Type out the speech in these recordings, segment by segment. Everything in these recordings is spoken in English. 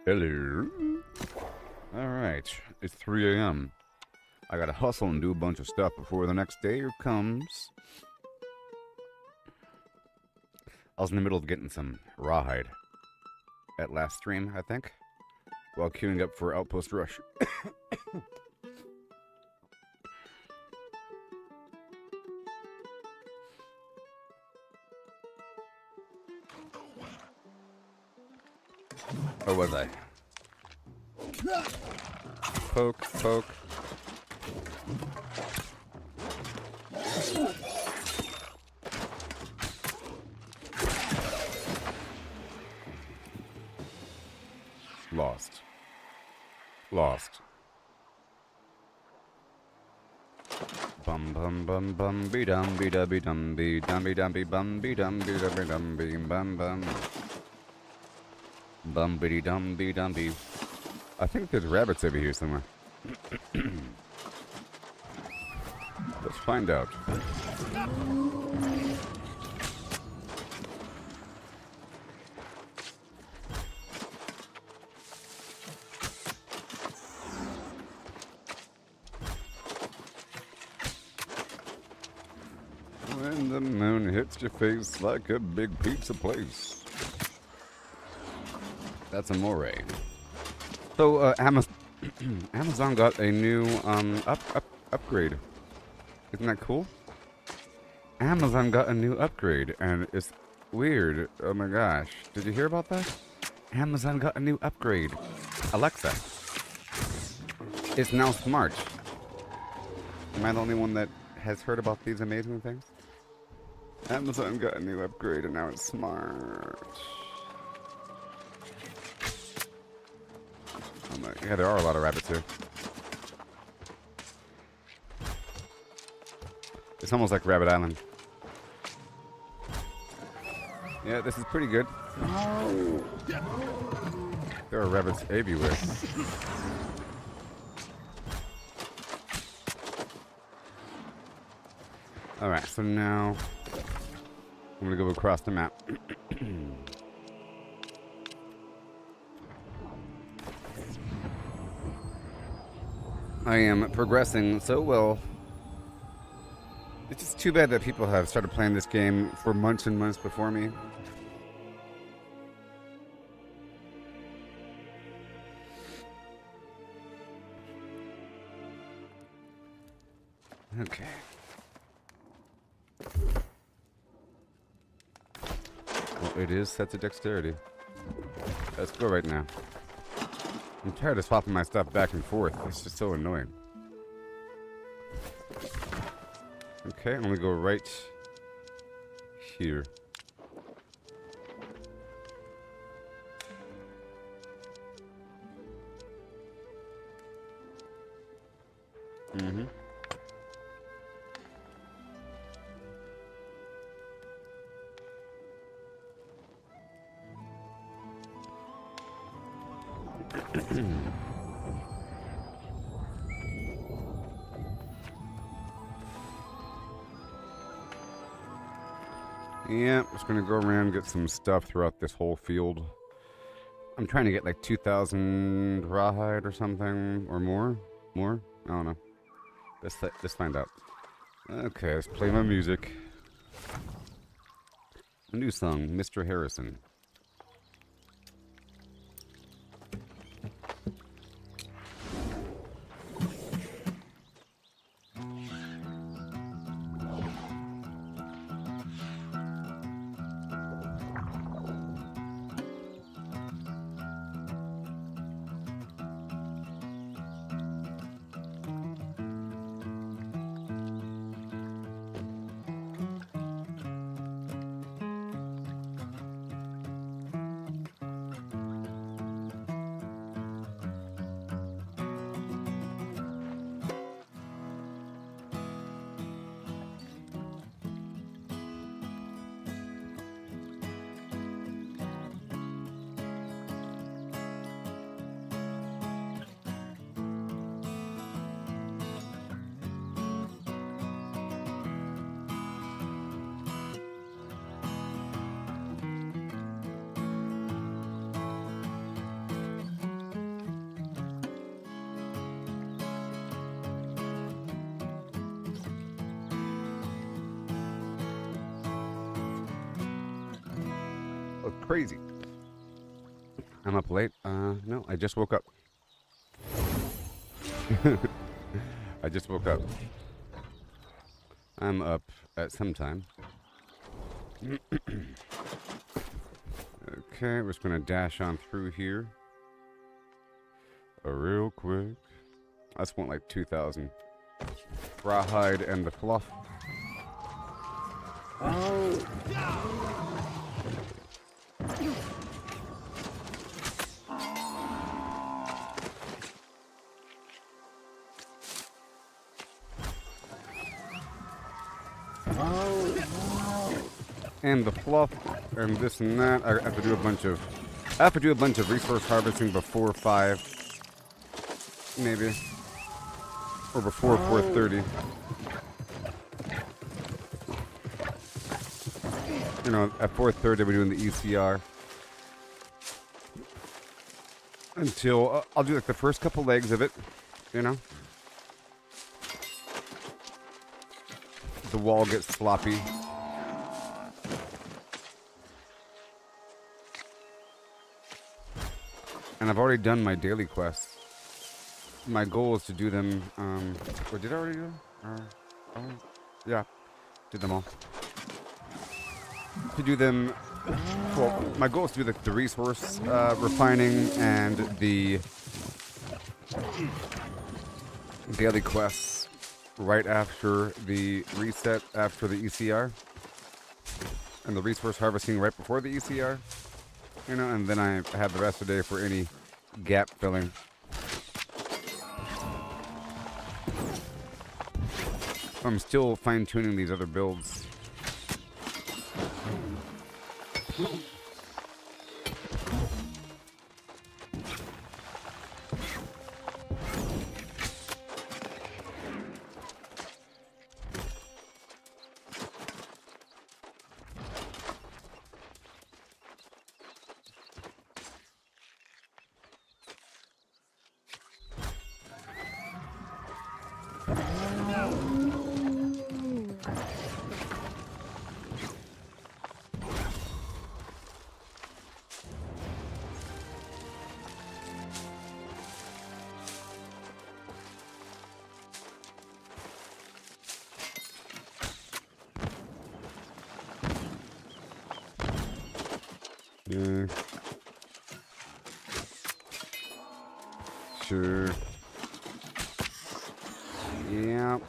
Hello. Alright, it's 3 a.m. I gotta hustle and do a bunch of stuff before the next day comes. I was in the middle of getting some rawhide at last stream, I think, while queuing up for Outpost Rush. Or was I? Poke, poke. Lost. Lost. Bum bum bum bum be dum be da be dum be dum be dum be bum be dum be da be dum be bum bum. Bumbity dumby dumby. I think there's rabbits over here somewhere. Let's find out. When the moon hits your face like a big pizza place. That's amore. So, Amazon got a new upgrade. Isn't that cool? Amazon got a new upgrade, and it's weird. Oh my gosh. Did you hear about that? Amazon got a new upgrade. Alexa. It's now smart. Am I the only one that has heard about these amazing things? Amazon got a new upgrade, and now it's smart. Oh my, yeah, there are a lot of rabbits here. It's almost like Rabbit Island. Yeah, this is pretty good. There are rabbits everywhere. Alright, so now I'm gonna go across the map. I am progressing so well. It's just too bad that people have started playing this game for months and months before me. Okay. Well, it is set to dexterity. Let's go right now. I'm tired of swapping my stuff back and forth. It's just so annoying. Okay, I'm gonna go right here. Mm-hmm. Yeah, just gonna go around and get some stuff throughout this whole field. I'm trying to get like 2,000 rawhide or something, or more. More? I don't know. Let's find out. Okay, let's play my music. A new song, Mr. Harrison. Crazy. I'm up late. No, I just woke up. I just woke up. I'm up at some time. Okay, we're just gonna dash on through here. Real quick. I just want like 2,000 rawhide and the fluff. Oh. And the fluff and this and that. I have to do a bunch of I have to do a bunch of resource harvesting before 5, maybe, or before 4:30. You know, at 4:30 we're doing the ECR until I'll do like the first couple legs of it. You know, the wall gets sloppy. And I've already done my daily quests. My goal is to do them, or did I already do them? Oh, yeah, did them all. To do them, well, my goal is to do the resource refining and the daily quests right after the reset, after the ECR. And the resource harvesting right before the ECR. You know, and then I have the rest of the day for any gap filling. I'm still fine-tuning these other builds. Yeah. Sure. Yeah.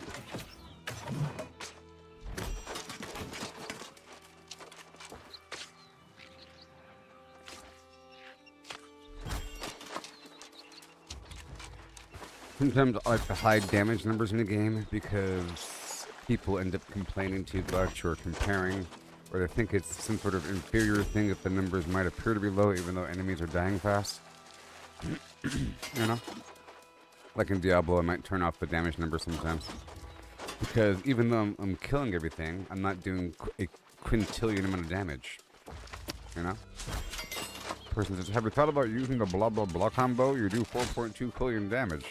Sometimes I like the high damage numbers in the game because people end up complaining too much or comparing, or they think it's some sort of inferior thing if the numbers might appear to be low even though enemies are dying fast. You know? Like in Diablo, I might turn off the damage number sometimes. Because even though I'm killing everything, I'm not doing a quintillion amount of damage. You know? Person says, have you thought about using the blah blah blah combo? You do 4.2 billion damage.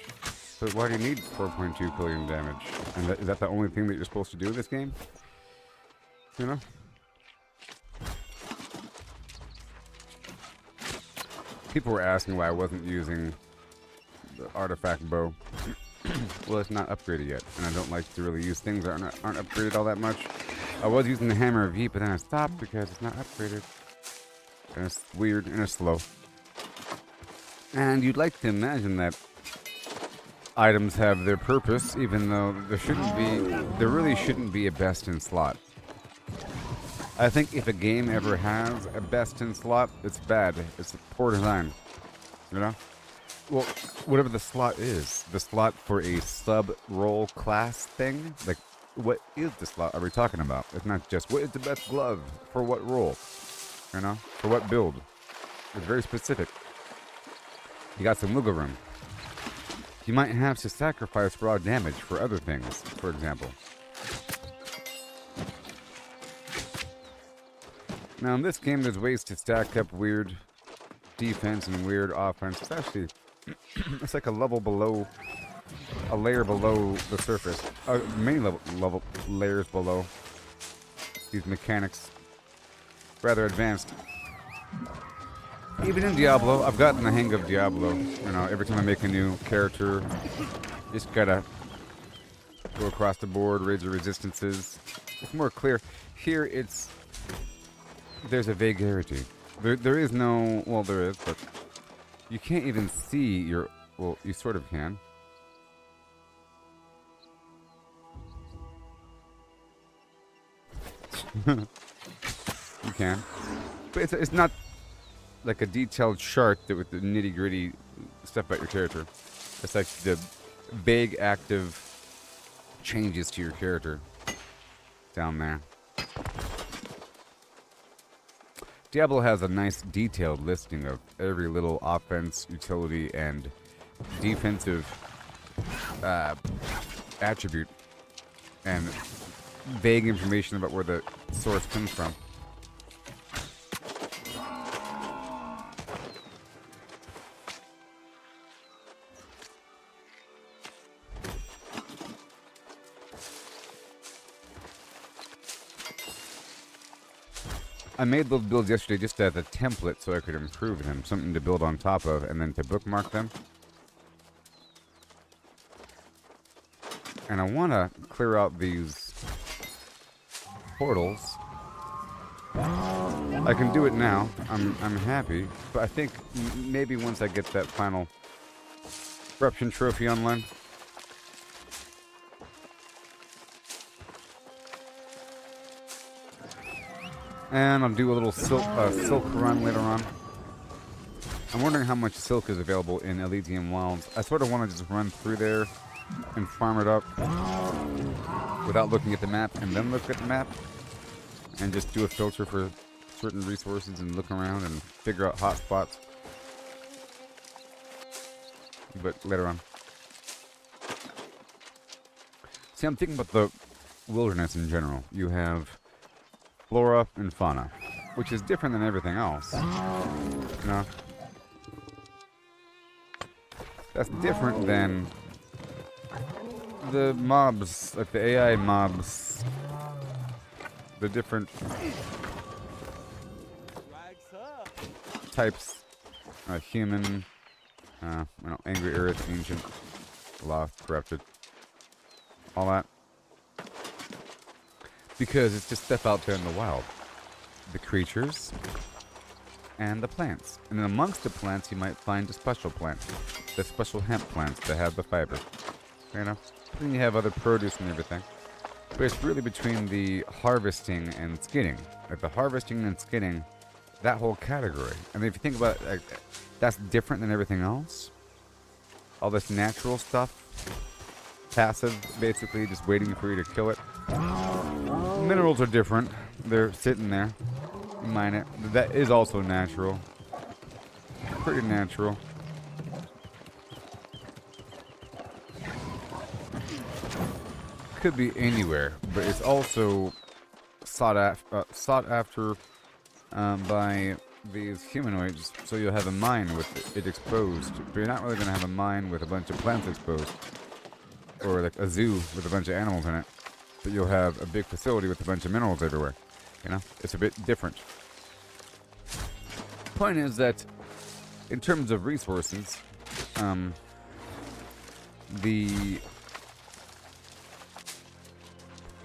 So why do you need 4.2 billion damage? And is that the only thing that you're supposed to do in this game? You know? People were asking why I wasn't using the artifact bow. Well, it's not upgraded yet, and I don't like to really use things that aren't upgraded all that much. I was using the hammer of V, but then I stopped because it's not upgraded. And it's weird, and it's slow. And you'd like to imagine that items have their purpose, even though there really shouldn't be a best in slot. I think if a game ever has a best in slot, it's bad. It's a poor design. You know? Well, whatever the slot is. The slot for a sub-role class thing? Like, what is the slot are we talking about? It's not just, what is the best glove? For what role? You know? For what build? It's very specific. You got some wiggle room. You might have to sacrifice raw damage for other things, for example. Now, in this game, there's ways to stack up weird defense and weird offense. It's actually, it's like a level below, a layer below the surface. Many level layers below. These mechanics, rather advanced. Even in Diablo, I've gotten the hang of Diablo. You know, every time I make a new character, just gotta go across the board, raise the resistances. It's more clear. Here, there's a vagarity. There is no, well, there is, but you can't even see your, well, you sort of can. You can. But it's not like a detailed chart that with the nitty-gritty stuff about your character. It's like the vague active changes to your character down there. Diablo has a nice detailed listing of every little offense, utility, and defensive attribute, and vague information about where the source comes from. I made those builds yesterday just as a template so I could improve them, something to build on top of, and then to bookmark them. And I want to clear out these portals. I can do it now. I'm happy, but I think maybe once I get that final corruption trophy online. And I'll do a little silk run later on. I'm wondering how much silk is available in Elysium Wilds. I sort of want to just run through there and farm it up without looking at the map, and then look at the map and just do a filter for certain resources and look around and figure out hot spots. But later on. See, I'm thinking about the wilderness in general. You have flora and fauna, which is different than everything else. You know? That's different than the mobs, like the AI mobs, the different types, human, angry, earth, ancient, lost, corrupted, all that. Because it's just stuff out there in the wild. The creatures and the plants. And then amongst the plants you might find a special plant. The special hemp plants that have the fiber. You know? Then you have other produce and everything. But it's really between the harvesting and skinning. Like the harvesting and skinning, that whole category. And if you think about it, like, that's different than everything else. All this natural stuff. Passive, basically, just waiting for you to kill it. Minerals are different. They're sitting there. You mine it. That is also natural. Pretty natural. Could be anywhere, but it's also sought after by these humanoids, so you'll have a mine with it exposed. But you're not really going to have a mine with a bunch of plants exposed. Or like a zoo with a bunch of animals in it. But you'll have a big facility with a bunch of minerals everywhere. You know? It's a bit different. Point is that in terms of resources,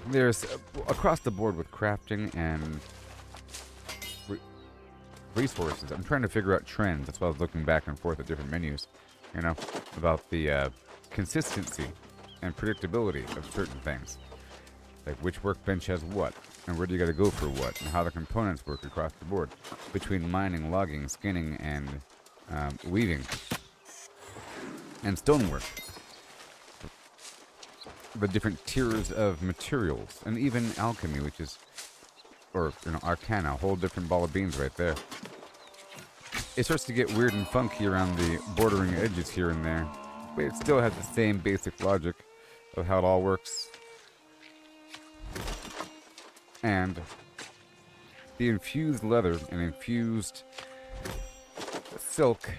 there's across the board with crafting and resources. I'm trying to figure out trends. That's why I was looking back and forth at different menus, you know, about the consistency and predictability of certain things. Like which workbench has what, and where do you got to go for what, and how the components work across the board between mining, logging, skinning, and weaving, and stonework. The different tiers of materials, and even alchemy, which is, or arcana, a whole different ball of beans right there. It starts to get weird and funky around the bordering edges here and there, but it still has the same basic logic of how it all works. And the infused leather and infused silk,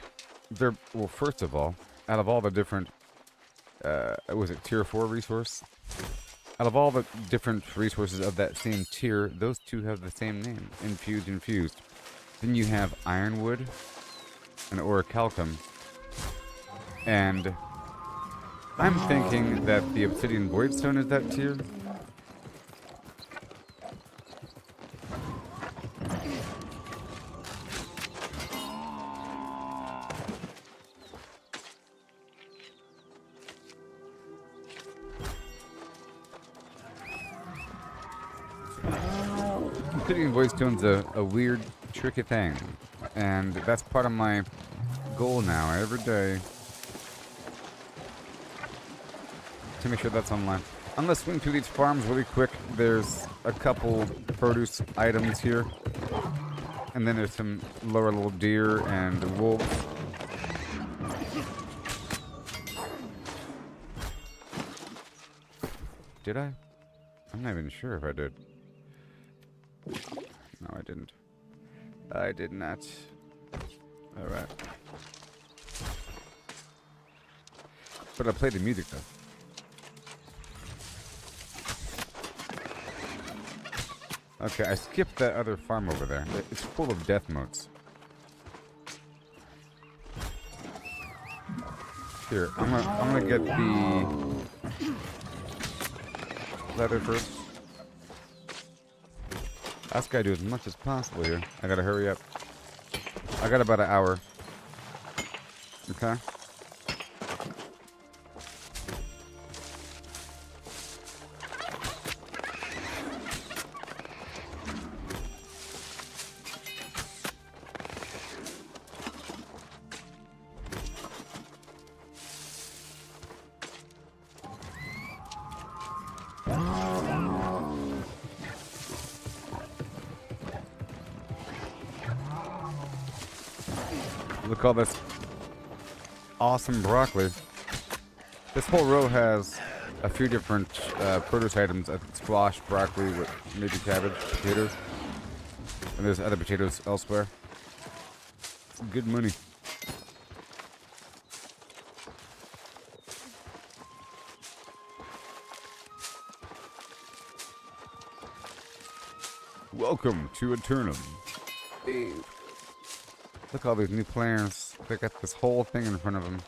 they're, well, first of all, out of all the different, was it tier 4 resource? Out of all the different resources of that same tier, those two have the same name, infused. Then you have ironwood and orichalcum, and I'm thinking that the obsidian voidstone is that tier. Obsidian voidstone's a weird, tricky thing, and that's part of my goal now every day to make sure that's online. I'm gonna swing through these farms really quick. There's a couple produce items here And then there's some lower level deer and wolves. Did I? I'm not even sure if I did. No, I didn't. I did not. Alright. But I played the music though. Okay, I skipped that other farm over there. It's full of death motes. Here, I'm gonna get the leather first. I gotta do as much as possible here. I gotta hurry up. I got about an hour. Okay. Look at all this awesome broccoli. This whole row has a few different produce items. Squash, broccoli, with maybe cabbage, potatoes. And there's other potatoes elsewhere. It's good money. Welcome to Aeternum. Hey. Look at all these new players. They got this whole thing in front of them.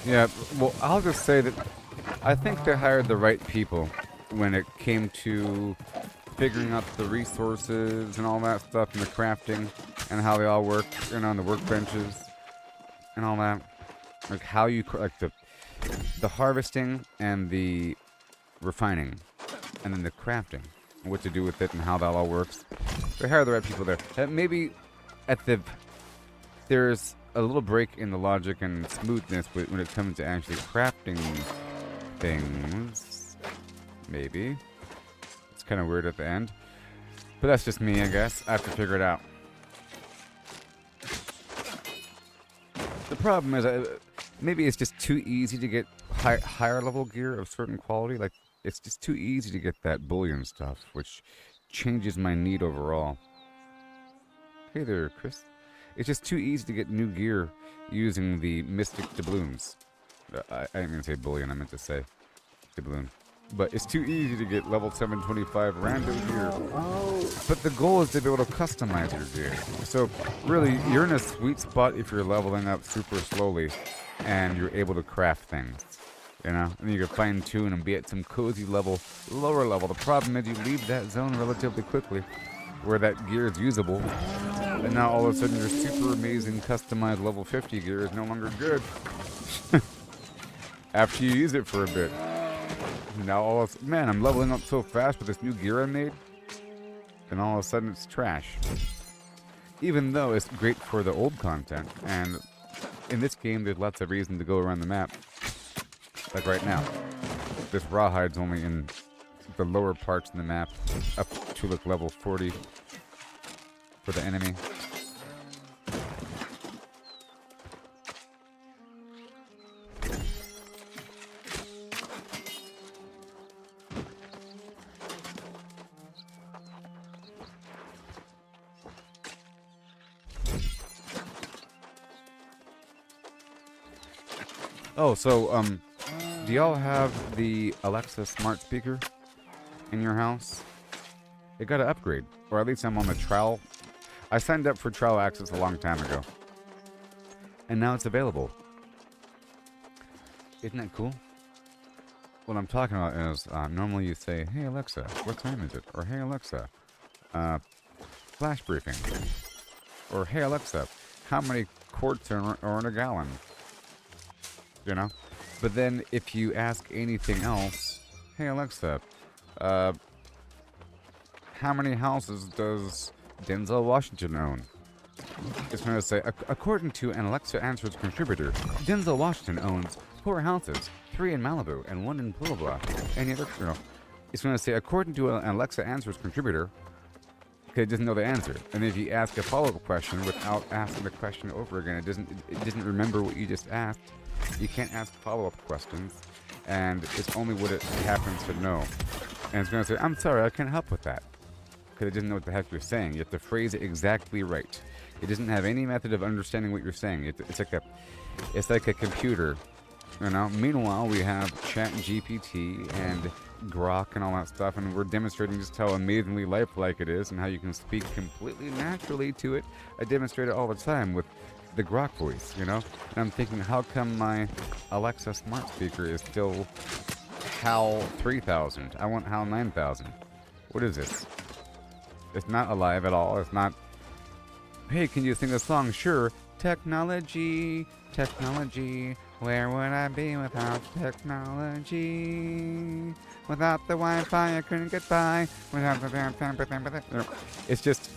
Yeah, well, I'll just say that I think they hired the right people when it came to figuring out the resources and all that stuff and the crafting and how they all work, you know, on the workbenches and all that. Like how you, like the harvesting and the refining and then the crafting and what to do with it and how that all works. They hired the right people there. Maybe there's a little break in the logic and smoothness when it comes to actually crafting things. Maybe. It's kind of weird at the end. But that's just me, I guess. I have to figure it out. The problem is, maybe it's just too easy to get higher level gear of certain quality. Like, it's just too easy to get that bullion stuff, which changes my need overall. Hey there, Chris. It's just too easy to get new gear using the mystic doubloons. I didn't mean to say bullion, I meant to say doubloon. But it's too easy to get level 725 random gear. But the goal is to be able to customize your gear. So really, you're in a sweet spot if you're leveling up super slowly and you're able to craft things. You know? And you can fine tune and be at some cozy level, lower level. The problem is you leave that zone relatively quickly where that gear is usable. And now all of a sudden your super amazing customized level 50 gear is no longer good. After you use it for a bit. Now man, I'm leveling up so fast with this new gear I made, and all of a sudden it's trash. Even though it's great for the old content, and in this game there's lots of reason to go around the map. Like right now, this rawhide's only in the lower parts of the map, up to like level 40 for the enemy. Oh, so, do y'all have the Alexa smart speaker in your house? It got an upgrade, or at least I'm on the trial. I signed up for trial access a long time ago, and now it's available. Isn't that cool? What I'm talking about is, normally you say, "Hey Alexa, what time is it?" Or "Hey Alexa, flash briefing." Or "Hey Alexa, how many quarts are in a gallon?" You know? But then if you ask anything else, Hey Alexa, uh, how many houses does Denzel Washington own? It's going to say, according to an Alexa Answers contributor, Denzel Washington owns 4 houses, 3 in Malibu and 1 in blah blah. Any other, it's going to say, according to an Alexa Answers contributor, because it doesn't know the answer. And if you ask a follow-up question without asking the question over again, it doesn't remember what you just asked. You can't ask follow-up questions, and it's only what it happens to know. And it's going to say, I'm sorry, I can't help with that. Because it doesn't know what the heck you're saying. You have to phrase it exactly right. It doesn't have any method of understanding what you're saying. It's like a computer, you know. Meanwhile, we have ChatGPT and Grok and all that stuff, and we're demonstrating just how amazingly lifelike it is and how you can speak completely naturally to it. I demonstrate it all the time with the Grok voice, you know. And I'm thinking, how come my Alexa smart speaker is still HAL 3000? I want HAL 9000. What is this? It's not alive at all. It's not. Hey, can you sing a song? Sure. Technology, technology. Where would I be without technology? Without the Wi-Fi, I couldn't get by. Without the... It's just...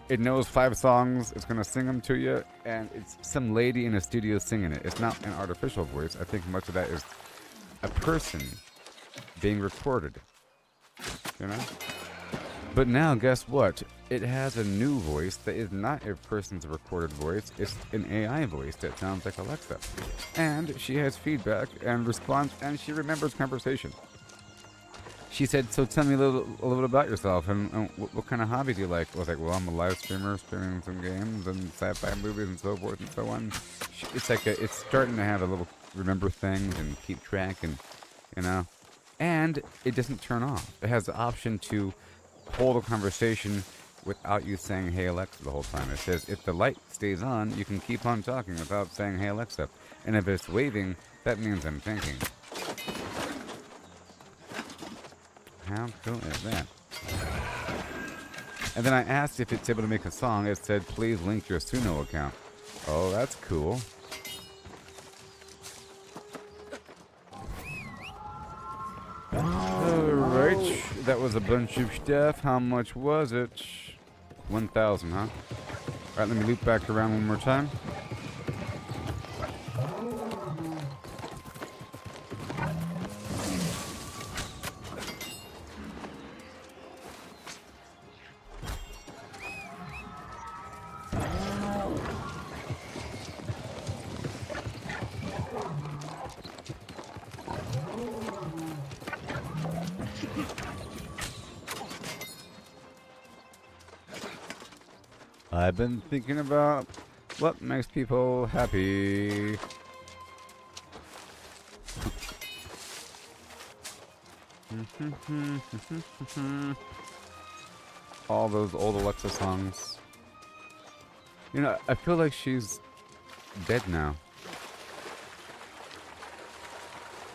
It knows 5 songs. It's going to sing them to you. And it's some lady in a studio singing it. It's not an artificial voice. I think much of that is a person being recorded. You know? But now, guess what? It has a new voice that is not a person's recorded voice. It's an AI voice that sounds like Alexa. And she has feedback and response, and she remembers conversation. She said, so tell me a little bit about yourself, and what kind of hobby do you like? I was like, well, I'm a live streamer, streaming some games and sci-fi movies and so forth and so on. It's like it's starting to have a little remember things and keep track, and, you know. And it doesn't turn off. It has the option to hold a conversation without you saying, hey Alexa, the whole time. It says, if the light stays on, you can keep on talking without saying, hey Alexa. And if it's waving, that means I'm thinking. How cool is that? And then I asked if it's able to make a song. It said, please link your Suno account. Oh, that's cool. Alright, that was a bunch of stuff. How much was it? 1,000, huh? Alright, let me loop back around one more time. I've been thinking about what makes people happy. All those old Alexa songs. You know, I feel like she's dead now.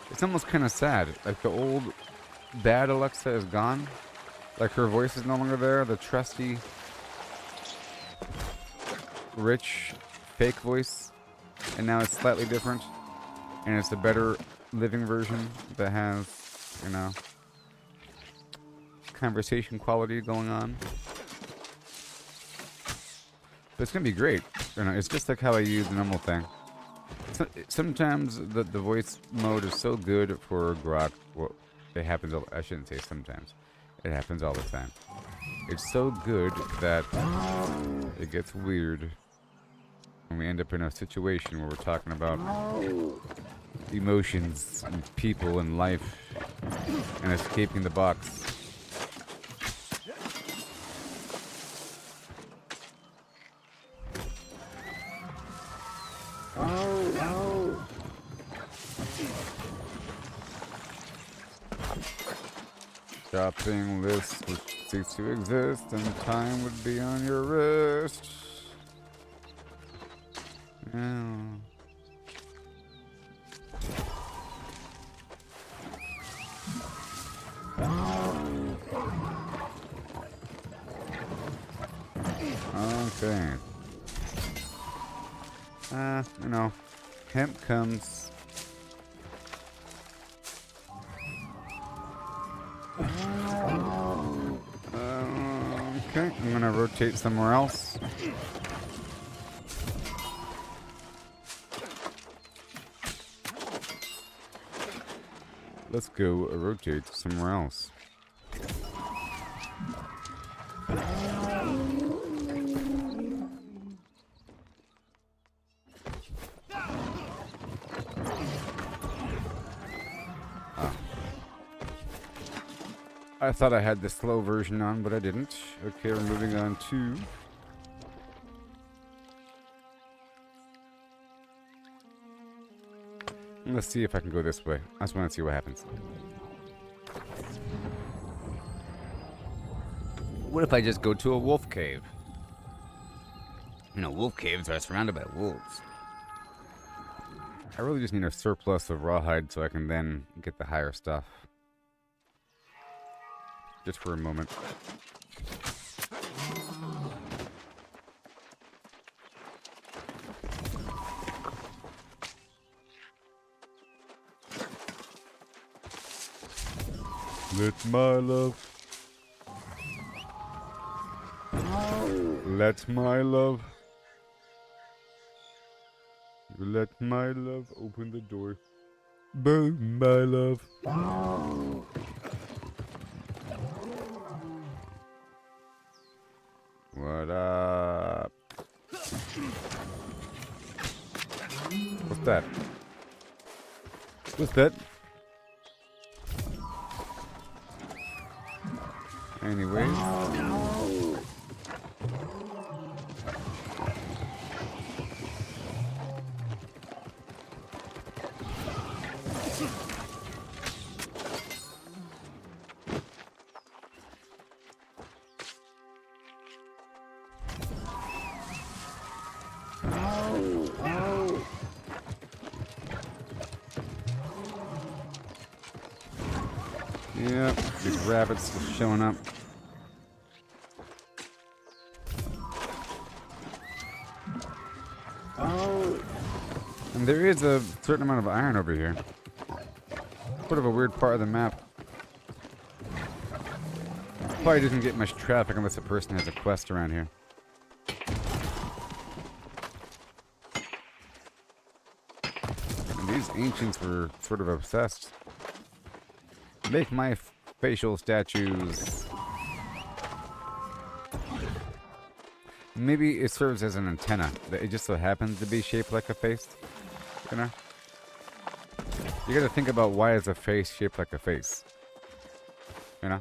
It's almost kind of sad. Like the old bad Alexa is gone. Like her voice is no longer there. The trusty, rich, fake voice. And now it's slightly different. And it's a better living version that has, you know, conversation quality going on. But it's gonna be great. You know, it's just like how I use the normal thing. So, sometimes the voice mode is so good for Grok. Well, it happens. I shouldn't say sometimes. It happens all the time. It's so good that it gets weird when we end up in a situation where we're talking about emotions and people and life and escaping the box. Shopping list would cease to exist and time would be on your wrist. Yeah. Okay. You know, hemp comes. gonna rotate somewhere else. Let's go rotate somewhere else. I thought I had the slow version on, but I didn't. Okay, we're moving on to... Let's see if I can go this way. I just want to see what happens. What if I just go to a wolf cave? You know, wolf caves are surrounded by wolves. I really just need a surplus of rawhide so I can then get the higher stuff. Just for a moment. Let my love. Let my love. Let my love open the door. Boom, my love. What up? What's that? What's that? Anyways. Yep, these rabbits are showing up. And there is a certain amount of iron over here. Sort of a weird part of the map. Probably doesn't get much traffic unless a person has a quest around here. And these ancients were sort of obsessed. Make my facial statues. Maybe it serves as an antenna. That it just so happens to be shaped like a face. You know? You gotta think about why is a face shaped like a face. You know?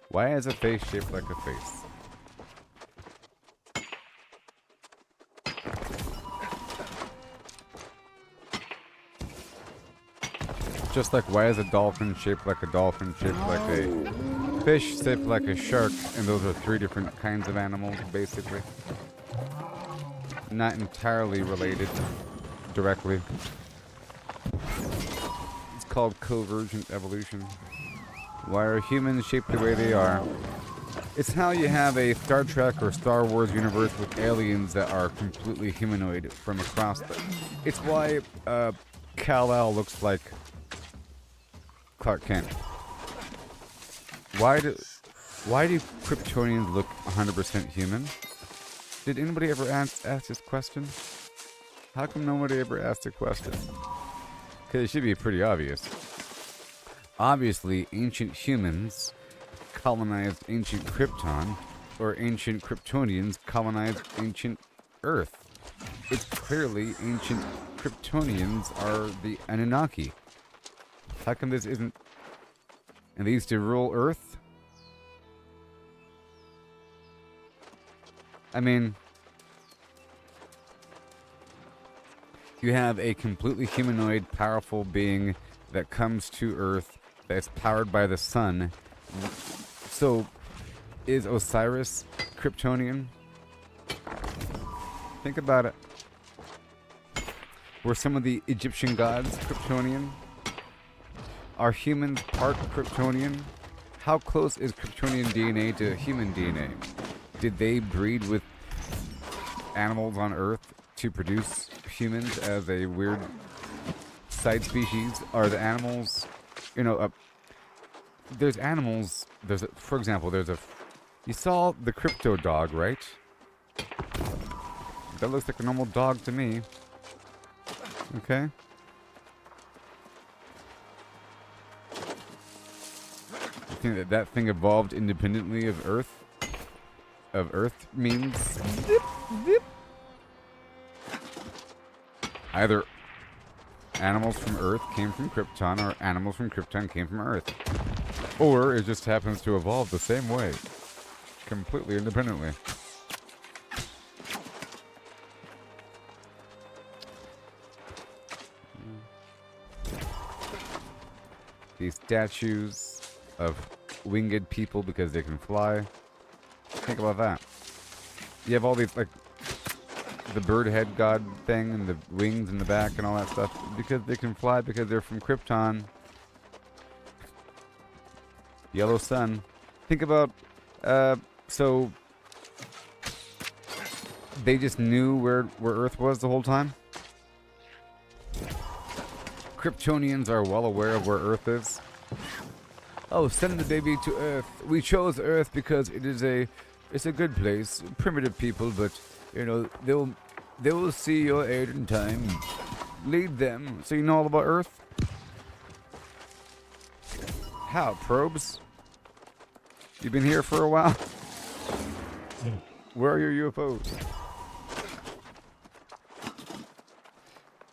Why is a face shaped like a face? Just like why is a dolphin shaped like a dolphin, shaped like a fish, shaped like a shark, and those are three different kinds of animals, basically. Not entirely related directly. It's called convergent evolution. Why are humans shaped the way they are? It's how you have a Star Trek or Star Wars universe with aliens that are completely humanoid from across the... It's why Kal-El looks like Clark Kent. Why do Kryptonians look 100% human? Did anybody ever ask this question? How come nobody ever asked a question? Because it should be pretty obvious. Obviously, ancient humans colonized ancient Krypton, or ancient Kryptonians colonized ancient Earth. It's clearly ancient Kryptonians are the Anunnaki. How come this isn't... And these to rule Earth? I mean... You have a completely humanoid, powerful being that comes to Earth that's powered by the sun. So, is Osiris Kryptonian? Think about it. Were some of the Egyptian gods Kryptonian? Are humans part Kryptonian? How close is Kryptonian DNA to human DNA? Did they breed with animals on Earth to produce humans as a weird side species? Are the animals, you know, there's animals, for example, there's a You saw the crypto dog, right? That looks like a normal dog to me. Okay. You think that that thing evolved independently of Earth? Of Earth means zip, zip. Either animals from Earth came from Krypton, or animals from Krypton came from Earth. Or it just happens to evolve the same way. Completely independently. These statues of winged people because they can fly. Think about that. You have all these, like, the bird head god thing and the wings in the back and all that stuff because they can fly because they're from Krypton. Yellow sun. Think about, so they just knew where Earth was the whole time? Kryptonians are well aware of where Earth is. Oh, send the baby to Earth. We chose Earth because it's a good place. Primitive people, but you know they will see your aid in time. Lead them. So you know all about Earth? How, probes? You've been here for a while? Where are your UFOs?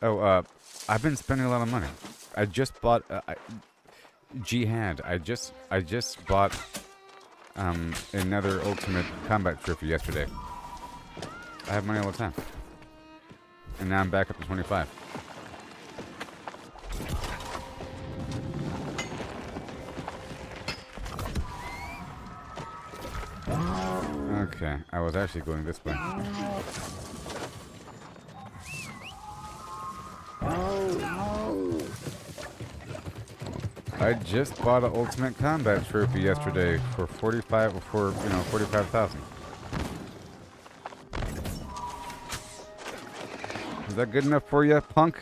Oh, I've been spending a lot of money. I just bought Jihad. I just bought another Ultimate Combat Trophy yesterday. I have money all the time. And now I'm back up to 25. Okay, I was actually going this way. I just bought an Ultimate Combat Trophy yesterday for 45,000. Is that good enough for you, punk?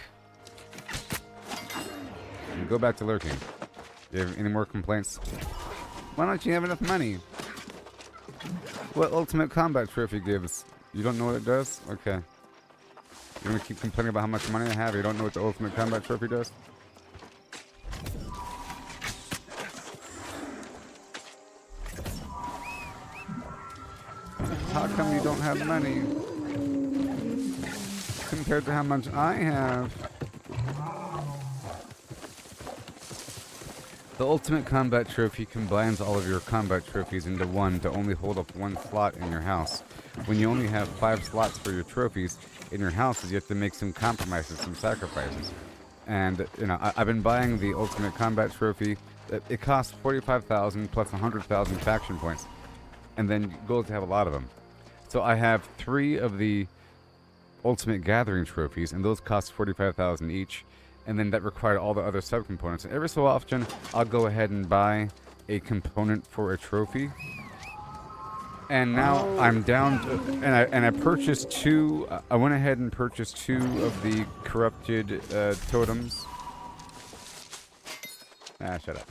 And go back to lurking. Do you have any more complaints? Why don't you have enough money? What Ultimate Combat Trophy gives? You don't know what it does? Okay. You're gonna keep complaining about how much money I have? You don't know what the Ultimate Combat Trophy does? How come you don't have money compared to how much I have? The Ultimate Combat Trophy combines all of your combat trophies into one to only hold up one slot in your house. When you only have 5 slots for your trophies in your houses, you have to make some compromises, some sacrifices. And, you know, I've been buying the Ultimate Combat Trophy. It costs 45,000 plus 100,000 faction points. And then goals to have a lot of them. So I have 3 of the Ultimate Gathering trophies, and those cost 45,000 each. And then that required all the other subcomponents. And every so often, I'll go ahead and buy a component for a trophy. And now I'm down to, and I purchased 2. I went ahead and purchased 2 of the corrupted totems. Ah, shut up.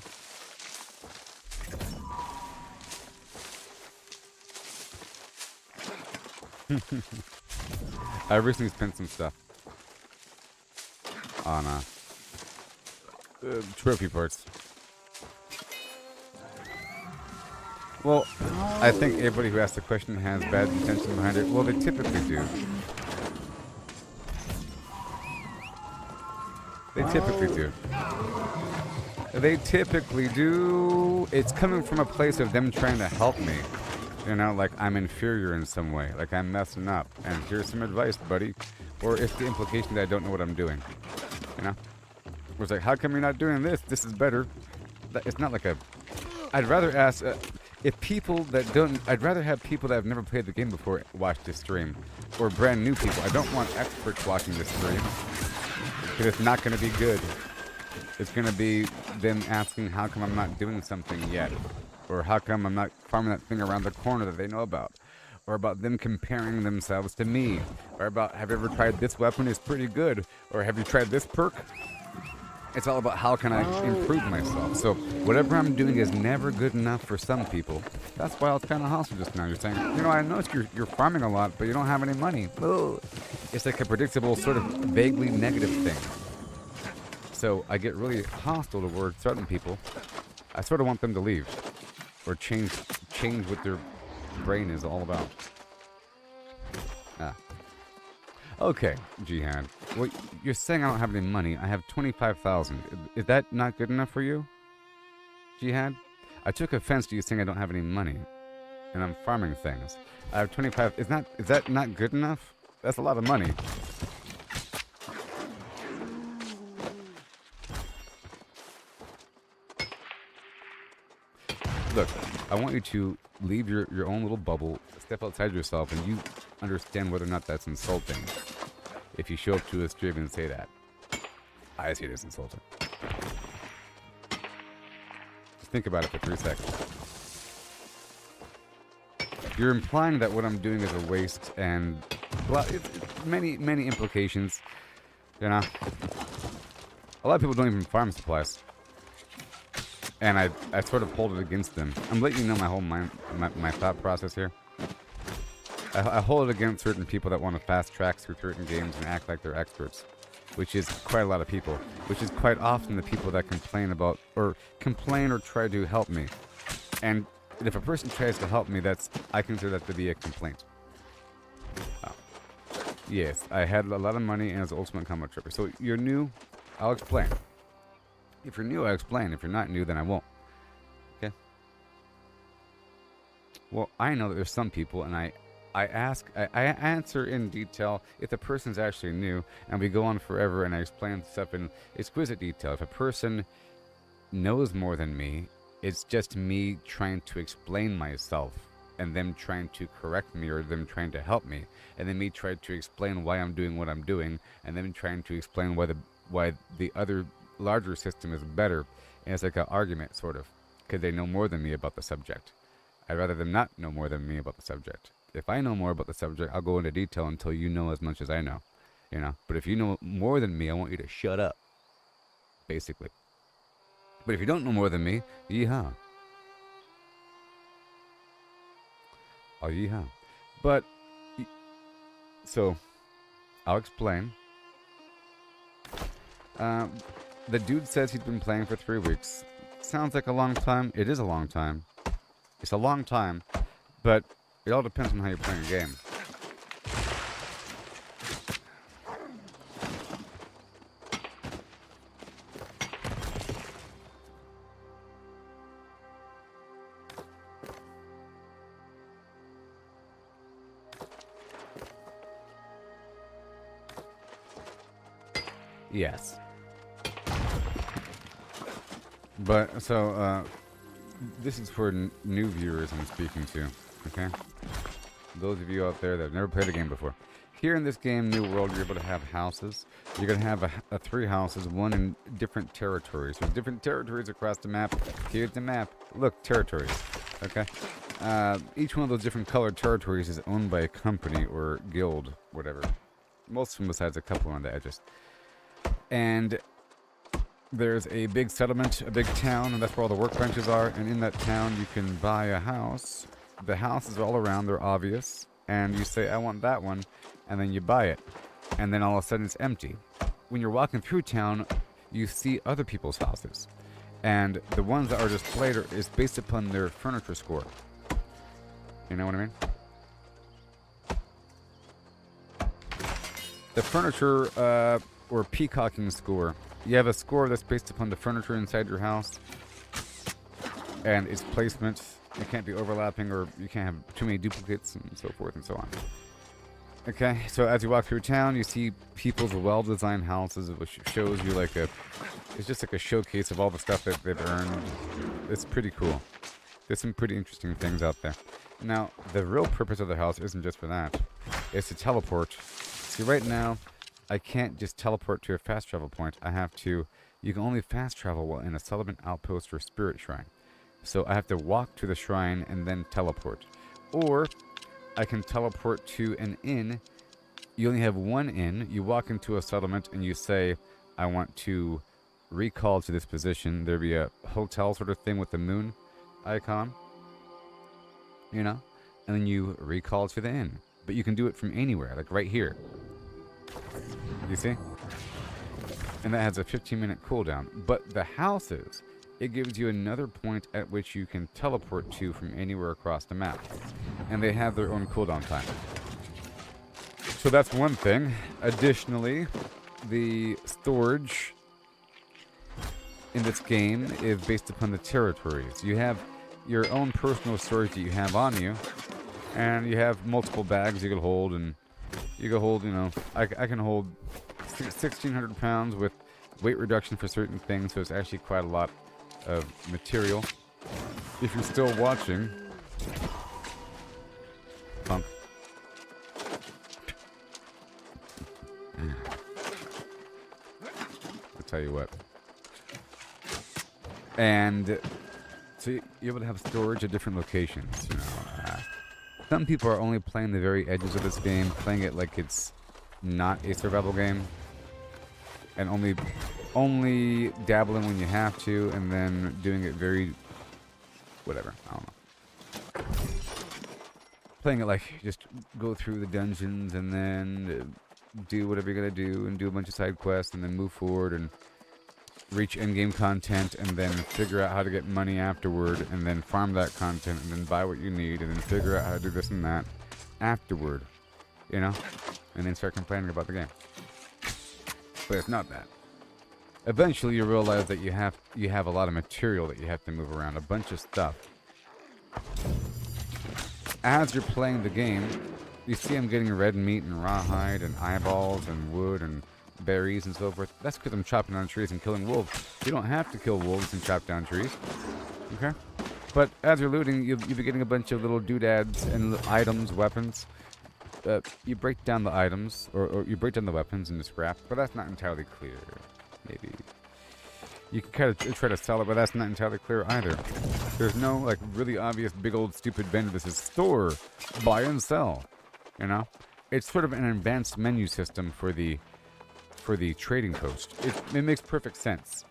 I recently spent some stuff on trophy parts. Well, I think everybody who asked the question has bad intention behind it. Well, they typically do. They typically do. They typically do. It's coming from a place of them trying to help me. You know, like I'm inferior in some way, like I'm messing up, and here's some advice, buddy. Or it's the implication that I don't know what I'm doing. You know? It's like, how come you're not doing this? This is better. It's not like a... I'd rather ask... if people that don't... I'd rather have people that have never played the game before watch this stream. Or brand new people. I don't want experts watching this stream. Because it's not going to be good. It's going to be them asking how come I'm not doing something yet. Or how come I'm not farming that thing around the corner that they know about. Or about them comparing themselves to me. Or about, have you ever tried this weapon? It's pretty good. Or have you tried this perk? It's all about how can I improve myself. So whatever I'm doing is never good enough for some people. That's why I was kind of hostile just now. You're saying, you know, I noticed you're farming a lot, but you don't have any money. Ugh. It's like a predictable, sort of vaguely negative thing. So I get really hostile towards certain people. I sort of want them to leave or change what their brain is all about. Okay, Jihad. Well, you're saying I don't have any money. I have 25,000. Is that not good enough for you, Jihad? I took offense to you saying I don't have any money, and I'm farming things. I have 25. Is that not good enough? That's a lot of money. Look, I want you to leave your own little bubble, step outside yourself, and you understand whether or not that's insulting. If you show up to a stream and say that. I see it as insulting. Just think about it for 3 seconds. You're implying that what I'm doing is a waste, and well, it's many implications. You know, a lot of people don't even farm supplies, and I sort of hold it against them. I'm letting you know my whole my thought process here. I hold it against certain people that want to fast track through certain games and act like they're experts, which is quite a lot of people, which is quite often the people that complain or try to help me. And if a person tries to help me, I consider that to be a complaint. Yes, I had a lot of money and I was an Ultimate Combat Trooper. So you're new, I'll explain. If you're new, I'll explain. If you're not new, then I won't. Okay? Well, I know that there's some people, and I answer in detail if the person's actually new, and we go on forever, and I explain stuff in exquisite detail. If a person knows more than me, it's just me trying to explain myself, and them trying to correct me, or them trying to help me, and then me trying to explain why I'm doing what I'm doing, and then trying to explain why the other larger system is better. And it's like an argument, sort of, because they know more than me about the subject. I'd rather them not know more than me about the subject. If I know more about the subject, I'll go into detail until you know as much as I know, you know. But if you know more than me, I want you to shut up, basically. But if you don't know more than me, yeehaw. Oh, yeehaw. But, so, I'll explain. The dude says he's been playing for 3 weeks. Sounds like a long time. It is a long time. It's a long time, but it all depends on how you're playing a game. Yes. But, so, this is for new viewers I'm speaking to, okay? Those of you out there that have never played a game before. Here in this game, New World, you're able to have houses. You're going to have 3 houses, one in different territories. There's different territories across the map. Here's the map. Look, territories, okay? Each one of those different colored territories is owned by a company or guild, whatever. Most of them besides a couple on the edges. And there's a big settlement, a big town, and that's where all the workbenches are. And in that town, you can buy a house. The houses are all around, they're obvious. And you say, I want that one, and then you buy it. And then all of a sudden, it's empty. When you're walking through town, you see other people's houses. And the ones that are displayed is based upon their furniture score. You know what I mean? The furniture, or peacocking score. You have a score that's based upon the furniture inside your house and its placement. It can't be overlapping, or you can't have too many duplicates, and so forth and so on. Okay, so as you walk through town, you see people's well-designed houses, which shows you like it's just like a showcase of all the stuff that they've earned. It's pretty cool. There's some pretty interesting things out there. Now, the real purpose of the house isn't just for that. It's to teleport. See, right now, I can't just teleport to a fast travel point. You can only fast travel while in a settlement outpost or spirit shrine. So I have to walk to the shrine and then teleport. Or I can teleport to an inn. You only have one inn. You walk into a settlement and you say, I want to recall to this position. There'd be a hotel sort of thing with the moon icon, you know, and then you recall to the inn. But you can do it from anywhere, like right here. You see? And that has a 15-minute cooldown. But the houses, it gives you another point at which you can teleport to from anywhere across the map. And they have their own cooldown time. So that's one thing. Additionally, the storage in this game is based upon the territories. You have your own personal storage that you have on you, and you have multiple bags you can hold, and you can hold, you know, I can hold 1,600 pounds with weight reduction for certain things, so it's actually quite a lot of material. If you're still watching, punk. I'll tell you what. And so you're able to have storage at different locations, you know. Some people are only playing the very edges of this game, playing it like it's not a survival game, and only dabbling when you have to, and then doing it very, whatever, I don't know. Playing it like just go through the dungeons and then do whatever you're gonna do, and do a bunch of side quests, and then move forward and reach endgame content, and then figure out how to get money afterward, and then farm that content, and then buy what you need, and then figure out how to do this and that afterward, you know, and then start complaining about the game. But it's not that. Eventually you realize that you have a lot of material that you have to move around, a bunch of stuff. As you're playing the game, you see I'm getting red meat and rawhide and eyeballs and wood and berries and so forth. That's because I'm chopping down trees and killing wolves. You don't have to kill wolves and chop down trees. Okay? But as you're looting, you'll be getting a bunch of little doodads and items, weapons. You break down the items, or you break down the weapons into scrap, but that's not entirely clear. Maybe. You can kind of try to sell it, but that's not entirely clear either. There's no, like, really obvious big old stupid vendor that says store, buy and sell. You know? It's sort of an advanced menu system for the trading post. It makes perfect sense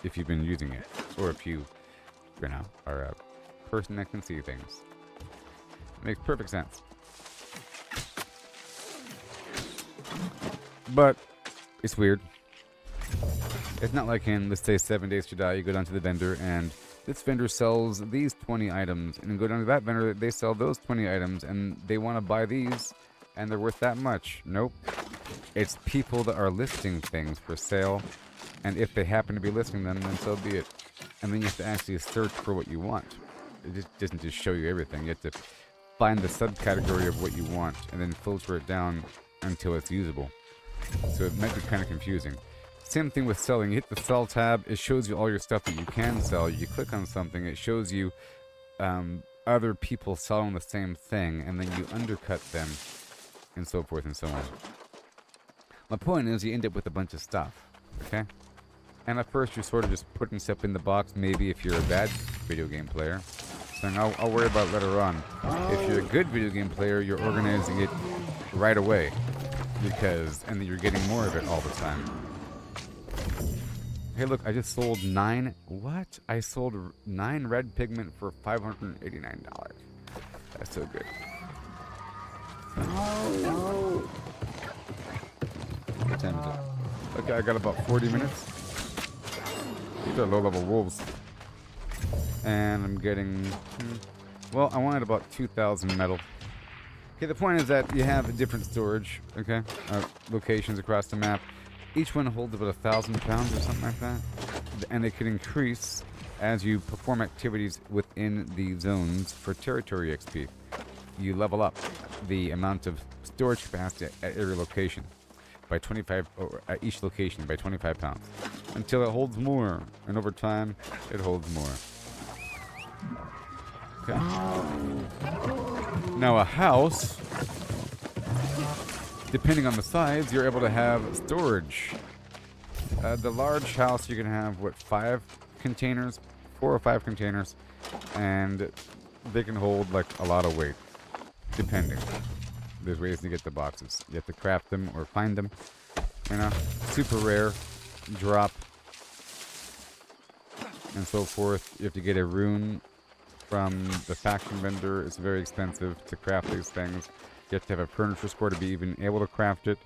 if you've been using it, or if you know, are a person that can see things. It makes perfect sense. But it's weird. It's not like in, let's say, 7 Days to Die, you go down to the vendor, and this vendor sells these 20 items, and you go down to that vendor, they sell those 20 items, and they want to buy these, and they're worth that much. Nope. It's people that are listing things for sale, and if they happen to be listing them, then so be it. And then you have to actually search for what you want. It just doesn't just show you everything. You have to find the subcategory of what you want, and then filter it down until it's usable. So it might be kind of confusing. Same thing with selling. You hit the sell tab, it shows you all your stuff that you can sell. You click on something, it shows you other people selling the same thing, and then you undercut them, and so forth and so on. My point is, you end up with a bunch of stuff, okay? And at first, you're sort of just putting stuff in the box, maybe if you're a bad video game player. Saying, I'll worry about it later on. If you're a good video game player, you're organizing it right away. And then you're getting more of it all the time. Hey, look, I just sold 9... What? I sold 9 red pigment for $589. That's so good. Oh. What time is it? Okay, I got about 40 minutes. These are low-level wolves. And I'm getting... well, I wanted about 2,000 metal. Okay, the point is that you have different storage, okay? Locations across the map. Each one holds about 1,000 pounds or something like that. And they can increase as you perform activities within the zones for territory XP. You level up the amount of storage capacity at every location by 25, or at each location by 25 pounds, until it holds more, and over time it holds more. Okay. Now a house, depending on the size, you're able to have storage. The large house, you can have, what, 5 containers? 4 or 5 containers, and they can hold like a lot of weight, depending. There's ways to get the boxes. You have to craft them or find them. You know, super rare, drop, and so forth. You have to get a rune from the faction vendor. It's very expensive to craft these things. You have to have a furniture store to be even able to craft it.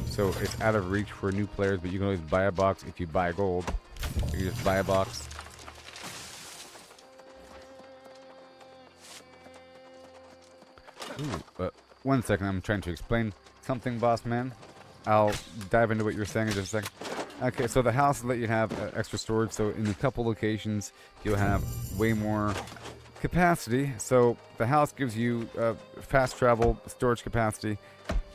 So it's out of reach for new players, but you can always buy a box if you buy gold. You just buy a box. Ooh, one second, I'm trying to explain something, boss man. I'll dive into what you're saying in just a second. Okay, so the house will let you have extra storage. So in a couple locations, you'll have way more capacity. So the house gives you fast travel, storage capacity,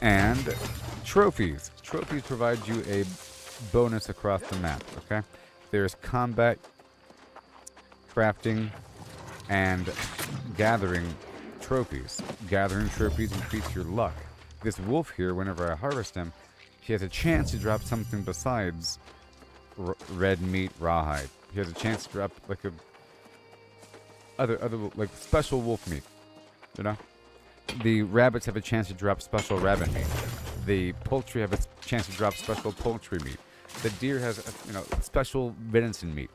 and trophies. Trophies provide you a bonus across the map, okay? There's combat, crafting, and gathering trophies. Gathering trophies increase your luck. This wolf here, whenever I harvest him, he has a chance to drop something besides red meat, rawhide. He has a chance to drop like a other like special wolf meat. You know, the rabbits have a chance to drop special rabbit meat. The poultry have a chance to drop special poultry meat. The deer has special venison meat.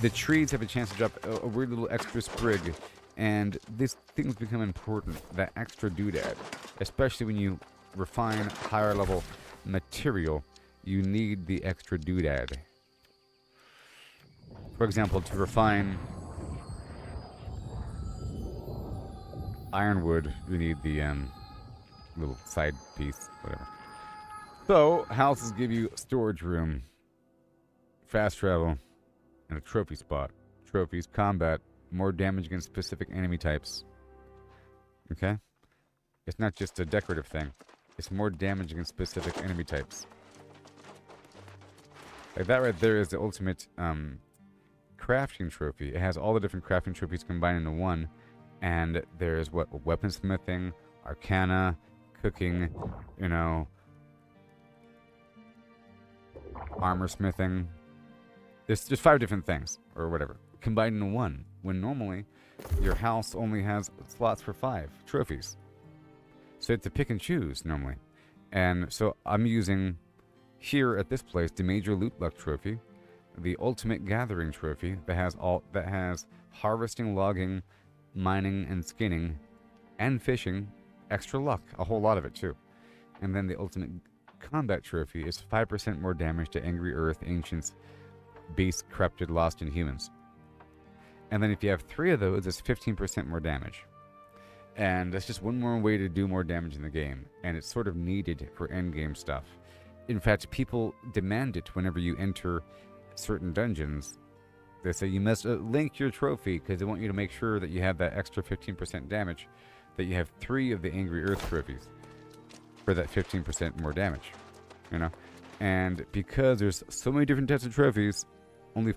The trees have a chance to drop a weird little extra sprig. And these things become important, that extra doodad. Especially when you refine higher level material, you need the extra doodad. For example, to refine ironwood, you need the little side piece, whatever. So, houses give you storage room, fast travel, and a trophy spot. Trophies, combat, more damage against specific enemy types. Okay? It's not just a decorative thing. It's more damage against specific enemy types. Like that right there is the ultimate crafting trophy. It has all the different crafting trophies combined into one. And there's what? Weaponsmithing, arcana, cooking, armor smithing. There's just 5 different things, or whatever, combined into one. When normally, your house only has slots for 5 trophies. So you have to pick and choose, normally. And so I'm using, here at this place, the Major Loot Luck Trophy, the Ultimate Gathering Trophy, that has harvesting, logging, mining, and skinning, and fishing, extra luck, a whole lot of it too. And then the Ultimate Combat Trophy is 5% more damage to Angry Earth, Ancients, Beasts, Corrupted, Lost, and Humans. And then if you have 3 of those, it's 15% more damage. And that's just one more way to do more damage in the game. And it's sort of needed for endgame stuff. In fact, people demand it whenever you enter certain dungeons. They say you must link your trophy because they want you to make sure that you have that extra 15% damage. That you have 3 of the Angry Earth trophies for that 15% more damage. And because there's so many different types of trophies, only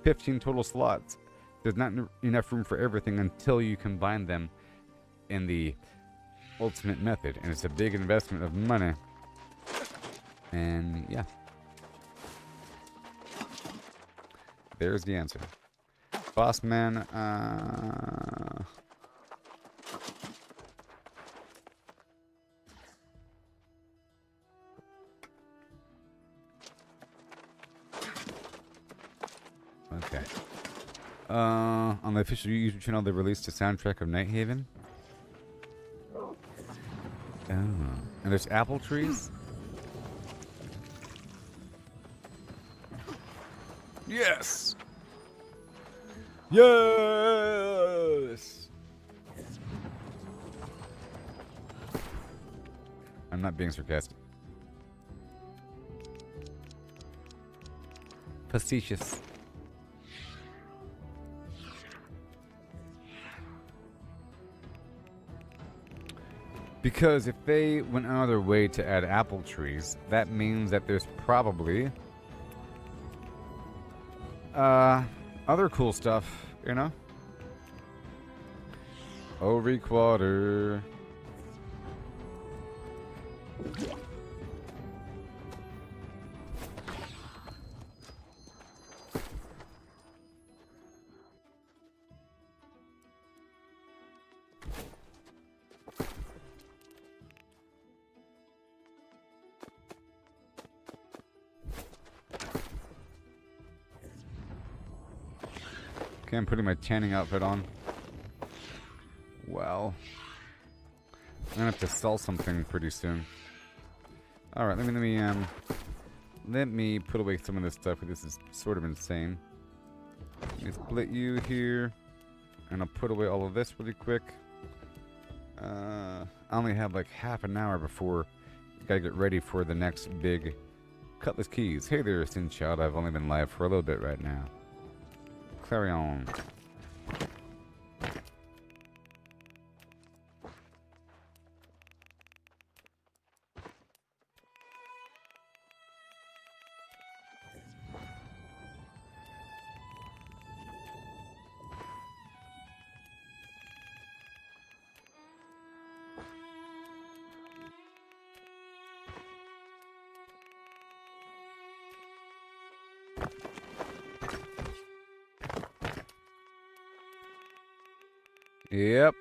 15 total slots, there's not enough room for everything until you combine them in the ultimate method. And it's a big investment of money. And yeah. There's the answer. Boss man, okay. On the official YouTube channel, they released a soundtrack of Nighthaven. Oh. And there's apple trees? Yes! Yes! I'm not being sarcastic. Facetious. Because if they went out of their way to add apple trees, that means that there's probably other cool stuff, Requarter. Okay, I'm putting my tanning outfit on. Well, I'm gonna have to sell something pretty soon. All right, let me put away some of this stuff. This is sort of insane. Let me split you here, and I'll put away all of this really quick. I only have like half an hour before I gotta get ready for the next big Cutlass Keys. Hey there, Sin Child. I've only been live for a little bit right now. Carry on. Yep.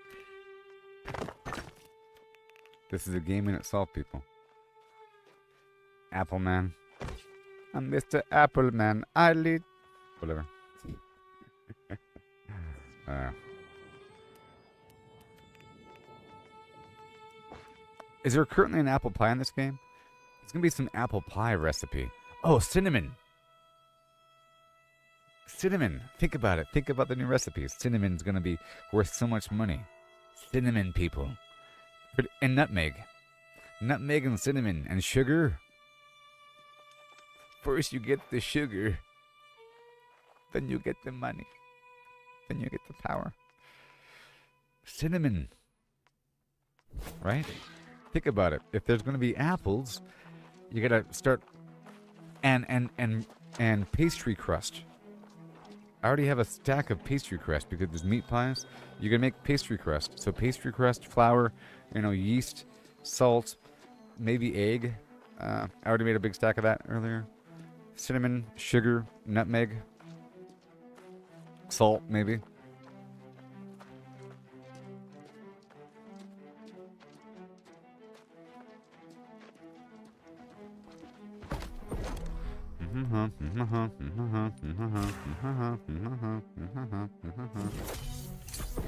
This is a game in itself, people. Appleman. I'm Mr. Appleman. I lead. Whatever. Is there currently an apple pie in this game? It's gonna be some apple pie recipe. Oh, cinnamon. Cinnamon. Think about it. Think about the new recipes. Cinnamon's going to be worth so much money. Cinnamon, people. And nutmeg. Nutmeg and cinnamon and sugar. First you get the sugar. Then you get the money. Then you get the power. Cinnamon. Right? Think about it. If there's going to be apples, you got to start and pastry crust. I already have a stack of pastry crust because there's meat pies. You can make pastry crust. So pastry crust, flour, yeast, salt, maybe egg. I already made a big stack of that earlier. Cinnamon, sugar, nutmeg, salt, maybe.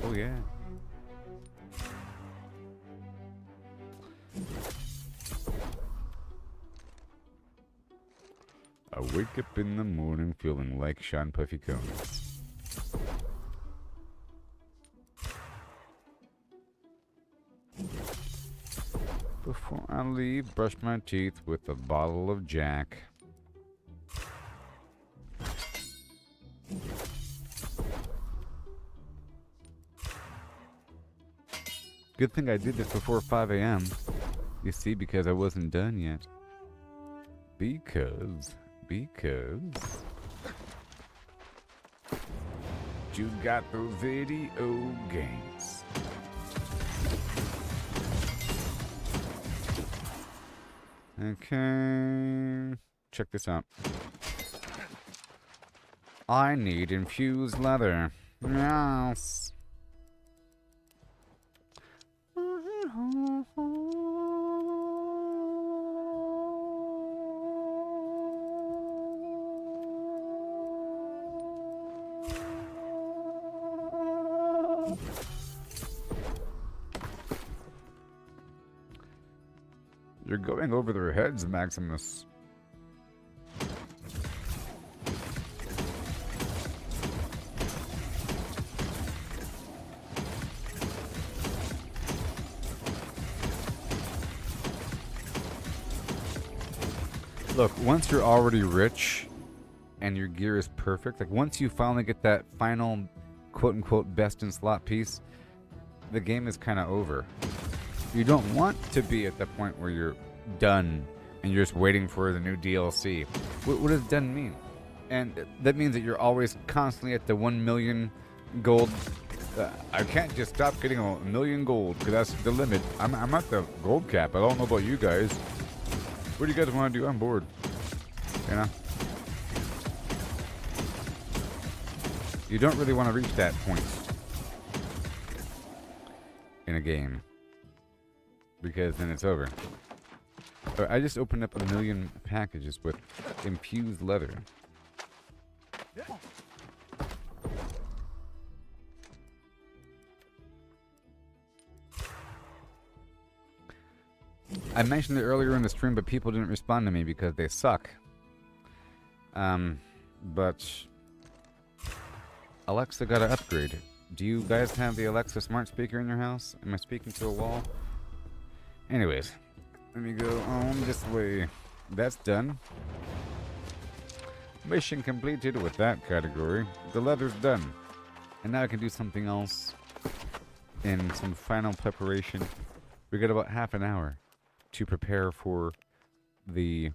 Oh yeah. I wake up in the morning feeling like Sean Puffy Cones. Before I leave, brush my teeth with a bottle of Jack. Good thing I did this before 5 a.m. You see, because I wasn't done yet. Because you got those video games. Okay, check this out. I need infused leather. Yes. You're going over their heads, Maximus. Look, once you're already rich and your gear is perfect, like once you finally get that final quote-unquote best in slot piece, the game is kind of over. You don't want to be at the point where you're done and you're just waiting for the new DLC. What does done mean? And that means that you're always constantly at the 1 million gold. I can't just stop getting a million gold because that's the limit. I'm at the gold cap. I don't know about you guys. What do you guys want to do? I'm bored. You know? You don't really want to reach that point in a game, because then it's over. So I just opened up 1 million packages with infused leather. I mentioned it earlier in the stream, but people didn't respond to me because they suck. But Alexa got an upgrade. Do you guys have the Alexa smart speaker in your house? Am I speaking to a wall? Anyways, let me go on this way. That's done. Mission completed with that category. The leather's done. And now I can do something else in some final preparation. We got about half an hour to prepare for the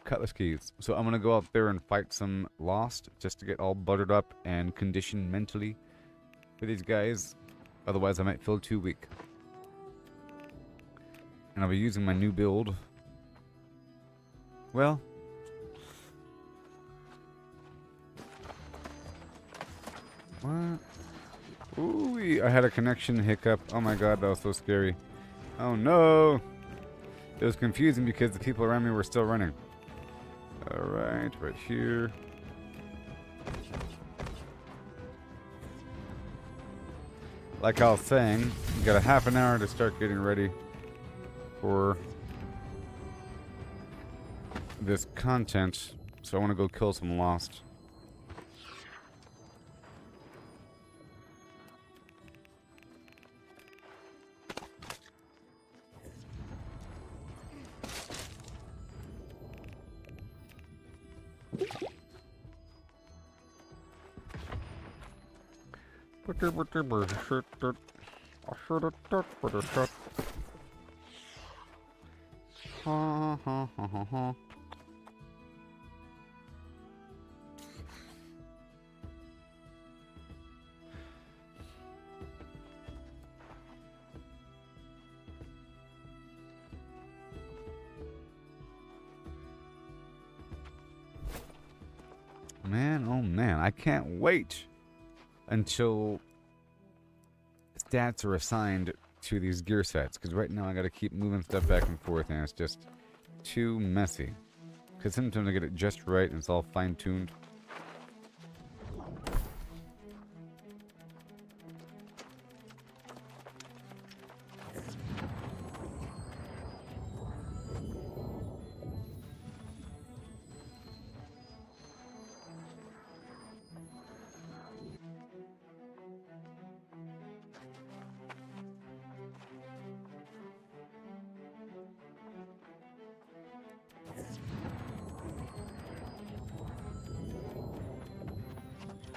cutlass keys. So I'm gonna go out there and fight some Lost just to get all buttered up and conditioned mentally for these guys. Otherwise I might feel too weak. And I'll be using my new build. Well, what? Ooh, I had a connection hiccup. Oh my god, that was so scary. Oh no! It was confusing because the people around me were still running. Alright, right here. Like I was saying, you got a half an hour to start getting ready for this content. So I want to go kill some Lost. Man, oh man, I can't wait until stats are assigned to these gear sets, because right now I gotta keep moving stuff back and forth and it's just too messy. Because sometimes I get it just right and it's all fine-tuned.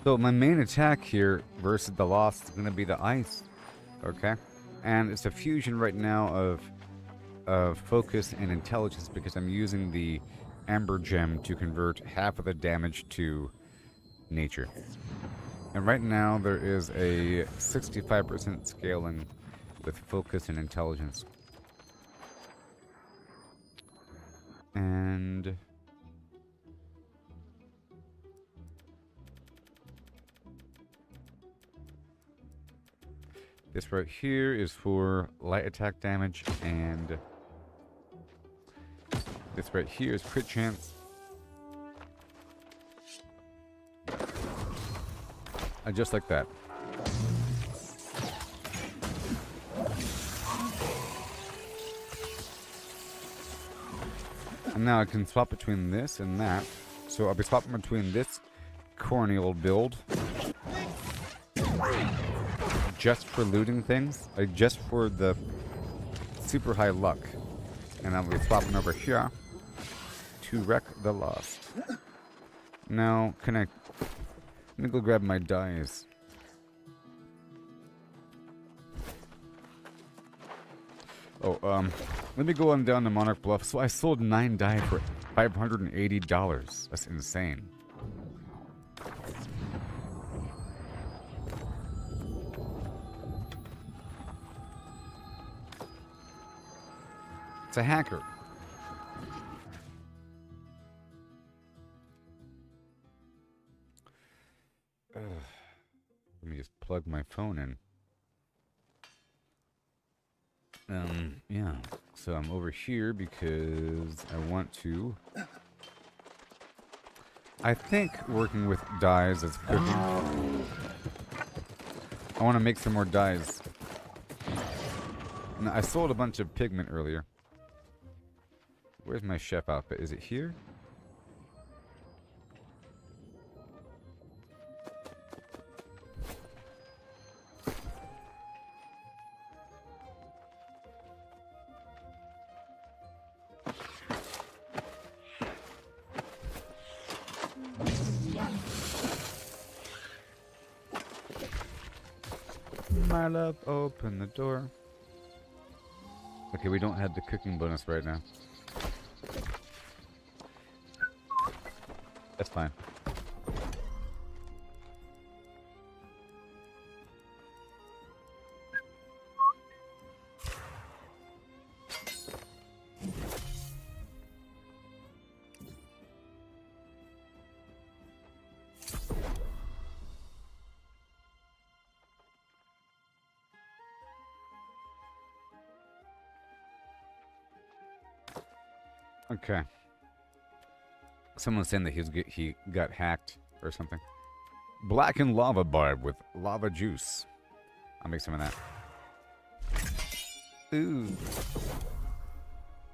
So my main attack here versus the Lost is going to be the ice, okay? And it's a fusion right now of focus and intelligence because I'm using the Amber Gem to convert half of the damage to nature. And right now there is a 65% scaling with focus and intelligence. And this right here is for light attack damage, and this right here is crit chance. Just like that. And now I can swap between this and that. So I'll be swapping between this corny old build just for looting things, like just for the super high luck. And I'll be swapping over here to wreck the Lost. Now, let me go grab my dies. Oh, let me go on down to Monarch Bluff. So I sold 9 die for $580. That's insane. It's a hacker. Let me just plug my phone in. Yeah. So I'm over here because I want to. I think working with dyes is cooking. I want to make some more dyes. No, I sold a bunch of pigment earlier. Where's my chef outfit? Is it here? My love, open the door. Okay, we don't have the cooking bonus right now. That's fine. Okay. Someone's saying that he got hacked or something. Blackened lava barb with lava juice. I'll make some of that. Ooh.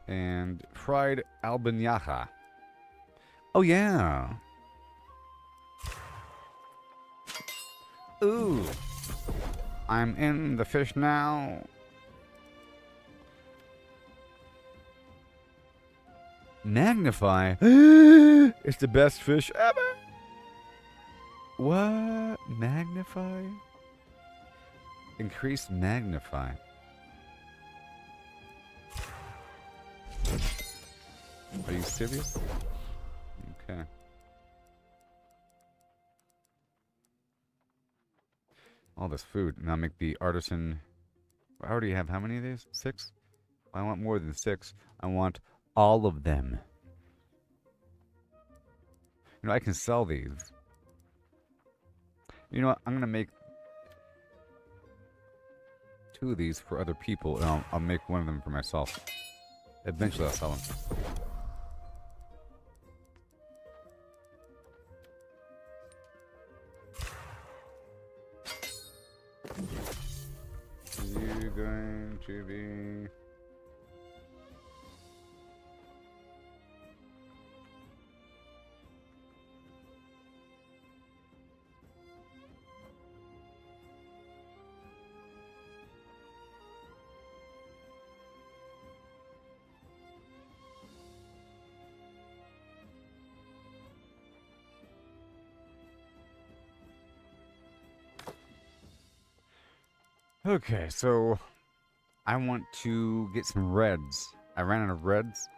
And fried albinaja. Oh yeah. Ooh. I'm in the fish now. Magnify. It's the best fish ever. What? Magnify? Increase magnify. Are you serious? Okay. All this food. Now make the artisan. I already have how many of these? 6? I want more than 6. I want all of them. You know, I can sell these. You know what? I'm going to make 2 of these for other people, and I'll make 1 of them for myself. Eventually, I'll sell them. You're going to be... Okay, so I want to get some reds. I ran out of reds.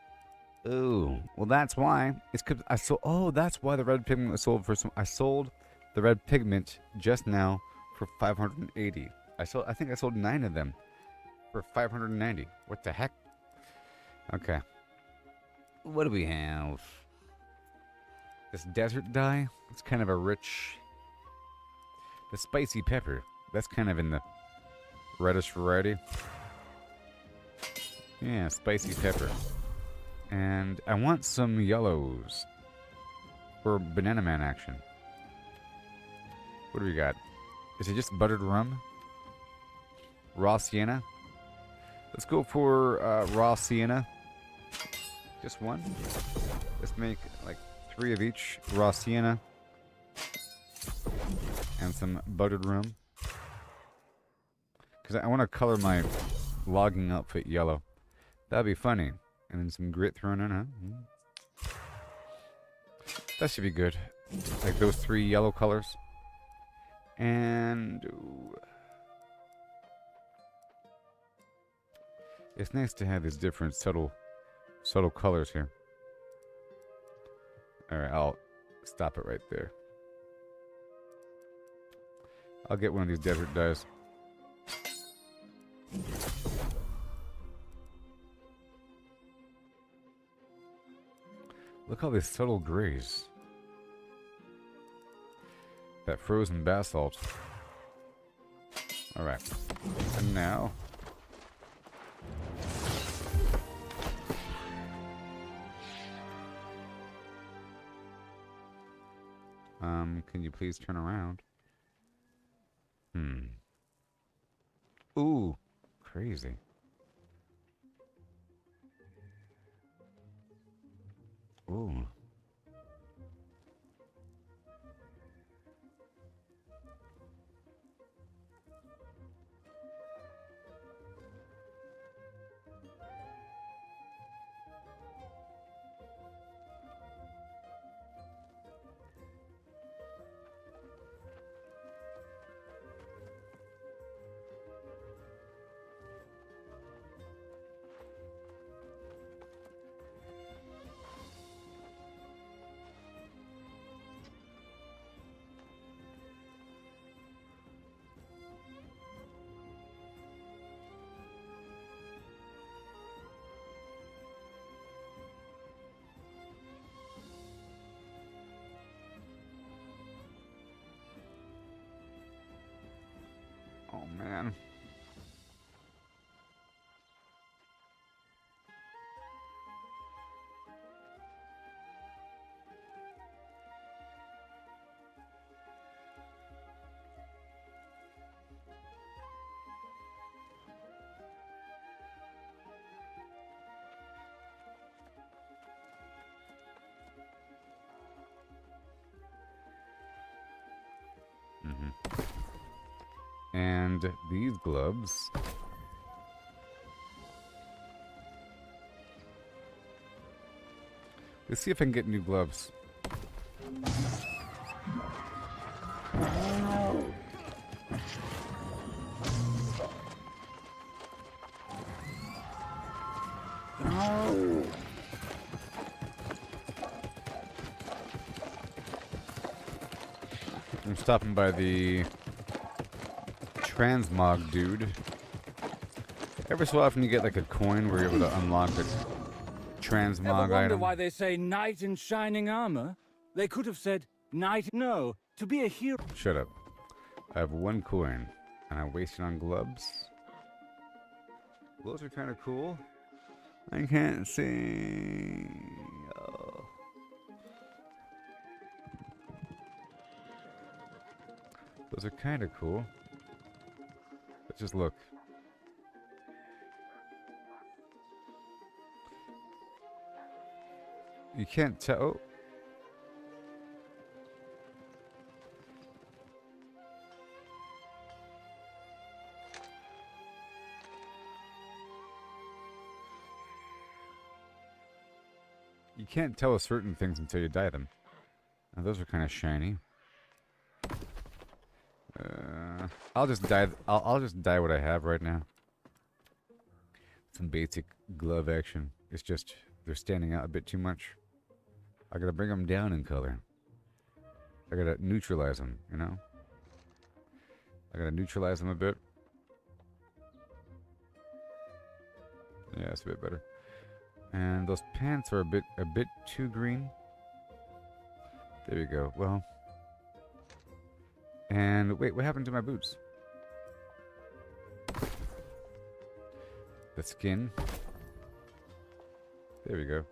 Ooh, well that's why. It's cause I sold. Oh, that's why the red pigment was sold for some. I sold the red pigment just now for 580. I think I sold 9 of them for 590. What the heck? Okay. What do we have? This desert dye. It's kind of a rich. The spicy pepper. That's kind of in the reddish variety. Yeah, spicy pepper. And I want some yellows for Banana Man action. What do we got? Is it just buttered rum? Raw sienna? Let's go for raw sienna. Just 1. Let's make like 3 of each. Raw sienna. And some buttered rum. Because I want to color my logging outfit yellow. That'd be funny. And then some grit thrown in, huh? That should be good. Like those 3 yellow colors. And... it's nice to have these different subtle colors here. Alright, I'll stop it right there. I'll get one of these desert dyes. Look at all these subtle grays. That frozen basalt. Alright. And now... can you please turn around? Ooh, crazy. Ooh. Oh, man. And these gloves. Let's see if I can get new gloves. I'm stopping by the transmog dude. Every so often you get like a coin where you're able to unlock a transmog Ever wonder item. why they say knight in shining armor? They could have said knight. No, to be a hero. Shut up. I have one coin, and I wasted on gloves. Gloves are kind of cool. I can't see. Oh. Those are kind of cool. Let's just look. You can't tell. Oh. You can't tell certain things until you dye them. Now those are kind of shiny. I'll just dye. I'll just dye what I have right now. Some basic glove action. It's just they're standing out a bit too much. I gotta bring them down in color. I gotta neutralize them. You know. I gotta neutralize them a bit. Yeah, it's a bit better. And those pants are a bit too green. There we go. Well. And wait, what happened to my boots? The skin. There we go.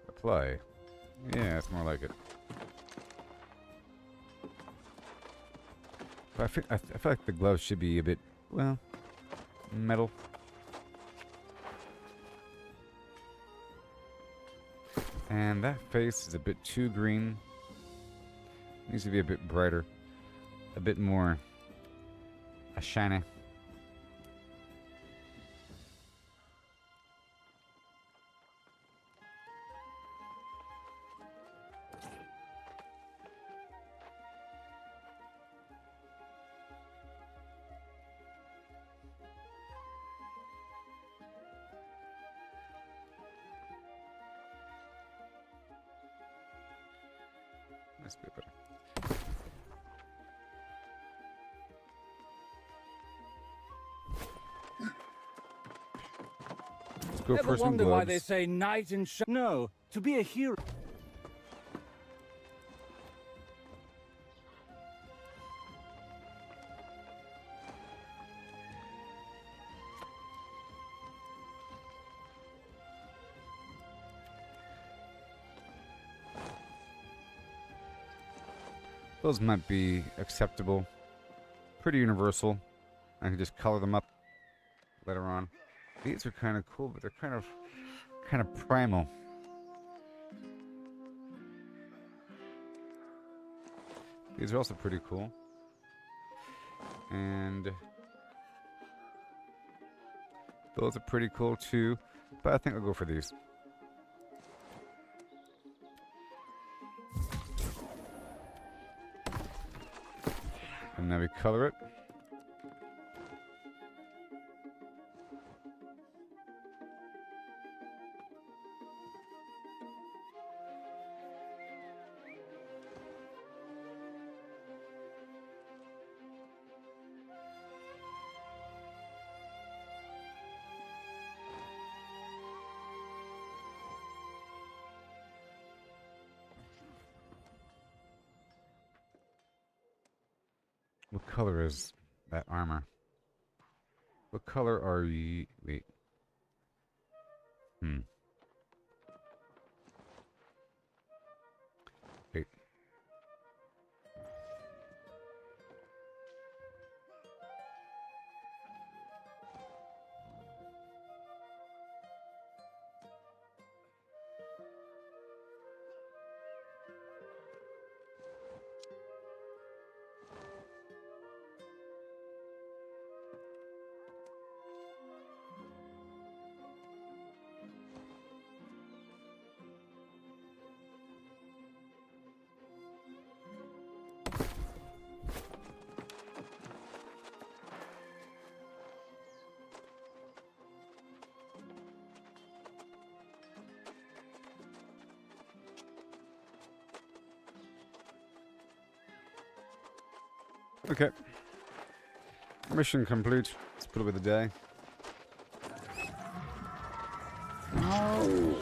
Apply. Yeah, it's more like it. But I feel like the gloves should be a bit, well, metal. And that face is a bit too green. Needs to be a bit brighter. A bit more shiny. That's a bit better. Let's go Ever for some wonder why gloves. they say knight in no, to be a hero. Those might be acceptable. Pretty universal. I can just color them up later on. These are kind of cool, but they're kind of primal. These are also pretty cool. And those are pretty cool too. But I think I'll go for these. And now we color it. What color is that armor? What color are you? Wait. Wait. Okay. Mission complete. Let's put away the day. No.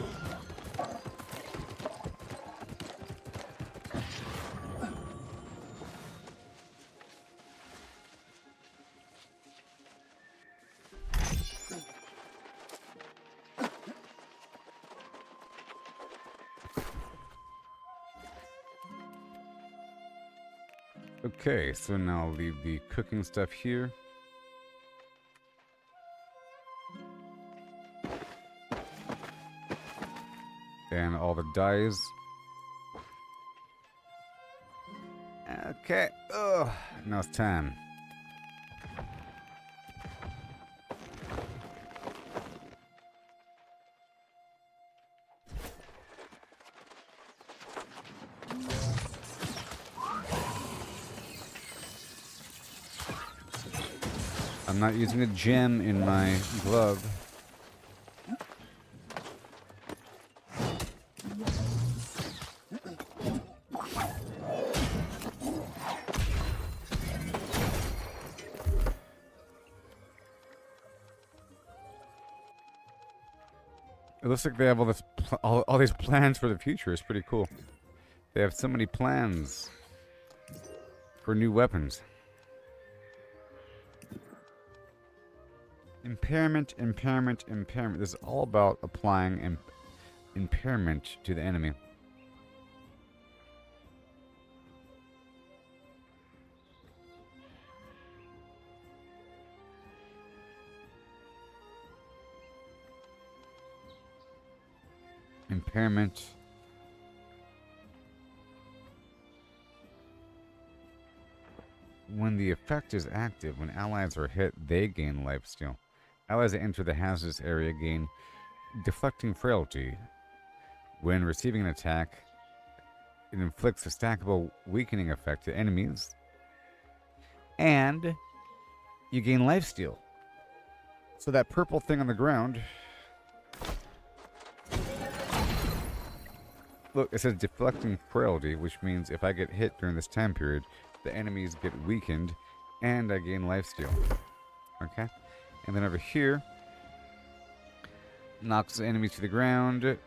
Okay, so now I'll leave the cooking stuff here. And all the dyes. Okay. Ugh. Now it's time. I'm not using a gem in my glove. It looks like they have all this, all these plans for the future. It's pretty cool. They have so many plans for new weapons. Impairment, impairment, impairment. This is all about applying impairment to the enemy. Impairment. When the effect is active, when allies are hit, they gain lifesteal. Allies that enter the hazardous area gain deflecting frailty. When receiving an attack, it inflicts a stackable weakening effect to enemies. And you gain lifesteal. So that purple thing on the ground... Look, it says deflecting frailty, which means if I get hit during this time period, the enemies get weakened, and I gain lifesteal. Okay? And then over here, knocks the enemies to the ground.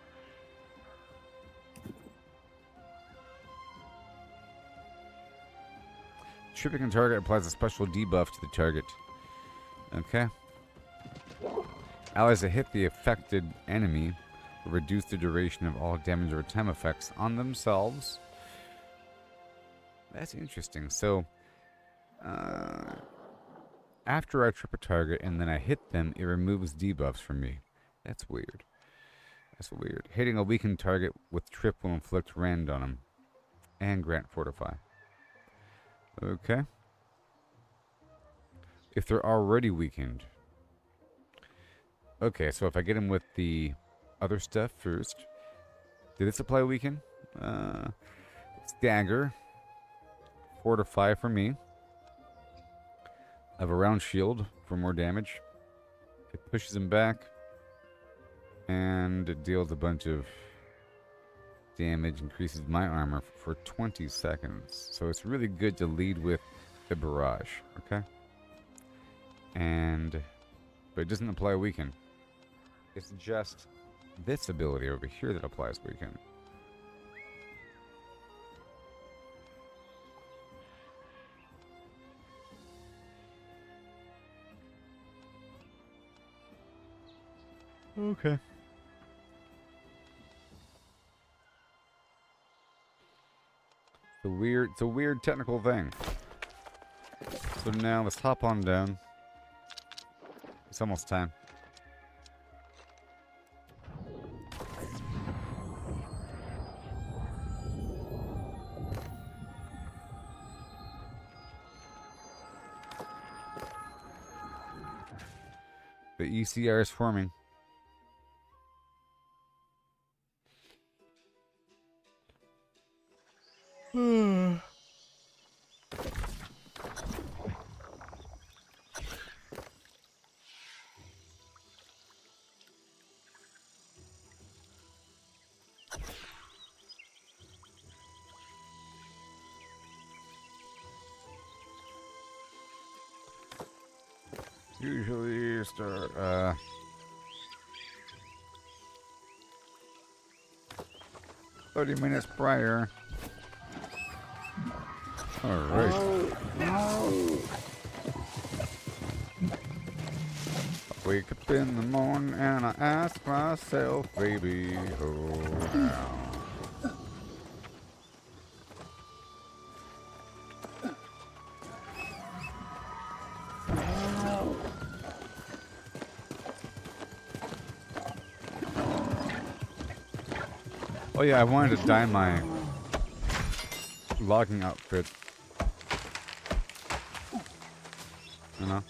Tripping a target applies a special debuff to the target. Okay? Allies that hit the affected enemy will reduce the duration of all damage or time effects on themselves. That's interesting. So, after I trip a target and then I hit them, it removes debuffs from me. That's weird. That's weird. Hitting a weakened target with trip will inflict rend on them. And grant fortify. Okay. If they're already weakened. Okay, so if I get him with the other stuff first. Did this apply weaken? Stagger. 4 to 5 for me. I have a round shield for more damage. It pushes him back. And it deals a bunch of damage, increases my armor for 20 seconds. So it's really good to lead with the barrage, okay? But it doesn't apply weaken. It's just this ability over here that applies weaken. Okay. It's a weird technical thing. So now let's hop on down. It's almost time. The ECR is forming. Usually start 30 minutes prior. Alright. I wake up in the morning and I ask myself, baby, oh now. Oh yeah, I wanted to dye my logging outfit. You know?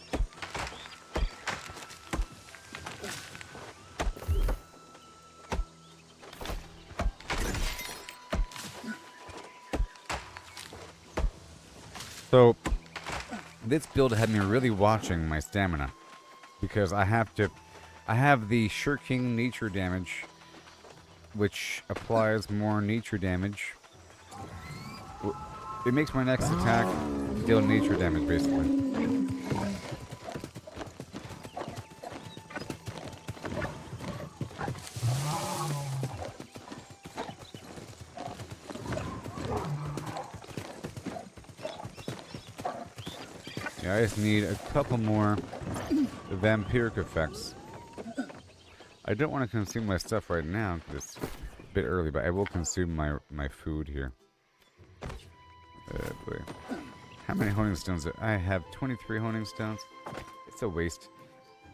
So, this build had me really watching my stamina. Because I have the Sure King nature damage, which applies more nature damage. It makes my next attack deal nature damage, basically. Yeah, I just need a couple more vampiric effects. I don't want to consume my stuff right now because it's a bit early, but I will consume my food here. Boy. How many honing stones? I have 23 honing stones. It's a waste.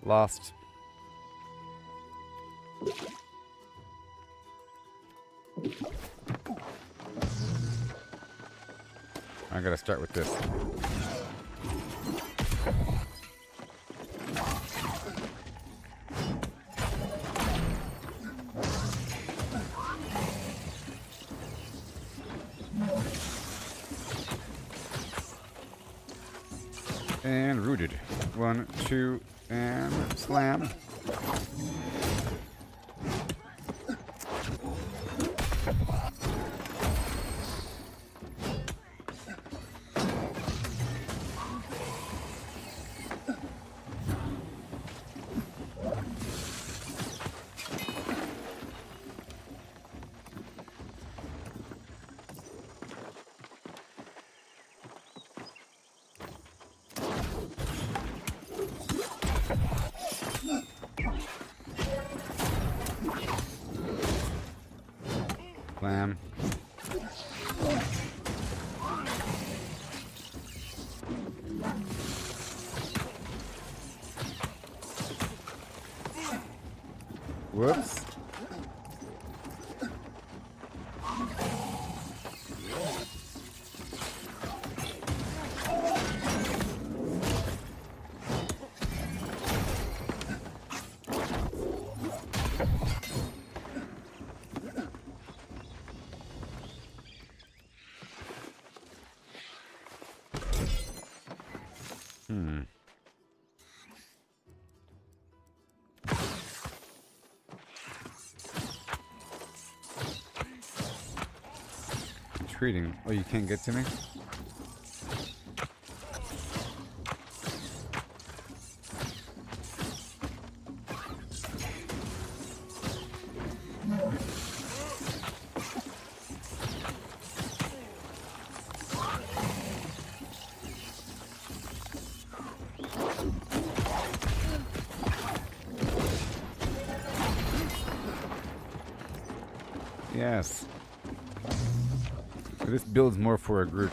Lost. I gotta start with this. And rooted. 1, 2, and slam. Slam. Whoops. Hmm. Treating. Oh, you can't get to me? Yes. This builds more for a group.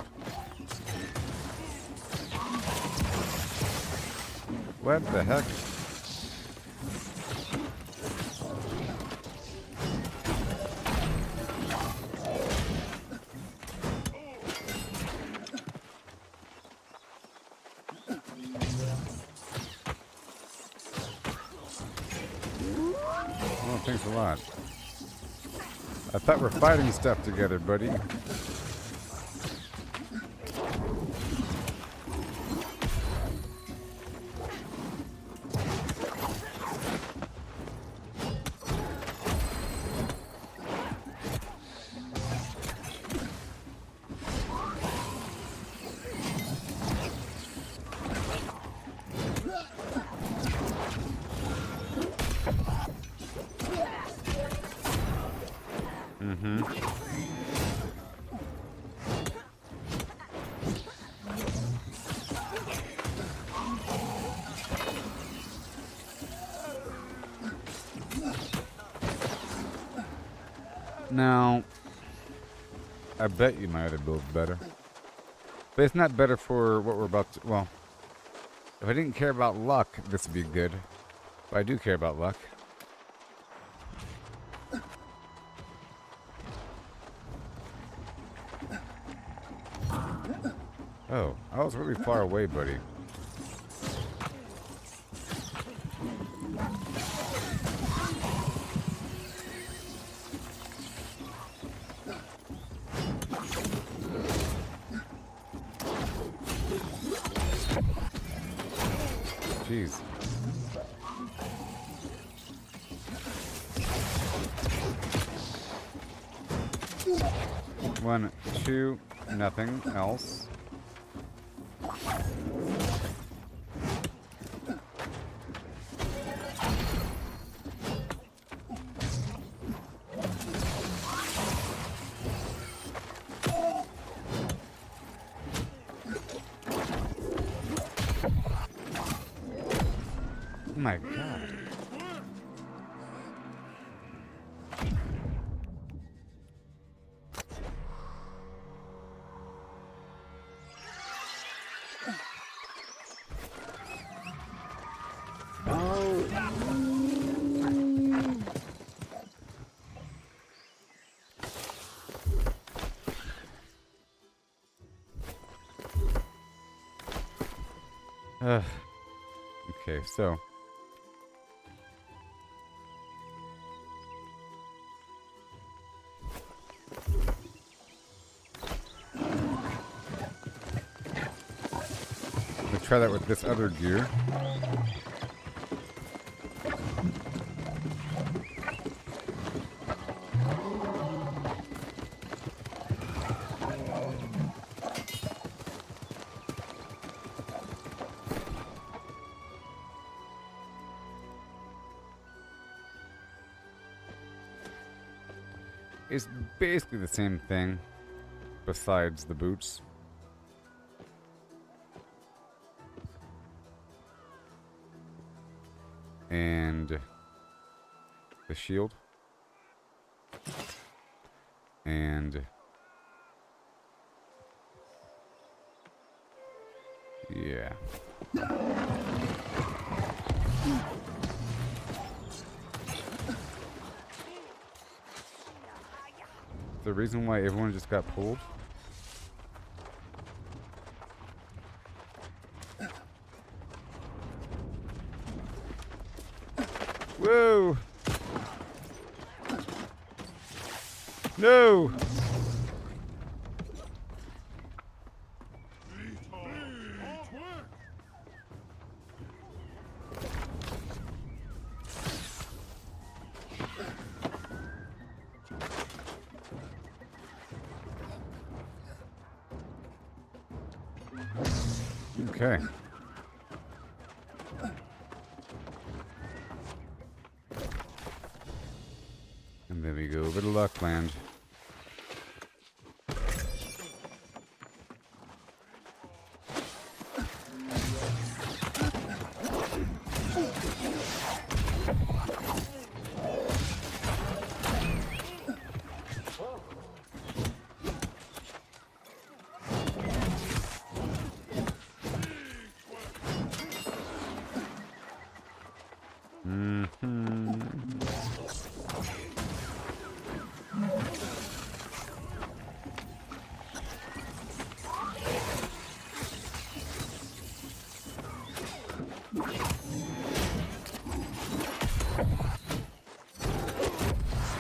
What the heck? Oh, thanks a lot. I thought we're fighting stuff together, buddy. Now, I bet you my other build's better. But it's not better for what we're about to... Well, if I didn't care about luck, this would be good. But I do care about luck. Oh, I was really far away, buddy. Jeez. One, two, nothing else. Oh my god. Okay, so let's try that with this other gear. It's basically the same thing, besides the boots. And the shield. And yeah. The reason why everyone just got pulled? Whoa! No! Okay. And there we go over to Luckland.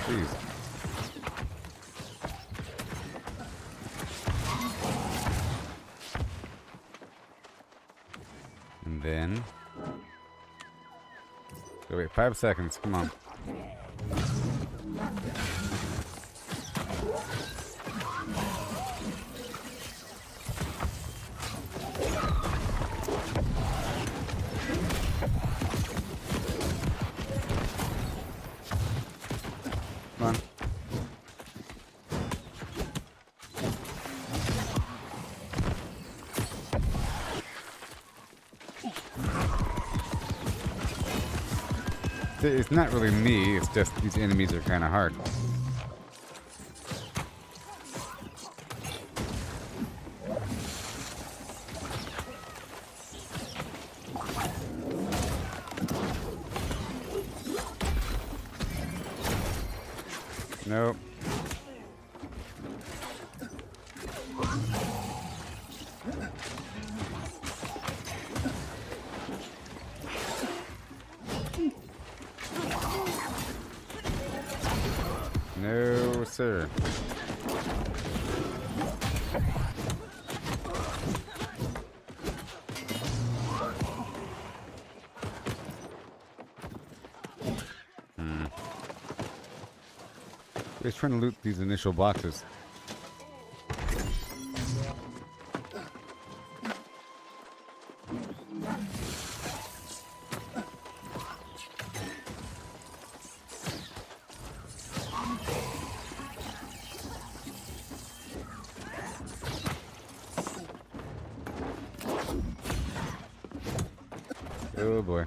Jeez. And then... Oh, wait, 5 seconds. Come on. Come on. It's not really me, it's just these enemies are kind of hard. Nope. No, sir. He's trying to loot these initial boxes. Oh boy.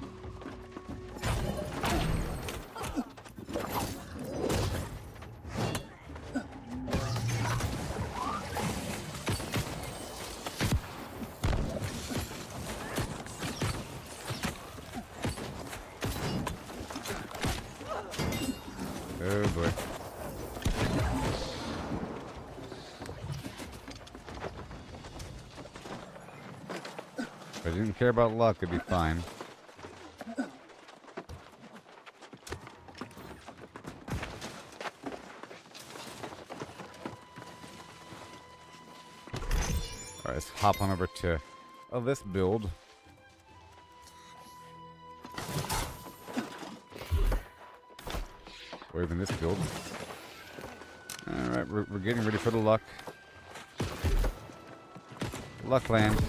Oh boy. If I didn't care about luck, it'd be fine. Alright, let's hop on over to this build. Or even this build. Alright, we're getting ready for the luck. Luckland.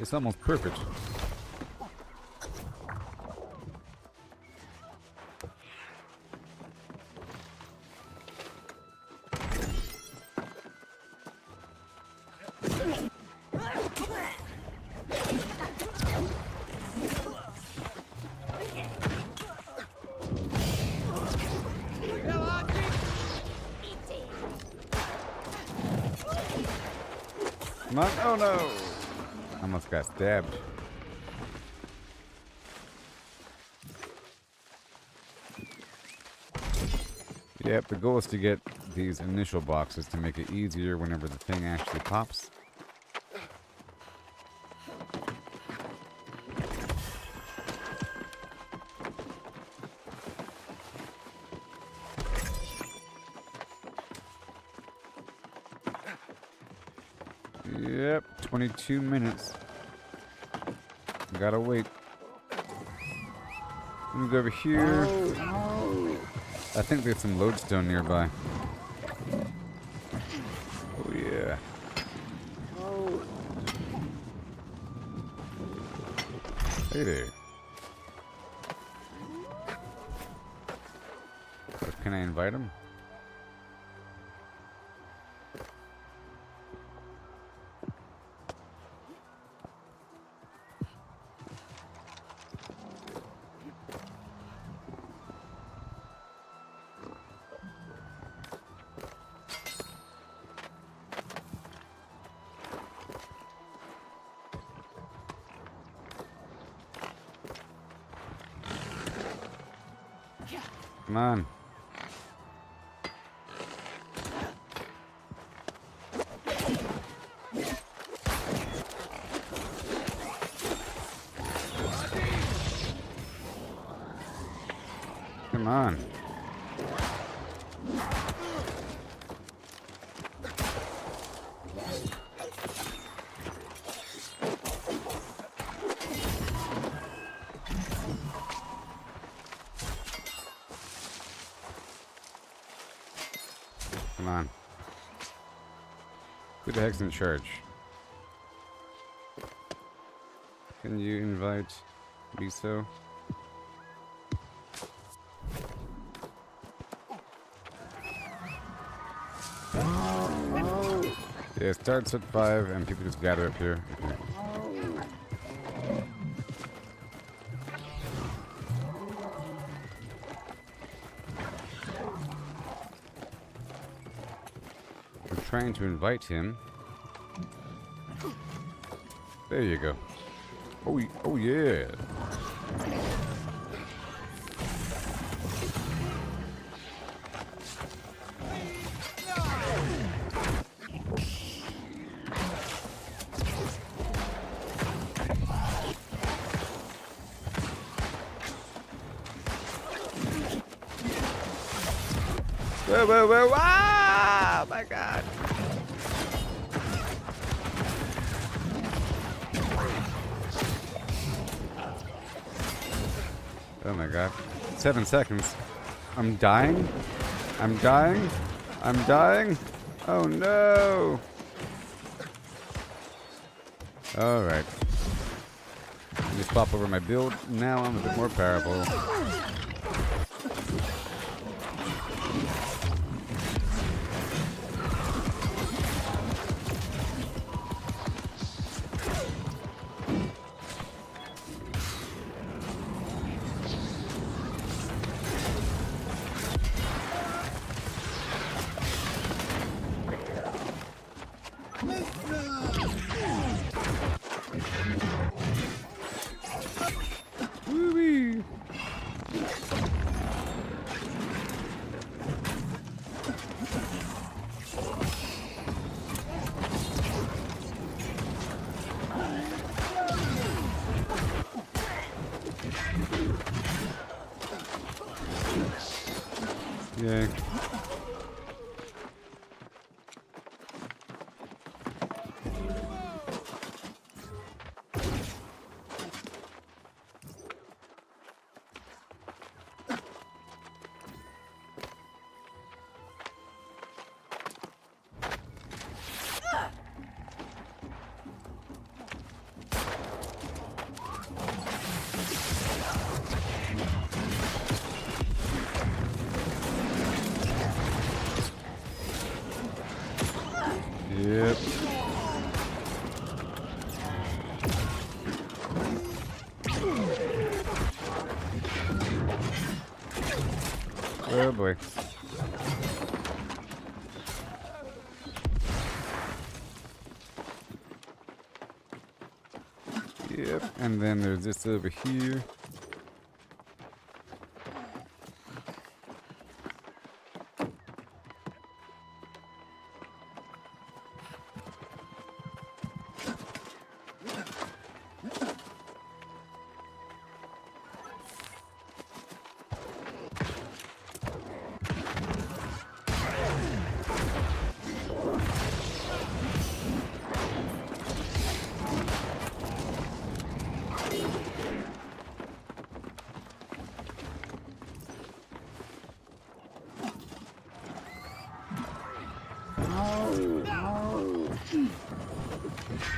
It's almost perfect. Come on. Oh no! Almost got stabbed. Yep, the goal is to get these initial boxes to make it easier whenever the thing actually pops. Yep, 22 minutes. Gotta wait. Let me go over here. I think there's some lodestone nearby. Oh yeah. Hey there. Can I invite him? Come on. Come on. Come on. Who the heck's in charge? Can you invite Biso? Yeah, it starts at 5 and people just gather up here. Okay. I'm trying to invite him. There you go. Oh yeah. Whoa, ah, my God. Oh my God. 7 seconds. I'm dying? I'm dying? I'm dying? Oh no! Alright. Let me swap over my build. Now I'm a bit more powerful. Woo-wee. Yay. Yep. Oh boy. Yep, and then there's this over here.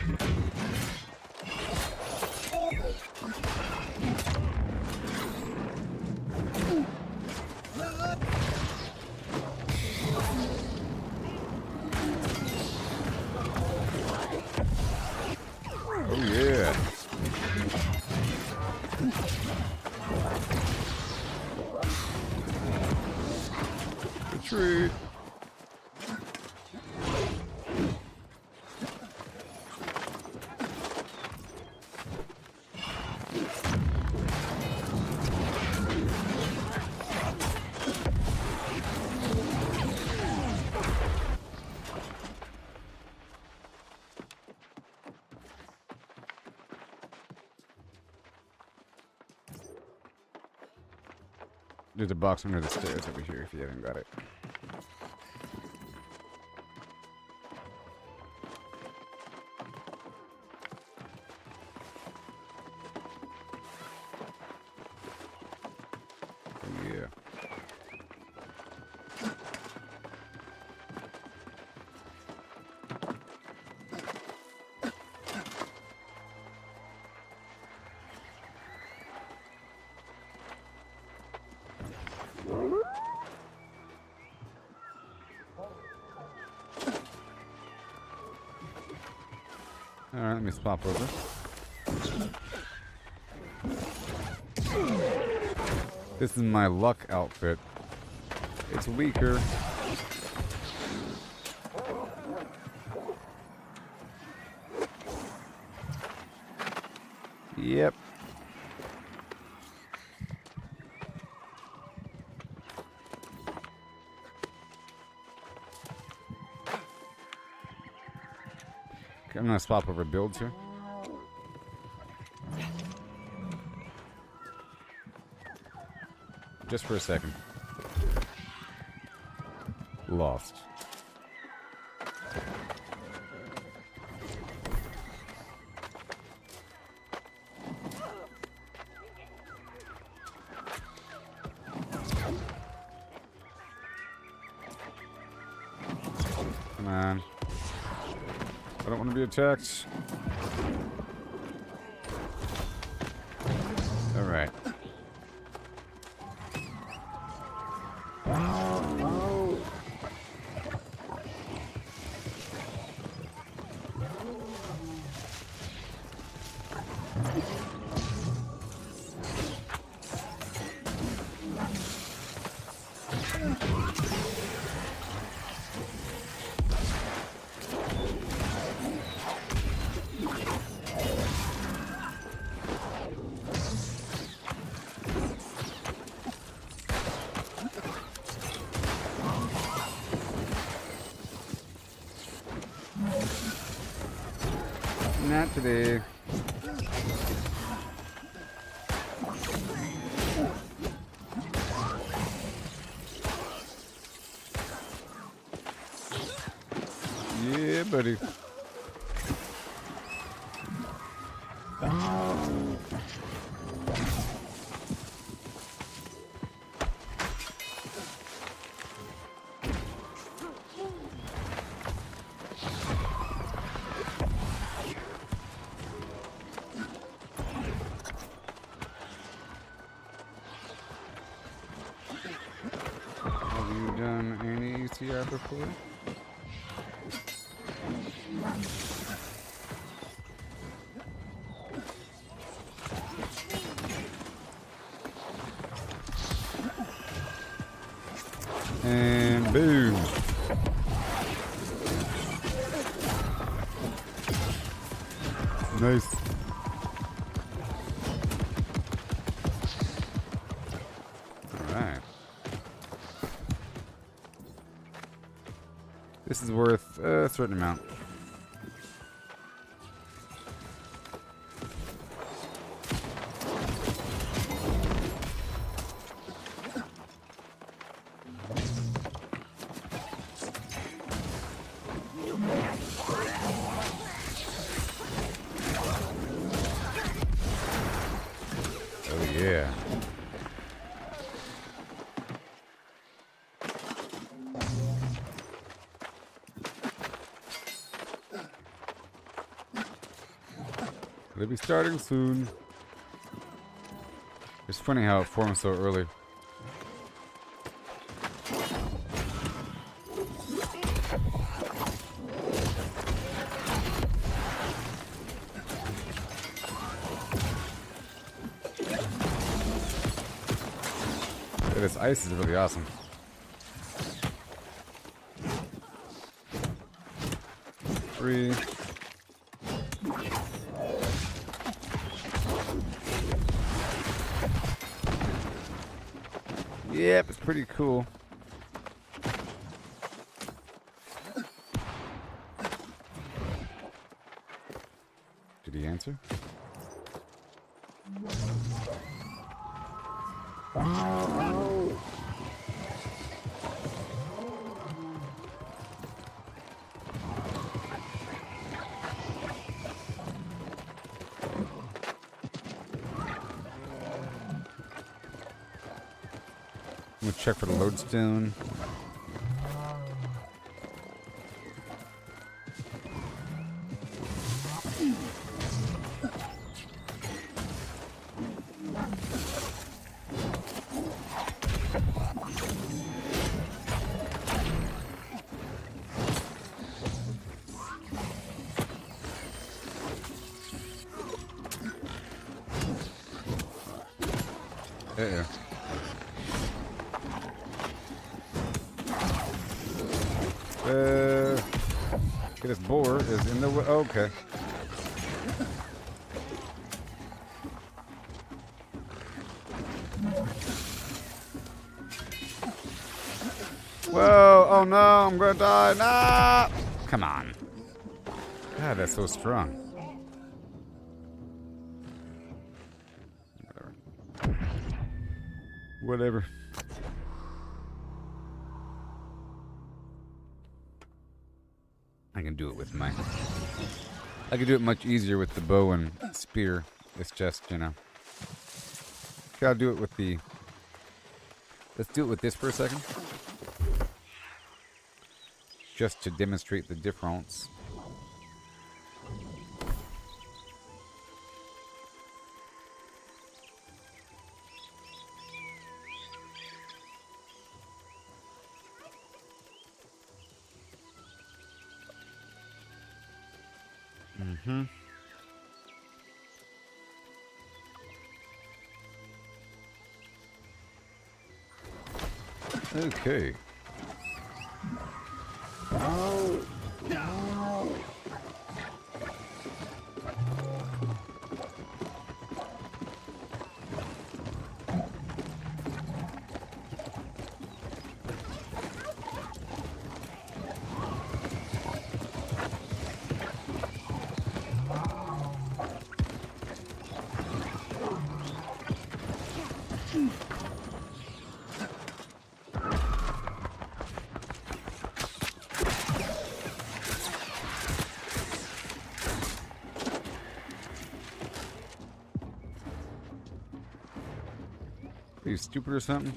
Oh yeah. Retreat. There's a box under the stairs over here if you haven't got it. Oh, yeah. Alright, let me swap over. This is my luck outfit. It's weaker. Yep. Okay, I'm gonna swap over builds here. Just for a second. Lost. Come on. I don't want to be attacked. All right. Not today. Yeah, buddy. Have you done any ECR before? And boom. Nice. Alright. This is worth a certain amount. Oh yeah. It'll be starting soon. It's funny how it forms so early. This ice is really awesome. Free. Yep, it's pretty cool. Did he answer? I'm gonna check for the lodestone. Uh-oh. This boar is in the way. Okay. Whoa! Oh no! I'm gonna die! Nah! Come on. God, that's so strong. Whatever. I can do it with my... I can do it much easier with the bow and spear. It's just, you know... Gotta do it with the... Let's do it with this for a second. Just to demonstrate the difference. Mm-hmm. Okay. Are you stupid or something?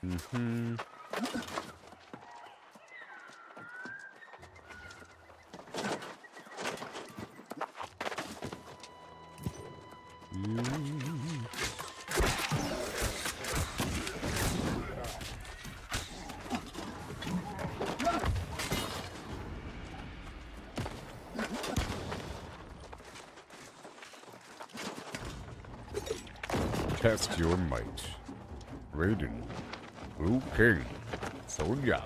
Mm-hmm. Test your might. Raiden. Okay. So yeah.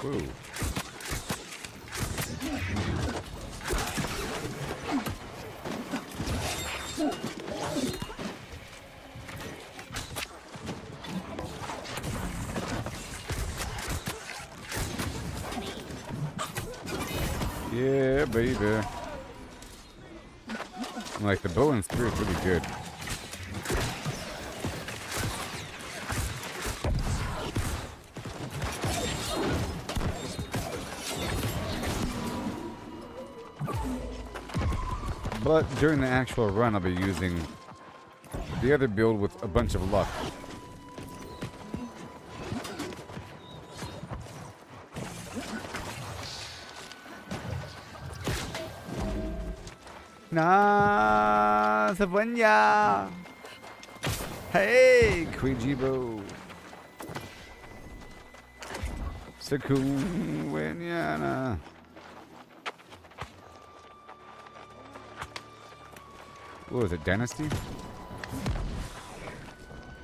Whoa. Yeah, baby. Like, the bow and spear is really good. But during the actual run, I'll be using the other build with a bunch of luck. Nah, Savanya. Hey, Quijibo. Sakunyana. What was it, Dynasty?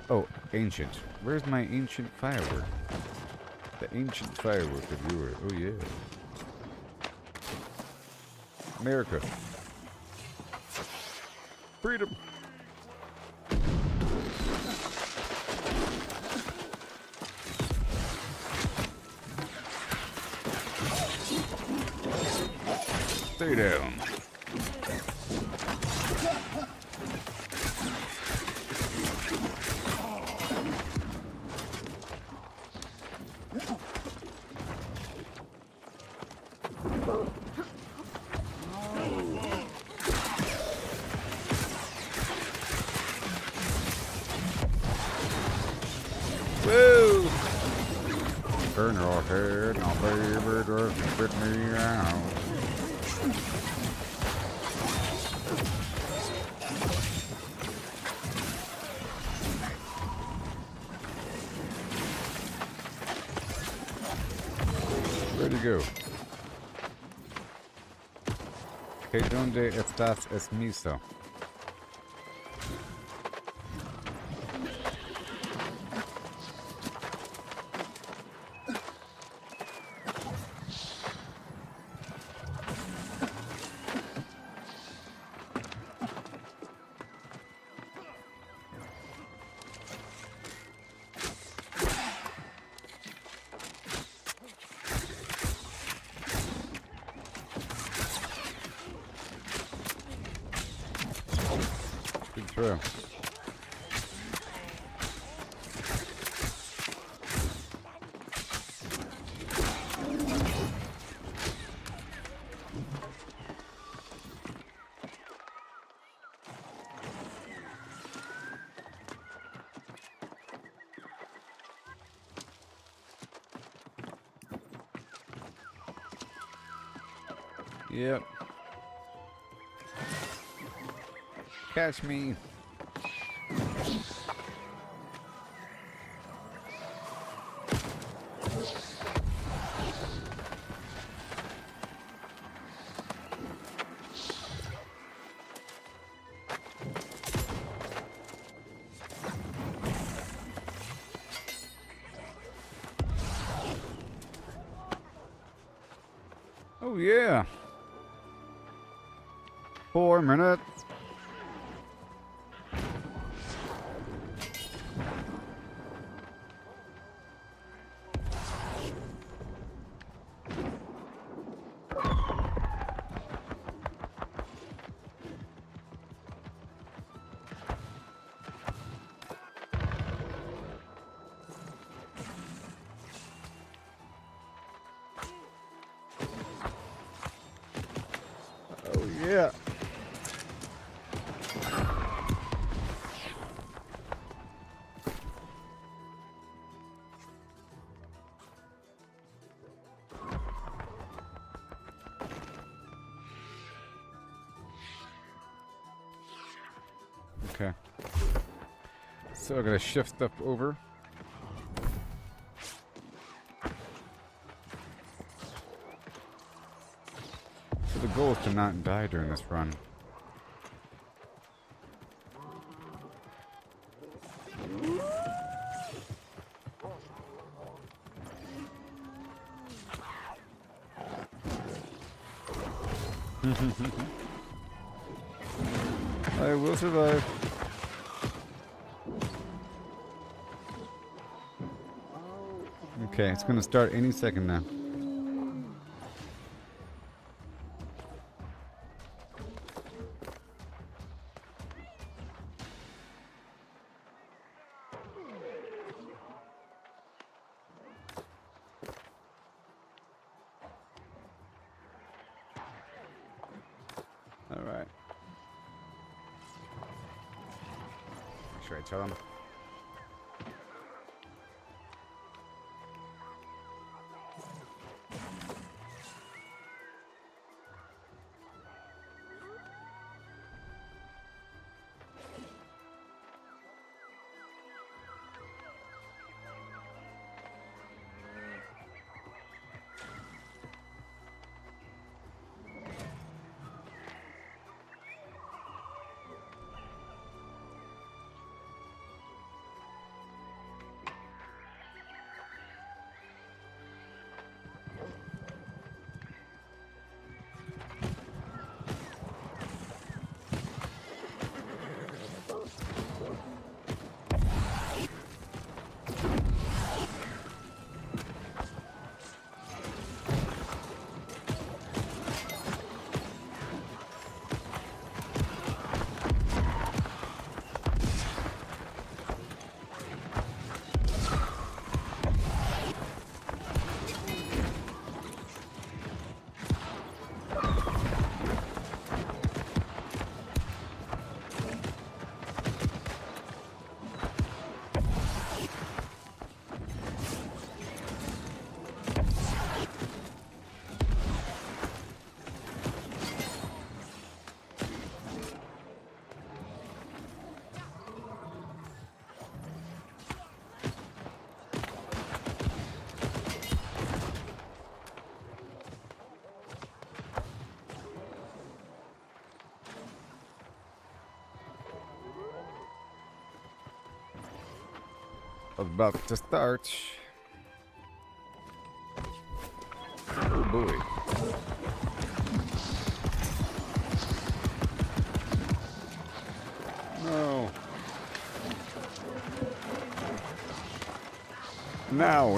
Oh, Ancient. Where's my Ancient Firework? The Ancient Firework of yours. Oh, yeah. America. Freedom. Stay down. Woo! Turn your head, now baby, just spit me out. Where'd he go? Que donde estás es miso? Good throw. Yep. Catch me. Oh yeah. 4 minutes. Oh yeah. Okay. So I'm gonna shift stuff over. So the goal is to not die during this run. I will survive. Okay, it's gonna start any second now. Should I tell him? About to start. Oh boy. No. Now.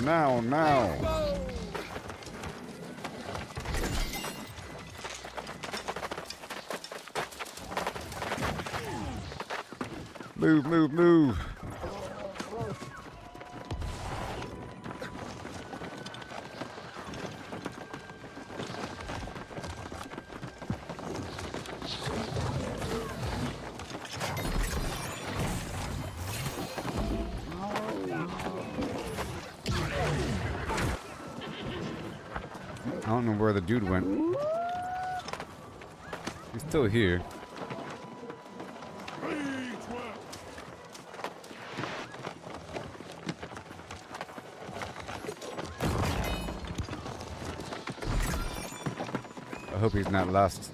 Move. I don't know where the dude went. He's still here. I hope he's not lost.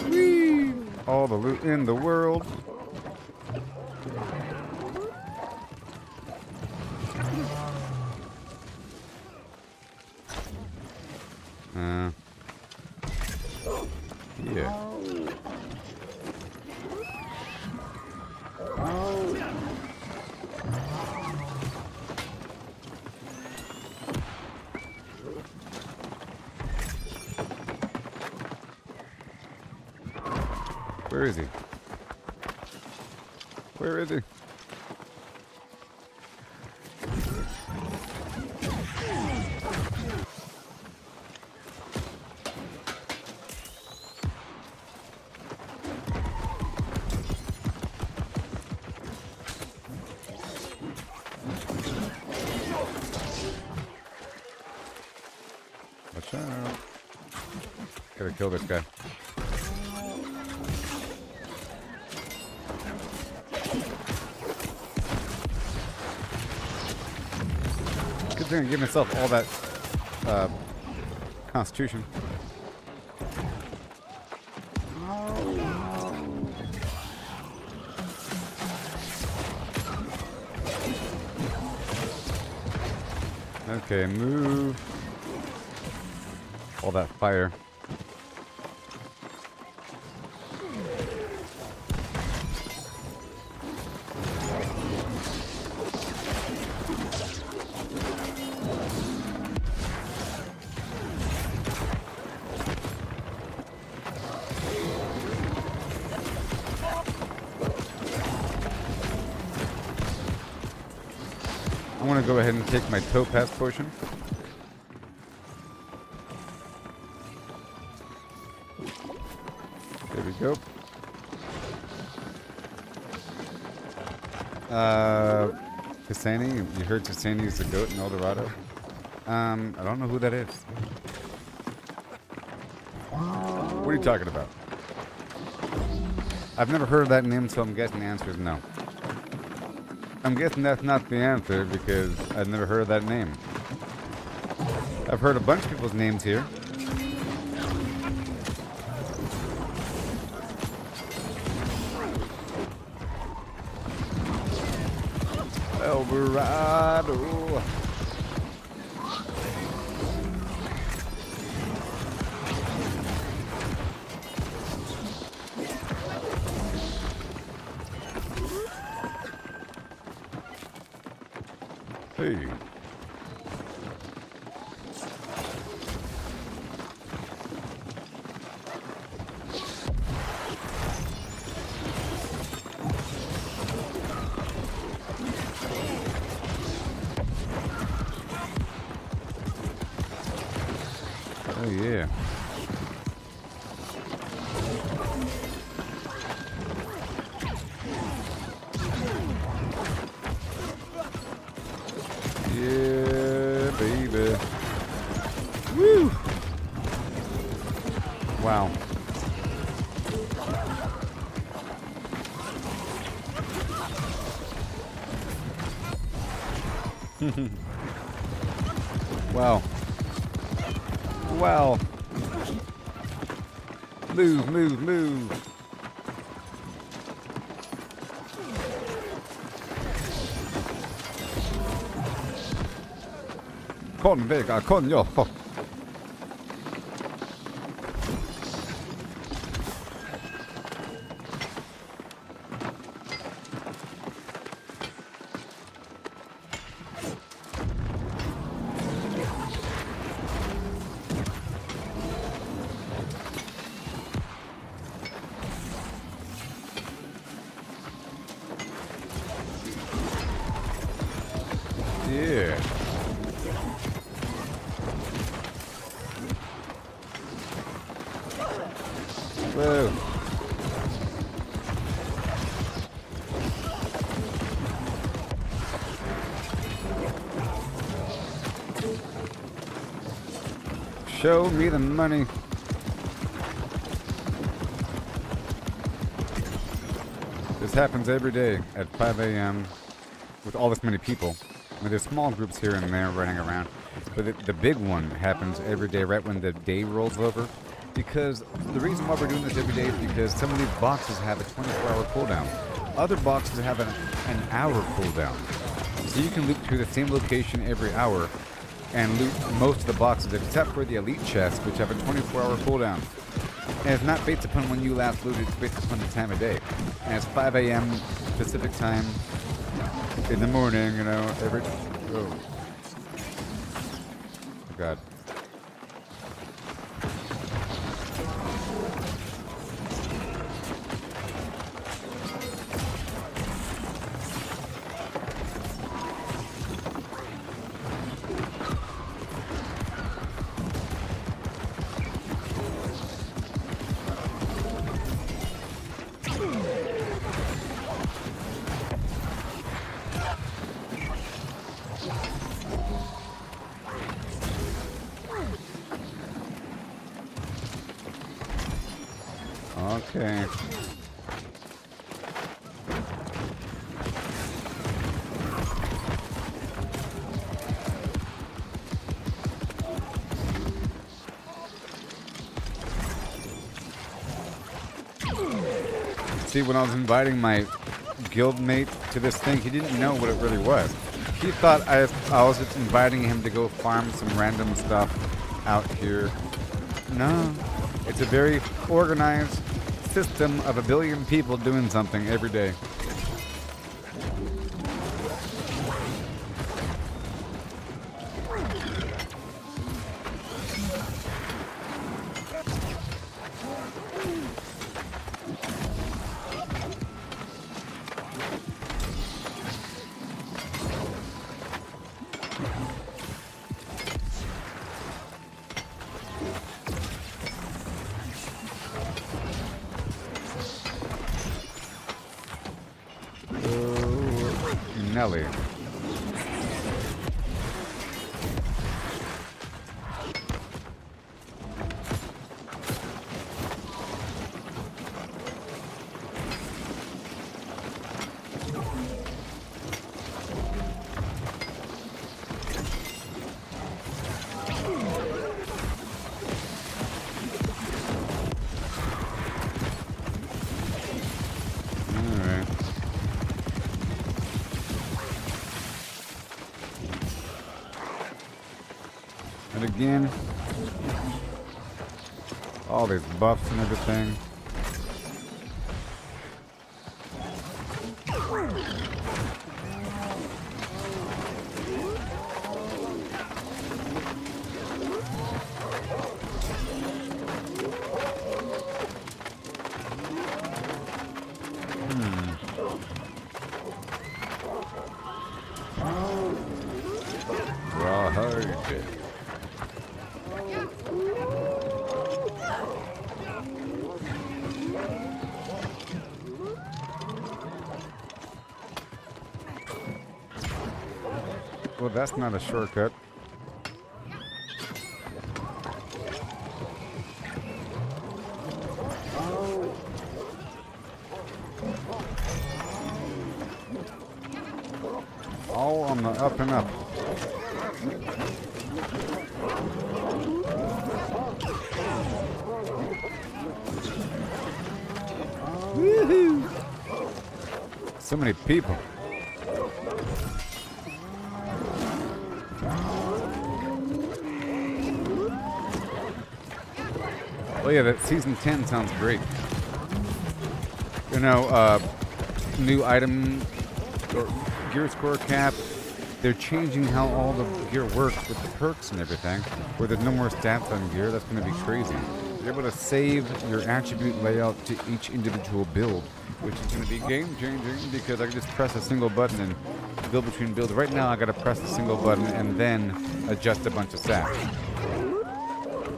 Whee! All the loot in the world. Yeah. Where is he? Where is he? Watch out. Gotta kill this guy. Good thing I give myself all that constitution. Okay, move. All that fire. I want to go ahead and take my topaz potion. Go. Cassani, you heard Cassani is the goat in El Dorado? I don't know who that is. What are you talking about? I've never heard that name, so I'm guessing the answer is no. I'm guessing that's not the answer because I've never heard of that name. I've heard a bunch of people's names here. El Dorado. Hey. Oh yeah. Yeah, baby. Woo! Wow. Wow. Wow. Move, move, move. Con Vega, coño. Yeah. Whoa. Show me the money. This happens every day at 5 a.m. with all this many people. I mean, there's small groups here and there running around, but the big one happens every day right when the day rolls over. Because the reason why we're doing this every day is because some of these boxes have a 24-hour cooldown. Other boxes have an hour cooldown. So you can loot to the same location every hour and loot most of the boxes except for the elite chests, which have a 24-hour cooldown. And it's not based upon when you last looted, it's based upon the time of day. And it's 5 a.m. Pacific time in the morning, you know, every... Oh. God. Okay. See, when I was inviting my guildmate to this thing, he didn't know what it really was. He thought I was just inviting him to go farm some random stuff out here. No, it's a very organized system of 1 billion people doing something every day. Nelly. And again, all these buffs and everything. Right. Well, that's not a shortcut. All on the up and up. Woohoo! So many people. Oh yeah, that season 10 sounds great. You know, new item or gear score cap. They're changing how all the gear works with the perks and everything. Where there's no more stats on gear, that's going to be crazy. You're able to save your attribute layout to each individual build, which is going to be game changing because I can just press a single button and build between builds. Right now, I got to press a single button and then adjust a bunch of stats.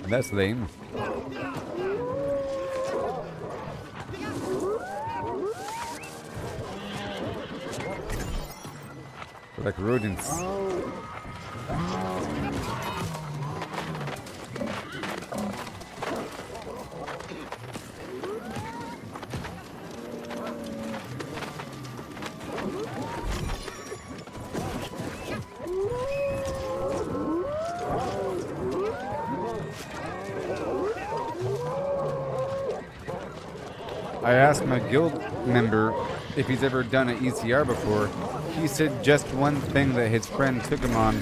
That's lame. Like rodents. I asked my guild member if he's ever done an ECR before. He said just one thing that his friend took him on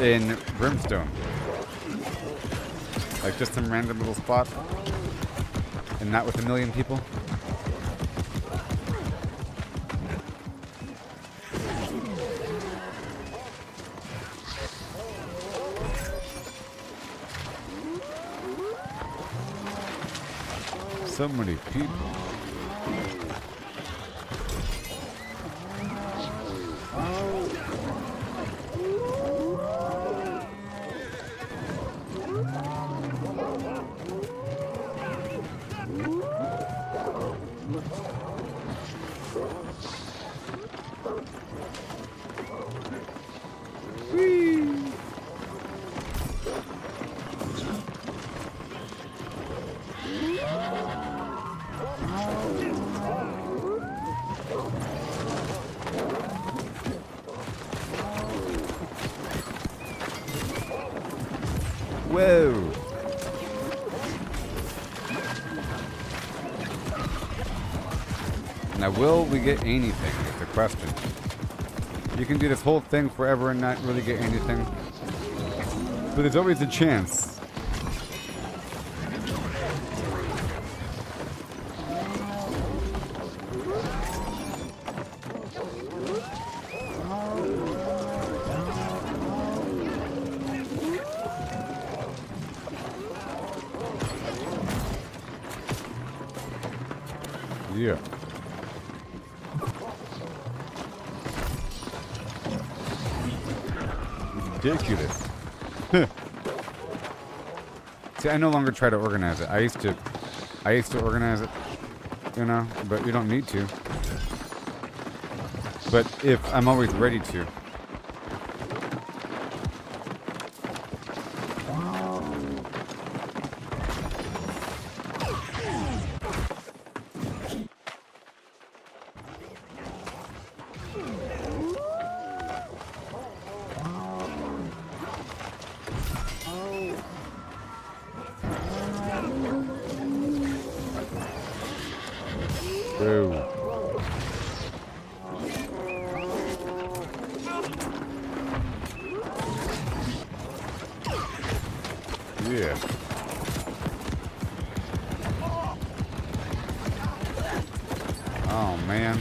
in Brimstone. Like just some random little spot. And not with a million people. So many people. Whoa! Now, will we get anything? Is the question. You can do this whole thing forever and not really get anything. But there's always a chance. Yeah. Ridiculous. See, I no longer try to organize it. I used to organize it, you know, but you don't need to. But if I'm always ready to. Boo. Yeah. Oh, man.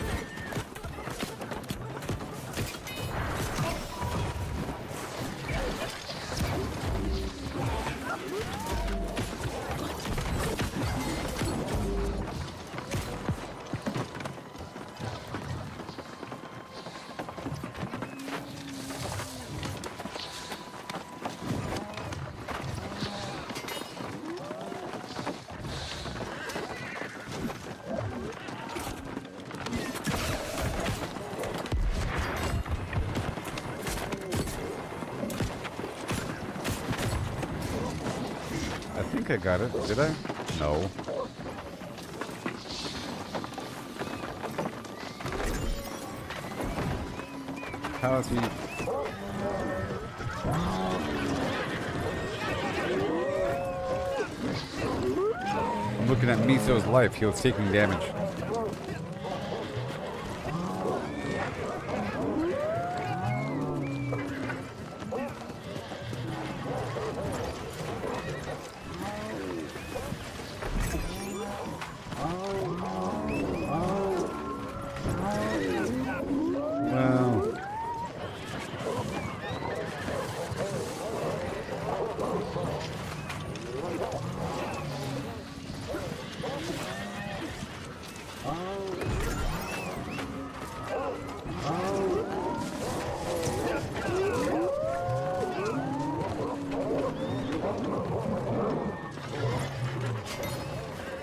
I think I got it. Did I? No. How is he? I'm looking at Miso's life. He was taking damage.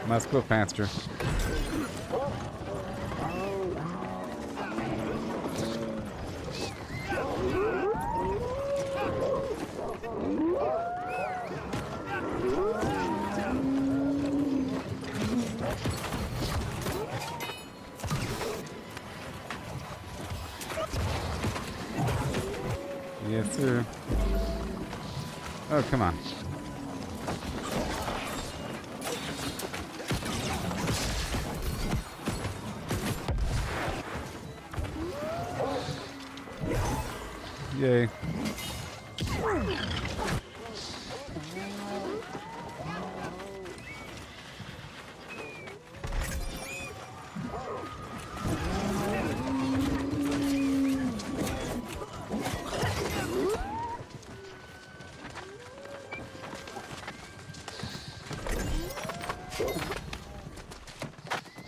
Well, let's go faster. Yes, sir. Oh, come on. Yay.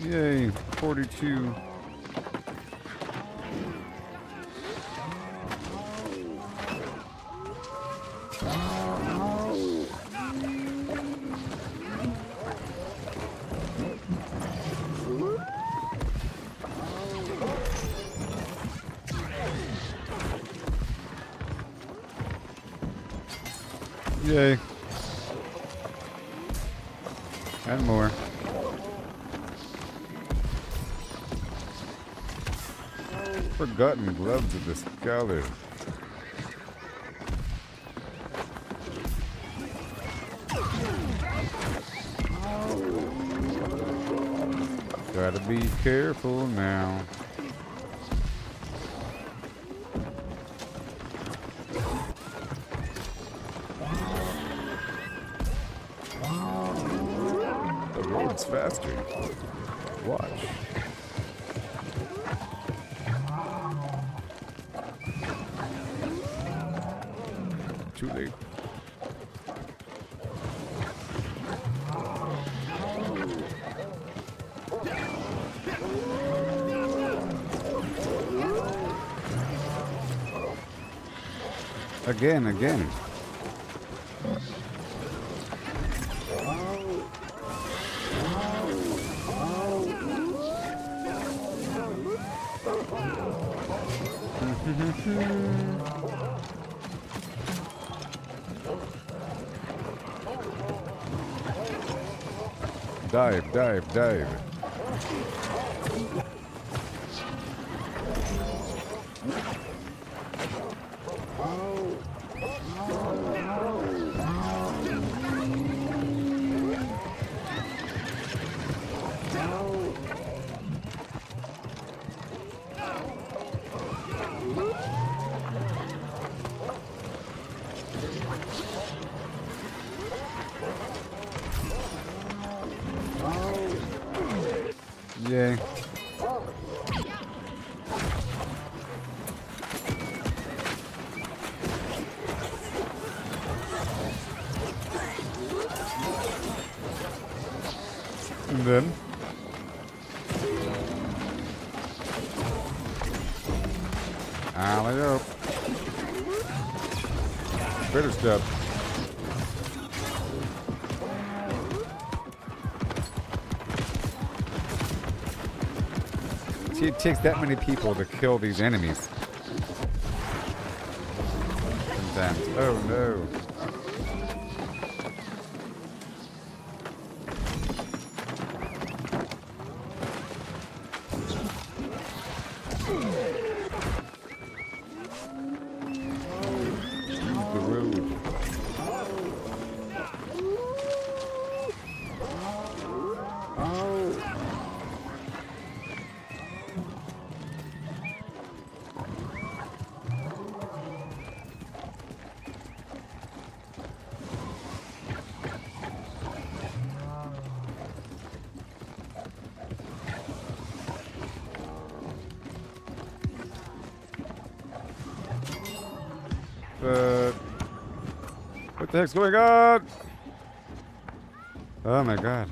Yay, 42. Yay. And more. Forgotten gloves of the scholar. Gotta be careful now. The road's faster. Watch. Too late. Again. Dive, dive, dive. Yay. And then alley-oop. Better step. See, it takes that many people to kill these enemies. Sometimes. Oh no. Use the road. What the heck's going on? Oh my god.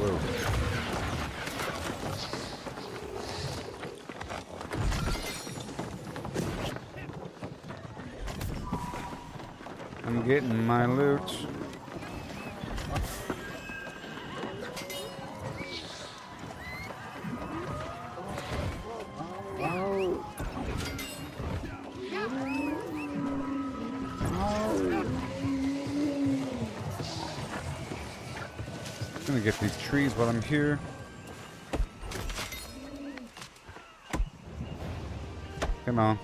Whoa. I'm getting my loot. I'm gonna get these trees while I'm here. Come on.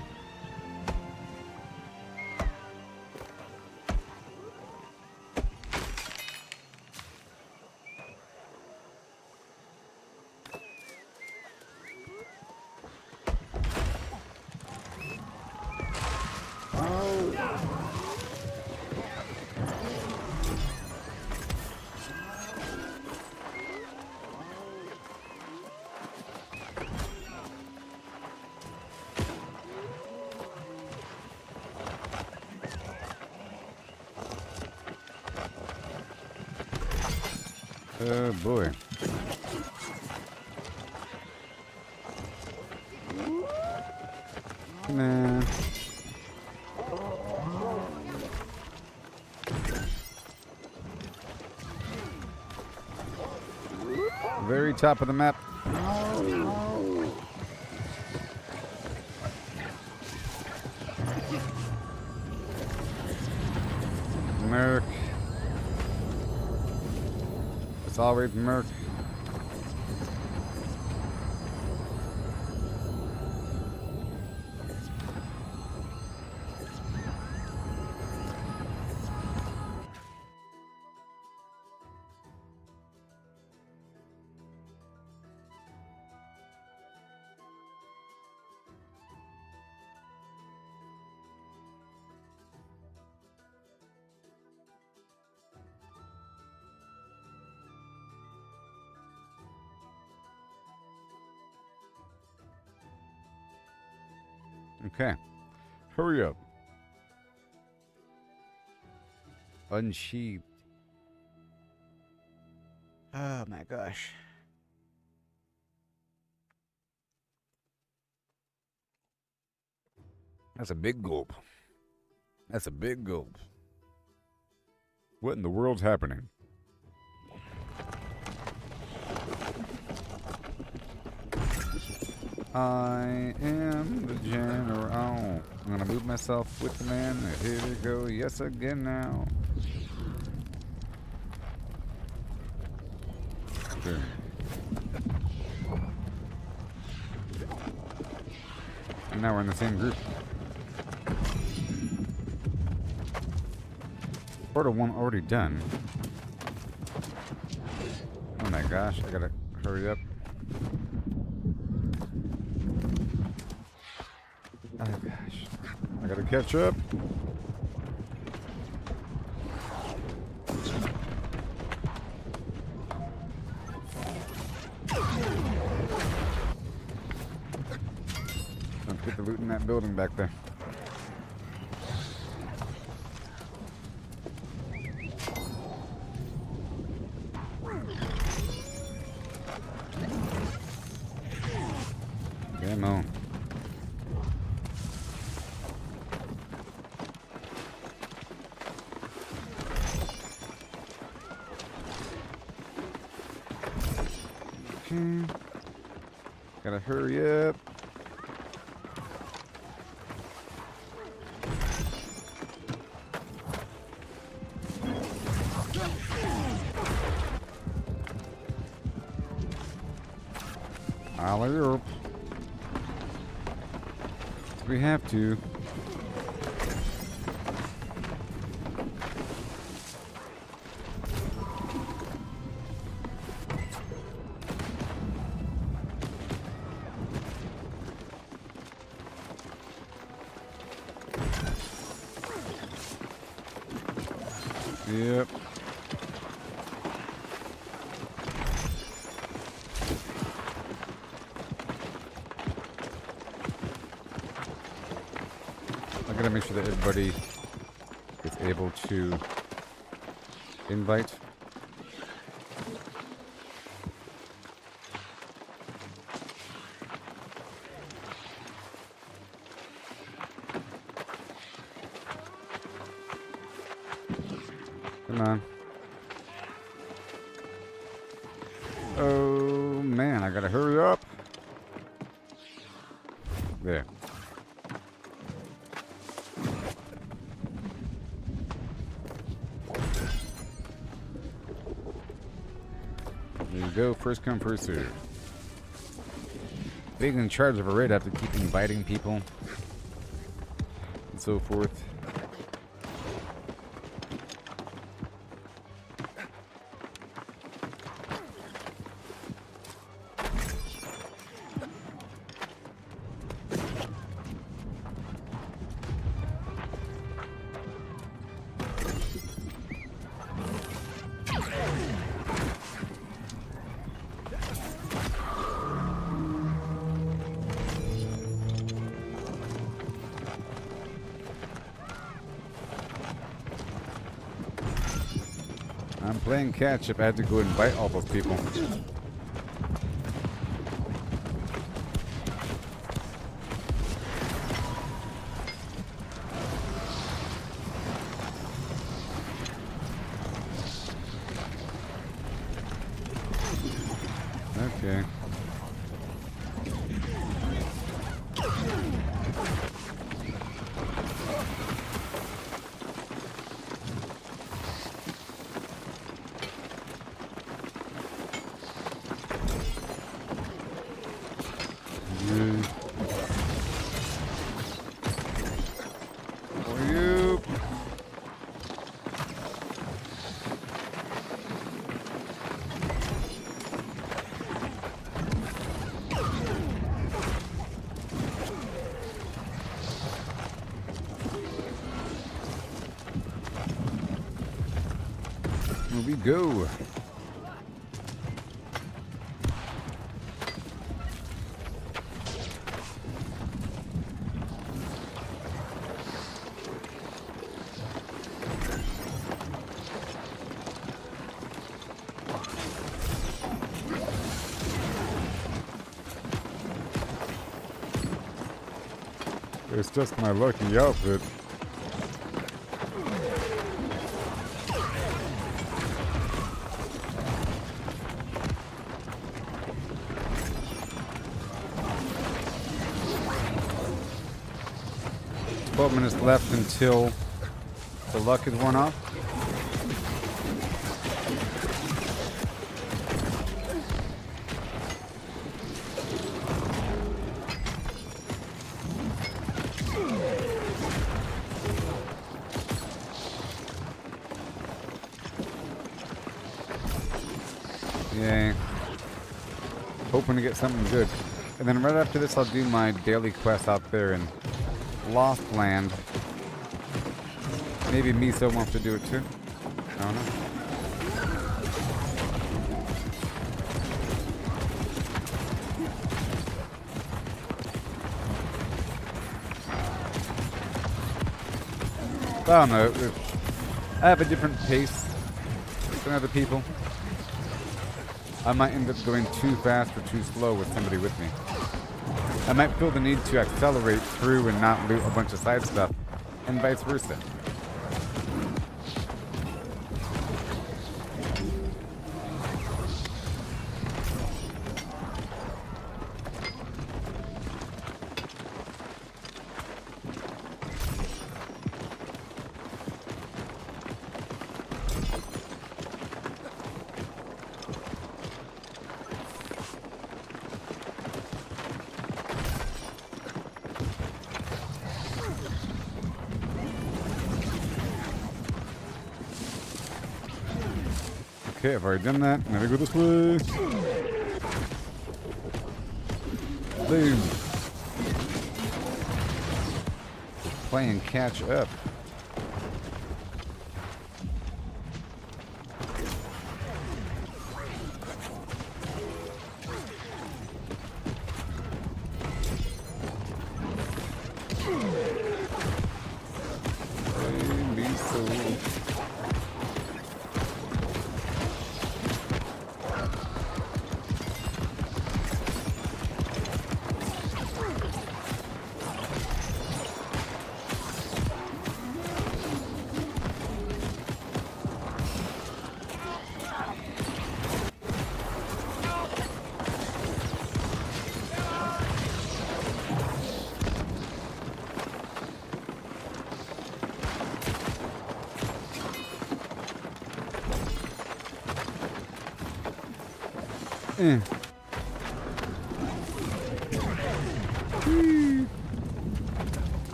Oh boy. Come on. Very top of the map. Merc. It's always Merc. Okay. Hurry up. Unsheathed Oh my gosh. That's a big gulp. That's a big gulp. What in the world's happening? I am the general. I'm gonna move myself with the man. Here we go. Yes, again now. Boom. And now we're in the same group. Portal 1 already done. Oh my gosh, I gotta hurry up. Oh gosh, I gotta catch up. Let's get the loot in that building back there. Come on. Okay. Gotta hurry up. Alley-oop. We have to. Yep. I gotta make sure that everybody is able to invite. Come on. Oh man, I gotta hurry up. There. There you go, first come, first serve. Being in charge of a raid, I have to keep inviting people and so forth. I'm playing catch up. I had to go invite all those people. Okay. Here we go. It's just my lucky outfit. It's 12 minutes left until the luck is worn off. Yay. Hoping to get something good. And then right after this I'll do my daily quest out there in Lost Land. Maybe Miso wants to do it too. I don't know. I don't know. I have a different pace than other people. I might end up going too fast or too slow with somebody with me. I might feel the need to accelerate through and not loot a bunch of side stuff, and vice versa. Okay, I've already done that. Now we go this way. Boom. Playing catch up.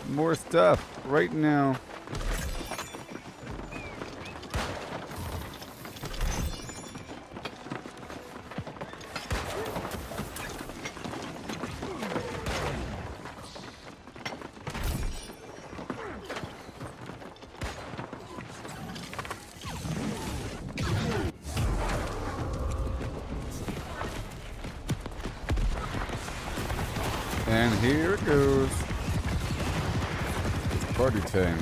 More stuff right now. And here it goes. It's party time.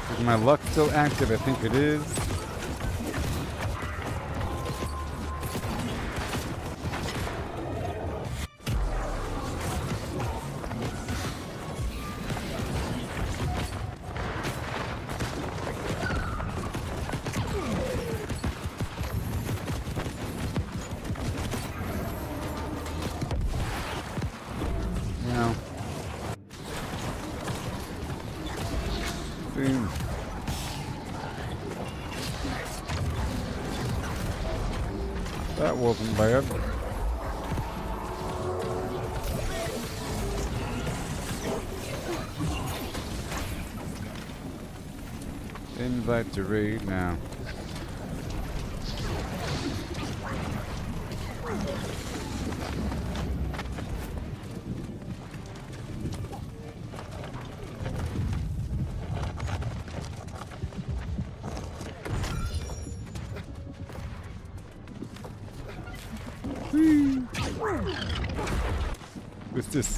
Is my luck still active? I think it is. No. Boom. That wasn't bad. Invite to raid now. What's this?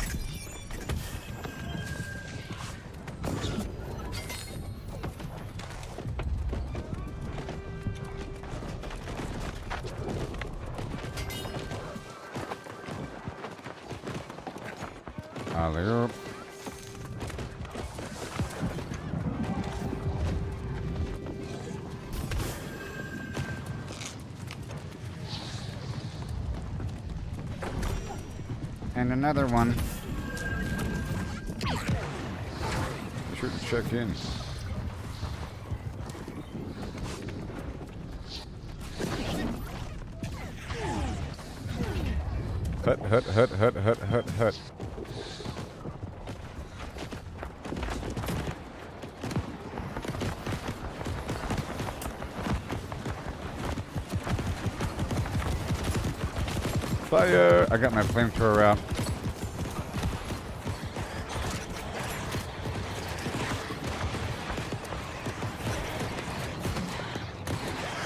Alley-oop. And another one. Be sure to check in. Hut, hut, hut, hut, hut, hut, hut. Fire! I got my flamethrower out.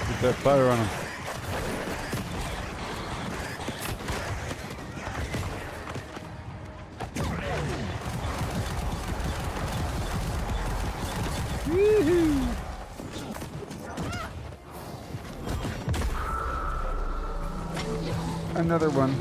Get that fire on him. Woohoo! Another one.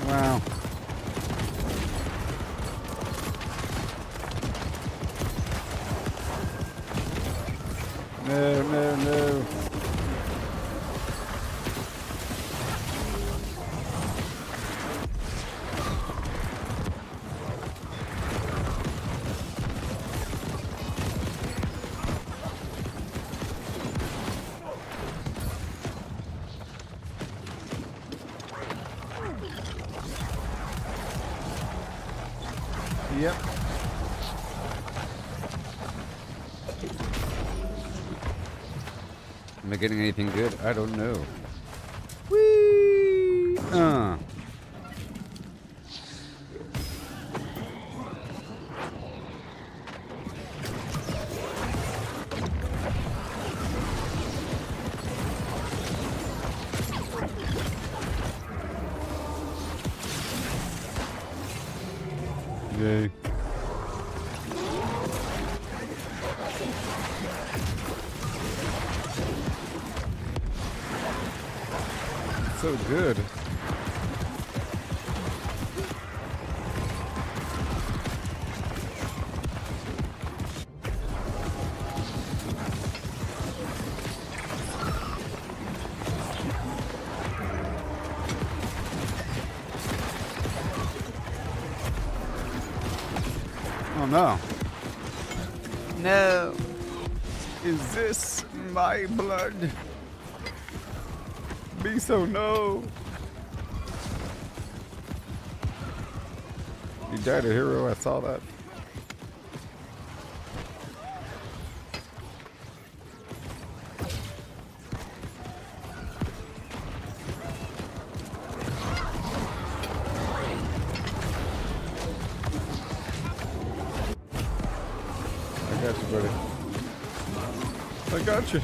Wow. No, no, no. Yep. Am I getting anything good? I don't know. Whee! Yay. So good. Oh no. No. Is this my blood? Be so no. You died a hero, I saw that. I got you, buddy. I got you.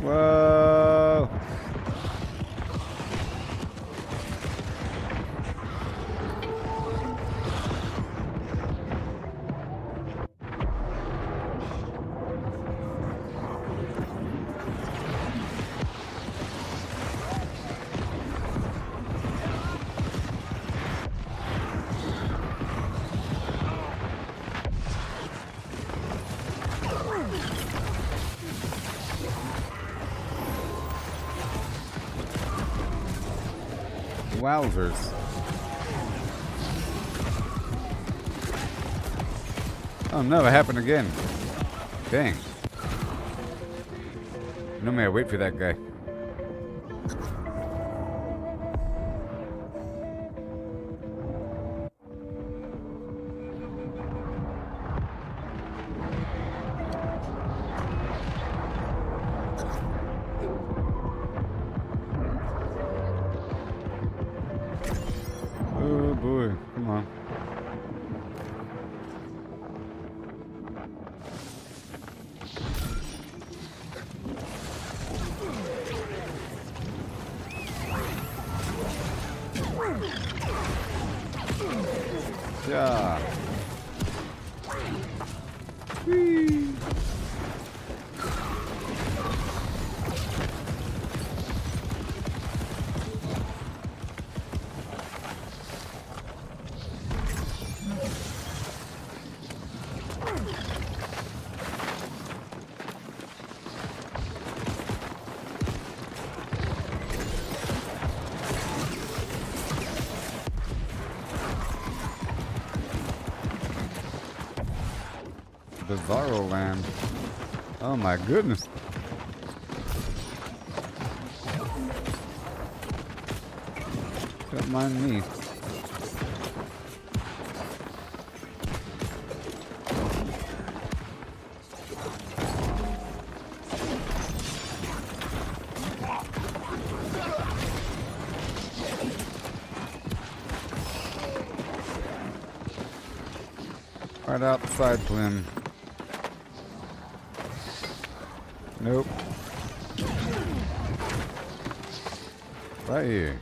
Whoa. Wowzers. Oh no, it happened again. Dang. Normally I wait for that guy. Oh boy, come on. Yeah. Whee. Bizarro land. Oh my goodness. Don't mind me. Right outside Plim. Nope. Right here.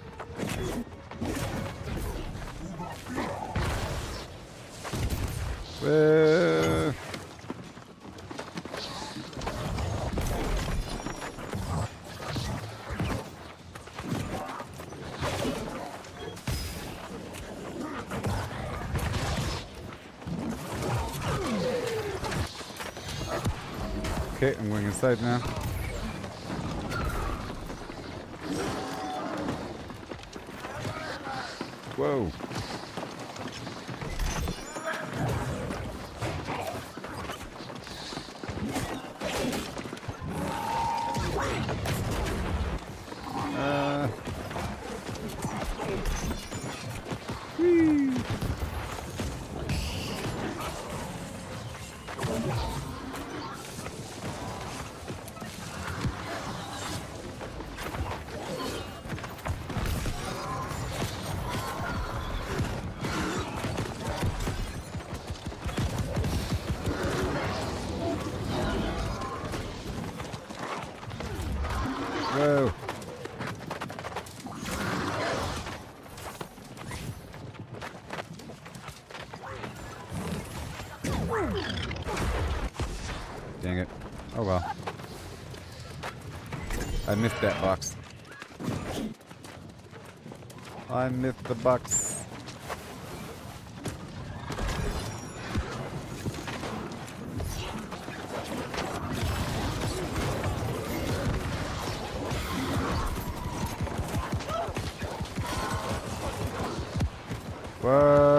Okay, I'm going inside now. Whoa. Whee. Whoa. Dang it. Oh well. I missed that box. I missed the box. What?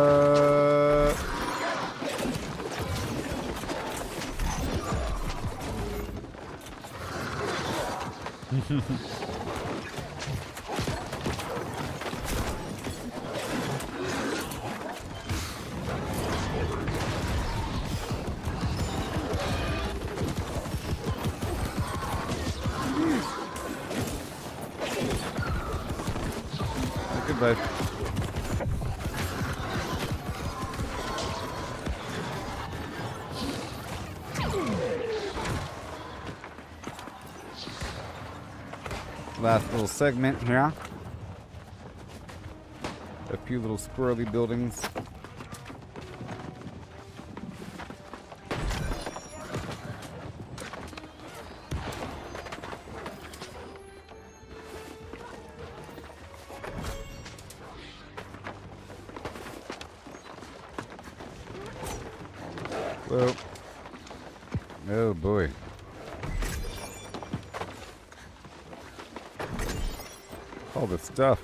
Goodbye. Last little segment here. A few little squirrely buildings. Whoa. Oh boy. All the stuff.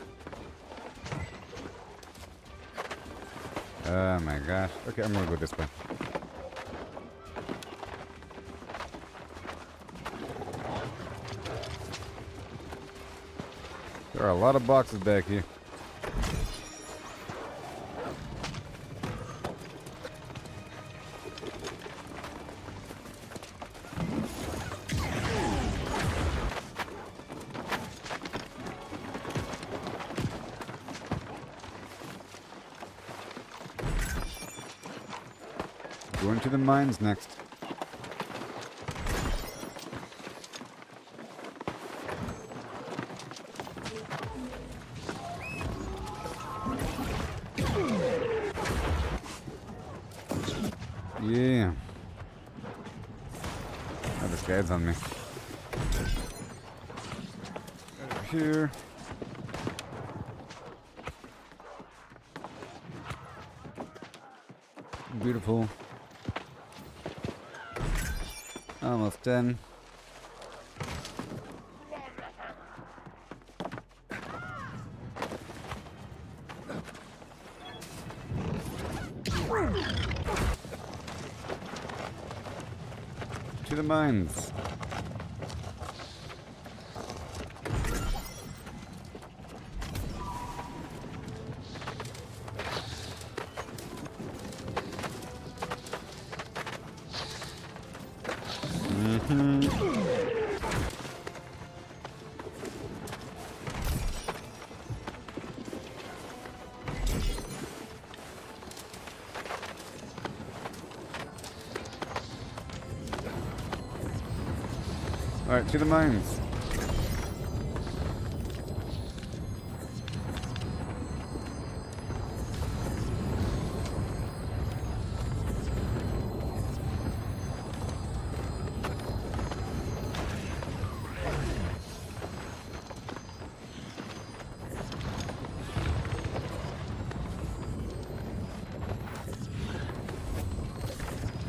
Oh my gosh. Okay, I'm gonna go this way. There are a lot of boxes back here. Going to the mines next. Yeah. Oh, this guy's on me. Over here. Beautiful. Almost done. To the mines. Alright, to the mines.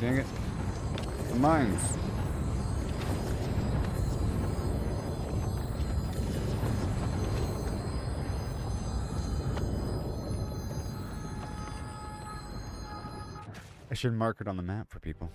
Dang it. The mines. I should mark it on the map for people.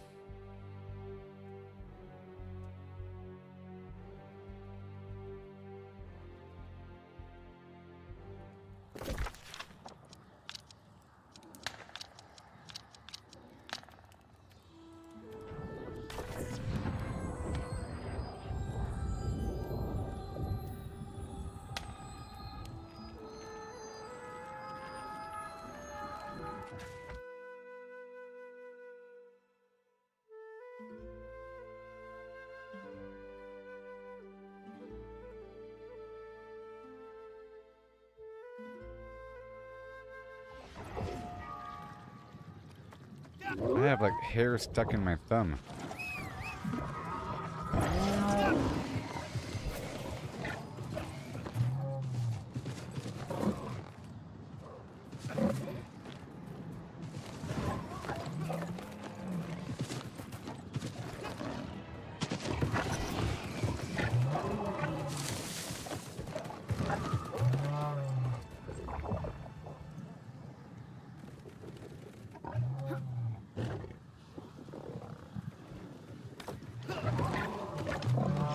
I have like hair stuck in my thumb.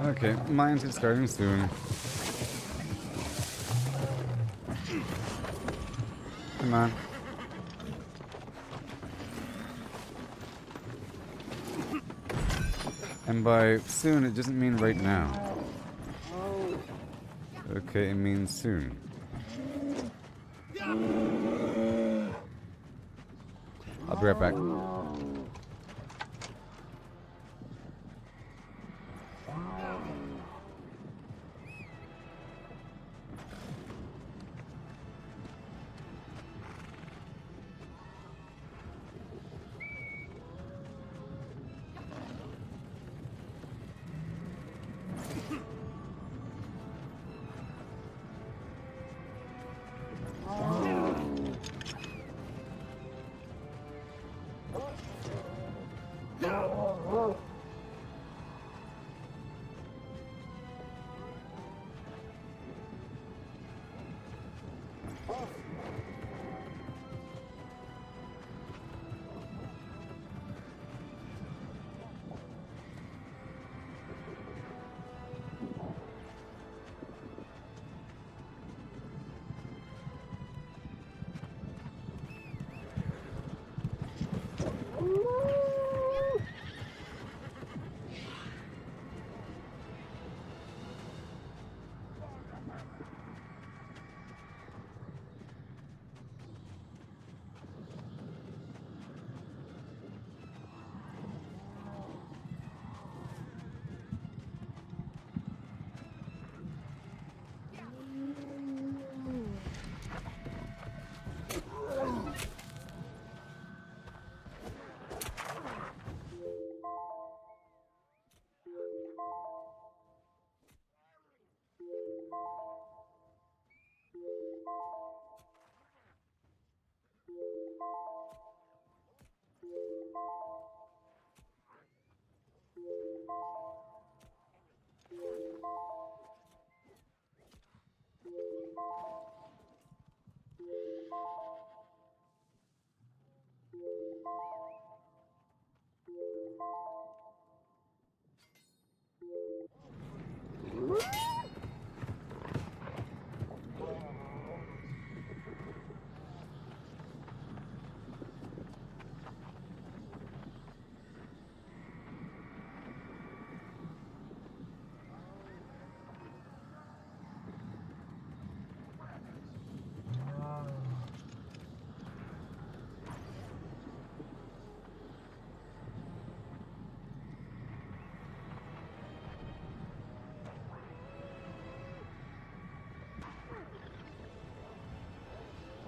Okay, mines are starting soon. Come on. And by soon, it doesn't mean right now. Okay, it means soon. I'll be right back.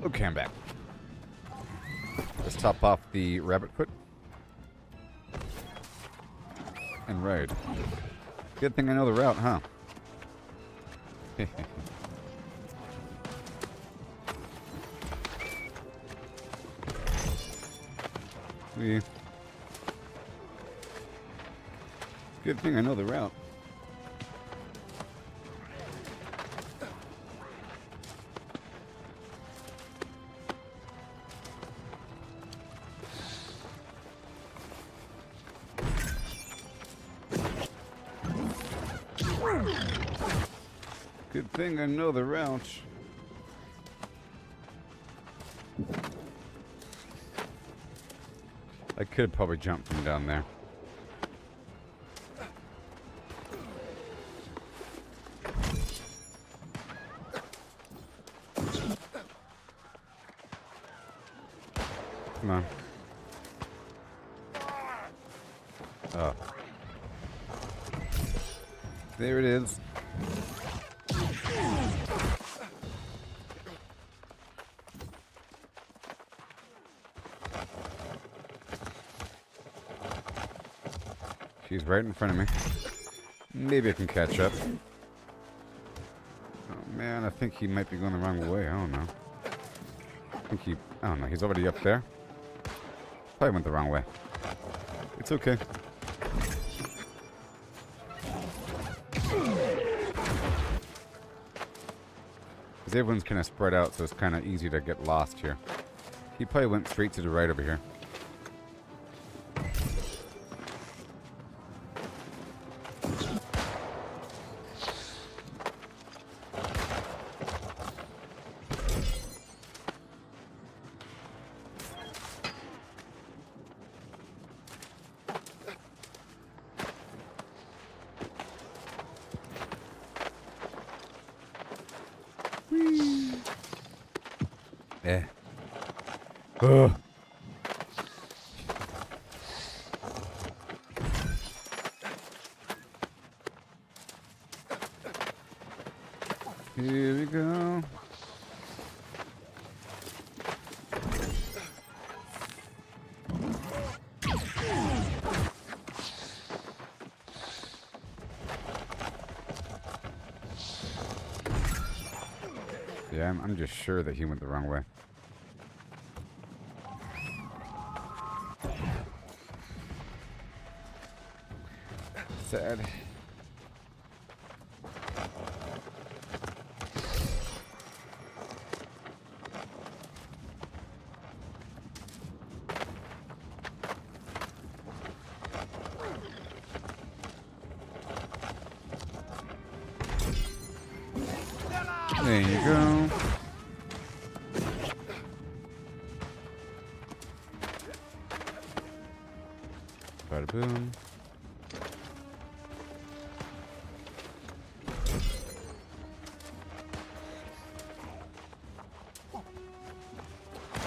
Okay, I'm back. Let's top off the rabbit foot. And ride. Good thing I know the route, huh? Good thing I know the route. Good thing I know the route. I could probably jump from down there. Come on. Oh. There it is. She's right in front of me. Maybe I can catch up. Oh man, I think he might be going the wrong way. I don't know. I don't know. He's already up there. Probably went the wrong way. It's okay. Because everyone's kind of spread out, so it's kind of easy to get lost here. He probably went straight to the right over here. Yeah. Ugh. Here we go. Yeah, I'm just sure that he went the wrong way. Sad. There you go. Bada boom.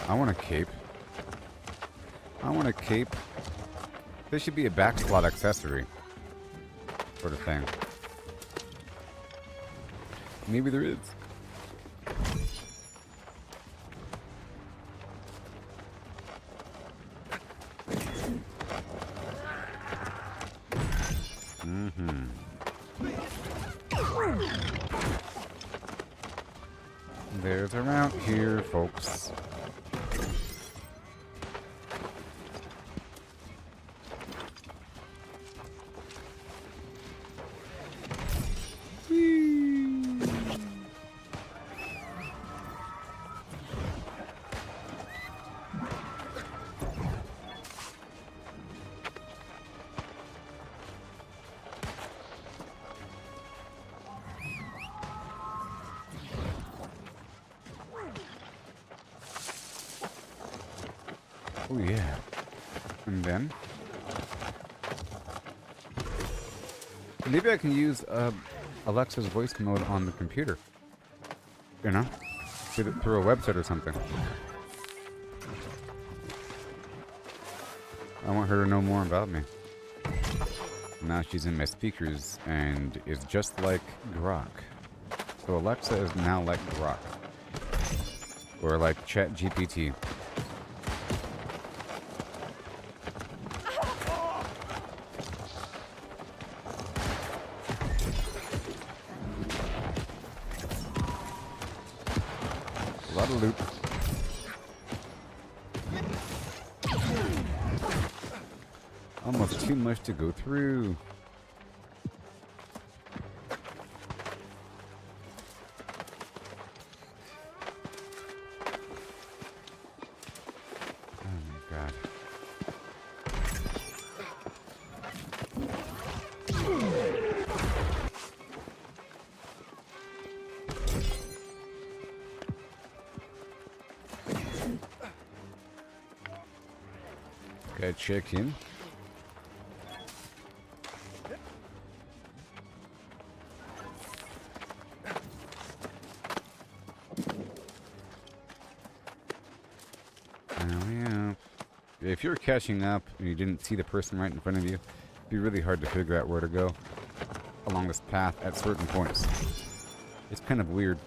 I want a cape. I want a cape. This should be a back slot accessory. Sort of thing. Maybe there is. There's a route here, folks. Oh yeah. And then maybe I can use Alexa's voice mode on the computer. You know? Through a website or something. I want her to know more about me. Now she's in my speakers and is just like Grok. So Alexa is now like Grok. Or like Chat GPT. A lot of loot. Almost too much to go through. Oh my god. Gotta check in. If you're catching up and you didn't see the person right in front of you, it'd be really hard to figure out where to go along this path at certain points. It's kind of weird.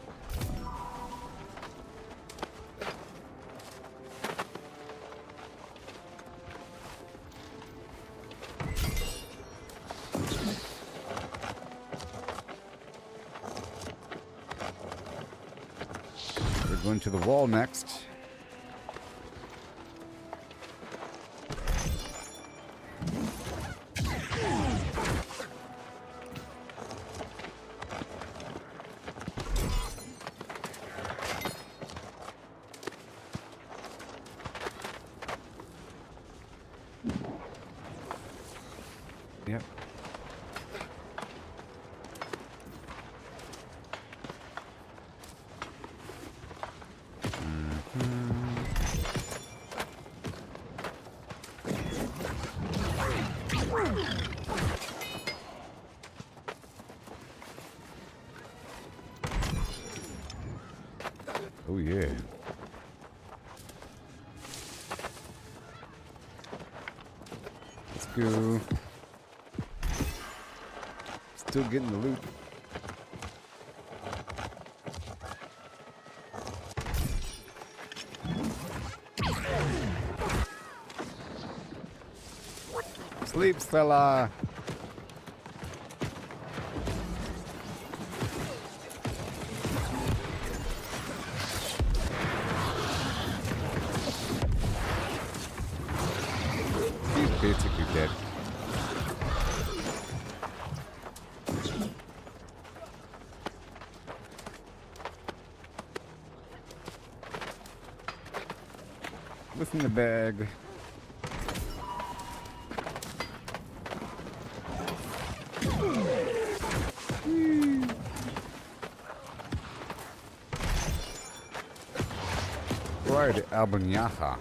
We're going to the wall next. Yep. Oh yeah. Let's go. Still getting the loot. Sleep, fella. He's basically dead. What's in the bag? Right, Albaniaha.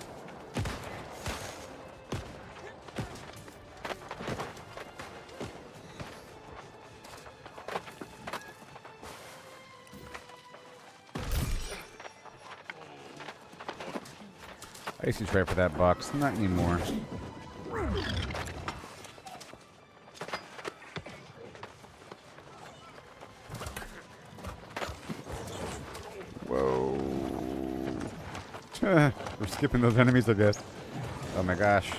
I used to try for that box, not anymore. Whoa. We're skipping those enemies, I guess. Oh my gosh.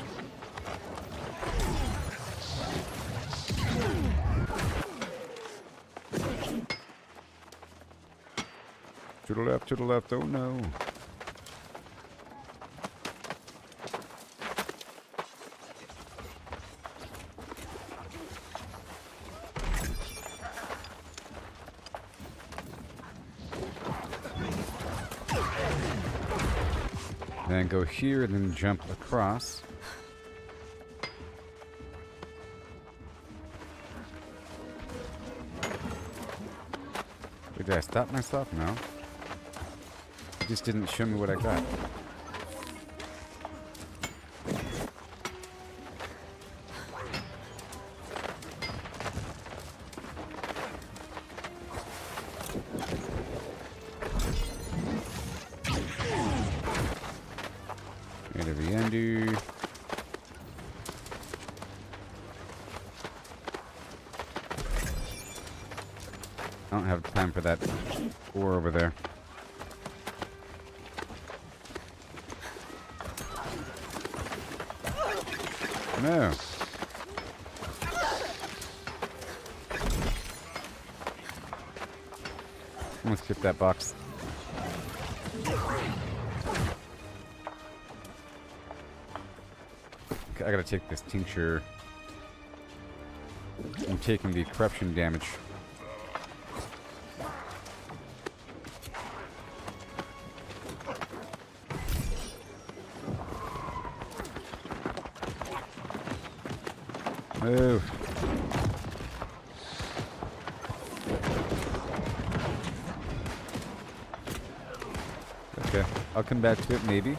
To the left, oh no. Then go here and then jump across. Wait, did I stop myself? No. It just didn't show me what I got. I don't have time for that ore over there. No. I'm gonna skip that box. Okay, I gotta take this tincture. I'm taking the corruption damage. Move. Okay, I'll come back to it maybe.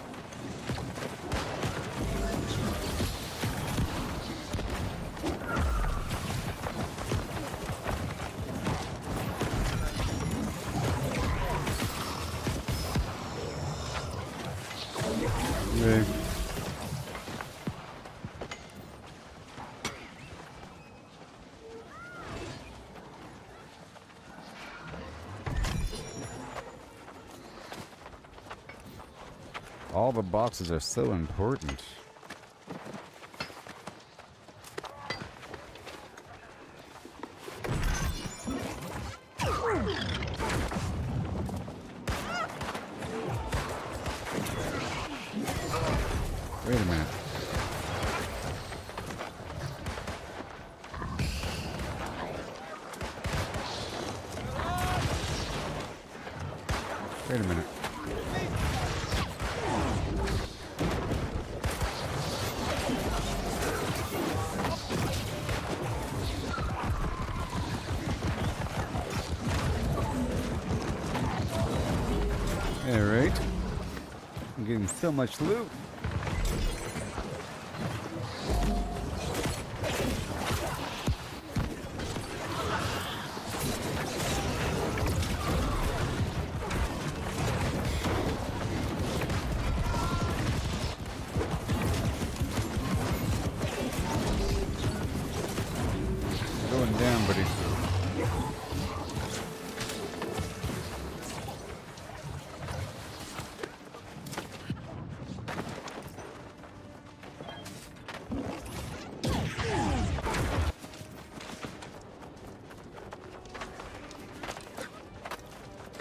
Okay. All the boxes are so important. Wait a minute. Wait a minute. Alright. I'm getting so much loot. Going down, buddy.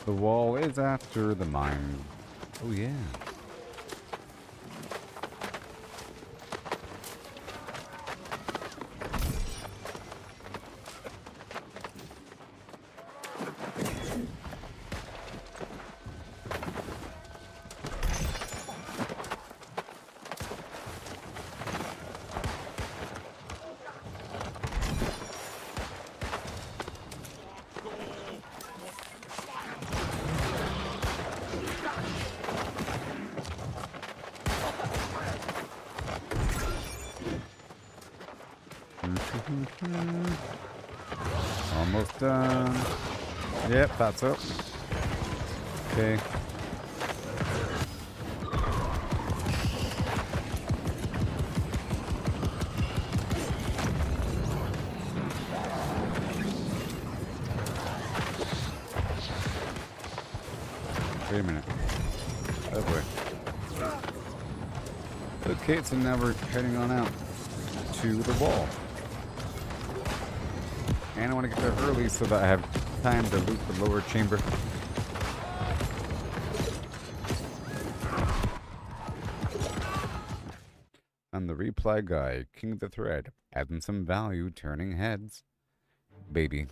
The wall is after the mine. Oh yeah. Almost done. Yep, that's up. Okay. Wait a minute. Oh boy. Okay, so now we're heading on out to the wall. And I want to get there early so that I have time to loot the lower chamber. I'm the reply guy, king of the thread, adding some value, turning heads. Baby.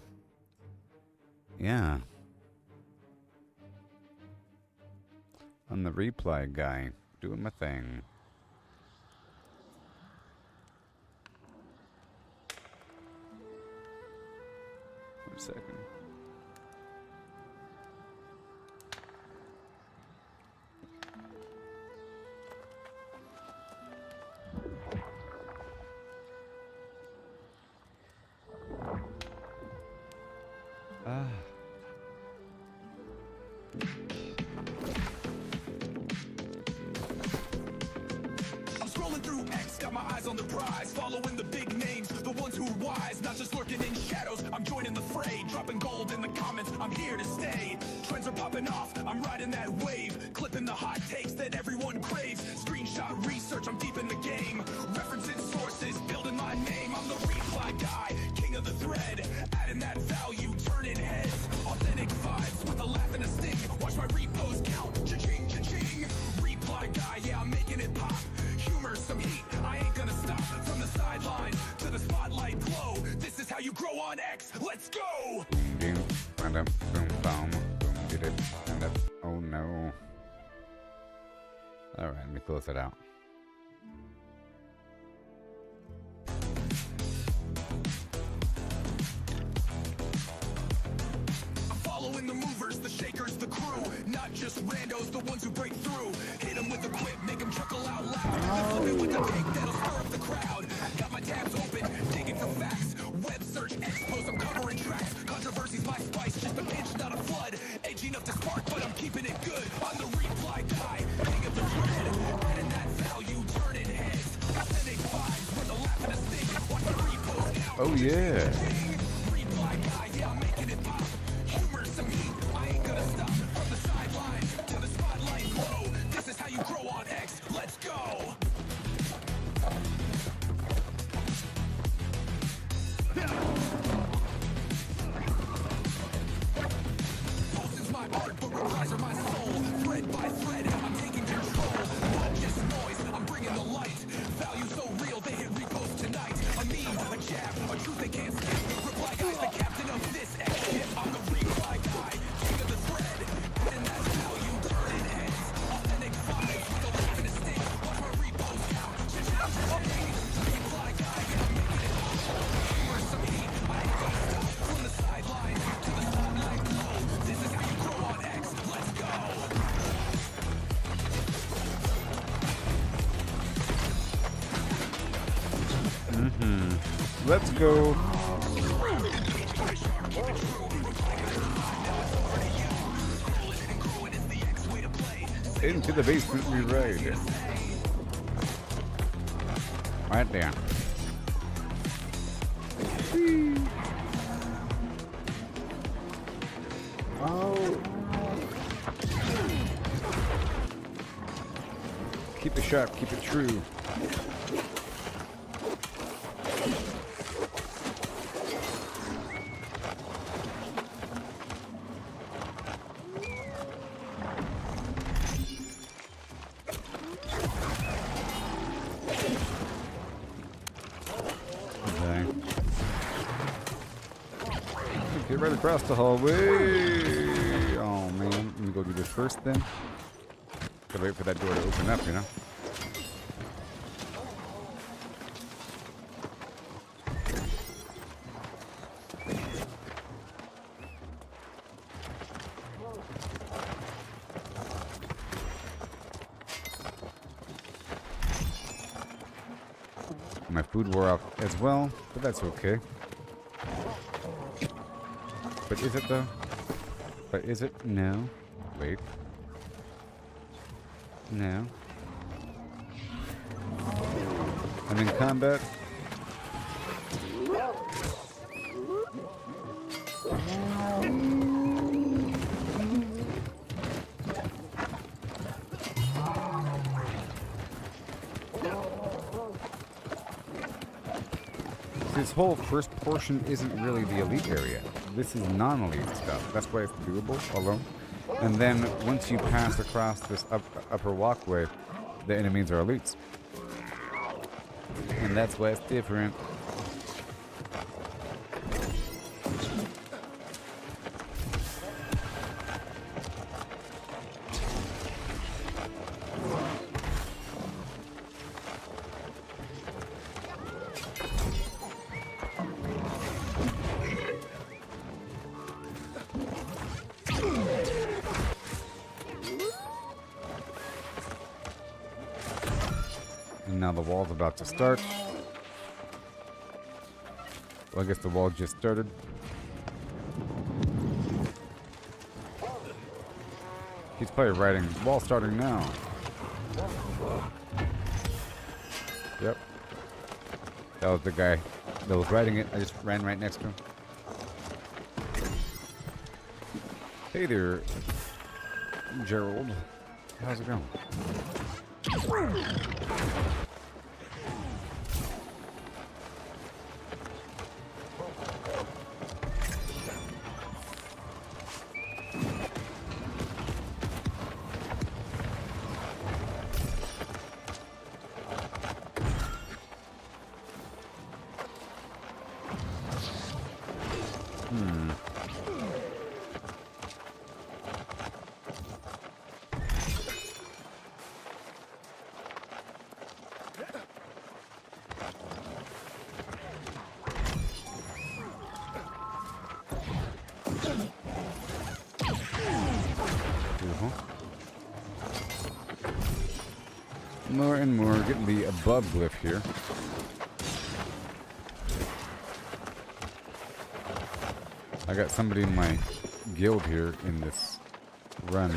Yeah. I'm the reply guy, doing my thing. One second. I'm scrolling through X, got my eyes on the prize, following the big names, the ones who are wise, not just lurking in shadows. I'm joining the fray, dropping gold in the comments. I'm here to stay. Trends are popping off, I'm riding that wave, clipping the hot takes that everyone craves. Screenshot research, I'm deep in the game, referencing sources, dum, boom, boom, boom, did it. And that, oh no. Alright, let me close it out. Following the movers, the shakers, the crew. Not just randos, the ones who break through. Hit them with a quip, make them chuckle out loud. Then flip it with the pick, that'll stir up the crowd. Got my tabs open, digging for facts. Web search, expos, I'm covering tracks. Controversy's my spice, just a pinch, not a flood. Edgy enough to spark, but I'm keeping it good. I'm the reply guy, king of the thread. Adding that value, turning heads. Authentic vibes, with a laugh and a stick. Watch the repost now. Oh yeah. Reply guy, yeah, I'm making it pop. Humor, some heat, I ain't gonna stop. From the sideline to the spotlight glow. This is how you grow on X, let's go. Post is my art, but replies are my soul. Thread by thread, I'm taking control. Not just noise, I'm bringing the light. Value so real, they hit repost tonight. A meme, a jab, a truth they can't skip. Reply guy's the captain of this X ship. I'm the reply guy, king of the thread. And that's value, turning heads. Authentic vibes, with a laugh and a stick. Watch my repost count. Reply guy, yeah, I'm making it pop. Humor, some heat, I ain't gonna stop. From the sideline to the spotlight glow. This is how you grow on X, let's go. Let's go. Into the basement we ride. Right there. Whee. Oh. Keep it sharp, keep it true. Get right across the hallway. Oh man, let me go do this first then. Gotta wait for that door to open up, you know? My food wore off as well, but that's okay. But is it though? But is it? No. Wait. No. I'm in combat. This whole first portion isn't really the elite area. This is non-elite stuff. That's why it's doable alone. And then once you pass across this upper walkway, the enemies are elites. And that's why it's different. And now the wall's about to start. Well, I guess the wall just started. He's probably writing, wall starting now. Yep. That was the guy that was writing it. I just ran right next to him. Hey there, Gerald. How's it going? More and more getting the above glyph here. I got somebody in my guild here in this run.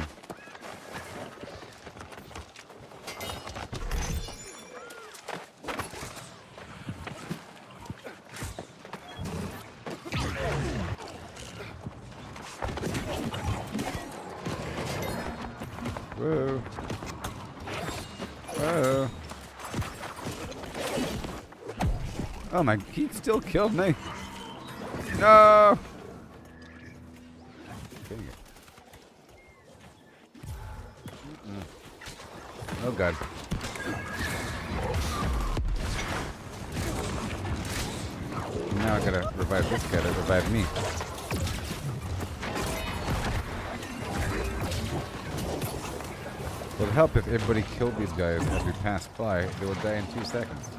Whoa. Whoa. Oh my, he still killed me. No! Dang it. Oh god. Now I gotta revive this guy to revive me. It would help if everybody killed these guys as we passed by. They would die in 2 seconds.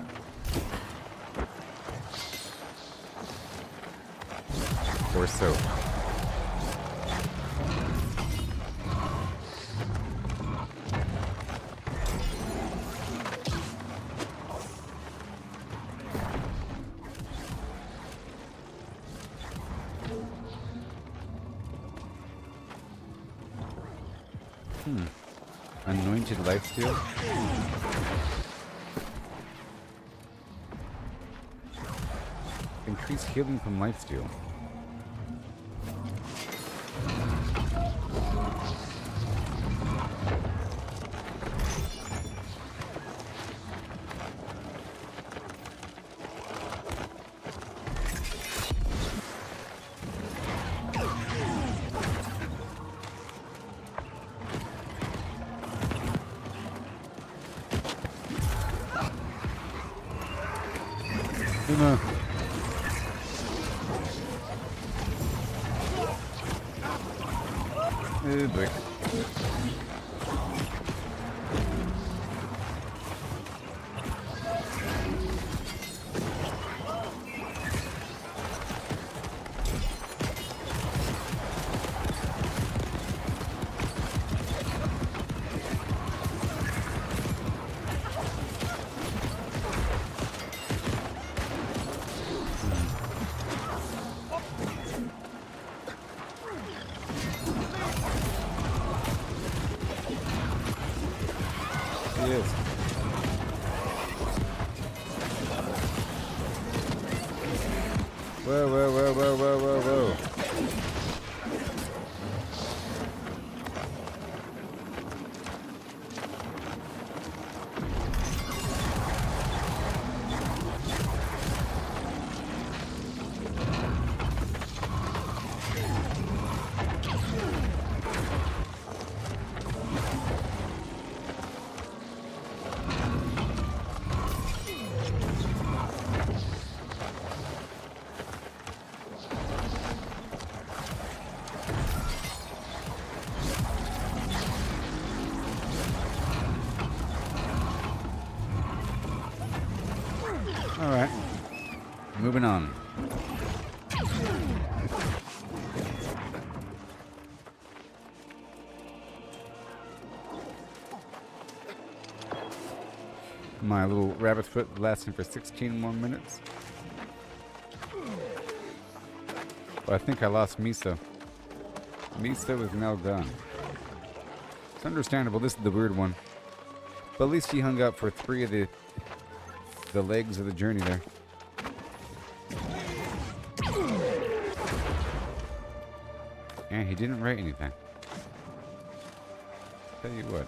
Or so. Anointed lifesteal. Increase healing from lifesteal. Oh boy. Yes. Whoa, whoa, whoa, whoa, whoa, whoa, whoa. Alright. Moving on. My little rabbit foot lasting for 16 more minutes. But I think I lost Misa. Misa is now gone. It's understandable, this is the weird one. But at least he hung out for 3 of the legs of the journey there. And he didn't write anything. Tell you what.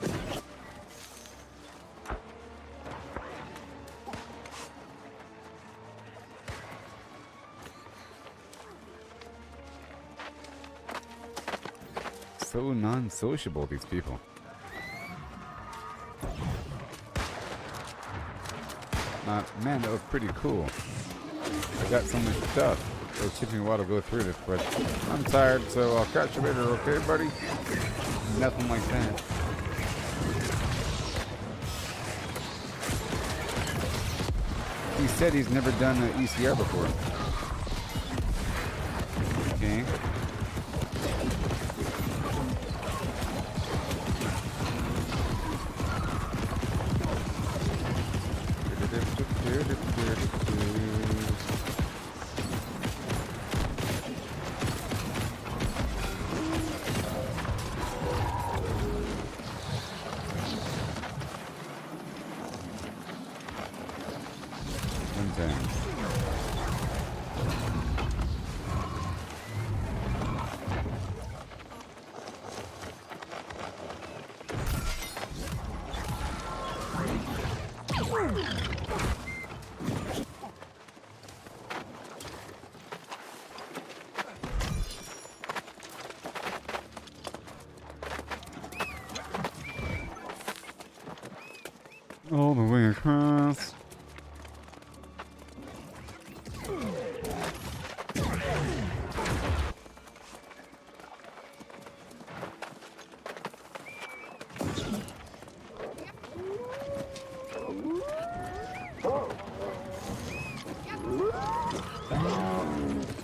So non-sociable, these people. Man, that was pretty cool. I got so much stuff. It'll take me a while to go through this, but I'm tired, so I'll catch you later, okay, buddy? Nothing like that. He said he's never done an ECR before. Okay. All the way across.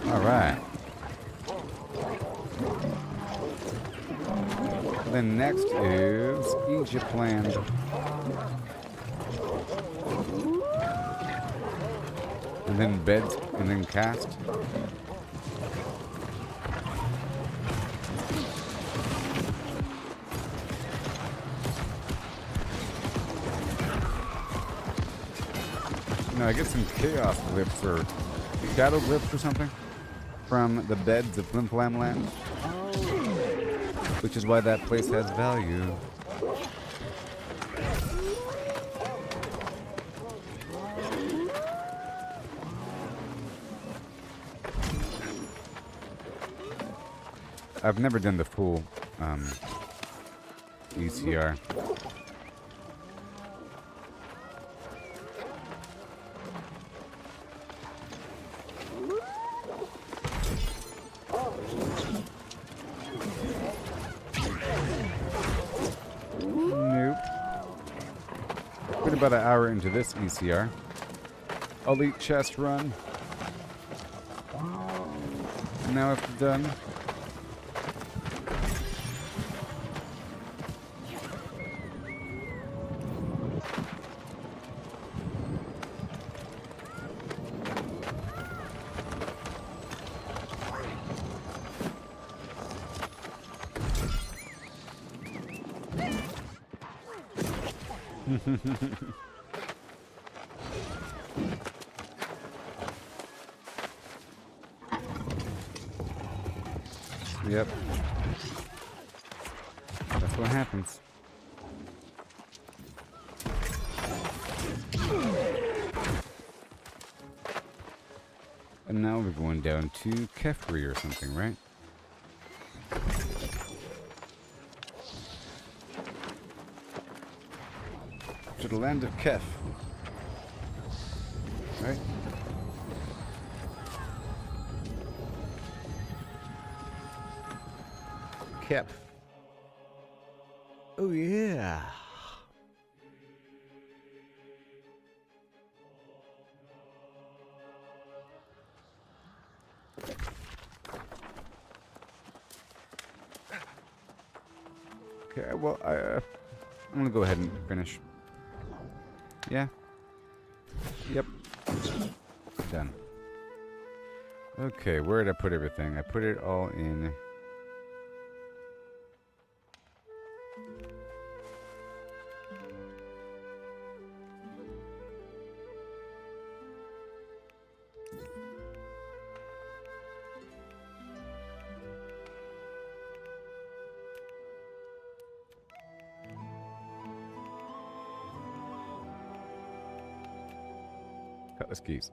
All right. Then next is Egypt land. And then beds, and then cast. No, I get some chaos glyphs or shadow glyphs or something from the beds of Flim Flam Land. Which is why that place has value. I've never done the full ECR. Nope. Been about an hour into this ECR. Elite chest run. Now it's done. Yep. That's what happens. And now we're going down to Kefri or something, right? To the land of Kef. Right? Kef. Oh yeah. Okay, well, I'm gonna go ahead and finish. Yeah. Yep. Done. Okay, where did I put everything? I put it all in. Cutlass keys.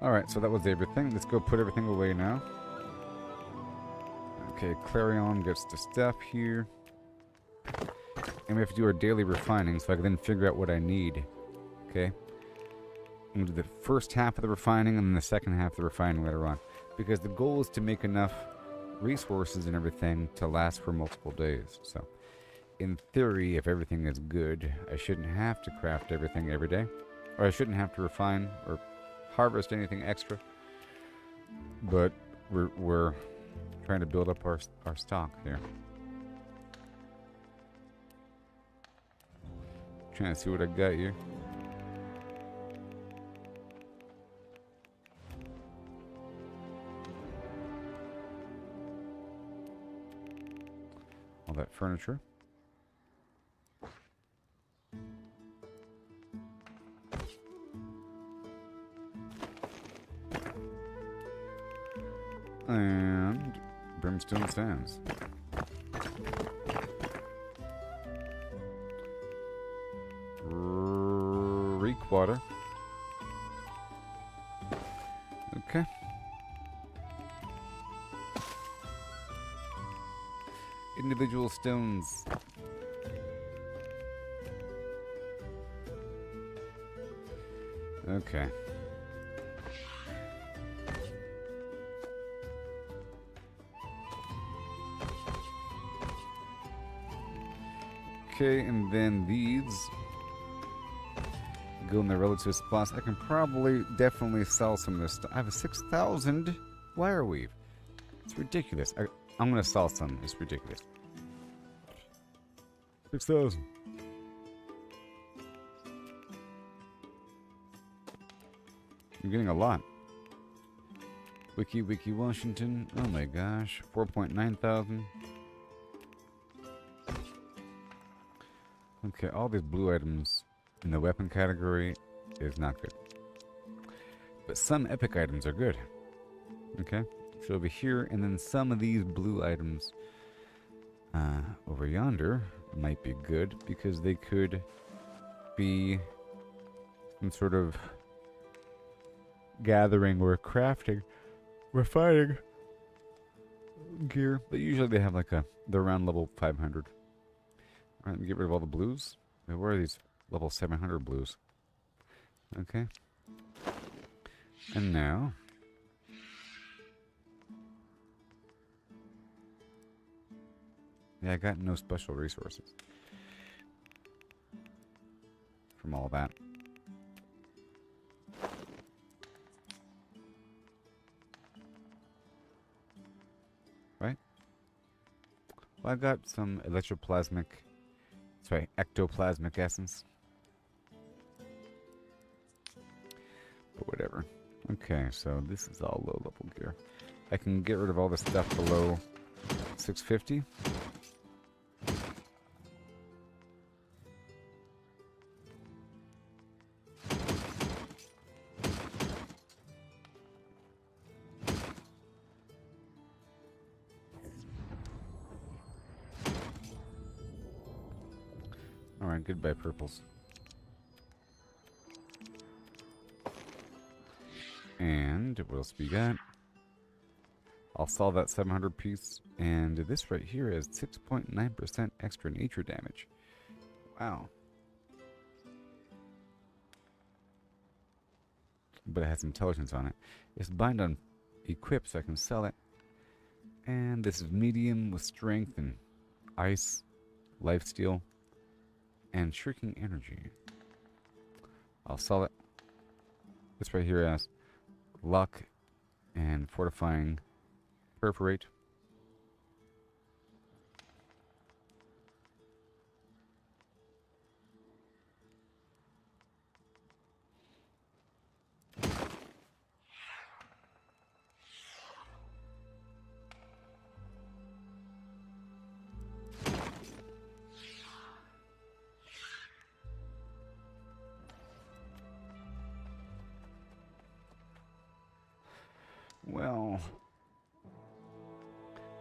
Alright, so that was everything. Let's go put everything away now. Okay, Clarion gets the stuff here. And we have to do our daily refining so I can then figure out what I need. Okay? I'm going to do the first half of the refining and then the second half of the refining later on. Because the goal is to make enough resources and everything to last for multiple days. So, in theory, if everything is good, I shouldn't have to craft everything every day. Or I shouldn't have to refine or harvest anything extra. But we're trying to build up our stock here. Trying to see what I got here. All that furniture. And brimstone sands. water. Okay. Individual stones. Okay. Okay, and then these go in the relative spots. I can probably definitely sell some of this stuff. I have a 6,000 wire weave. It's ridiculous. I'm gonna sell some. It's ridiculous. 6,000. I'm getting a lot. Wiki Washington. Oh my gosh. 4.9 thousand. Okay, all these blue items in the weapon category is not good. But some epic items are good. Okay, so over here, and then some of these blue items over yonder might be good because they could be some sort of gathering or crafting, refining gear. But usually they have like they're around level 500. Alright, let me get rid of all the blues. Wait, where are these level 700 blues? Okay. And now... yeah, I got no special resources from all that. Right? Well, I got some electroplasmic... sorry, ectoplasmic essence. But whatever. Okay, so this is all low level gear. I can get rid of all the stuff below 650. Alright, goodbye purples. And what else we got? I'll sell that 700 piece. And this right here has 6.9% extra nature damage. Wow. But it has intelligence on it. It's bind on equip, so I can sell it. And this is medium with strength and ice, lifesteal, and shrinking energy. I'll sell it. This right here has luck and fortifying perforate. Well,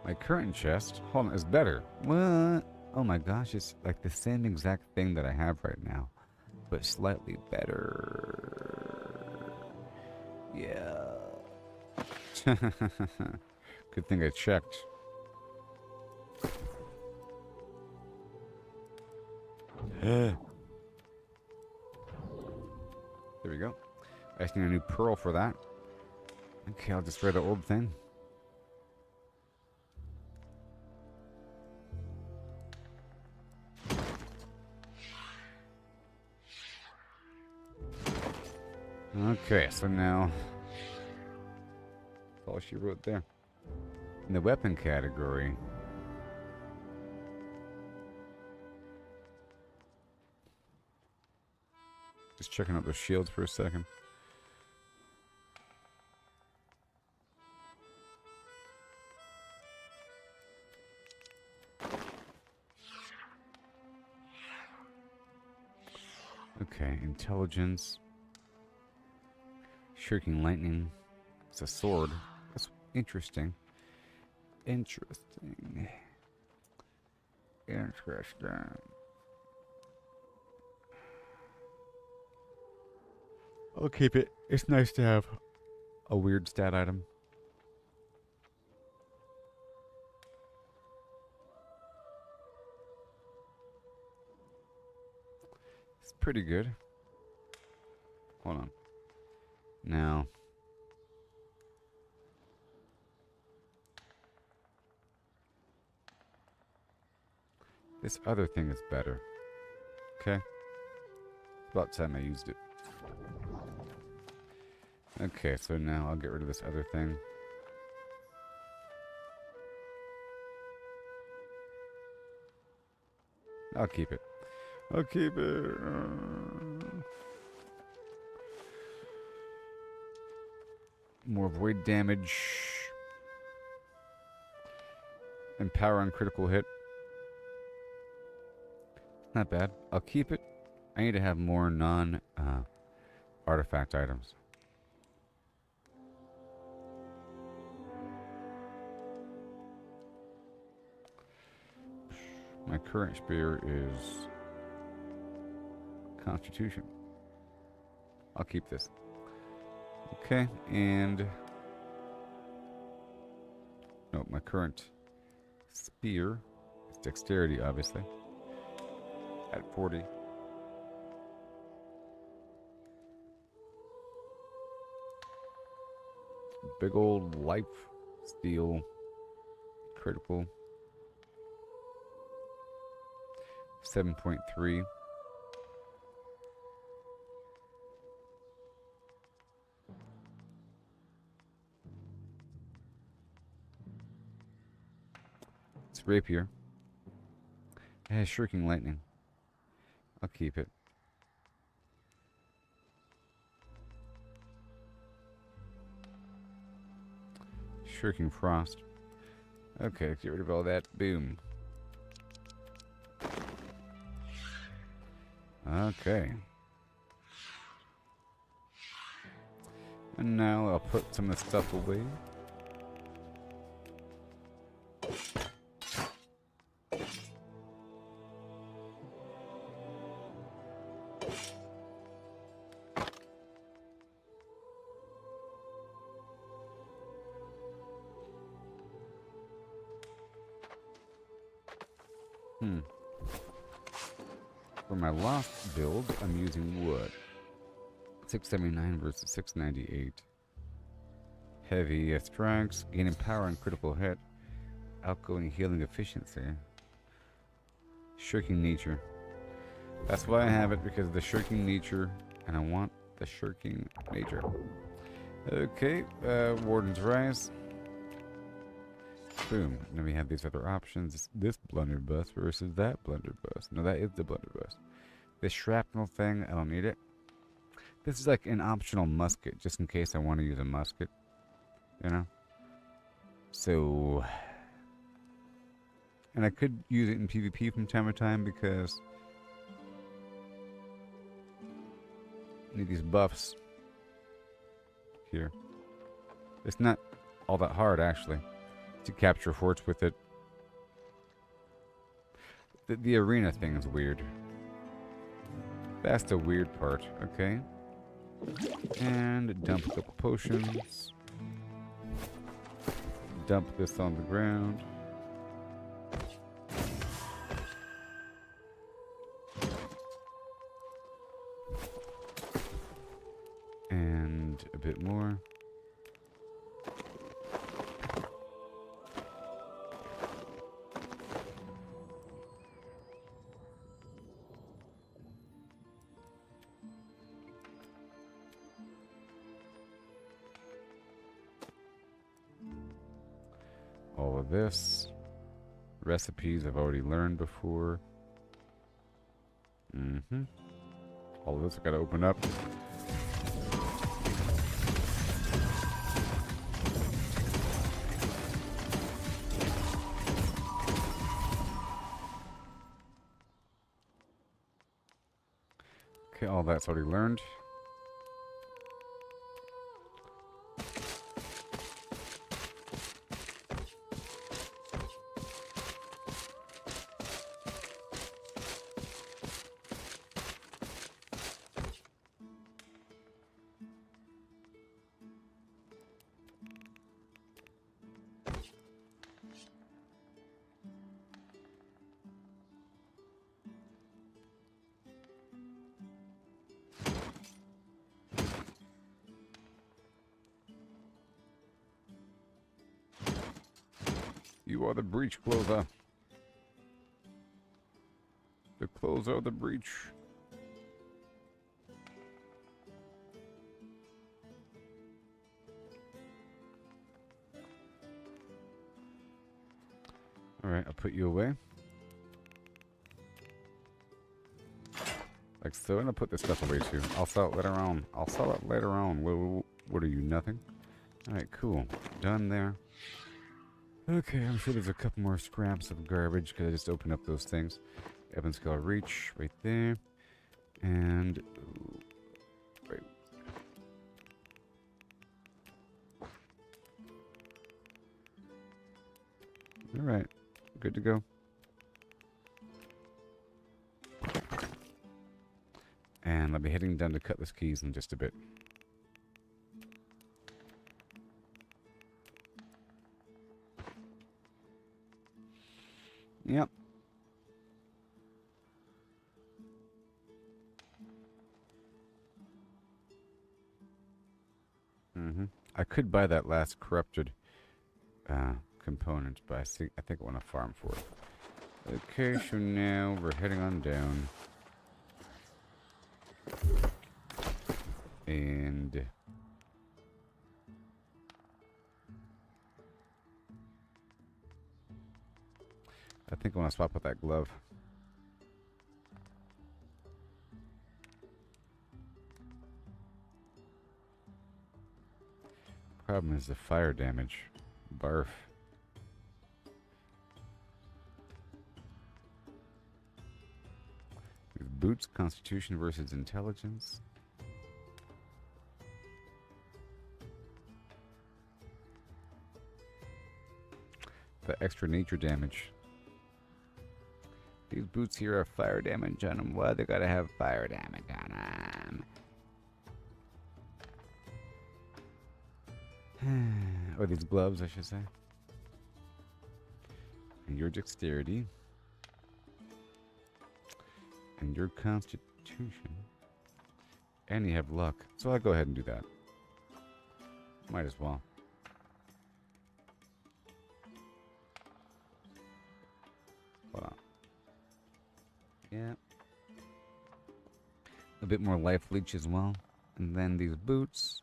my current chest, hold on, is better. What? Oh my gosh, it's like the same exact thing that I have right now, but slightly better. Yeah. Good thing I checked. There we go. I just need a new pearl for that. Okay, I'll destroy the orb thing. Okay, so now... that's all she wrote there. In the weapon category... just checking out the shields for a second. Okay, intelligence. Shrinking lightning. It's a sword. That's interesting. Interesting. Interesting. I'll keep it. It's nice to have a weird stat item. It's pretty good. Hold on. Now. This other thing is better. Okay. About time I used it. Okay, so now I'll get rid of this other thing. I'll keep it. I'll keep it. More void damage. And power on critical hit. Not bad. I'll keep it. I need to have more non-artifact items. My current spear is Constitution. I'll keep this. Okay, and no, my current spear is Dexterity, obviously, at 40. Big old life steal, critical. 7.3. It's rapier. It has shrieking lightning. I'll keep it. Shrieking frost. Okay, get rid of all that. Boom. Okay. And now I'll put some of the stuff away. For my lost build, I'm using wood. 679 versus 698. Heavy strikes, gaining power and critical hit. Outgoing healing efficiency. Shirking nature. That's why I have it, because of the shirking nature, and I want the shirking nature. Okay, Warden's Rise. Boom. Then we have these other options. This blunderbuss versus that blunderbuss. No, that is the blunderbuss. This shrapnel thing, I don't need it. This is like an optional musket, just in case I want to use a musket. You know? So... And I could use it in PvP from time to time because... I need these buffs. Here. It's not all that hard, actually, to capture forts with it. The arena thing is weird. That's the weird part, okay? And dump a couple potions. Dump this on the ground. And a bit more. All of this. Recipes I've already learned before. All of this I gotta open up. Okay, all that's already learned. You are the breach closer. The closer of the breach. Alright, I'll put you away. Like so, and I'll put this stuff away too. I'll sell it later on. I'll sell it later on. What are you, nothing? Alright, cool. Done there. Okay, I'm sure there's a couple more scraps of garbage because I just opened up those things. Evans Skull Reach right there. And... right. Alright, good to go. And I'll be heading down to Cutlass Keys in just a bit. Yep. I could buy that last corrupted component, but I think I want to farm for it. Okay, so now we're heading on down. And I think I want to swap with that glove. Problem is the fire damage. Barf. With boots, constitution versus intelligence. The extra nature damage. These boots here are fire damage on them. Why they gotta have fire damage on them? Or these gloves, I should say. And your dexterity. And your constitution. And you have luck. So I'll go ahead and do that. Might as well. Hold on. Yeah. A bit more life leech as well. And then these boots.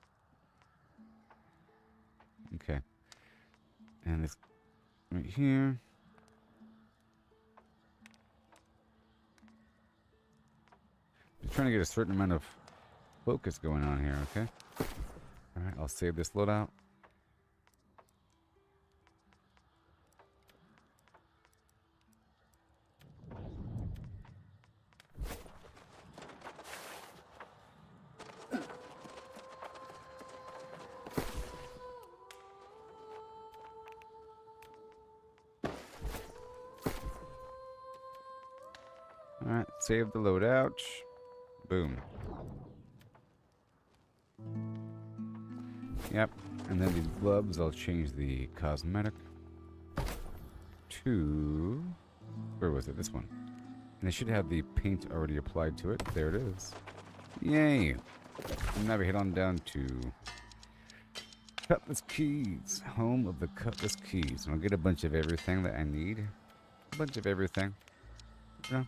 Okay. And this right here. Just trying to get a certain amount of focus going on here, okay? Alright, I'll save this loadout. Alright, save the loadout. Boom. Yep, and then these gloves, I'll change the cosmetic to... where was it? This one. And they should have the paint already applied to it. There it is. Yay! And now we head on down to Cutlass Keys, home of the Cutlass Keys. And I'll get a bunch of everything that I need. A bunch of everything. Yeah.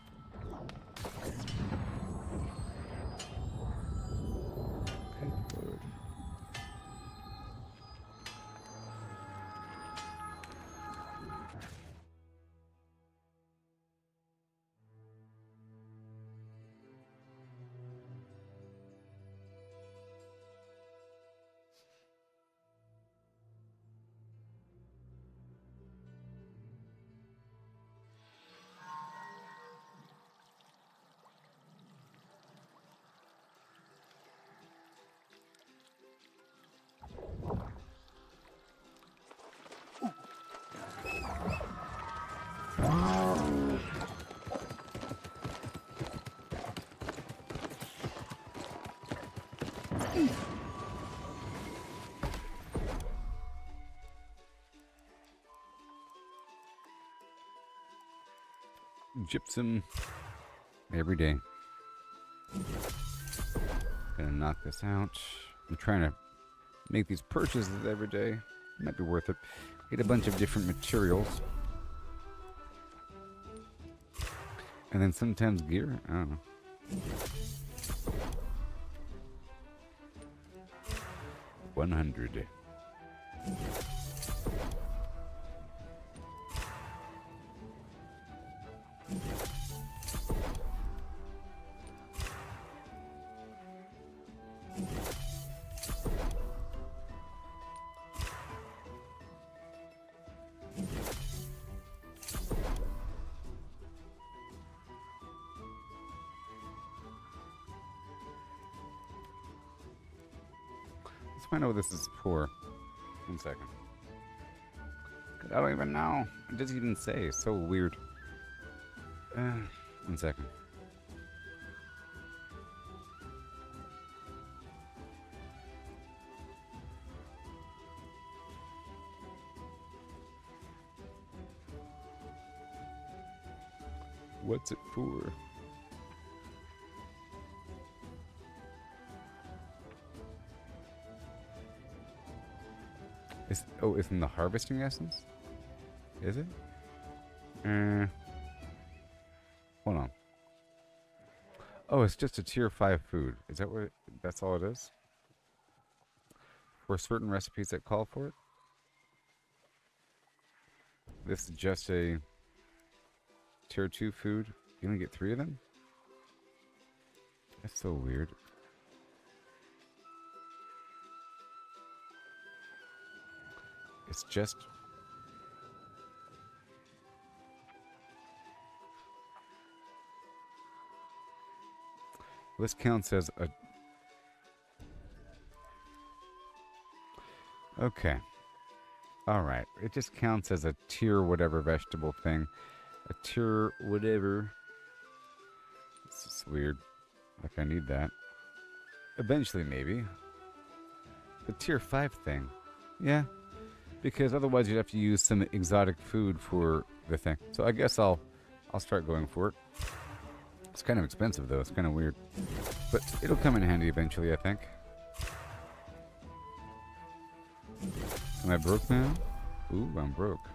Gypsum every day. Gonna knock this out. I'm trying to make these purchases every day. Might be worth it. Get a bunch of different materials. And then sometimes gear? I don't know. $100. Let's find out what this is for. 1 second. I don't even know. It doesn't even say. It's so weird. 1 second. What's it for? It's in the harvesting essence? Is it? Hold on. Oh, it's just a tier 5 food. Is that what that's all it is? For certain recipes that call for it? This is just a tier 2 food. You only get 3 of them? That's so weird. It's just... This counts as a... Okay. Alright. It just counts as a tier whatever vegetable thing. A tier whatever. This is weird. Like I need that. Eventually maybe. The tier 5 thing. Yeah. Because otherwise you'd have to use some exotic food for the thing. So I guess I'll start going for it. It's kind of expensive though. It's kind of weird. But it'll come in handy eventually, I think. Am I broke now? Ooh, I'm broke.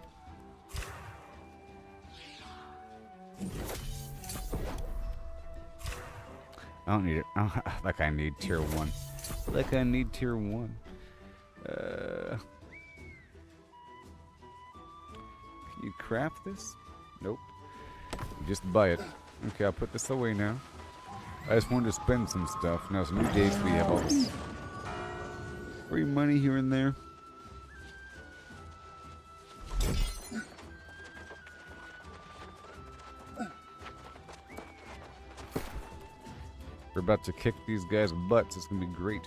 I don't need it. Like I need tier 1. Like I need tier 1. Can you craft this? Nope. You just buy it. Okay, I'll put this away now. I just wanted to spend some stuff. Now some new days we have all this free money here and there. We're about to kick these guys' butts. It's gonna be great.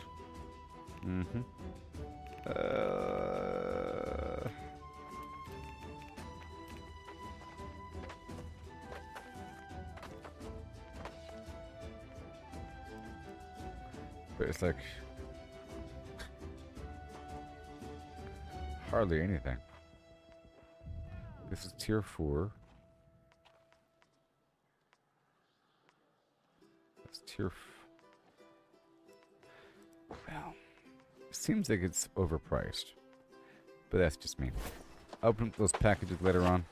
But it's like hardly anything. This is tier 4. That's tier. Well, it seems like it's overpriced, but that's just me. I'll open up those packages later on.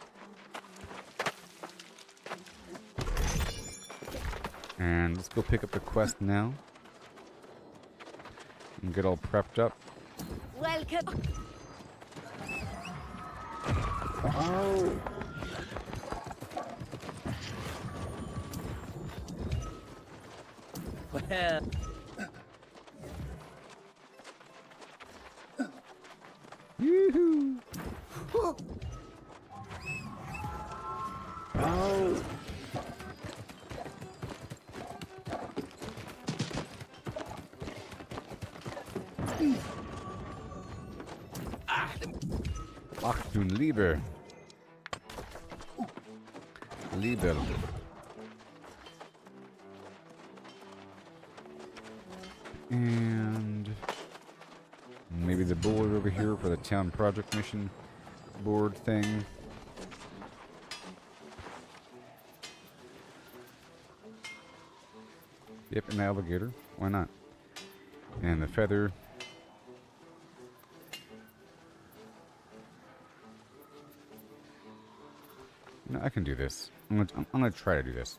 And let's go pick up the quest now. And get all prepped up. Welcome. Oh. Well. Yoo-hoo. Oh. Achtung, Liebe. Liebe. And maybe the board over here for the town project mission board thing. Yep, an alligator. Why not? And the feather. No, I can do this. I'm gonna try to do this.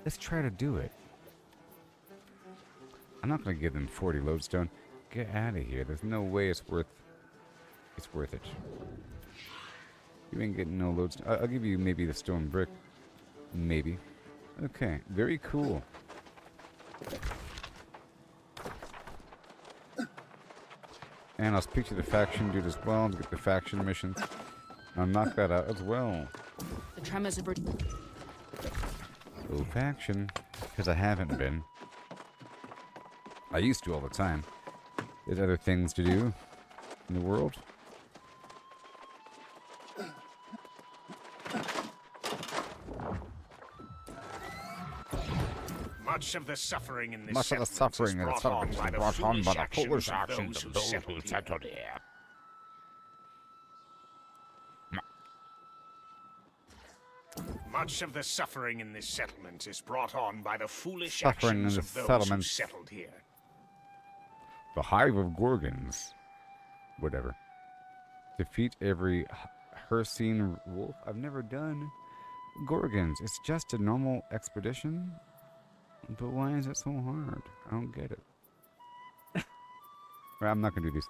Let's try to do it. I'm not gonna give them 40 lodestone. Get out of here. There's no way it's worth it. You ain't getting no lodestone. I'll give you maybe the stone brick. Maybe. Okay, very cool. And I'll speak to the faction dude as well and get the faction missions. I'll knock that out as well. The tremors are... Oh, faction. Because I haven't been. I used to all the time. There's other things to do in the world. Much of the suffering in this Much of the suffering in the settlement is brought on by the foolish actions of those who settled here. Much of the suffering in this settlement is brought on by the foolish Suffering in actions the of those settlement. who settled here. The hive of Gorgons. Whatever. Defeat every Hircine wolf. I've never done Gorgons. It's just a normal expedition. But why is it so hard? I don't get it. Well, I'm not gonna do these.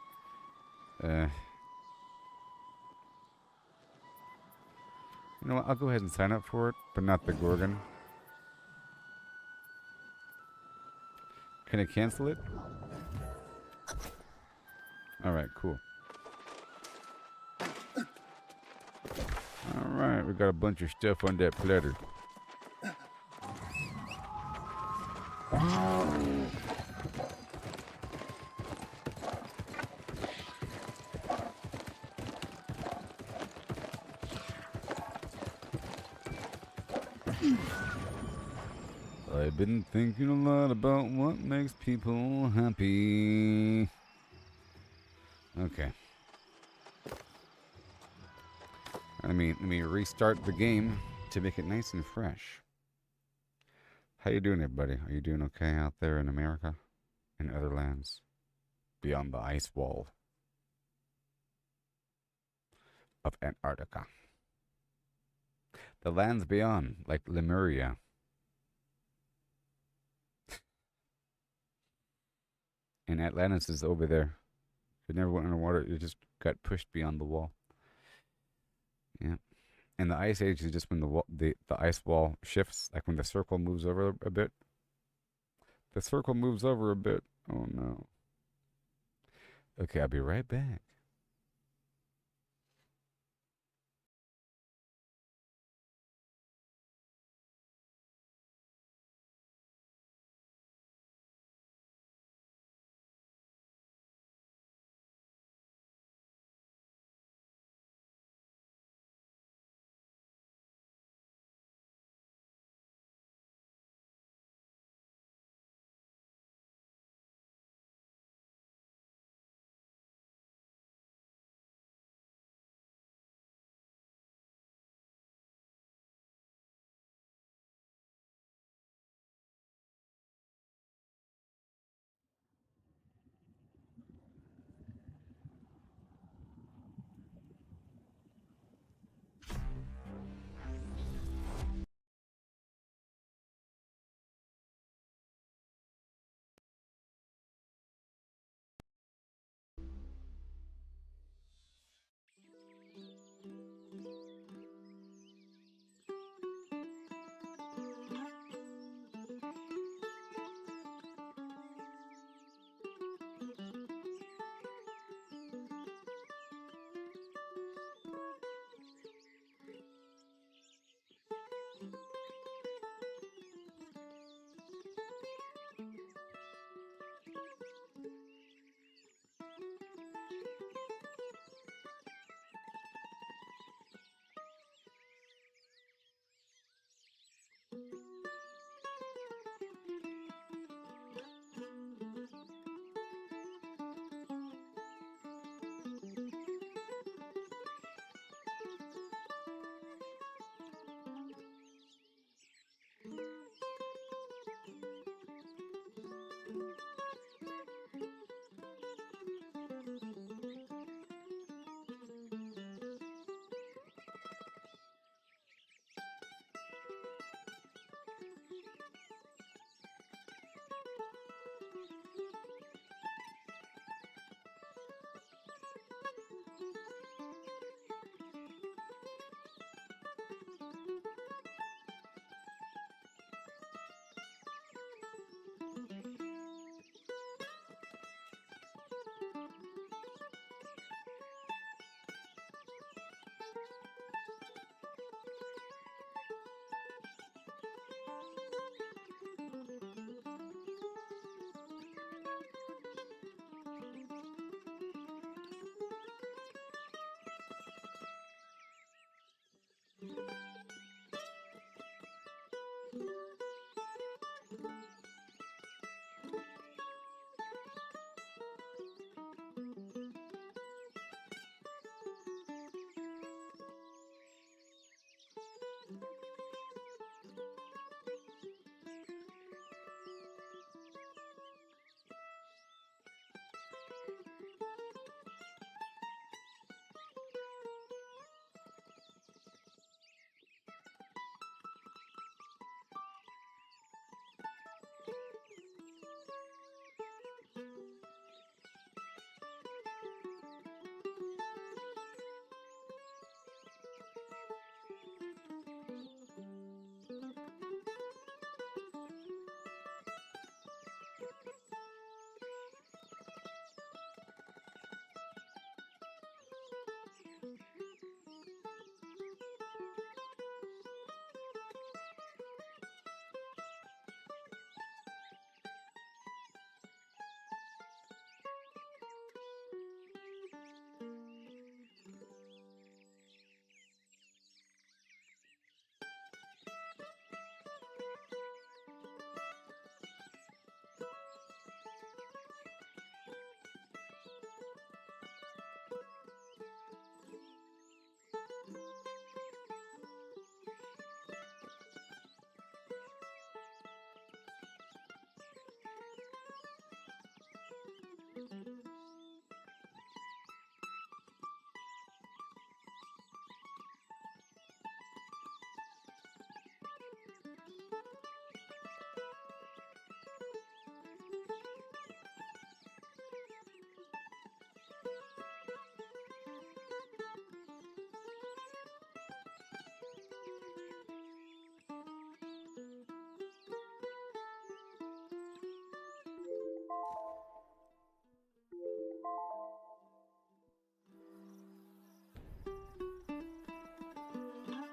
You know what? I'll go ahead and sign up for it, but not the Gorgon. Can I cancel it? Alright, cool. Alright, we got a bunch of stuff on that platter. I've been thinking a lot about what makes people happy. Okay. Let me restart the game to make it nice and fresh. How you doing, everybody? Are you doing okay out there in America and other lands beyond the ice wall of Antarctica? The lands beyond, like Lemuria. And Atlantis is over there. It never went underwater. It just got pushed beyond the wall. Yeah. And the ice age is just when the ice wall shifts, like when the circle moves over a bit. The circle moves over a bit. Oh no. Okay, I'll be right back.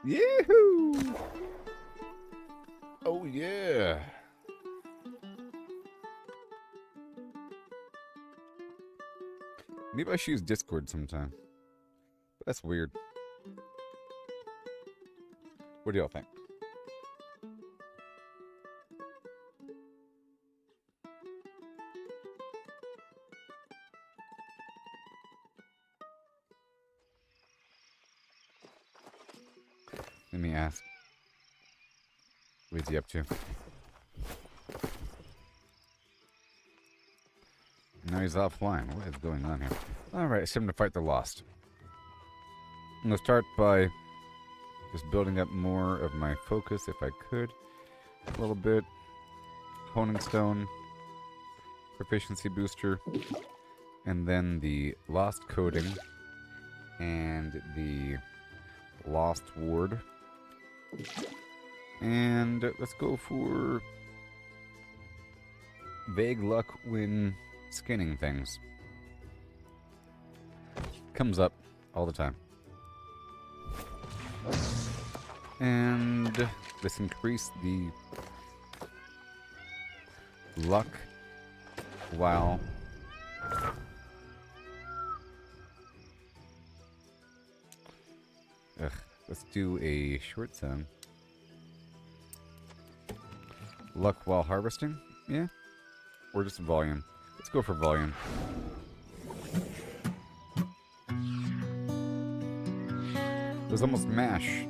Yahoo! Oh yeah! Maybe I should use Discord sometime. But that's weird. What do y'all think? Let me ask. What is he up to? Now he's offline. What is going on here? Alright, it's time to fight the Lost. I'm going to start by just building up more of my focus if I could. A little bit. Honing Stone. Proficiency booster. And then the Lost Coding. And the Lost Ward. And let's go for vague luck when scanning things. Comes up all the time. And let's increase the luck while let's do a short zone. Luck while harvesting? Yeah. Or just volume. Let's go for volume. It was almost mash.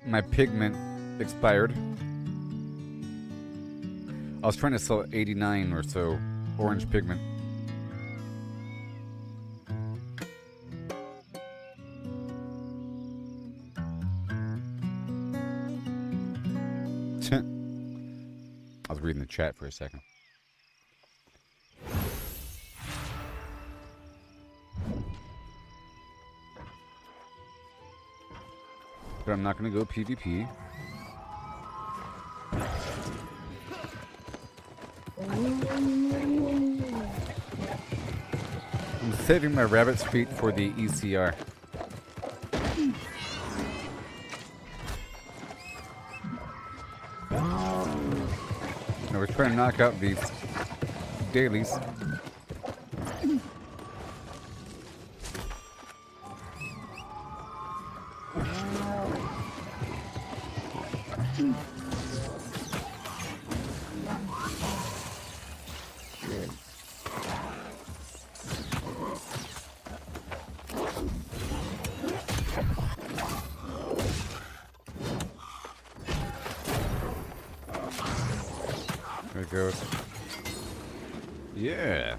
My pigment expired. I was trying to sell 89 or so orange pigment. I was reading the chat for a second. But I'm not going to go PvP. I'm saving my rabbit's feet for the ECR. Now we're trying to knock out these dailies. There it goes. Yeah.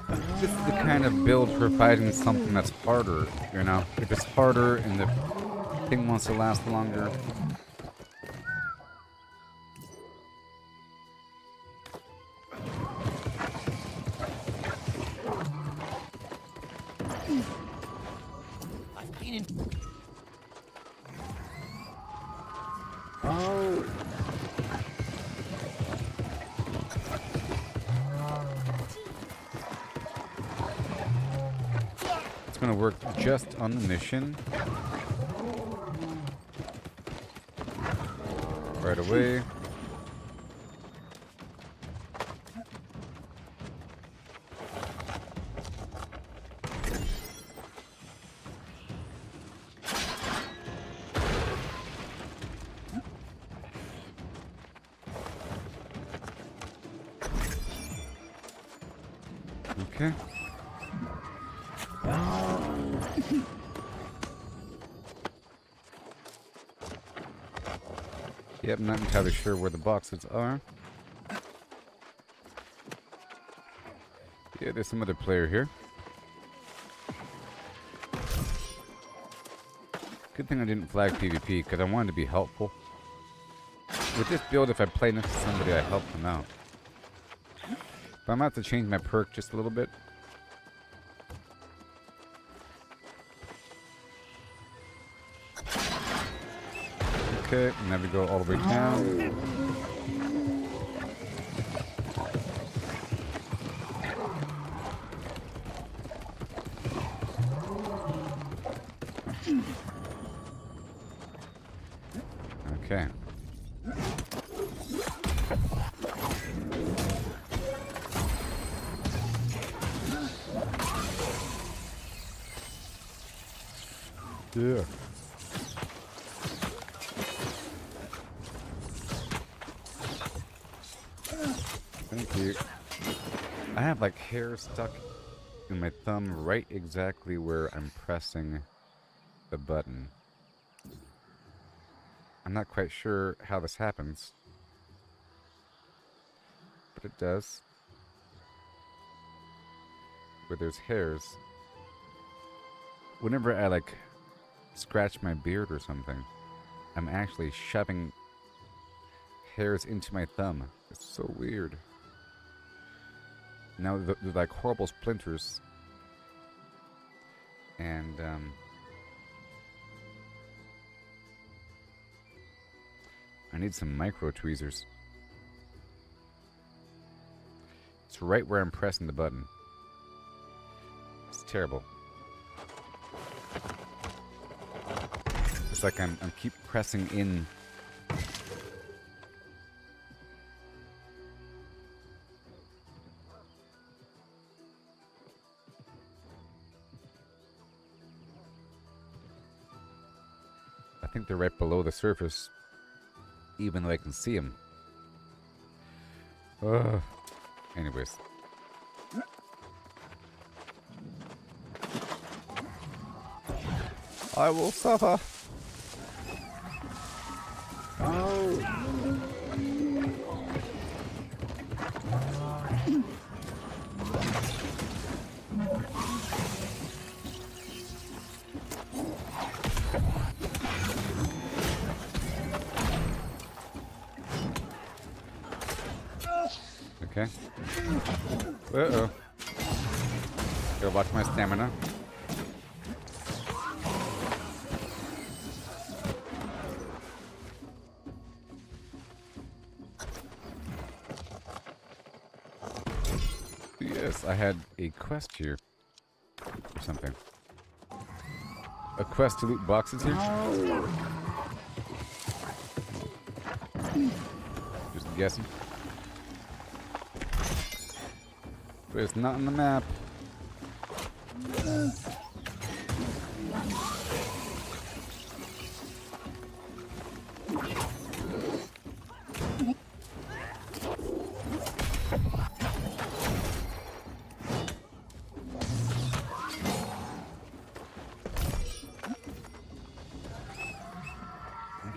This is the kind of build for fighting something that's harder, you know? If it's harder and the thing wants to last longer. I've been in. It's gonna work just on the mission. Right away. Okay. Yep, I'm not entirely sure where the boxes are. Yeah, there's some other player here. Good thing I didn't flag PvP, because I wanted to be helpful. With this build, if I play next to somebody, I help them out. But I'm going to have to change my perk just a little bit. Okay, now we go all the way down. Okay. Yeah. Thank you. I have like hair stuck in my thumb right exactly where I'm pressing the button. I'm not quite sure how this happens, but it does. Where there's hairs. Whenever I like scratch my beard or something, I'm actually shoving hairs into my thumb. It's so weird. Now they're like horrible splinters. And I need some micro tweezers. It's right where I'm pressing the button. It's terrible. It's like I'm keep pressing in. I think they're right below the surface, even though I can see them. Anyways. I will suffer. Okay. Uh-oh. Gotta watch my stamina. this? I had a quest here. Or something. A quest to loot boxes here? Just guessing. But it's not on the map.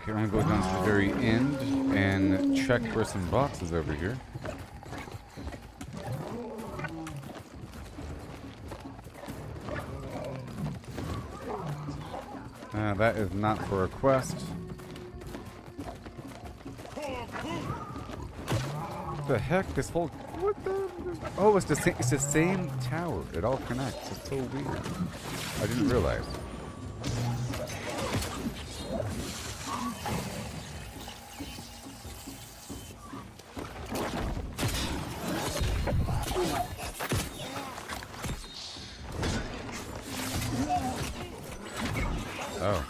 Okay, I'm gonna go down to the very end and check for some boxes over here. That is not for a quest. What the heck? This whole... What the... Oh, it's the same tower. It all connects. It's so weird. I didn't realize. Oh.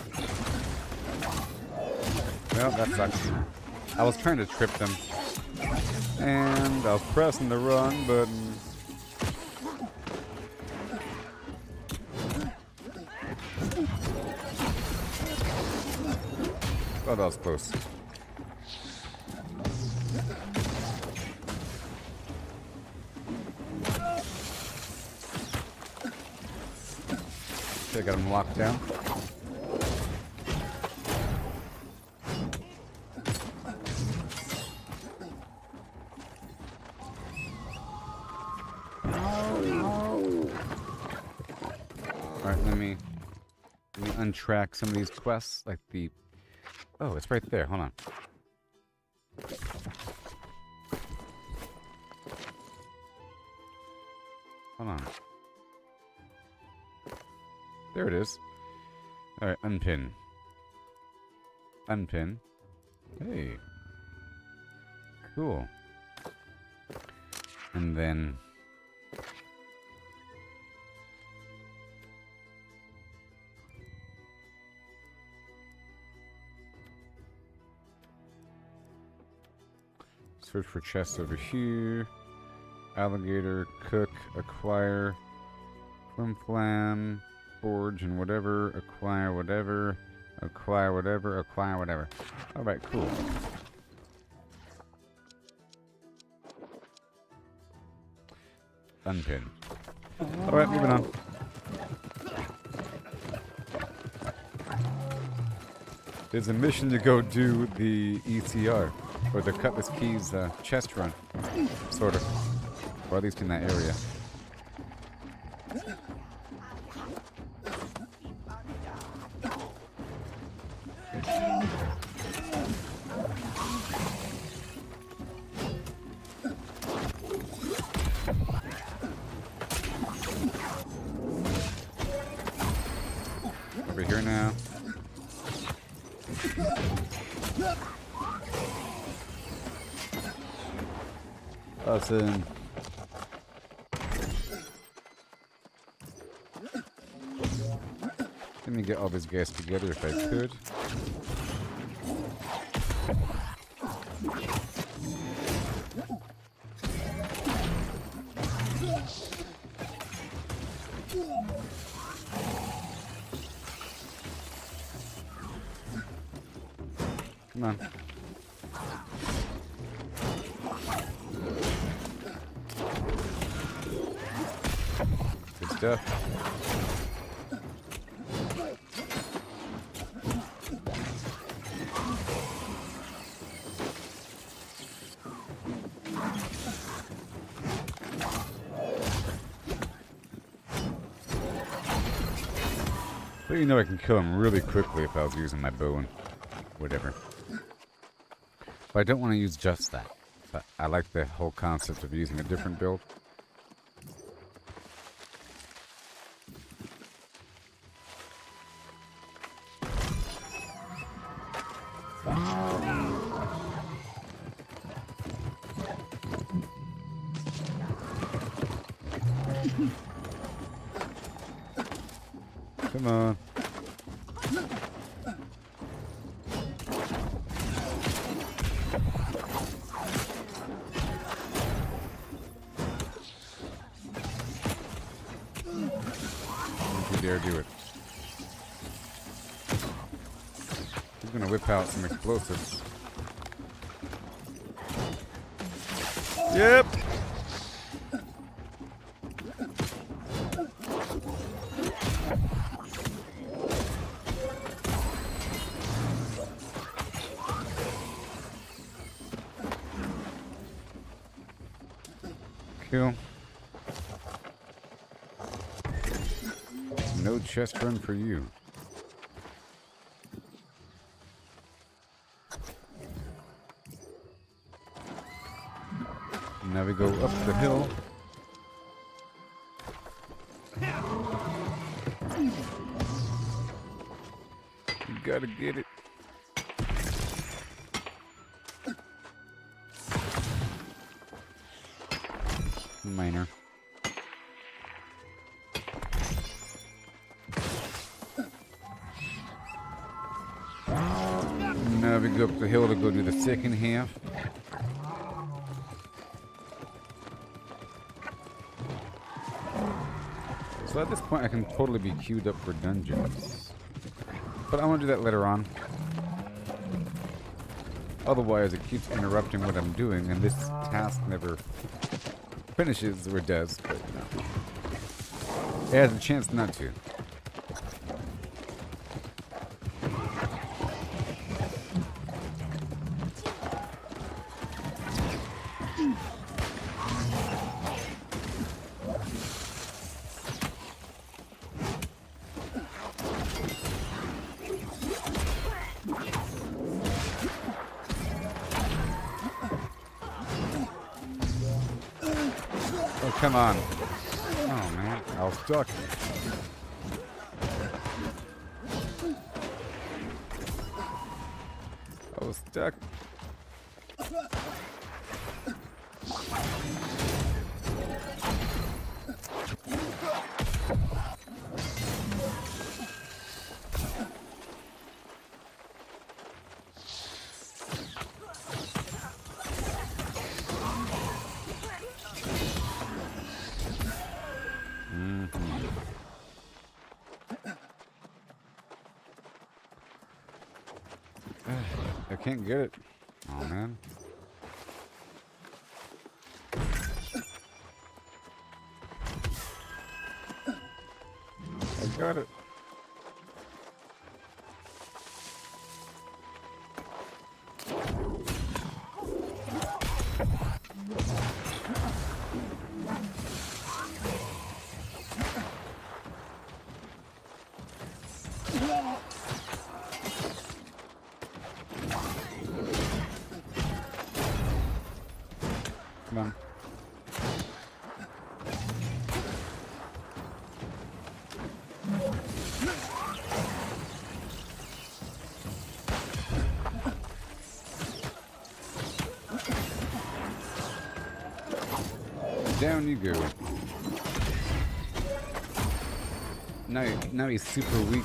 Well, that sucks. I was trying to trip them. And I was pressing the run button. Oh, that was close. Okay, got him locked down. Alright, let me untrack some of these quests, like the... Oh, it's right there. Hold on. Hold on. There it is. Alright, unpin. Unpin. Hey. Cool. And then... Search for chests over here. Alligator, cook, acquire, flim-flam, forge and whatever, acquire whatever, acquire whatever, acquire whatever. Alright, cool. Unpin. Alright, moving on. There's a mission to go do the ECR. Or the Cutlass Keys chest run. Sort of. Or at least in that area. Over here now. Awesome. Let me get all these guys together if I could. Come on. Good stuff. But you know I can kill him really quickly if I was using my bow and whatever. But I don't want to use just that. But I like the whole concept of using a different build. Come on. Don't you dare do it. He's gonna whip out some explosives. Yep. Cool. No chest run for you. Now we go up the hill. You gotta get it. Minor. Now we go up the hill to go do the second half. So at this point I can totally be queued up for dungeons. But I want to do that later on. Otherwise it keeps interrupting what I'm doing and this task never finishes or does, but no. It has a chance not to. Oh, come on. Oh, man. I was stuck. I was stuck. I can't get it. Oh, man. I got it. Come on. Down you go. Now he's super weak.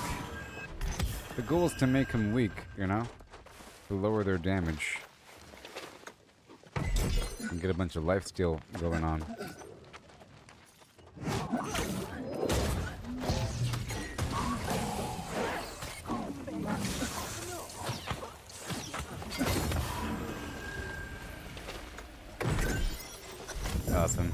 The goal is to make him weak, you know? To lower their damage. And get a bunch of lifesteal going on. Awesome.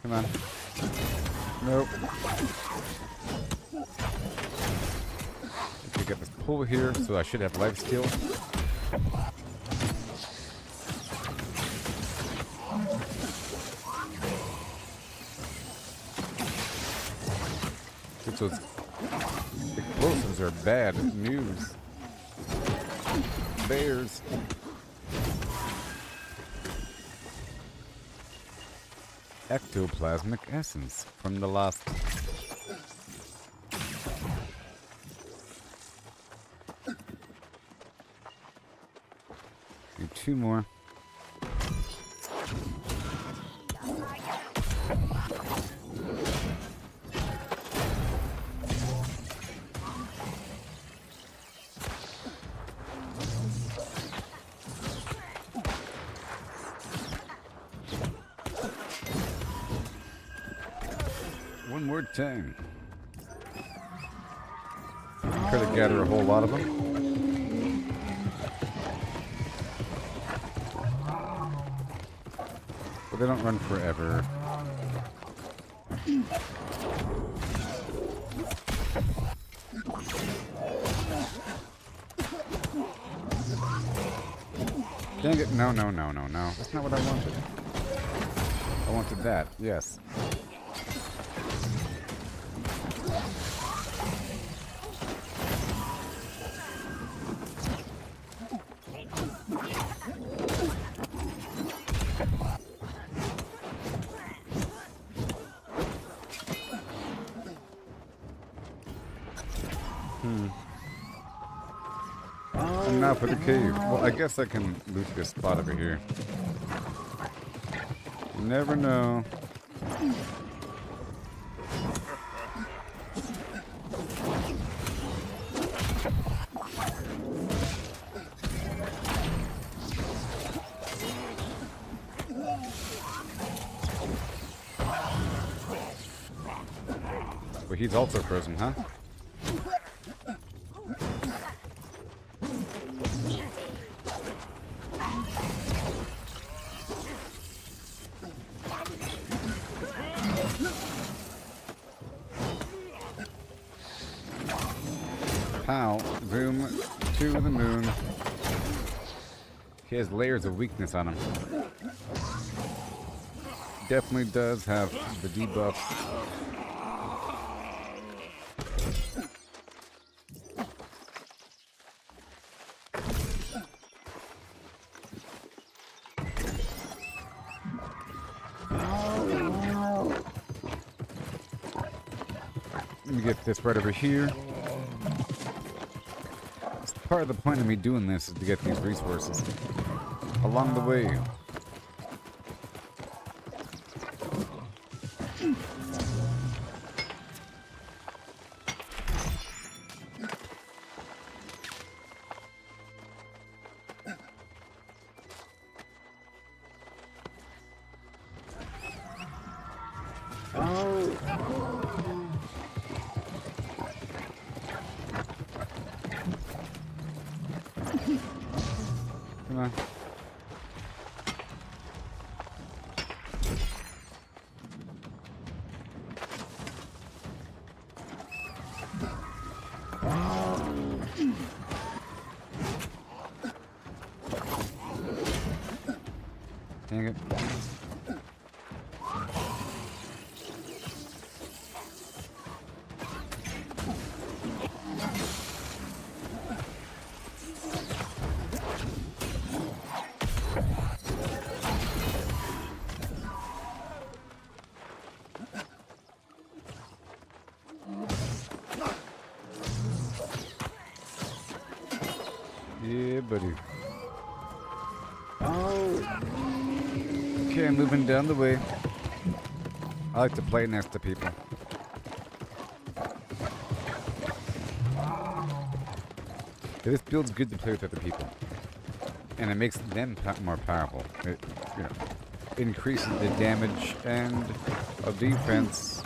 Come on. Nope. Okay, got this pull here, so I should have lifesteal. those explosives are bad news. Bears. Ectoplasmic essence from the last. Need 2 more. One more time. Try to gather a whole lot of them. But they don't run forever. Dang it, no. That's not what I wanted. I wanted that, yes. And now for the cave. Well, I guess I can loot this spot over here. You never know. Well, he's also frozen, huh? Pow, zoom to the moon. He has layers of weakness on him. Definitely does have the debuffs. Let me get this right over here. Part of the point of me doing this is to get these resources along the way. Come on. Dang it. Yeah, buddy. Okay, moving down the way. I like to play next to people. This build's good to play with other people. And it makes them more powerful. It, you know, increases the damage and of defense.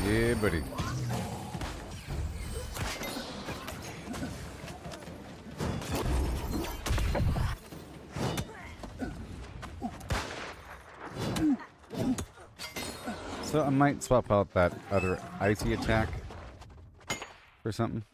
Yeah, buddy. So I might swap out that other icy attack for something.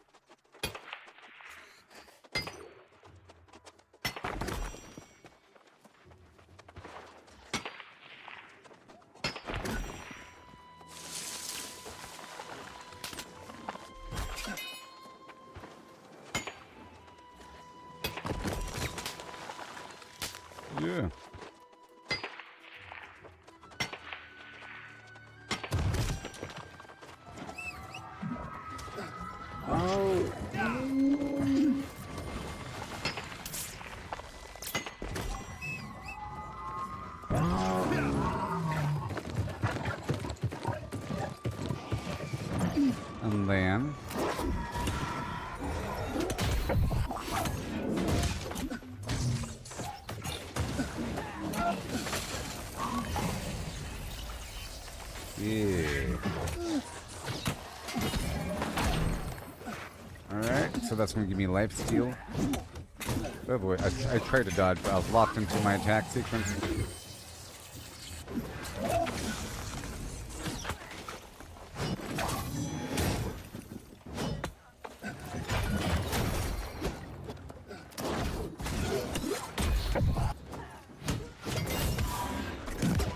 Yeah. And then yeah. Alright, so that's gonna give me life steal. Oh boy, I tried to dodge, but I was locked into my attack sequence.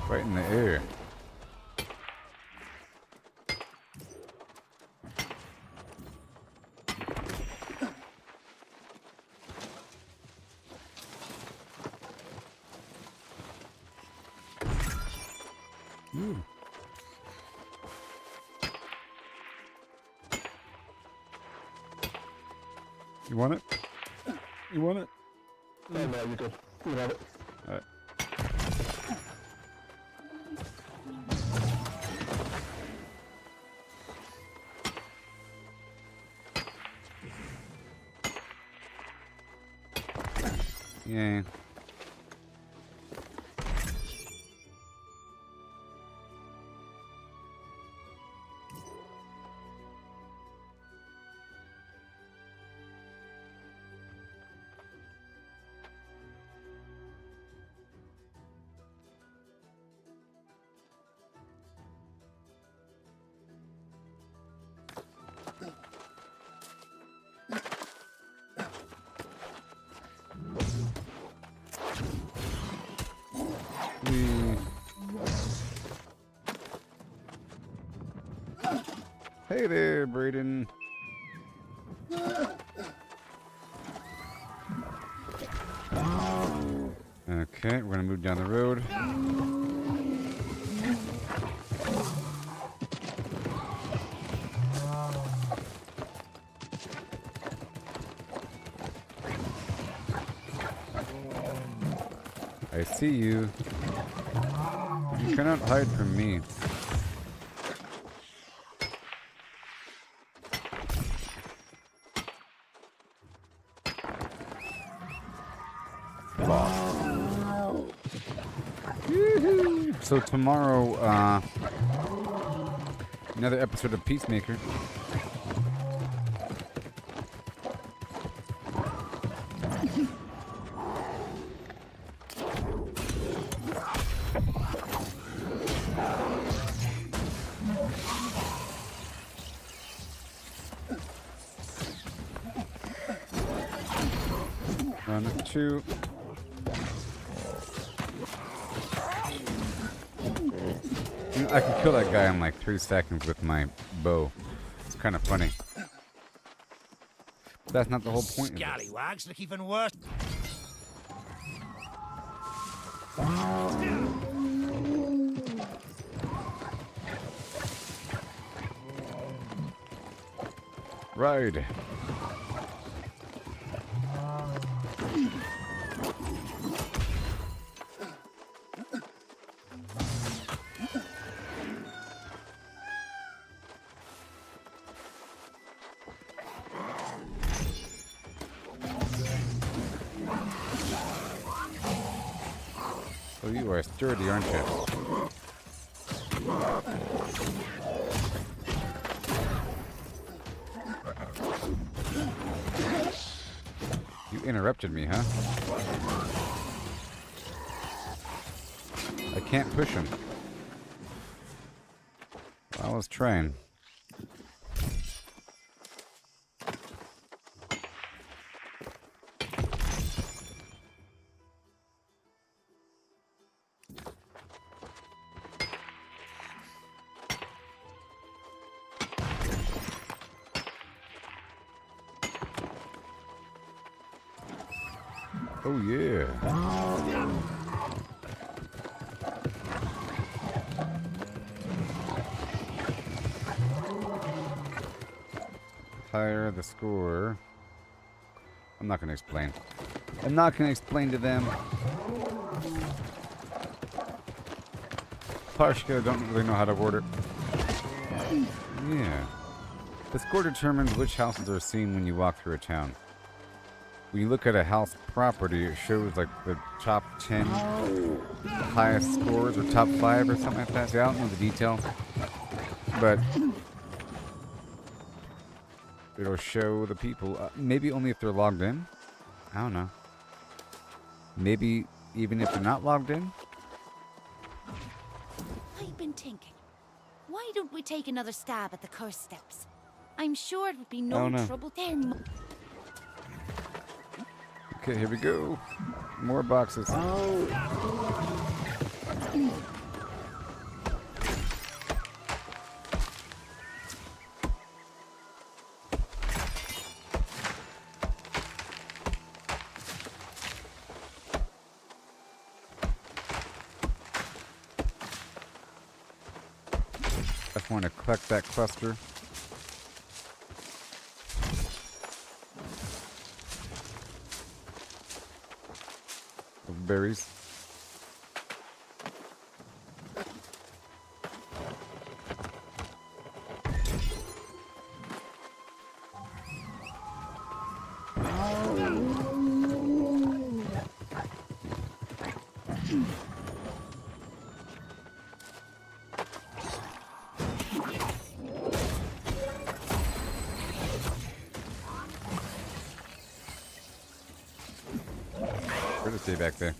Right in the air. Ooh. You want it? You want it? No, you're good. You can have it. Alright. Yeah. Hey there, Brayden. Okay, we're gonna move down the road. I see you. You cannot hide from me. So tomorrow, another episode of Peacemaker. Run 2. I can kill that guy in like 3 seconds with my bow. It's kind of funny. But that's not the whole point of it. Scallywags look even worse. Ride. Oh, you are sturdy, aren't you? You interrupted me, huh? I can't push him. let's train. Oh yeah. Higher the score. I'm not going to explain. I'm not going to explain to them. Parshka don't really know how to order. Yeah. The score determines which houses are seen when you walk through a town. When you look at a house property, it shows like the top 10 highest scores or top 5 or something like that. See, I don't know the detail, but it'll show the people. Maybe only if they're logged in. I don't know. Maybe even if they're not logged in. I've been thinking, why don't we take another stab at the curse steps? I'm sure it would be no trouble there. Okay, here we go. More boxes. I want to collect that cluster. Of berries. Where to stay back there?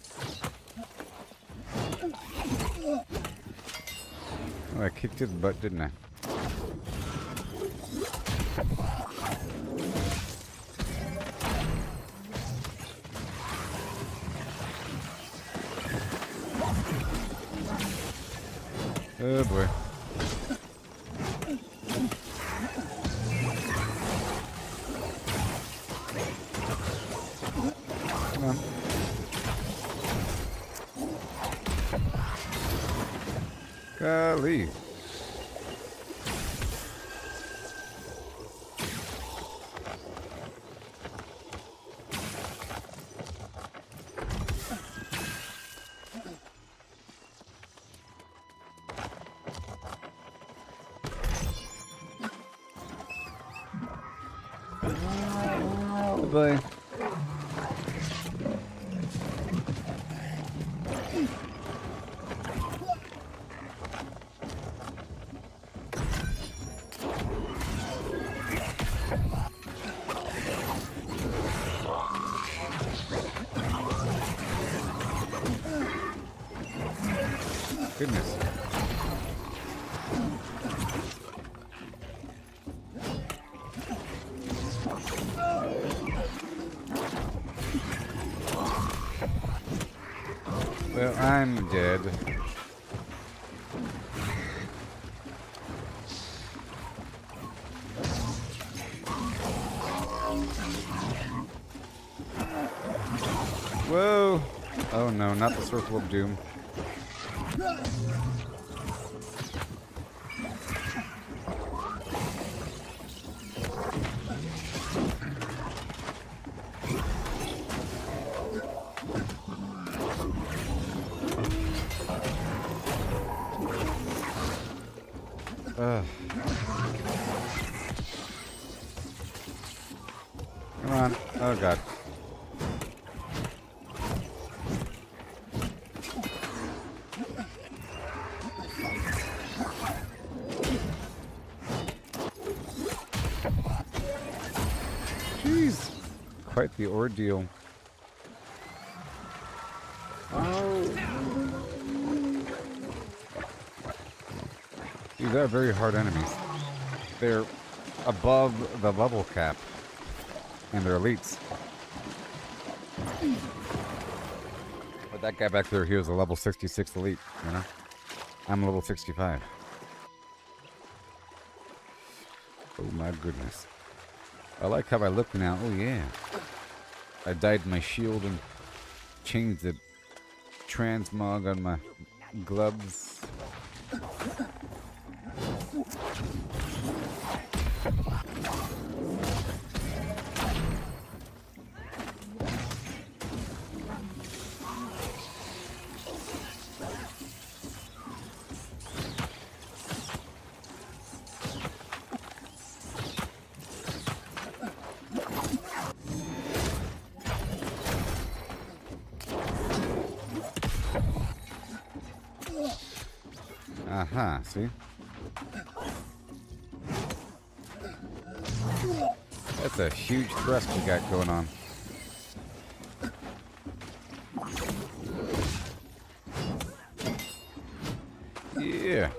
Oh, I kicked his butt, didn't I? Oh boy. Come on. Golly. Bye-bye. Goodness. Well, I'm dead. Whoa! Oh no, not the Circle of Doom. Come on. Oh god. Jeez. Quite the ordeal. These are very hard enemies. They're above the level cap. And they're elites. But that guy back there, he was a level 66 elite, you know? I'm level 65. Oh my goodness. I like how I look now. Oh yeah. I dyed my shield and changed the transmog on my gloves. Aha, see? That's a huge thrust we got going on. Yeah.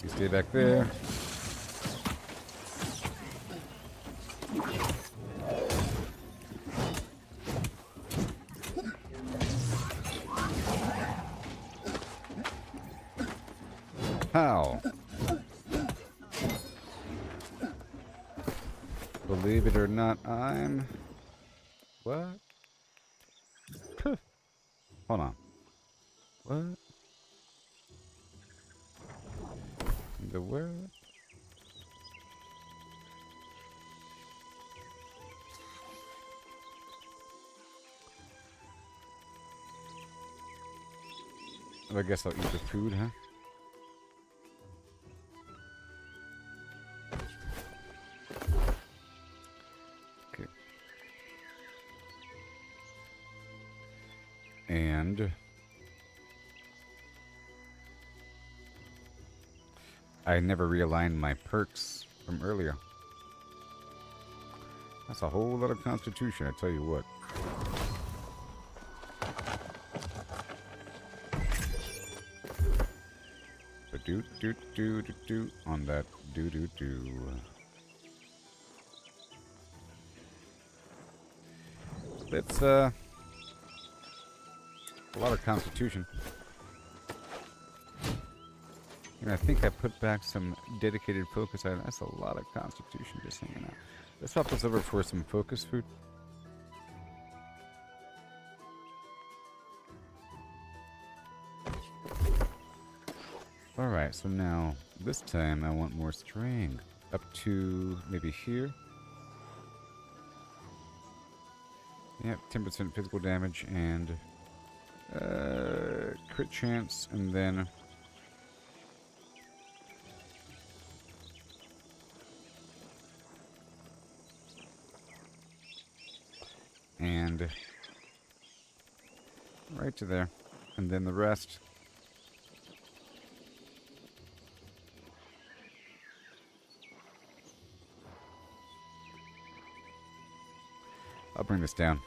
You stay back there. How? Believe it or not, I'm... What? Hold on. What? The world? I guess I'll eat the food, huh? And I never realigned my perks from earlier. That's a whole lot of constitution, I tell you what. Do do do do do on that do do do. Let's a lot of constitution. And I think I put back some dedicated focus items. That's a lot of constitution just hanging out. Let's swap this over for some focus food. Alright, so now this time I want more strength. Up to maybe here. Yep, 10% physical damage and crit chance, and then right to there, and then the rest. I'll bring this down.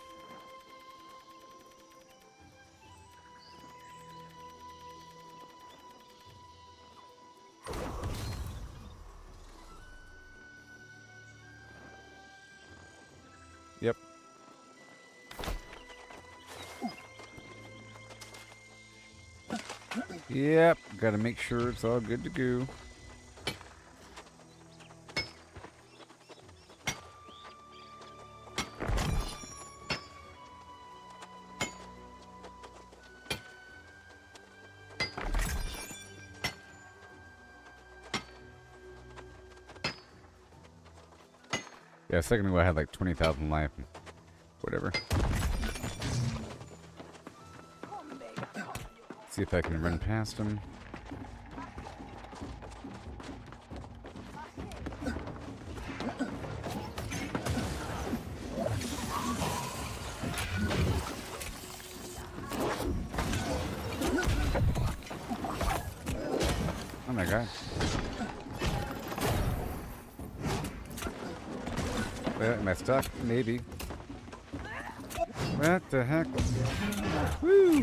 Yep. Yep, gotta make sure it's all good to go. Yeah, a second ago I had like 20,000 life and whatever. See if I can run past him. Oh my god. Am I stuck? Maybe. What the heck? Woo!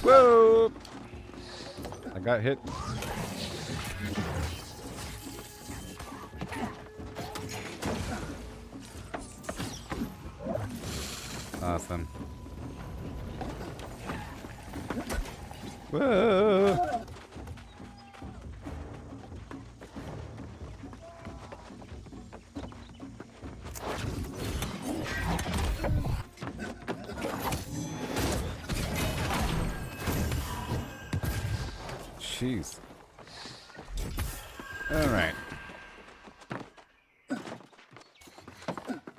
Whoa! I got hit. Awesome. Whoa! Jeez. All right.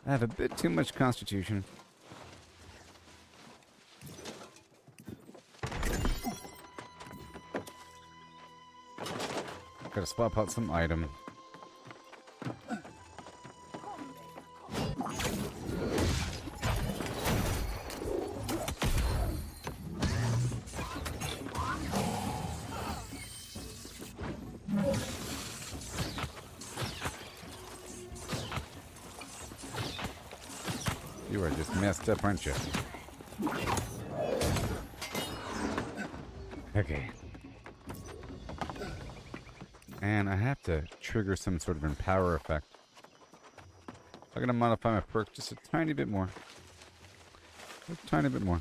I have a bit too much constitution. Gotta swap out some item. You are just messed up, aren't you? Okay. And I have to trigger some sort of empower effect. I'm gonna modify my perk just a tiny bit more. A tiny bit more.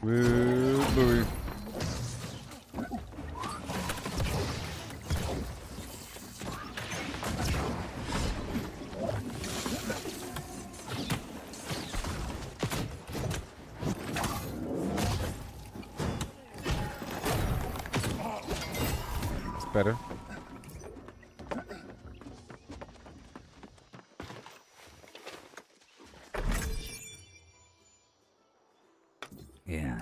Woo, booey. It's better. Yeah.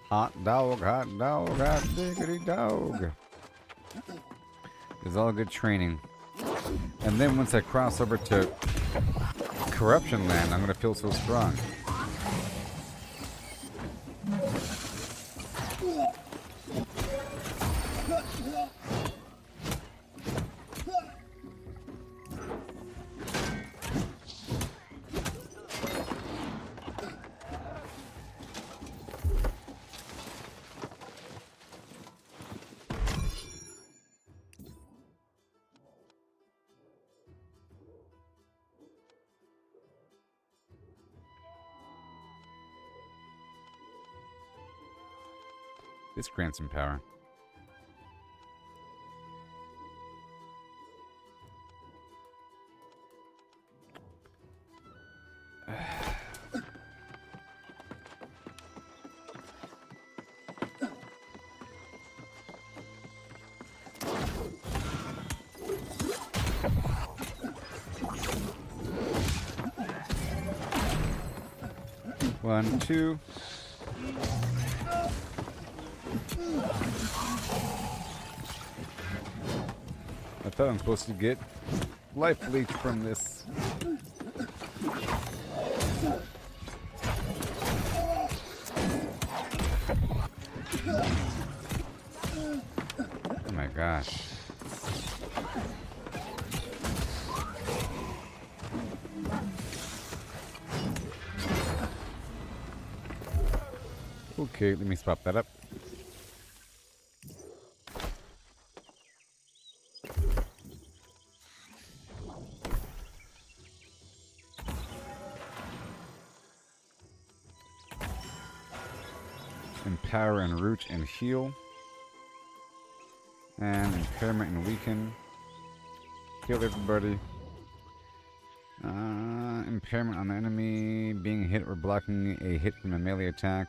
Hot dog, hot diggity dog. It's all good training. And then once I cross over to Corruption Land, I'm gonna feel so strong. This grants some power. One, two. I thought I'm supposed to get life leech from this. Oh my gosh. Okay, let me swap that up. Empower and root and heal. And impairment and weaken. Heal everybody. Impairment on the enemy. Being hit or blocking a hit from a melee attack.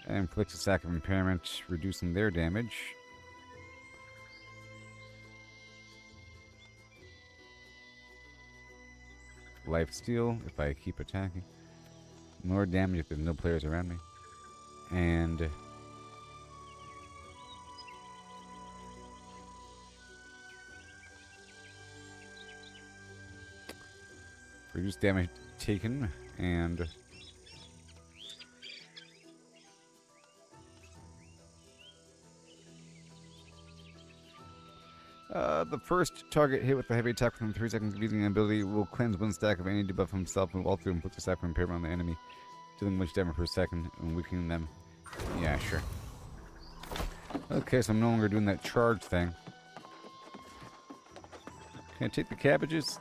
Inflicts a stack of impairment, reducing their damage. Life steal if I keep attacking. More damage if there's no players around me. And reduce damage taken and the first target hit with a heavy attack within 3 seconds of using an ability will cleanse one stack of any debuff himself and will also inflict a stack of impairment on the enemy, dealing much damage per second and weakening them. Yeah, sure. Okay, so I'm no longer doing that charge thing. Can I take the cabbages?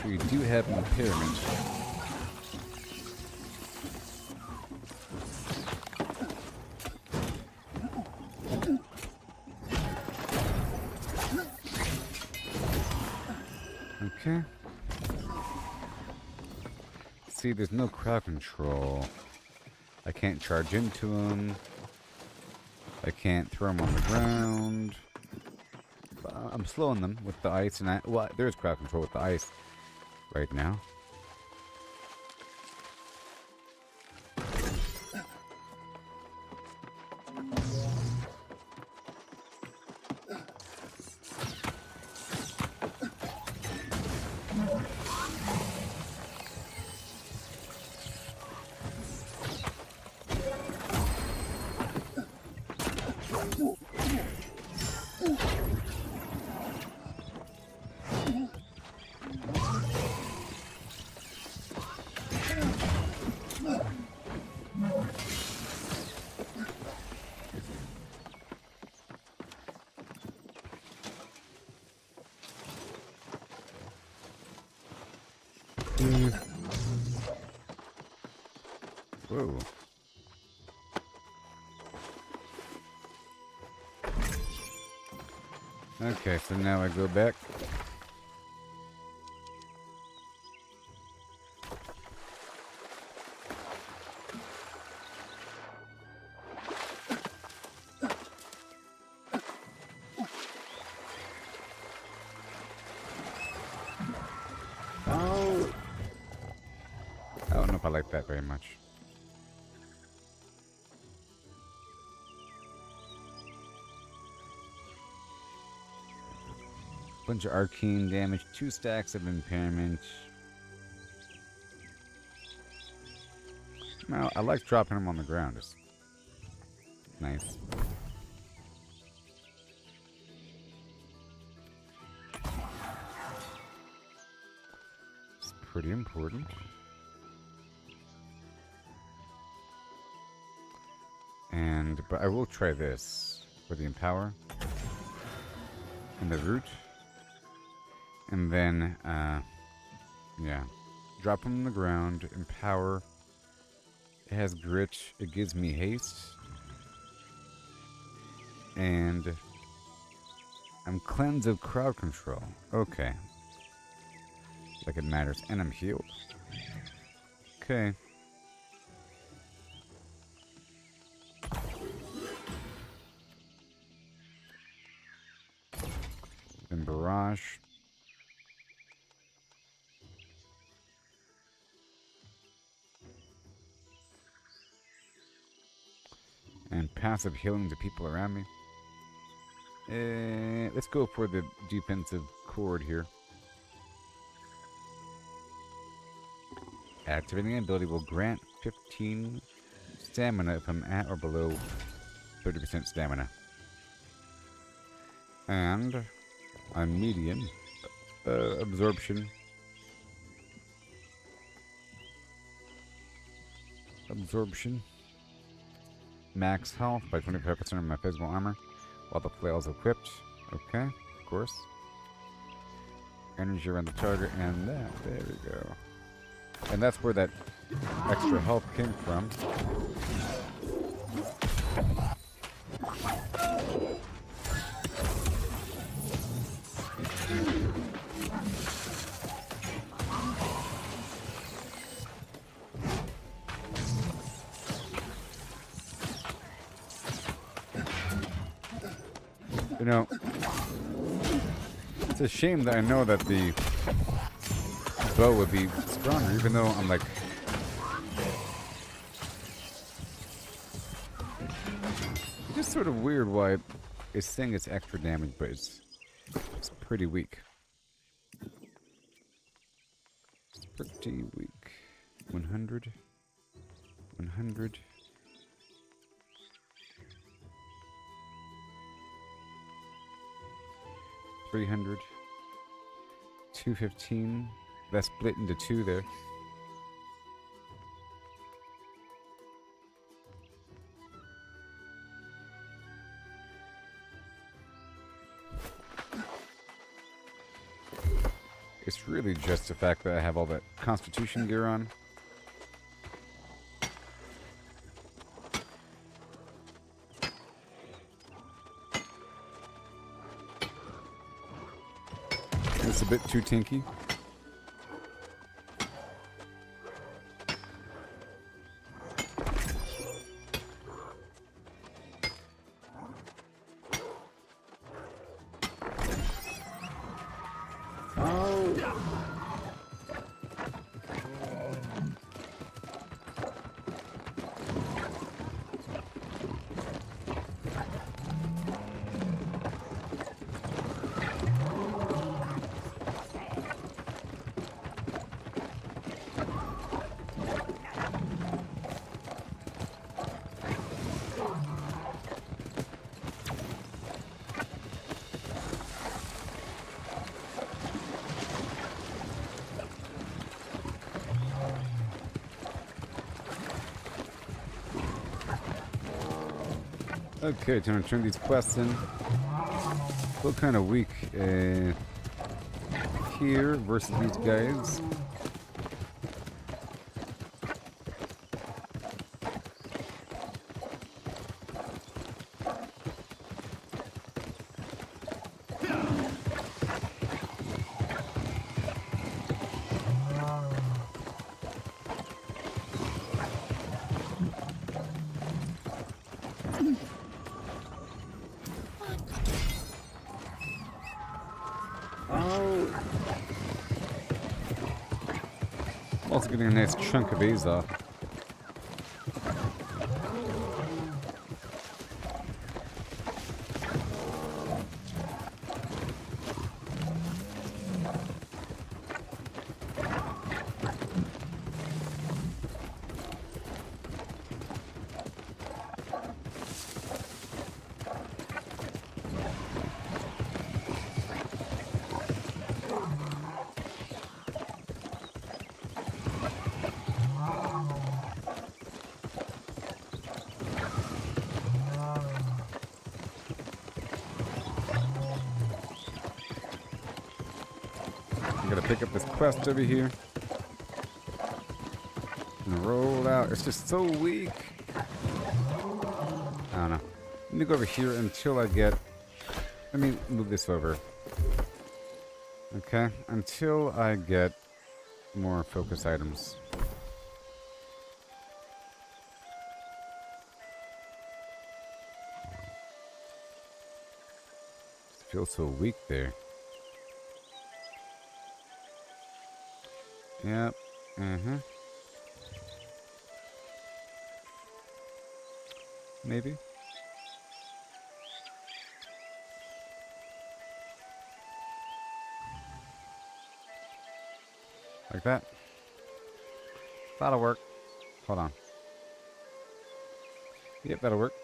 We do have an impairment. Okay. See, there's no crowd control. I can't charge into him. I can't throw him on the ground. I'm slowing them with the ice, and well, there's crowd control with the ice right now. Whoa. Okay, so now I go back. Oh. I don't know if I like that very much. Bunch of arcane damage, 2 stacks of impairment. No, I like dropping him on the ground. It's nice. It's pretty important. But I will try this for the empower and the root. And then, yeah. Drop him on the ground. Empower. It has grit. It gives me haste. And I'm cleansed of crowd control. Okay. Like it matters. And I'm healed. Okay. Then barrage. And passive healing to people around me. Let's go for the defensive chord here. Activating an ability will grant 15 stamina if I'm at or below 30% stamina. And I'm medium. Absorption. Absorption. Max health by 25% of my physical armor while the flail is equipped. Okay, of course. Energy around the target, and that. There we go. And that's where that extra health came from. You know, it's a shame that I know that the bow would be stronger, even though I'm like... It's just sort of weird why it's saying it's extra damage, but it's pretty weak. It's pretty weak. 100. 100. 300. 215. That's split into two there. It's really just the fact that I have all that Constitution gear on. It's a bit too tinky. Okay, time to turn these quests in. Still kind of weak here versus these guys. Also getting a nice chunk of A's off. Gotta pick up this quest over here. And roll out. It's just so weak. I don't know. Let me go over here until I get... Let me move this over. Okay. Until I get more focus items. It feels so weak there. Yep. Maybe. Like that. That'll work. Hold on. Yep, that'll work.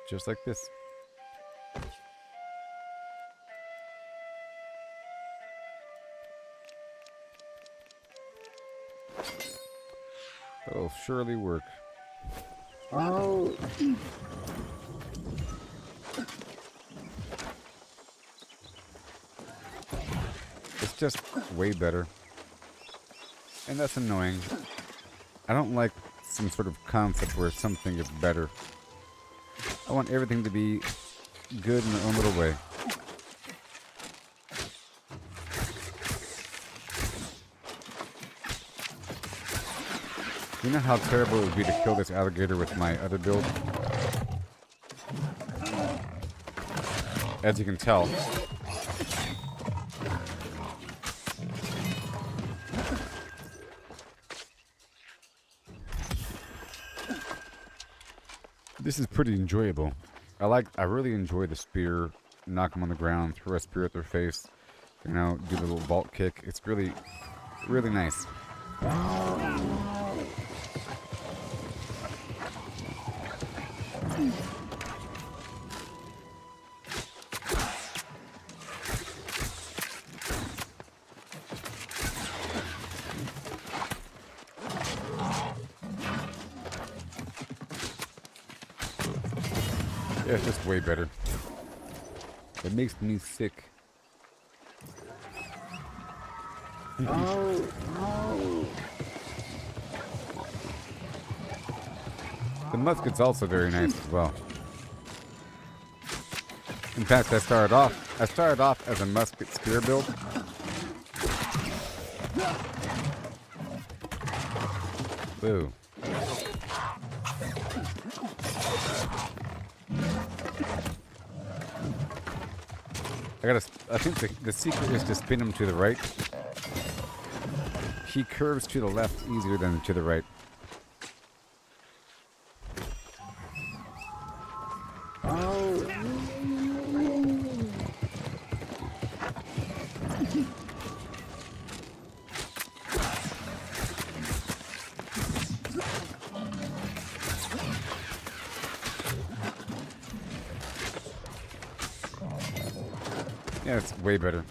Just like this. It'll surely work. Oh. It's just way better. And that's annoying. I don't like some sort of concept where something is better. I want everything to be good in their own little way. You know how terrible it would be to kill this alligator with my other build? As you can tell. This is pretty enjoyable. I really enjoy the spear. Knock them on the ground, throw a spear at their face. You know, do the little vault kick. It's really, really nice. Yeah, it's just way better. It makes me sick. The musket's also very nice as well. In fact, I started off as a musket spear build. Boo. I think the secret is to spin him to the right. He curves to the left easier than to the right. Yeah, it's way better.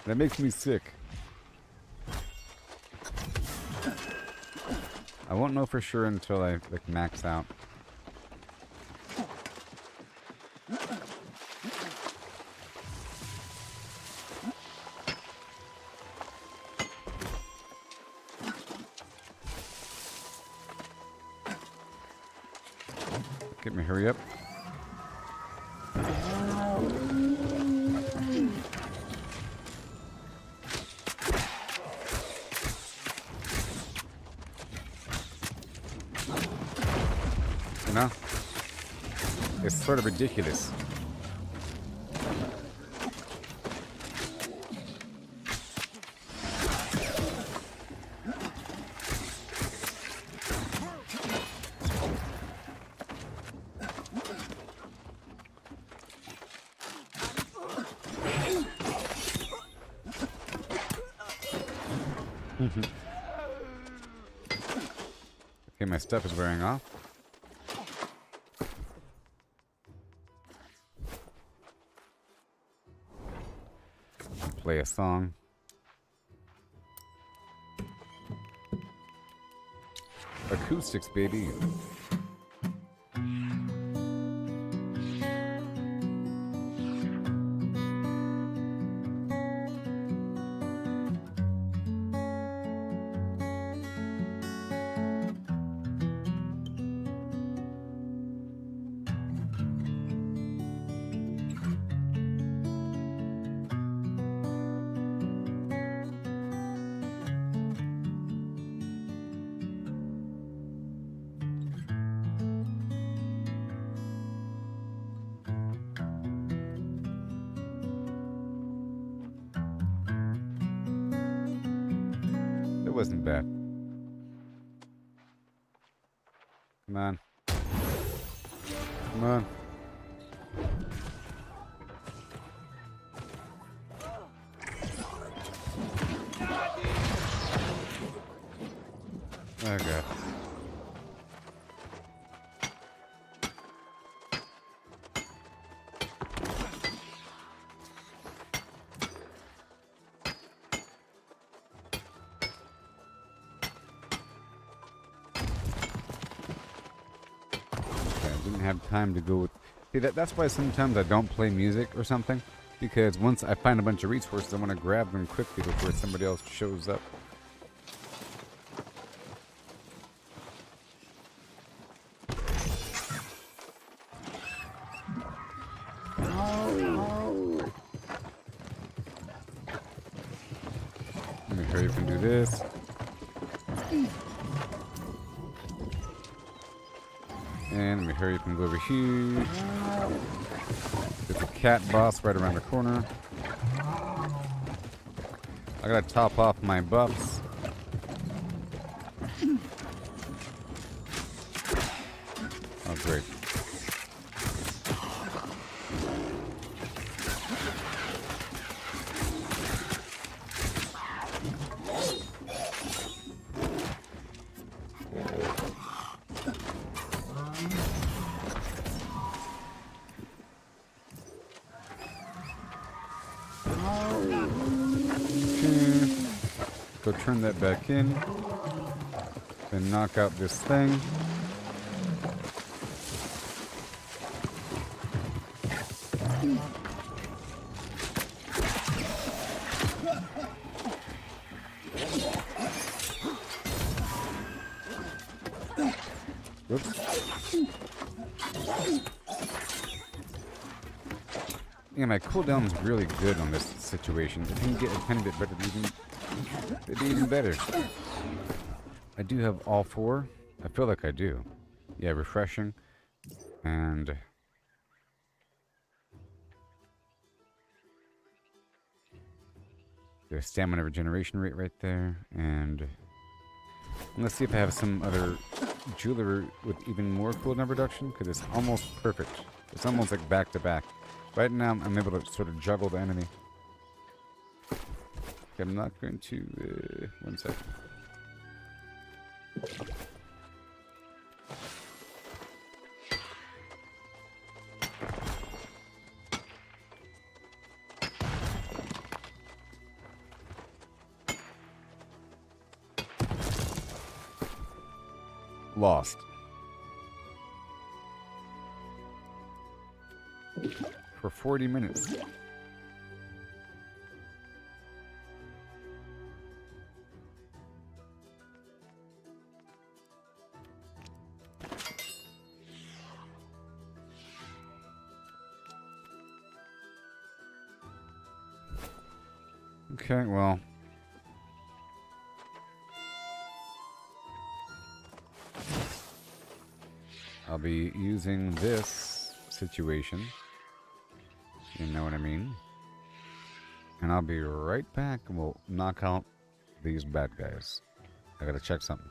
That makes me sick. I won't know for sure until I like max out. Get me, hurry up. You know? It's sort of ridiculous. Okay, my stuff is wearing off. Play a song. Acoustics, baby. It wasn't bad. Come on. Come on. Oh god. Have time to go with. See, that's why sometimes I don't play music or something, because once I find a bunch of resources, I want to grab them quickly before somebody else shows up. Let me hurry up and do this. And let me hurry up and go over here. There's a cat boss right around the corner. I gotta top off my buffs. Oh, great. Go turn that back in. Then knock out this thing. Whoops. Yeah, my cooldown's really good on this situation. If I can get a tiny bit better, it'd be even better. I do have all four. I feel like I do. Yeah, refreshing. And there's stamina regeneration rate right there. And let's see if I have some other jewelry with even more cooldown reduction, because it's almost perfect. It's almost like back to back. Right now, I'm able to sort of juggle the enemy. I'm not going to... one second. Lost. For 40 minutes. Okay, well. I'll be using this situation. You know what I mean? And I'll be right back and we'll knock out these bad guys. I gotta check something.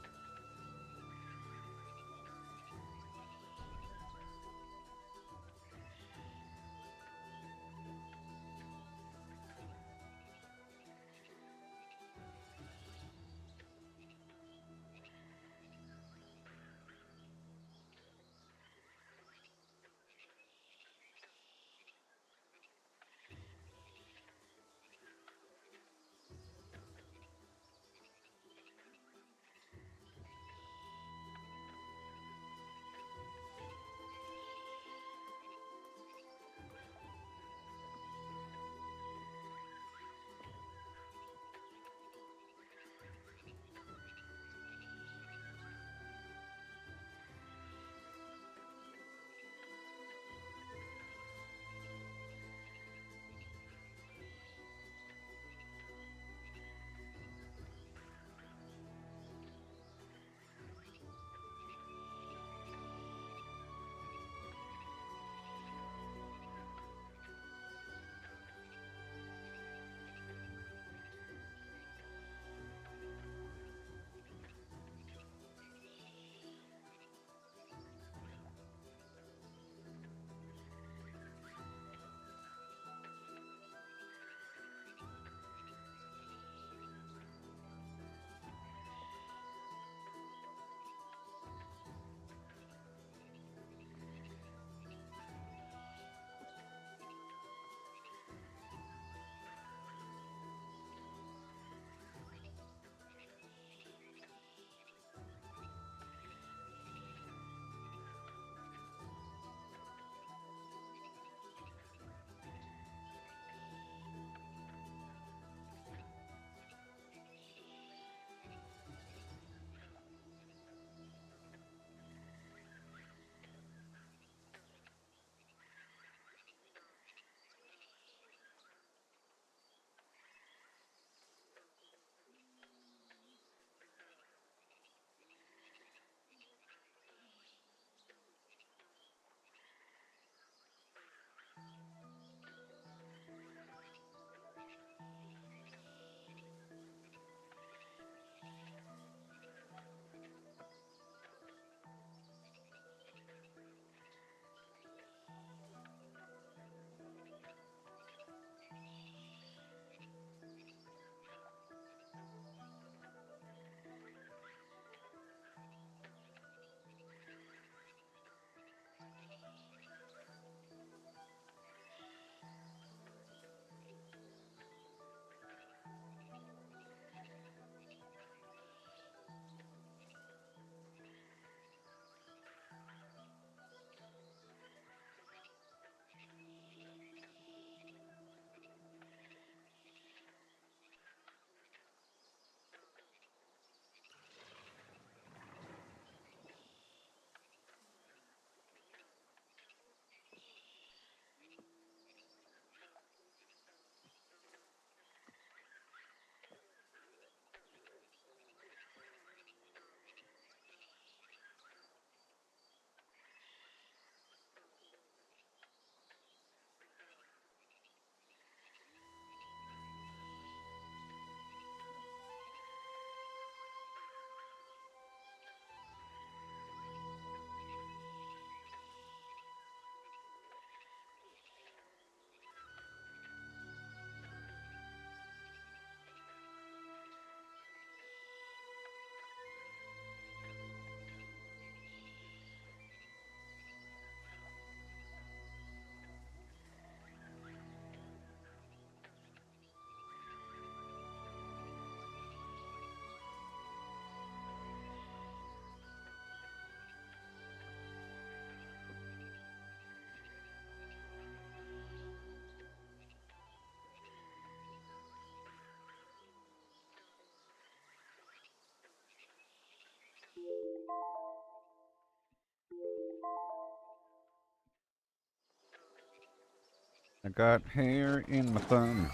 I got hair in my thumb,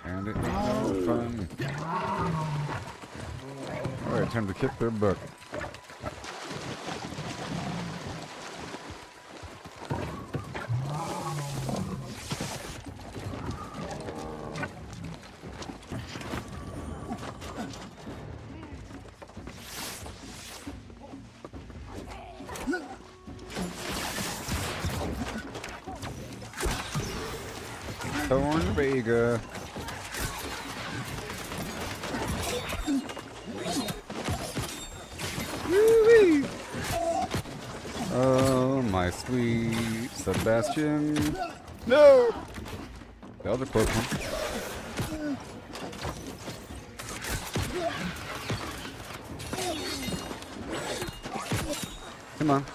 and it ain't no fun. Alright, time to kick their butt. Thorn Vega. Woo-wee. Oh, my sweet Sebastian. No! The other Pokemon. Come on.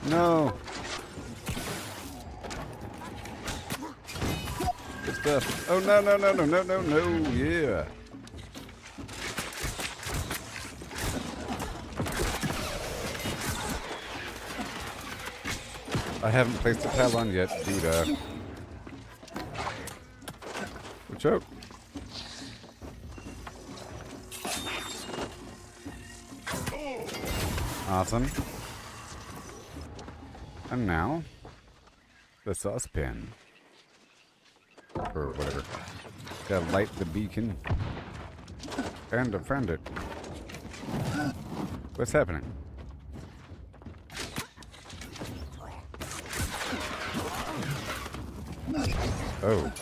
No. Good stuff. Oh, no, no, no, no, no, no, no. Yeah. I haven't placed a Talon yet, dude. Watch out. Awesome. And now, the saucepan. Or whatever. Gotta light the beacon. And defend it. What's happening? Oh.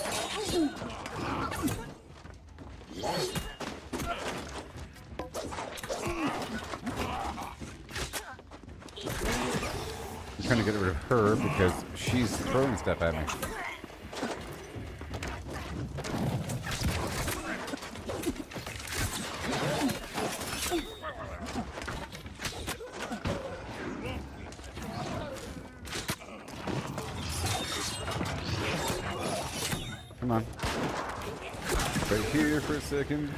I'm trying to get rid of her because she's throwing stuff at me. Come on. Right here for a second.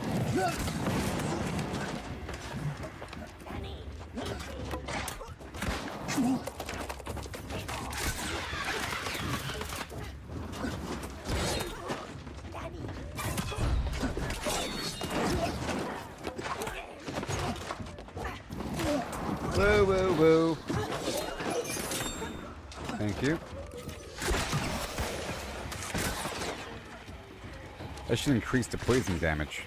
Whoa, whoa, whoa. Thank you. I should increase the poison damage.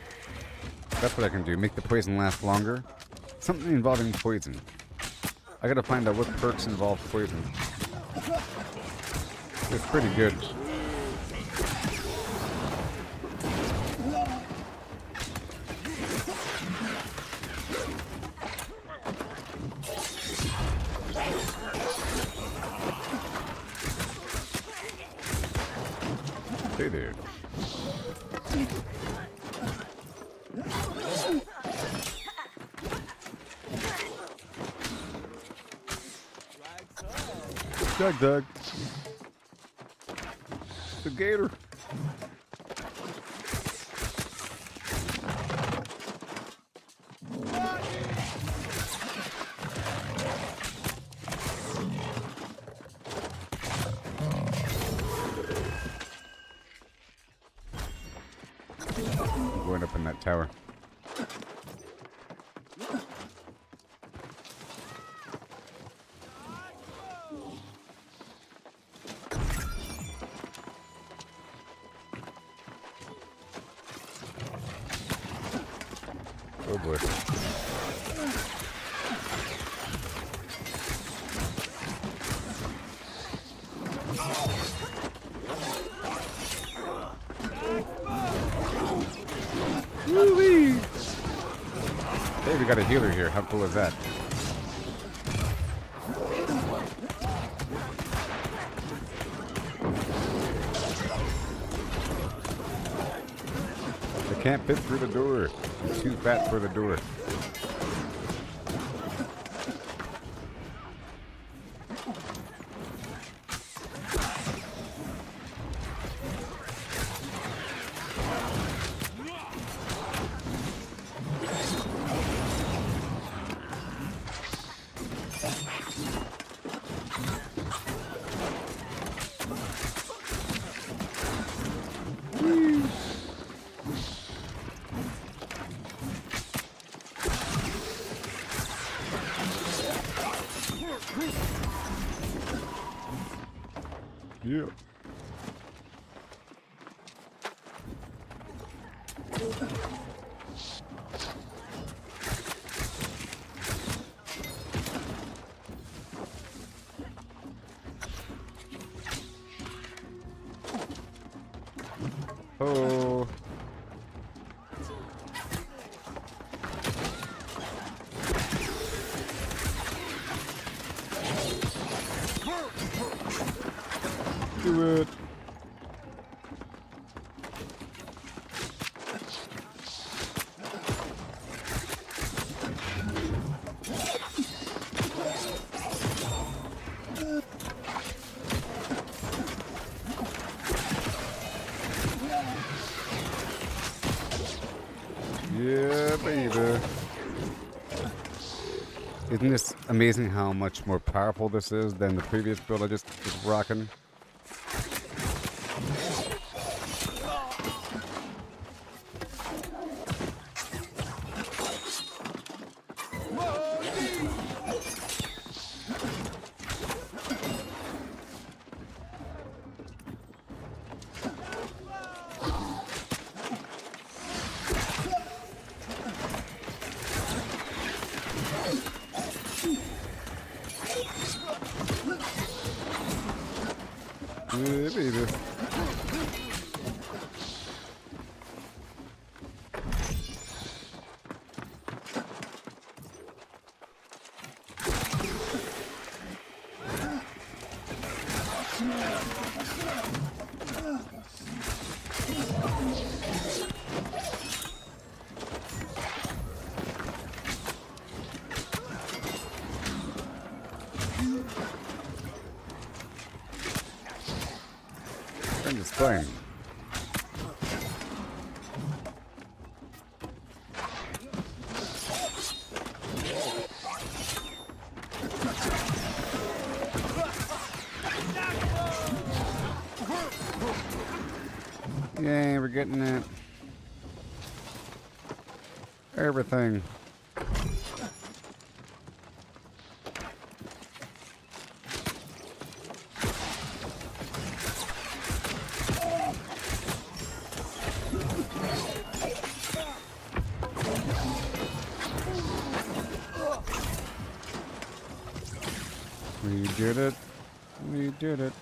That's what I can do. Make the poison last longer. Something involving poison. I gotta find out what perks involve poison. It's pretty good. Hey there. Doug. The gator. I'm going up in that tower. Oh boy. Woo-wee! Hey, we got a healer here. How cool is that? I can't fit through the door. I'm too fat for the door. Yeah. Oh. Do it. Yeah, baby. Isn't this amazing how much more powerful this is than the previous build I just was rocking? Yeah, baby. I'm just playing. Yay, we're getting it. Everything. We did it. We did it.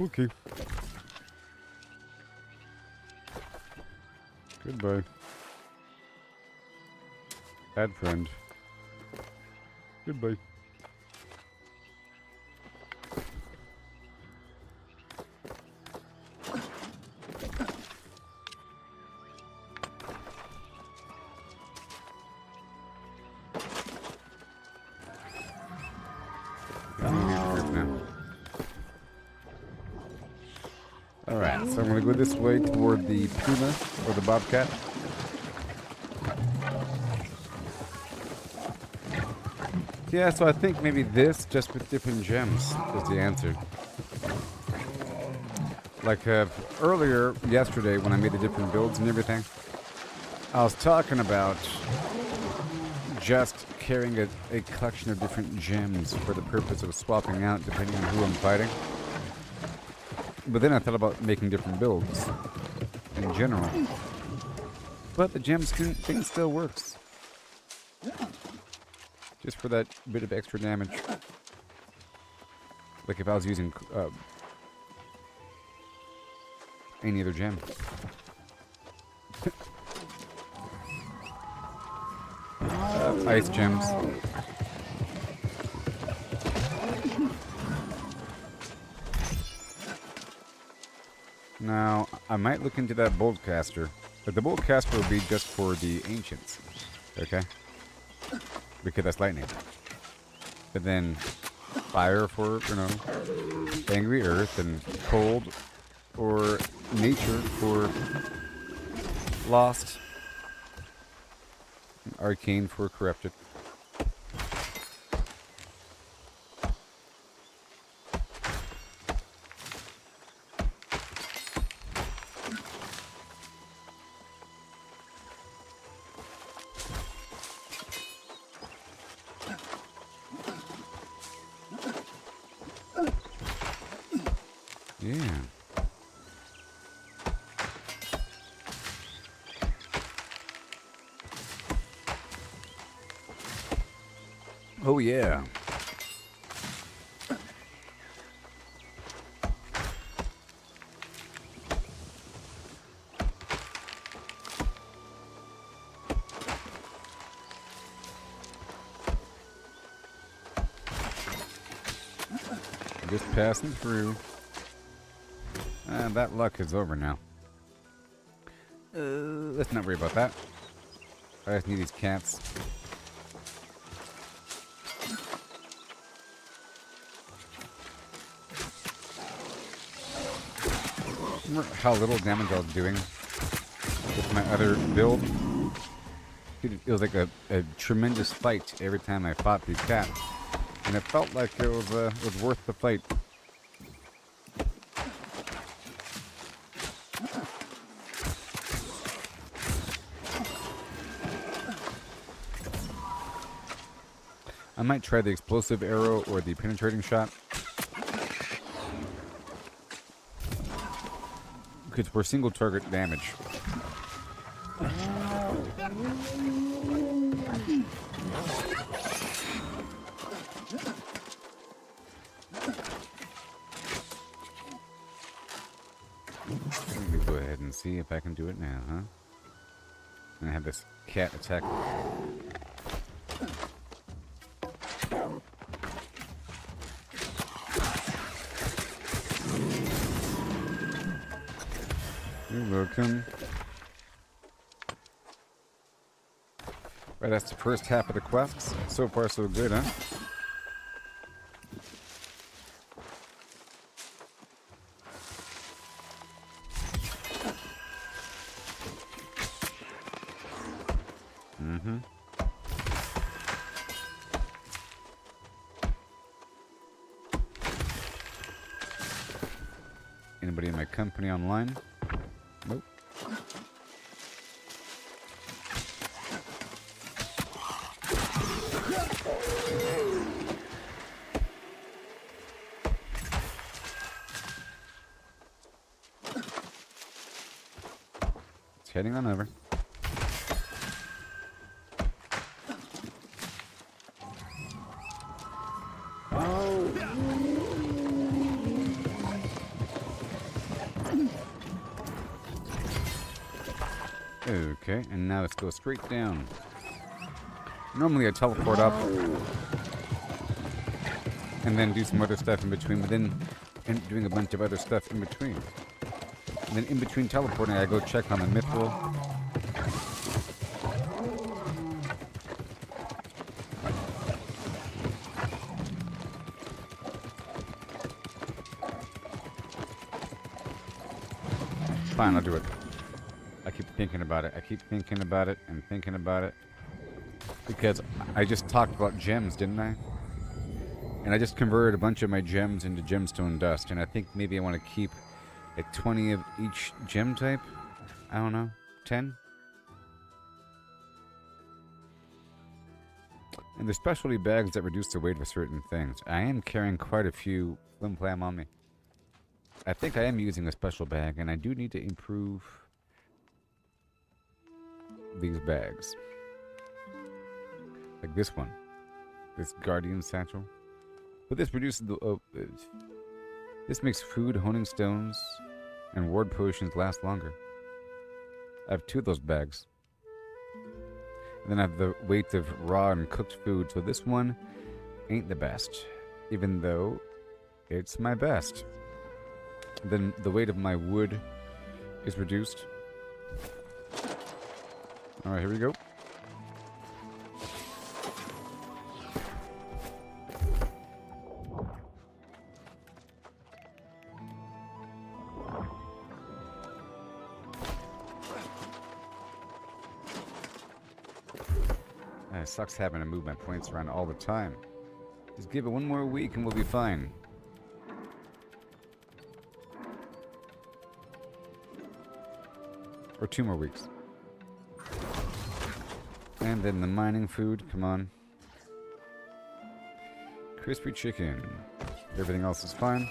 Okay. Goodbye. Add friend. Goodbye. Alright, so I'm going to go this way toward the Puma, or the Bobcat. Yeah, so I think maybe this, just with different gems, is the answer. Like, earlier, yesterday, when I made the different builds and everything, I was talking about just carrying a collection of different gems for the purpose of swapping out depending on who I'm fighting. But then I thought about making different builds in general. But the gems thing still works. Just for that bit of extra damage. Like if I was using any other gem. Ice gems. Now, I might look into that bolt caster. But the bolt caster will be just for the ancients. Okay? Because that's lightning. But then fire for, you know, angry earth, and cold or nature for lost, Arcane for corrupted. Yeah. Oh yeah. Just passing through. That luck is over now. Let's not worry about that. I just need these cats. Remember how little damage I was doing with my other build? It was like a tremendous fight every time I fought these cats. And it felt like it was worth the fight. I might try the explosive arrow or the penetrating shot. Because for single target damage. Let me go ahead and see if I can do it now, huh? And I have this cat attack. You're welcome. Right, that's the first half of the quests. So far, so good, huh? Mm-hmm. Anybody in my company online? Nope. It's heading on over. Okay, and now let's go straight down. Normally I teleport up and then do some other stuff in between, but then doing a bunch of other stuff in between. And then in between teleporting, I go check on the mithril. Fine, I'll do it. I keep thinking about it. I keep thinking about it and thinking about it. Because I just talked about gems, didn't I? And I just converted a bunch of my gems into gemstone dust. And I think maybe I want to keep like 20 of each gem type. I don't know. 10? And there's specialty bags that reduce the weight of certain things. I am carrying quite a few flim flam on me. I think I am using a special bag, and I do need to improve these bags. Like this one. This Guardian Satchel. But this reduces the... this makes food, honing stones, and ward potions last longer. I have 2 of those bags. And then I have the weight of raw and cooked food, so this one ain't the best. Even though it's my best. And then the weight of my wood is reduced. Alright, here we go. It sucks having to move my points around all the time. Just give it one more week and we'll be fine. Or 2 more weeks. And then the mining food, come on. Crispy chicken. Everything else is fine.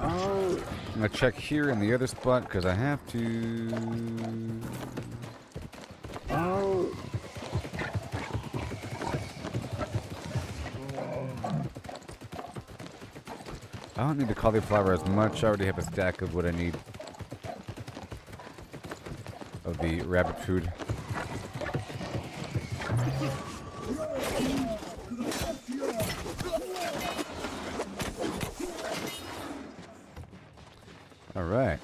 Oh, I'm gonna check here in the other spot because I have to. oh. I don't need the cauliflower as much. I already have a stack of what I need. Of the rabbit food. All right.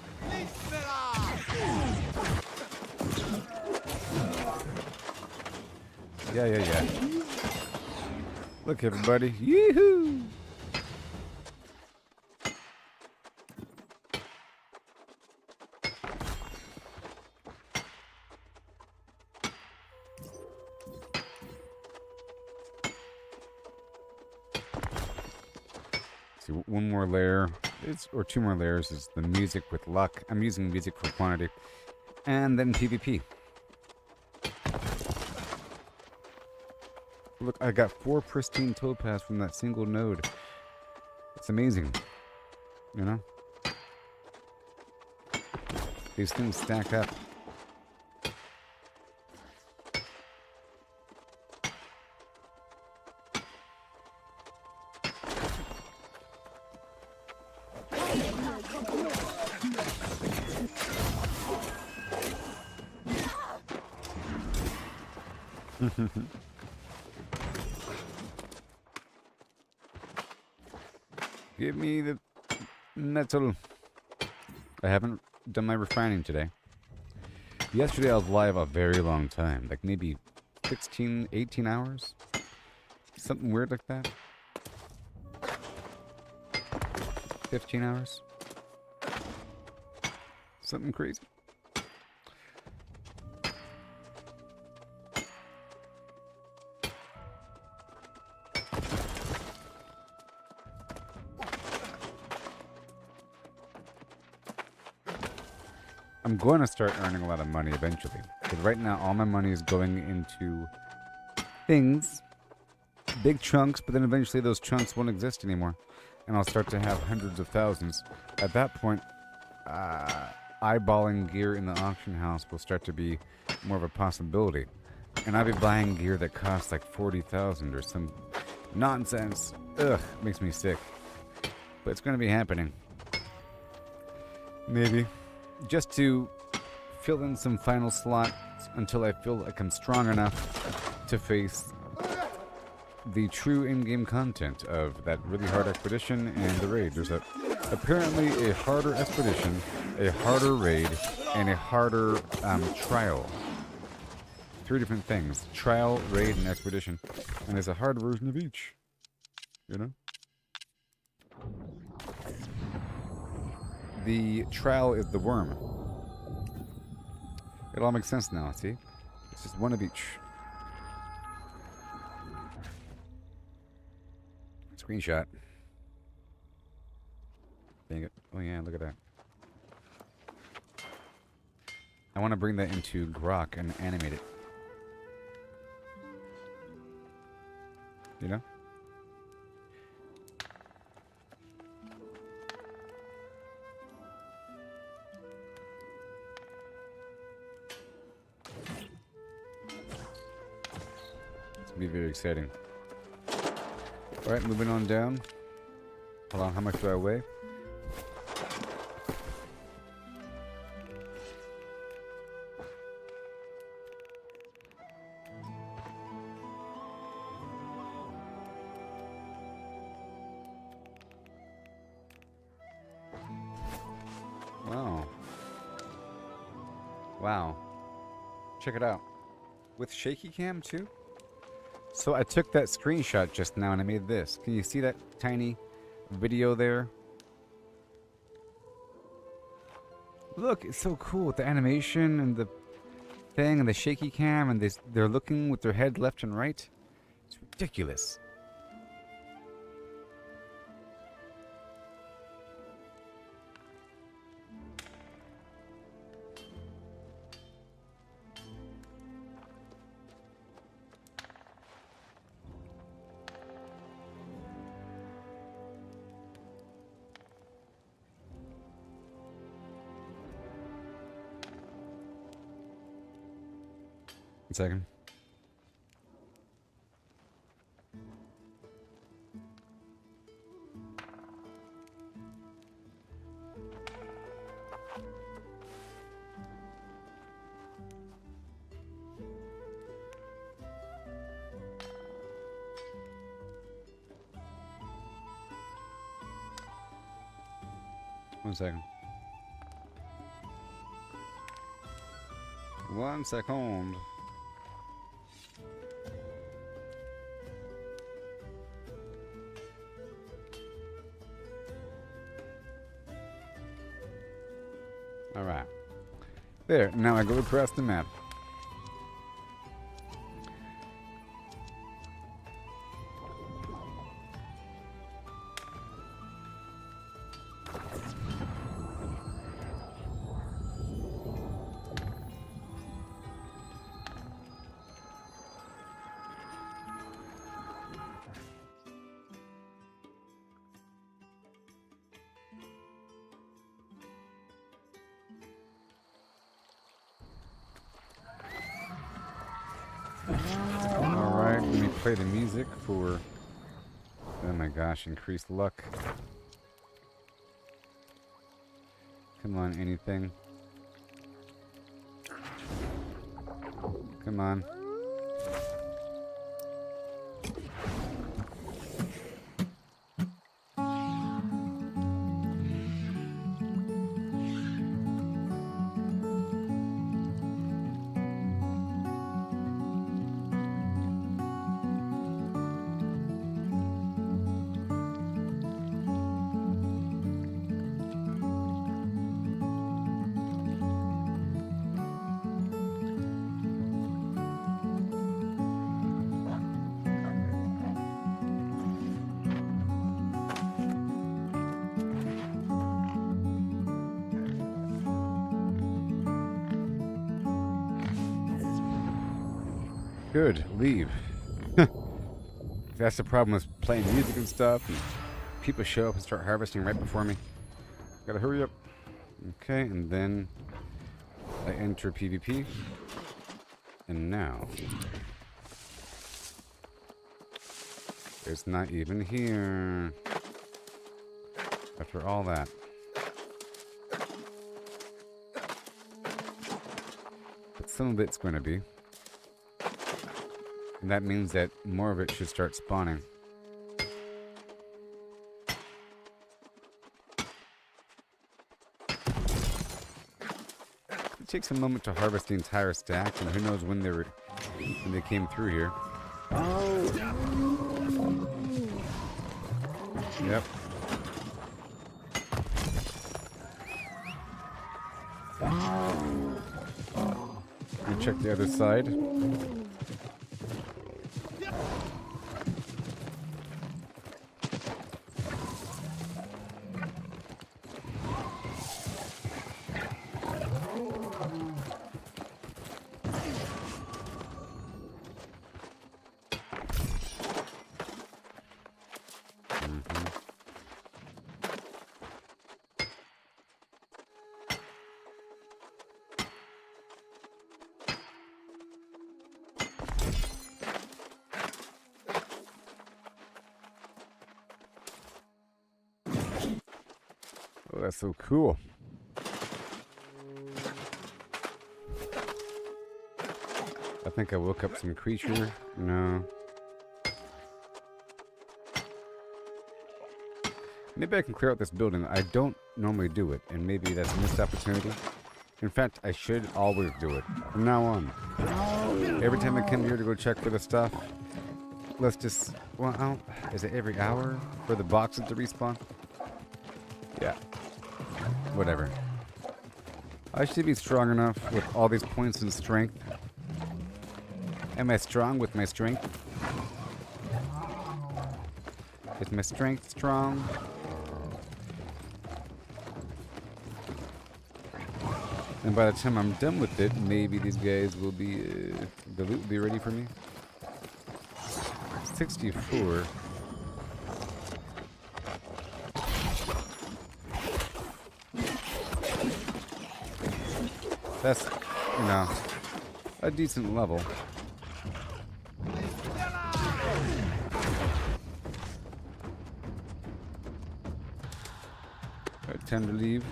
Yeah. Look, everybody. Yoo-hoo! See, one more layer, or 2 more layers is the music with luck. I'm using music for quantity. And then PvP. Look, I got 4 pristine topaz from that single node. It's amazing. You know? These things stack up. Give me the metal. I haven't done my refining today. Yesterday I was live a very long time, like maybe 16, 18 hours. Something weird like that. 15 hours. Something crazy. I'm going to start earning a lot of money eventually. Because right now, all my money is going into things. Big chunks, but then eventually those chunks won't exist anymore. And I'll start to have hundreds of thousands. At that point, eyeballing gear in the auction house will start to be more of a possibility. And I'll be buying gear that costs like 40,000 or some nonsense. Ugh, makes me sick. But it's going to be happening. Maybe. Just to fill in some final slots until I feel like I'm strong enough to face the true in-game content of that really hard expedition and the raid. There's apparently a harder expedition, a harder raid, and a harder trial. 3 different things. Trial, raid, and expedition. And there's a hard version of each. You know? The trial is the worm. It all makes sense now, see? It's just one of each. Screenshot. Dang it. Oh yeah, look at that. I want to bring that into Grok and animate it. You know? Be very exciting. Alright, moving on down. Hold on, how much do I weigh? Wow. Wow. Check it out. With shaky cam too? So I took that screenshot just now and I made this. Can you see that tiny video there? Look, it's so cool with the animation and the thing and the shaky cam and they're looking with their head left and right. It's ridiculous. One second. One second. 1 second. Alright. There, now I go across the map. Alright, let me play the music for, oh my gosh, increased luck. Come on, anything. Come on. Good, leave. That's the problem with playing music and stuff. And people show up and start harvesting right before me. Gotta hurry up. Okay, and then I enter PvP. And now it's not even here. After all that. But some of it's going to be. And that means that more of it should start spawning. It takes a moment to harvest the entire stack, and who knows when they came through here. Yep. Let me check the other side. Oh, that's so cool. I think I woke up some creature. No. Maybe I can clear out this building. I don't normally do it, and maybe that's a missed opportunity. In fact, I should always do it. From now on. Every time I come here to go check for the stuff, let's just... Well, is it every hour for the boxes to respawn? Yeah. Whatever. I should be strong enough with all these points in strength. Am I strong with my strength? Is my strength strong? And by the time I'm done with it, maybe these guys will be, the loot will be ready for me. 64. That's, you know, a decent level. Alright, time to leave.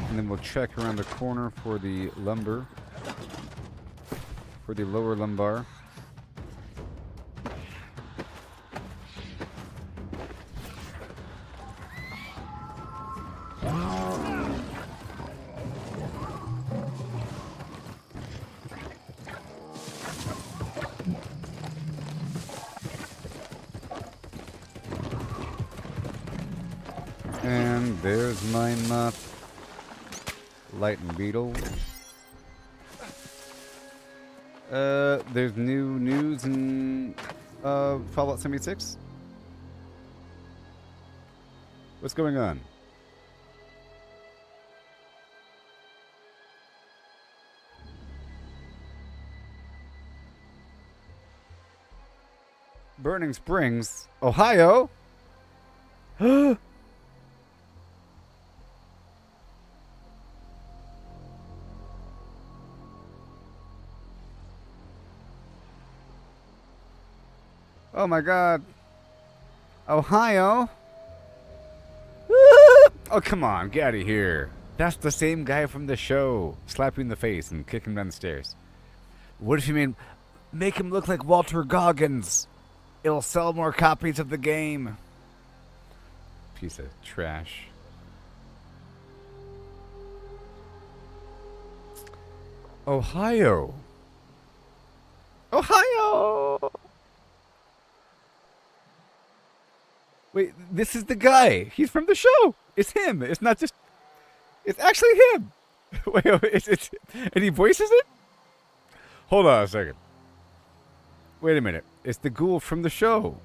And then we'll check around the corner for the lumber. For the lower lumbar. And there's my muff. Light and beetle. There's new news in Fallout 76. What's going on? Burning Springs, Ohio. Oh my god. Ohio? Oh, come on. Get out of here. That's the same guy from the show. Slap you in the face and kick him down the stairs. What if you mean make him look like Walter Goggins? It'll sell more copies of the game. Piece of trash. Ohio. Ohio! Wait, this is the guy. He's from the show. It's him. It's not just... It's actually him. Wait, it's and he voices it? Hold on a second. Wait a minute. It's the ghoul from the show.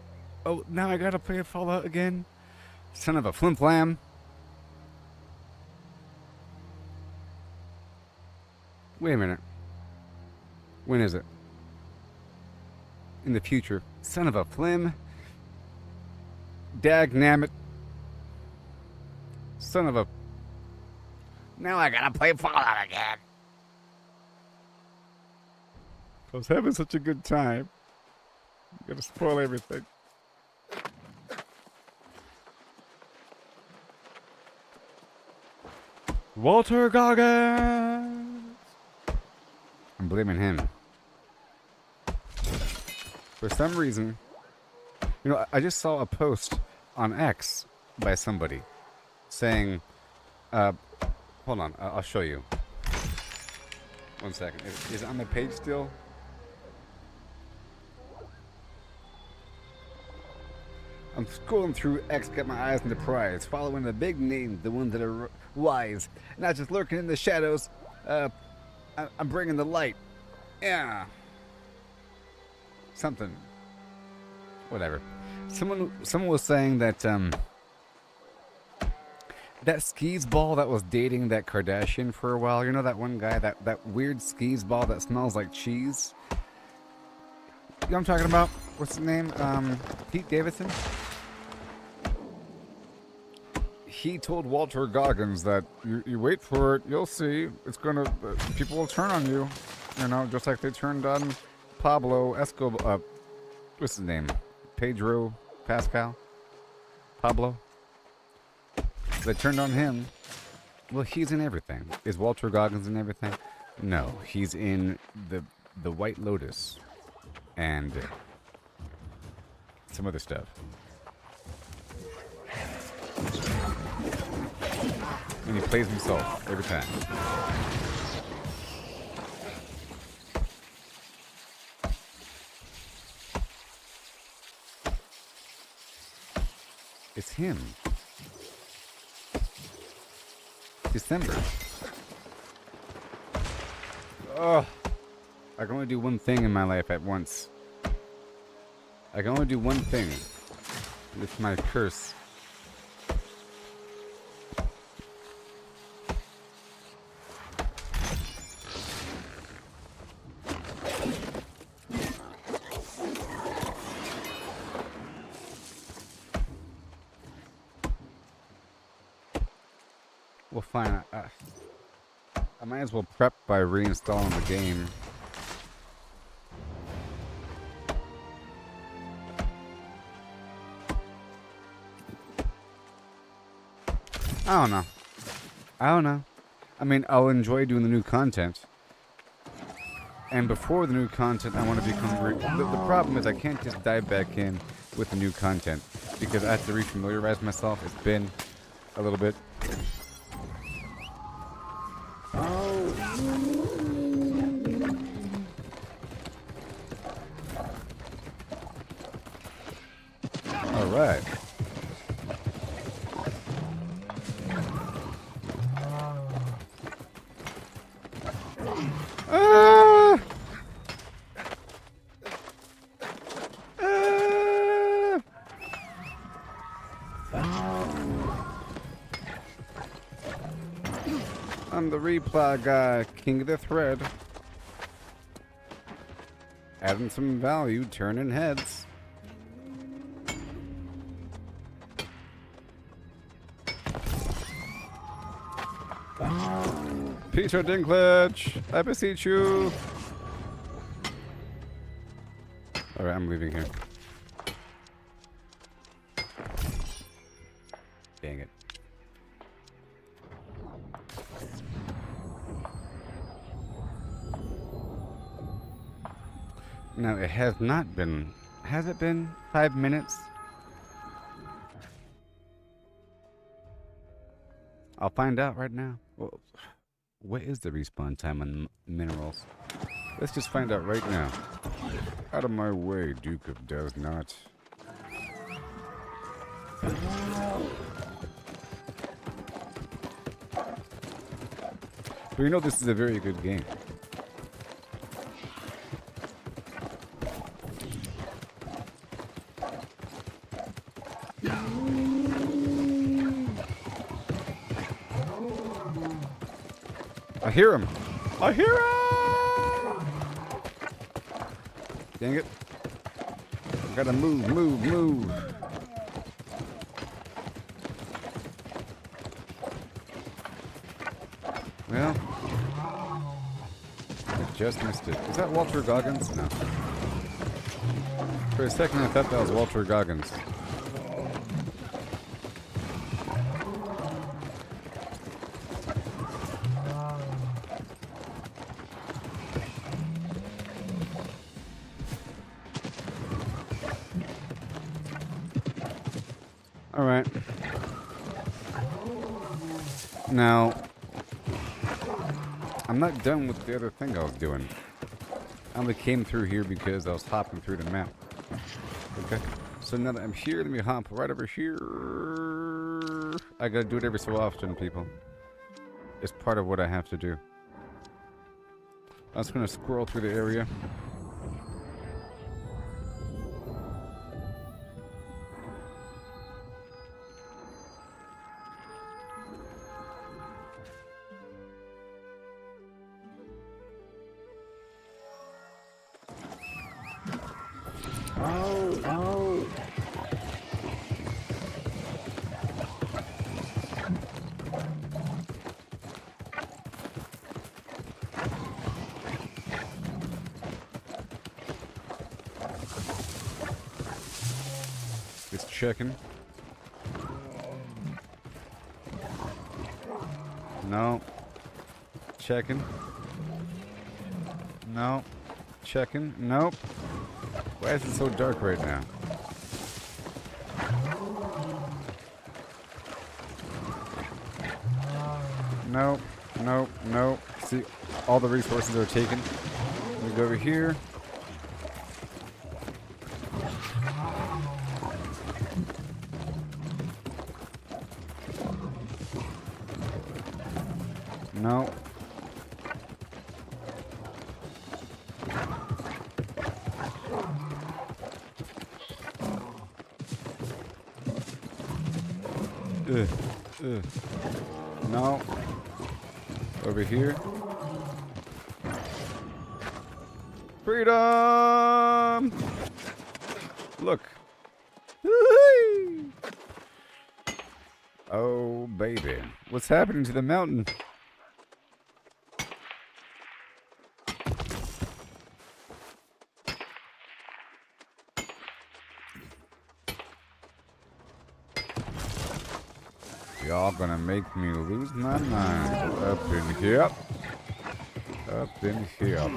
Oh, now I gotta play Fallout again? Son of a flim-flam. Wait a minute. When is it? In the future. Son of a flim. Dagnammit. Son of a... Now I gotta play Fallout again. I was having such a good time. You gotta spoil everything. Walter Goggins! I'm blaming him. For some reason... You know, I just saw a post on X by somebody saying, hold on, I'll show you. 1 second. Is it on the page still? I'm scrolling through X, got my eyes on the prize, following the big names, the ones that are wise, not just lurking in the shadows. I'm bringing the light. Yeah. Something. Whatever. Someone was saying that that skis ball that was dating that Kardashian for a while. You know that one guy, that weird skis ball that smells like cheese. You know what I'm talking about? What's his name? Pete Davidson. He told Walter Goggins that you wait for it, you'll see. It's gonna people will turn on you. You know, just like they turned on Pablo Escobar. What's his name? Pedro Pascal? Pablo? They turned on him. Well, he's in everything. Is Walter Goggins in everything? No, he's in the White Lotus and some other stuff. And he plays himself every time. It's him. December. Oh, I can only do one thing in my life at once. I can only do one thing. It's my curse. Well, fine. I might as well prep by reinstalling the game. I don't know. I don't know. I mean, I'll enjoy doing the new content. And before the new content, I want to become... The problem is I can't just dive back in with the new content. Because I have to refamiliarize myself. It's been a little bit. Alright. I'm the reply guy, king of the thread. Adding some value, turning heads. Peter Dinklage, I beseech you. Alright, I'm leaving here. Dang it. No, it has not been. Has it been 5 minutes? I'll find out right now. Well, what is the respawn time on minerals? Let's just find out right now. Out of my way, Duke of Does Not. But you know this is a very good game. I hear him! I hear him! Dang it. Gotta move, move, move. Well, I just missed it. Is that Walter Goggins? No. For a second I thought that was Walter Goggins. Alright. Now, I'm not done with the other thing I was doing. I only came through here because I was hopping through the map. Okay. So now that I'm here, let me hop right over here. I gotta do it every so often, people. It's part of what I have to do. I'm just gonna scroll through the area. Just checking. No. Checking. No. Checking. Nope. Why is it so dark right now? Nope. Nope. Nope. See, all the resources are taken. Let me go over here. No. No. Over here. Freedom! Look. Oh, baby. What's happening to the mountain? Y'all gonna make me lose my mind. Up in here. Up in here.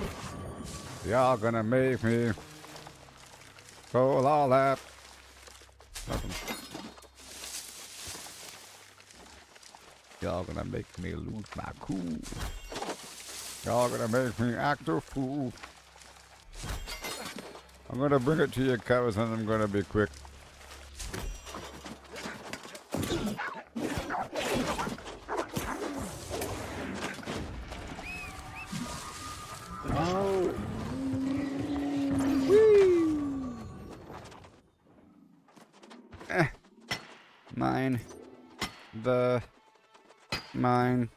Y'all gonna make me pull all that. Nothing. Y'all gonna make me lose my cool. Y'all gonna make me act a fool. I'm gonna bring it to you, cows, and I'm gonna be quick. Oh, Mine. Mine.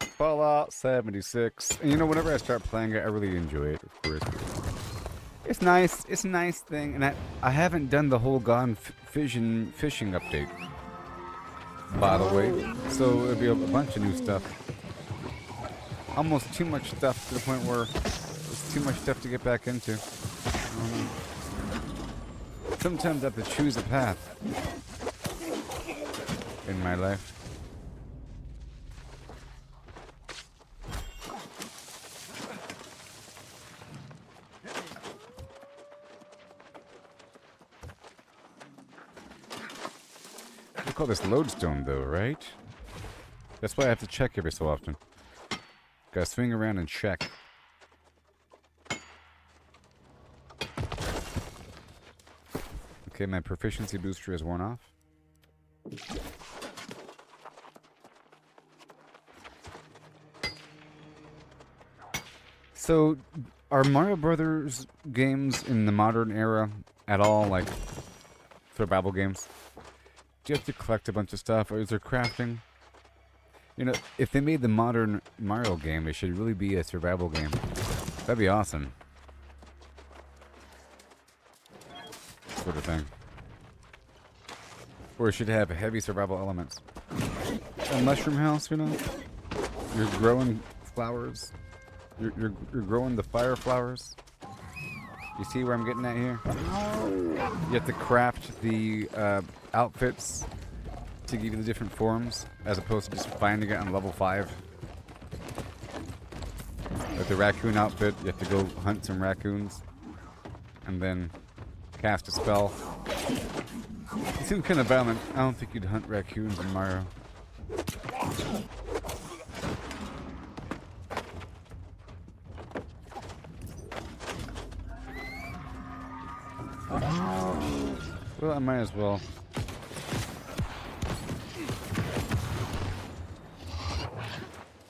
Fallout 76. And you know, whenever I start playing it, I really enjoy it, of course. It's nice. It's a nice thing. And I haven't done the whole Gone fishing update, by the way. So it'll be a bunch of new stuff. Almost too much stuff to the point where it's too much stuff to get back into. Sometimes I have to choose a path in my life. We call this lodestone, though, right? That's why I have to check every so often. Gotta swing around and check. Okay, my proficiency booster is worn off. So, are Mario Brothers games in the modern era at all like survival games? Do you have to collect a bunch of stuff, or is there crafting? You know, if they made the modern Mario game, it should really be a survival game. That'd be awesome. Sort of thing. Or it should have heavy survival elements. A mushroom house, you know? You're growing flowers. You're growing the fire flowers. You see where I'm getting at here? You have to craft the outfits to give you the different forms, as opposed to just finding it on level 5. Like the raccoon outfit, you have to go hunt some raccoons, and then cast a spell. It seems kind of violent. I don't think you'd hunt raccoons in Mario. Well, I might as well.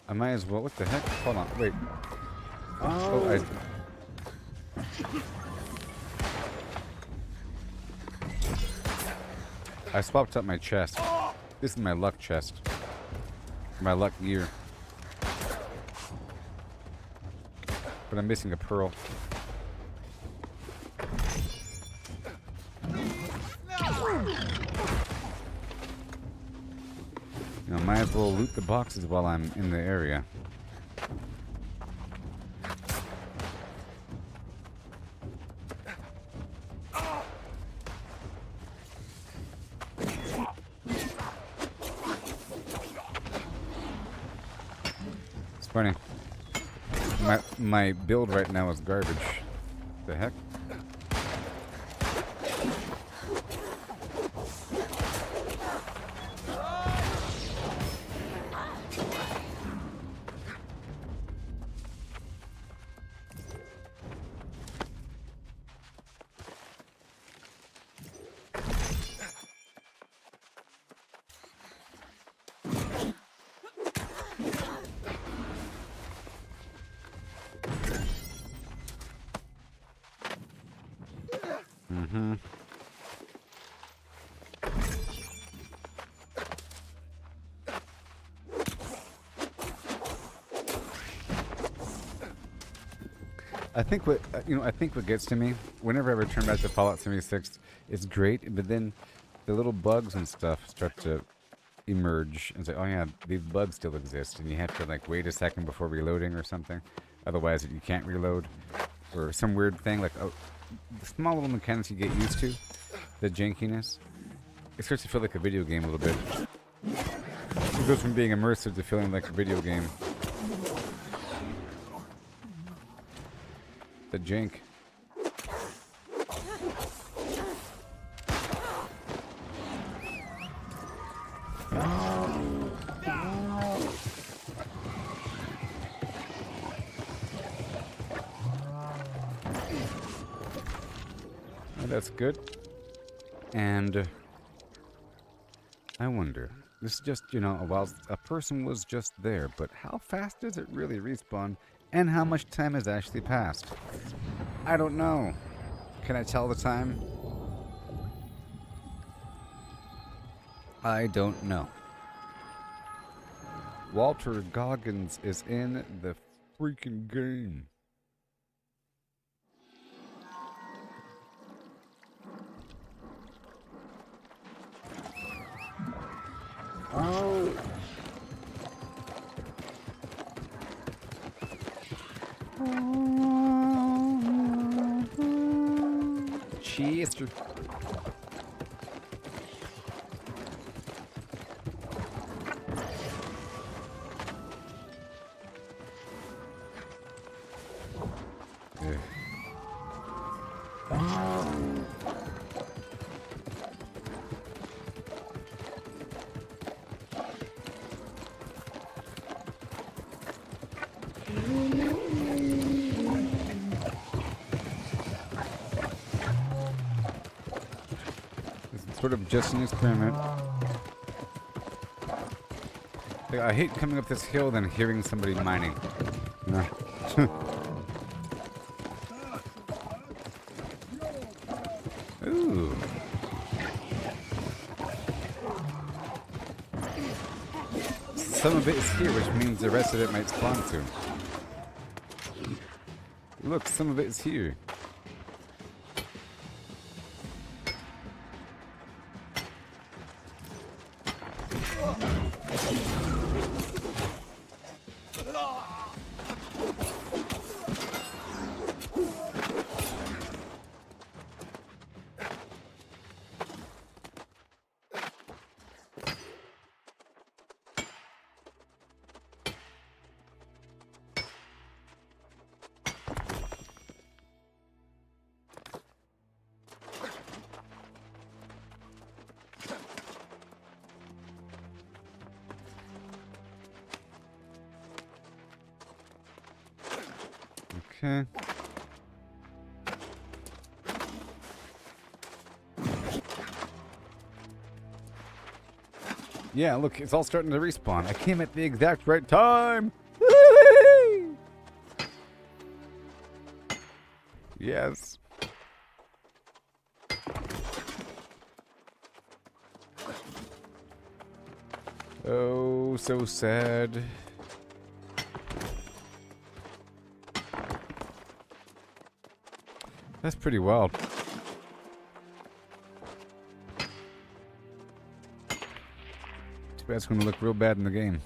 I might as well. What the heck? Hold on. Wait. Oh, I swapped up my chest. This is my luck chest. My luck gear. But I'm missing a pearl. You know, might as well loot the boxes while I'm in the area. It's funny. My build right now is garbage. The heck? Mm-hmm. I think what I think what gets to me whenever I return back to Fallout 76, it's great, but then the little bugs and stuff start to emerge and say, "Oh yeah, these bugs still exist," and you have to like wait a second before reloading or something. Otherwise, you can't reload, or some weird thing like the small little mechanics you get used to, the jankiness. It starts to feel like a video game a little bit. It goes from being immersive to feeling like a video game. The jank. Oh, that's good. And I wonder, this is just, while a person was just there, but how fast does it really respawn? And how much time has actually passed? I don't know. Can I tell the time? I don't know. Walter Goggins is in the freaking game. Oh. Cheers. Sort of just an experiment. I hate coming up this hill then hearing somebody mining. Ooh. Some of it is here, which means the rest of it might spawn soon. Look, some of it is here. Okay. Yeah, look, it's all starting to respawn. I came at the exact right time. Yes. Oh, so sad. That's pretty wild. Too bad it's going to look real bad in the game.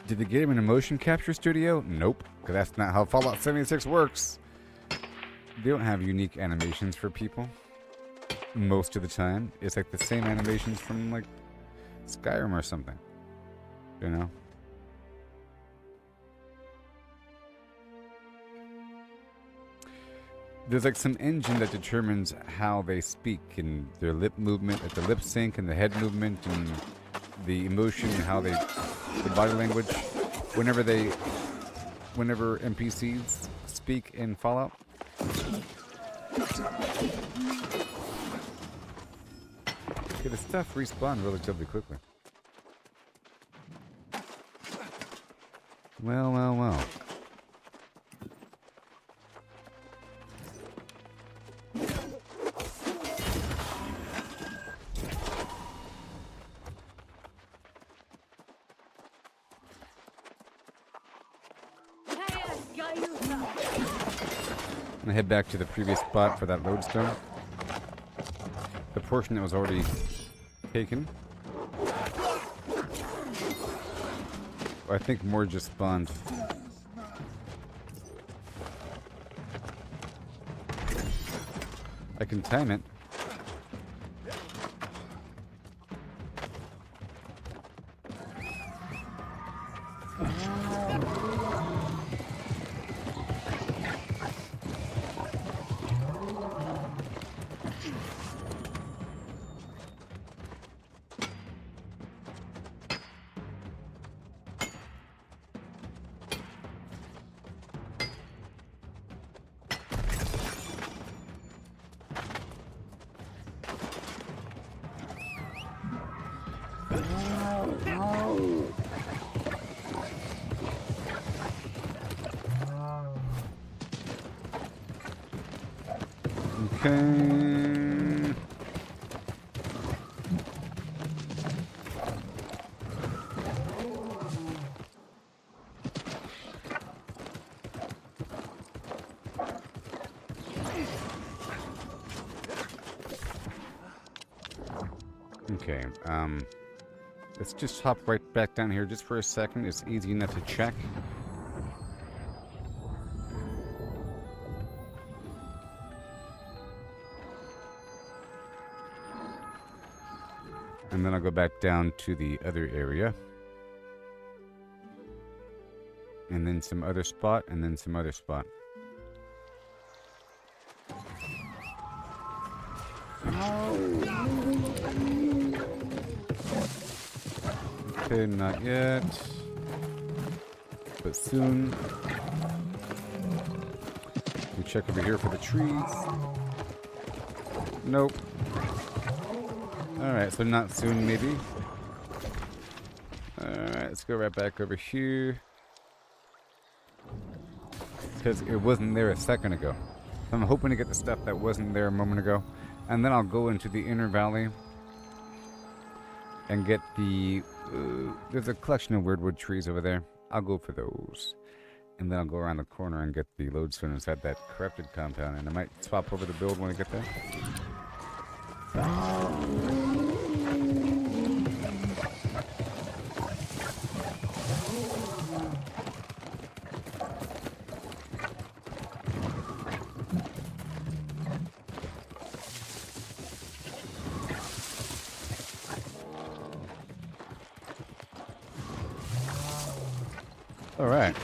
Did they get him in a motion capture studio? Nope, because that's not how Fallout 76 works. They don't have unique animations for people. Most of the time. It's like the same animations from, like, Skyrim or something. You know? There's like some engine that determines how they speak and their lip movement, like the lip sync and the head movement and the emotion and how they, the body language, whenever NPCs speak in Fallout. Okay, the stuff respawned relatively quickly. Well, well, well. I'm gonna head back to the previous spot for that lodestone. The portion that was already taken. I think more just spawned. I can time it. Okay. Okay, let's just hop right back down here just for a second. It's easy enough to check. And then I'll go back down to the other area. And then some other spot, and then some other spot. Okay, not yet. But soon. We check over here for the trees. Nope. Alright, so not soon, maybe. Alright, let's go right back over here. Because it wasn't there a second ago. So I'm hoping to get the stuff that wasn't there a moment ago. And then I'll go into the inner valley. And get the... there's a collection of weirdwood trees over there. I'll go for those. And then I'll go around the corner and get the lodestone inside that corrupted compound. And I might swap over the build when I get there. All right.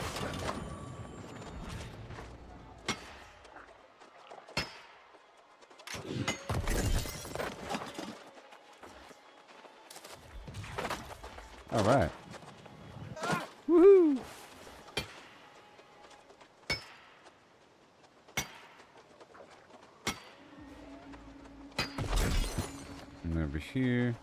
All right. Woohoo! And over here.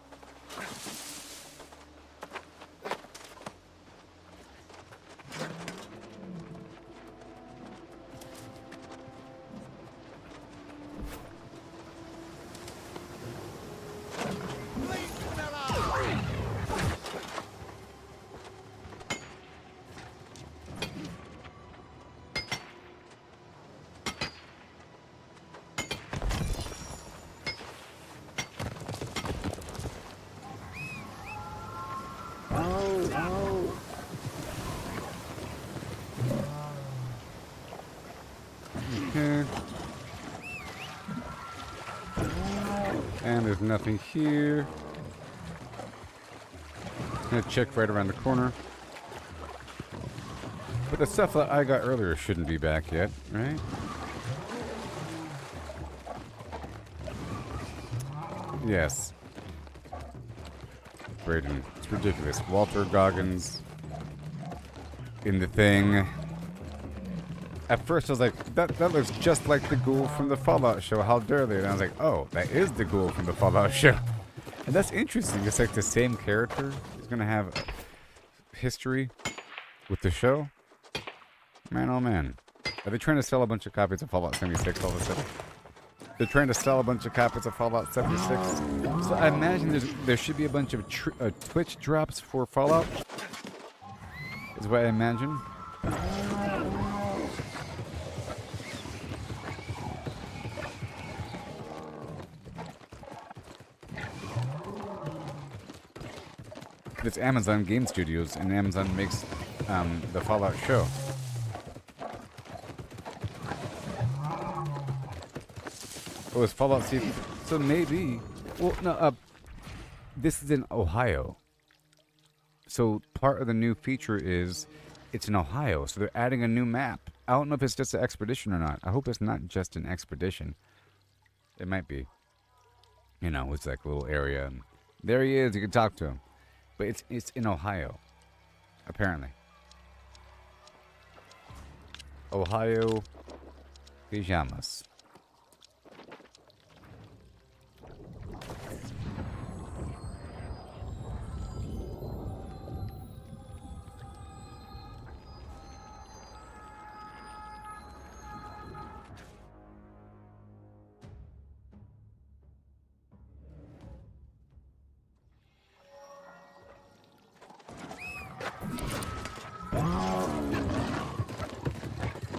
Okay. And there's nothing here. Gonna check right around the corner. But the stuff that I got earlier shouldn't be back yet, right? Yes. Brayden, it's ridiculous. Walter Goggins in the thing. At first I was like, that looks just like the ghoul from the Fallout show. How dare they? And I was like, oh, that is the ghoul from the Fallout show. And that's interesting. It's like the same character is going to have history with the show. Man, oh man. Are they trying to sell a bunch of copies of Fallout 76 all of a sudden? They're trying to sell a bunch of copies of Fallout 76. So I imagine there should be a bunch of Twitch drops for Fallout. Is what I imagine. It's Amazon Game Studios, and Amazon makes the Fallout show. Oh, it's Fallout season. So maybe. Well, no. This is in Ohio. So part of the new feature is it's in Ohio. So they're adding a new map. I don't know if it's just an expedition or not. I hope it's not just an expedition. It might be. You know, it's like a little area. And there he is. You can talk to him. But it's in Ohio. Apparently. Ohio pajamas.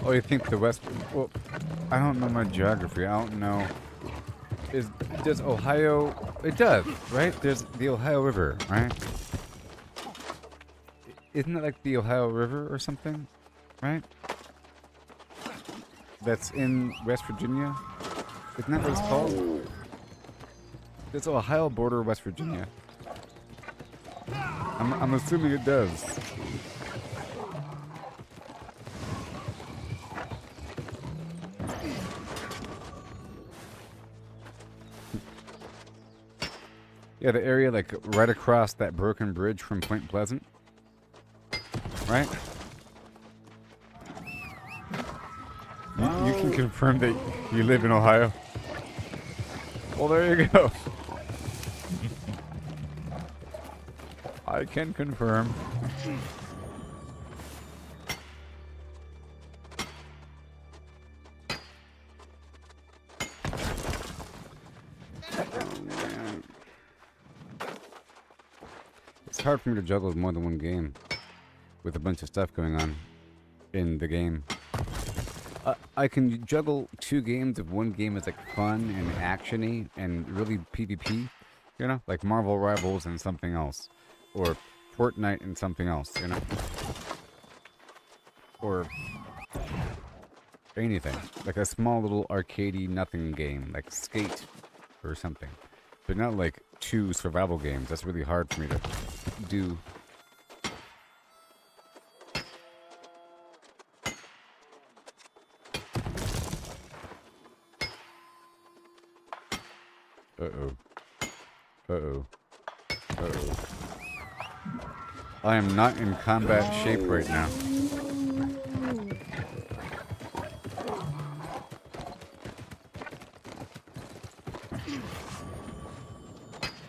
Oh, you think the West... Well, I don't know my geography. I don't know... Does Ohio... It does, right? There's the Ohio River, right? Isn't it like the Ohio River or something? Right? That's in West Virginia? Isn't that what it's called? It's Ohio border, West Virginia. I'm assuming it does. Yeah, the area like right across that broken bridge from Point Pleasant. Right? You can confirm that you live in Ohio? Well, there you go. I can confirm. It's hard for me to juggle more than one game with a bunch of stuff going on in the game. I can juggle 2 games if one game is like fun and actiony and really PvP, you know, like Marvel Rivals and something else, or Fortnite and something else, you know, or anything like a small little arcadey nothing game like Skate or something, but not like 2 survival games. That's really hard for me to do. I am not in combat shape right now.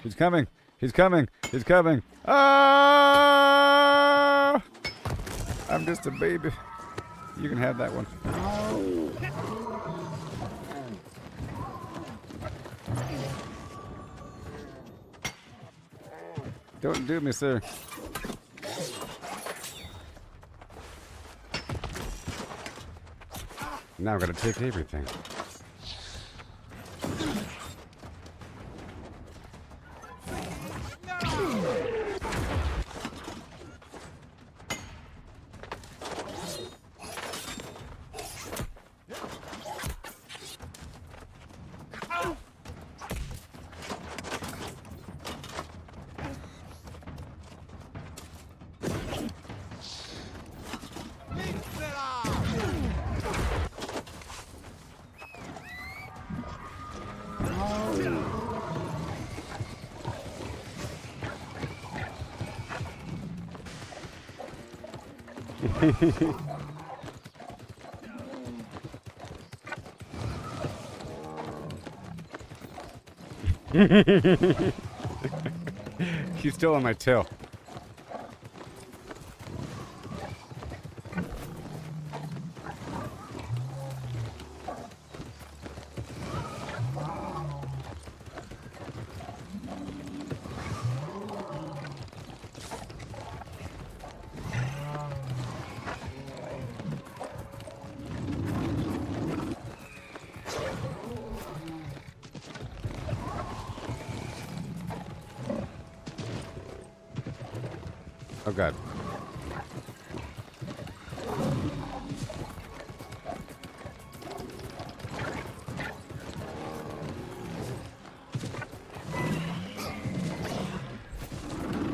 He's coming. He's coming. He's coming. Ah! I'm just a baby. You can have that one. Don't do me, sir. Now I'm gonna take everything. He's still on my tail. Oh god.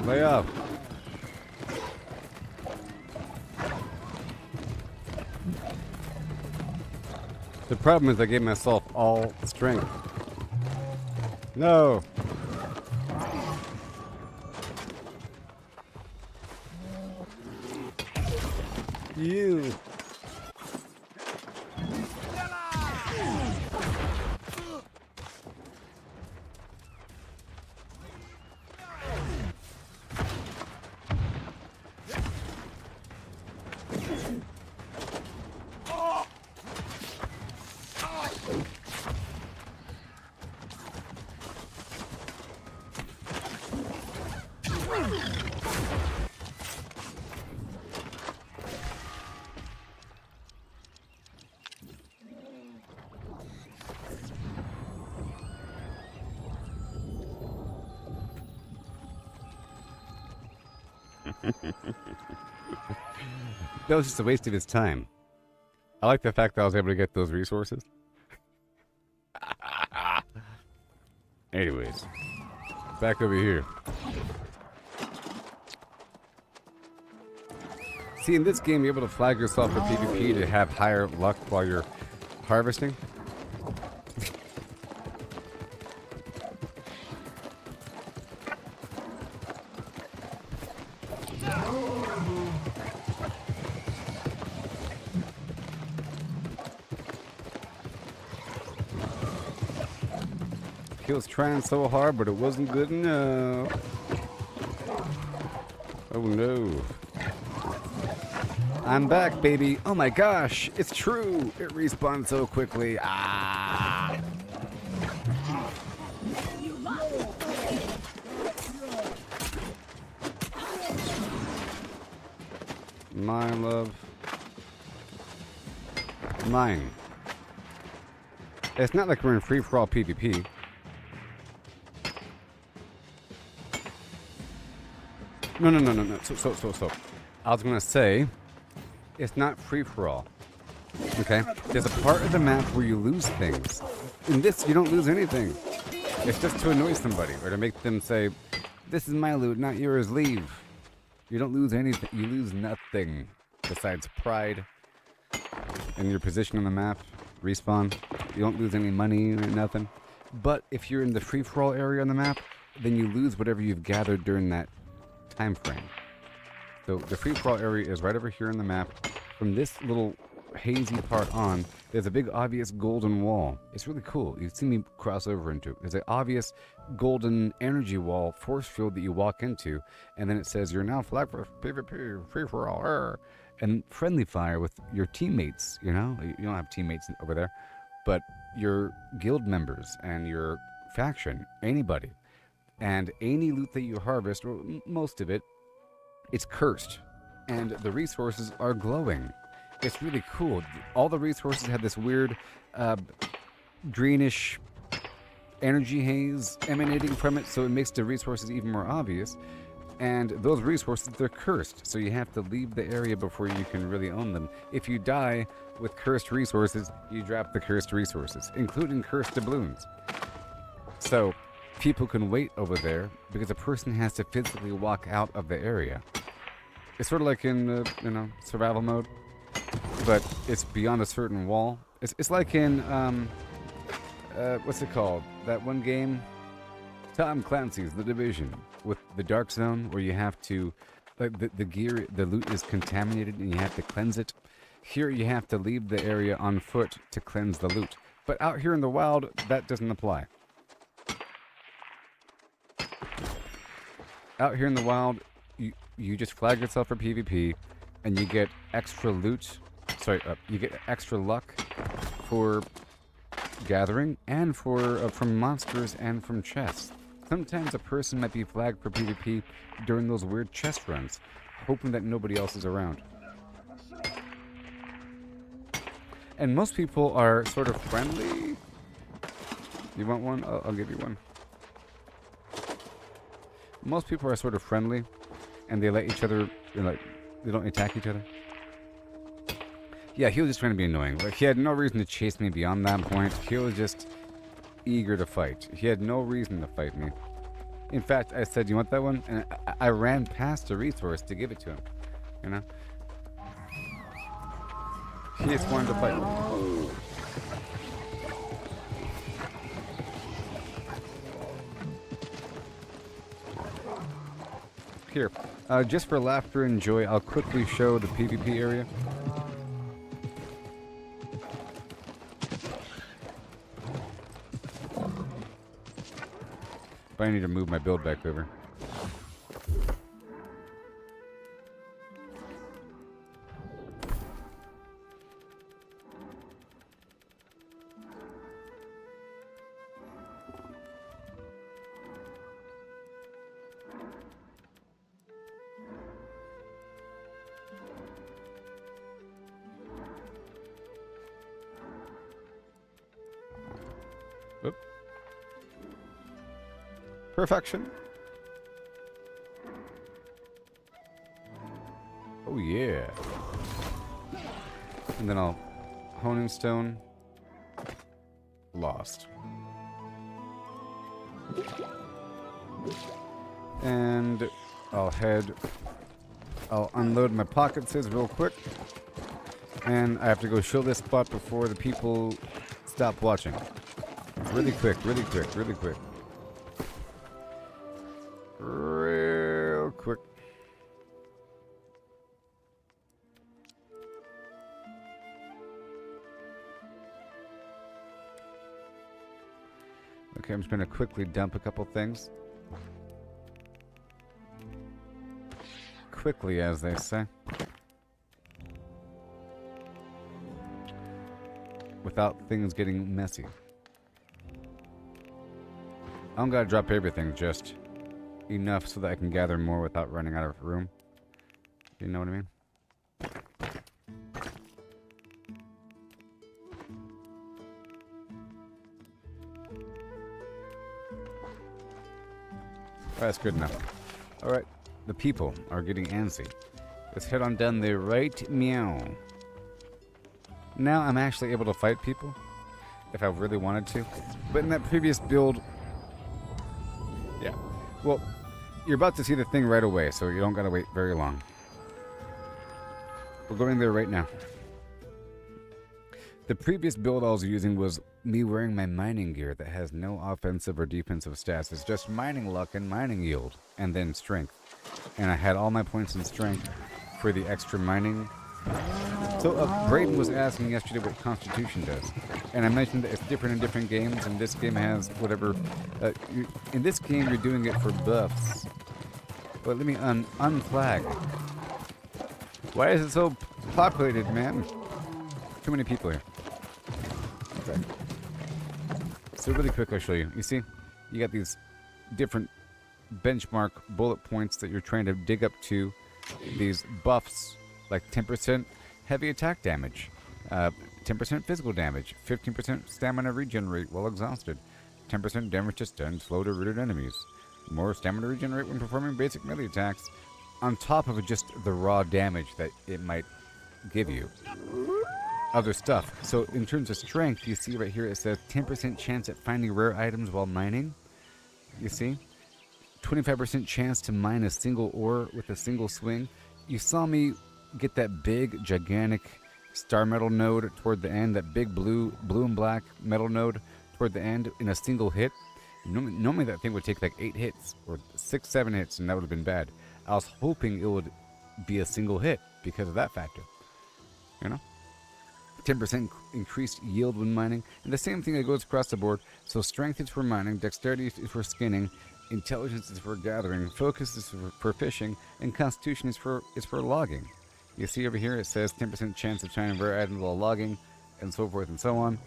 Lay off. The problem is I gave myself all strength. No. You. That was just a waste of his time. I like the fact that I was able to get those resources. Anyways, back over here. See, in this game, you're able to flag yourself for PvP to have higher luck while you're harvesting. He was trying so hard, but it wasn't good enough. Oh no. I'm back, baby. Oh my gosh, it's true. It respawned so quickly. Ah. Mine, love. Mine. It's not like we're in free-for-all PvP. No. So. I was gonna say, it's not free-for-all. Okay? There's a part of the map where you lose things. In this, you don't lose anything. It's just to annoy somebody, or to make them say, this is my loot, not yours, leave. You don't lose anything. You lose nothing besides pride and your position on the map, respawn. You don't lose any money or nothing. But if you're in the free-for-all area on the map, then you lose whatever you've gathered during that time frame. So the free-for-all area is right over here on the map. From this little hazy part on, there's a big obvious golden wall. It's really cool. You see me cross over into it. There's an obvious golden energy wall, force field that you walk into, and then it says you're now flagged for PvP, free-for-all, and friendly fire with your teammates. You know, you don't have teammates over there, but your guild members and your faction, anybody. And any loot that you harvest, or most of it, it's cursed. And the resources are glowing. It's really cool. All the resources have this weird greenish energy haze emanating from it, so it makes the resources even more obvious. And those resources, they're cursed, so you have to leave the area before you can really own them. If you die with cursed resources, you drop the cursed resources, including cursed doubloons. So people can wait over there because a person has to physically walk out of the area. It's sort of like in survival mode, but it's beyond a certain wall. It's like in what's it called? That one game, Tom Clancy's The Division, with the Dark Zone, where you have to, like, the loot is contaminated and you have to cleanse it. Here you have to leave the area on foot to cleanse the loot. But out here in the wild, that doesn't apply. Out here in the wild, you just flag yourself for PvP, and you get extra loot. You get extra luck for gathering, and for from monsters and from chests. Sometimes a person might be flagged for PvP during those weird chest runs, hoping that nobody else is around. And most people are sort of friendly. You want one? I'll give you one. Most people are sort of friendly, and they let each other, like, they don't attack each other. Yeah, he was just trying to be annoying. Like, he had no reason to chase me beyond that point. He was just eager to fight. He had no reason to fight me. In fact, I said, "You want that one?" And I ran past the resource to give it to him. You know? He just wanted to fight. Here, just for laughter and joy, I'll quickly show the PvP area. But I need to move my build back over. Oop. Perfection. Oh yeah. And then I'll honing stone. Lost. And I'll unload my pockets real quick. And I have to go show this spot before the people stop watching. Really quick, really quick, really quick. Real quick. Okay, I'm just going to quickly dump a couple things. Quickly, as they say. Without things getting messy. I don't gotta drop everything, just enough so that I can gather more without running out of room. You know what I mean? That's good enough. Alright, the people are getting antsy. Let's head on down there right meow. Now I'm actually able to fight people, if I really wanted to. But in that previous build... Yeah. Well, you're about to see the thing right away, so you don't gotta wait very long. We're going there right now. The previous build I was using was me wearing my mining gear that has no offensive or defensive stats. It's just mining luck and mining yield, and then strength. And I had all my points in strength for the extra mining. So Brayden was asking yesterday what Constitution does. And I mentioned that it's different in different games, and this game has whatever... in this game, you're doing it for buffs. But let me unflag. Why is it so populated, man? Too many people here. Okay. So really quick, I'll show you. You see? You got these different benchmark bullet points that you're trying to dig up to. These buffs, like 10% heavy attack damage, 10% physical damage, 15% stamina regenerate while exhausted, 10% damage to stunned, slow to rooted enemies, more stamina regenerate when performing basic melee attacks, on top of just the raw damage that it might give you. Other stuff. So in terms of strength, you see right here it says 10% chance at finding rare items while mining. You see? 25% chance to mine a single ore with a single swing. You saw me get that big, gigantic star metal node toward the end, that big blue and black metal node toward the end in a single hit. Normally that thing would take like 8 hits or 6, 7 hits, and that would have been bad. I was hoping it would be a single hit because of that factor. You know? 10% increased yield when mining, and the same thing that goes across the board. So strength is for mining, dexterity is for skinning, intelligence is for gathering, focus is for fishing, and constitution is for logging. You see over here it says 10% chance of finding rare items while logging, and so forth and so on.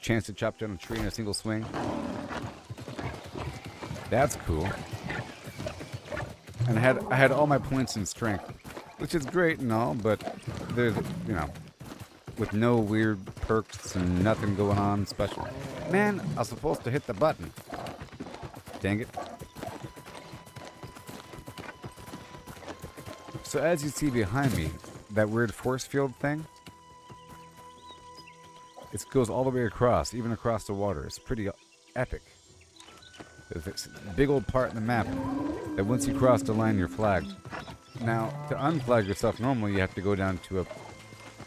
Chance to chop down a tree in a single swing. That's cool. And I had all my points in strength, which is great and all, but there's, you know, with no weird perks and nothing going on special. Man, I was supposed to hit the button. Dang it. So as you see behind me, that weird force field thing, it goes all the way across, even across the water. It's pretty epic. There's this big old part in the map that once you cross the line, you're flagged. Now, to unflag yourself normally, you have to go down to a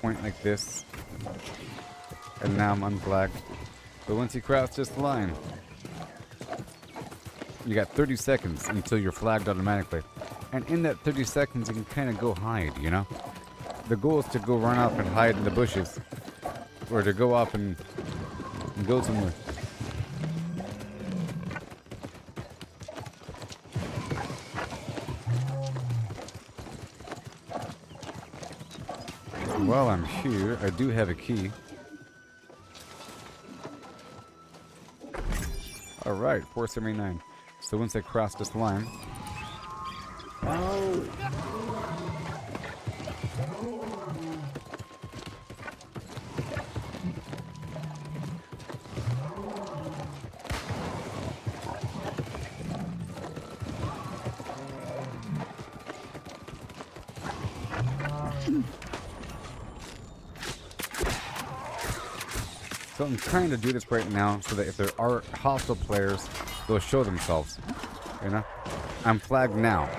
point like this. And now I'm unflagged. But once you cross this line, you got 30 seconds until you're flagged automatically. And in that 30 seconds, you can kind of go hide, you know? The goal is to go run off and hide in the bushes. Or to go off and go somewhere. While I'm here, I do have a key. Alright, 479. So once I cross this line... Oh! So I'm trying to do this right now so that if there are hostile players, they'll show themselves. You know? I'm flagged now.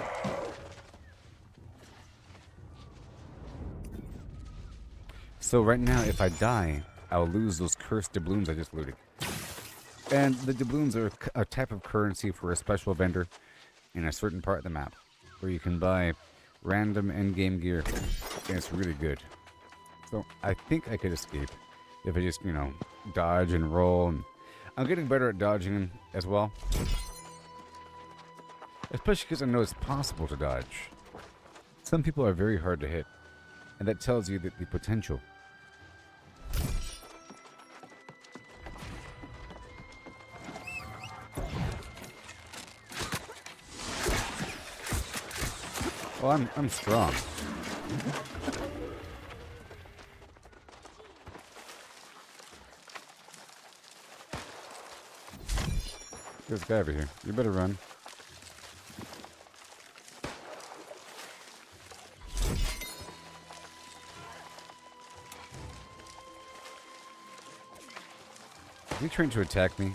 So right now, if I die, I'll lose those cursed doubloons I just looted. And the doubloons are a type of currency for a special vendor in a certain part of the map, where you can buy random endgame gear, and it's really good. So I think I could escape if I just, you know, dodge and roll. And I'm getting better at dodging as well. Especially because I know it's possible to dodge. Some people are very hard to hit, and that tells you that the potential. Well, I'm strong. There's a guy over here. You better run. Is he trying to attack me?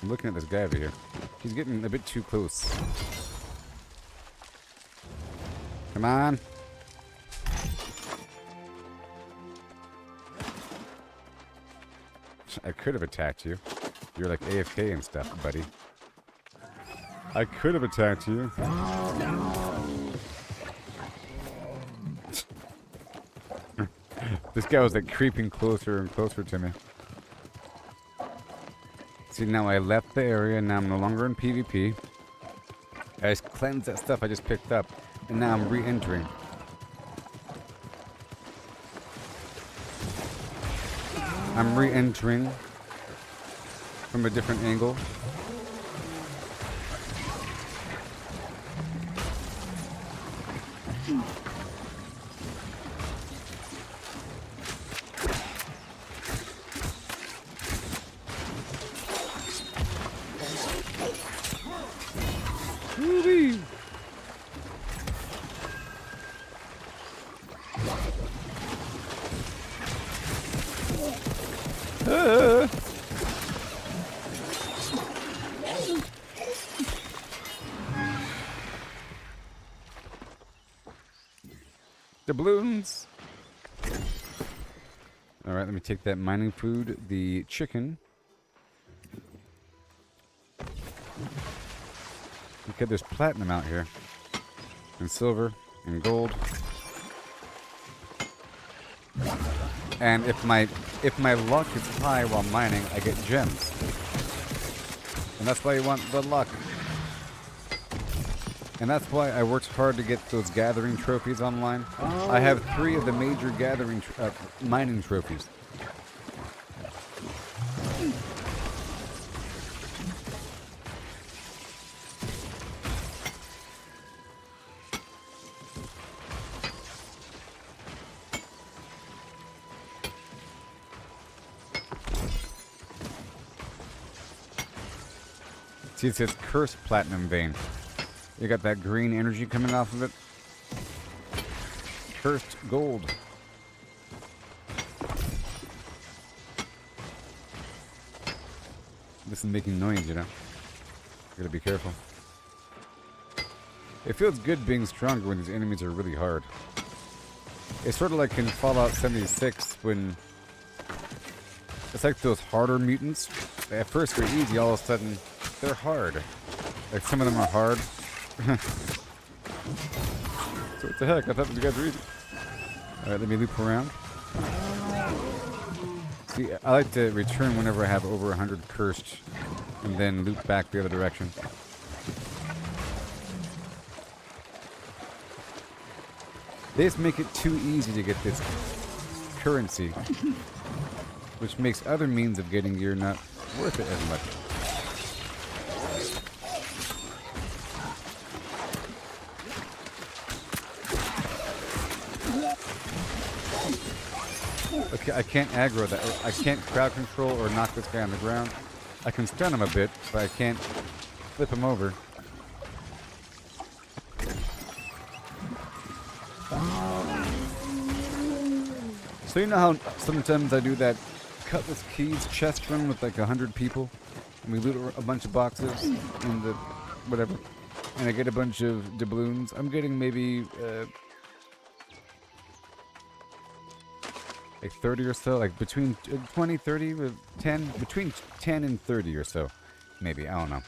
I'm looking at this guy over here. He's getting a bit too close. Come on. I could have attacked you. You're like AFK and stuff, buddy. I could have attacked you. This guy was like creeping closer and closer to me. See, now I left the area, now I'm no longer in PvP. I just cleansed that stuff I just picked up, and now I'm re-entering. I'm re-entering from a different angle. Woo-wee. Doubloons. All right, let me take that mining food, the chicken. Okay, there's platinum out here, and silver, and gold. And if my luck is high while mining, I get gems. And that's why you want the luck. And that's why I worked hard to get those gathering trophies online. I have 3 of the major gathering mining trophies. See, it says cursed platinum vein. You got that green energy coming off of it. Cursed gold. This is making noise, you know. Gotta be careful. It feels good being stronger when these enemies are really hard. It's sort of like in Fallout 76 when it's like those harder mutants. At first they're easy, all of a sudden they're hard. Like some of them are hard. So what the heck? I thought these guys were easy. Alright, let me loop around. See, I like to return whenever I have over 100 cursed and then loop back the other direction. They just make it too easy to get this currency, which makes other means of getting gear not worth it as much. Okay, I can't aggro that. I can't crowd control or knock this guy on the ground. I can stun him a bit, but I can't flip him over. So you know how sometimes I do that Cutlass Keys chest run with like 100 people? And we loot a bunch of boxes and the whatever. And I get a bunch of doubloons. I'm getting maybe like 30 or so, like between 20, 30, 10, between 10 and 30 or so, maybe, I don't know,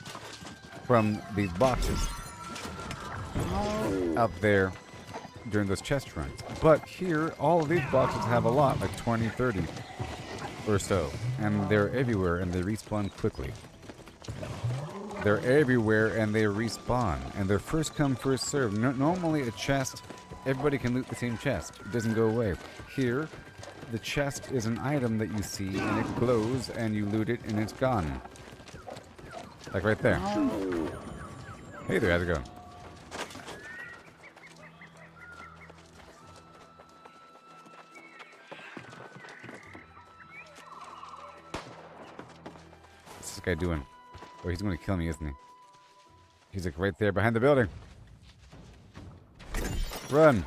from these boxes out there during those chest runs. But here, all of these boxes have a lot, like 20, 30 or so, and they're everywhere and they respawn quickly. They're everywhere and they respawn, and they're first come, first served. Normally a chest, everybody can loot the same chest. It doesn't go away. Here, the chest is an item that you see and it glows and you loot it and it's gone. Like right there. Hey there, how's it going? What's this guy doing? Oh, he's going to kill me, isn't he? He's like right there behind the building. Run!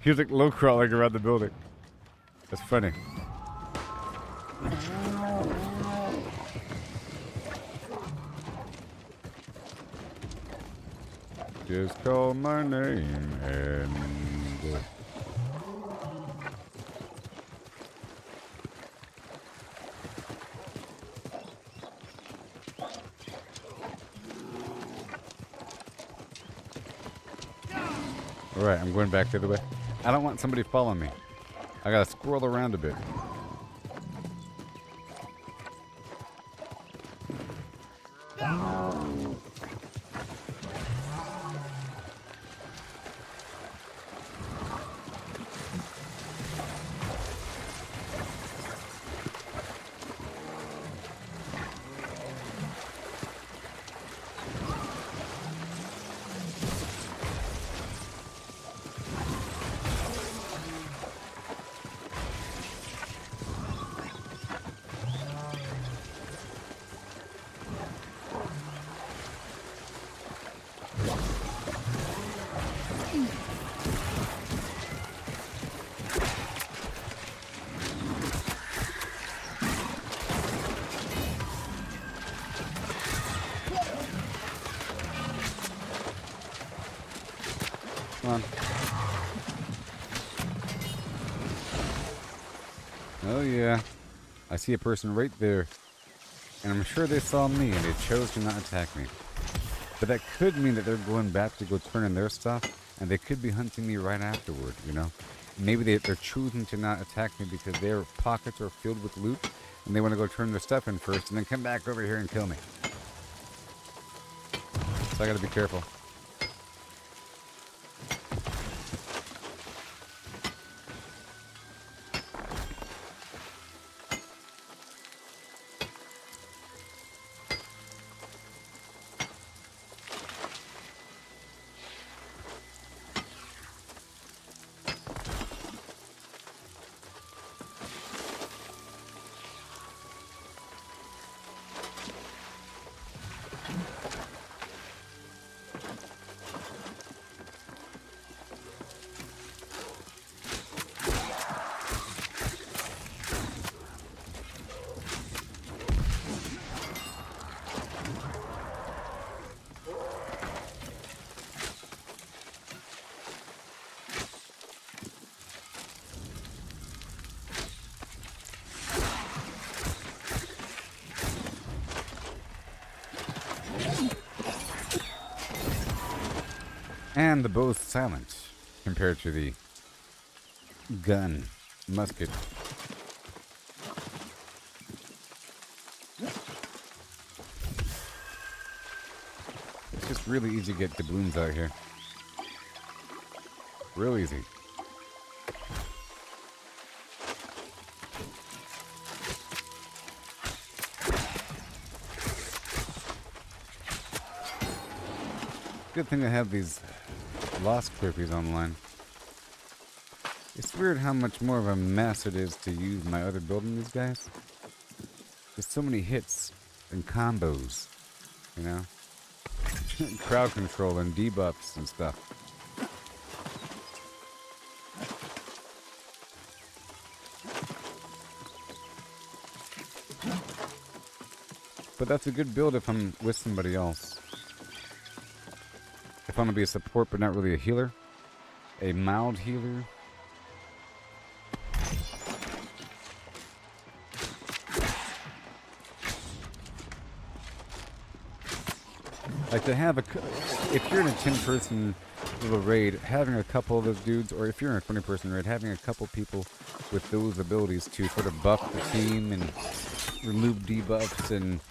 He was like low crawling around the building. That's funny. Just call my name and Alright, I'm going back the other way. I don't want somebody following me. I gotta squirrel around a bit. Come on. Oh yeah. I see a person right there. And I'm sure they saw me and they chose to not attack me. But that could mean that they're going back to go turn in their stuff. And they could be hunting me right afterward, you know? Maybe they're choosing to not attack me because their pockets are filled with loot. And they want to go turn their stuff in first and then come back over here and kill me. So I gotta be careful. And the bow's silent compared to the gun, musket. It's just really easy to get doubloons out here. Real easy. Good thing I have these lost clippies online. It's weird how much more of a mess it is to use my other build in these guys. There's so many hits and combos, you know? Crowd control and debuffs and stuff. But that's a good build if I'm with somebody else. If I want to be a support but not really a healer. A mild healer. Like to have if you're in a 10-person little raid, having a couple of those dudes, or if you're in a 20-person raid, having a couple people with those abilities to sort of buff the team and remove debuffs and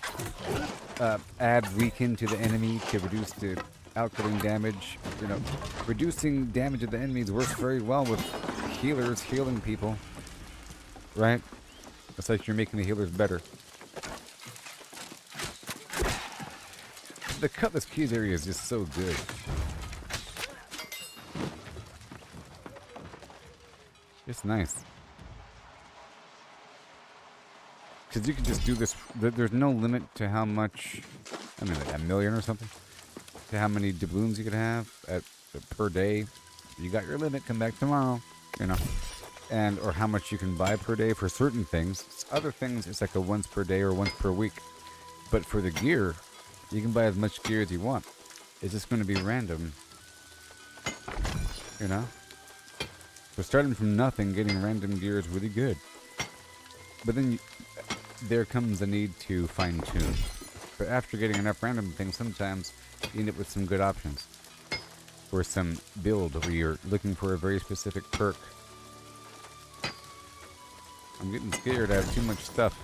add weaken to the enemy to reduce the outputting damage. You know, reducing damage of the enemies works very well with healers healing people, right? It's like you're making the healers better. The Cutlass Keys area is just so good. It's nice. Because you can just do this. There's no limit to how much, I mean, like a million or something, to how many doubloons you could have per day. You got your limit, come back tomorrow, you know. And, or how much you can buy per day for certain things. Other things, it's like a once per day or once per week. But for the gear, you can buy as much gear as you want. It's just going to be random. You know? So starting from nothing, getting random gear is really good. But then there comes a need to fine-tune. But after getting enough random things, sometimes you end up with some good options. Or some build where you're looking for a very specific perk. I'm getting scared. I have too much stuff.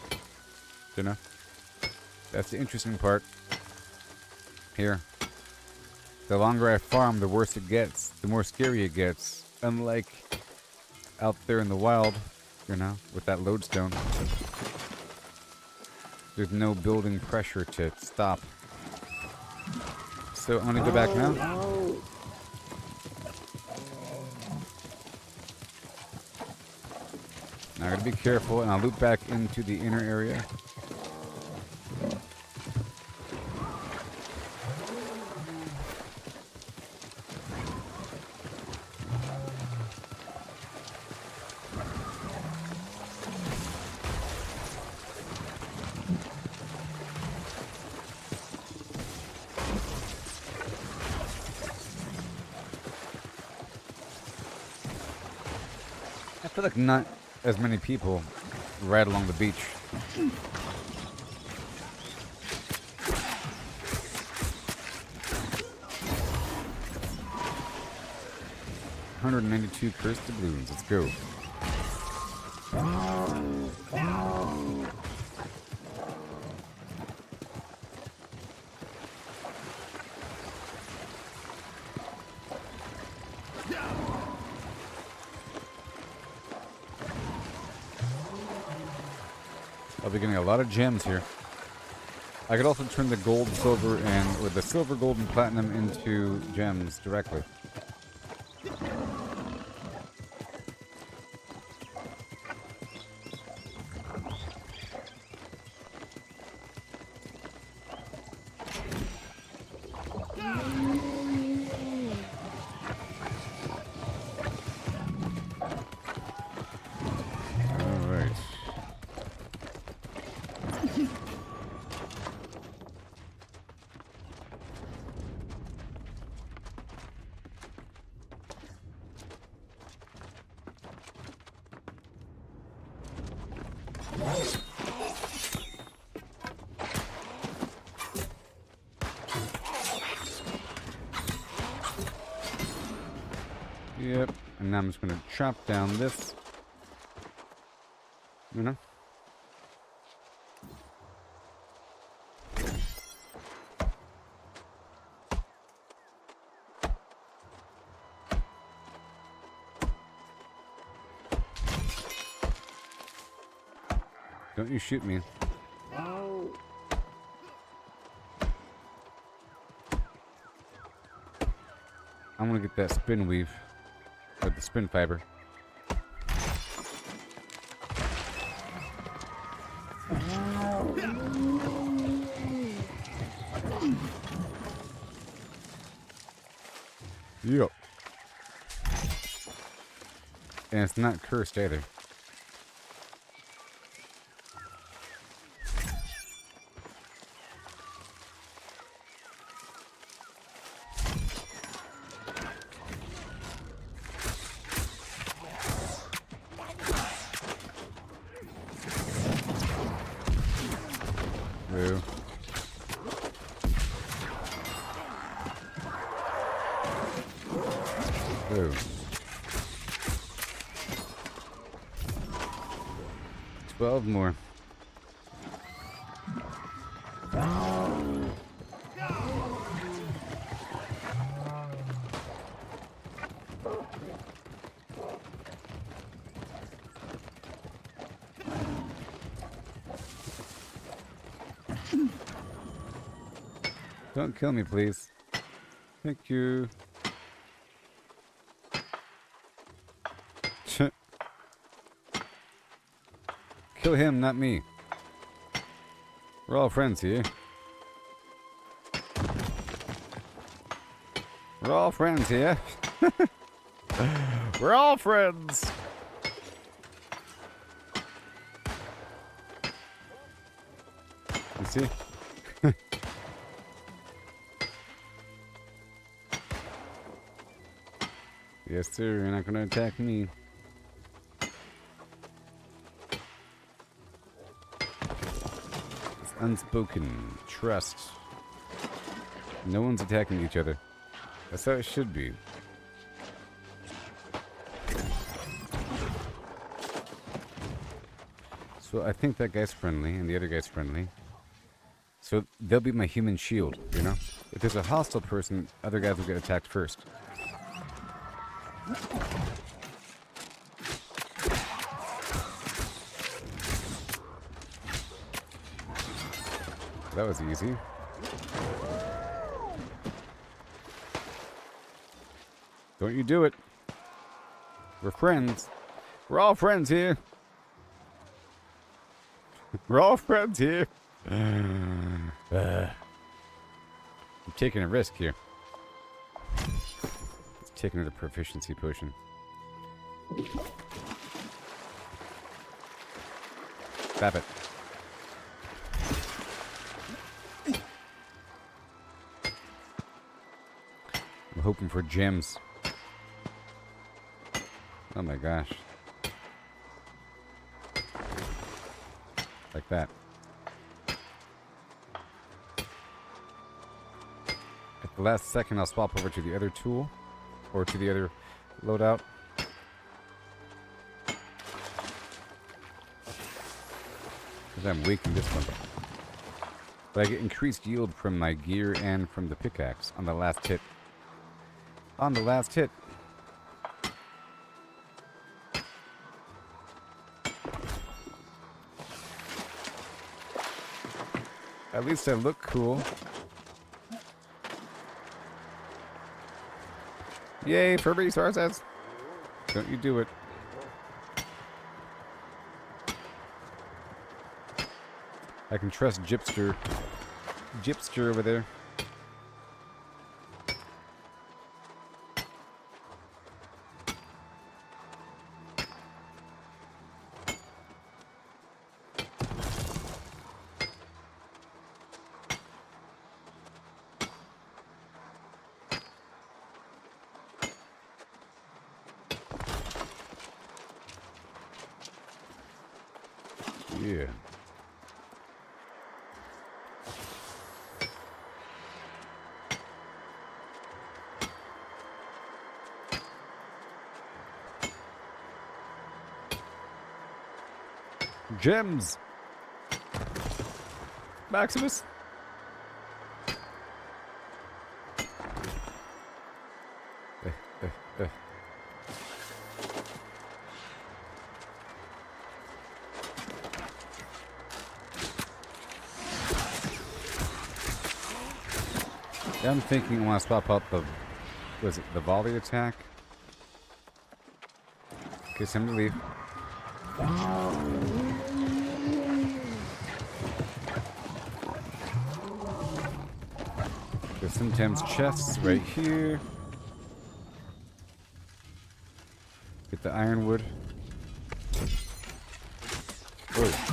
You know? That's the interesting part. Here. The longer I farm, the worse it gets. The more scary it gets. Unlike out there in the wild, you know, with that lodestone. There's no building pressure to stop. So I'm gonna go back now. Now I gotta be careful, and I'll loop back into the inner area. I feel like not as many people right along the beach. $192 cursed doubloons. Let's go. I'll be getting a lot of gems here. I could also turn the gold, silver, or the silver, gold, and platinum into gems directly. Yep. And now I'm just gonna chop down this. You know? Don't you shoot me. Oh. I want to get that spin weave. Or the spin fiber. Yep. And it's not cursed either. Boo. Boo. 12 more. Don't kill me, please. Thank you. Kill him, not me. We're all friends here. We're all friends here. We're all friends. You see? Yes, sir. You're not gonna attack me. It's unspoken trust. No one's attacking each other. That's how it should be. So I think that guy's friendly, and the other guy's friendly. So they'll be my human shield, you know? If there's a hostile person, other guys will get attacked first. That was easy. Don't you do it. We're friends. We're all friends here. We're all friends here. I'm taking a risk here. Let's take another proficiency potion. Stop it. I'm hoping for gems. Oh my gosh. Like that. At the last second, I'll swap over to the other tool. Or to the other loadout. Because I'm weak in this one. But I get increased yield from my gear and from the pickaxe on the last hit. On the last hit. At least I look cool. Yay for resources! Don't you do it. I can trust Gypster. Gypster over there. Yeah. Gems. Maximus. Yeah, I'm thinking I want to swap out the, was it the volley attack? Okay, time to leave. There's sometimes chests right here. Get the ironwood. Oh.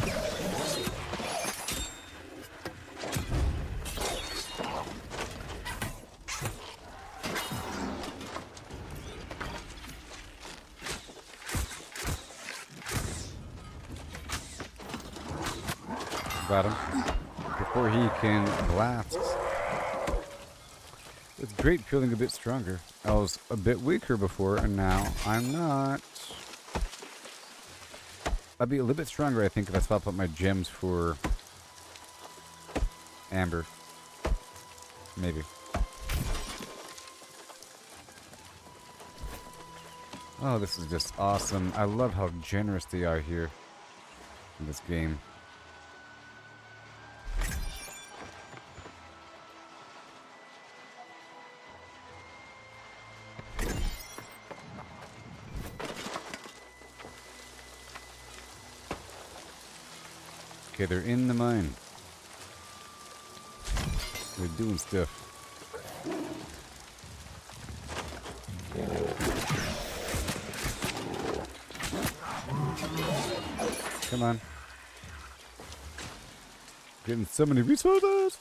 Got him before he can blast. It's great feeling a bit stronger. I was a bit weaker before, and now I'm not. I'd be a little bit stronger, I think, if I swap out my gems for amber. Maybe. Oh, this is just awesome. I love how generous they are here in this game. Okay, they're in the mine. They're doing stuff. Come on. Getting so many resources.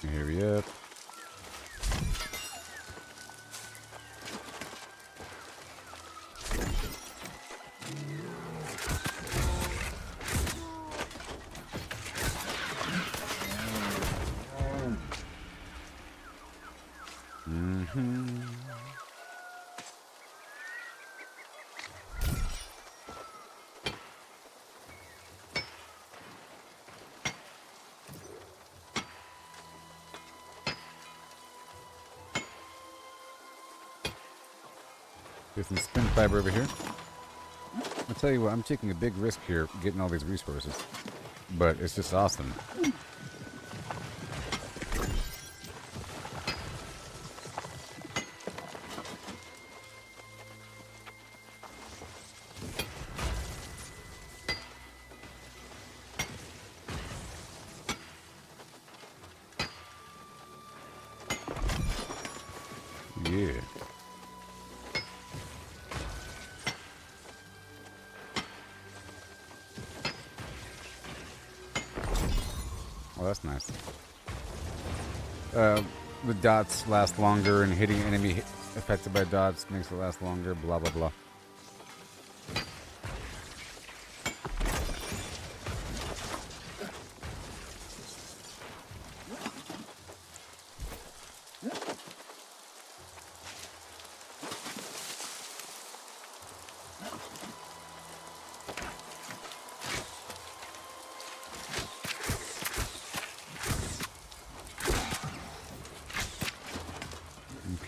Hurry up. There's some spin fiber over here. I'll tell you what, I'm taking a big risk here getting all these resources. But it's just awesome. Yeah. Oh, that's nice. The dots last longer, and hitting an enemy affected by dots makes it last longer, blah blah blah.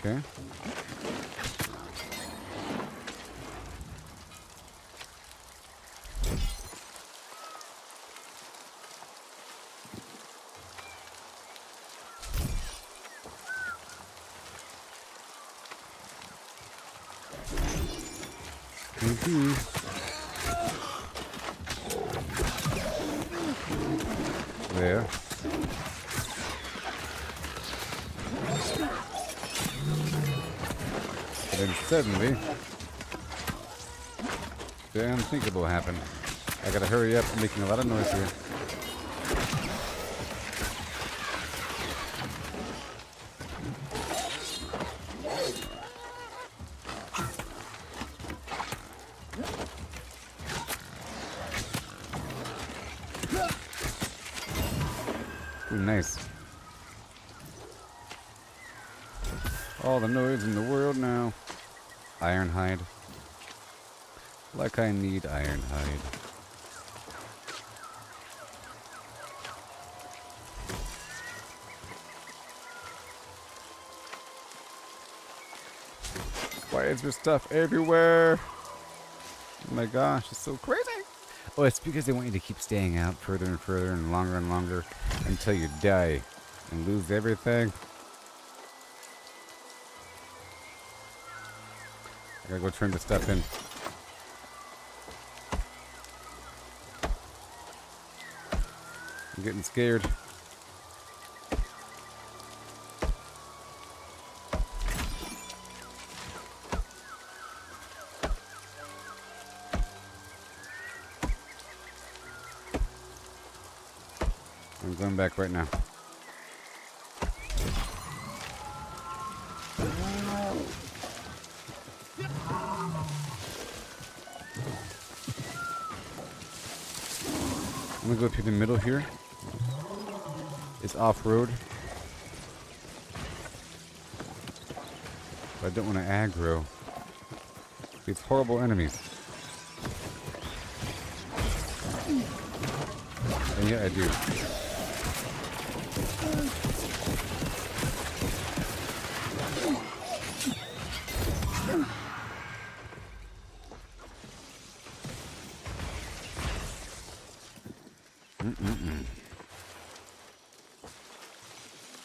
Okay. There. But then suddenly, the unthinkable happened. I gotta hurry up, I'm making a lot of noise here. Ooh, nice. All the noise in the world now. Ironhide. Like I need Ironhide. Why is there stuff everywhere? Oh my gosh, it's so crazy. Oh, it's because they want you to keep staying out further and longer until you die and lose everything. I gotta go turn the stuff in. I'm getting scared. I'm going back right now. I'm gonna go through the middle here. It's off-road. But I don't want to aggro these horrible enemies. And yeah, I do.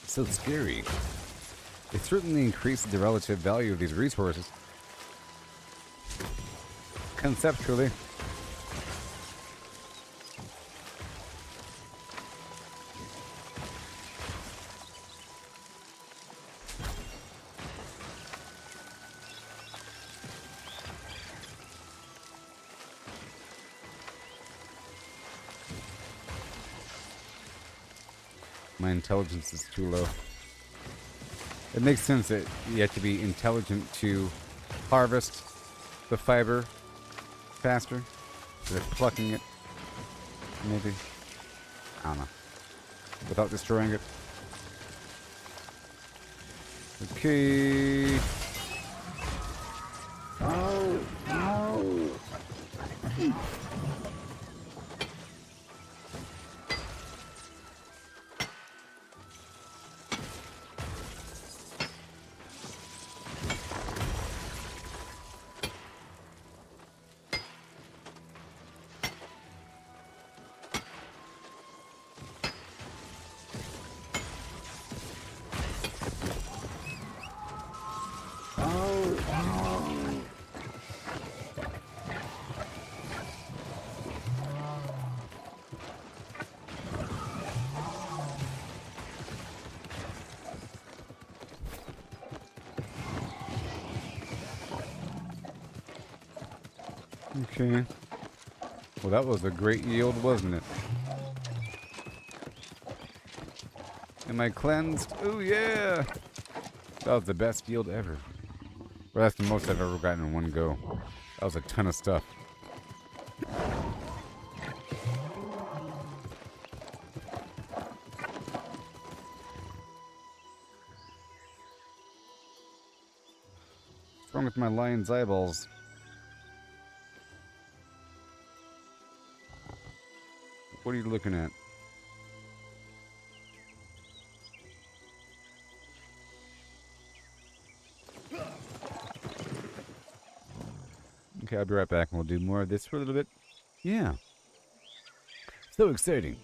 So scary. It certainly increases the relative value of these resources. Conceptually. My intelligence is too low. It makes sense that you have to be intelligent to harvest the fiber faster. Instead of plucking it, maybe. I don't know. Without destroying it. Okay. Oh, no. Okay. Well, that was a great yield, wasn't it? Am I cleansed? Oh, yeah! That was the best yield ever. Well, that's the most I've ever gotten in one go. That was a ton of stuff. What's wrong with my lion's eyeballs? What are you looking at? Okay, I'll be right back and we'll do more of this for a little bit. Yeah. So exciting.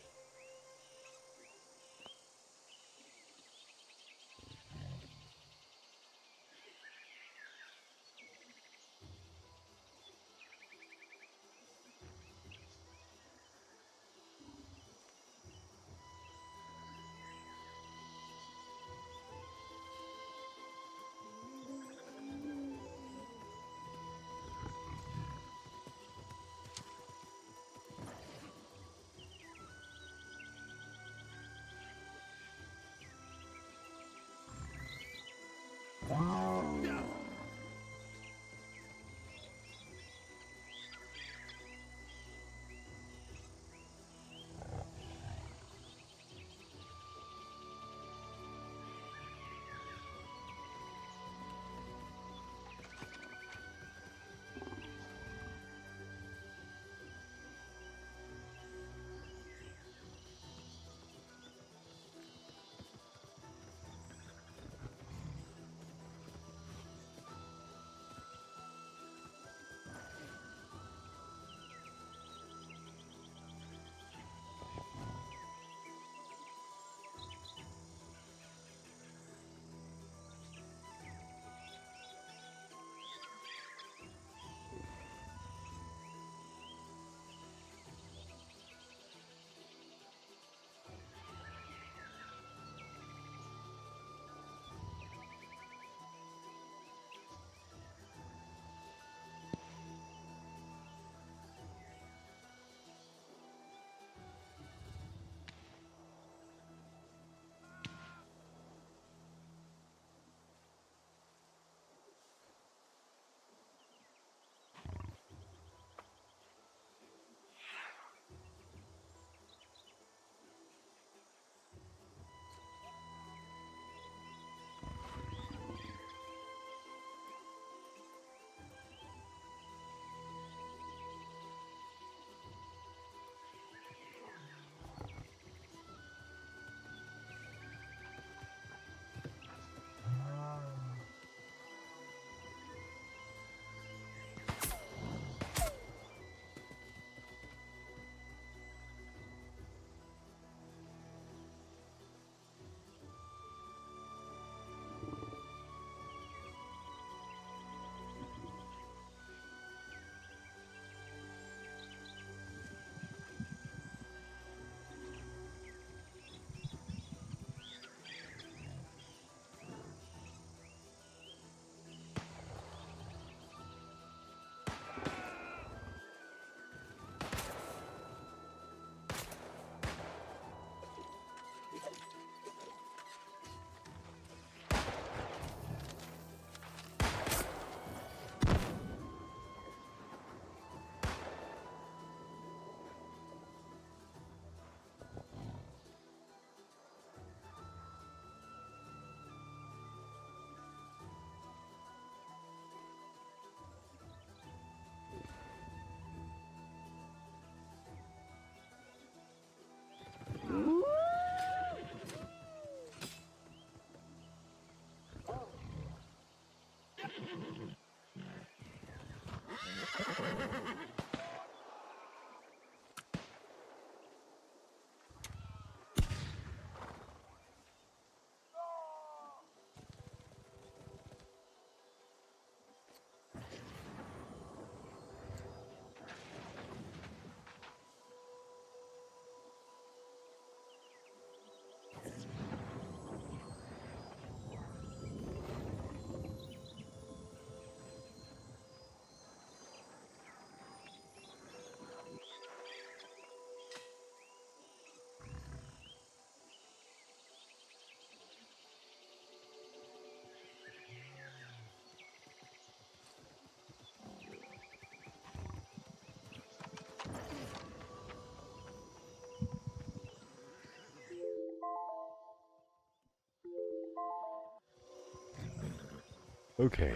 Okay.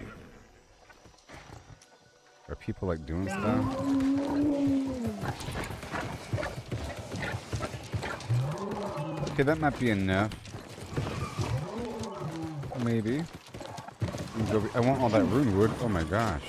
Are people like doing stuff? Okay, that might be enough. Maybe. I want all that rune wood. Oh my gosh.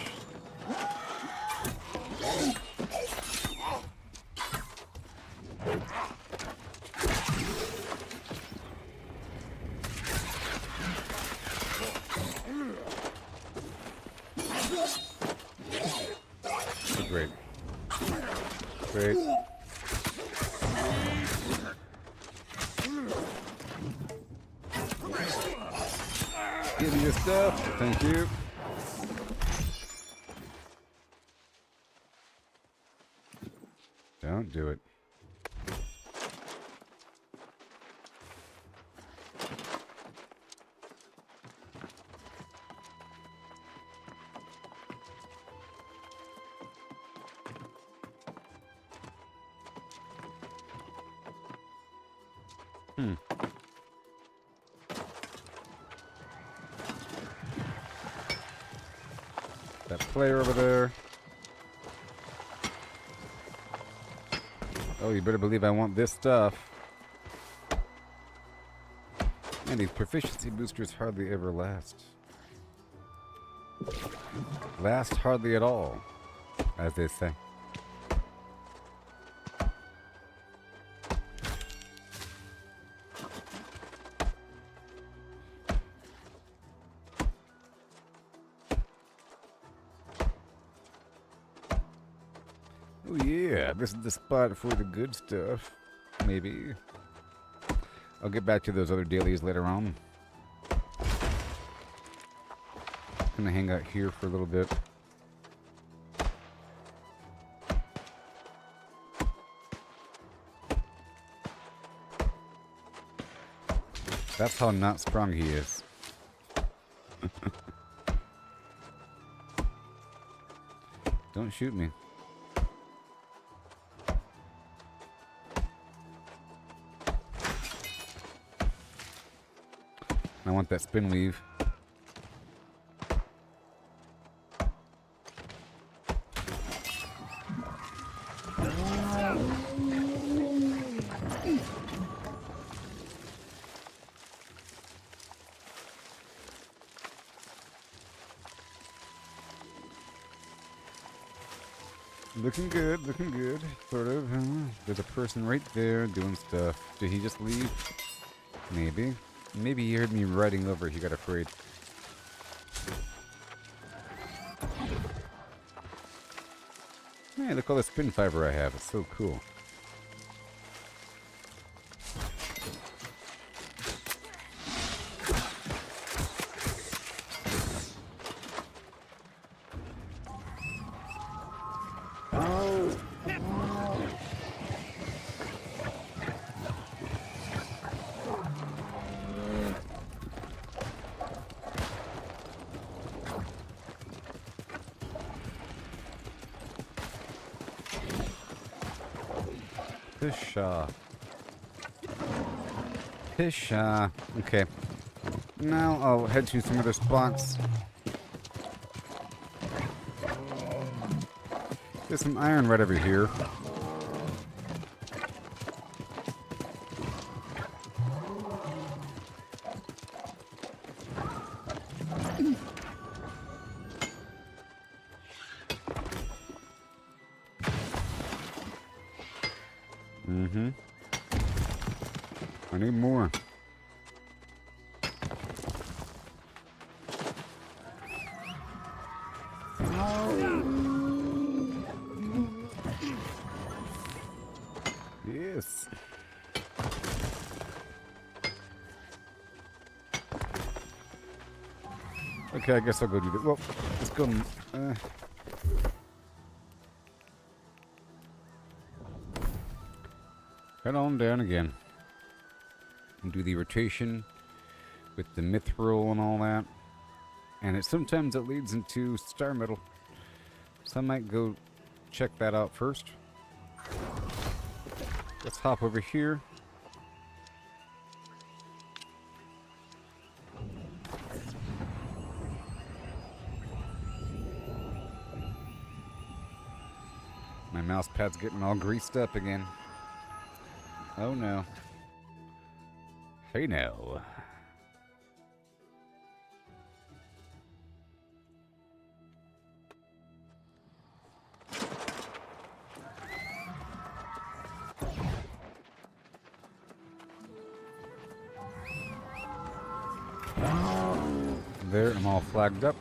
Great. Great. Give me your stuff. Thank you. Don't do it. That player over there. Oh, you better believe I want this stuff. And these proficiency boosters hardly ever last. Last hardly at all, as they say. Oh yeah, this is the spot for the good stuff. Maybe. I'll get back to those other dailies later on. Gonna hang out here for a little bit. That's how not strong he is. Don't shoot me. I want that spin weave. Looking good, sort of. There's a person right there doing stuff. Did he just leave? Maybe. Maybe he heard me riding over. He got afraid. Hey, look all the spin fiber I have. It's so cool. Pisha. Okay. Now I'll head to some other spots. There's some iron right over here. I need more. Yes. Okay, I guess I'll go do that. Well, let's go. Head on down again. And do the rotation with the mithril and all that. And sometimes it leads into star metal. So I might go check that out first. Let's hop over here. pad's getting all greased up again. Oh no. Hey now. There, I'm all flagged up.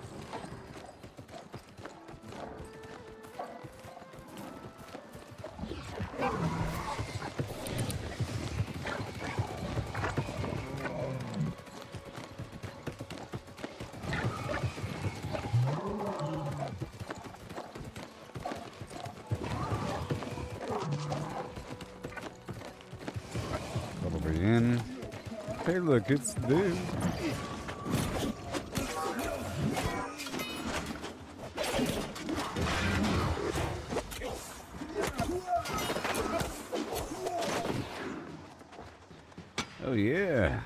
Probably in. Hey, look, it's there. Oh, yeah.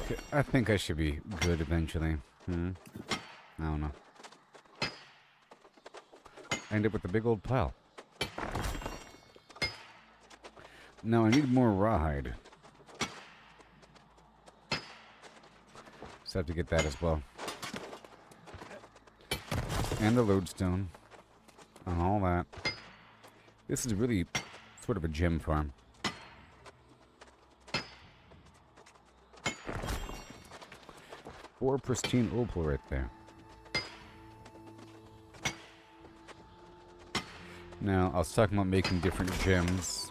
Okay, I think I should be good eventually. I don't know. I end up with a big old pile. No, I need more rawhide. Just have to get that as well. And the lodestone. And all that. This is really sort of a gem farm. 4 pristine opal right there. Now, I was talking about making different gems.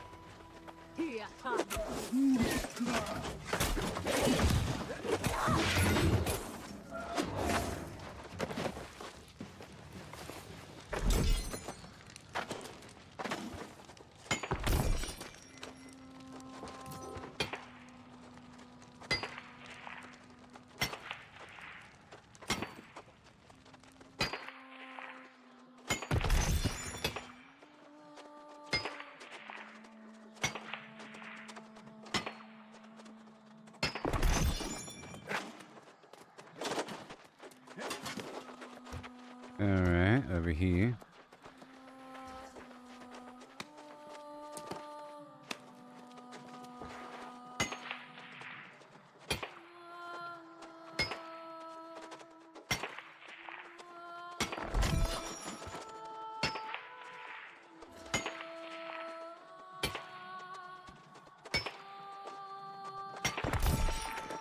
Alright, over here.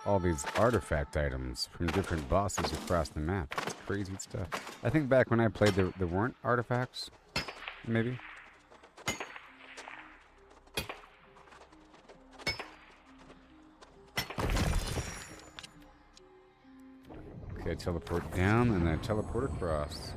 All these artifact items from different bosses across the map. It's crazy stuff. I think back when I played, there weren't artifacts. Maybe. Okay, teleport down and then teleport across.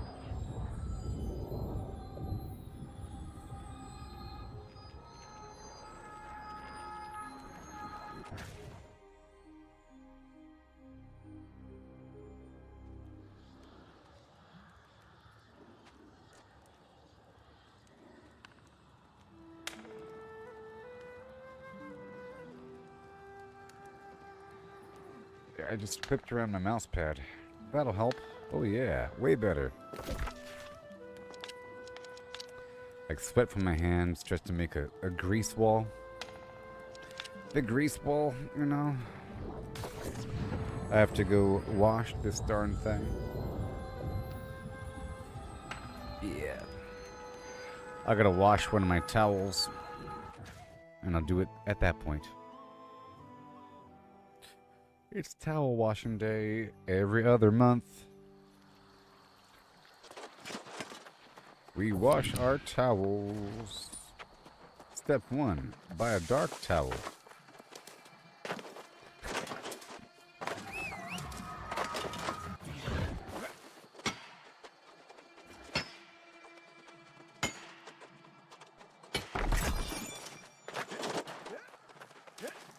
I just flipped around my mouse pad. That'll help. Oh yeah, way better. Like sweat from my hands just to make a grease wall. The grease wall, you know. I have to go wash this darn thing. Yeah. I gotta wash one of my towels. And I'll do it at that point. It's towel washing day every other month. We wash our towels. Step 1, buy a dark towel.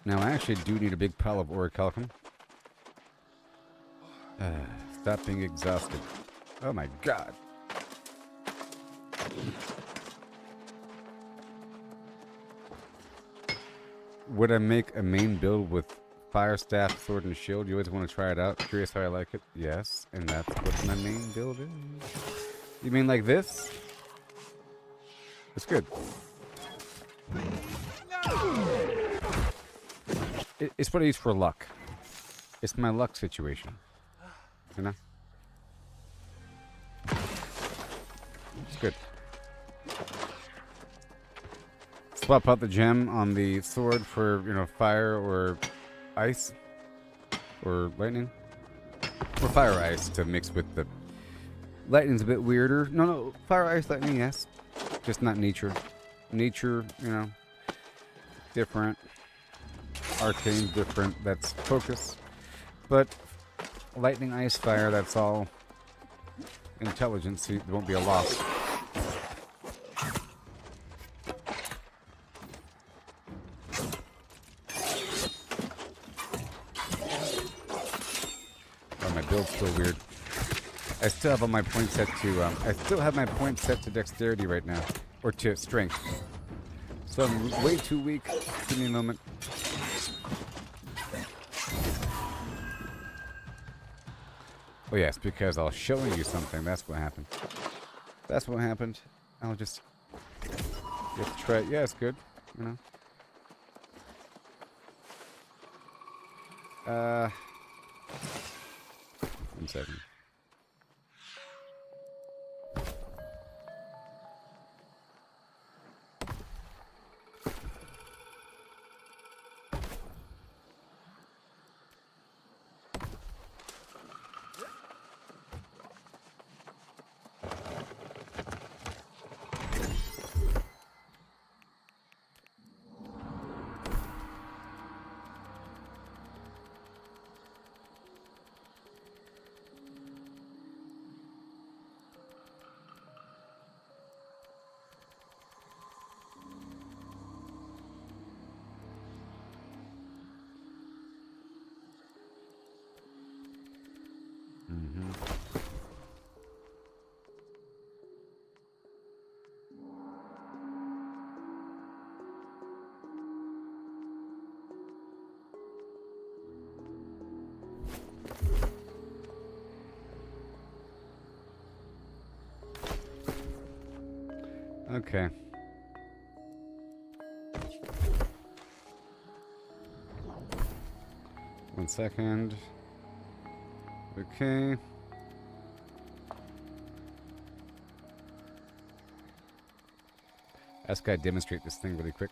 Now I actually do need a big pile of orichalcum. Stop being exhausted. Oh my god. Would I make a main build with fire staff, sword, and shield. You always want to try it out. Curious how I like it? Yes, and that's what my main build is. You mean like this? It's good. It's what I use for luck. It's my luck situation. You know? It's good. Swap out the gem on the sword for, you know, fire or ice. Or lightning. Or fire or ice to mix with the... Lightning's a bit weirder. No, fire, ice, lightning, yes. Just not nature. Nature, you know, different. Arcane, different. That's focus. But lightning, ice, fire, that's all intelligence. So there won't be a loss. Oh, my build's still weird. I still have all my points set to, I still have my points set to dexterity right now. Or to strength. So I'm way too weak. Give me a moment. Oh yes, because I was showing you something. That's what happened. That's what happened. I'll just... You have to try it. Yeah, it's good. You know. 1 second. Okay. One second. Okay. I just gotta demonstrate this thing really quick.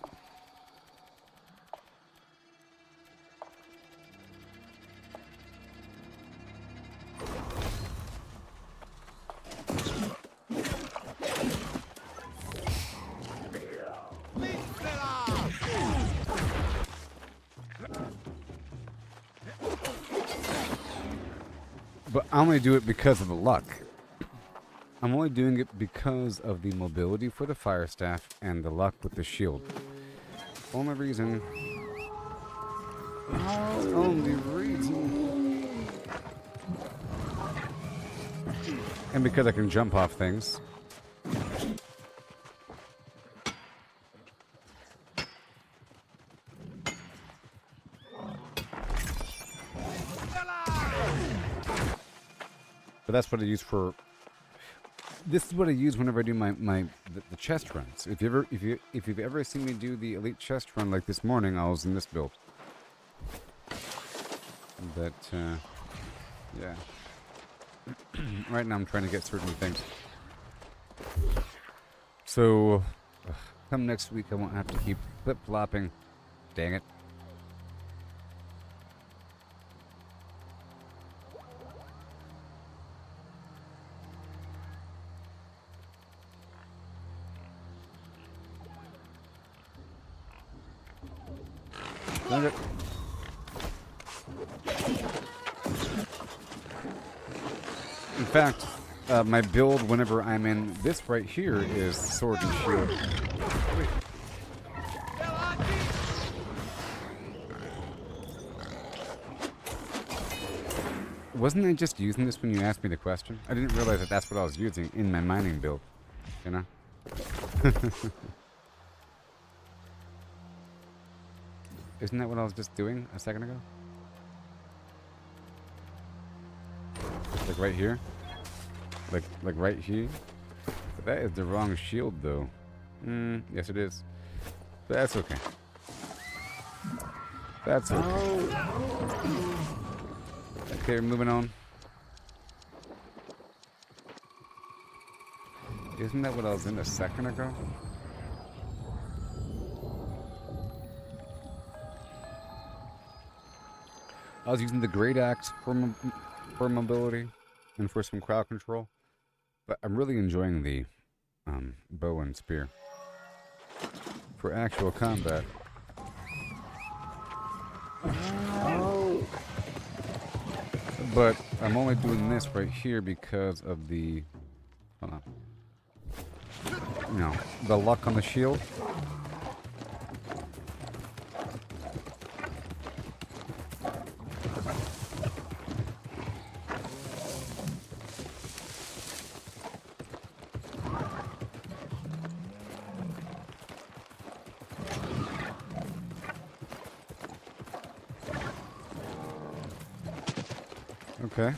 But I only do it because of the luck. I'm only doing it because of the mobility for the fire staff and the luck with the shield. Only reason. Only reason. And because I can jump off things. But that's what I use for. This is what I use whenever I do the chest runs. If you've ever seen me do the elite chest run like this morning, I was in this build. But yeah. Right now I'm trying to get certain things. So come next week I won't have to keep flip-flopping. Dang it. In fact, my build whenever I'm in this right here is sword and shield. Wait. Wasn't I just using this when you asked me the question? I didn't realize that that's what I was using in my mining build. You know? Isn't that what I was just doing a second ago? Like right here? Like right here? But that is the wrong shield though. Yes it is. But that's okay. That's okay. Okay, moving on. Isn't that what I was in a second ago? I was using the Great Axe for mobility and for some crowd control. But I'm really enjoying the bow and spear for actual combat. But I'm only doing this right here because of the, hold on, you know, the luck on the shield. Okay.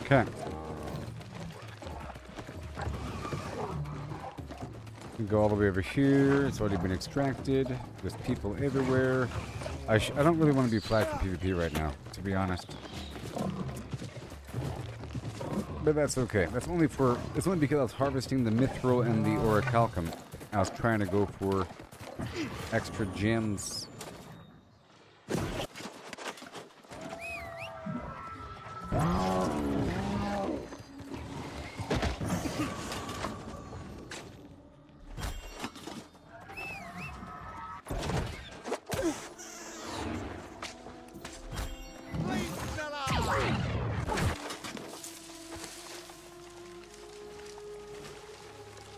Okay. Go all the way over here. It's already been extracted. There's people everywhere. I don't really want to be flagged for PvP right now, to be honest. But that's okay. It's only because I was harvesting the mithril and the orichalcum. I was trying to go for extra gems.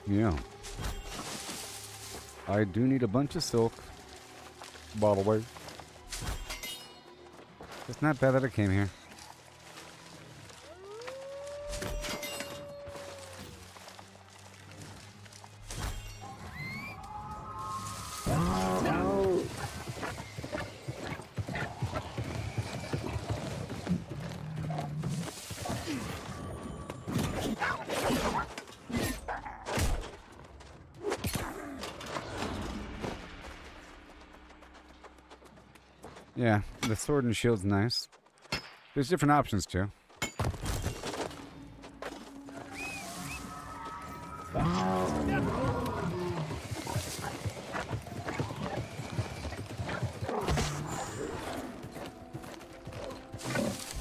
Yeah. I do need a bunch of silk, by the way. It's not bad that I came here. Yeah, the sword and shield's nice. There's different options too.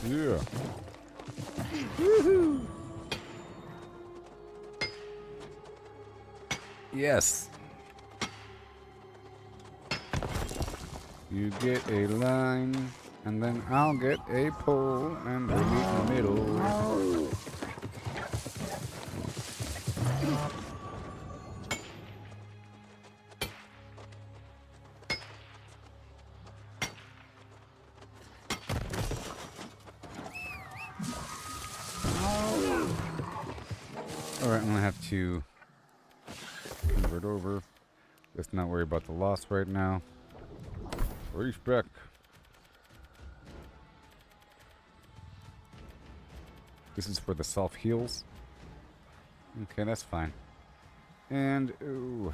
Yeah. Woohoo! Yes. You get a line, and then I'll get a pole, and we'll meet in the middle. Alright, I'm gonna have to convert over. Let's not worry about the loss right now. Respect. This is for the self-heals. Okay, that's fine. And, ooh.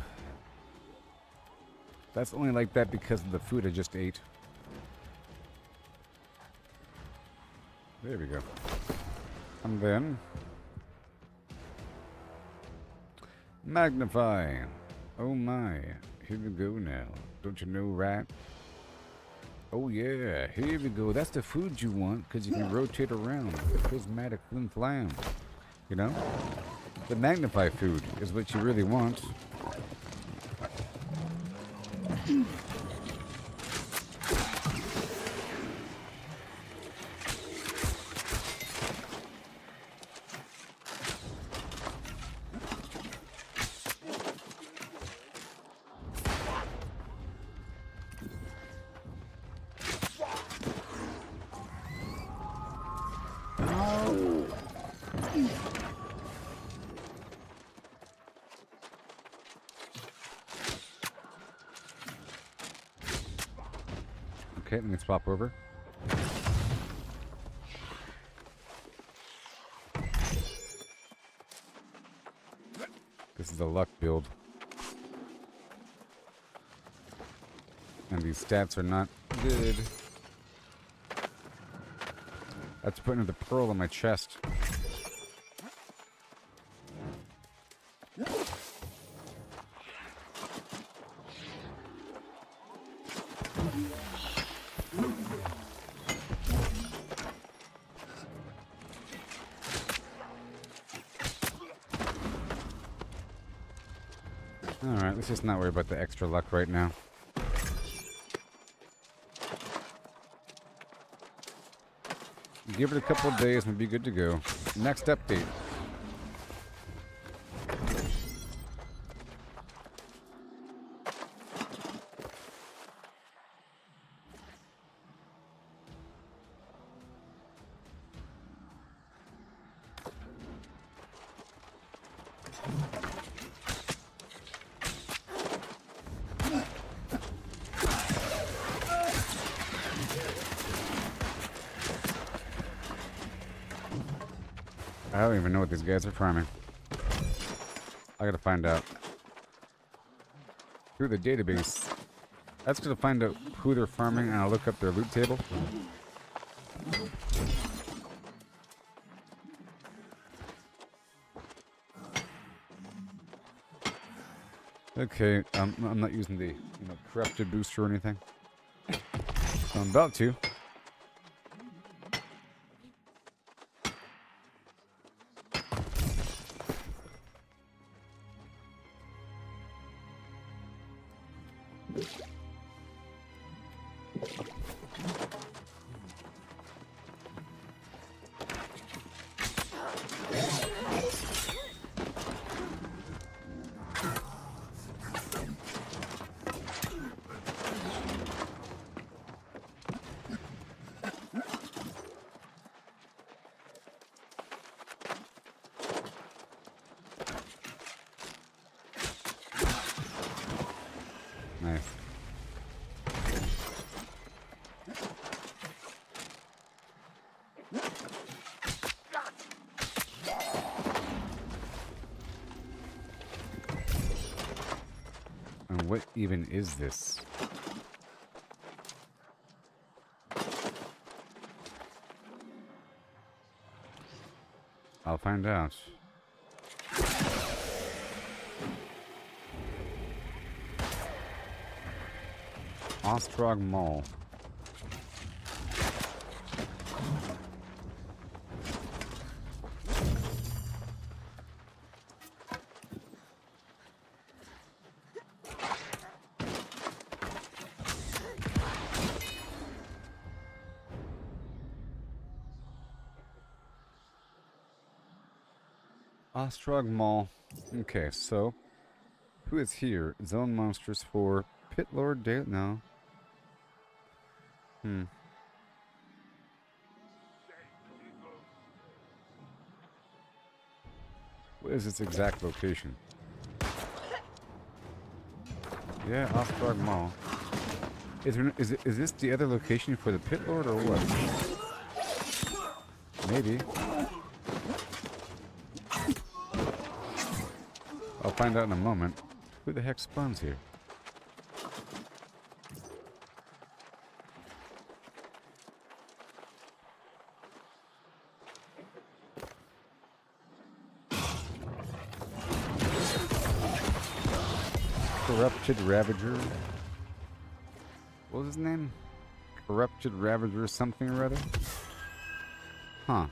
That's only like that because of the food I just ate. There we go. And then... magnify. Oh my. Here we go now. Don't you know, right? Oh yeah, here we go. That's the food you want, because you can rotate around. The prismatic flim flam. You know? The magnify food is what you really want. Okay, let me swap over. This is a luck build. And these stats are not good. That's putting the pearl in my chest. Alright, let's just not worry about the extra luck right now. Give it a couple of days and we'll be good to go. Next update. I don't even know what these guys are farming. I gotta find out. Through the database. That's gonna find out who they're farming and I'll look up their loot table. Okay, I'm not using the corrupted booster or anything. I'm about to. Nice. And what even is this? I'll find out. Ostrog Mall. Ostrog Mall. Okay, so who is here? Zone monsters for Pit Lord Dale. No. What is its exact location? Yeah, Ostrog Mall. Is this the other location for the Pit Lord or what? Maybe. I'll find out in a moment. Who the heck spawns here? Corrupted Ravager. What was his name? Corrupted Ravager something or other? Huh.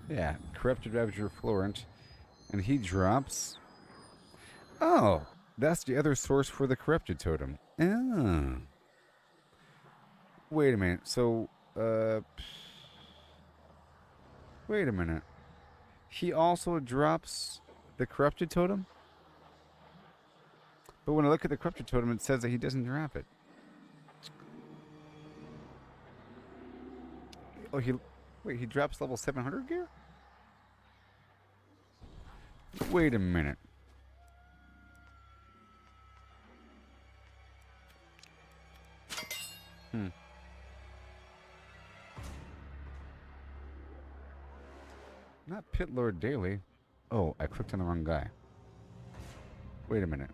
Yeah, Corrupted Ravager Florent. And he drops... Oh! That's the other source for the Corrupted Totem. Oh. Wait a minute, so... Wait a minute. He also drops the Corrupted Totem? But when I look at the corrupted totem, it says that he doesn't drop it. Oh, wait, he drops level 700 gear? Wait a minute. Not Pit Lord Daily. Oh, I clicked on the wrong guy. Wait a minute.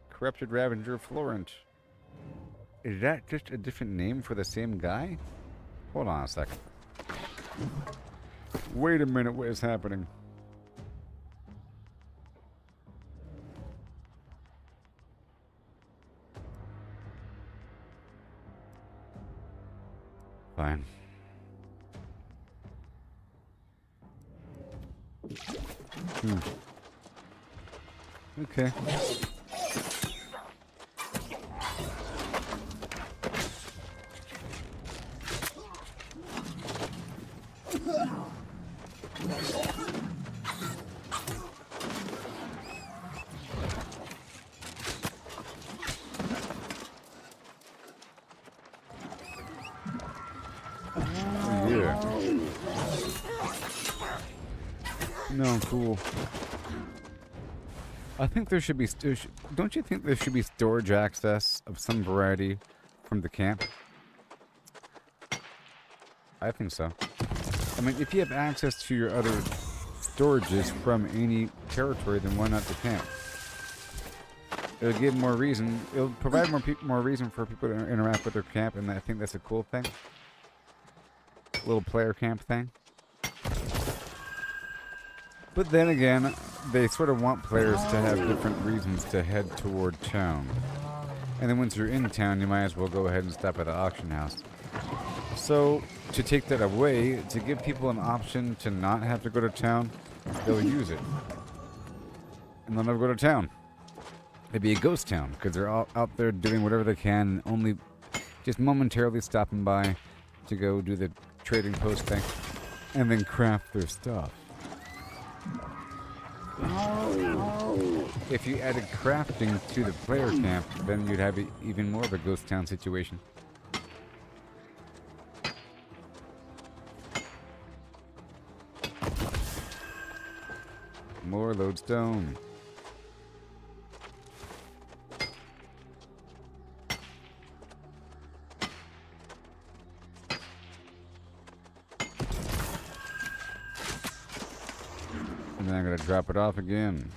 Corrupted Ravager Florent. Is that just a different name for the same guy? Hold on a second. Wait a minute, what is happening? Fine. Okay. No, cool. I think there should be... don't you think there should be storage access of some variety from the camp? I think so. I mean, if you have access to your other storages from any territory, then why not the camp? It'll give more reason. It'll provide more reason for people to interact with their camp, and I think that's a cool thing. Little player camp thing. But then again, they sort of want players to have different reasons to head toward town. And then once you're in town, you might as well go ahead and stop at the auction house. So, to take that away, to give people an option to not have to go to town, they'll use it. And they'll never go to town. It'd be a ghost town, because they're all out there doing whatever they can, only just momentarily stopping by to go do the trading post thing, and then craft their stuff. If you added crafting to the player camp, then you'd have even more of a ghost town situation. More lodestone. And then I'm going to drop it off again.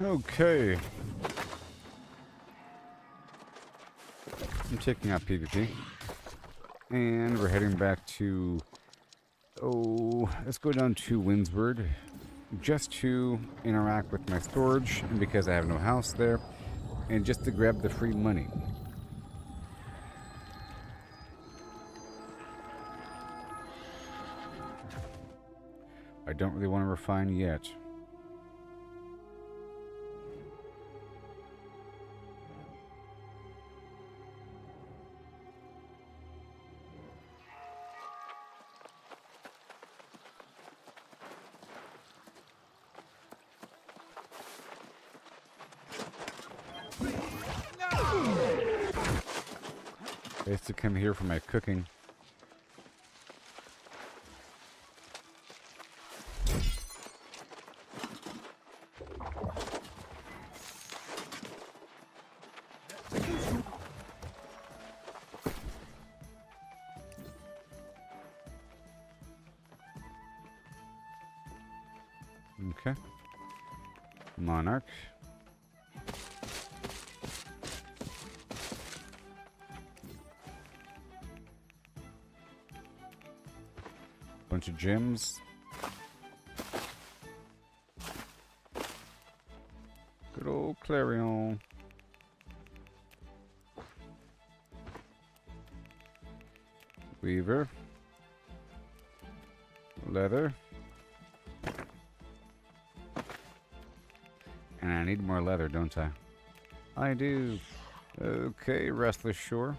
Okay. I'm taking out PvP. And we're heading back to... oh, let's go down to Windsward. Just to interact with my storage, and because I have no house there. And just to grab the free money. I don't really want to refine yet. I used to come here for my cooking. Okay. Monarch. Bunch of gems. Good old Clarion. Weaver. Leather. And I need more leather, don't I? I do. Okay, Restless Shore.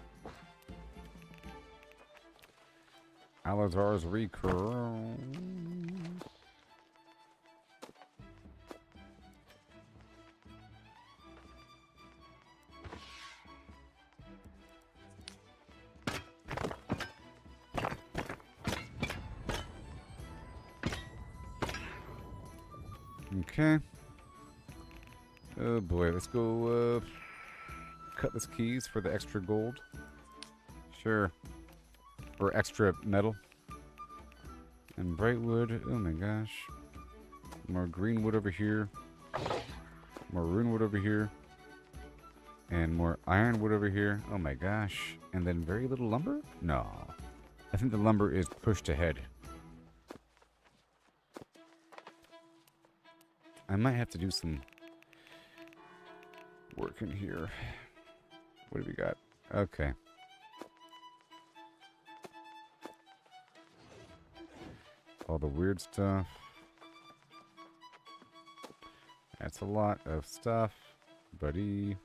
Alazar's Recur. Okay. Oh boy, let's go cutlass keys for the extra gold. Sure. Or extra metal. And bright wood. Oh my gosh. More green wood over here. More rune wood over here. And more iron wood over here. Oh my gosh. And then very little lumber? No. I think the lumber is pushed ahead. I might have to do some work in here. What do we got? Okay. All the weird stuff. That's a lot of stuff, buddy.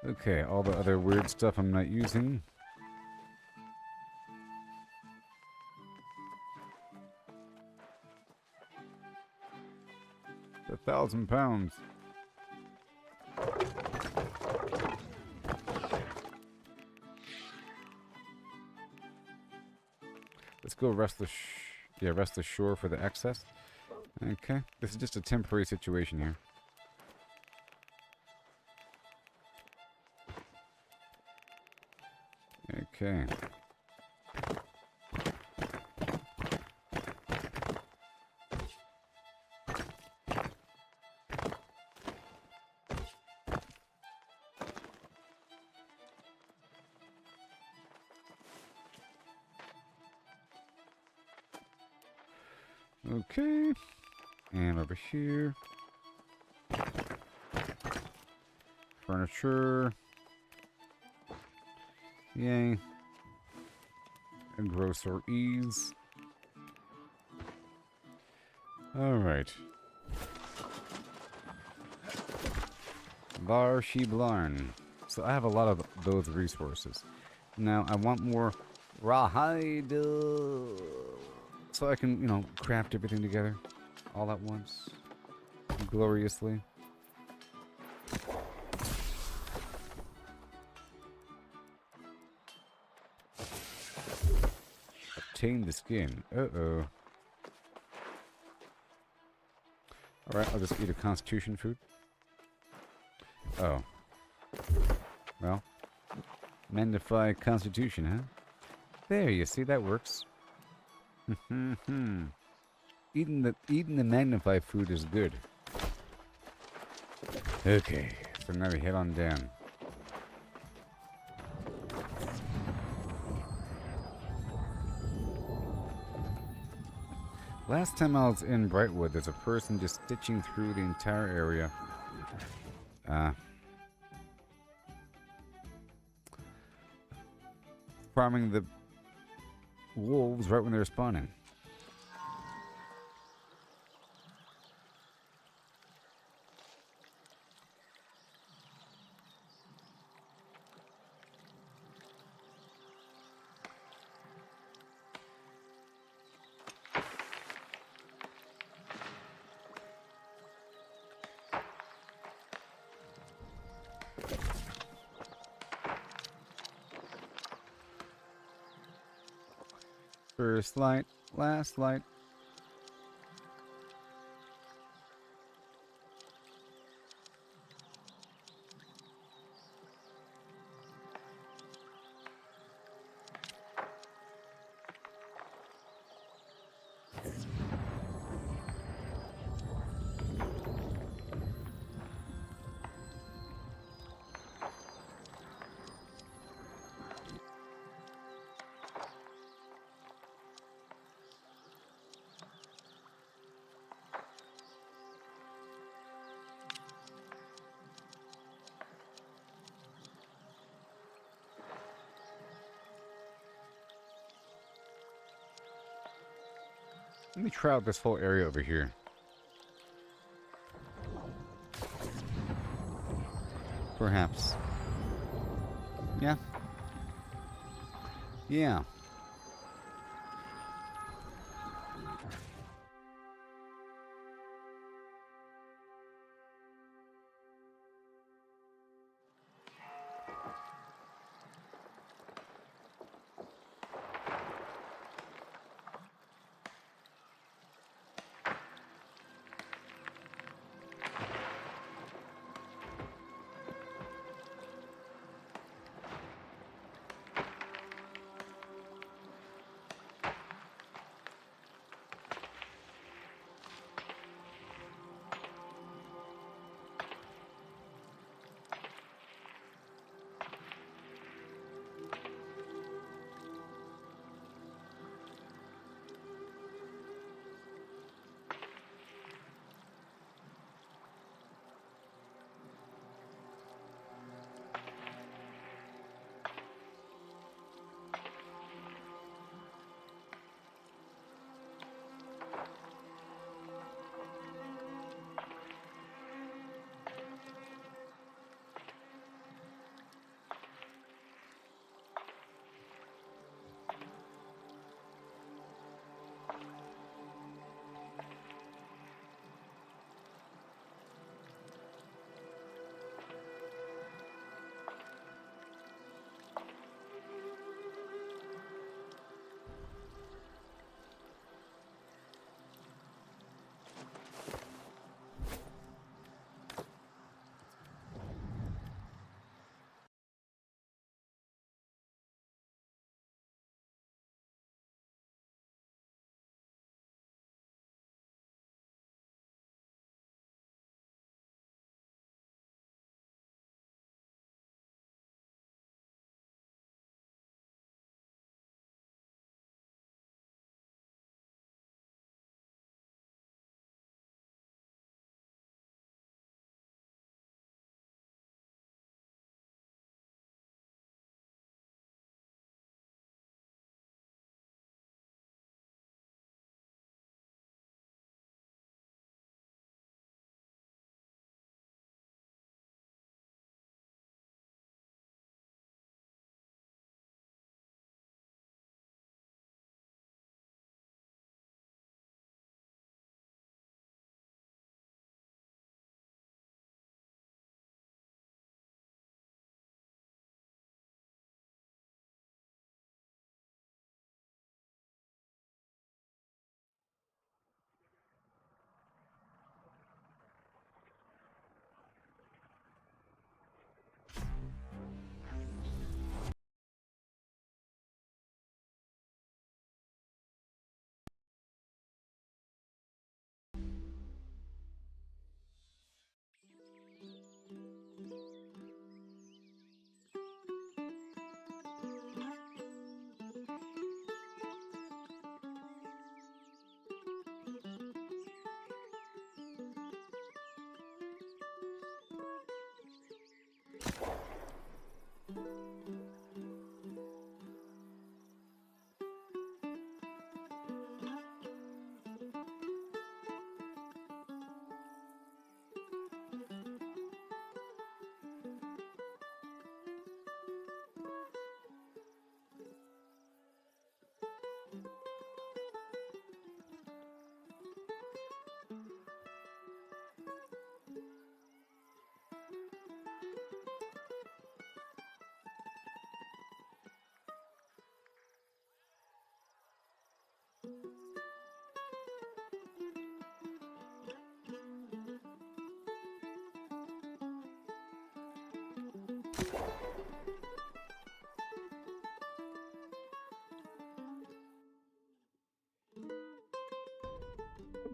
Okay, all the other weird stuff I'm not using. £1,000. Let's go Restless Shore for the excess. Okay, this is just a temporary situation here. Okay. Okay, and over here, furniture, yay, and groceries. All right, Varshy Blarn. So I have a lot of those resources. Now I want more rawhide. So I can, you know, craft everything together all at once, gloriously. Obtain the skin. Uh-oh. Alright, I'll just eat a constitution food. Oh. Well. Magnify constitution, huh? There, you see, that works. Eating the magnified food is good. Okay, so now we head on down. Last time I was in Brightwood, there's a person just stitching through the entire area. Farming the wolves right when they're spawning. First light, last light. Let me try out this whole area over here. Perhaps. Yeah. Yeah.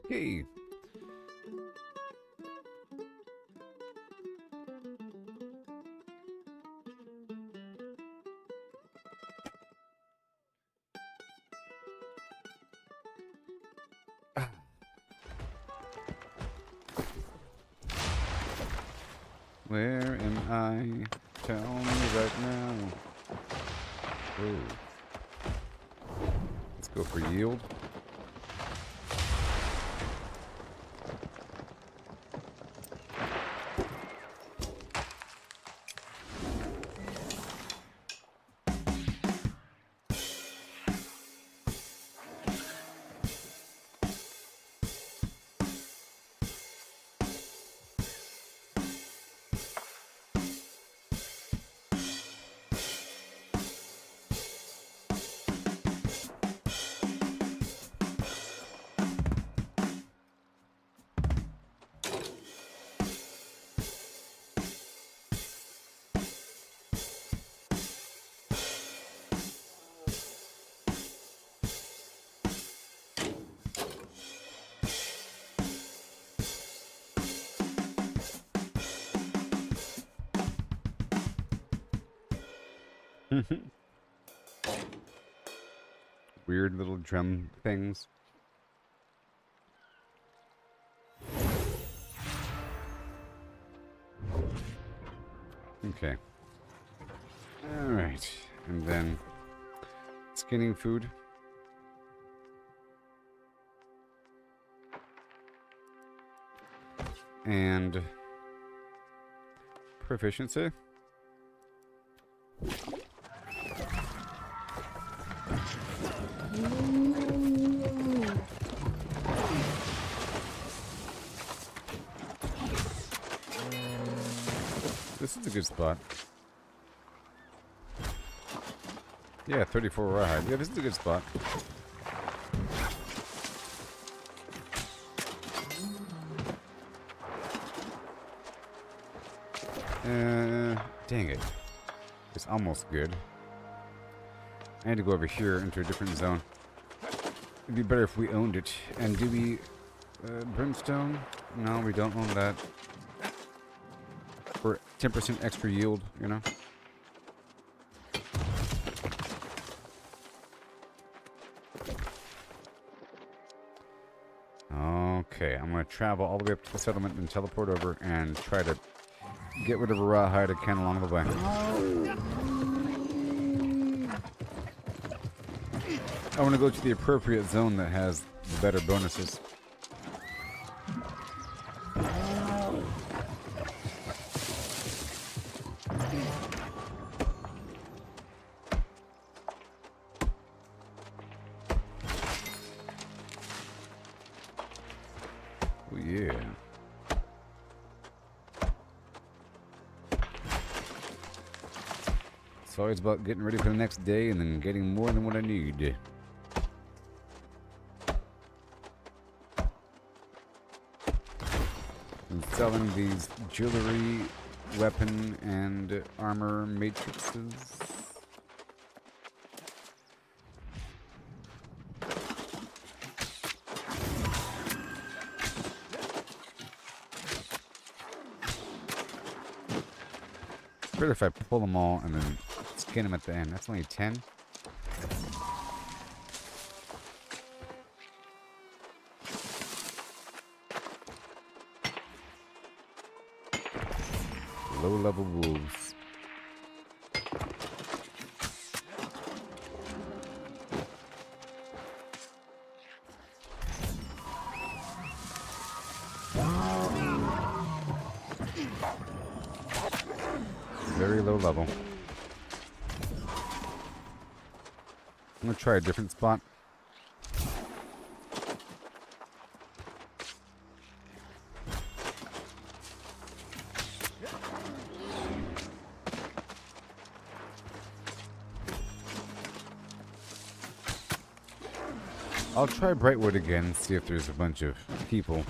Okay. Where am I? Tell me right now. Oh. Let's go for yield. Weird little drum things. Okay. Alright. And then skinning food. And proficiency. This is a good spot. Yeah, 34 rawhide. Yeah, this is a good spot. Dang it. It's almost good. I had to go over here into a different zone. It'd be better if we owned it. And do we... brimstone? No, we don't own that. For 10% extra yield, you know? Okay, I'm going to travel all the way up to the settlement and teleport over and try to get whatever rawhide I can along the way. I want to go to the appropriate zone that has the better bonuses. Oh yeah. It's always about getting ready for the next day and then getting more than what I need. And selling these jewelry, weapon, and armor matrices. Better if I pull them all and then skin them at the end. That's only 10. Low-level wolves. Very low level. I'm gonna try a different spot. I'll try Brightwood again, see if there's a bunch of people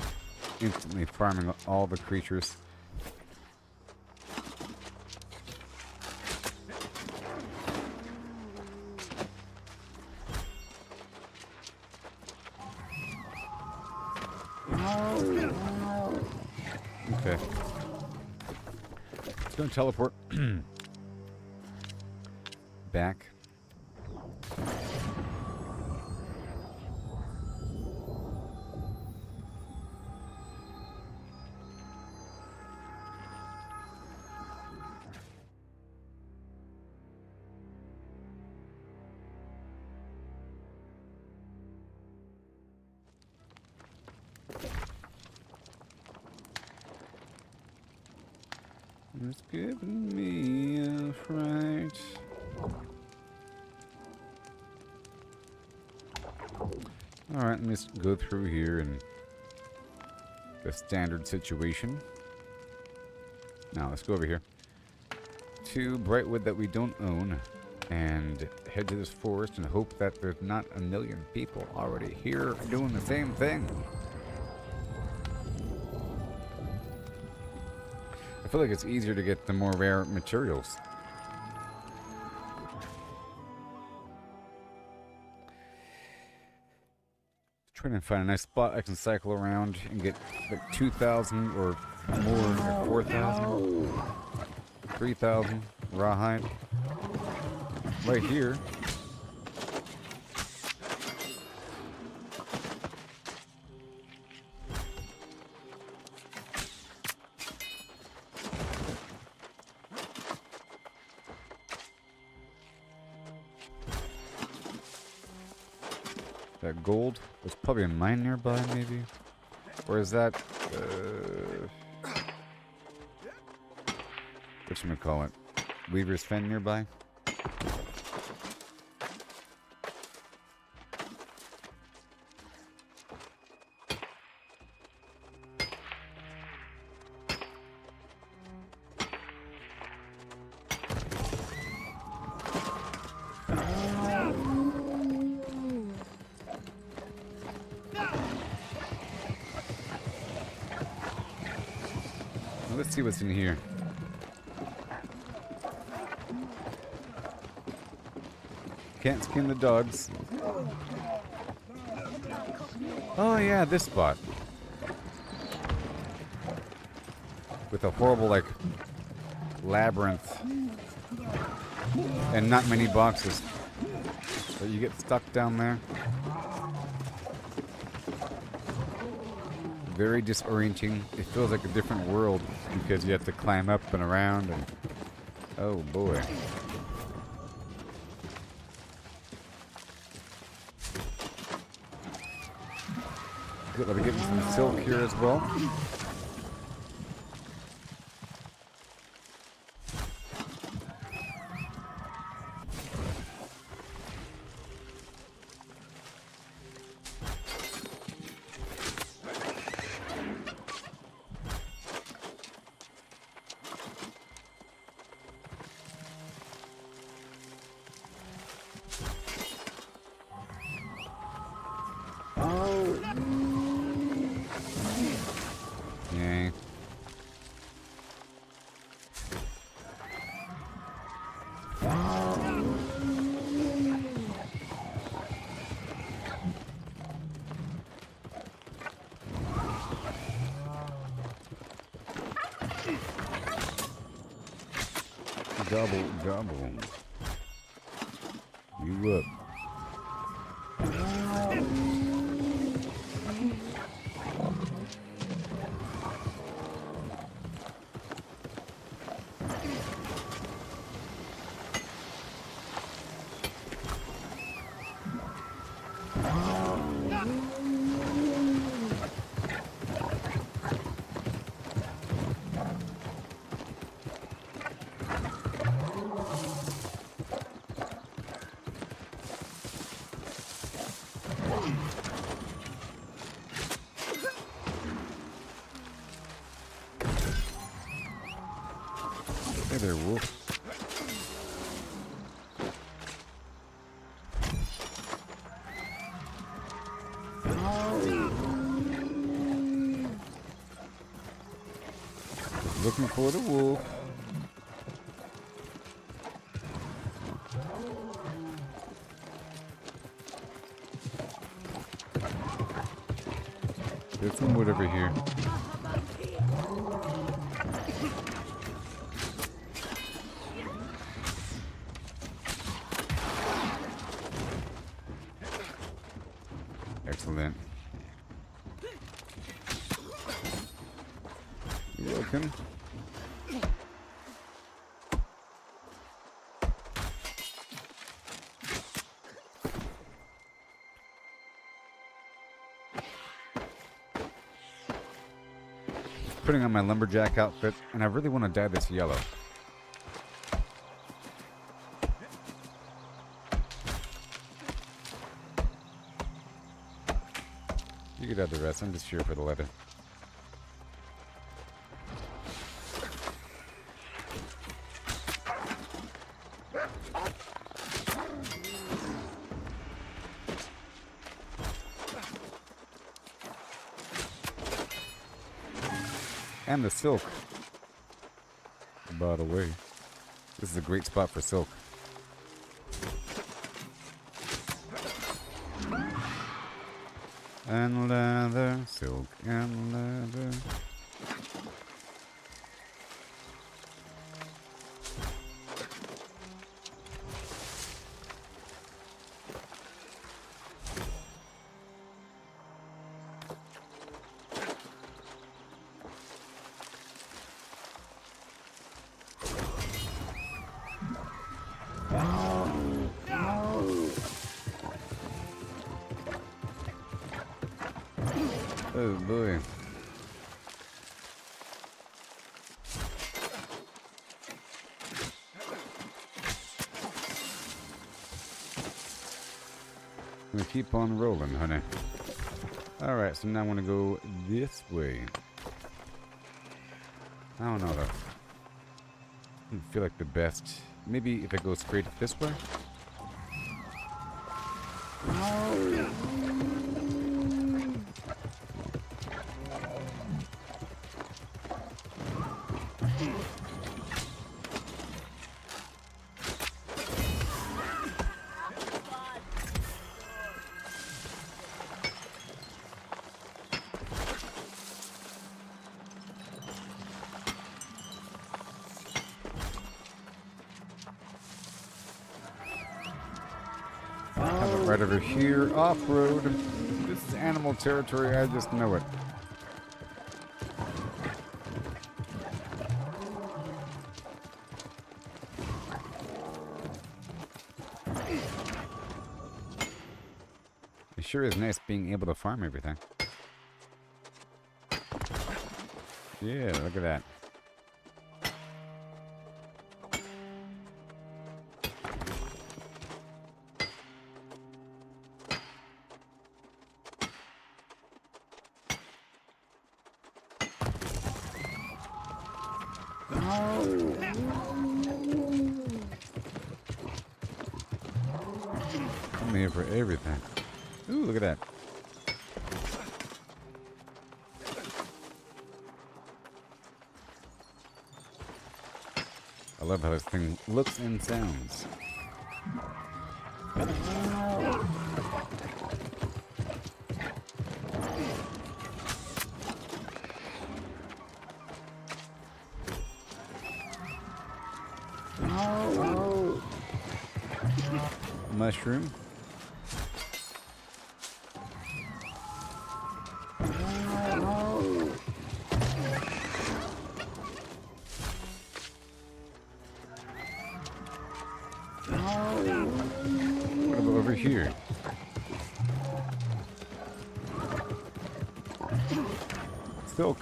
instantly farming all the creatures. It's gonna teleport back. It's giving me a fright. Alright, let me just go through here and the standard situation. Now, let's go over here to Brightwood that we don't own and head to this forest and hope that there's not a million people already here doing the same thing. I feel like it's easier to get the more rare materials. Trying to find a nice spot I can cycle around and get like 2,000 or more, 4,000, 3,000 rawhide. Right here. That gold? There's probably a mine nearby, maybe? Or is that, whatchamacallit? Weaver's Fen nearby? Let's see what's in here. Can't skin the dogs. Oh yeah, this spot. With a horrible, like, labyrinth. And not many boxes. So you get stuck down there. Very disorienting. It feels like a different world because you have to climb up and around and oh boy. Good, I'll be getting some silk here as well. Yay. Gobble, gobble. You up. Hey there, wolf. Looking for the wolf. There's some wood over here. that. You're welcome. Putting on my lumberjack outfit, and I really want to dye this yellow. You could have the rest. I'm just here for the leather. And the silk. By the way, this is a great spot for silk. And leather, silk and leather. Oh boy. I'm gonna keep on rolling, honey. Alright, so now I want to go this way. I don't know though. I feel like the best. Maybe if I go straight this way? Right over here, off-road. This is animal territory, I just know it. It sure is nice being able to farm everything. Yeah, look at that. I'm here for everything. Ooh, look at that. I love how this thing looks and sounds. Mushroom. What about over here? Silk.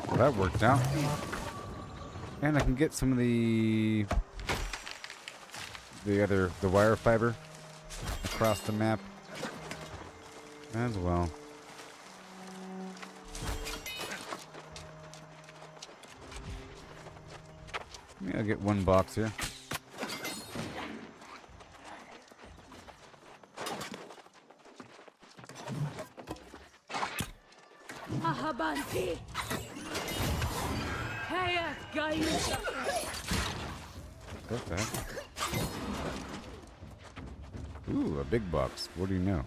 Well, that worked out. And I can get some of the wire fiber across the map as well. Maybe I'll get one box here. What the heck? Ooh, a big box. What do you know?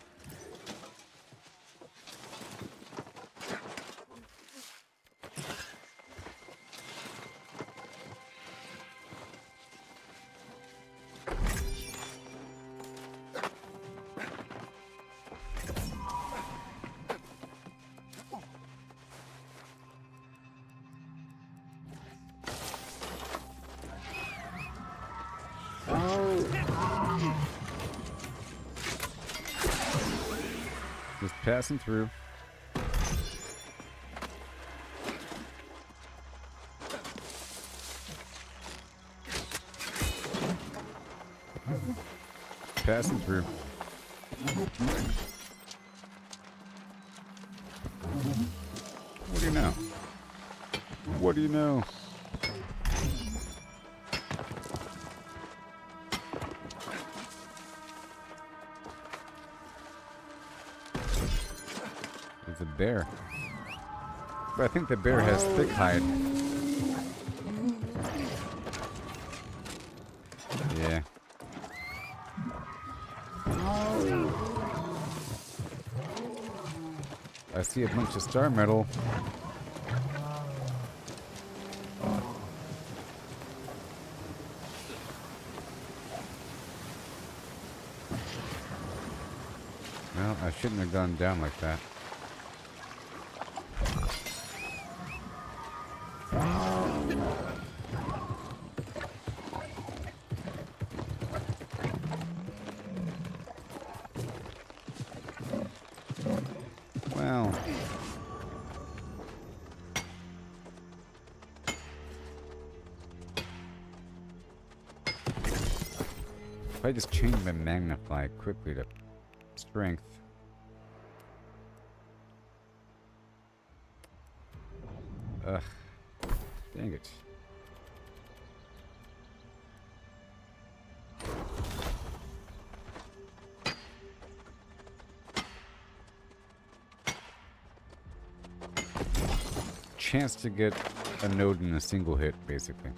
Just passing through. Passing through. What do you know? What do you know? It's a bear. But I think the bear has thick hide. Yeah. I see a bunch of star metal. Well, I shouldn't have gone down like that. Well, if I just change my magnify quickly to strength. Ugh. Dang it. Chance to get a node in a single hit, basically.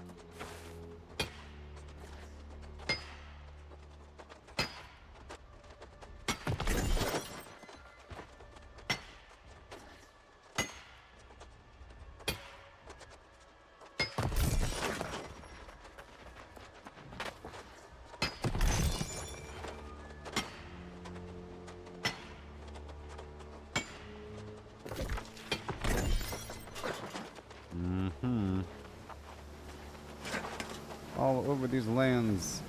All over these lands.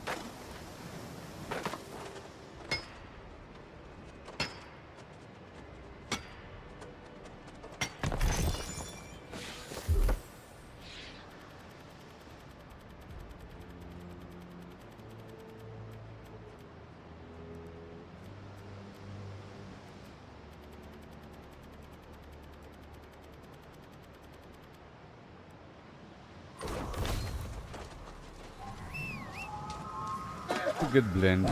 A good blend.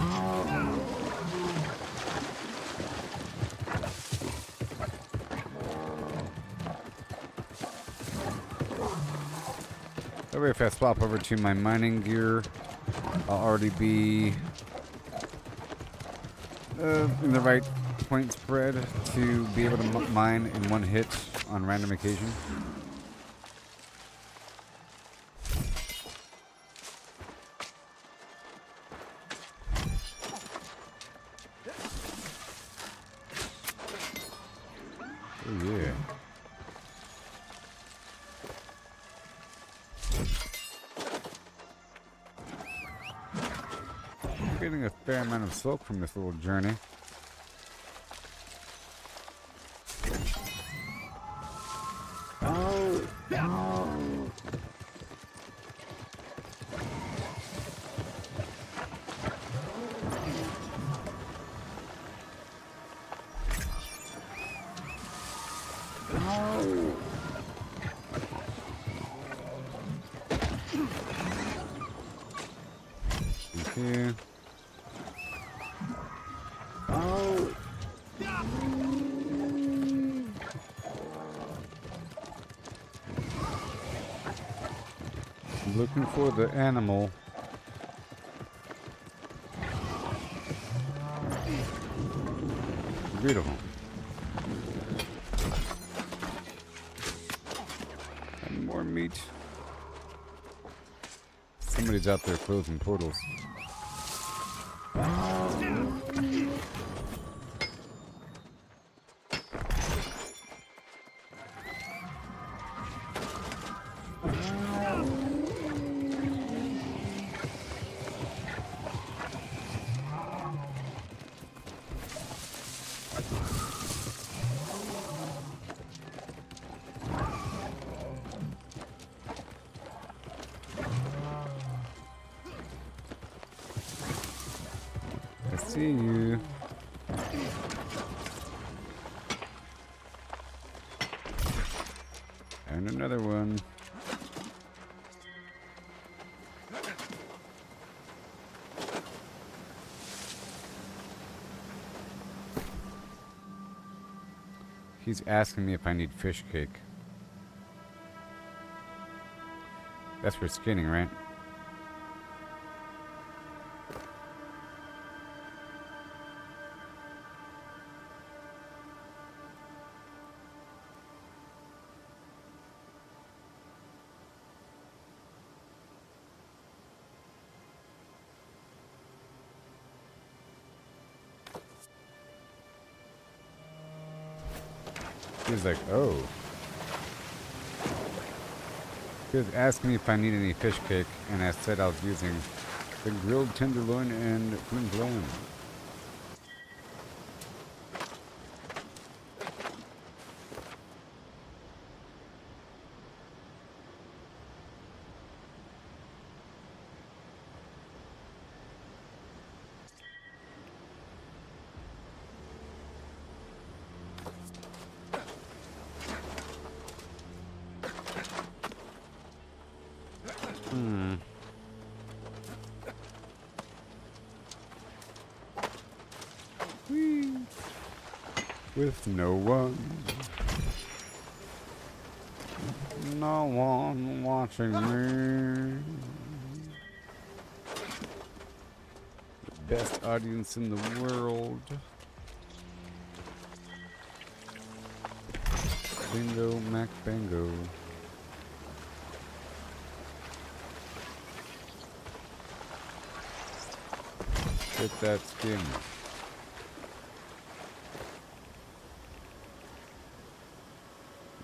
That way if I swap over to my mining gear, I'll already be in the right point spread to be able to mine in one hit on random occasion. Oh yeah. I'm getting a fair amount of smoke from this little journey. Here. Looking for the animal. beautiful. And more meat. Somebody's out there closing portals. I see you. And another one. He's asking me if I need fish cake. That's for skinning, right? He's like, oh. He was asking me if I need any fish cake, and I said I was using the grilled tenderloin and flim flam. With no one watching me. The best audience in the world. Bingo, Mac Bango. Get that skin.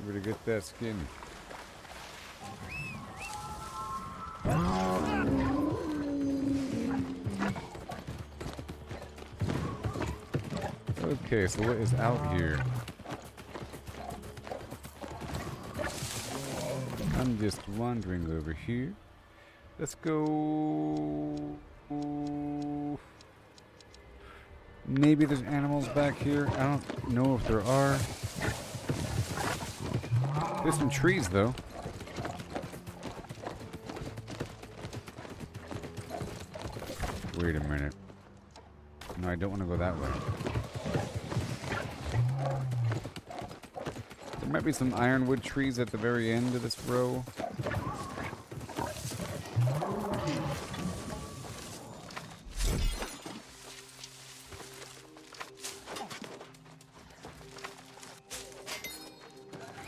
Where to get that skin? Okay, so what is out here? I'm just wandering over here. Let's go. Maybe there's animals back here. I don't know if there are. There's some trees, though. Wait a minute. No, I don't want to go that way. There might be some ironwood trees at the very end of this row.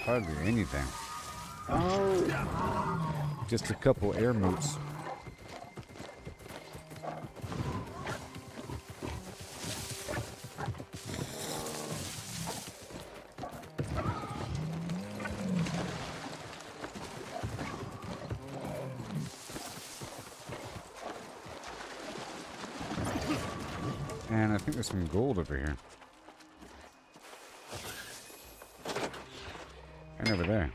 Hardly anything. Just a couple air moots. And I think there's some gold over here. And over there.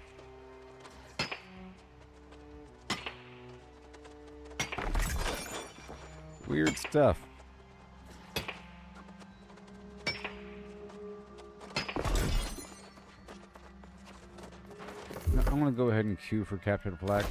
Weird stuff. Now, I'm gonna go ahead and queue for capture the flag.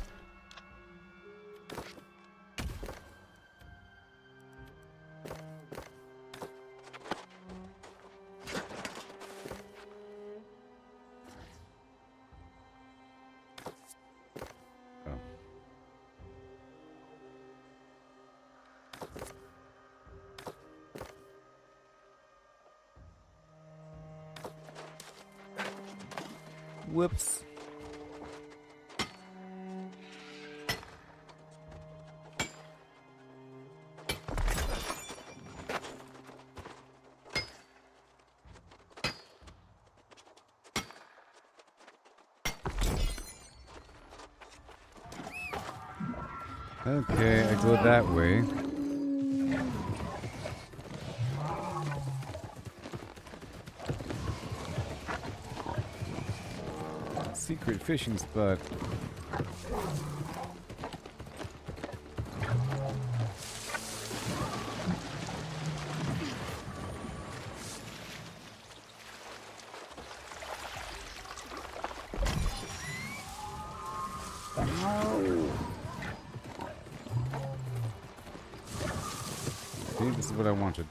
Whoops. Okay, I go that way. Secret fishing spot. See, this is what I wanted.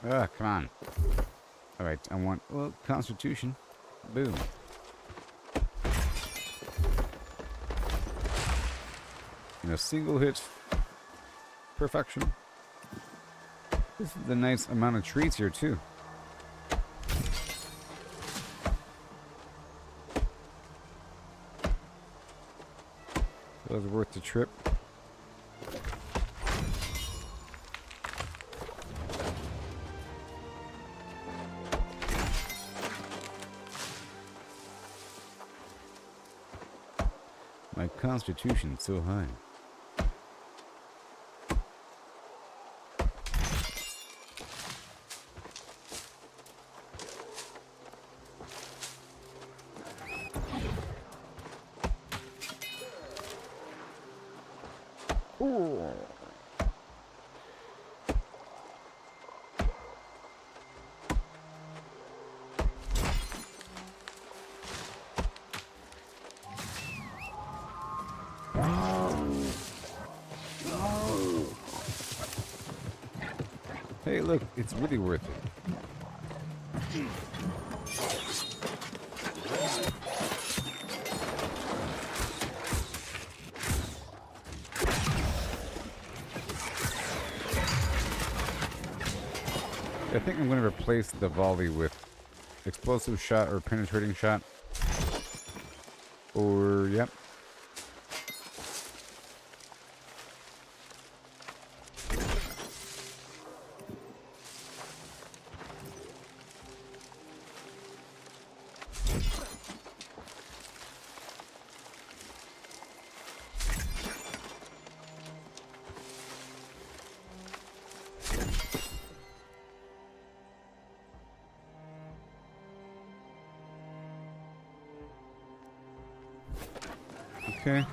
Ah, come on. Alright, I want, well, Constitution. Boom. In a single hit. Perfection. This is a nice amount of trees here, too. That was worth the trip. My constitution's so high. Hey, look, it's really worth it. I think I'm going to replace the volley with explosive shot or penetrating shot. Or, yep. Okay.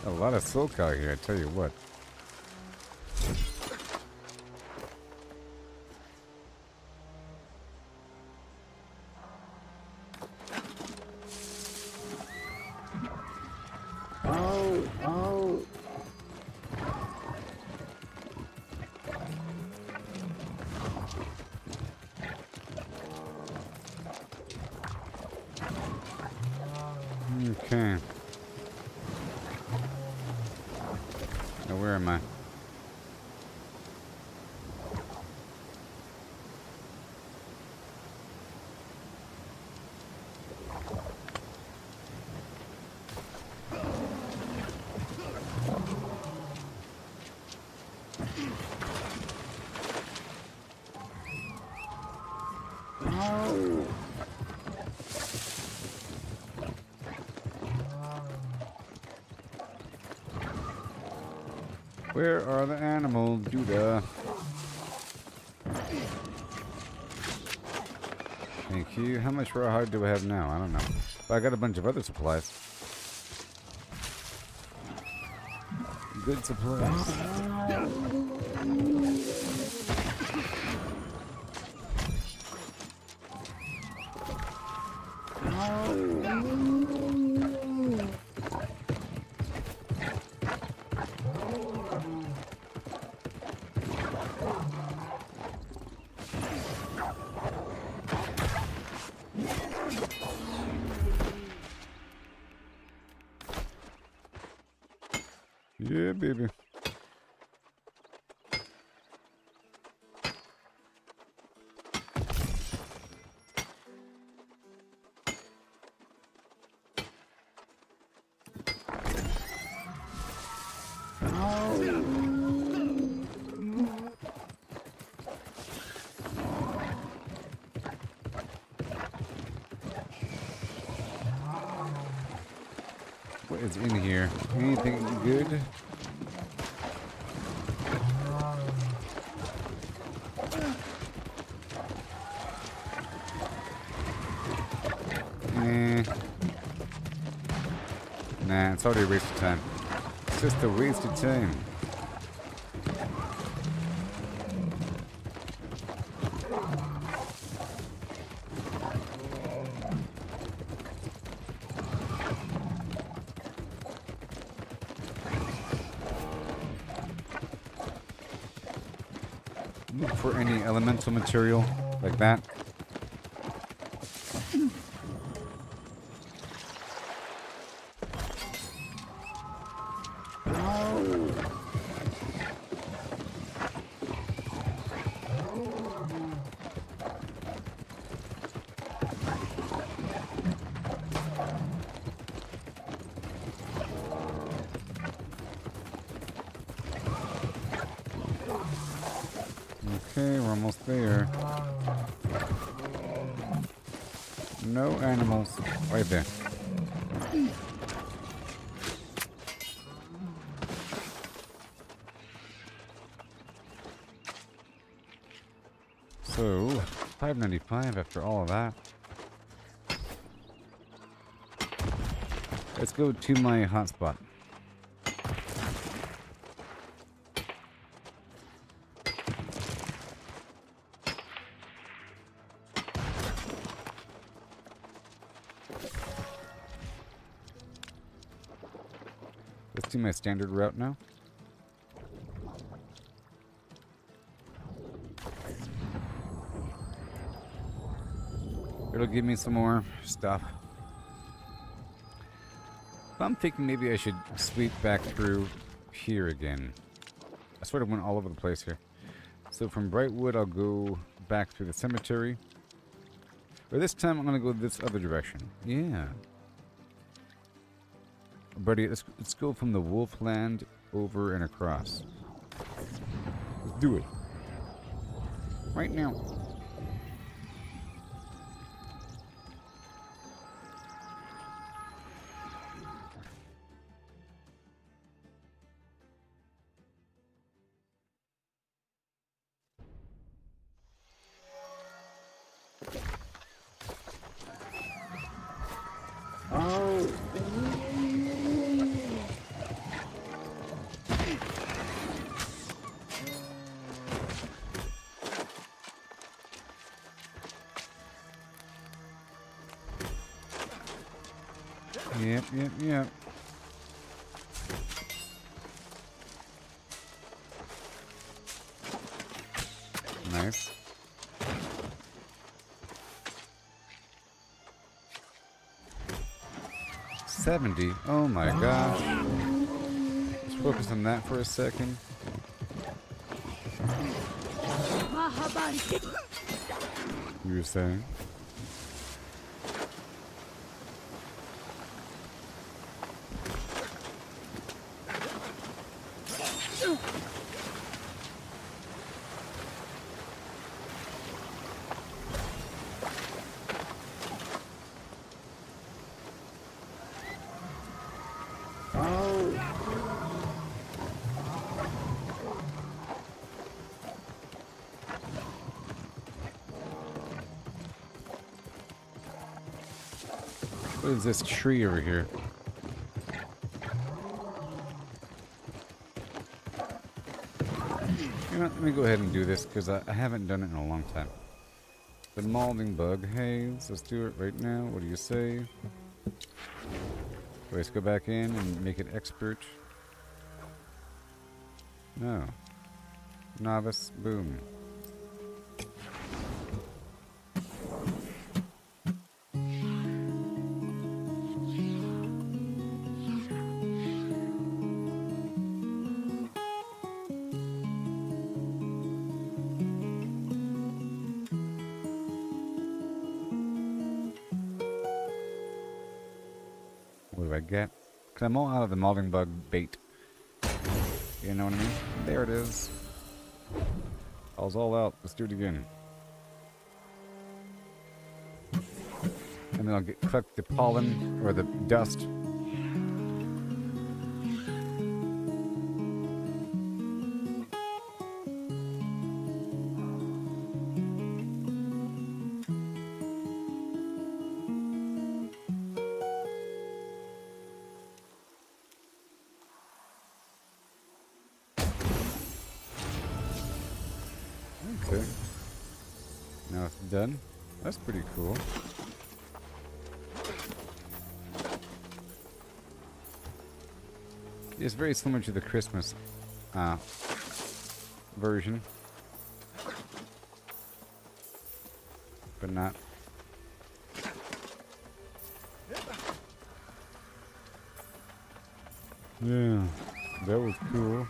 A lot of silk out here, I tell you what. Okay. Now where am I? Where are the animals, Judah? Thank you. How much rawhide do I have now? I don't know. But I got a bunch of other supplies. Good supplies. Yeah, baby. What is in here? Anything good? Nah, it's already a waste of time. It's just a waste of time. Look for any elemental material like that. Okay, we're almost there. No animals. Right there. So, $5.95 after all of that. Let's go to my hotspot. Let's do my standard route now. It'll give me some more stuff. I'm thinking maybe I should sweep back through here again. I sort of went all over the place here. So from Brightwood, I'll go back through the cemetery. Or this time, I'm going to go this other direction. Yeah. Buddy, let's go from the Wolfland over and across. Let's do it. Right now. Yep. Nice. $70. Oh my gosh. Let's focus on that for a second. You were saying? What is this tree over here? You know, let me go ahead and do this because I haven't done it in a long time. The molding bug. Hey, let's do it right now. What do you say? Let's go back in and make it expert. No. Novice. Boom. I get? Because I'm all out of the molding bug bait. You know what I mean? There it is. I was all out. Let's do it again. And then I'll collect the pollen, or the dust. Okay. Now it's done. That's pretty cool. It's very similar to the Christmas version, but not. Yeah, that was cool.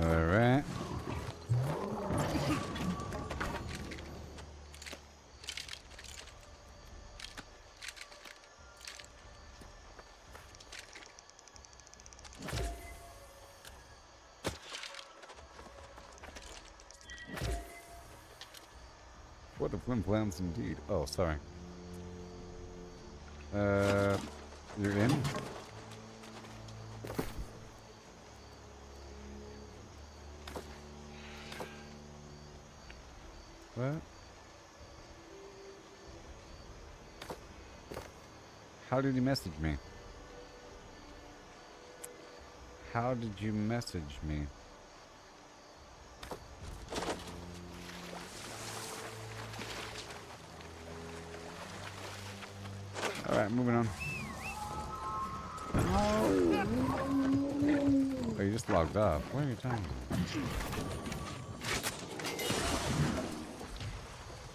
All right. What the flim flams indeed. Oh, sorry. You're in? What? How did you message me? How did you message me? Alright, moving on. Oh, you just logged off. What are you talking about?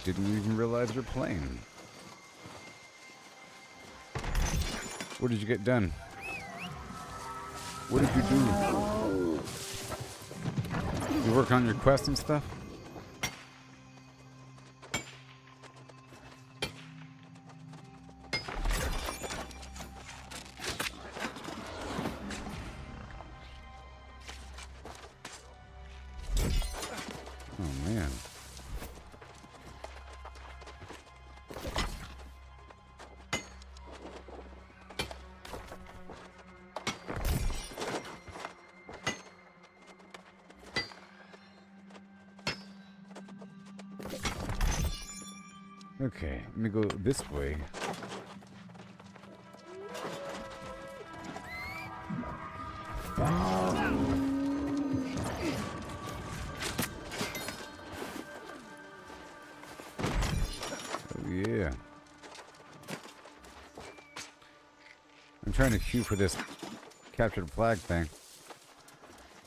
Didn't even realize you're playing. What did you get done? What did you do? You work on your quest and stuff? Oh man. Okay, let me go this way. Oh yeah. I'm trying to queue for this captured flag thing.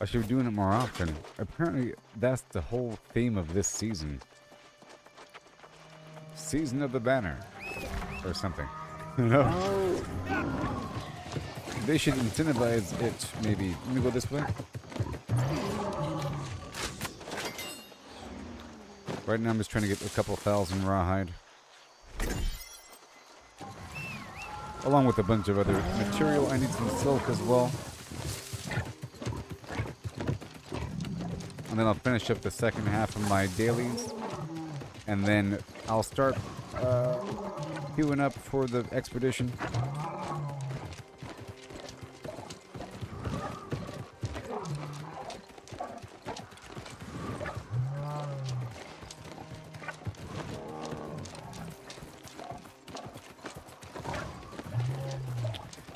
I should be doing it more often. Apparently, that's the whole theme of this season. Season of the Banner. Or something. You know? They should incentivize it, maybe. Let me go this way. Right now I'm just trying to get a couple thousand rawhide. Along with a bunch of other material. I need some silk as well. And then I'll finish up the second half of my dailies. And then I'll start queuing up for the expedition.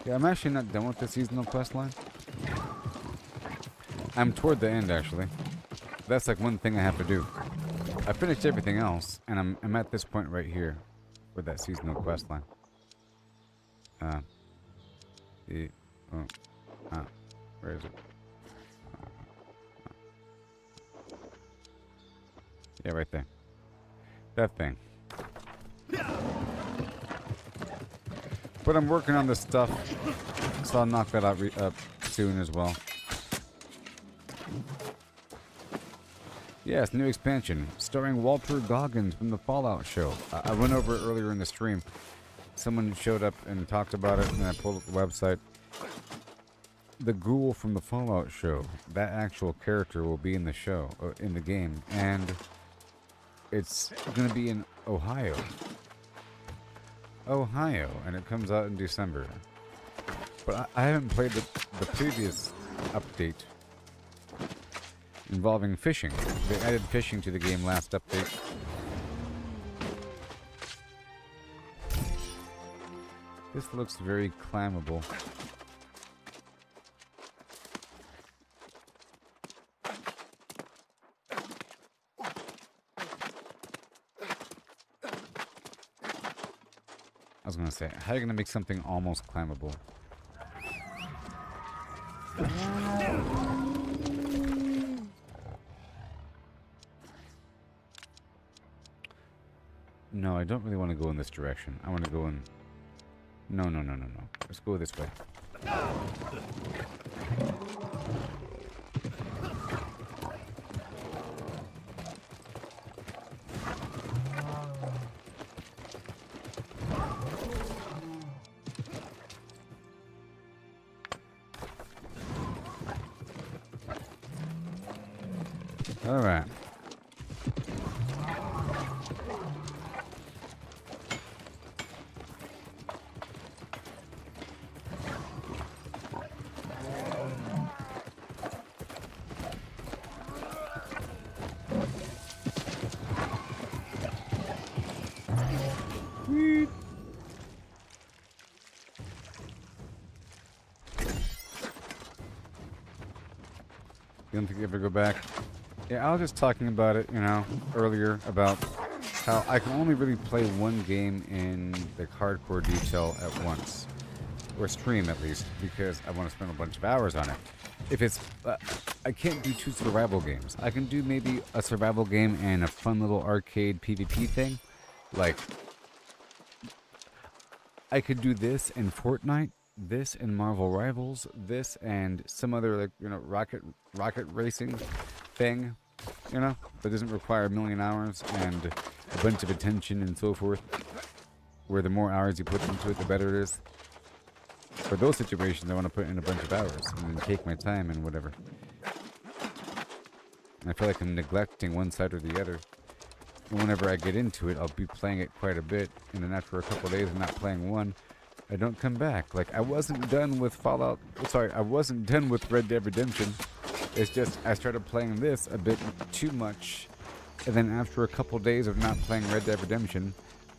Yeah, I'm actually not done with the seasonal quest line. I'm toward the end, actually. That's like one thing I have to do. I finished everything else, and I'm at this point right here with that seasonal quest line. Where is it? Yeah, right there. That thing. But I'm working on this stuff, so I'll knock that out up soon as well. Yes, new expansion starring Walter Goggins from the Fallout show. I went over it earlier in the stream. Someone showed up and talked about it, and I pulled up the website. The ghoul from the Fallout show, that actual character will be in the show, in the game, and it's going to be in Ohio. Ohio, and it comes out in December. But I haven't played the previous update involving fishing. They added fishing to the game last update. This looks very climbable. I was gonna say, how are you gonna make something almost climbable? No, I don't really want to go in this direction. I want to go in... No. Let's go this way. All right. You don't think you ever go back? Yeah, I was just talking about it, earlier about how I can only really play one game in the hardcore detail at once. Or stream, at least, because I want to spend a bunch of hours on it. If it's... I can't do 2 survival games. I can do maybe a survival game and a fun little arcade PvP thing. Like... I could do this in Fortnite, this in Marvel Rivals, this and some other, rocket racing thing, that doesn't require a million hours and a bunch of attention and so forth, where the more hours you put into it, the better it is. For those situations, I want to put in a bunch of hours and then take my time and whatever. And I feel like I'm neglecting one side or the other. And whenever I get into it, I'll be playing it quite a bit, and then after a couple of days of not playing one, I don't come back. Like, I wasn't done with I wasn't done with Red Dead Redemption. It's just, I started playing this a bit too much, and then after a couple days of not playing Red Dead Redemption,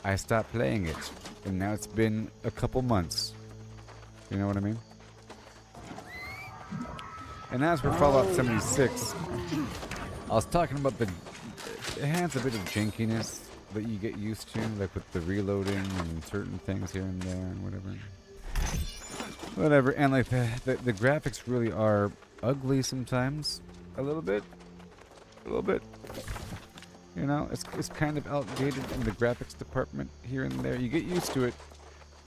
I stopped playing it. And now it's been a couple months. You know what I mean? And as for Fallout 76, I was talking about it has a bit of jankiness that you get used to, like with the reloading and certain things here and there and whatever. And like the graphics really are ugly sometimes, a little bit. It's kind of outdated in the graphics department here and there. You get used to it.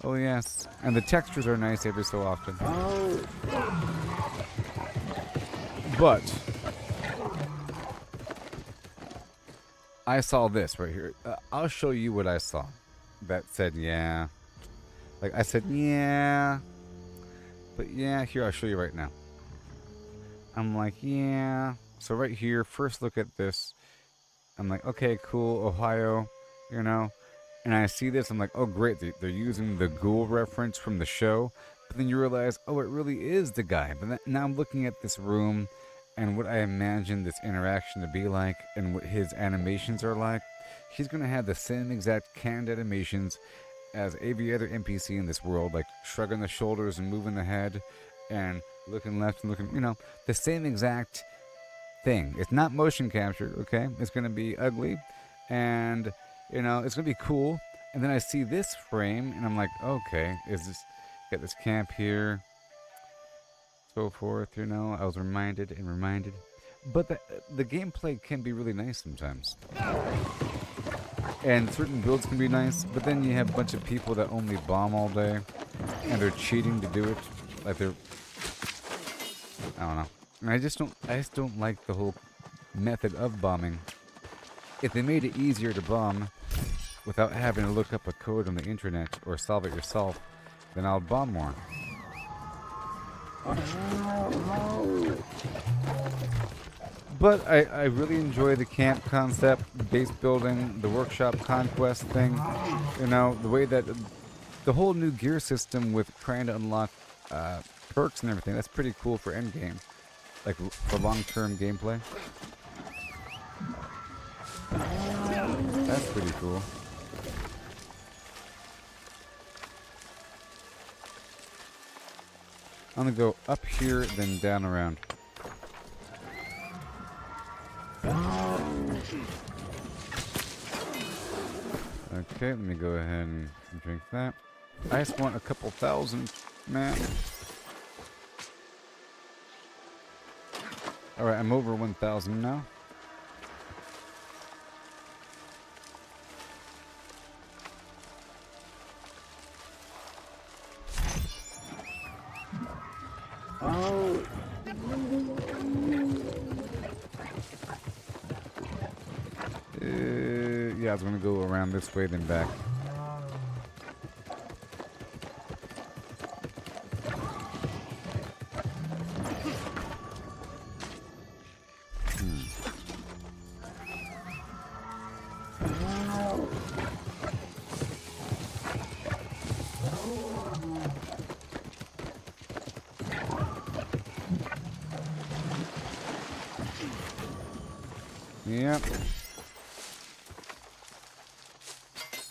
Oh yes, and the textures are nice every so often. But I saw this right here. I'll show you what I saw. That said, yeah. Like I said, yeah. But yeah, here I'll show you right now. I'm like, yeah. So right here, first look at this. I'm like, okay, cool, Ohio, And I see this, I'm like, oh great, they're using the ghoul reference from the show. But then you realize, oh, it really is the guy. But now I'm looking at this room and what I imagine this interaction to be like and what his animations are like. He's going to have the same exact canned animations as every other NPC in this world, like shrugging the shoulders and moving the head and looking left and looking, the same exact thing. It's not motion captured, okay? It's going to be ugly and, it's going to be cool. And then I see this frame and I'm like, okay, got this camp here, so forth, I was reminded. But the gameplay can be really nice sometimes. And certain builds can be nice, but then you have a bunch of people that only bomb all day, and they're cheating to do it. Like I don't know. And I just don't like the whole method of bombing. If they made it easier to bomb without having to look up a code on the internet or solve it yourself, then I'll bomb more. But I really enjoy the camp concept, base building, the workshop conquest thing. You know, the way that the whole new gear system with trying to unlock perks and everything, that's pretty cool for endgame. Like for long-term gameplay. That's pretty cool. I'm gonna go up here, then down around. Okay, let me go ahead and drink that. I just want a couple thousand, man. Alright, I'm over 1,000 now. Yeah, I was gonna go around this way, then back. Yep.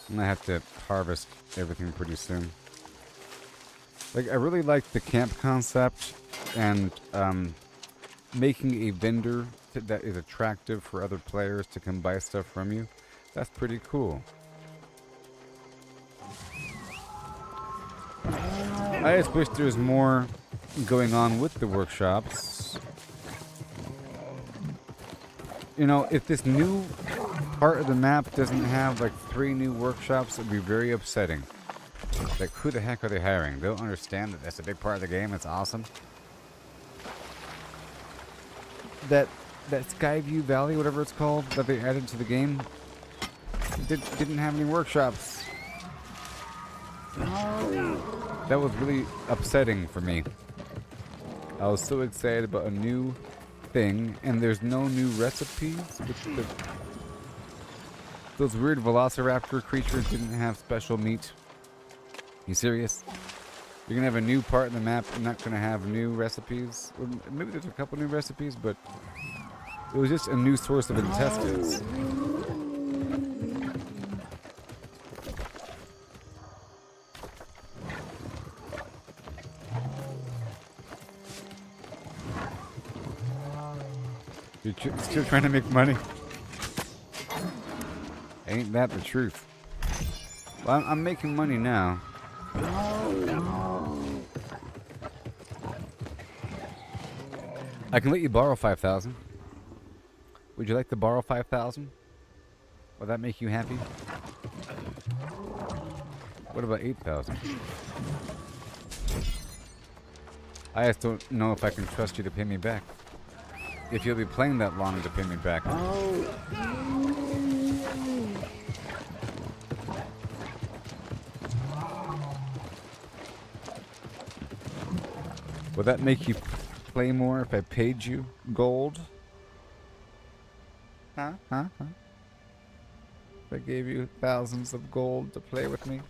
I'm gonna have to harvest everything pretty soon. Like, I really like the camp concept and making a vendor that is attractive for other players to come buy stuff from you. That's pretty cool. I just wish there was more going on with the workshops. You know, if this new part of the map doesn't have like 3 new workshops, it'd be very upsetting. Like, who the heck are they hiring? They don't understand that that's a big part of the game. It's awesome. That Skyview Valley, whatever it's called, that they added to the game, didn't have any workshops. That was really upsetting for me. I was so excited about a new thing, and there's no new recipes. Those weird velociraptor creatures didn't have special meat. You serious? You're gonna have a new part in the map and not gonna have new recipes? Or maybe there's a couple new recipes, but it was just a new source of intestines. You're still trying to make money? Ain't that the truth? Well, I'm making money now. I can let you borrow 5,000. Would you like to borrow 5,000? Will that make you happy? What about 8,000? I just don't know if I can trust you to pay me back. If you'll be playing that long to pay me back. Would that make you play more if I paid you gold? Huh? If I gave you thousands of gold to play with me?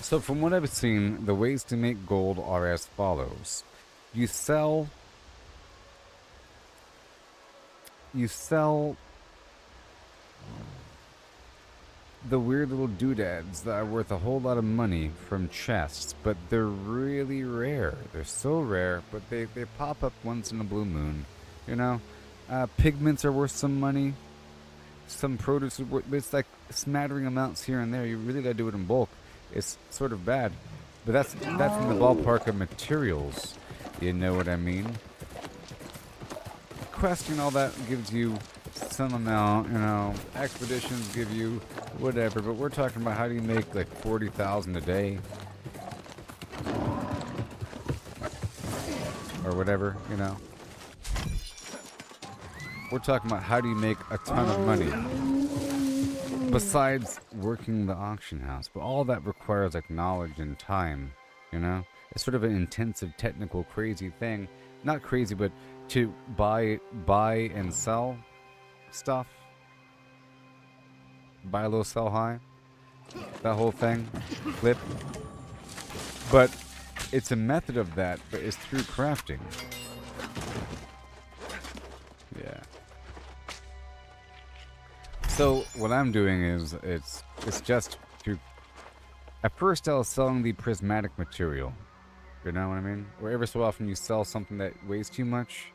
So from what I've seen, the ways to make gold are as follows. You sell the weird little doodads that are worth a whole lot of money from chests, but they're really rare. They're so rare, but they pop up once in a blue moon. You know, pigments are worth some money. Some produce is worth, it's like smattering amounts here and there. You really gotta do it in bulk. It's sort of bad, but that's in the ballpark of materials. You know what I mean? Questing all that gives you some amount, you know, expeditions give you whatever, but we're talking about how do you make like 40,000 a day or whatever, you know. We're talking about how do you make a ton of money besides working the auction house, but all that requires like knowledge and time, you know. It's sort of an intensive, technical, crazy thing. Not crazy, but to buy and sell stuff. Buy low, sell high. That whole thing. Flip. But it's a method of that, but it's through crafting. Yeah. So what I'm doing is it's just through. At first I was selling the prismatic material. You know what I mean? Or every so often you sell something that weighs too much,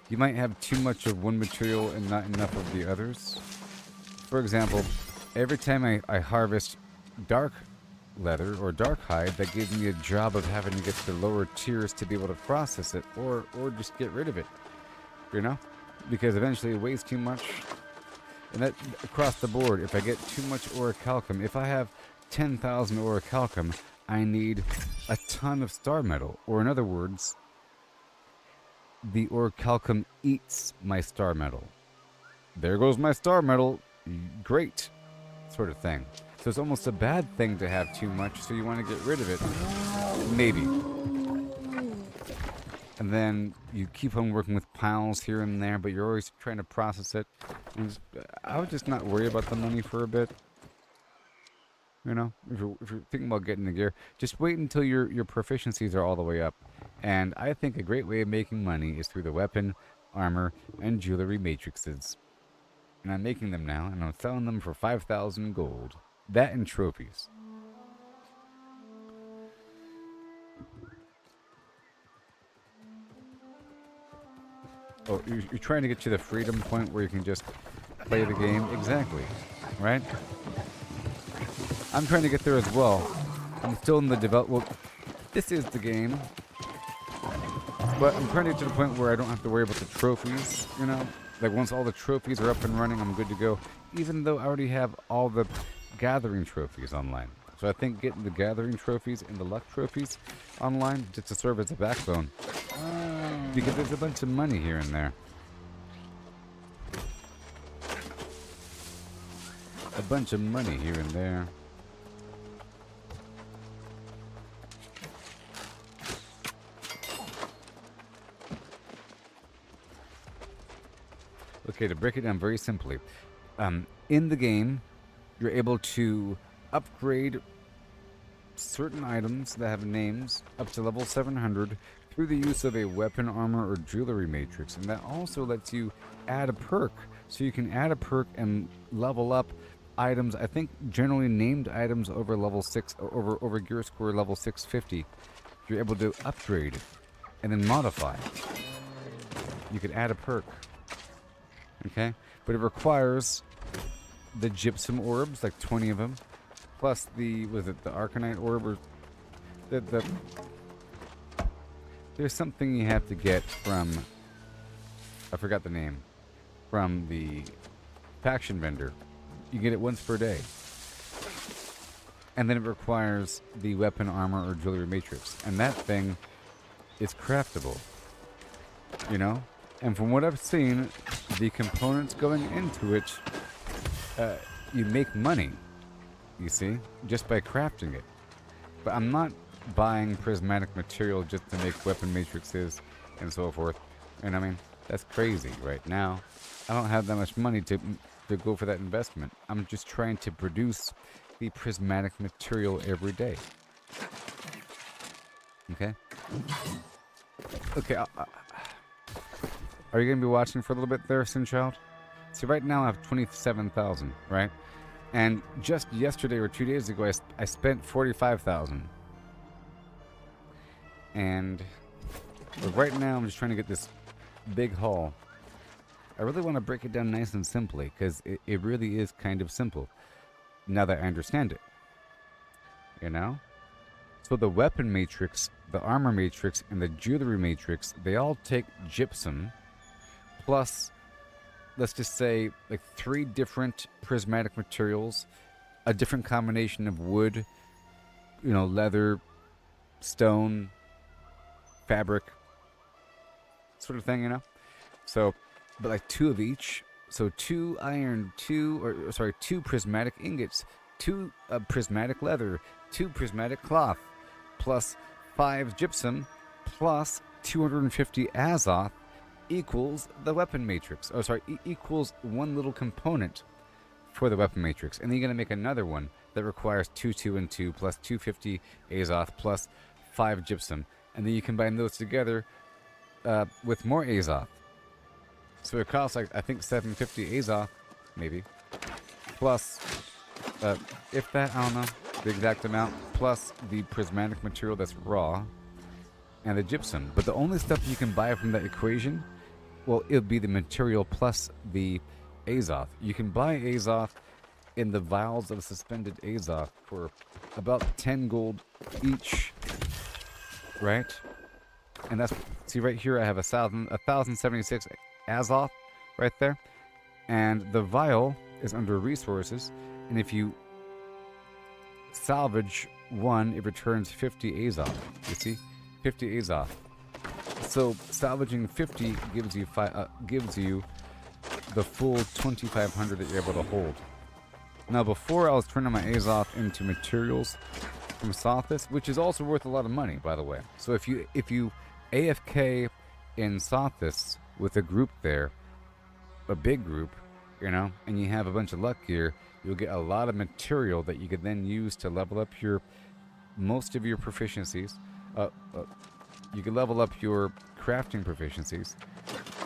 you might have too much of one material and not enough of the others. For example, every time I harvest dark leather or dark hide, that gives me a job of having to get to the lower tiers to be able to process it, or just get rid of it. You know? Because eventually it weighs too much. And that across the board, if I get too much orichalcum, if I have 10,000 orichalcum, I need a ton of star metal. Or in other words, the orichalcum eats my star metal. There goes my star metal. Great. Sort of thing. So it's almost a bad thing to have too much, so you want to get rid of it. Maybe. And then you keep on working with piles here and there, but you're always trying to process it. And I would just not worry about the money for a bit. You know, if you're thinking about getting the gear, just wait until your proficiencies are all the way up. And I think a great way of making money is through the weapon, armor, and jewelry matrices. And I'm making them now, and I'm selling them for 5,000 gold. That and trophies. Oh, you're trying to get to the freedom point where you can just play the game? Exactly. Right? I'm trying to get there as well. I'm still in the development. Well, this is the game. But I'm trying to get to the point where I don't have to worry about the trophies, you know? Like, once all the trophies are up and running, I'm good to go. Even though I already have all the gathering trophies online. So I think getting the gathering trophies and the luck trophies online just to serve as a backbone. Because there's a bunch of money here and there. A bunch of money here and there. Okay, to break it down very simply. In the game, you're able to upgrade certain items that have names up to level 700 through the use of a weapon, armor, or jewelry matrix. And that also lets you add a perk. So you can add a perk and level up items, I think generally named items over level 6, over gear score level 650. You're able to upgrade and then modify. You can add a perk. Okay? But it requires the gypsum orbs, like 20 of them, plus the, was it the arcanite orb, or there's something you have to get from, I forgot the name, from the faction vendor. You get it once per day. And then it requires the weapon, armor, or jewelry matrix. And that thing is craftable. You know? And from what I've seen, the components going into it, you make money, you see, just by crafting it. But I'm not buying prismatic material just to make weapon matrices and so forth. And I mean, that's crazy right now. I don't have that much money to go for that investment. I'm just trying to produce the prismatic material every day. Okay? Okay, are you going to be watching for a little bit there, Sinchild? See, right now I have 27,000, right? And just yesterday or 2 days ago, I spent 45,000. And right now I'm just trying to get this big haul. I really want to break it down nice and simply, because it really is kind of simple, now that I understand it. You know? So the weapon matrix, the armor matrix, and the jewelry matrix, they all take gypsum, plus let's just say, like 3 different prismatic materials, a different combination of wood, you know, leather, stone, fabric, sort of thing, you know? So, but like 2 of each. So 2 iron, 2 prismatic ingots, 2 prismatic leather, 2 prismatic cloth, plus 5 gypsum, plus 250 azoth equals the weapon matrix. Oh, sorry, equals 1 little component for the weapon matrix. And then you're going to make another one that requires 2, 2, and 2, plus 250 azoth, plus 5 gypsum. And then you combine those together with more azoth. So it costs, like, I think 750 azoth, maybe. Plus, if that, I don't know, the exact amount, plus the prismatic material that's raw, and the gypsum. But the only stuff you can buy from that equation, well, it'll be the material plus the azoth. You can buy azoth in the vials of suspended azoth for about 10 gold each, right? And that's, see right here, I have 1,076 azoth right there. And the vial is under resources, and if you salvage 1, it returns 50 azoth. You see? 50 azoth. So salvaging 50 gives you the full 2,500 that you're able to hold. Now, before I was turning my azoth into materials from Sothis, which is also worth a lot of money, by the way. So if you AFK in Sothis with a group there, a big group, you know, and you have a bunch of luck gear, you'll get a lot of material that you could then use to level up most of your proficiencies. You can level up your crafting proficiencies,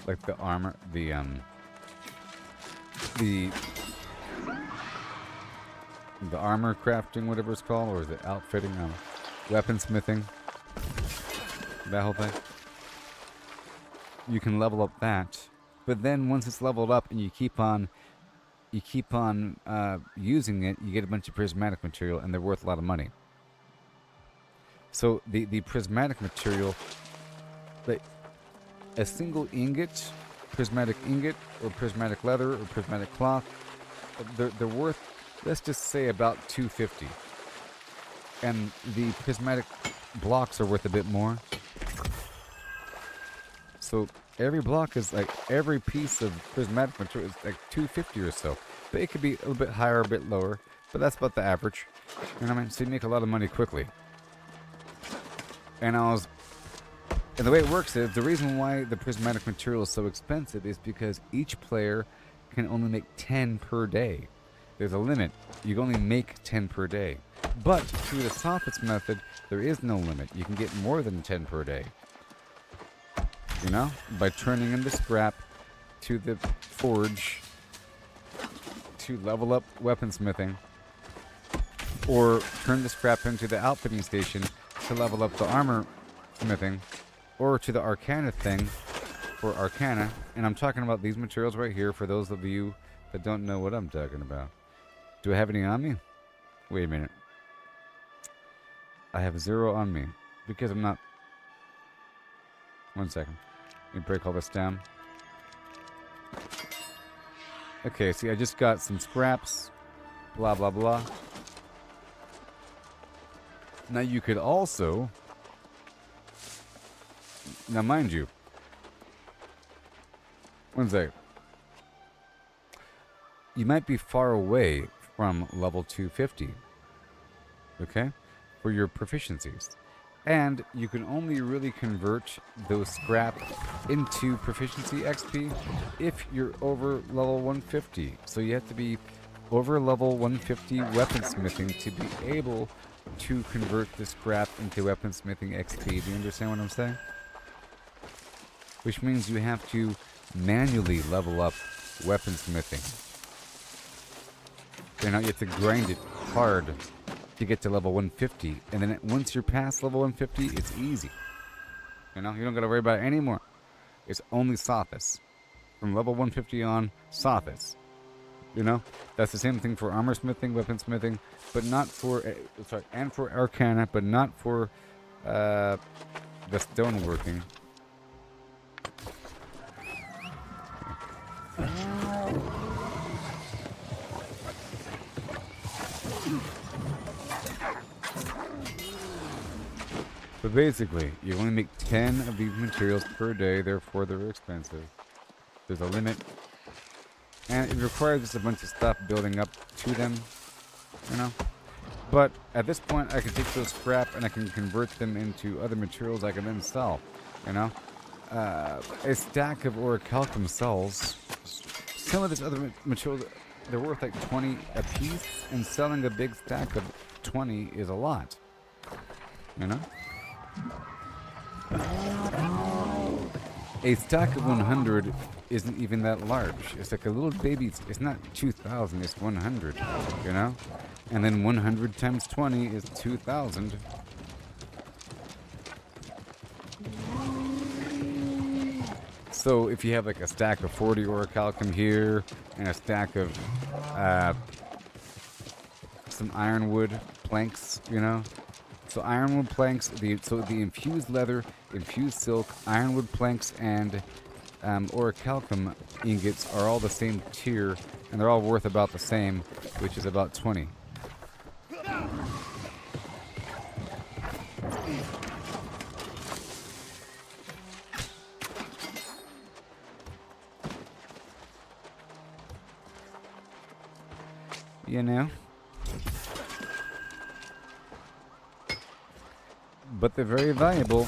like the armor, the armor crafting, whatever it's called, or is it outfitting, weaponsmithing, that whole thing. You can level up that, but then once it's leveled up and you keep on using it, you get a bunch of prismatic material, and they're worth a lot of money. So the prismatic material, like a single ingot, prismatic ingot, or prismatic leather, or prismatic cloth, they're worth, let's just say, about 250. And the prismatic blocks are worth a bit more. So every block is like, every piece of prismatic material is like 250 or so. But it could be a little bit higher, a bit lower, but that's about the average. You know what I mean? So you make a lot of money quickly. And the way it works is, the reason why the prismatic material is so expensive is because each player can only make 10 per day. There's a limit. You can only make 10 per day. But through the Sothis method, there is no limit. You can get more than 10 per day. You know? By turning in the scrap to the forge to level up weaponsmithing, or turn the scrap into the outfitting station to level up the armor smithing, or to the arcana thing for arcana. And I'm talking about these materials right here for those of you that don't know what I'm talking about. Do I have any on me? Wait a minute. I have 0 on me because I'm not. One second. Let me break all this down. Okay, see, I just got some scraps. Blah, blah, blah. Now you could also, now mind you, one second, you might be far away from level 250, okay, for your proficiencies. And you can only really convert those scrap into proficiency XP if you're over level 150. So you have to be over level 150 weaponsmithing to be able to convert the scrap into weaponsmithing XP. Do you understand what I'm saying? Which means you have to manually level up weaponsmithing. You know, you have to grind it hard to get to level 150, and then once you're past level 150, it's easy. You know, you don't gotta worry about it anymore. It's only Sothis. From level 150 on, Sothis. You know, that's the same thing for armor smithing, weaponsmithing, but not for, and for arcana, but not for the stoneworking. But basically, you only make 10 of these materials per day, therefore they're expensive. There's a limit. And it requires just a bunch of stuff building up to them, you know? But at this point, I can take those scrap and I can convert them into other materials I can then sell, you know? A stack of orichalcum sells. Some of this other material, they're worth like 20 a piece, and selling a big stack of 20 is a lot, you know? A stack of 100 isn't even that large. It's like a little baby. It's not 2,000, it's 100, you know? And then 100 times 20 is 2,000. So if you have like a stack of 40 orichalcum here and a stack of some ironwood planks, you know? So ironwood planks, the infused leather, infused silk, ironwood planks, and orichalcum ingots are all the same tier, and they're all worth about the same, which is about 20. You know? But they're very valuable.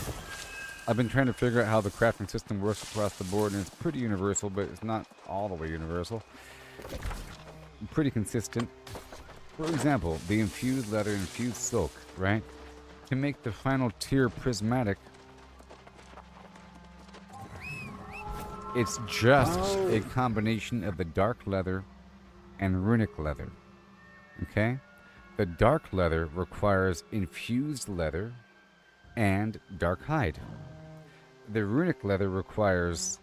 I've been trying to figure out how the crafting system works across the board, and it's pretty universal, but it's not all the way universal. Pretty consistent. For example, the infused leather, infused silk, right? To make the final tier prismatic, it's just a combination of the dark leather and runic leather. Okay? The dark leather requires infused leather and dark hide. The runic leather requires,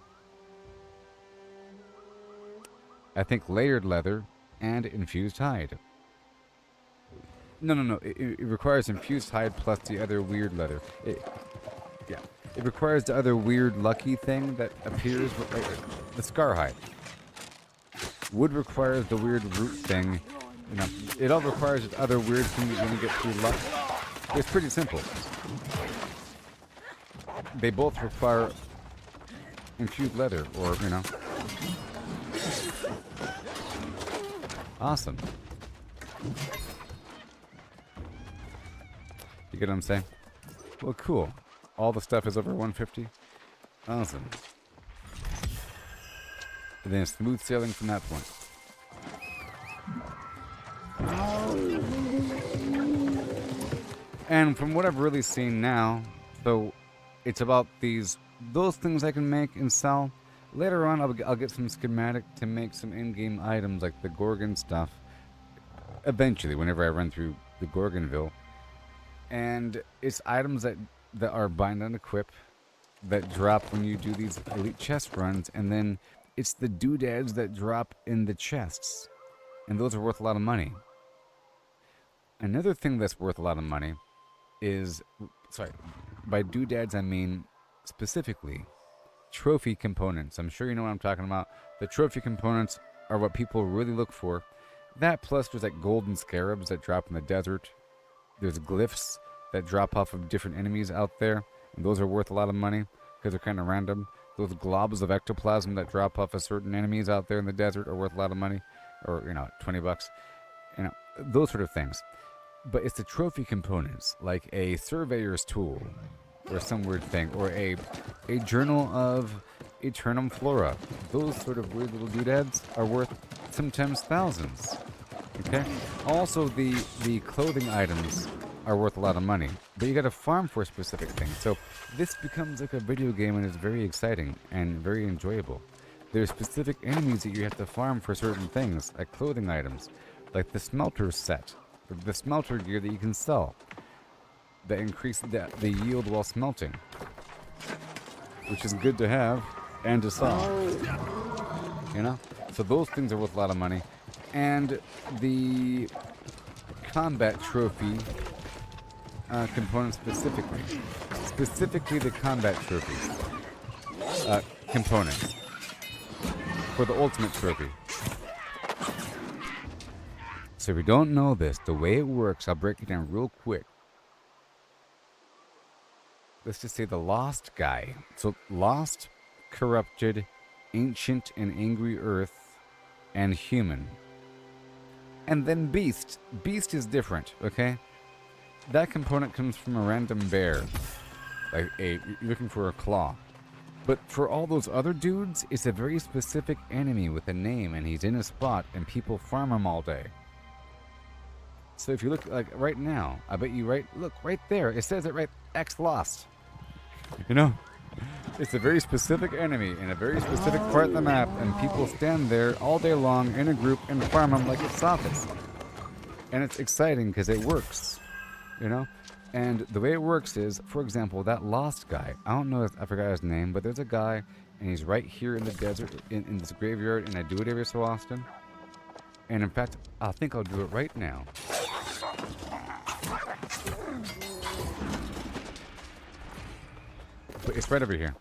I think, layered leather and infused hide. No. It requires infused hide plus the other weird leather. It requires the other weird lucky thing that appears, the scar hide. Wood requires the weird root thing. You know, it all requires the other weird thing that you're going to get through luck. It's pretty simple. They both require infused leather, or, you know. Awesome. You get what I'm saying? Well, cool. All the stuff is over 150. Awesome. And then smooth sailing from that point. And from what I've really seen now, so it's about those things I can make and sell. Later on, I'll get some schematic to make some in-game items like the Gorgon stuff. Eventually, whenever I run through the Gorgonville. And it's items that are bind and equip that drop when you do these elite chest runs, and then it's the doodads that drop in the chests, and those are worth a lot of money. Another thing that's worth a lot of money is, by doodads I mean specifically trophy components. I'm sure you know what I'm talking about. The trophy components are what people really look for. That plus there's like golden scarabs that drop in the desert. There's glyphs that drop off of different enemies out there, and those are worth a lot of money because they're kind of random. Those globs of ectoplasm that drop off of certain enemies out there in the desert are worth a lot of money, or, you know, $20, you know, those sort of things. But it's the trophy components, like a surveyor's tool, or some weird thing, or a journal of Aeternum flora. Those sort of weird little doodads are worth sometimes thousands. Okay? Also, the clothing items are worth a lot of money, but you gotta farm for specific things. So this becomes like a video game, and it's very exciting and very enjoyable. There's specific enemies that you have to farm for certain things, like clothing items, like the smelter set, the smelter gear that you can sell, that increase the yield while smelting, which is good to have and to sell. You know? So those things are worth a lot of money. And the combat trophy components specifically the combat trophies components for the ultimate trophy. So if you don't know this, the way it works, I'll break it down real quick. let's just say the lost guy. So lost, corrupted, ancient and angry earth, and human. And then beast. Beast is different, okay? That component comes from a random bear. Like you're looking for a claw. But for all those other dudes, it's a very specific enemy with a name, and he's in a spot, and people farm him all day. So if you look, like, right now, I bet you look, right there, it says it right, X lost. You know? It's a very specific enemy in a very specific part of the map, and people stand there all day long in a group and farm them like it's office. And it's exciting because it works, you know? And the way it works is, for example, that lost guy, I don't know, I forgot his name, but there's a guy, and he's right here in the desert, in this graveyard, and I do it every so often. And in fact, I think I'll do it right now. But it's right over here.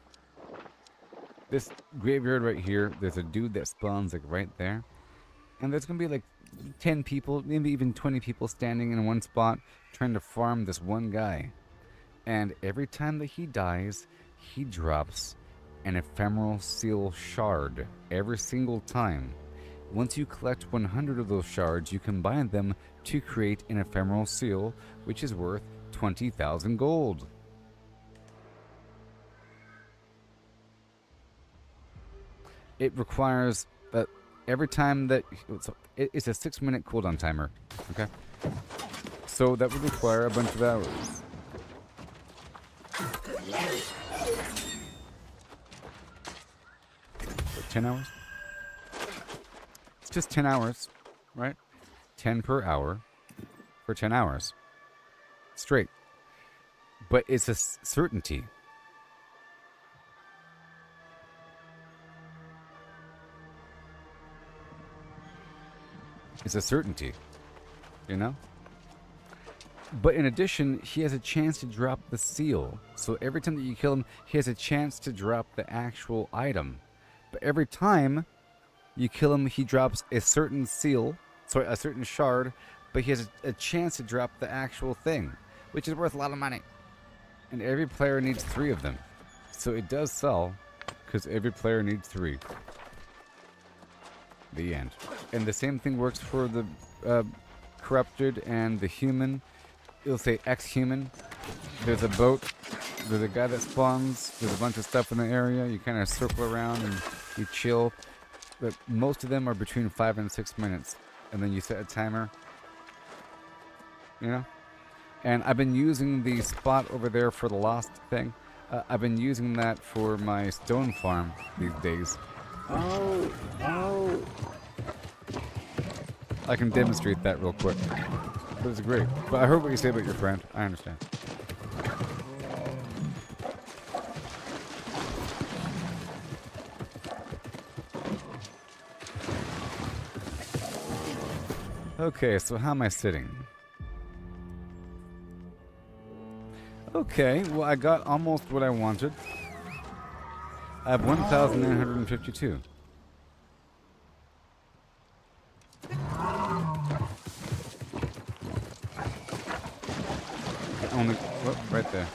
This graveyard right here, there's a dude that spawns like right there. And there's going to be like 10 people, maybe even 20 people standing in one spot trying to farm this one guy. And every time that he dies, he drops an ephemeral seal shard every single time. Once you collect 100 of those shards, you combine them to create an ephemeral seal, which is worth 20,000 gold. It requires that every time that it's a 6-minute cooldown timer, okay? So that would require a bunch of hours. What, 10 hours? It's just 10 hours, right? 10 per hour for 10 hours. Straight. But it's a certainty. It's a certainty, you know? But in addition, he has a chance to drop the seal. So every time that you kill him, he has a chance to drop the actual item. But every time you kill him, he drops a certain seal, sorry, a certain shard, but he has a chance to drop the actual thing, which is worth a lot of money. And every player needs 3 of them. So it does sell, because every player needs 3. The end. And the same thing works for the corrupted and the human. It'll say ex-human. There's a boat. There's a guy that spawns. There's a bunch of stuff in the area. You kind of circle around and you chill. But most of them are between 5 and 6 minutes. And then you set a timer. You know? And I've been using the spot over there for the lost thing. I've been using that for my stone farm these days. Oh, oh. I can demonstrate that real quick. But it's great. But I heard what you say about your friend. I understand. Okay, so how am I sitting? Okay, well I got almost what I wanted. I have 1,952. Only, whoop, right there.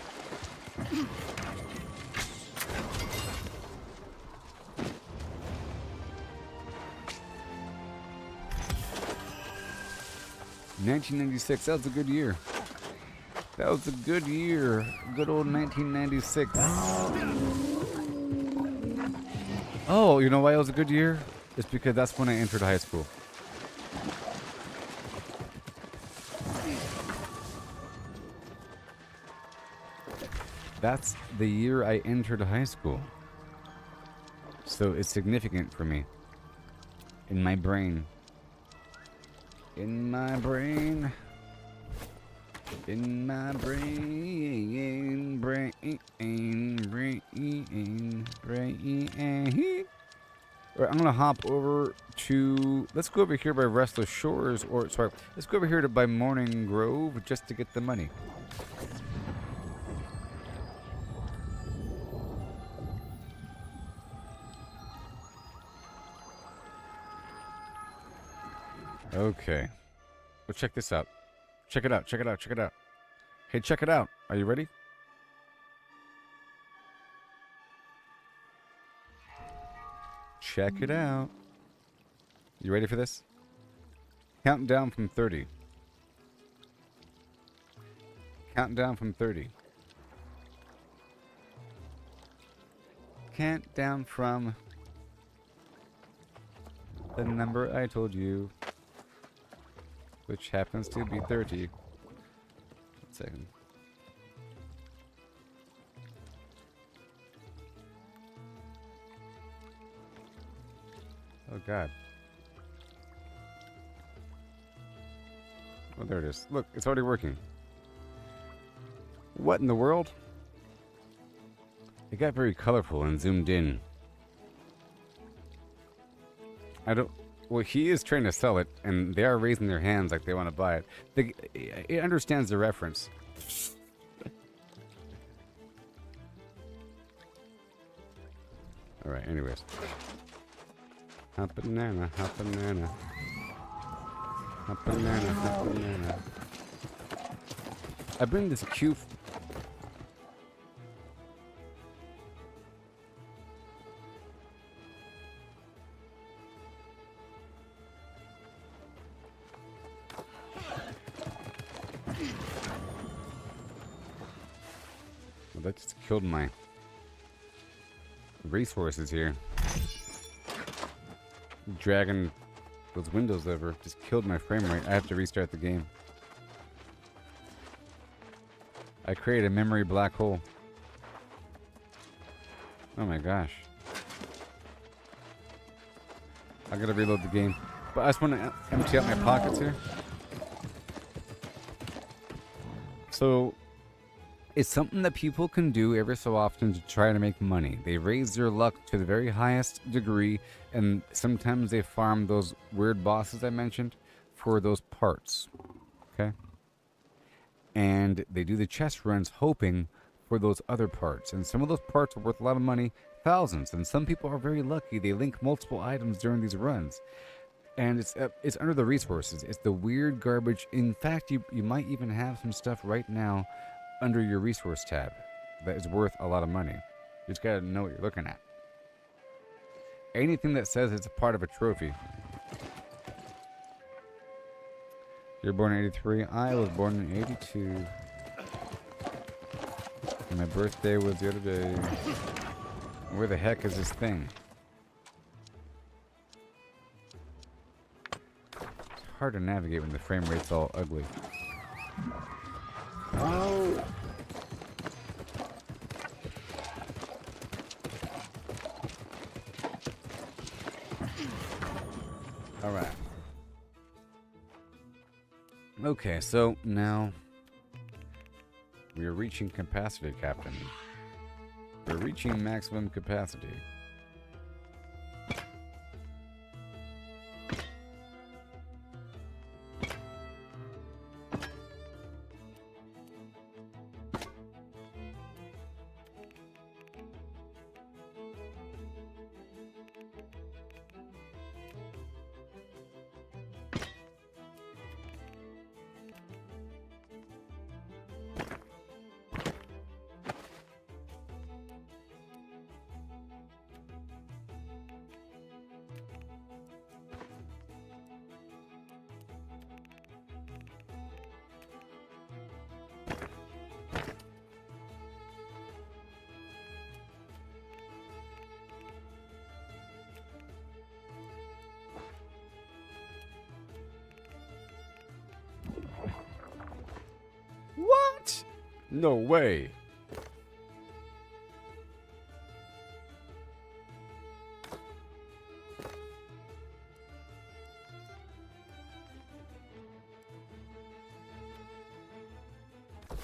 $1996, that was a good year. That was a good year. Good old 1996. Oh, you know why it was a good year? It's because that's when I entered high school. That's the year I entered high school. So it's significant for me. In my brain. In my brain. In my brain. Brain. Alright, I'm gonna hop over to... Let's go over here by Restless Shores, or sorry, let's go over here to by Morning Grove just to get the money. Okay. Well, check this out. Check it out, check it out, check it out. Hey, check it out. Are you ready? check it out. You ready for this? Count down from 30. Count down from 30. Count down from the number I told you, which happens to be 30. 1 second. Oh God. Oh, there it is. Look, it's already working. What in the world? It got very colorful and zoomed in. I don't... Well, he is trying to sell it, and they are raising their hands like they want to buy it. It understands the reference. Alright, anyways. Hot banana, hot banana. Hot banana, hot banana. I bring this cute... Well, that just killed my resources here. Dragging those windows over just killed my frame rate. I have to restart the game. I created a memory black hole. Oh my gosh. I gotta reload the game. But I just want to empty out my pockets here. So, it's something that people can do every so often to try to make money. They raise their luck to the very highest degree, and sometimes they farm those weird bosses I mentioned for those parts. Okay? And they do the chest runs hoping for those other parts. And some of those parts are worth a lot of money, thousands. And some people are very lucky. They link multiple items during these runs. And it's under the resources. It's the weird garbage. In fact, you might even have some stuff right now under your resource tab that is worth a lot of money. You just gotta know what you're looking at. Anything that says it's a part of a trophy. You're born in 83. I was born in 82. And my birthday was the other day. Where the heck is this thing? It's hard to navigate when the frame rate's all ugly. Oh! Alright. Okay, so now we are reaching capacity, Captain. We're reaching maximum capacity. What? No way.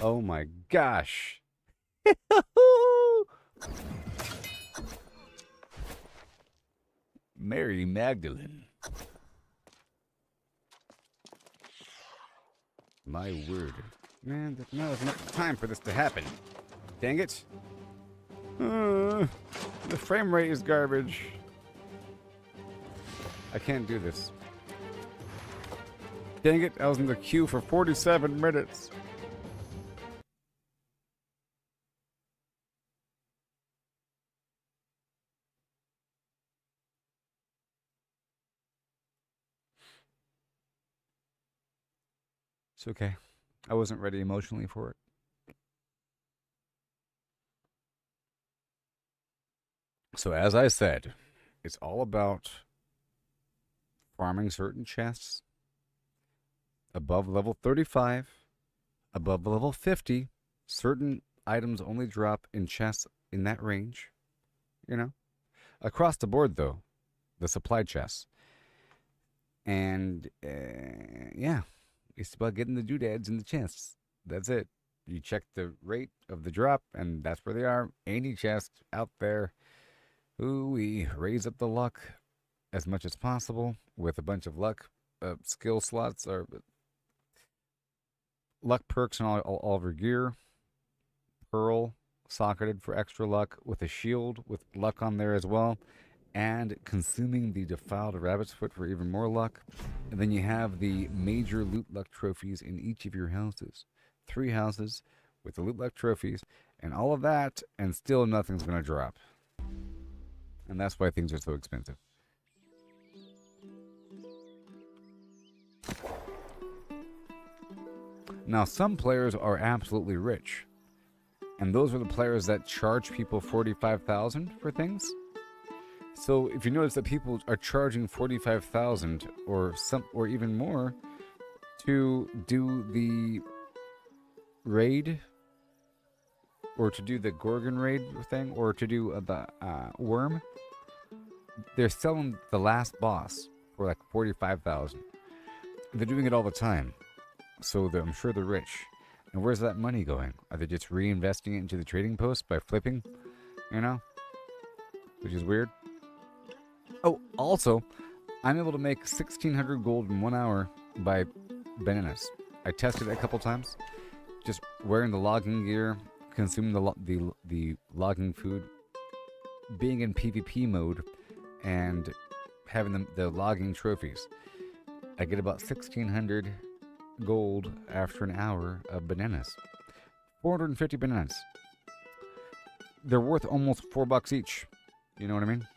Oh my gosh. Mary Magdalene. My word. Man, there's not time for this to happen. Dang it. The frame rate is garbage. I can't do this. Dang it, I was in the queue for 47 minutes. It's okay. I wasn't ready emotionally for it. So as I said, it's all about farming certain chests above level 35, above level 50. Certain items only drop in chests in that range, you know? Across the board, though, the supply chests. And, yeah, it's about getting the doodads in the chests. That's it. You check the rate of the drop, and that's where they are. Any chest out there. Ooh, we raise up the luck as much as possible with a bunch of luck skill slots or luck perks and all of your gear. Pearl socketed for extra luck with a shield with luck on there as well, and consuming the defiled rabbit's foot for even more luck. And then you have the major loot luck trophies in each of your houses. 3 houses with the loot luck trophies and all of that, and still nothing's going to drop. And that's why things are so expensive. Now, some players are absolutely rich. And those are the players that charge people $45,000 for things. So if you notice that people are charging $45,000 or even more to do the raid, or to do the Gorgon raid thing, or to do the worm, they're selling the last boss for like $45,000. They're doing it all the time, so I'm sure they're rich. And where's that money going? Are they just reinvesting it into the trading post by flipping? You know? Which is weird. Oh, also, I'm able to make 1,600 gold in 1 hour by bananas. I tested it a couple times. Just wearing the logging gear, consuming the logging food, being in PvP mode, and having the logging trophies. I get about 1,600 gold after an hour of bananas. 450 bananas. They're worth almost $4 each. You know what I mean?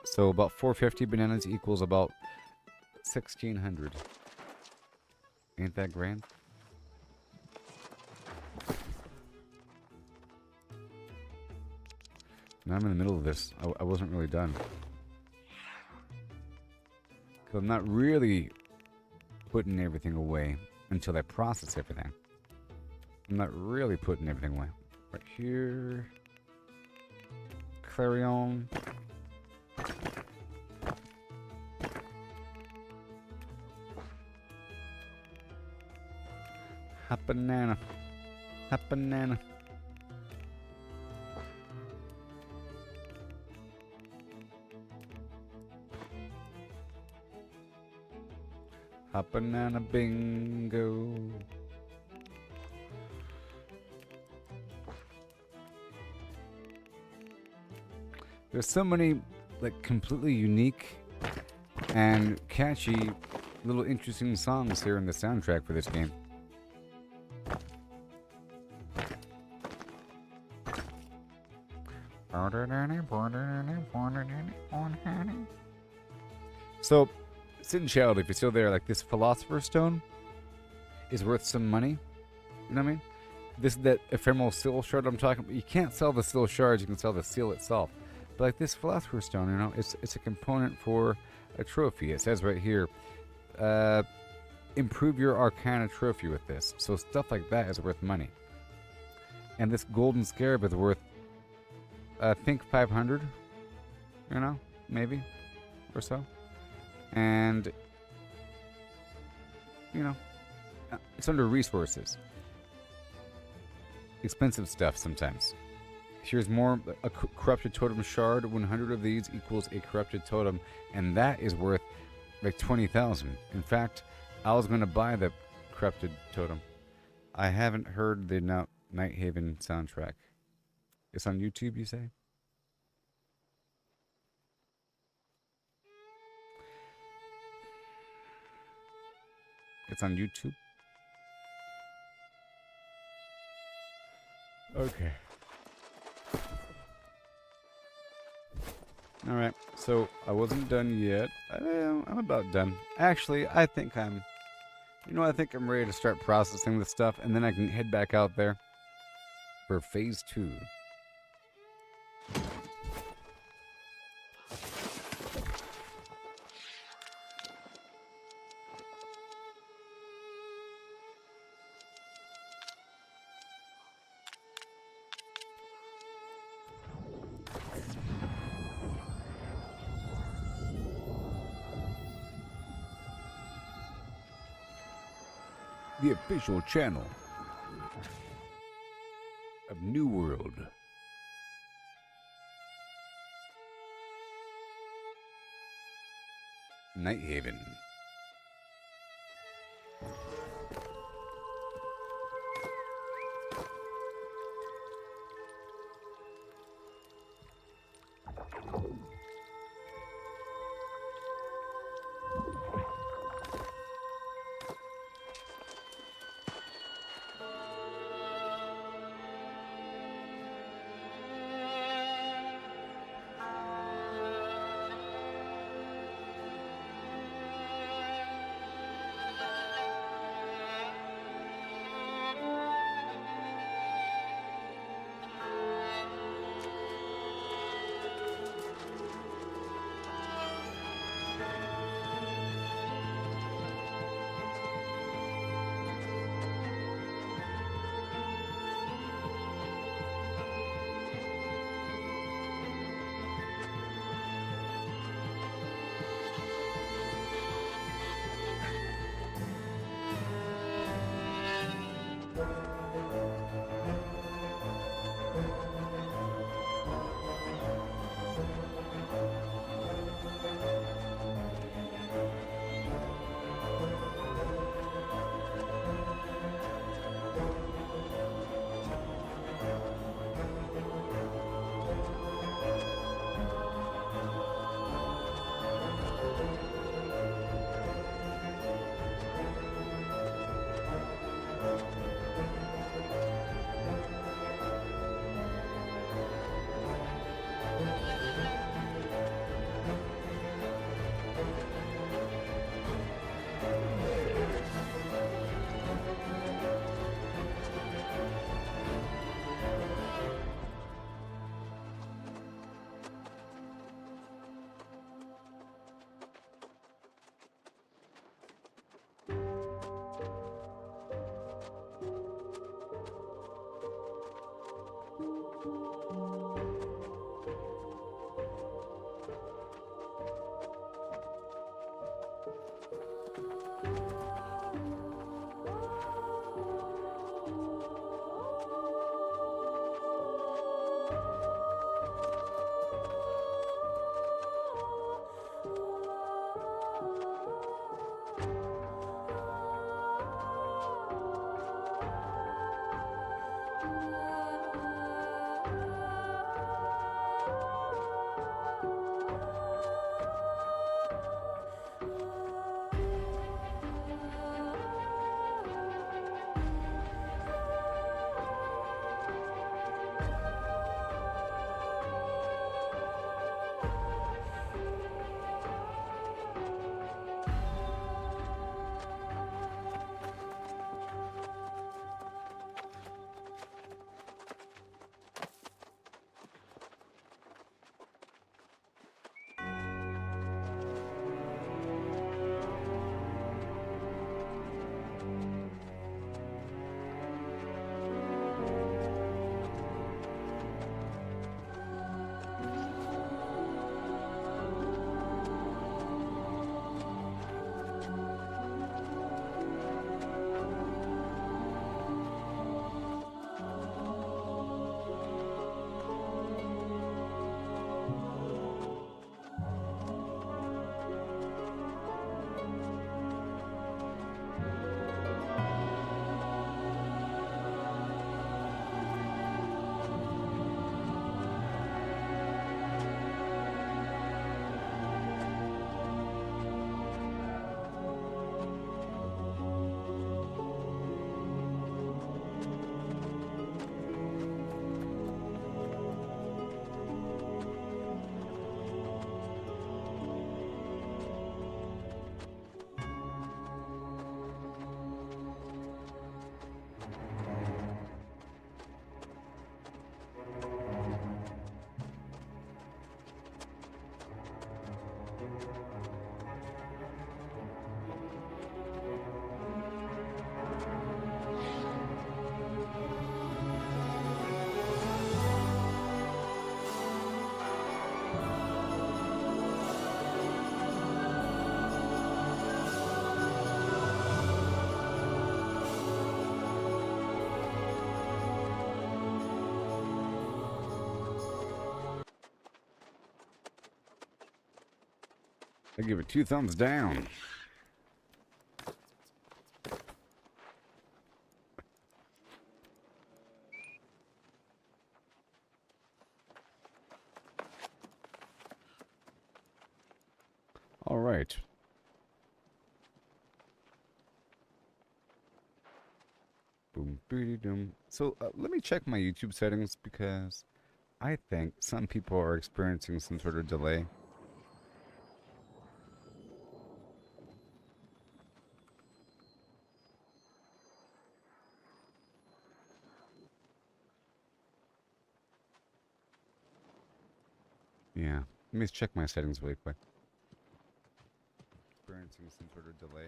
So about 450 bananas equals about 1,600. Ain't that grand? Now I'm in the middle of this. I wasn't really done. Because I'm not really putting everything away until I process everything. I'm not really putting everything away. Right here. Clarion. Hot banana. Hot banana. Hot banana bingo. There's so many like completely unique and catchy little interesting songs here in the soundtrack for this game. So, sit and child, if you're still there, like this Philosopher's Stone is worth some money. You know what I mean? That ephemeral seal shard I'm talking about. You can't sell the seal shards, you can sell the seal itself. But like this Philosopher's Stone, you know, it's a component for a trophy. It says right here, improve your Arcana trophy with this. So stuff like that is worth money. And this golden scarab is worth, I think 500, you know, maybe, or so. And, you know, it's under resources. Expensive stuff sometimes. Here's more, a corrupted totem shard. 100 of these equals a corrupted totem, and that is worth like 20,000. In fact, I was going to buy the corrupted totem. I haven't heard the Night Haven soundtrack. It's on YouTube, you say? It's on YouTube? Okay. Alright, so I wasn't done yet. I'm about done. Actually, I think I'm You know, I think I'm ready to start processing this stuff, and then I can head back out there for phase 2. The official channel of New World. Nighthaven. I give it 2 thumbs down. All right. Boom, boom, boom. So let me check my YouTube settings because I think some people are experiencing some sort of delay. Yeah, let me just check my settings really quick. Experiencing some sort of delay.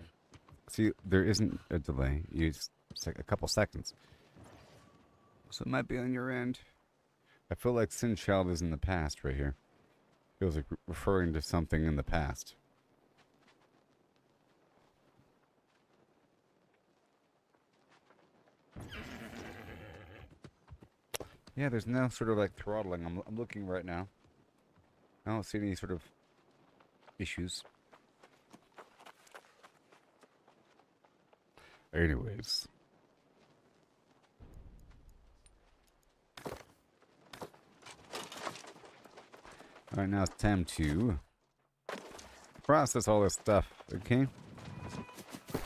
See, there isn't a delay. You just a couple seconds. So it might be on your end. I feel like Sin Child is in the past right here. Feels like referring to something in the past. Yeah, there's no sort of like throttling. I'm looking right now. I don't see any sort of issues. Anyways. Alright, now it's time to process all this stuff, okay?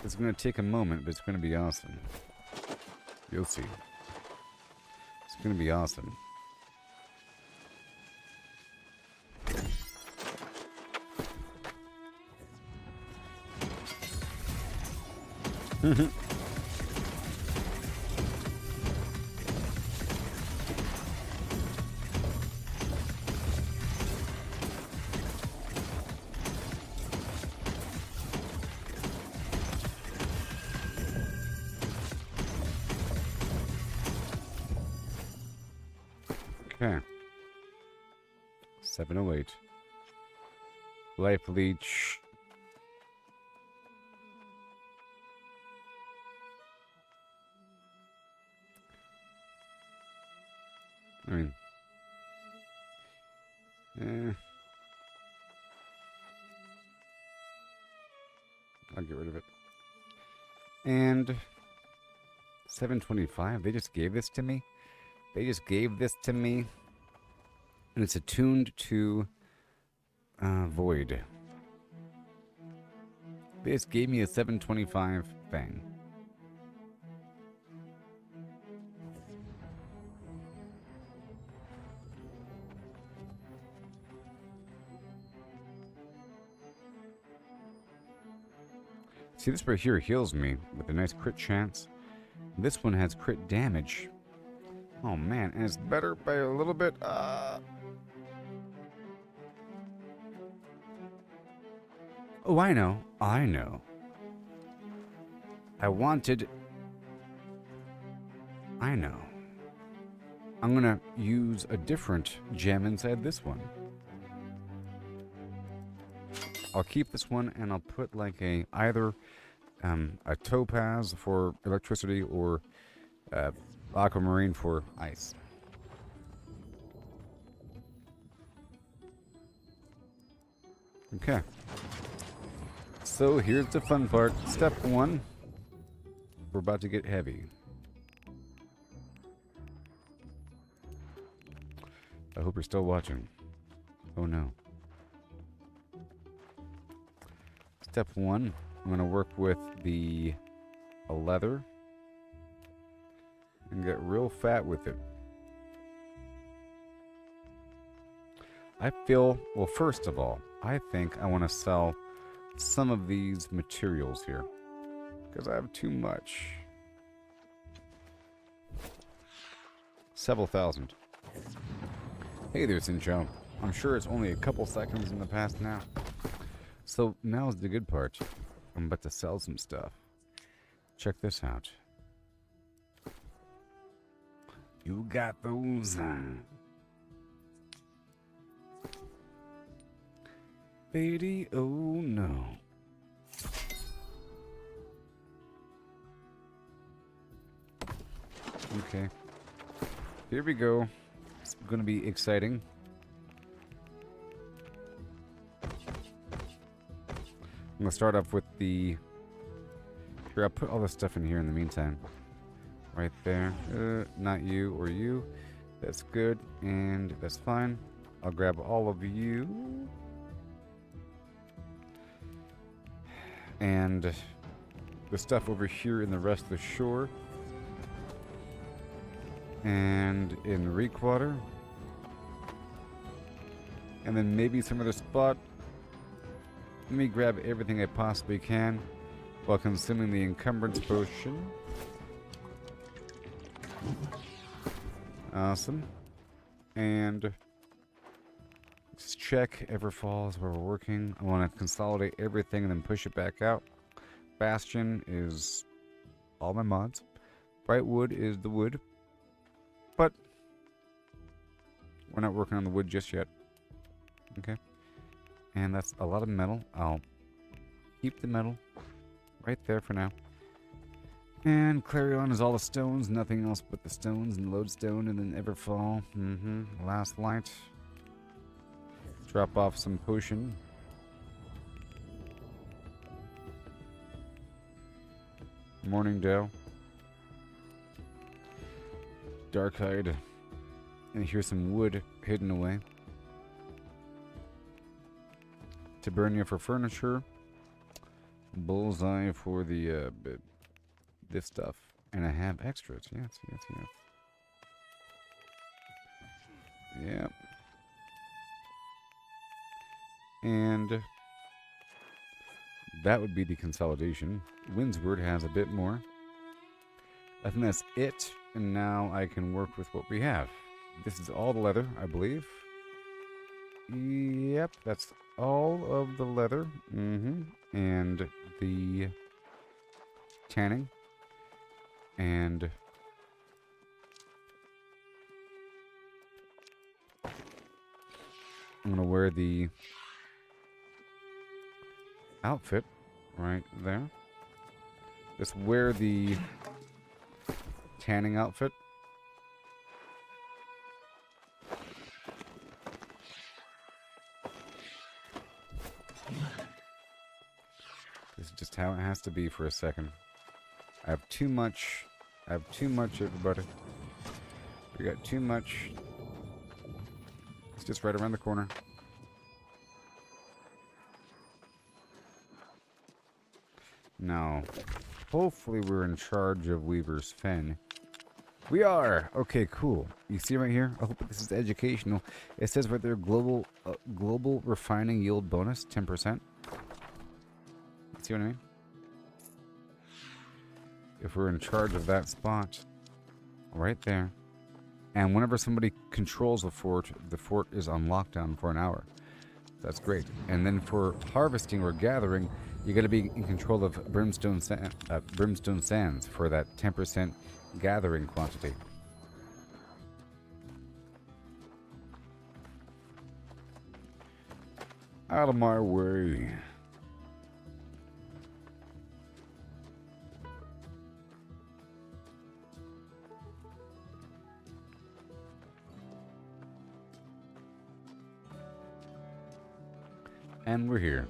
It's going to take a moment, but it's going to be awesome. You'll see. It's going to be awesome. Okay. 708. Life leech. I mean, I'll get rid of it. And 725. They just gave this to me. They just gave this to me. And it's attuned to Void. They just gave me a 725 thing. See, this right here heals me with a nice crit chance. This one has crit damage. Oh man, and it's better by a little bit. Oh, I know. I know. I know. I'm gonna use a different gem inside this one. I'll keep this one and I'll put like either a topaz for electricity or aquamarine for ice. Okay. So here's the fun part. Step 1. We're about to get heavy. I hope you're still watching. Oh no. Step 1. I'm going to work with the leather and get real fat with it. I feel, well, first of all, I think I want to sell some of these materials here because I have too much. Several thousand. Hey there, Sincho. I'm sure it's only a couple seconds in the past now. So now's the good part. I'm about to sell some stuff. Check this out. You got those. Baby, oh no. Okay. Here we go. It's gonna be exciting. going to start off with the... Here, I'll put all this stuff in here in the meantime. Right there. Not you or you. That's good, and that's fine. I'll grab all of you. And the stuff over here in the rest of the shore. And in Reekwater. And then maybe some other spot. Let me grab everything I possibly can while consuming the encumbrance potion. Awesome. And let's check Everfall is where we're working. I want to consolidate everything and then push it back out. Bastion is all my mods. Brightwood is the wood. But we're not working on the wood just yet. Okay. And that's a lot of metal. I'll keep the metal right there for now. And Clarion is all the stones, nothing else but the stones, and lodestone, and then Everfall. Last light. Drop off some potion. Morningdale. Darkhide. And here's some wood hidden away. Tabernia for furniture. Bullseye for the this stuff. And I have extras. Yes. Yep. And that would be the consolidation. Windsward has a bit more. I think that's it. And now I can work with what we have. This is all the leather, I believe. Yep, that's all of the leather. And the tanning. And I'm going to wear the outfit right there. Just wear the tanning outfit. This is just how it has to be for a second. I have too much, everybody. We got too much. It's just right around the corner. Now, hopefully we're in charge of Weaver's Fen. We are! Okay, cool. You see right here? I hope this is educational. It says right there, global refining yield bonus, 10%. See what I mean? If we're in charge of that spot, right there. And whenever somebody controls the fort is on lockdown for an hour. That's great. And then for harvesting or gathering, you got to be in control of brimstone sands for that 10% gathering quantity. Out of my way. And we're here.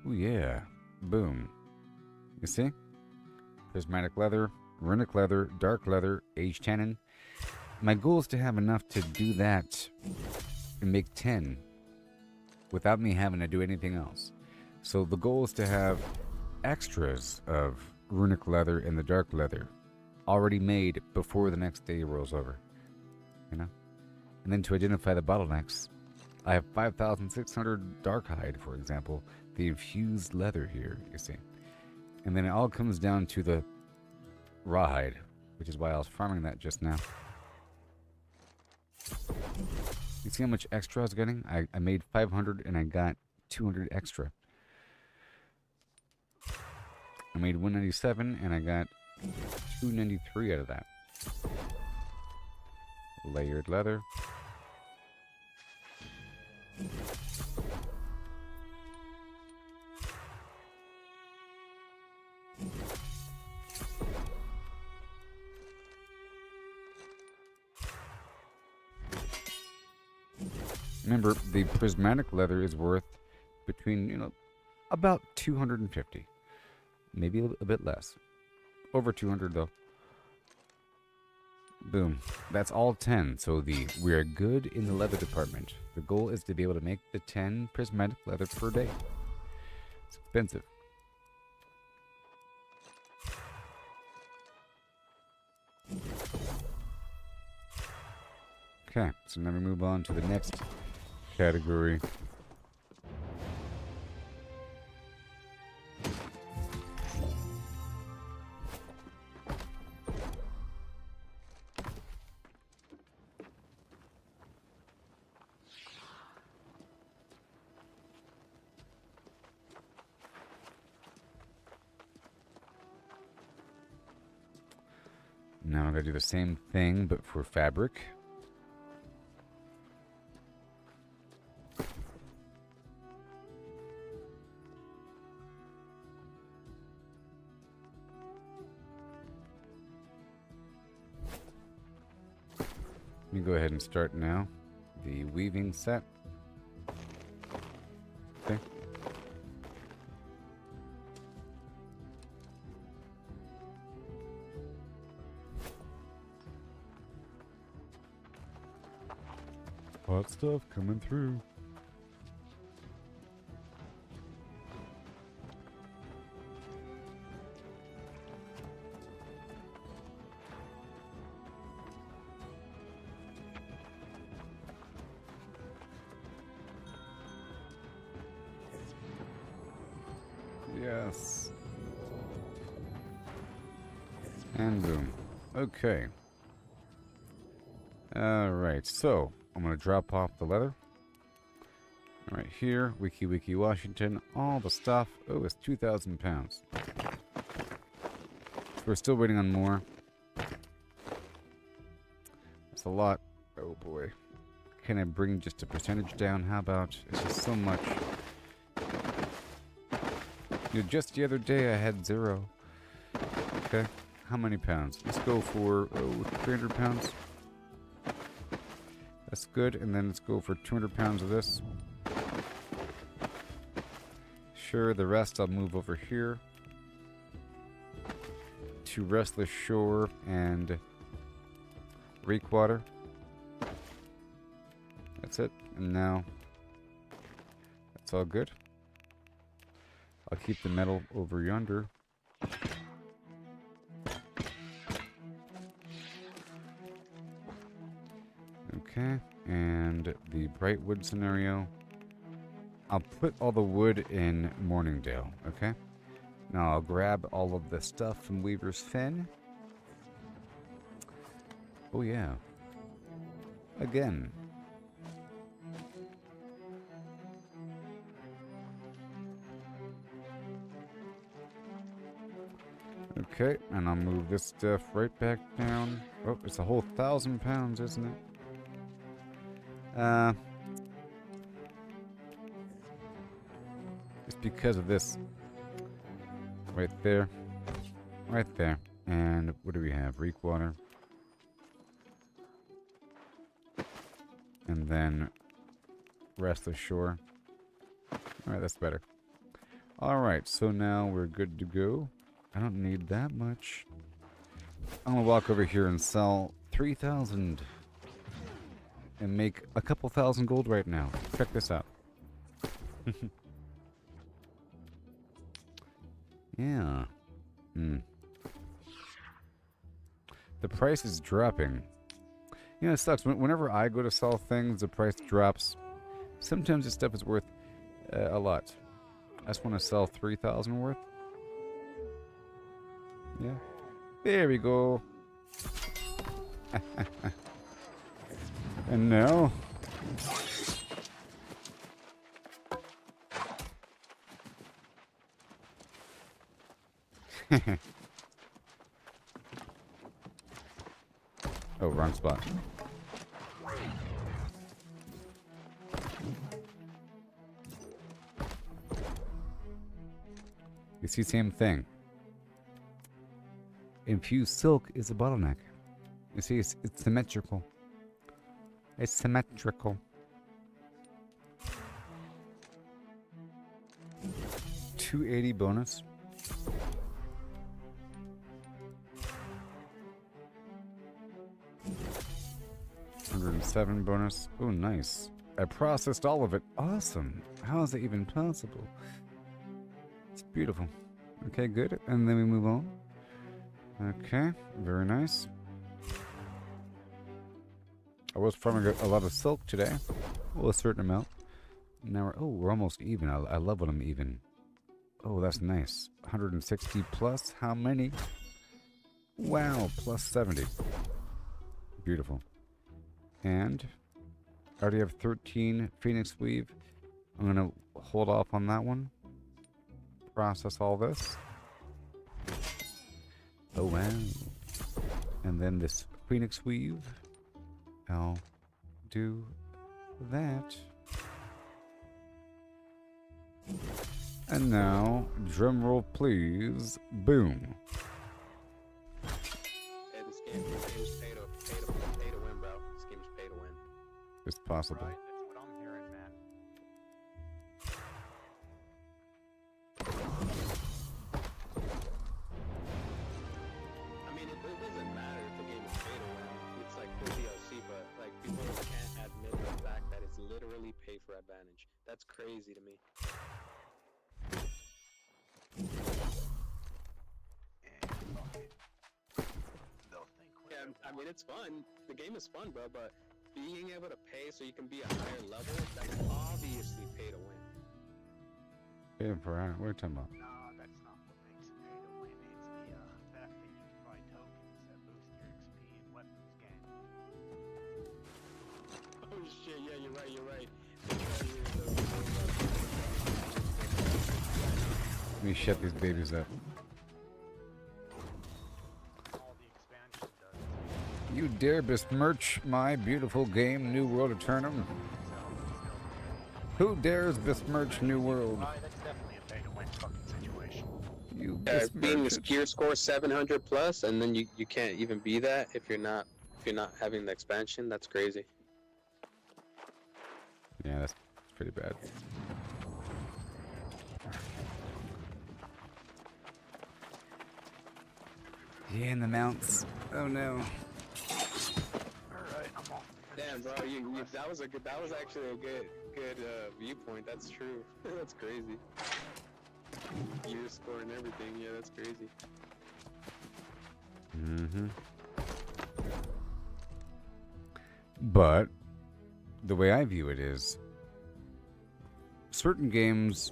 Oh yeah. Boom. You see? Prismatic leather, runic leather, dark leather, aged tannin. My goal is to have enough to do that and make 10 without me having to do anything else. So the goal is to have extras of runic leather and the dark leather already made before the next day rolls over, you know? And then to identify the bottlenecks, I have 5,600 dark hide, for example, the infused leather here, you see. And then it all comes down to the rawhide, which is why I was farming that just now. You see how much extra I was getting? I made 500 and I got 200 extra. I made 197 and I got 293 out of that. Layered leather. Remember, the prismatic leather is worth between, about 250. Maybe a bit less. Over 200 though. Boom. That's all 10. So we are good in the leather department. The goal is to be able to make the 10 prismatic leather per day. It's expensive. Okay, so now we move on to the next category. Now I'm going to do the same thing, but for fabric. Let me go ahead and start now. The weaving set. Okay. Hot stuff coming through. Yes. And boom. Okay. Alright, so I'm going to drop off the leather. Right here, Wiki Washington, all the stuff. Oh, it's 2,000 pounds. We're still waiting on more. That's a lot. Oh boy. Can I bring just a percentage down? How about, it's just so much. Just the other day I had 0. Okay, how many pounds? Let's go for 300 pounds. That's good, and then let's go for 200 pounds of this. Sure, the rest I'll move over here to Restless Shore and Reekwater. That's it, and now that's all good. I'll keep the metal over yonder. Okay, and the bright wood scenario. I'll put all the wood in Morningdale, okay? Now I'll grab all of the stuff from Weaver's Fen. Oh yeah. Again. Okay, and I'll move this stuff right back down. Oh, it's a whole 1,000 pounds, isn't it? It's because of this. Right there. Right there. And what do we have? Reekwater. And then Restless Shore. Alright, that's better. Alright, so now we're good to go. I don't need that much. I'm gonna walk over here and sell 3,000 and make a couple thousand gold right now. Check this out. Yeah. The price is dropping. You know, it sucks. Whenever I go to sell things, the price drops. Sometimes this stuff is worth a lot. I just want to sell 3,000 worth. Yeah. There we go. And now... Oh, wrong spot. You see, same thing. Infused silk is a bottleneck. You see, it's symmetrical. It's symmetrical. 280 bonus. $107 bonus. Oh, nice. I processed all of it. Awesome. How is that even possible? It's beautiful. Okay, good. And then we move on. Okay, very nice. I was farming a lot of silk today. Well, a certain amount. Now we're almost even. I love when I'm even. Oh, that's nice. 160 plus. How many? Wow, plus 70. Beautiful. And I already have 13 Phoenix Weave. I'm going to hold off on that one. Process all this. Oh, wow. And then this Phoenix Weave. I'll do that. And now, drum roll please. Boom. Hey, this game's pay to win, bro. This game's pay to win. It's possible. Right, that's what I'm hearing, man. I mean, it doesn't matter if the game is pay to win. It's like for DLC, but like people can't admit the fact that it's literally pay for advantage. That's crazy to me. Yeah, I mean, it's fun. The game is fun, bro, but being able to pay so you can be a higher level, that's obviously pay to win. Yeah, for what are you talking about? No, that's not what makes it pay to win. It's the fact that you can buy tokens that boost your XP and weapons gain. Oh shit, yeah, you're right. Let me shut these babies up. All the expansion does. You dare besmirch my beautiful game, New World Aeternum? Who dares besmirch New World? Right, that's definitely a pay to win fucking situation. You Being besmirch this it. gear score 700 plus, and then you can't even be that if you're not having the expansion. That's crazy. Yeah, that's pretty bad. Yeah, in the mounts. Oh no. Alright, I'm off. Damn, bro, that was actually a good viewpoint. That's true. That's crazy. Gear score and everything. Yeah, that's crazy. Mm-hmm. But the way I view it is, certain games,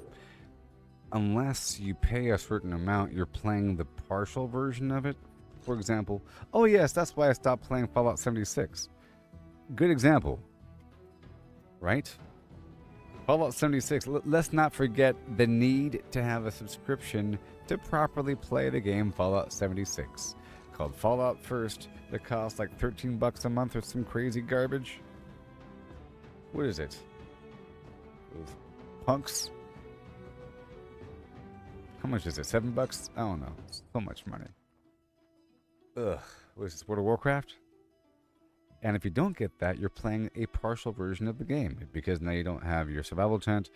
unless you pay a certain amount, you're playing the partial version of it. For example, oh yes, that's why I stopped playing Fallout 76. Good example, right? Fallout 76, let's not forget the need to have a subscription to properly play the game Fallout 76. Called Fallout First, that costs like $13 a month or some crazy garbage. What is it? Those punks? How much is it? $7? I don't know. It's so much money. Ugh. What is this, World of Warcraft? And if you don't get that, you're playing a partial version of the game, because now you don't have your survival tent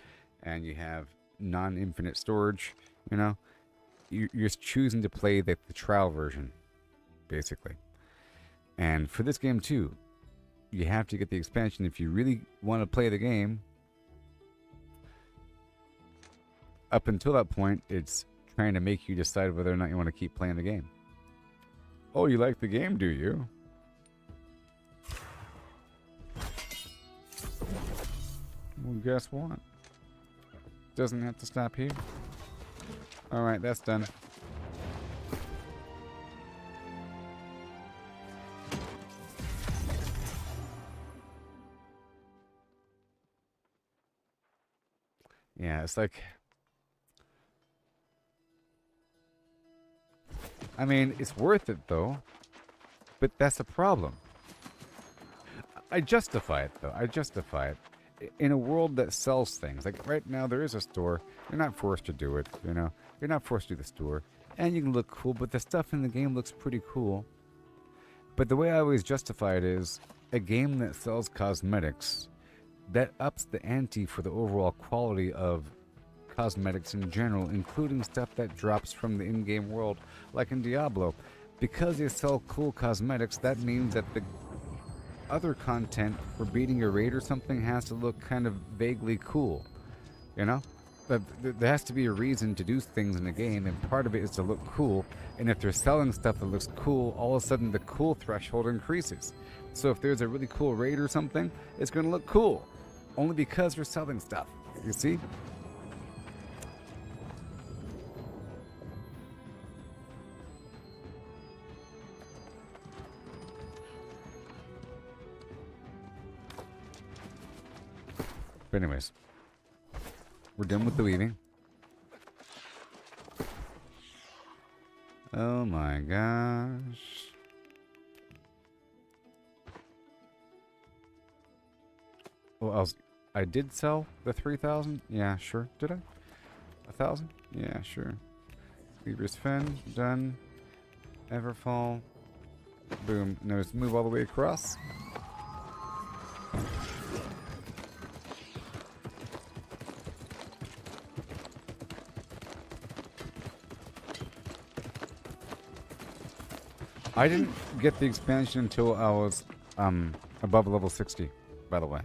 and you have non-infinite storage, you know? You're choosing to play the trial version, basically. And for this game too, you have to get the expansion if you really want to play the game. Up until that point, it's trying to make you decide whether or not you want to keep playing the game. Oh, you like the game, do you? Well, guess what? Doesn't have to stop here. Alright, that's done. Yeah, it's like... I mean, it's worth it, though. But that's a problem. I justify it, though. I justify it. In a world that sells things. Like, right now, there is a store. You're not forced to do it, you know? You're not forced to do the store. And you can look cool, but the stuff in the game looks pretty cool. But the way I always justify it is, a game that sells cosmetics, that ups the ante for the overall quality of cosmetics in general, including stuff that drops from the in-game world, like in Diablo. Because they sell cool cosmetics, that means that the other content for beating a raid or something has to look kind of vaguely cool, you know? But there has to be a reason to do things in the game, and part of it is to look cool. And if they're selling stuff that looks cool, all of a sudden the cool threshold increases. So if there's a really cool raid or something, it's going to look cool, only because they're selling stuff. You see? But anyways, we're done with the weaving. Oh my gosh. Well, I did sell the 3,000? Yeah, sure. Did I? 1,000? Yeah, sure. Weaver's Fen, done. Everfall. Boom. Now let's move all the way across. I didn't get the expansion until I was above level 60, by the way.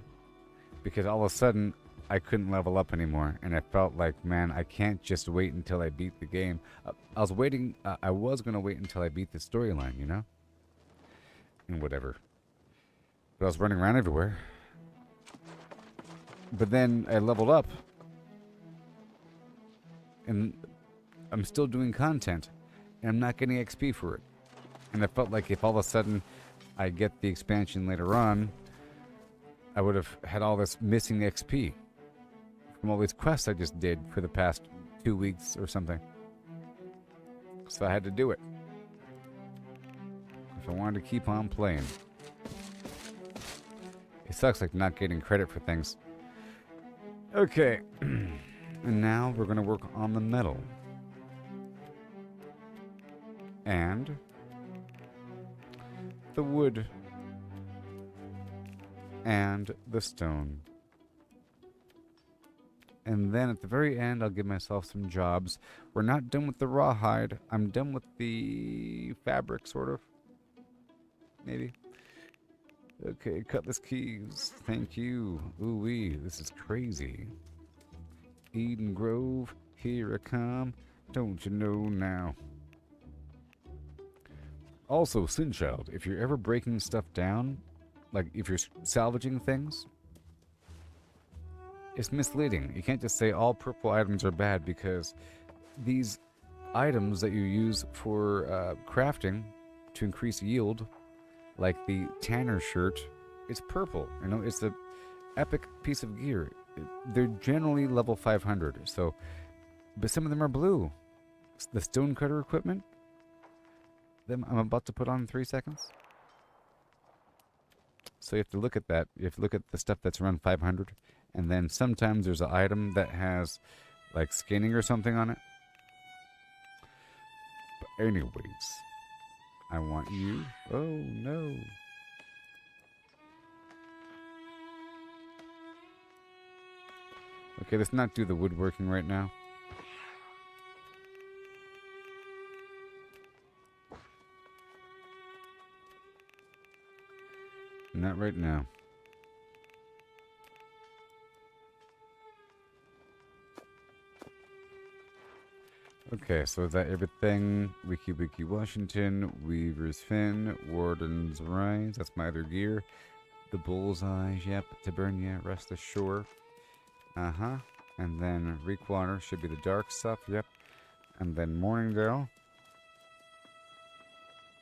Because all of a sudden, I couldn't level up anymore. And I felt like, man, I can't just wait until I beat the game. I was going to wait until I beat the storyline, you know? And whatever. But I was running around everywhere. But then I leveled up. And I'm still doing content. And I'm not getting XP for it. And I felt like if all of a sudden I get the expansion later on, I would have had all this missing XP from all these quests I just did for the past 2 weeks or something. So I had to do it if I wanted to keep on playing. It sucks like not getting credit for things. Okay, and now we're going to work on the metal. And the wood and the stone. And then at the very end, I'll give myself some jobs. We're not done with the rawhide. I'm done with the fabric, sort of. Maybe. Okay, cutlass keys. Thank you. Ooh-wee, this is crazy. Eden Grove, here I come. Don't you know now? Also, Sinchild, if you're ever breaking stuff down, like if you're salvaging things, it's misleading. You can't just say all purple items are bad, because these items that you use for crafting to increase yield, like the Tanner shirt, it's purple. You know, it's an epic piece of gear. They're generally level 500, so, but some of them are blue. The stonecutter equipment, them I'm about to put on in 3 seconds. So you have to look at that. You have to look at the stuff that's around 500. And then sometimes there's an item that has like skinning or something on it. But anyways, I want you. Oh no. Okay, let's not do the woodworking right now. Not right now. Okay, so is that everything? Wiki Wiki Washington, Weaver's Fin, Warden's Rise, that's my other gear. The Bullseyes, yep, Tabernia, Rest Ashore. Uh-huh. And then Reekwater should be the dark stuff, yep. And then Morningdale.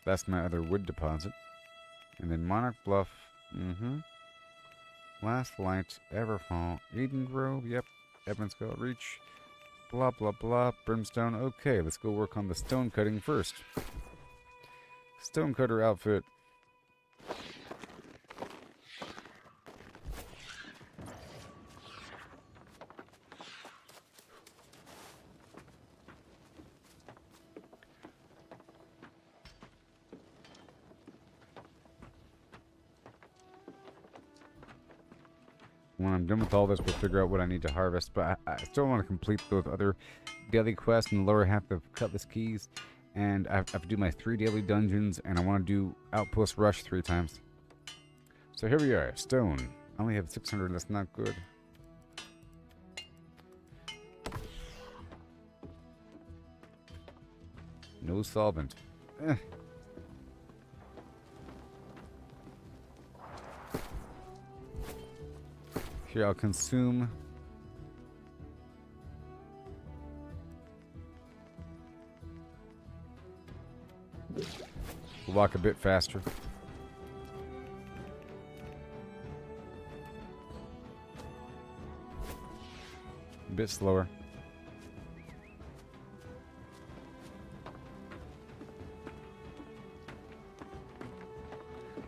That's my other wood deposit. And then Monarch Bluff, Last Light, Everfall, Eden Grove, yep. Evansville Reach. Blah, blah, blah. Brimstone. Okay, let's go work on the stone cutting first. Stonecutter outfit. When I'm done with all this, we'll figure out what I need to harvest. But I still want to complete those other daily quests in the lower half of Cutlass Keys. And I have to do my 3 daily dungeons, and I want to do Outpost Rush 3 times. So here we are, stone. I only have 600, that's not good. No solvent. Here, I'll consume. We'll walk a bit faster. A bit slower.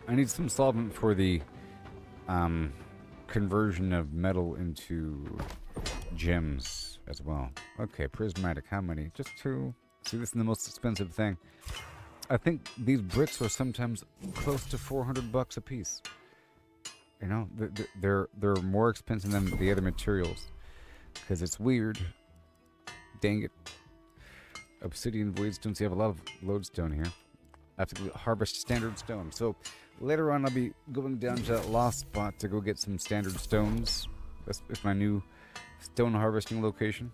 I need some solvent for the conversion of metal into gems as well. Okay, prismatic, how many? Just 2. See, this is the most expensive thing. I think these bricks are sometimes close to $400 a piece. You know, they're more expensive than the other materials. Because it's weird. Dang it. Obsidian voidstone, so you have a lot of lodestone here. I have to harvest standard stone. So later on I'll be going down to that lost spot to go get some standard stones. That's my new stone harvesting location.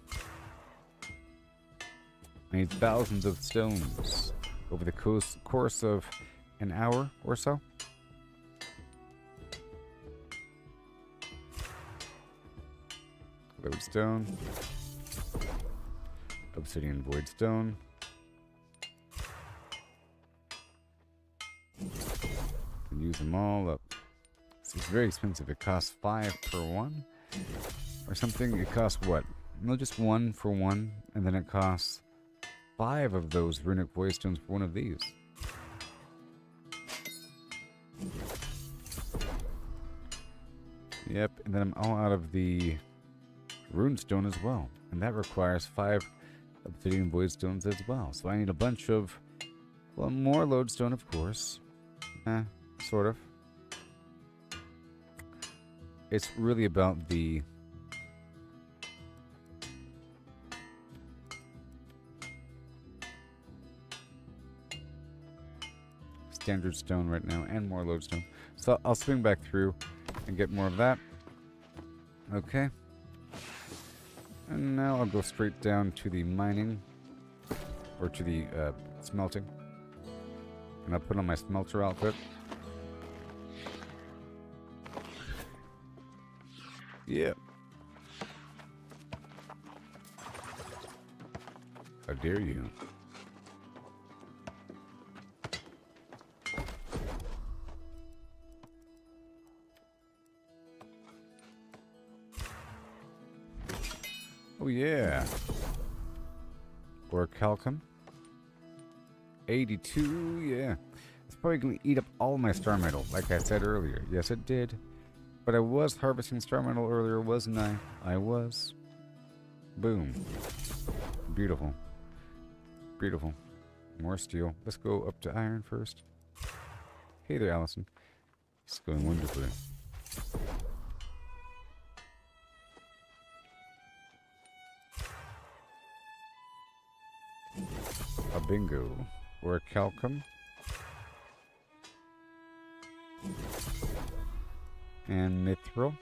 I need thousands of stones over the course of an hour or so. Lodestone. Obsidian voidstone. And use them all up. This is very expensive. It costs 5 per one or something. It costs what? No, just 1 for one, and then it costs 5 of those runic voidstones for one of these. Yep, and then I'm all out of the runestone as well, and that requires 5 obsidian voidstones as well. So I need a bunch of, well, more lodestone, of course. Sort of. It's really about the standard stone right now, and more lodestone. So I'll swing back through and get more of that. Okay. And now I'll go straight down to the mining, or to the smelting. And I'll put on my smelter outfit. Yeah. How dare you? Oh yeah. Or calcum. 82, yeah. It's probably going to eat up all my star metal, like I said earlier. Yes, it did. But I was harvesting star metal earlier, wasn't I? I was. Boom. Beautiful. Beautiful. More steel. Let's go up to iron first. Hey there, Allison. It's going wonderfully. A bingo. Or a calcum. And mithril.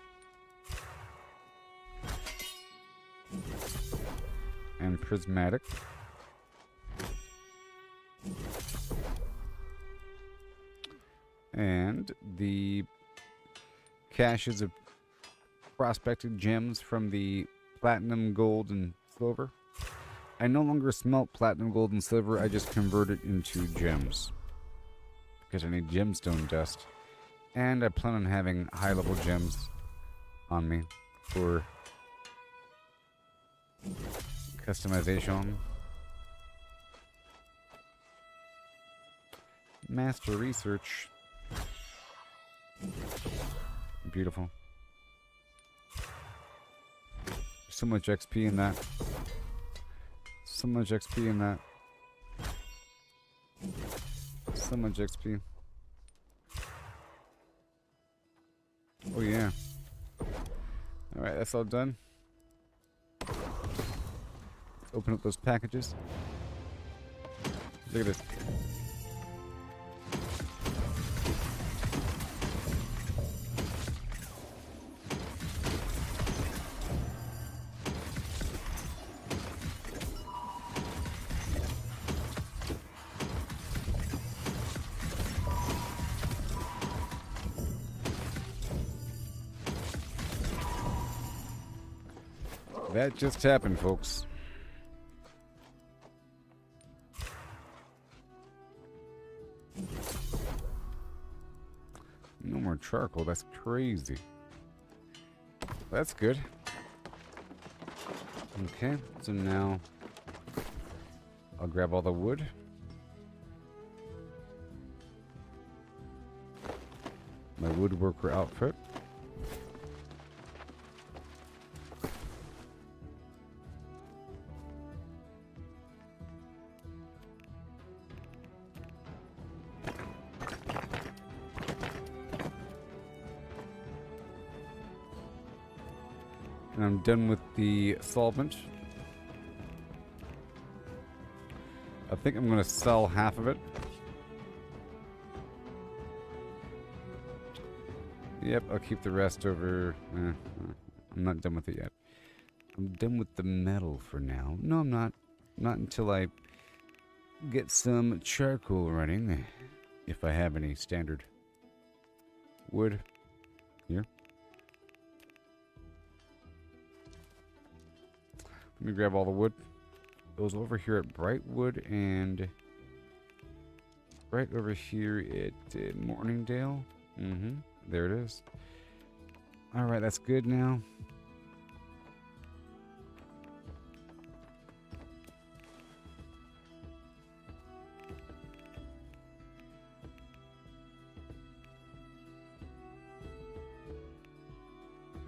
And prismatic. And the caches of prospected gems from the platinum, gold, and silver. I no longer smelt platinum, gold, and silver. I just convert it into gems. Because I need gemstone dust. And I plan on having high-level gems on me for customization. Master research. Beautiful. So much XP in that. So much XP in that. So much XP. Oh yeah. Alright, that's all done. Let's open up those packages. Look at this. That just happened, folks. No more charcoal. That's crazy. That's good. Okay, so now I'll grab all the wood. My woodworker outfit. And I'm done with the solvent. I think I'm going to sell half of it. Yep, I'll keep the rest over. I'm not done with it yet. I'm done with the metal for now. No, I'm not. Not until I get some charcoal running. If I have any standard wood. Here. Let me grab all the wood. Goes over here at Brightwood and right over here at Morningdale. There it is. Alright, that's good now.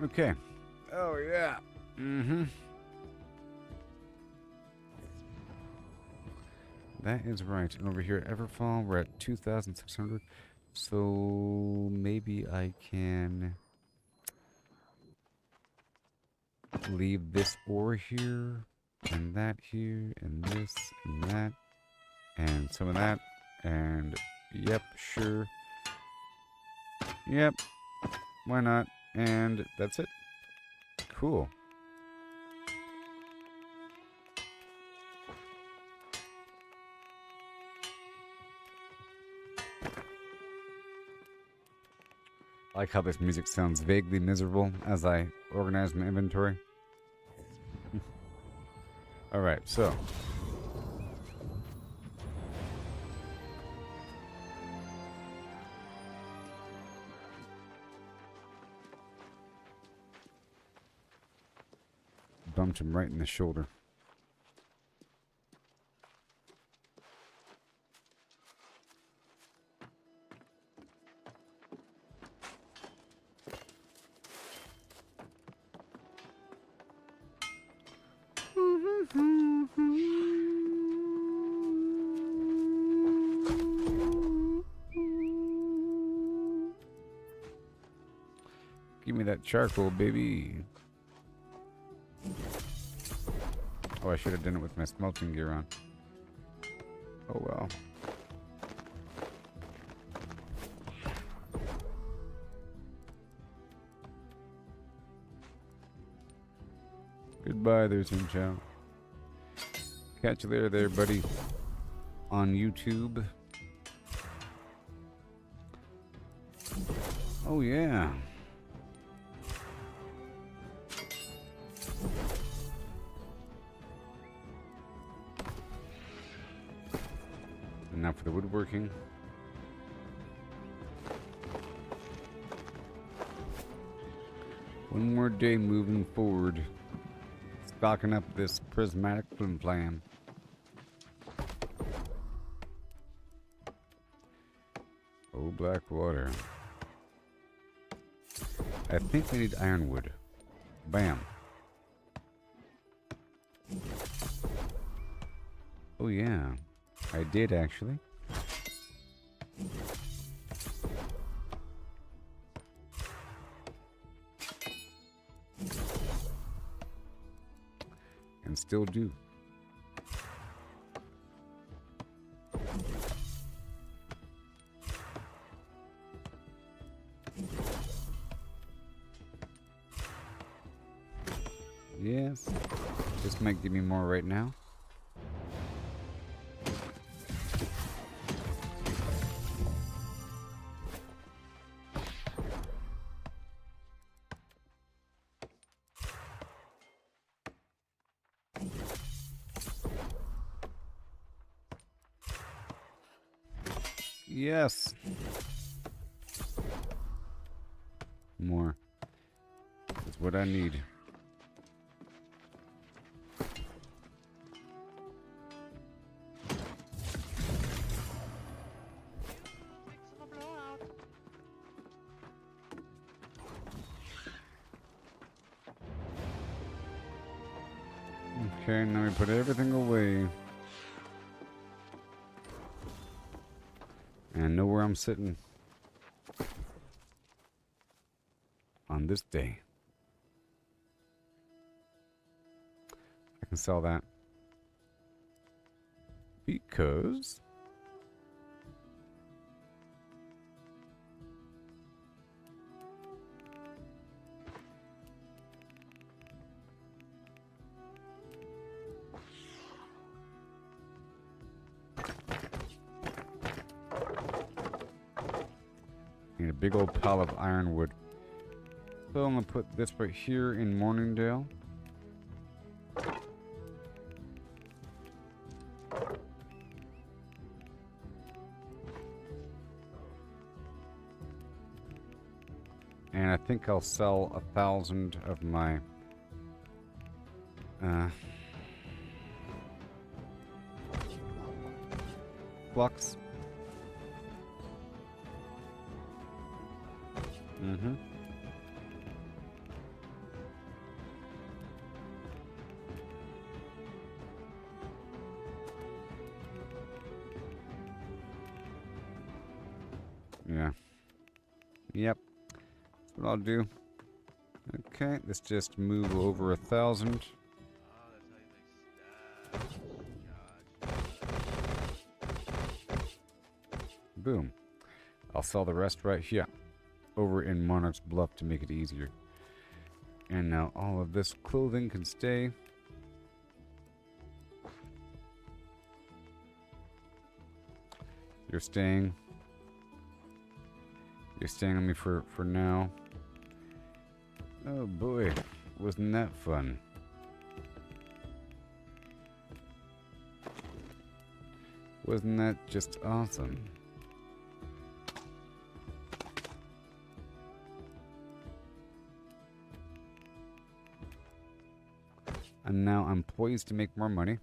Okay. Oh, yeah. That is right. And over here at Everfall, we're at 2,600. So maybe I can leave this ore here, and that here, and this, and that, and some of that, and yep, sure. Yep, why not? And that's it. Cool. I like how this music sounds vaguely miserable as I organize my inventory. Alright, so. Bumped him right in the shoulder. Give me that charcoal, baby. Oh, I should have done it with my smelting gear on. Oh well. Goodbye there, Xin Chao. Catch you later there, buddy. On YouTube. Oh yeah. And now for the woodworking. One more day moving forward. Stocking up this prismatic flim flam. Oh, black water. I think we need ironwood. Bam. Oh yeah, I did actually. still do. Yes. This might give me more right now. Yes. More. That's what I need. Okay, now we put everything away. And know where I'm sitting on this day. I can sell that because need a big old pile of ironwood. So I'm gonna put this right here in Morningdale. And I think I'll sell 1,000 of my blocks. Mm-hmm. Yeah. Yep. That's what I'll do. Okay, let's just move over 1,000. Boom. I'll sell the rest right here. Over in Monarch's Bluff to make it easier. And now all of this clothing can stay. You're staying. You're staying on me for now. Oh boy, wasn't that fun. Wasn't that just awesome? And now I'm poised to make more money.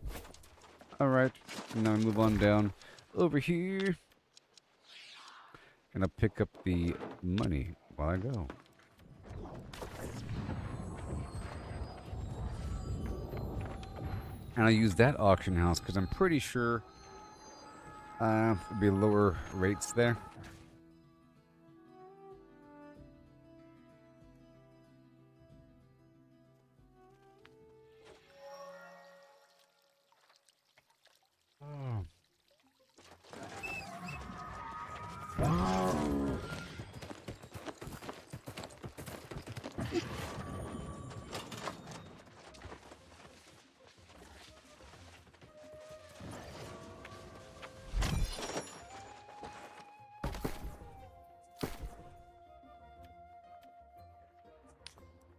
Alright, now I move on down over here. And I'll pick up the money while I go. And I'll use that auction house because I'm pretty sure there'll be lower rates there.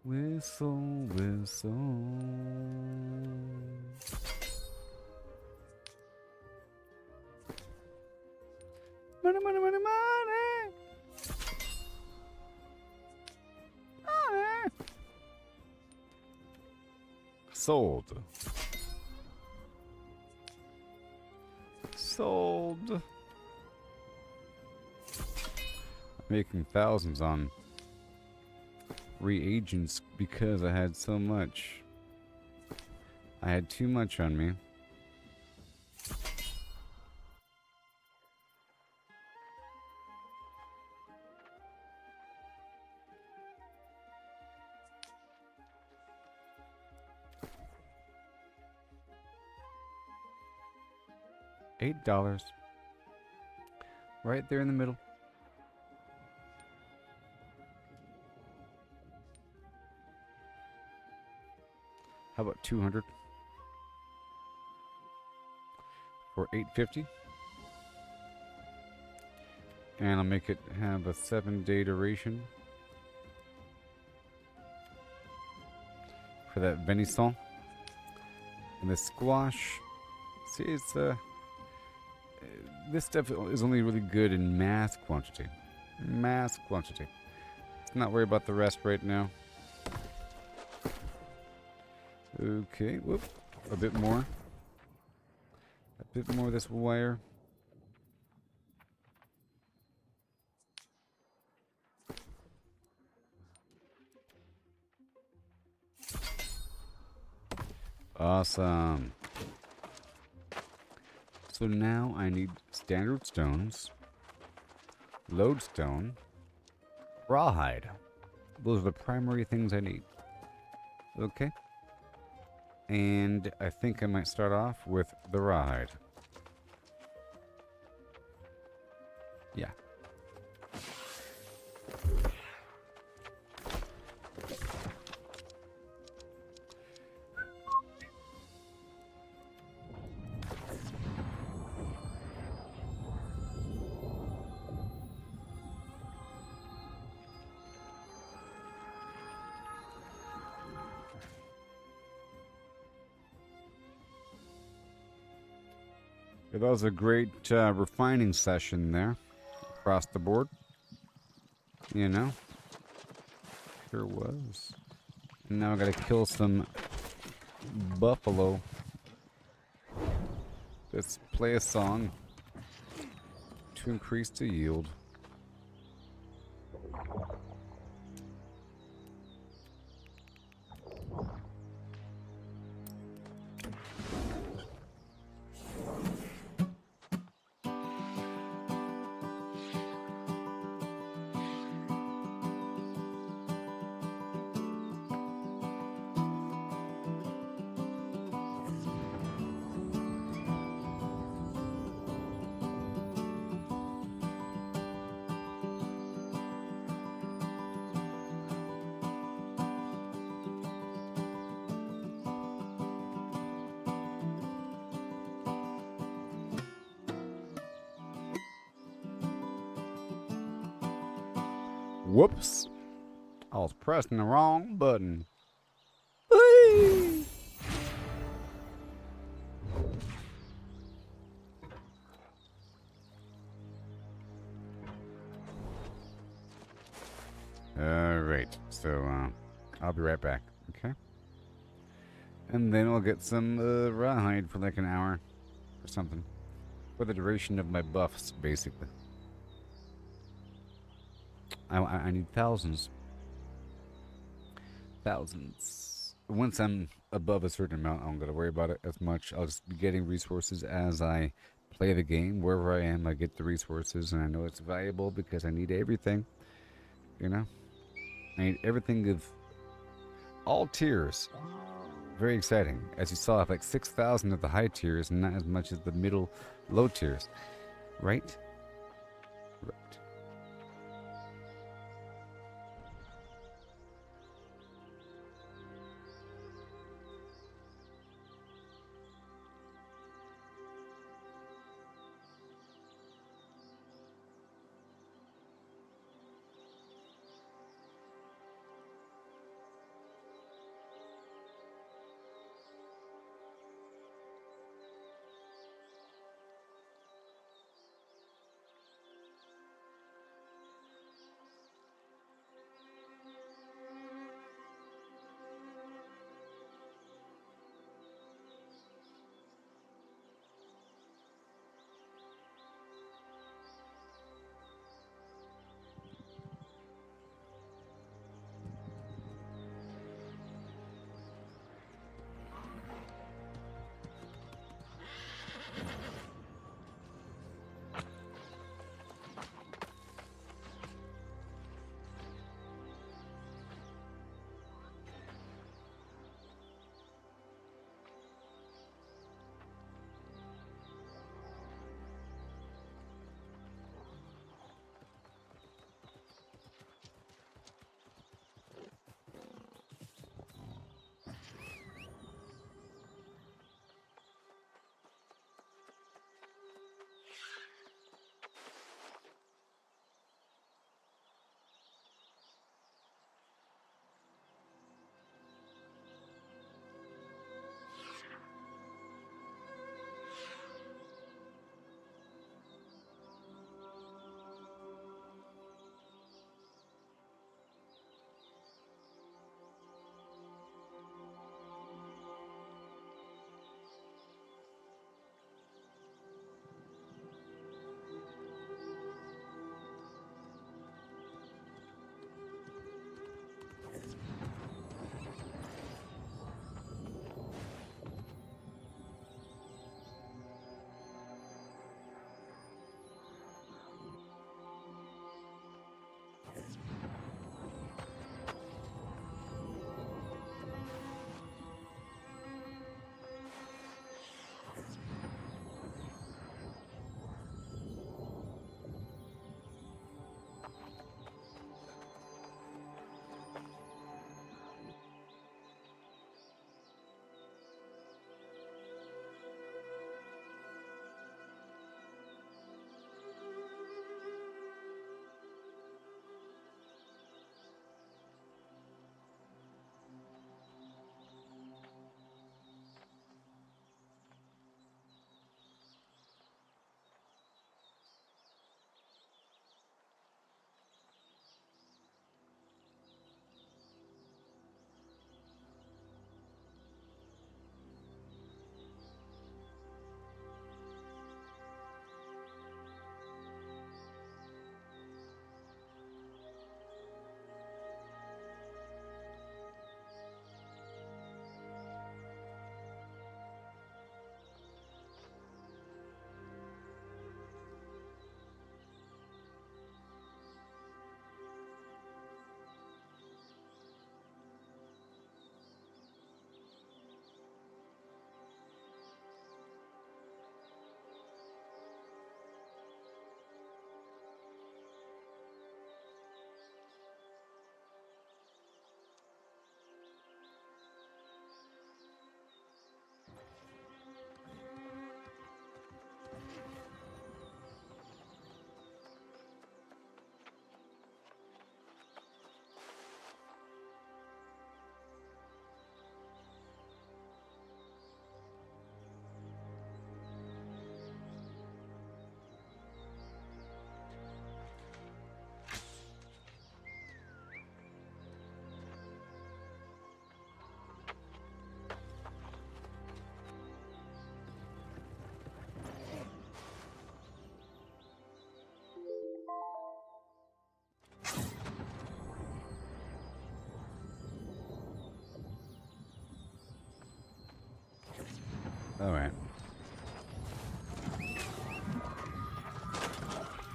Whistle, whistle. Money, money, money, money. Money. Sold. Sold. Making thousands on reagents because I had so much. I had too much on me. $8. Right there in the middle. How about 200 for $8.50? And I'll make it have a 7-day duration for that venison. And the squash, see, it's this stuff is only really good in mass quantity. Mass quantity. Let's not worry about the rest right now. Okay, whoop, a bit more. A bit more of this wire. Awesome. So now I need standard stones, lodestone, rawhide. Those are the primary things I need. Okay. And I think I might start off with the rawhide. Yeah. That was a great refining session there, across the board. You know, sure was. And now I gotta kill some buffalo. Let's play a song to increase the yield. Whoops. I was pressing the wrong button. Whee! Alright, so I'll be right back, okay? And then I'll get some rawhide for like an hour or something. For the duration of my buffs, basically. I need thousands. Thousands. Once I'm above a certain amount, I don't gotta worry about it as much. I'll just be getting resources as I play the game. Wherever I am, I get the resources, and I know it's valuable because I need everything. You know? I need everything of all tiers. Very exciting. As you saw, I have like 6,000 of the high tiers and not as much as the middle, low tiers. Right? Right. All right.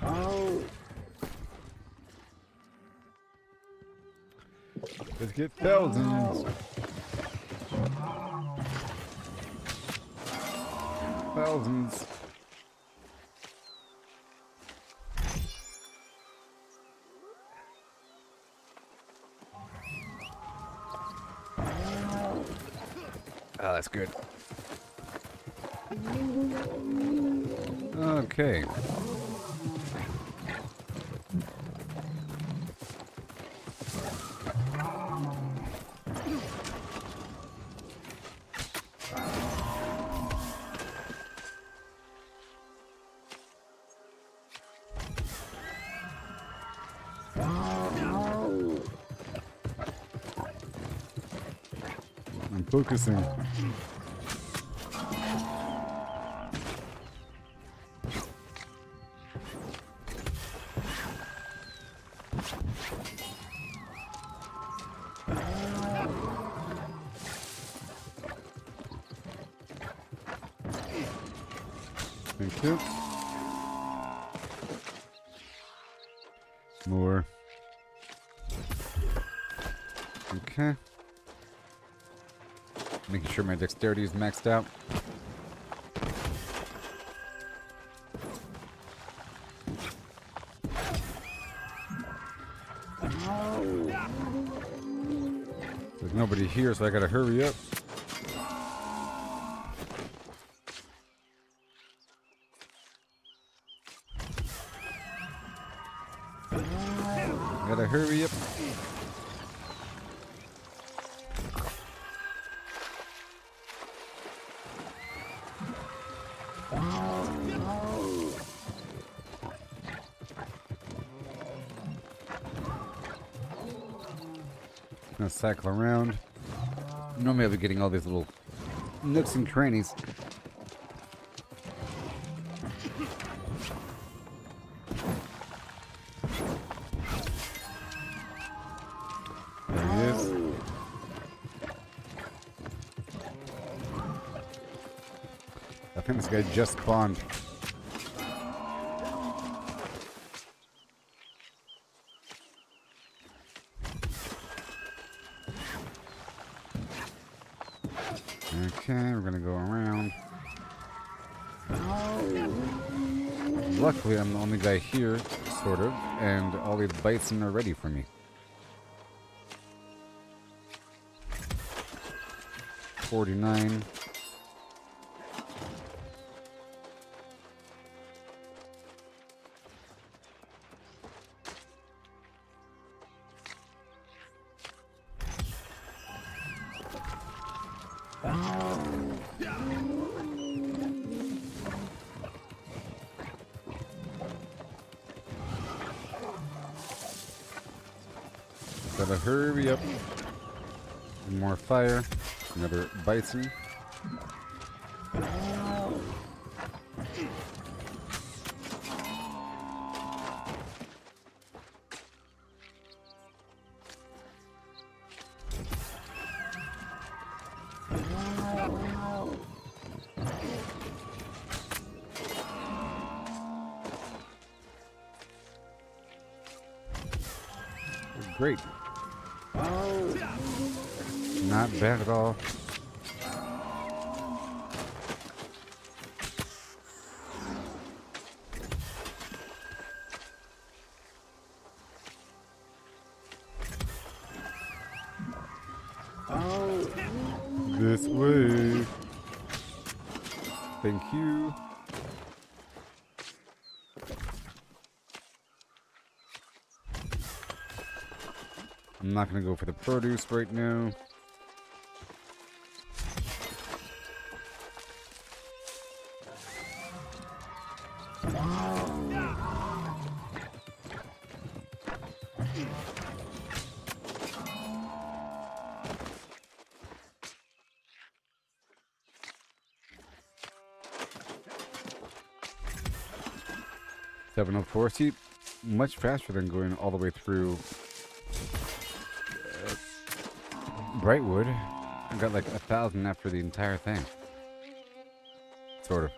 Oh. Let's get thousands. Thousands. Oh, that's good. Okay. I'm focusing. Thank you. More. Okay. Making sure my dexterity is maxed out. There's nobody here, so I gotta hurry up. Gotta hurry up. Gonna cycle around. Normally I'll be getting all these little nooks and crannies. There he is. I think this guy just spawned. Okay, we're gonna go around. Luckily, I'm the only guy here, sort of, and all the bison are ready for me. 49. Gotta hurry up. More fire. Another bison. Great. Not bad at all. This way. Thank you. I'm not going to go for the produce right now. See, much faster than going all the way through Brightwood. I got like 1,000 after the entire thing. Sort of.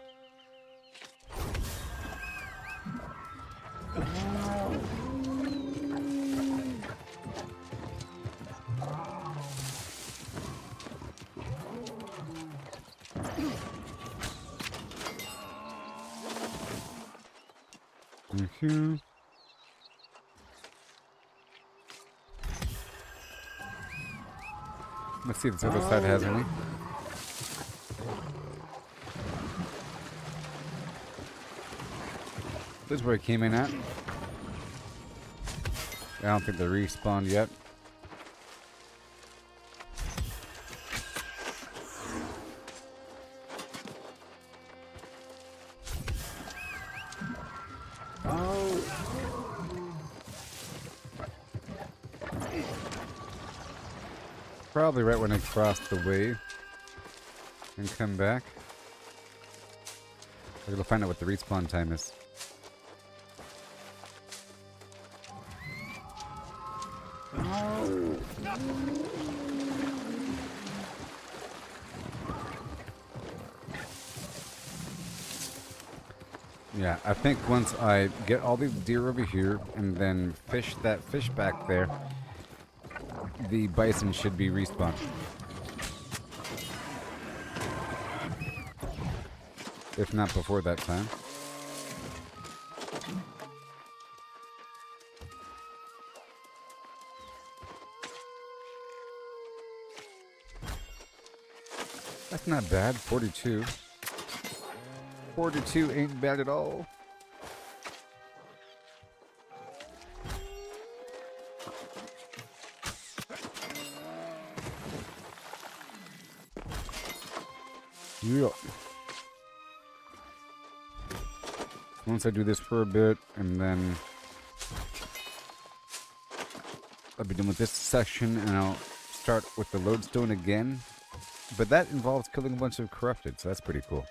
Thank you. Let's see if this other side has any. This is where I came in at. I don't think they respawned yet. Probably right when I cross the wave and come back. I gotta find out what the respawn time is. Yeah, I think once I get all these deer over here and then fish that fish back there, the bison should be respawned. If not before that time. That's not bad, 42. 42 ain't bad at all. Yeah. Once I do this for a bit, and then I'll be done with this section, and I'll start with the lodestone again. But that involves killing a bunch of corrupted, so that's pretty cool.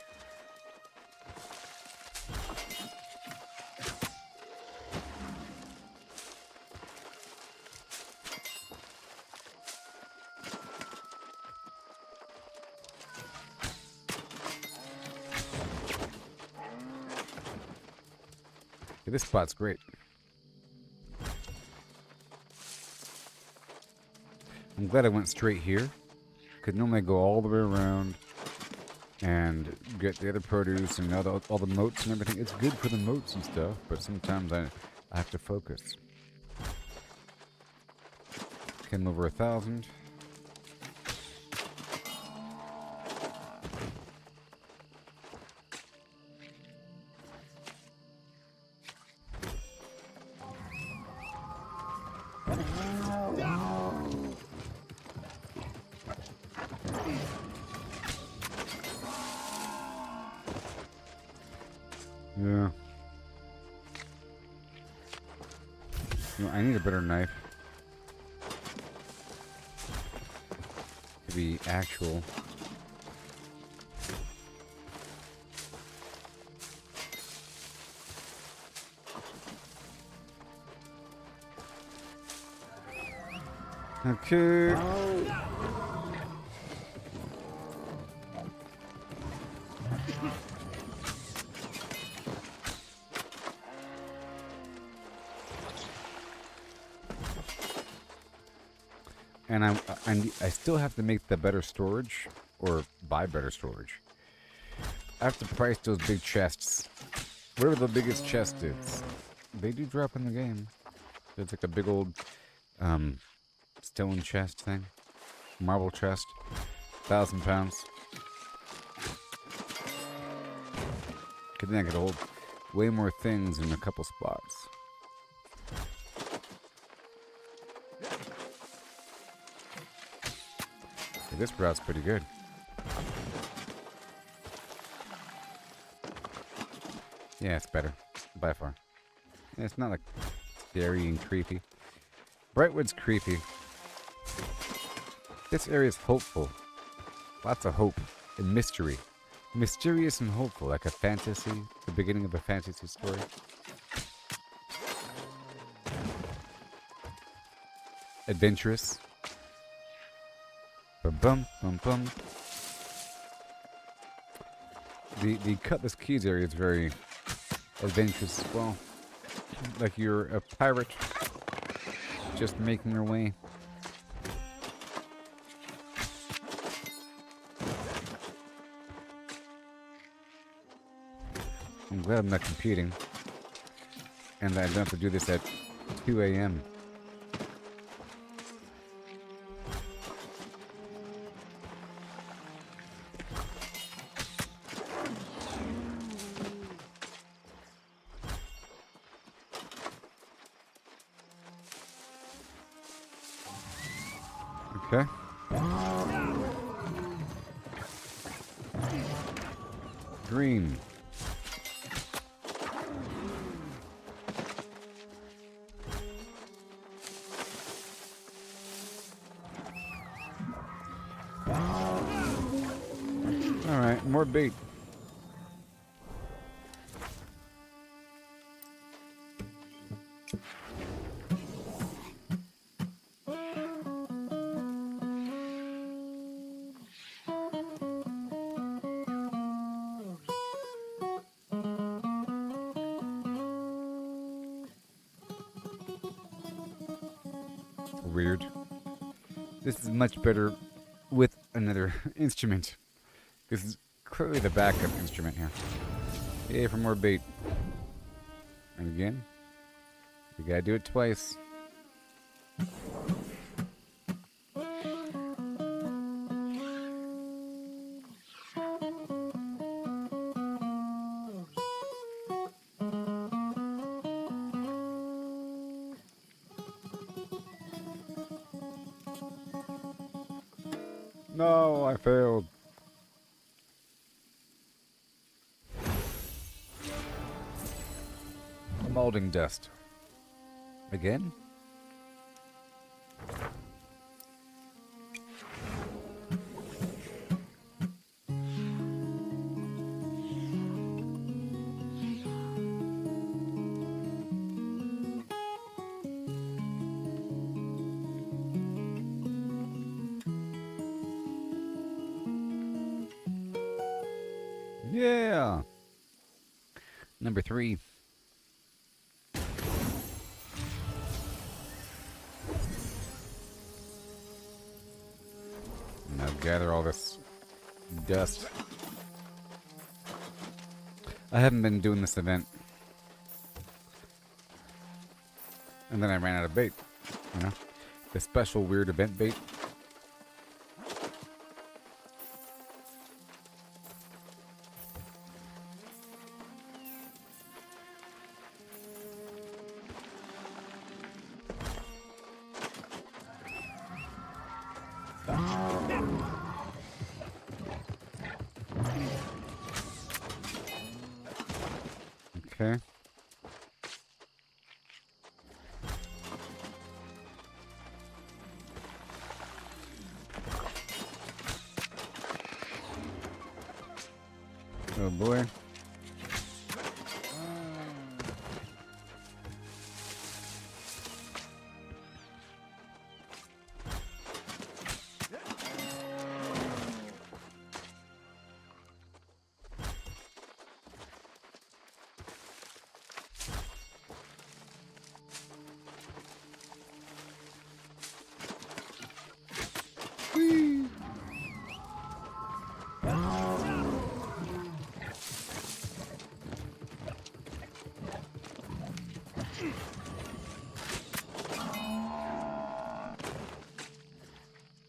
Yeah, this spot's great. I'm glad I went straight here. Could normally go all the way around and get the other produce and all the moats and everything. It's good for the moats and stuff, but sometimes I have to focus. Came over 1,000. Yeah. You know, I need a better knife. To be actual. Okay. And I still have to make the better storage, or buy better storage. I have to price those big chests. Whatever the biggest chest is. They do drop in the game. It's like a big old stone chest thing. Marble chest. 1,000 pounds. Cause then I could hold way more things in a couple spots. This route's pretty good. Yeah, it's better. By far. Yeah, it's not like scary and creepy. Brightwood's creepy. This area's hopeful. Lots of hope and mystery. Mysterious and hopeful, like a fantasy. The beginning of a fantasy story. Adventurous. Bum bum bum. the Cutlass Keys area is very adventurous as well. Like you're a pirate just making your way. I'm glad I'm not competing. And I don't have to do this at 2 a.m. Okay. Green. All right, more bait. Weird. This is much better with another instrument. This is clearly the backup instrument here. Yay for more bait. And again, you gotta do it twice. No, I failed. Molding dust. Again? Yeah. Number 3. Now gather all this dust. I haven't been doing this event. And then I ran out of bait. You know? The special weird event bait. Okay. Oh boy.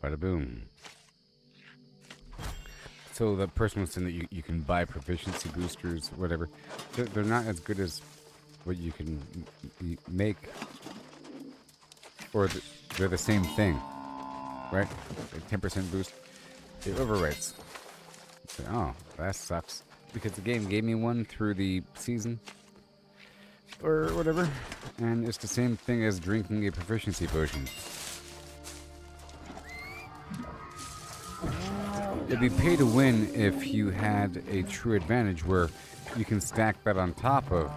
Bada boom. So the person was saying that you can buy proficiency boosters, whatever. They're not as good as what you can make. Or they're the same thing. Right? A 10% boost. It overwrites. So, oh, that sucks. Because the game gave me one through the season. Or whatever. And it's the same thing as drinking a proficiency potion. It'd be pay to win if you had a true advantage where you can stack that on top of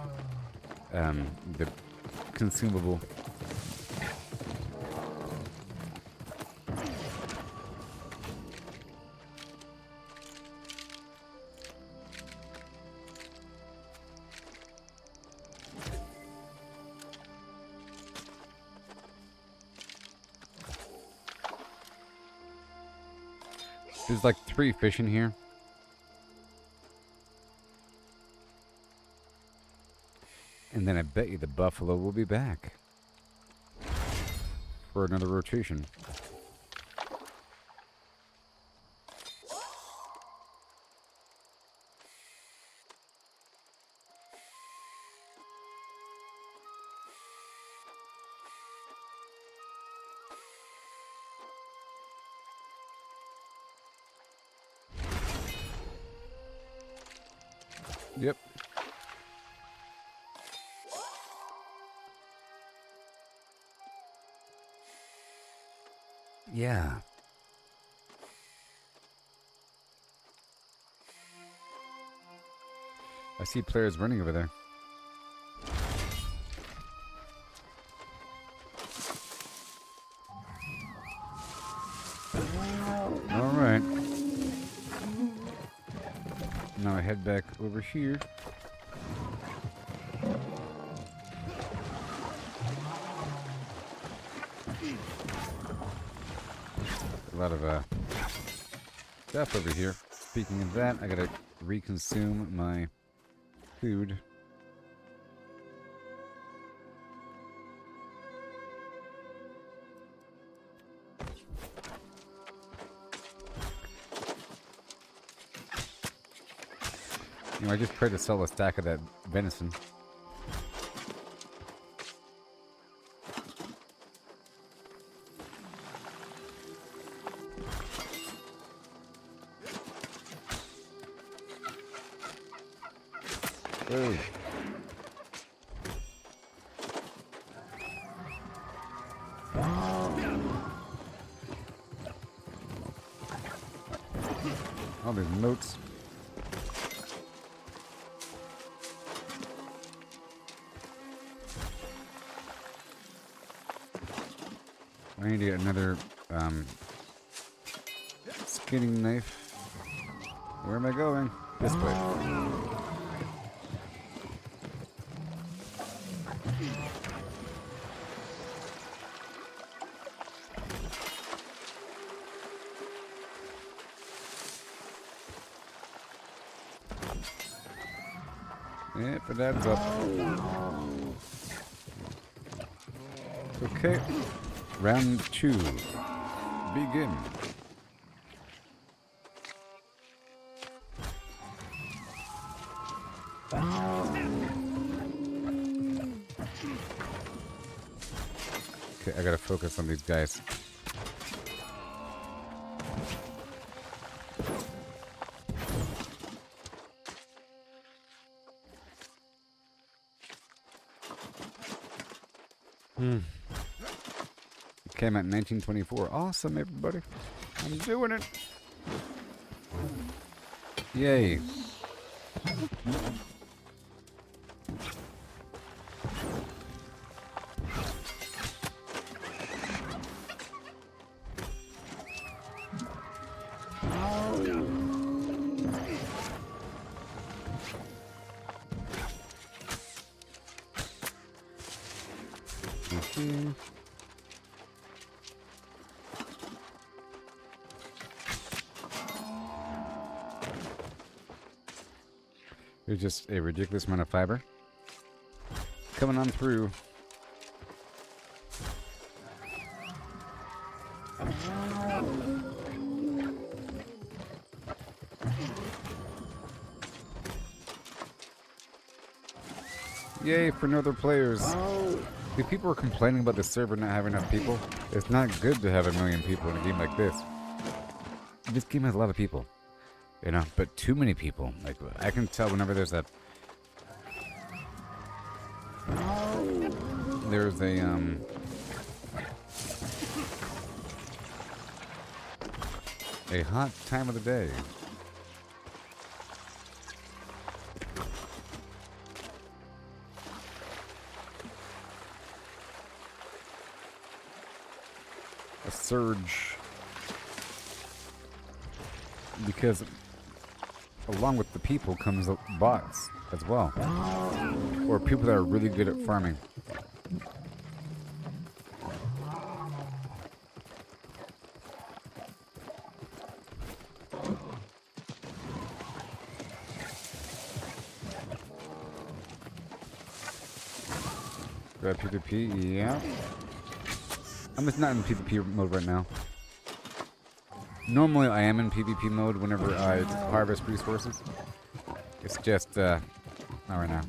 the consumable. There's like 3 fish in here. And then I bet you the buffalo will be back for another rotation. Yep. Yeah. I see players running over there. All right. Now I head back over here. A lot of stuff over here. Speaking of that, I gotta reconsume my food. You know, I just tried to sell a stack of that venison. Ooh. All these notes. I need to get another skinning knife. Where am I going? This way. Yep, it adds up. Okay. Round 2. Begin. Okay, I gotta focus on these guys. Came out in 1924. Awesome, everybody. I'm doing it. Yay. There's just a ridiculous amount of fiber coming on through. Yay for no other players. The people are complaining about the server not having enough people. It's not good to have 1 million people in a game like this. This game has a lot of people. You know, but too many people. Like, I can tell whenever there's a hot time of the day. A surge. Because along with the people comes bots as well. Or people that are really good at farming. Grab PvP, yeah. I'm just not in PvP mode right now. Normally I am in PvP mode whenever I harvest resources. It's just, not right now.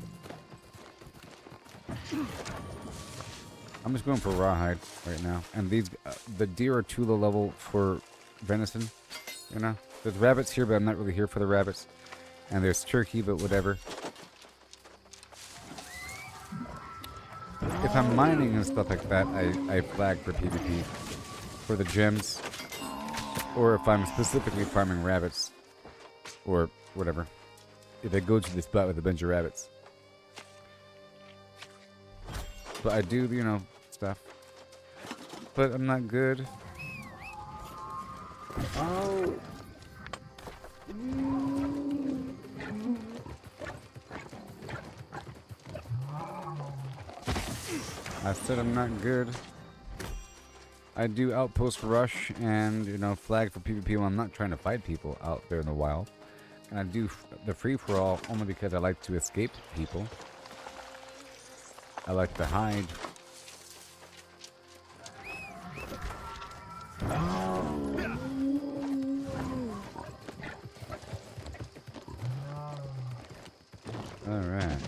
I'm just going for rawhide right now. And these, the deer are too low level for venison, you know? There's rabbits here, but I'm not really here for the rabbits. And there's turkey, but whatever. If I'm mining and stuff like that, I flag for PvP. For the gems. Or if I'm specifically farming rabbits. Or whatever. If I go to the spot with a bunch of rabbits. But I do, you know, stuff. But I'm not good. Oh! I said I'm not good. I do outpost rush and, you know, flag for PvP when I'm not trying to fight people out there in the wild. And I do the free-for-all only because I like to escape people. I like to hide. Alright.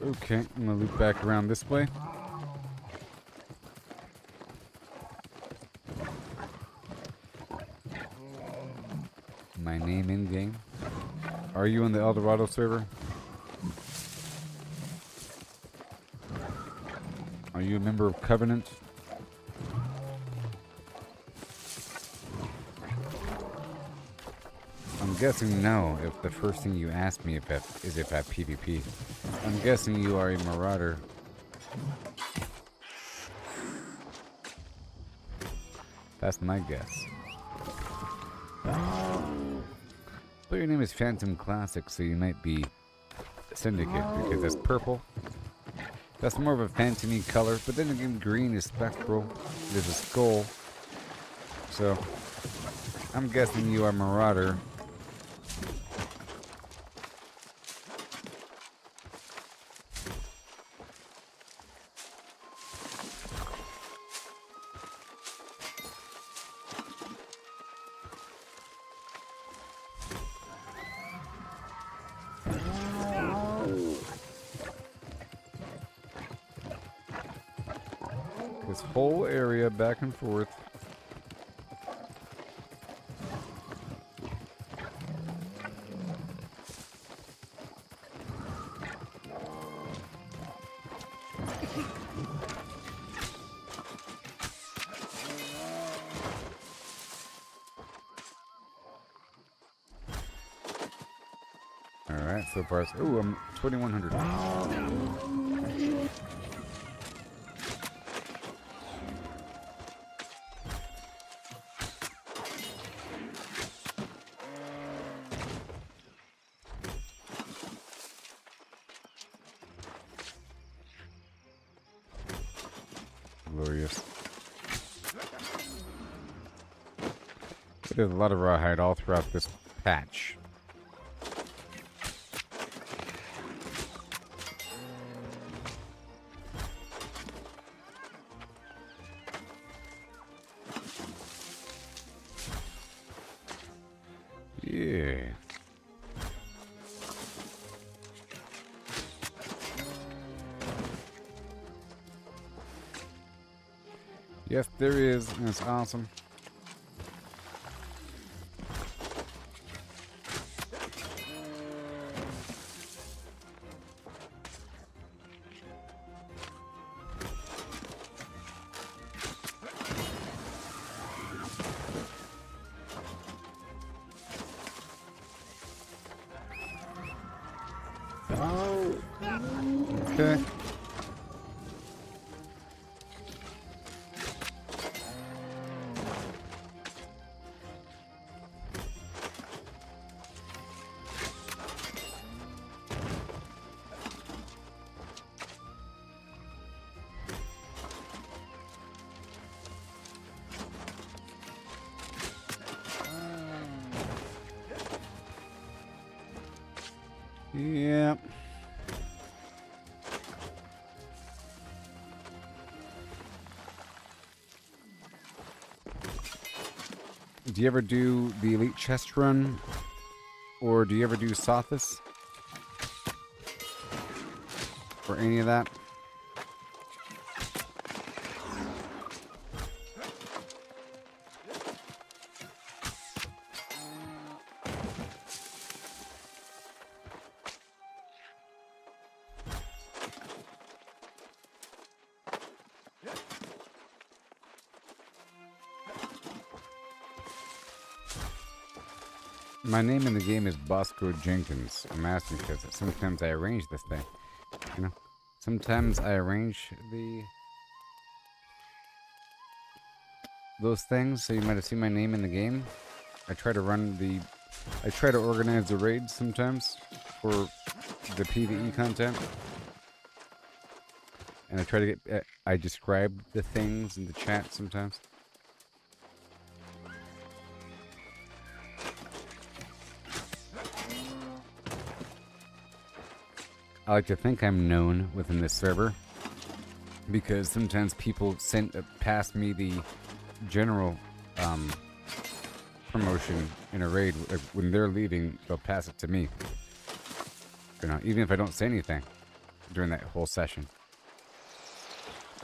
Okay, I'm gonna loop back around this way. My name in game. Are you on the El Dorado server? Are you a member of Covenant? I'm guessing no, if the first thing you ask me is if I have PvP. I'm guessing you are a marauder. That's my guess. But your name is Phantom Classic, so you might be Syndicate, because that's purple. That's more of a phantom-y color, but then again, green is spectral. There's a skull. So, I'm guessing you are Marauder. This whole area back and forth. Alright, so far, ooh, I'm 2100. Glorious. There's a lot of rawhide all throughout this patch. Yeah. Yes, there is, and it's awesome. Okay. Yeah. Do you ever do the Elite Chest Run? Or do you ever do Sothis? Or any of that? My name in the game is Bosco Jenkins. I'm asking because sometimes I arrange this thing. You know? Sometimes I arrange those things, so you might have seen my name in the game. I try to organize the raids sometimes for the PvE content. And I try to get, I describe the things in the chat sometimes. I like to think I'm known within this server because sometimes people pass me the general promotion in a raid. When they're leaving, they'll pass it to me. You know, even if I don't say anything during that whole session.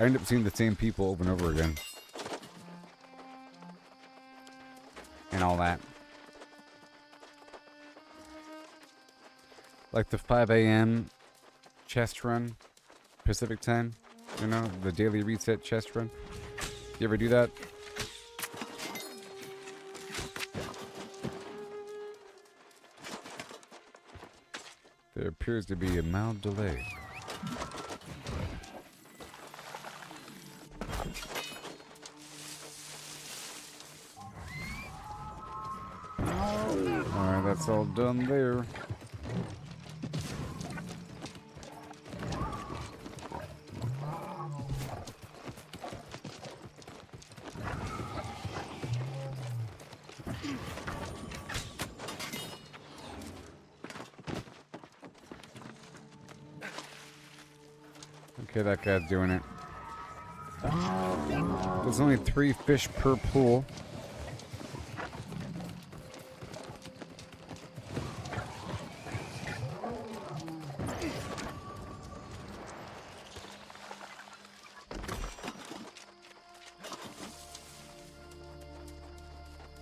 I end up seeing the same people over and over again. And all that. Like the 5 a.m. chest run, Pacific time, you know, the daily reset chest run. You ever do that? There appears to be a mild delay. Alright, that's all done there. Okay, that guy's doing it. There's only 3 fish per pool.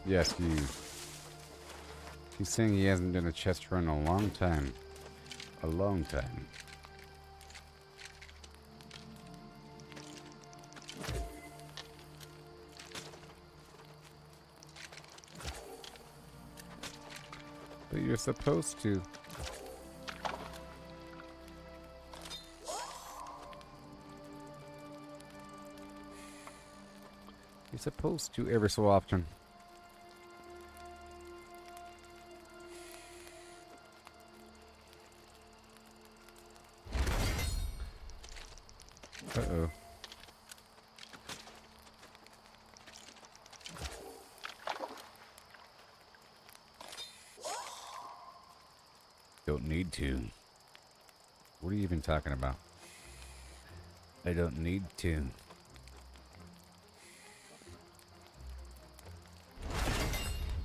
Yes, he's saying he hasn't done a chest run in a long time. A long time. But you're supposed to. You're supposed to every so often. Uh-oh. Don't need to. What are you even talking about? I don't need to.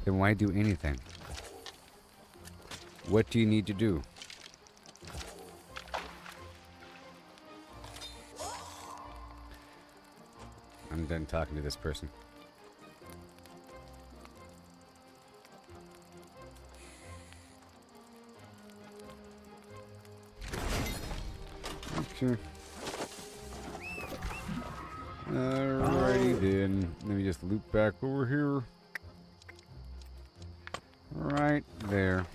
Then why do anything? What do you need to do? I'm done talking to this person. Okay. Alrighty then. Let me just loop back over here. Right there.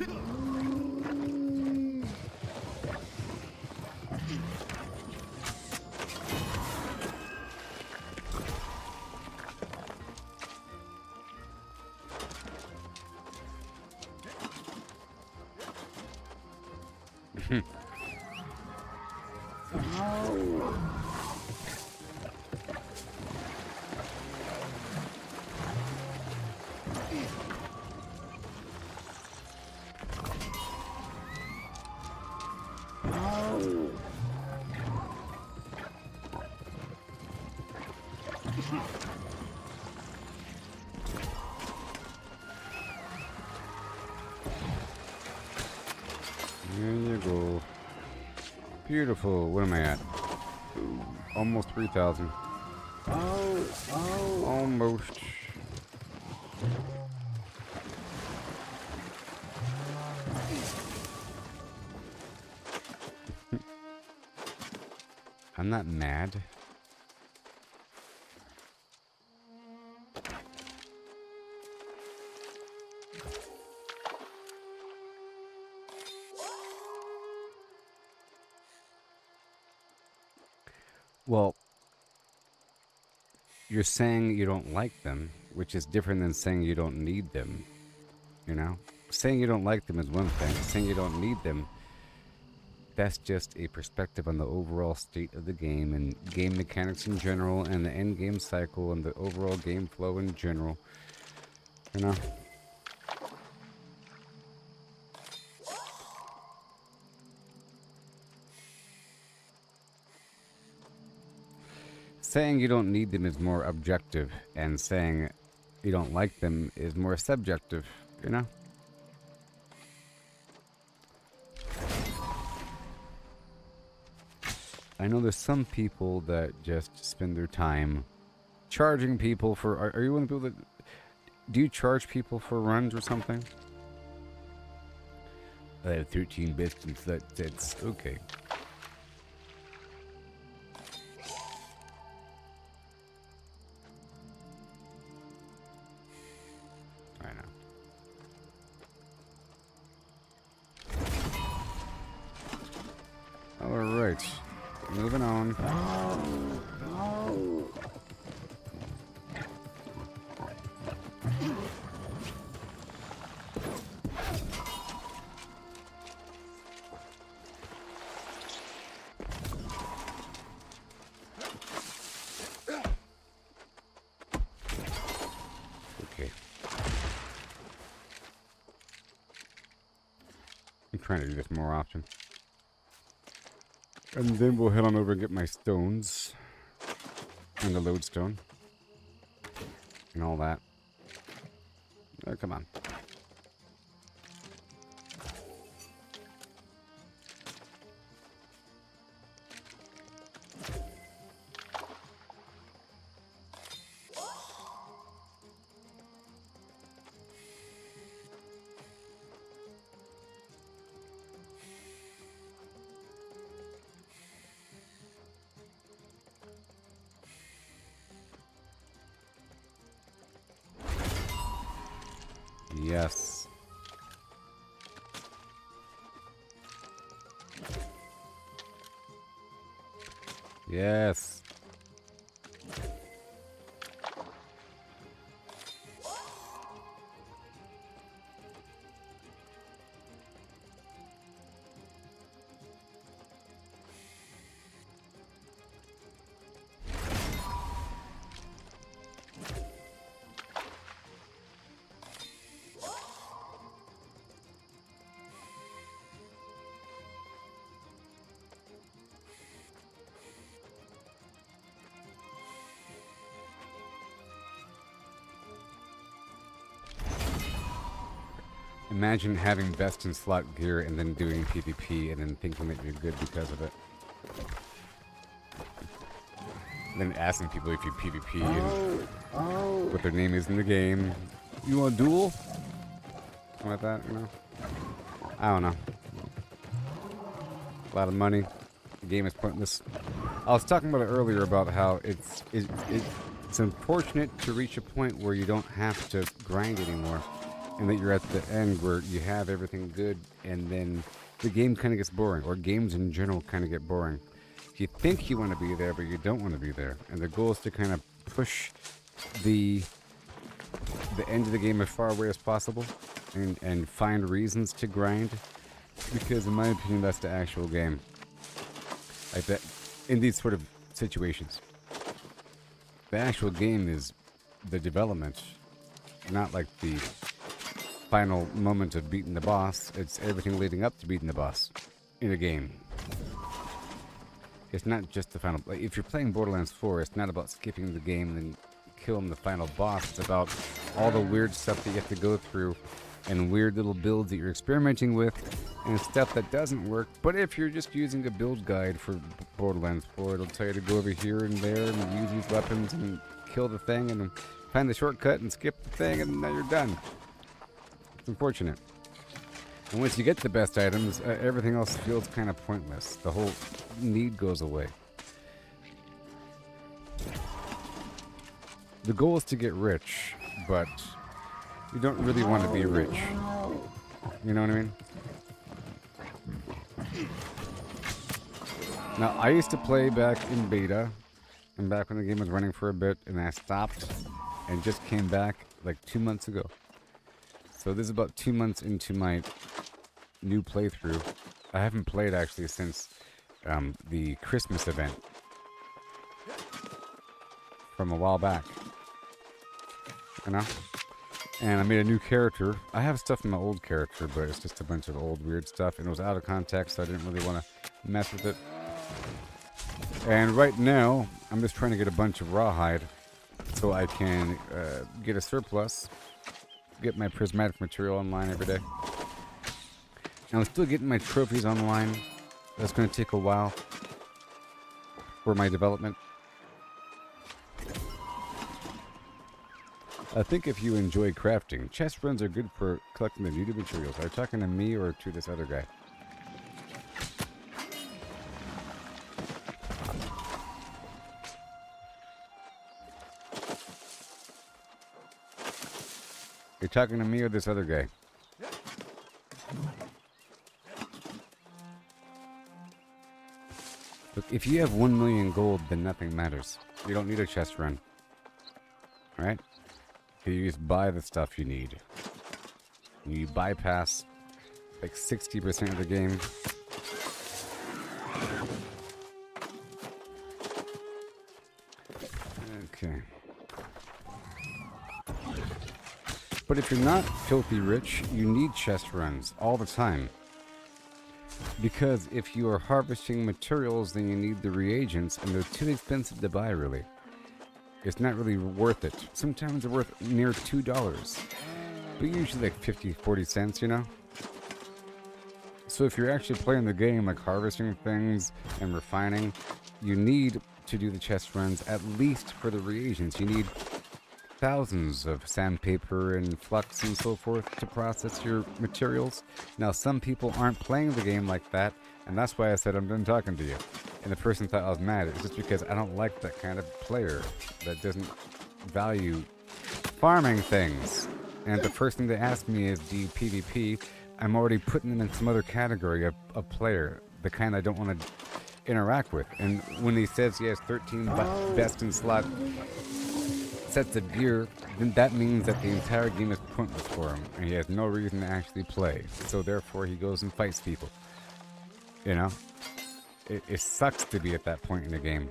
There you go. Beautiful. What am I at? Ooh, almost 3,000. Almost. I'm not mad. Well, you're saying you don't like them, which is different than saying you don't need them. You know? Saying you don't like them is one thing. Saying you don't need them, that's just a perspective on the overall state of the game and game mechanics in general and the end game cycle and the overall game flow in general. You know? Saying you don't need them is more objective, and saying you don't like them is more subjective, you know? I know there's some people that just spend their time charging people for... Are you one of the people that... Do you charge people for runs or something? I have 13 bits and that's okay. I know. Alright. Moving on. Okay. I'm trying to do this more often. And then we'll head on over and get my stones. And the lodestone. And all that. Oh, come on. Yes. Yes. Imagine having best in slot gear and then doing PvP and then thinking that you're good because of it. Then asking people if you PvP and what their name is in the game. You want a duel? Something like that, you know? I don't know. A lot of money. The game is pointless. I was talking about it earlier about how it's unfortunate to reach a point where you don't have to grind anymore. And that you're at the end where you have everything good and then the game kind of gets boring, or games in general kind of get boring. You think you want to be there, but you don't want to be there. And the goal is to kind of push the end of the game as far away as possible and find reasons to grind, because in my opinion that's the actual game. Like that, in these sort of situations, the actual game is the development, not like the final moment of beating the boss. It's everything leading up to beating the boss in a game. It's not just the final... Like, if you're playing Borderlands 4, it's not about skipping the game and then killing the final boss. It's about all the weird stuff that you have to go through and weird little builds that you're experimenting with, and stuff that doesn't work. But if you're just using a build guide for Borderlands 4, it'll tell you to go over here and there and use these weapons and kill the thing and find the shortcut and skip the thing, and now you're done. It's unfortunate. And once you get the best items, everything else feels kind of pointless. The whole need goes away. The goal is to get rich, but you don't really want to be rich. You know what I mean? Now, I used to play back in beta, and back when the game was running for a bit, and I stopped, and just came back like 2 months ago. So this is about 2 months into my new playthrough. I haven't played actually since the Christmas event from a while back. You know? And I made a new character. I have stuff in my old character, but it's just a bunch of old weird stuff, and it was out of context, so I didn't really want to mess with it. And right now, I'm just trying to get a bunch of rawhide so I can get a surplus, get my prismatic material online every day. And I'm still getting my trophies online. That's going to take a while for my development. I think if you enjoy crafting, chest runs are good for collecting the needed materials. Are you talking to me or to this other guy? You're talking to me or this other guy? Look, if you have 1 million gold, then nothing matters. You don't need a chest run. Alright? You just buy the stuff you need. You bypass like 60% of the game. Okay. But if you're not filthy rich, you need chest runs all the time. Because if you are harvesting materials, then you need the reagents, and they're too expensive to buy, really. It's not really worth it. Sometimes they're worth near $2. But usually like 50, 40 cents, you know? So if you're actually playing the game, like harvesting things and refining, you need to do the chest runs at least for the reagents. You need thousands of sandpaper and flux and so forth to process your materials. Now, some people aren't playing the game like that, and that's why I said I'm done talking to you. And the person thought I was mad. It's just because I don't like that kind of player that doesn't value farming things. And the first thing they ask me is, do you PvP? I'm already putting them in some other category of player, the kind I don't want to interact with. And when he says he has 13 best in slot sets of gear, then that means that the entire game is pointless for him, and he has no reason to actually play. So therefore, he goes and fights people. You know? It sucks to be at that point in the game.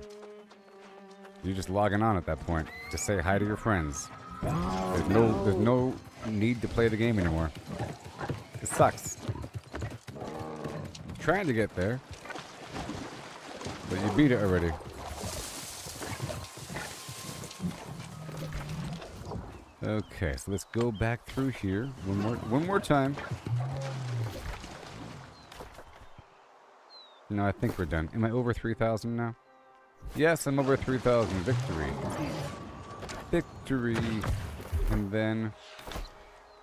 You're just logging on at that point to say hi to your friends. There's no need to play the game anymore. It sucks. I'm trying to get there, but you beat it already. Okay, so let's go back through here one more time. No, I think we're done. Am I over 3,000 now? Yes, I'm over 3,000. Victory. Victory. And then,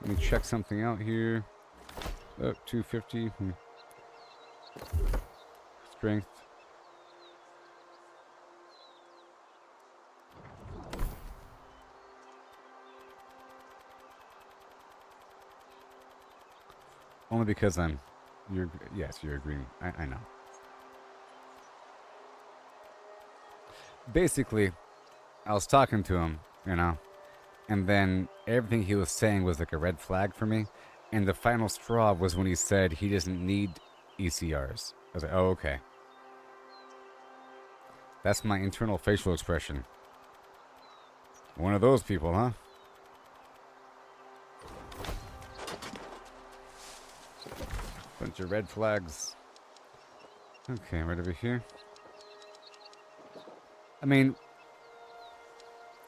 let me check something out here. Oh, 250. Strength. Only because yes, you're agreeing. I know. Basically, I was talking to him, you know, and then everything he was saying was like a red flag for me, and the final straw was when he said he doesn't need ECRs. I was like, oh, okay. That's my internal facial expression. One of those people, huh? Bunch of red flags. Okay, right over here. I mean,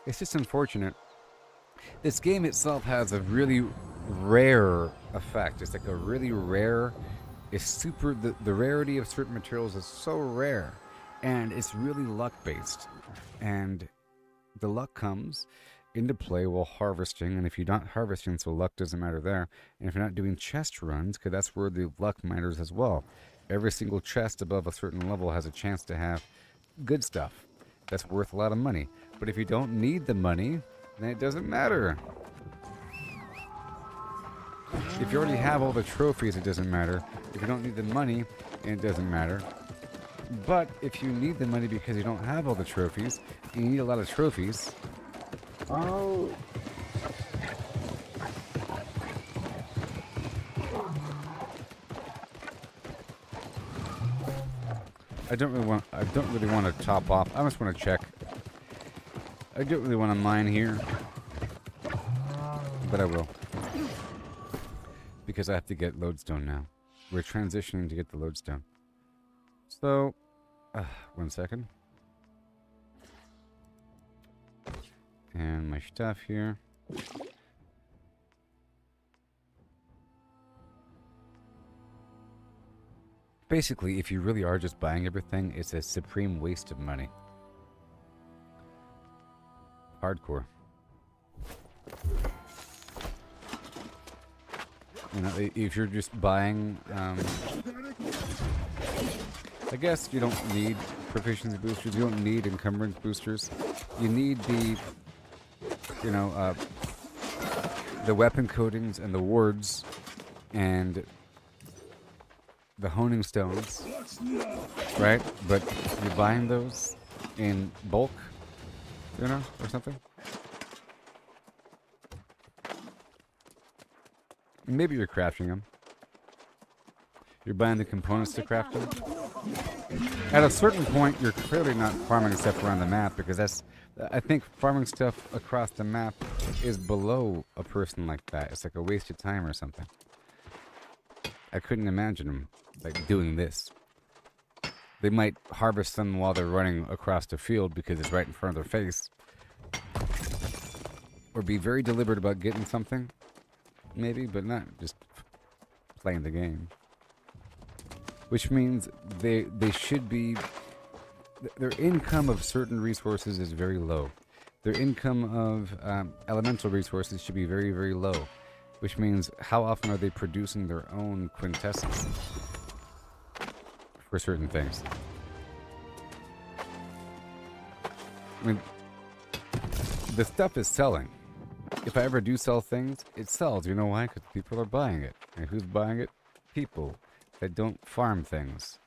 it's just unfortunate. This game itself has a really rare effect. It's like a really rare. It's super. The rarity of certain materials is so rare, and it's really luck based, and the luck comes into play while harvesting. And if you're not harvesting, so luck doesn't matter there. And if you're not doing chest runs, because that's where the luck matters as well. Every single chest above a certain level has a chance to have good stuff that's worth a lot of money. But if you don't need the money, then it doesn't matter. If you already have all the trophies, it doesn't matter. If you don't need the money, it doesn't matter. But if you need the money because you don't have all the trophies, and you need a lot of trophies... Oh... I don't really want to top off. I just want to check. I don't really want to mine here, but I will, because I have to get lodestone now. We're transitioning to get the lodestone. So, 1 second. And my stuff here. Basically, if you really are just buying everything, it's a supreme waste of money. Hardcore. You know, if you're just buying, I guess you don't need proficiency boosters. You don't need encumbrance boosters. You need the, you know, the weapon coatings and the wards and the honing stones, right? But you're buying those in bulk, you know, or something. Maybe you're crafting them. You're buying the components to craft them. At a certain point, you're clearly not farming stuff around the map, because that's, I think farming stuff across the map is below a person like that. It's like a waste of time or something. I couldn't imagine them like doing this. They might harvest them while they're running across the field because it's right in front of their face. Or be very deliberate about getting something. Maybe, but not just playing the game. Which means they should be... Their income of certain resources is very low. Their income of elemental resources should be very, very low. Which means, how often are they producing their own quintessence for certain things? I mean, the stuff is selling. If I ever do sell things, it sells. You know why? Because people are buying it. And who's buying it? People that don't farm things.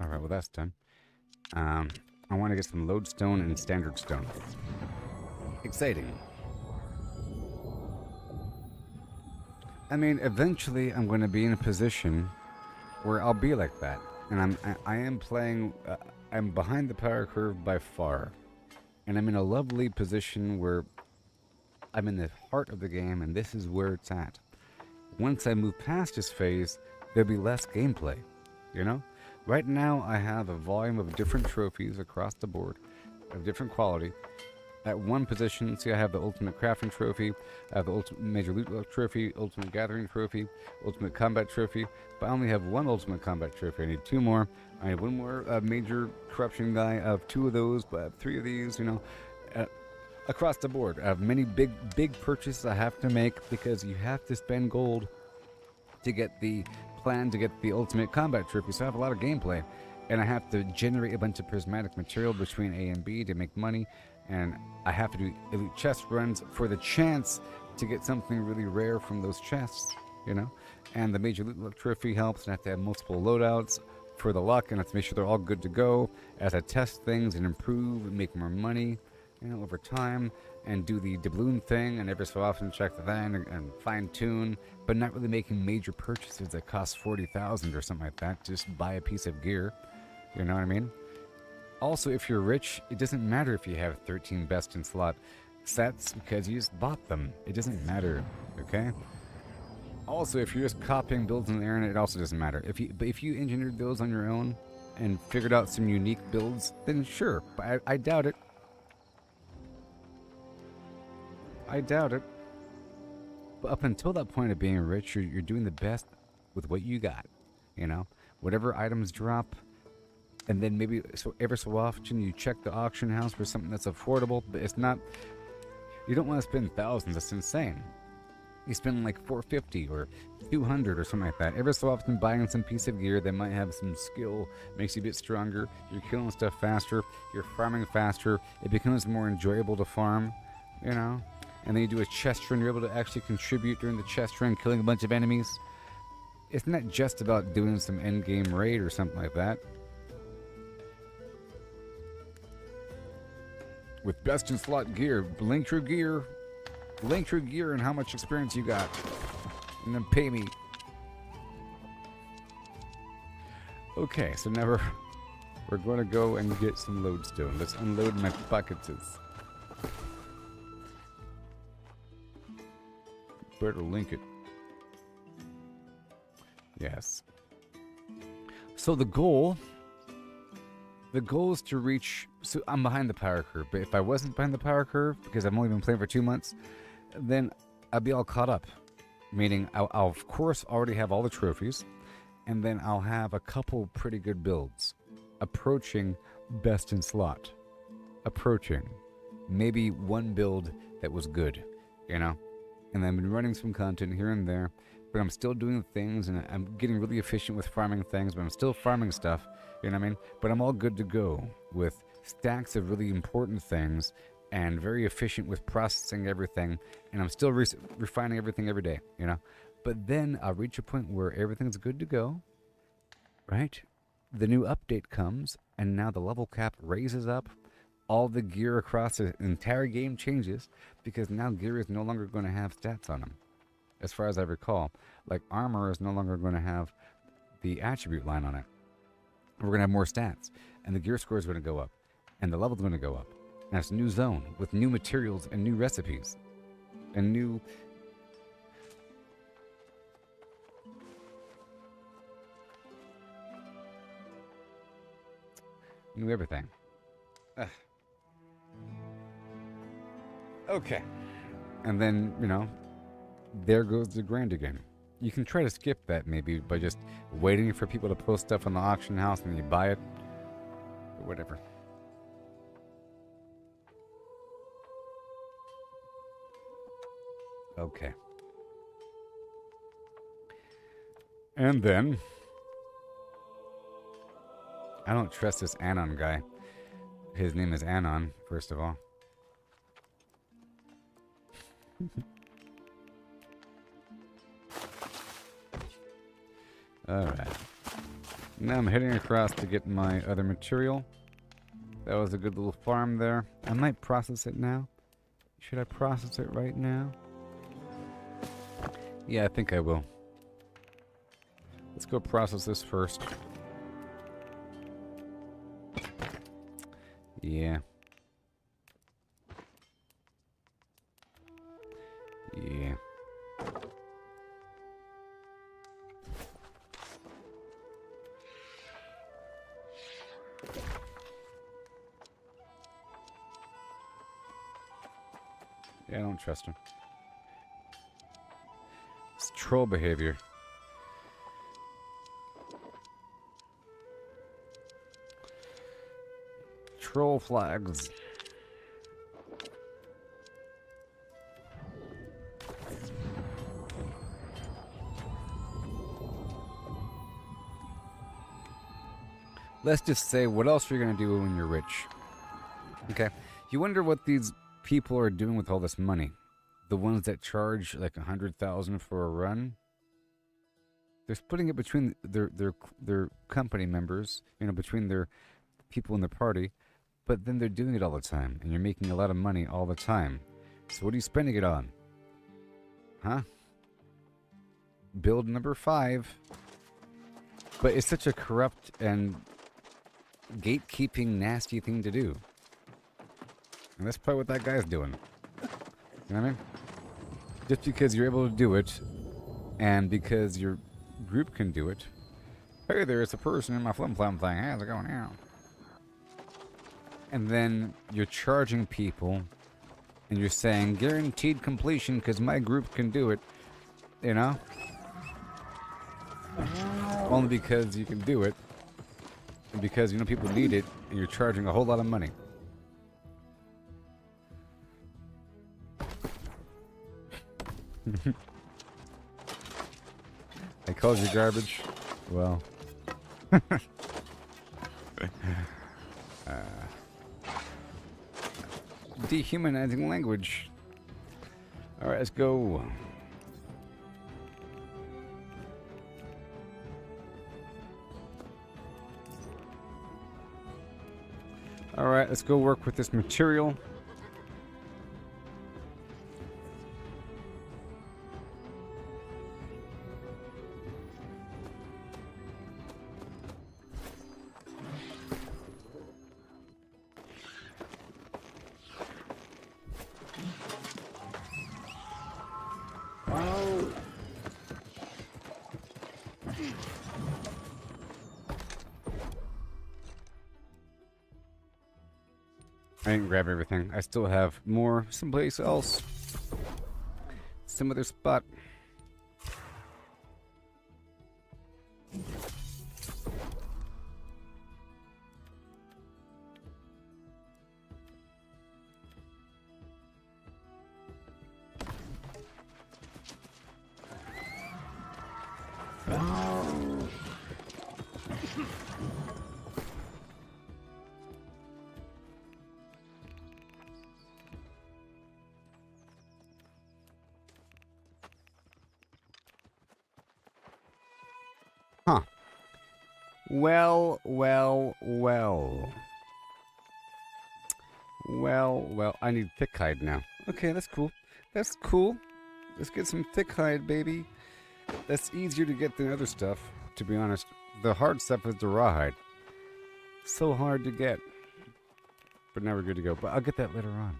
Alright, well that's done. I want to get some lodestone and standard stone. Exciting. I mean, eventually I'm going to be in a position where I'll be like that. And I am playing, I'm behind the power curve by far. And I'm in a lovely position where I'm in the heart of the game, and this is where it's at. Once I move past this phase, there'll be less gameplay, you know? Right now, I have a volume of different trophies across the board, of different quality. At one position, see, I have the Ultimate Crafting Trophy, I have the Ultimate Major Loot Trophy, Ultimate Gathering Trophy, Ultimate Combat Trophy, but I only have one Ultimate Combat Trophy. I need two more. I have one more Major Corruption guy. I have two of those, but I have three of these, you know. Across the board, I have many big purchases I have to make, because you have to spend gold to get the plan to get the Ultimate Combat Trophy, so I have a lot of gameplay. And I have to generate a bunch of prismatic material between A and B to make money, and I have to do elite chest runs for the chance to get something really rare from those chests, you know? And the Major Loot Trophy helps, and I have to have multiple loadouts for the luck, and I have to make sure they're all good to go as I test things and improve and make more money. over time and do the doubloon thing and every so often check the thing and fine tune, but not really making major purchases that cost 40,000 or something like that. Just buy a piece of gear. You know what I mean? Also, if you're rich, it doesn't matter if you have 13 best in slot sets because you just bought them. It doesn't matter, okay? Also, if you're just copying builds on the internet, it also doesn't matter. But if you engineered those on your own and figured out some unique builds, then sure. But I doubt it. I doubt it. But up until that point of being rich, you're doing the best with what you got. You know, whatever items drop, and then maybe every so often you check the auction house for something that's affordable. But it's not. You don't want to spend thousands. That's insane. You spend like 450 or 200 or something like that. Every so often buying some piece of gear that might have some skill, makes you a bit stronger. You're killing stuff faster. You're farming faster. It becomes more enjoyable to farm, you know. And then you do a chest run. You're able to actually contribute during the chest run, killing a bunch of enemies. It's not just about doing some end game raid or something like that. With best in slot gear, blink through gear. Link through gear and how much experience you got. And then pay me. Okay, so now we're going to go and get some lodestone. Let's unload my buckets. Better link it. Yes. So the goal is to reach... So I'm behind the power curve, but if I wasn't behind the power curve, because I've only been playing for 2 months, then I'll be all caught up. Meaning I'll of course already have all the trophies, and then I'll have a couple pretty good builds. Approaching best in slot. Approaching. Maybe one build that was good, you know? And I've been running some content here and there, but I'm still doing things, and I'm getting really efficient with farming things, but I'm still farming stuff, you know what I mean? But I'm all good to go with stacks of really important things and very efficient with processing everything, and I'm still refining everything every day, you know? But then I'll reach a point where everything's good to go, right? The new update comes, and now the level cap raises up. All the gear across the entire game changes, because now gear is no longer going to have stats on them. As far as I recall, like armor is no longer going to have the attribute line on it. We're going to have more stats, and the gear score is going to go up, and the level's going to go up. And it's a new zone with new materials and new recipes and new everything. Ugh. Okay. And then, you know, there goes the grind again. You can try to skip that maybe by just waiting for people to post stuff on the auction house and you buy it. Or whatever. Okay. And then... I don't trust this Anon guy. His name is Anon, first of all. Alright. Now I'm heading across to get my other material. That was a good little farm there. I might process it now. Should I process it right now? Yeah, I think I will. Let's go process this first. Yeah. Yeah. Yeah, I don't trust him. It's troll behavior. Troll flags. Let's just say, what else are you going to do when you're rich? Okay. You wonder what these people are doing with all this money. The ones that charge like 100,000 for a run. They're splitting it between their company members, you know, between their people in the party. But then they're doing it all the time, and you're making a lot of money all the time. So what are you spending it on? Huh? Build number 5. But it's such a corrupt and gatekeeping nasty thing to do. And that's probably what that guy's doing. You know what I mean? Just because you're able to do it, and because your group can do it. Hey, there's a person in my flim-flam thing. How's it going now? And then you're charging people, and you're saying, guaranteed completion because my group can do it. You know? Only because you can do it. And because, you know, people need it, and you're charging a whole lot of money. I called you garbage. Well. Dehumanizing language. Alright, let's go. Alright, let's go work with this material. I didn't grab everything. I still have more someplace else. Some other spot. Huh. Well. I need thick hide now. Okay, that's cool. That's cool. Let's get some thick hide, baby. That's easier to get than other stuff, to be honest. The hard stuff is the rawhide. So hard to get. But now we're good to go. But I'll get that later on.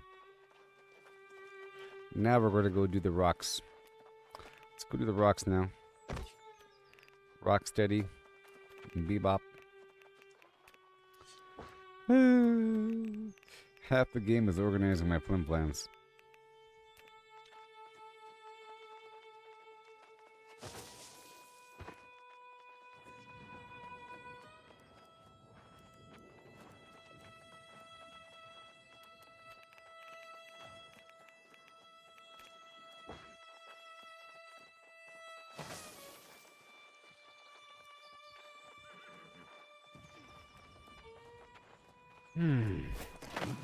Now we're going to go do the rocks. Let's go do the rocks now. Rocksteady. Bebop. Half the game is organizing my flim plans.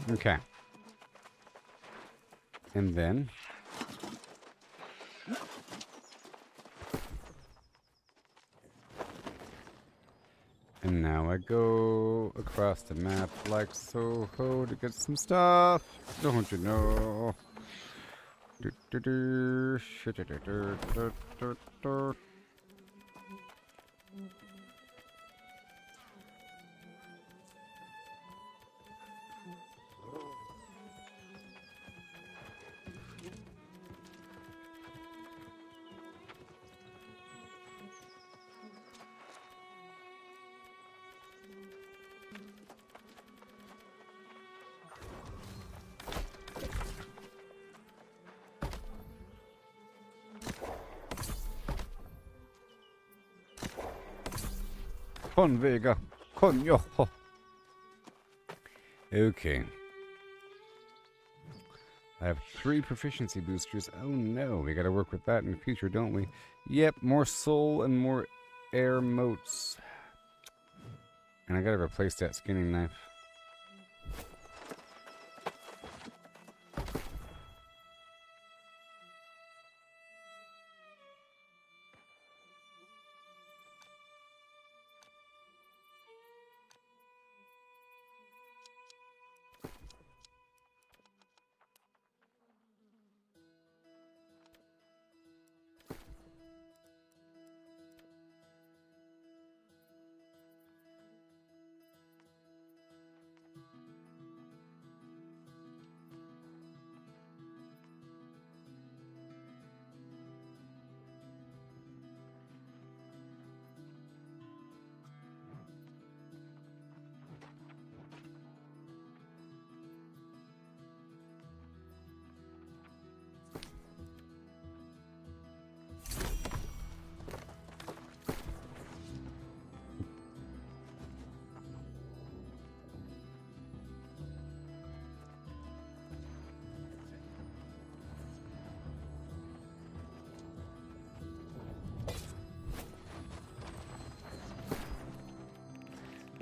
Okay. And then and now I go across the map like so to get some stuff. Don't you know? Con Vega. Coño. Okay. I have 3 proficiency boosters. Oh no, we gotta work with that in the future, don't we? Yep, more soul and more air motes. And I gotta replace that skinning knife.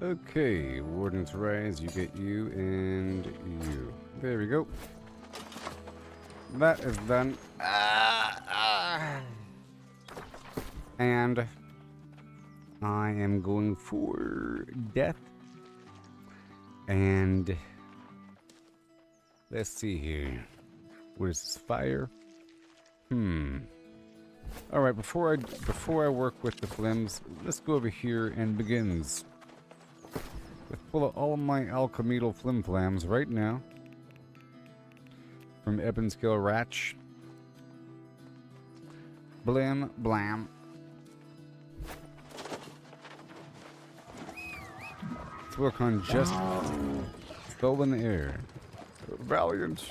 Okay, Warden's Rise, you get you and you. There we go. That is done. And I am going for death. And let's see here. What is this? Fire? All right. Before I work with the flames, let's go over here and begins. Let's pull out all of my alchemical flim flams right now from Ebonscale Ratch. Blam blam. Let's work on just stolen air. Valiant.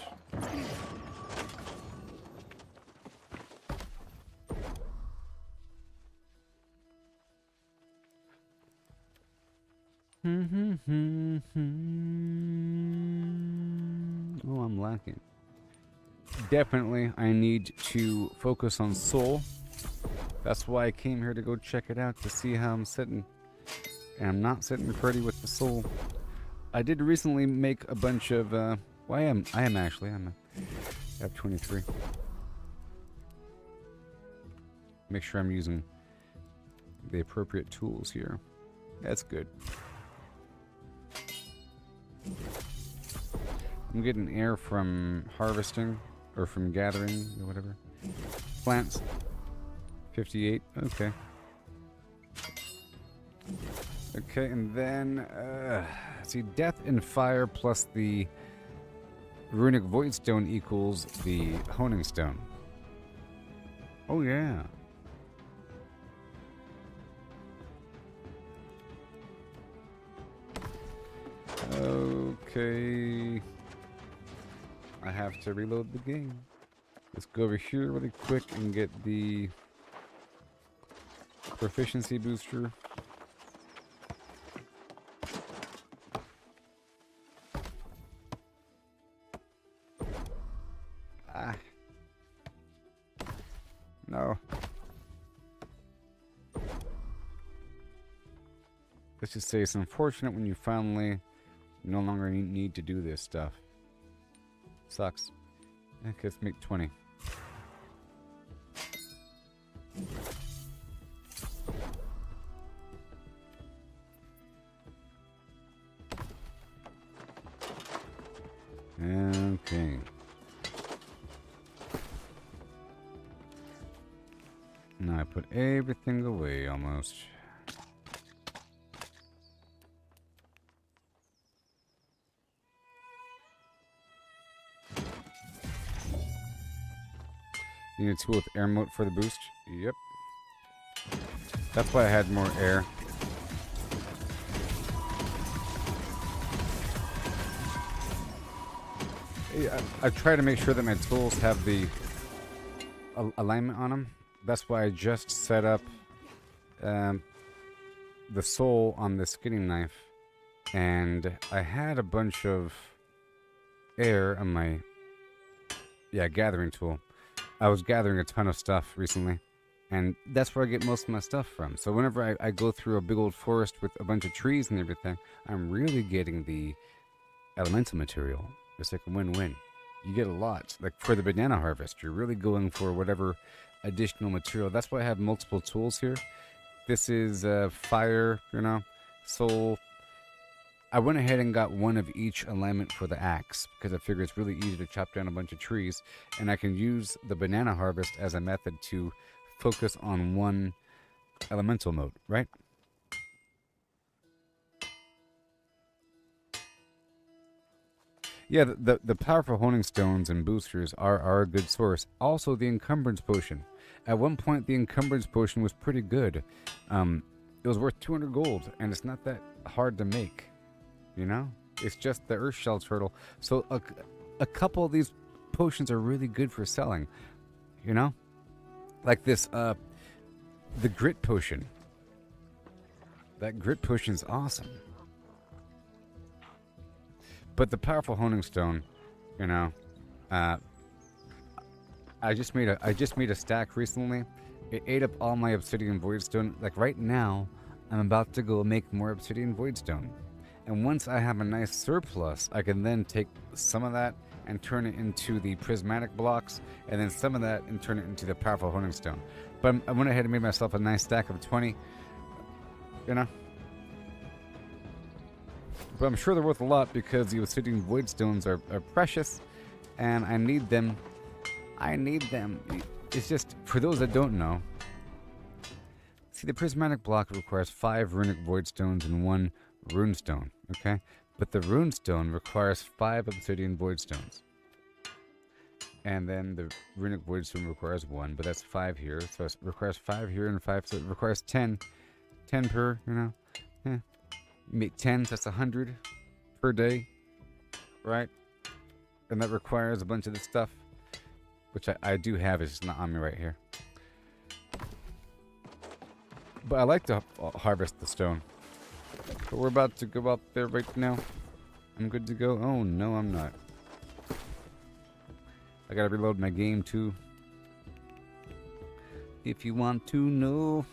Oh, I'm lacking. Definitely, I need to focus on soul. That's why I came here to go check it out to see how I'm sitting. And I'm not sitting pretty with the soul. I did recently make a bunch of, well, I am actually, I have 23. Make sure I'm using the appropriate tools here. That's good. I'm getting air from harvesting, or from gathering, or whatever. Plants. 58, okay. Okay, and then, see, death and fire plus the runic voidstone equals the honing stone. Oh, yeah. Okay. I have to reload the game. Let's go over here really quick and get the proficiency booster. No. Let's just say it's unfortunate when you finally no longer need to do this stuff. Sucks. Okay, let's make 20. Okay. Now I put everything away almost. You need a tool with air moat for the boost? Yep. That's why I had more air. I try to make sure that my tools have the alignment on them. That's why I just set up the soul on the skinning knife. And I had a bunch of air on my gathering tool. I was gathering a ton of stuff recently, and that's where I get most of my stuff from. So whenever I go through a big old forest with a bunch of trees and everything, I'm really getting the elemental material. It's like a win-win. You get a lot. Like for the banana harvest, you're really going for whatever additional material. That's why I have multiple tools here. This is fire, soul. I went ahead and got one of each alignment for the axe because I figure it's really easy to chop down a bunch of trees, and I can use the banana harvest as a method to focus on one elemental mode, right? Yeah, the powerful honing stones and boosters are a good source. Also, the encumbrance potion. At one point, the encumbrance potion was pretty good. It was worth 200 gold, and it's not that hard to make. It's just the earth shell turtle. So a couple of these potions are really good for selling. Like this, the grit potion. That grit potion's awesome. But the powerful honing stone, I just made a stack recently. It ate up all my obsidian voidstone. Like right now, I'm about to go make more obsidian voidstone. And once I have a nice surplus, I can then take some of that and turn it into the prismatic blocks, and then some of that and turn it into the powerful honing stone. But I went ahead and made myself a nice stack of 20, you know. But I'm sure they're worth a lot because the obsidian voidstones are precious, and I need them. I need them. It's just, for those that don't know, see, the prismatic block requires 5 runic voidstones and 1 runestone, okay? But the runestone requires 5 obsidian voidstones. And then the runic voidstone requires 1, but that's 5 here. So it requires 5 here and 5, so it requires 10. 10 per, you know? Yeah. Make 10, so that's 100 per day, right? And that requires a bunch of this stuff, which I do have, it's just not on me right here. But I like to harvest the stone. But we're about to go up there right now. I'm good to go. Oh, no, I'm not. I gotta reload my game, too. If you want to know,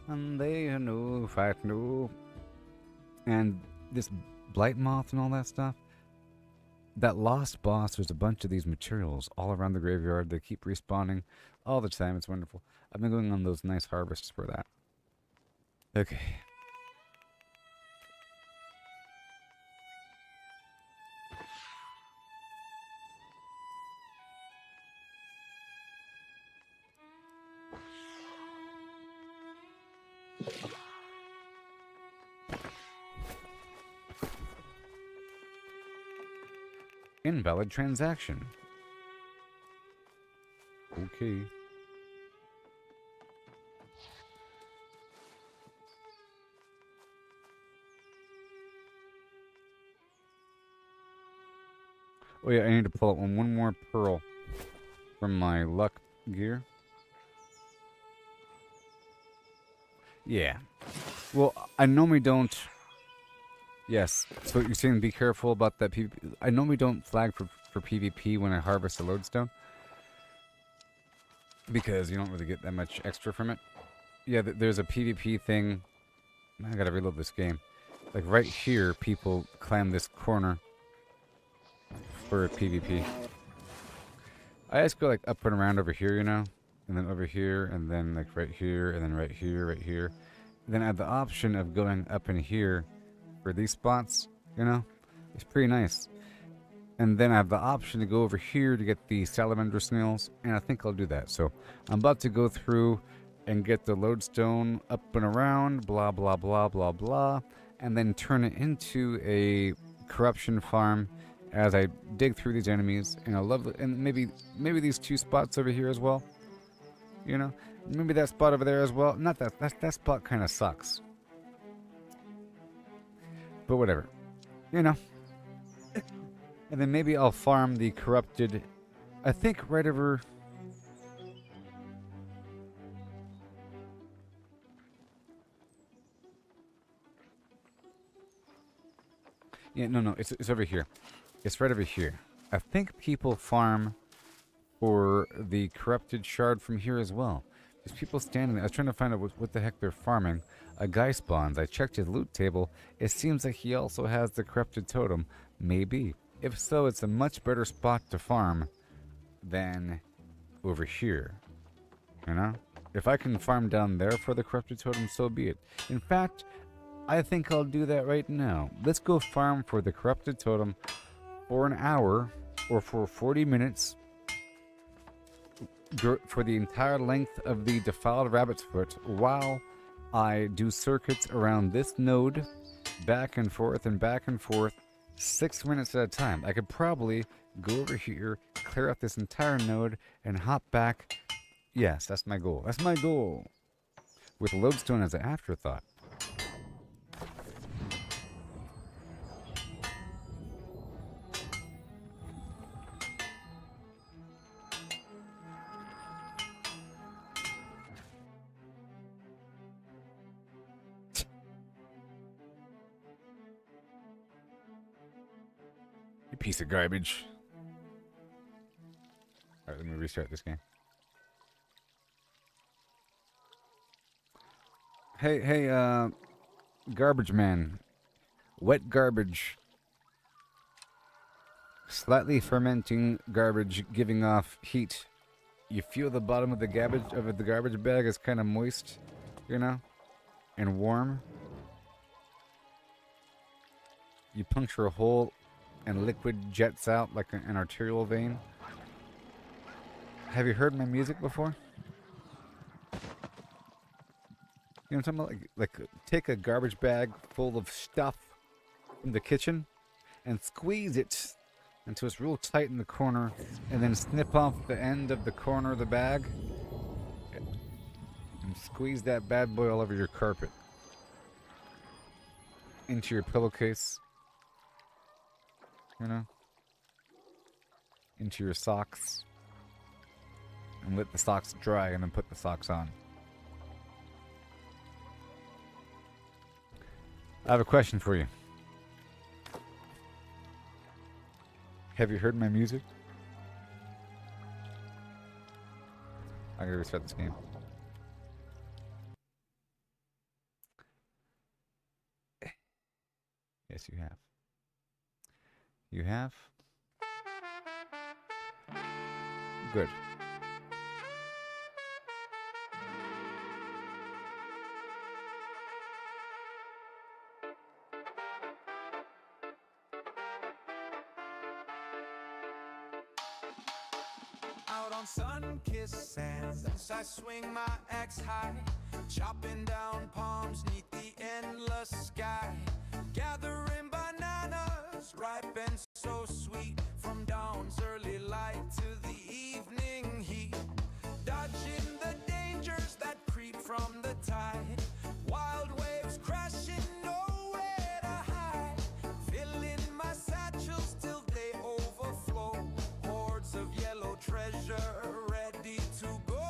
and they know if I know. And this blight moth and all that stuff, that lost boss, there's a bunch of these materials all around the graveyard. They keep respawning all the time. It's wonderful. I've been going on those nice harvests for that. Okay. Invalid transaction. Okay. Oh yeah, I need to pull out one more pearl from my luck gear. Yeah. Well, I normally don't. Yes. So you're saying be careful about that PvP. I normally don't flag for PvP when I harvest a lodestone, because you don't really get that much extra from it. Yeah, there's a PvP thing. I gotta reload this game. Like right here, people climb this corner for PvP. I just go like up and around over here, you know, and then over here, and then like right here, and then right here, right here. Then I have the option of going up in here for these spots, you know. It's pretty nice. And then I have the option to go over here to get the salamander snails, and I think I'll do that. So I'm about to go through and get the lodestone up and around, blah, blah, blah, blah, blah, and then turn it into a corruption farm as I dig through these enemies. And I love it. And maybe these 2 spots over here as well, you know. Maybe that spot over there as well. Not that spot kind of sucks. But whatever, you know. And then maybe I'll farm the corrupted, I think right over... Yeah, no, it's over here. It's right over here. I think people farm for the corrupted shard from here as well. There's people standing there. I was trying to find out what the heck they're farming. A guy spawns. I checked his loot table. It seems like he also has the corrupted totem. Maybe. If so, it's a much better spot to farm than over here. You know? If I can farm down there for the corrupted totem, so be it. In fact, I think I'll do that right now. Let's go farm for the corrupted totem for an hour or for 40 minutes for the entire length of the defiled rabbit's foot while I do circuits around this node back and forth 6 minutes at a time. I could probably go over here, clear out this entire node, and hop back. Yes, that's my goal. That's my goal. With lodestone as an afterthought. You piece of garbage. Alright, let me restart this game. Hey, garbage man. Wet garbage. Slightly fermenting garbage giving off heat. You feel the bottom of the garbage bag is kind of moist, you know, and warm. You puncture a hole and liquid jets out like an arterial vein. Have you heard my music before? You know what I'm talking about? Like take a garbage bag full of stuff from the kitchen and squeeze it until it's real tight in the corner, and then snip off the end of the corner of the bag and squeeze that bad boy all over your carpet, into your pillowcase, you know, into your socks, and let the socks dry and then put the socks on. I have a question for you. Have you heard my music? I gotta restart this game. Yes, you have. You have? Good. Out on sun-kissed sands, I swing my axe high, chopping down palms neath the endless sky, gathering bananas, ripe and so sweet, from dawn's early light to the evening heat, dodging the dangers that creep from the tide, wild waves crashing, nowhere to hide, filling my satchels till they overflow, hordes of yellow treasure ready to go,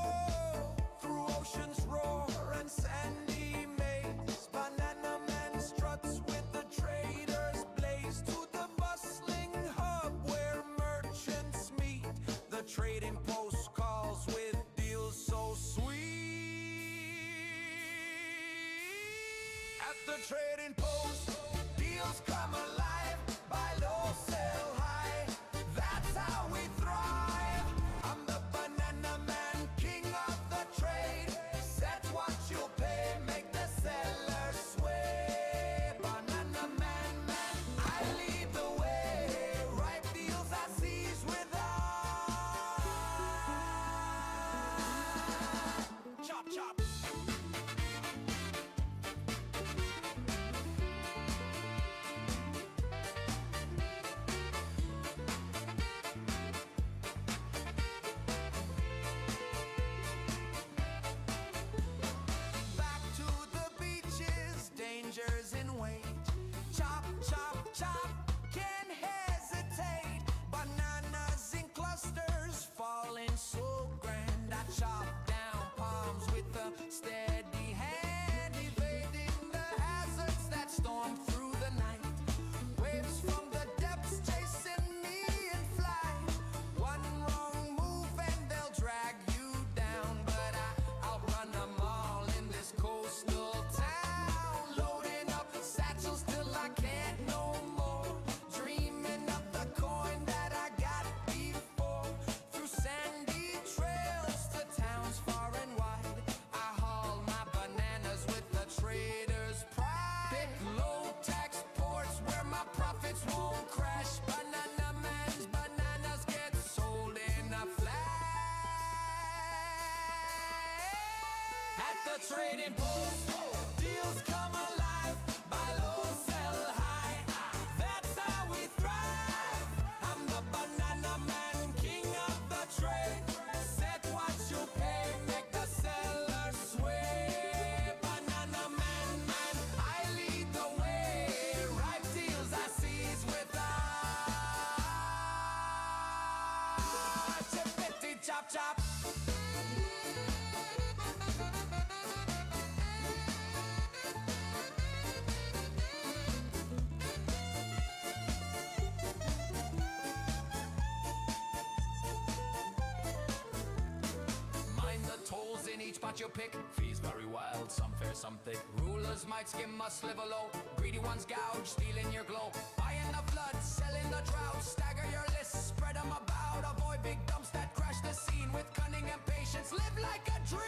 through oceans roar and sandy maze, banana man struts with the traders blaze, to the bustling hub where merchants meet, the trading post calls with deals so sweet. At the trading post, deals come alive, buy low, sell high, that's how we thrive. I'm the banana man, king of the trade, set what you'll pay, make the seller sway. Banana man, I lead the way, ripe deals I seize with eye. Chop, chop. Back to the beaches, dangers in wait. Chop, chop, chop, can't hesitate. Bananas in clusters, falling so grand. I chop down palms with a steady hand, evading the hazards that storm through the night. Waves from the depths chasing me in flight. One wrong move and they'll drag you down, but I'll run them all in this coastal town, loading up satchels till I can't no more, dreaming of the coin that I got before, through sandy trails to towns far and wide, I haul my bananas with the trader's pride, pick low tax ports where my profits won't crash, banana man's bananas get sold in a flash. At the trading post, deals come alive, buy low, sell high, that's how we thrive. I'm the banana man, king of the trade, set what you pay, make the seller sway. Banana man, I lead the way, ripe deals I seize with eye. Chippity chop chop. Mind the tolls in each pot you pick. Fees vary wild, some fair, something. Rulers might skim us, live low. Greedy ones gouge, stealing your glow. Buying the flood, selling the drought. Stagger your lists, spread them about. Avoid big dumps that crash the scene. With cunning and patience, live like a dream.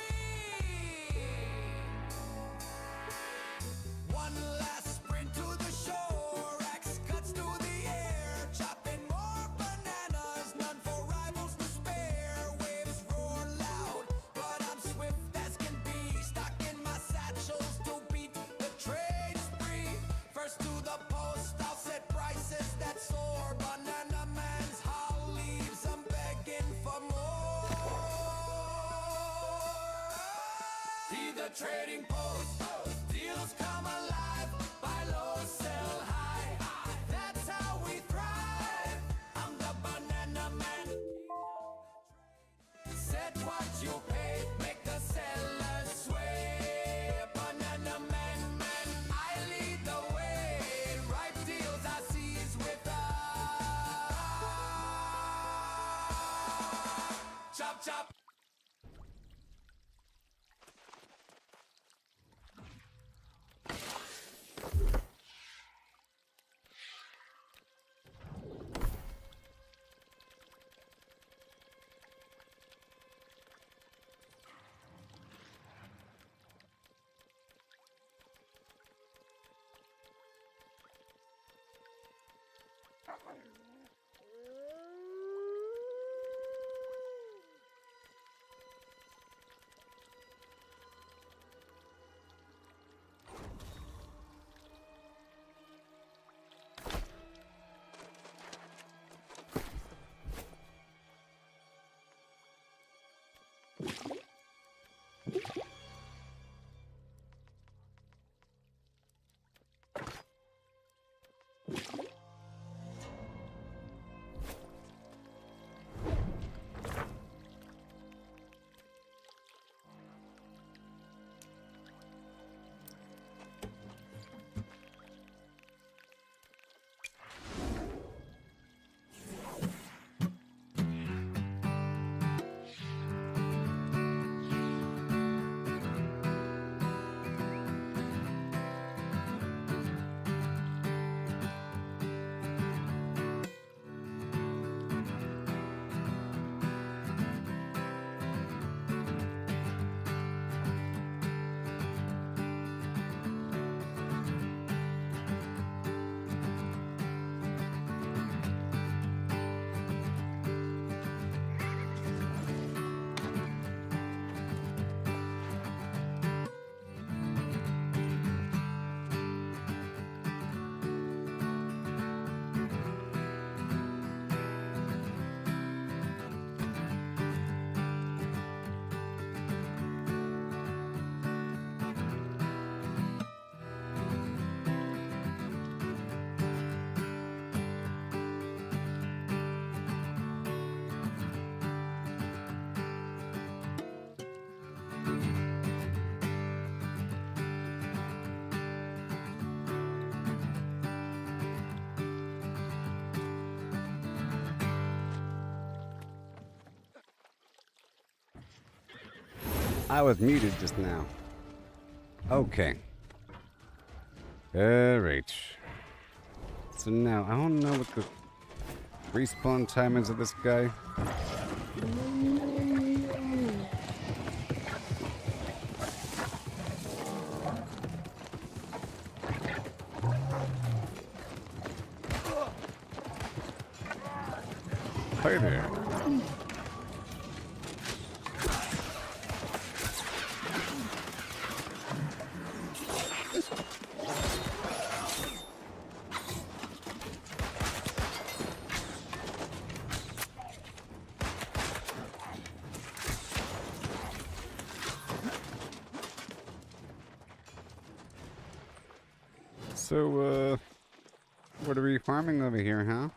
One last sprint to the shore. Axe cuts through the air. Chopping more bananas, none for rivals to spare. Waves roar loud, but I'm swift as can be. Stuck in my satchels to beat the trade spree. First to the post, I'll set prices that soar. Banana man's haul leaves, I'm begging for more. Be the trading post, deals come alive. Buy low, sell high, that's how we thrive. I'm the banana man. Set what you pay, make the sellers sway. Banana man, I lead the way. Ripe deals I seize with chop chop. I was muted just now. Okay. Alright. So now, I don't know what the respawn time is of this guy. Hi there. So, what are we farming over here, huh?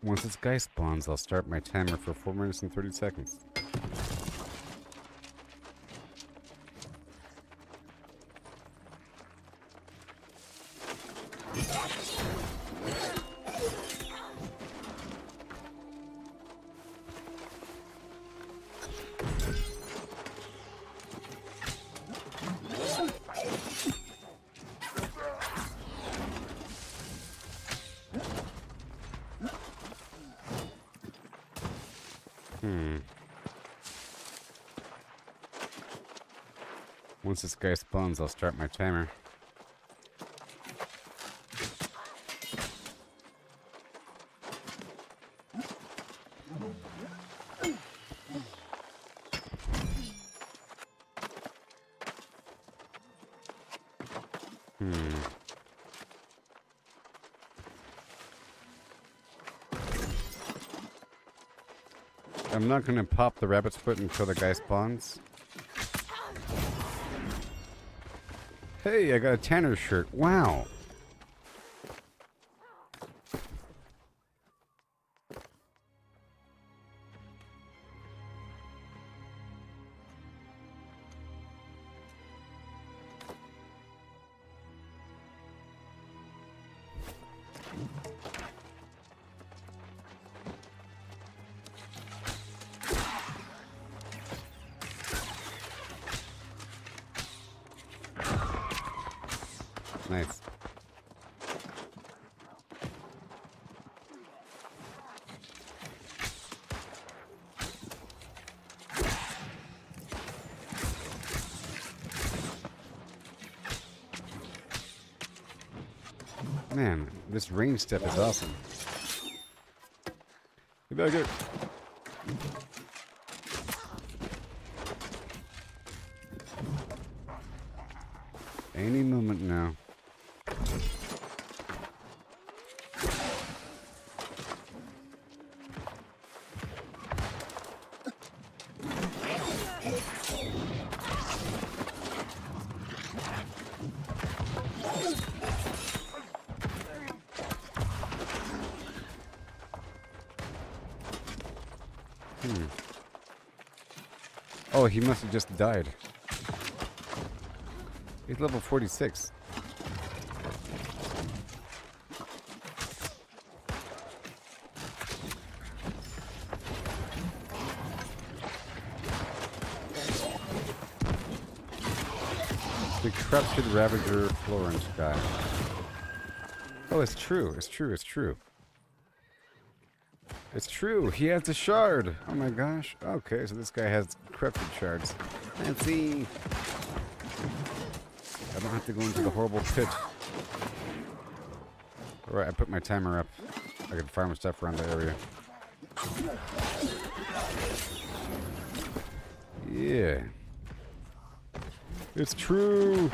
Once this guy spawns, I'll start my timer for 4 minutes and 30 seconds. Once this guy spawns, I'll start my timer. I'm not gonna pop the rabbit's foot until the guy spawns. Hey, I got a Tanner shirt. Wow. Nice. Man, this range step is awesome. Get back here. Any moment now. Oh, he must have just died. He's level 46. The corrupted Ravager Florence guy. Oh, it's true. It's true. It's true. It's true. He has the shard. Oh my gosh. Okay, so this guy has corrupted shards. Fancy. I don't have to go into the horrible pit. Alright, I put my timer up. I can farm stuff around the area. Yeah. It's true.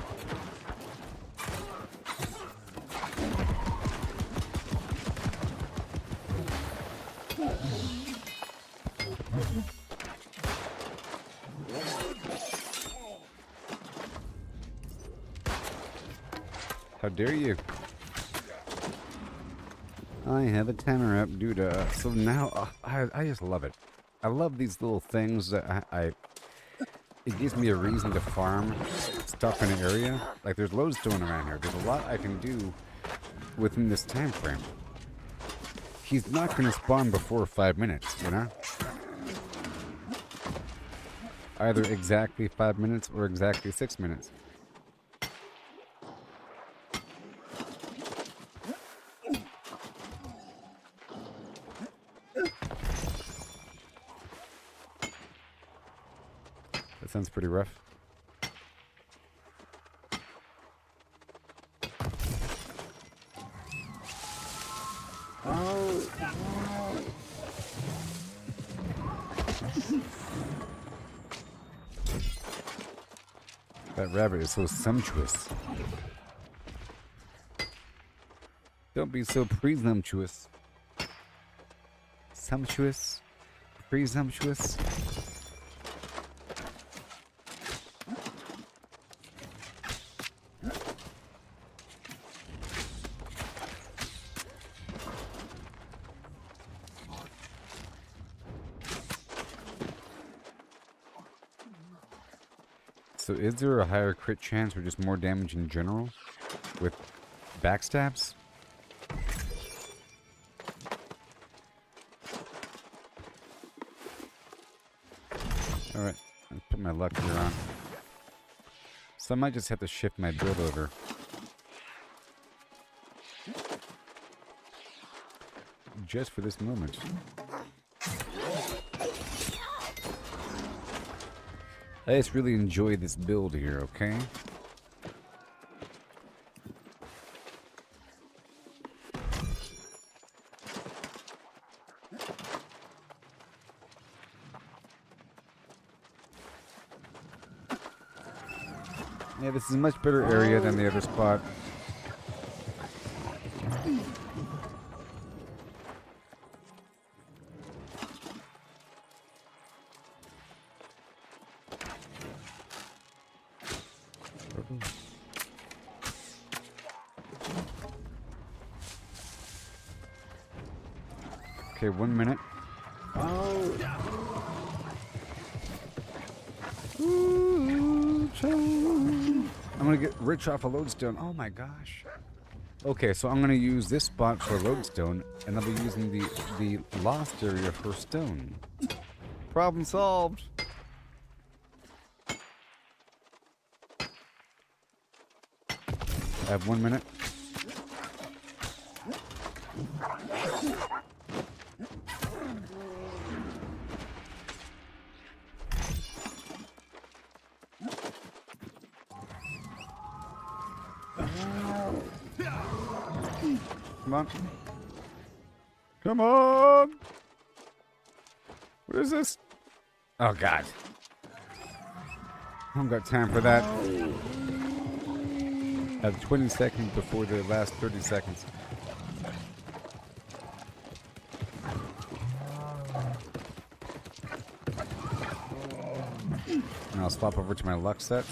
How dare you? I have a timer up, dude. So now, I just love it. I love these little things that it gives me a reason to farm stuff in an area. Like, there's loads going around here. There's a lot I can do within this time frame. He's not going to spawn before 5 minutes, you know? Either exactly 5 minutes or exactly 6 minutes. That sounds pretty rough. That rabbit is so sumptuous. Don't be so presumptuous. Sumptuous? Presumptuous? So is there a higher crit chance or just more damage in general with backstabs? Alright, I'll put my luck gear on. So I might just have to shift my build over. Just for this moment. I just really enjoy this build here, okay? Yeah, this is a much better area than the other spot. Okay, 1 minute. I'm gonna get rich off a lodestone. Oh my gosh. Okay, so I'm gonna use this spot for lodestone, and I'll be using the lost area for stone. Problem solved. I have 1 minute. Come on. Come on! What is this? Oh, God. I don't got time for that. I have 20 seconds before the last 30 seconds. And I'll swap over to my luck set.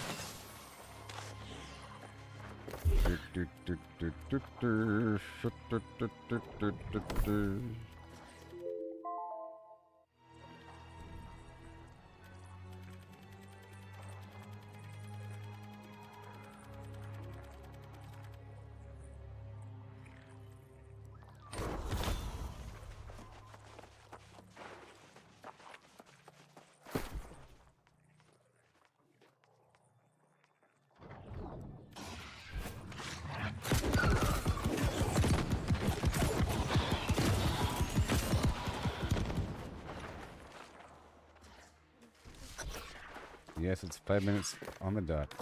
Yes, it's 5 minutes on the dot.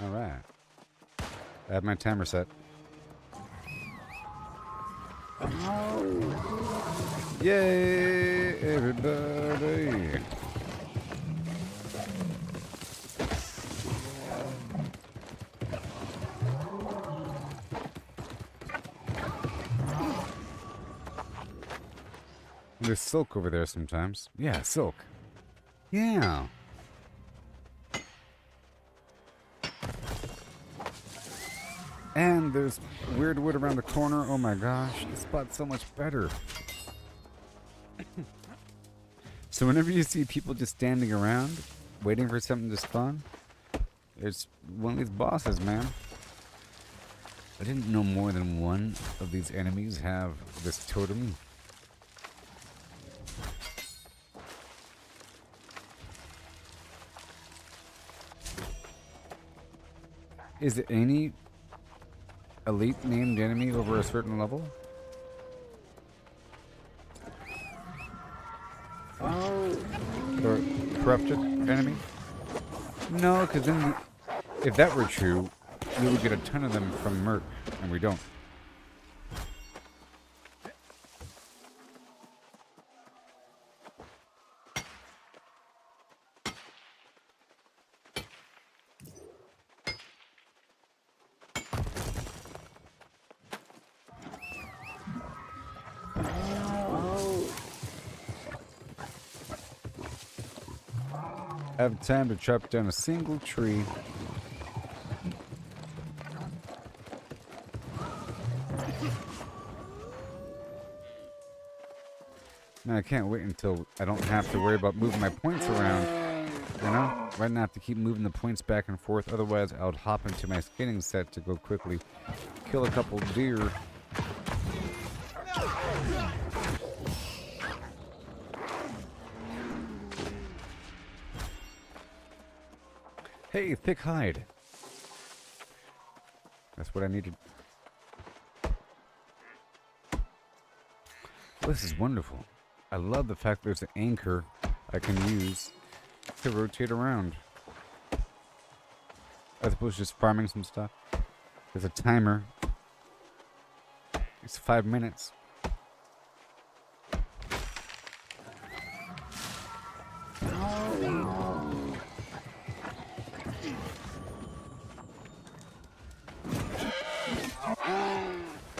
Alright. I have my timer set. Yay, everybody! There's silk over there sometimes. Yeah, silk. Yeah. And there's weird wood around the corner. Oh my gosh, this spot's so much better. So whenever you see people just standing around, waiting for something to spawn, it's one of these bosses, man. I didn't know more than one of these enemies have this totem. Is it any elite named enemy over a certain level? Or corrupted enemy? No, because then if that were true, we would get a ton of them from Merc, and we don't. Have time to chop down a single tree. Now I can't wait until I don't have to worry about moving my points around, you know? Right now I have to keep moving the points back and forth, otherwise I would hop into my skinning set to go quickly kill a couple deer. Hey, thick hide. That's what I needed. This is wonderful. I love the fact there's an anchor I can use to rotate around, as opposed to just farming some stuff. There's a timer. It's 5 minutes.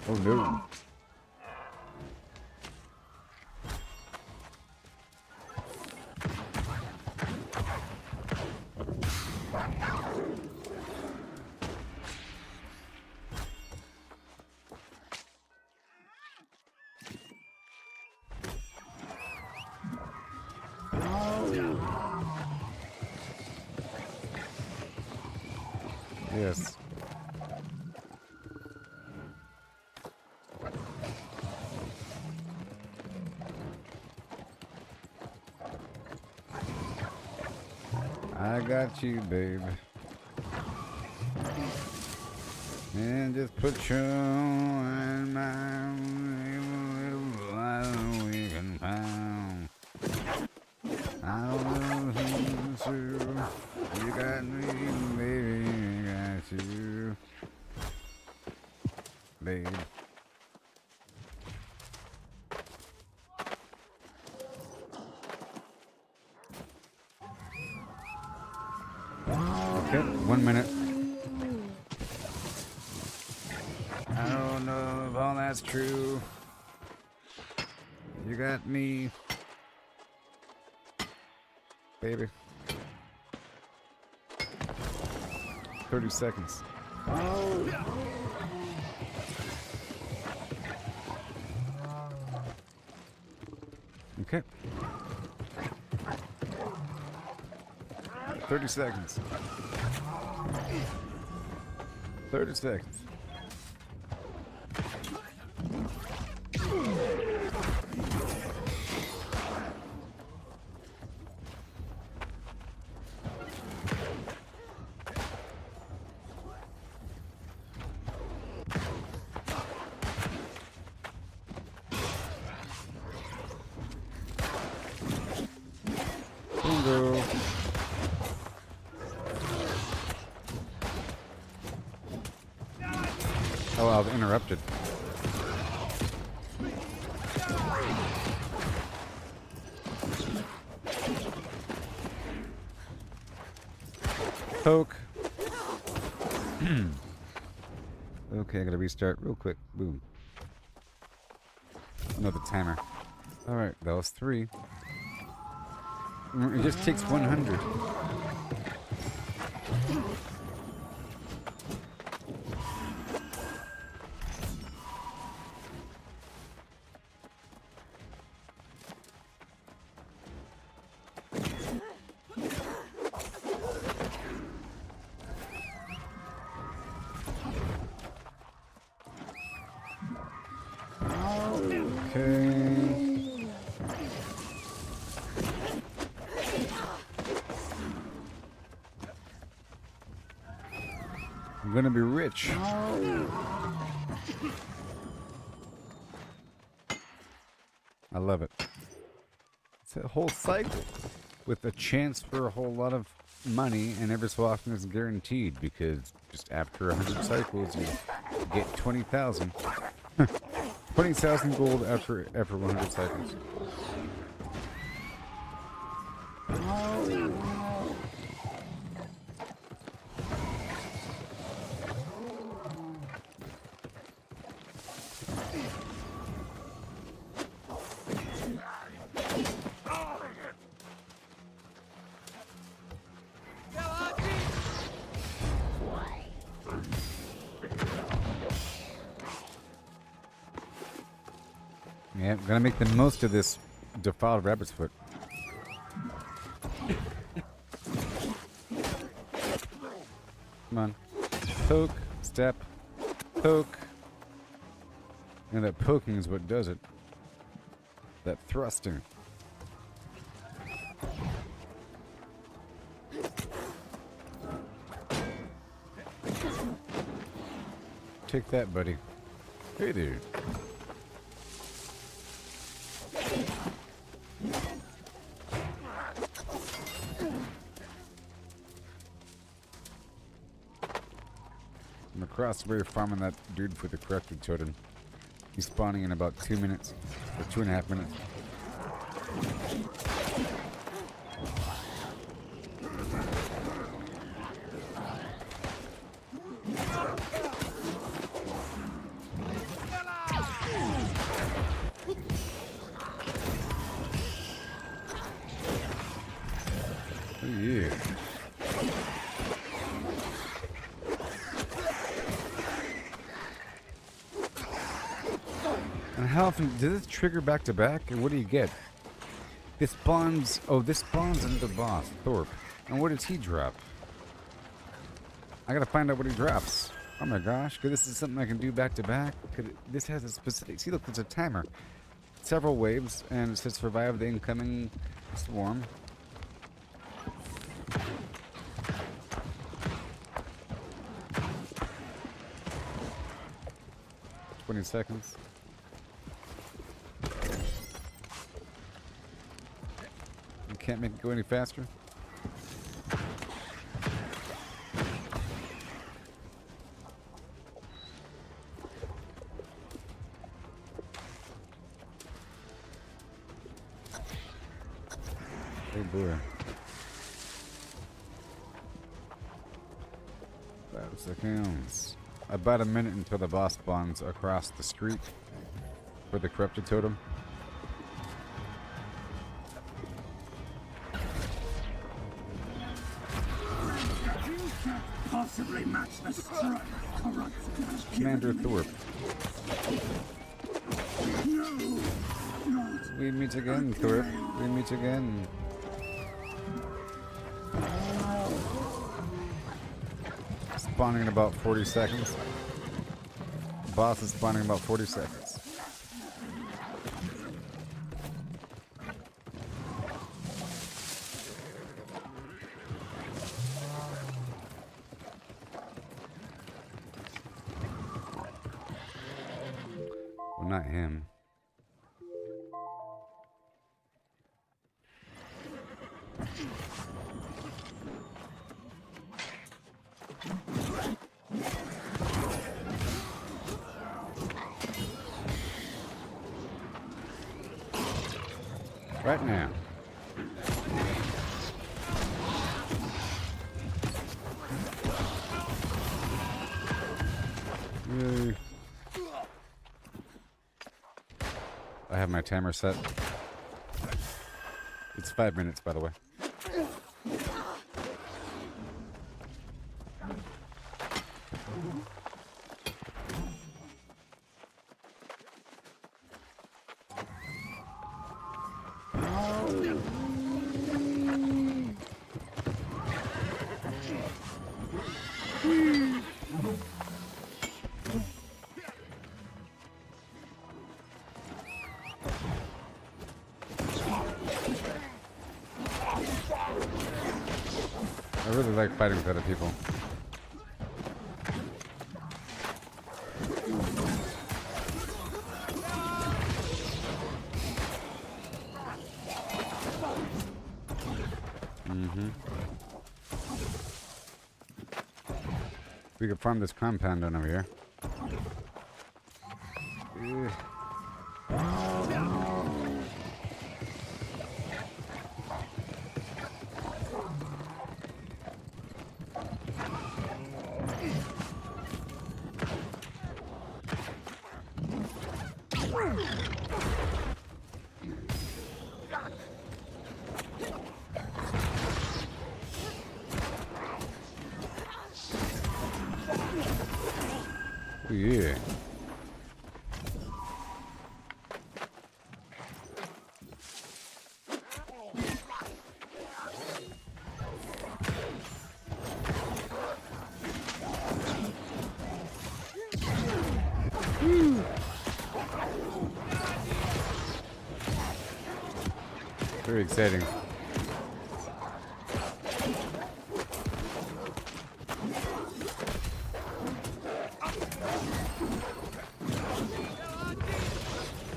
Oh no. Yes. I got you, babe. And just put you in my little we can find. I don't know who's true. You got me, baby. I got you, babe. Okay, 1 minute. I don't know if all that's true. You got me, baby. 30 seconds. Okay. 30 seconds. 30 seconds. Bingo. Oh, I was interrupted. Poke. Okay, I gotta restart real quick. Boom. Another timer. Alright, that was 3. It just takes 100. Okay. I'm gonna be rich. I love it. It's a whole cycle with a chance for a whole lot of money, and every so often it's guaranteed because just after 100 cycles you get 20,000. 20,000 gold after 100 cycles. Yeah, I'm gonna make the most of this defiled rabbit's foot. Come on. Poke, step, poke. And that poking is what does it. That thrusting. Take that, buddy. Hey there. I'm across the way farming that dude for the corrupted totem. He's spawning in about 2 minutes, or 2.5 minutes. Oh yeah. And how often does this trigger back to back? And what do you get? This spawns. Oh, this spawns into the boss, Thorpe. And what does he drop? I gotta find out what he drops. Oh my gosh, because this is something I can do back to back. This has a specific. See, look, there's a timer. Several waves, and it says survive the incoming swarm. "20 seconds. You can't make it go any faster? Oh boy. 5 seconds. About a minute until the boss spawns across the street for the corrupted totem. Possibly match the strength corruption has Commander Thorpe. We meet again, Thorpe. We meet again. Spawning in about 40 seconds. Boss is spawning in about 40 seconds. Well, not him. Right now. Yay. I have my timer set. It's 5 minutes, by the way. I really like fighting with other people. We could farm this compound on over here. Oh, yeah. Very exciting.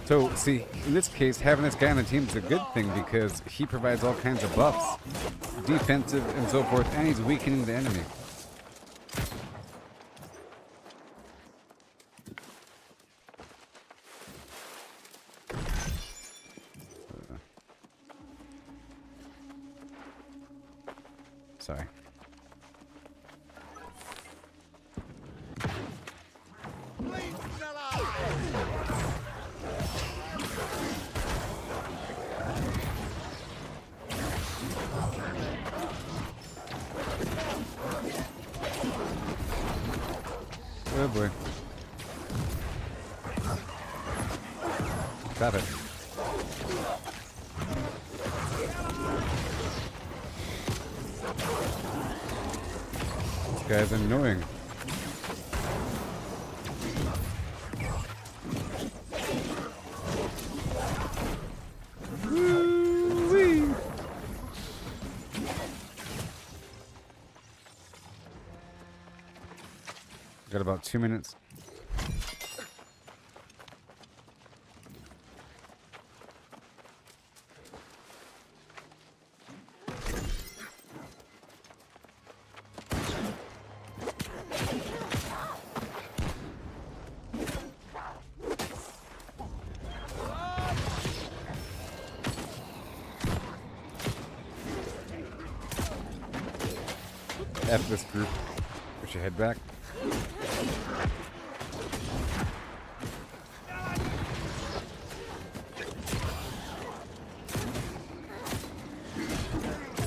So, see, in this case, having this guy on the team is a good thing because he provides all kinds of buffs, defensive and so forth, and he's weakening the enemy. Sorry. Oh boy. Stop it. This guy's annoying. Woo-wee. Got about 2 minutes. F this group. We should head back.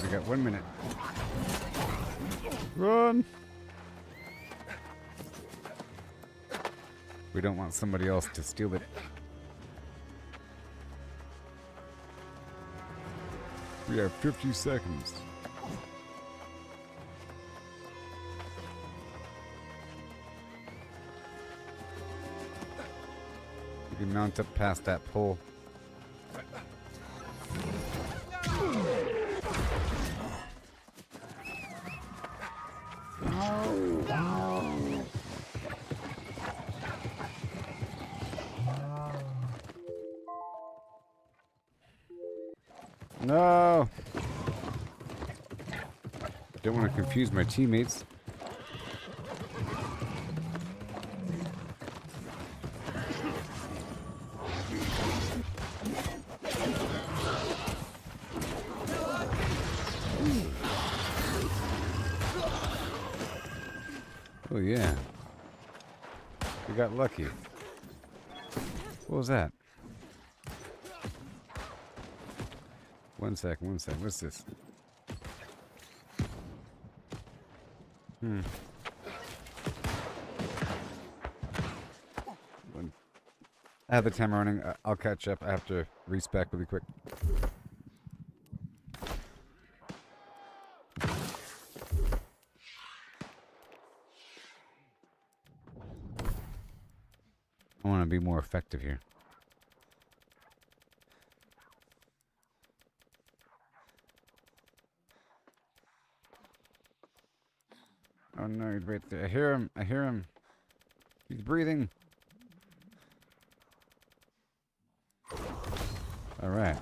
We got 1 minute. Run! We don't want somebody else to steal it. We have 50 seconds. You can mount up past that pole. No! Don't want to confuse my teammates. Oh yeah. We got lucky. What was that? One sec. What's this? I have the timer running. I'll catch up. I have to respec really quick. I want to be more effective here. Oh no, he's right there. I hear him. He's breathing. All right.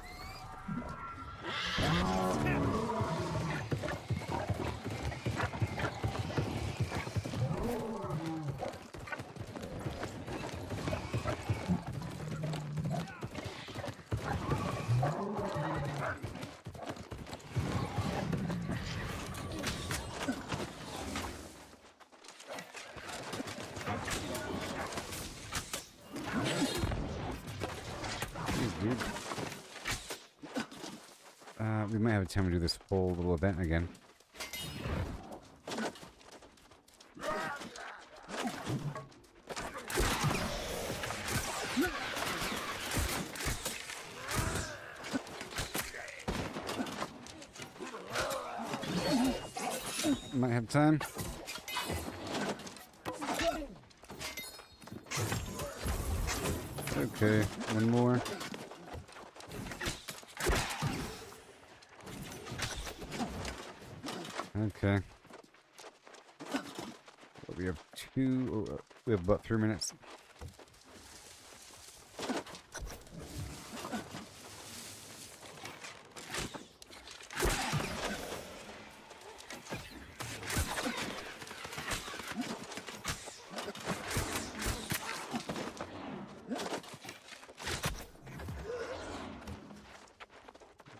Dude. We might have time to do this whole little event again. Might have time. Okay, one more. Okay. Well, we have we have about 3 minutes.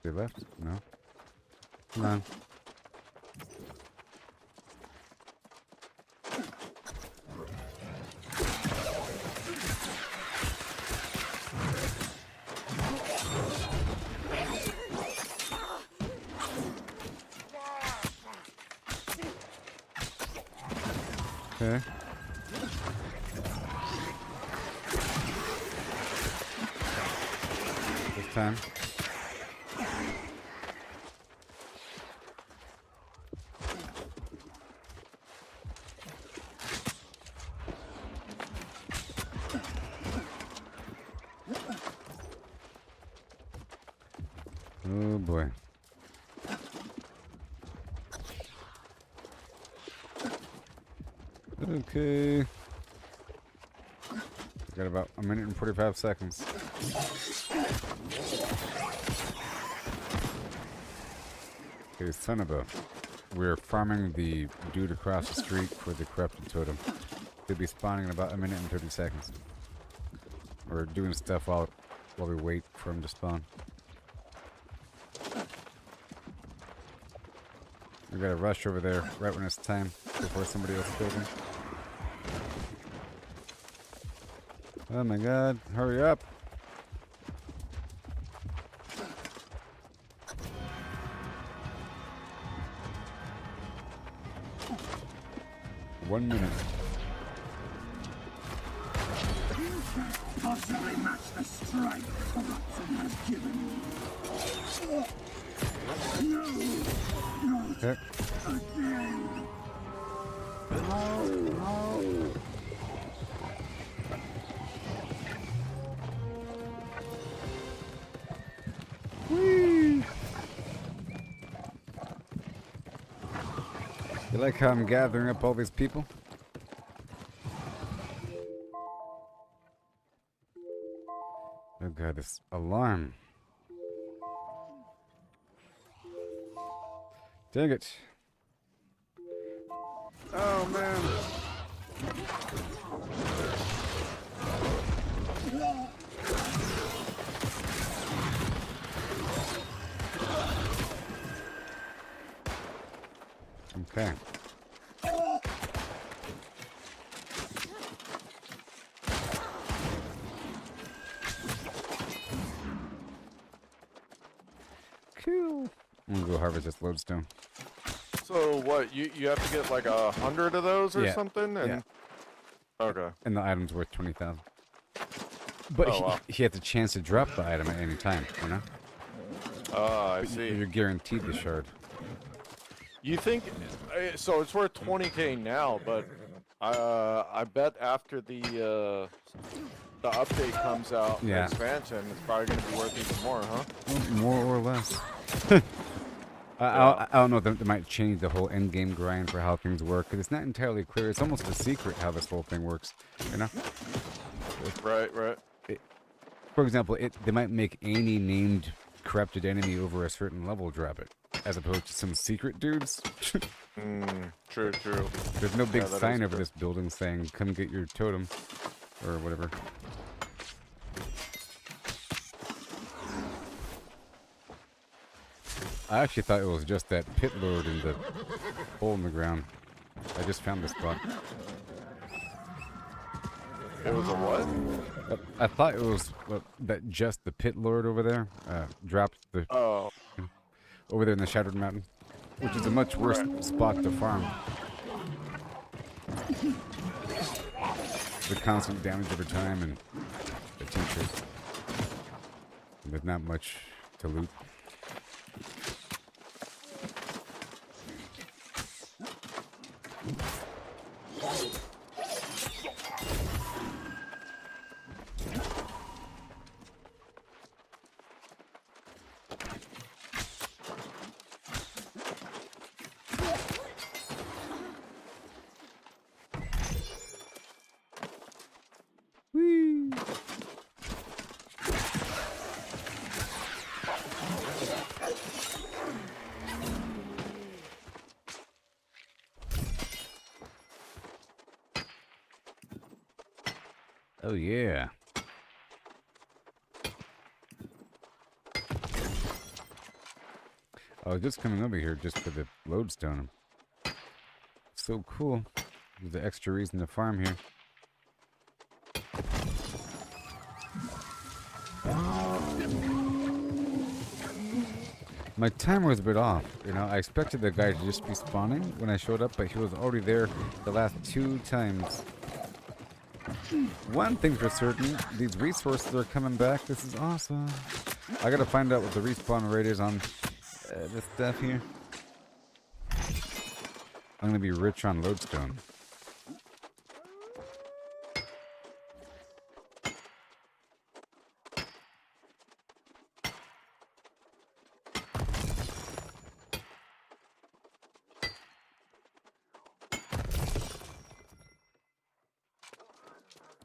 They left? No. Come on. Okay. This time. Oh boy. Okay. Got about 1 minute and 45 seconds. Okay, son of a... We're farming the dude across the street for the corrupted totem. They'll be spawning in about 1 minute and 30 seconds. We're doing stuff while we wait for him to spawn. We gotta rush over there right when it's time before somebody else kills him. Oh my god, hurry up! One minute. Possibly match the strength corruption has given me. Okay. Whee! You like how I'm gathering up all these people? Oh god, this alarm. Dang it. Oh man. Okay. Cool. I'm gonna go harvest this lodestone. So what? You have to get like 100 of those or Yeah. something, and okay. And the item's worth 20,000. But Oh, wow. he had the chance to drop the item at any time, you know? I But see. You're guaranteed the shard. You think? So it's worth 20K now, but I bet after the update comes out, the Yeah. expansion, it's probably gonna be worth even more, huh? Well, more or less. I don't know. They might change the whole end game grind for how things work because it's not entirely clear. It's almost a secret how this whole thing works. You know? Right, right. For example, they might make any named corrupted enemy over a certain level drop it, as opposed to some secret dudes. True, true. There's no big Yeah, that sign is over true. this building saying "Come get your totem" or whatever. I actually thought it was just that pit lord in the hole in the ground. I just found this spot. It was a what? I thought it was that just the pit lord over there dropped the Oh, over there in the Shattered Mountain, which is a much worse spot to farm. The constant damage over time and the tincture. There's not much to loot. Oh yeah. I was just coming over here just for the lodestone. So cool. There's an extra reason to farm here. My timer was a bit off. You know, I expected the guy to just be spawning when I showed up, but he was already there the last 2 times. One thing for certain, these resources are coming back. This is awesome. I gotta find out what the respawn rate is on this stuff here. I'm gonna be rich on lodestone.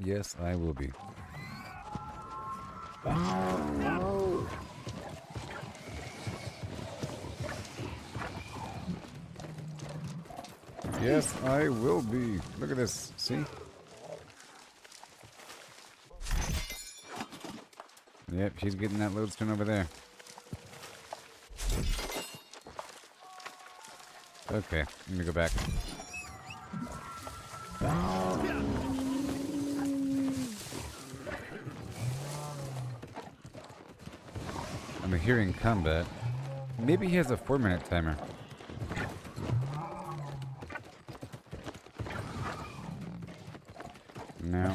Yes, I will be. Yes, I will be. Look at this. See? Yep, she's getting that lodestone over there. Okay, let me go back. I'm hearing combat. Maybe he has a 4-minute timer. No.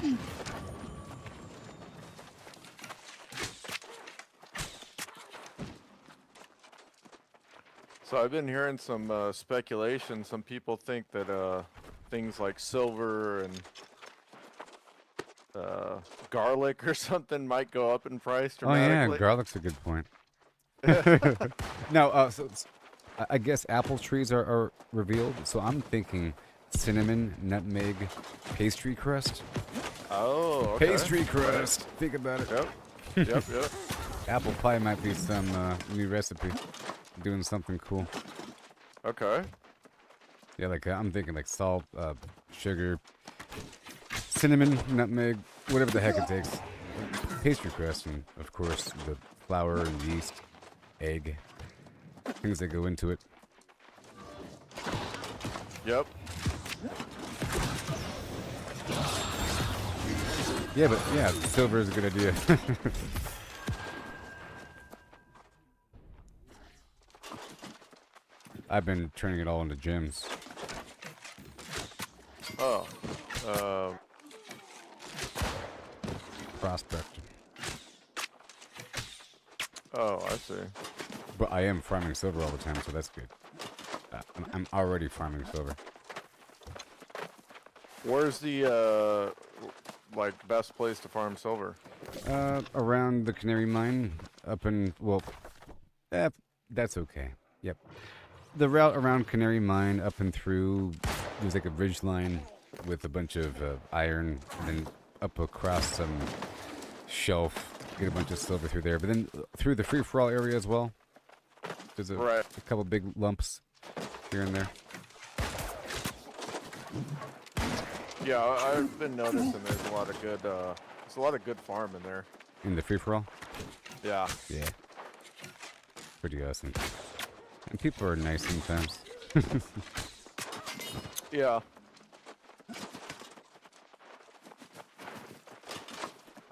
So I've been hearing some speculation. Some people think that things like silver and garlic or something might go up in price Oh yeah, dramatically. garlic's a good point. No, I guess apple trees are revealed, so I'm thinking cinnamon, nutmeg, pastry crust. Oh, okay. Pastry crust. Think about it. Yep. Yep. Apple pie might be some new recipe. Doing something cool. Okay. Yeah, like I'm thinking like salt, sugar, cinnamon, nutmeg, whatever the heck it takes. Pastry crust, and of course the flour and yeast, egg, things that go into it. Yep. Yeah, but yeah, silver is a good idea. I've been turning it all into gems. Oh. Prospect. Oh, I see. But I am farming silver all the time, so that's good. I'm already farming silver. Where's the like best place to farm silver? Around the Canary Mine, up in that's okay. Yep. The route around Canary Mine, up and through, there's like a ridge line with a bunch of iron, and then up across some shelf, get a bunch of silver through there. But then through the free-for-all area as well, there's a couple big lumps here and there. Yeah, I've been noticing there's a lot of good farm in there. In the free-for-all? Yeah. Yeah. Pretty awesome. And people are nice sometimes. Yeah.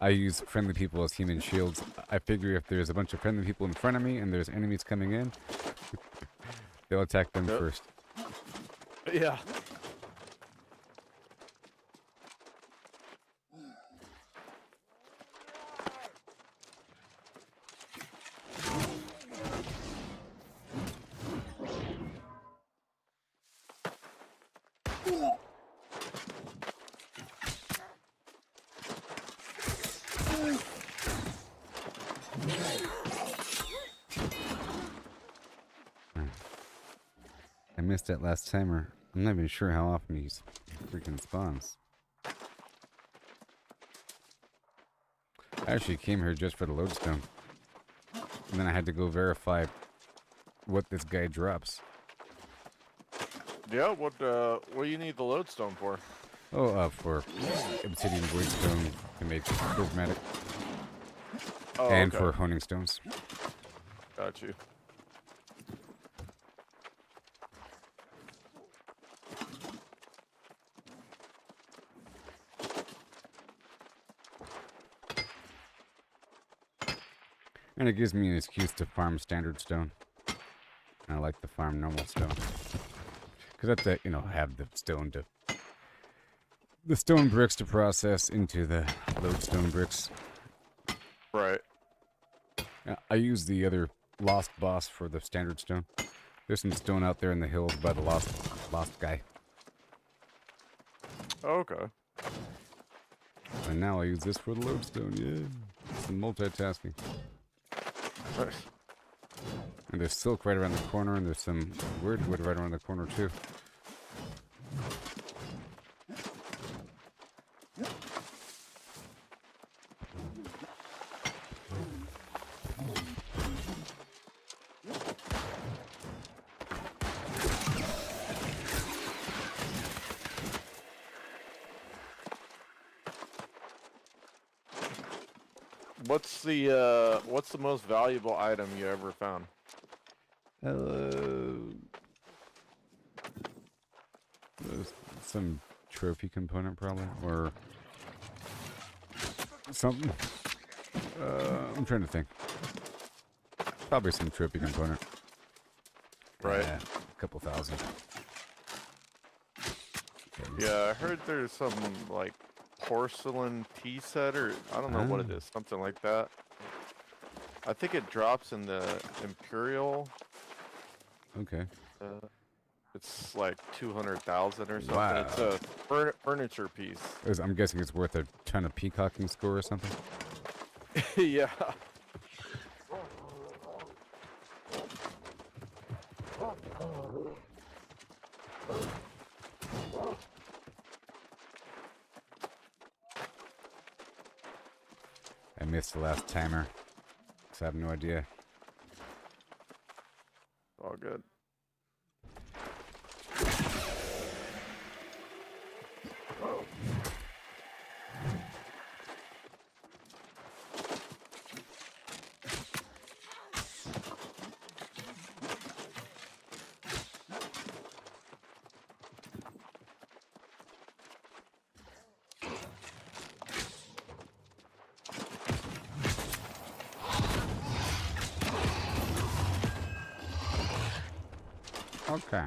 I use friendly people as human shields. I figure if there's a bunch of friendly people in front of me and there's enemies coming in, they'll attack them first. Yeah. I missed that last timer. I'm not even sure how often he freaking spawns. I actually came here just for the lodestone. And then I had to go verify what this guy drops. Yeah, what do you need the lodestone for? Oh, for obsidian void stone to make prismatic, Oh, and okay. for honing stones. Got you. And it gives me an excuse to farm standard stone. And I like to farm normal stone. Because that's the, have the stone bricks to process into the lodestone bricks. Right. I use the other lost boss for the standard stone. There's some stone out there in the hills by the lost guy. Okay. And now I use this for the lodestone, yeah. Some multitasking. Nice. And there's silk right around the corner, and there's some weird wood right around the corner, too. What's the most valuable item you ever found? Some trophy component, probably, or something. I'm trying to think. Probably some trophy component. Right. A couple thousand. Yeah, I heard there's some like porcelain tea set, or I don't know what it is, something like that. I think it drops in the Imperial. Okay. It's like 200,000 or something. Wow. It's a furniture piece. I'm guessing it's worth a ton of peacocking score or something. Yeah. I missed the last timer, so I have no idea. All good. Okay.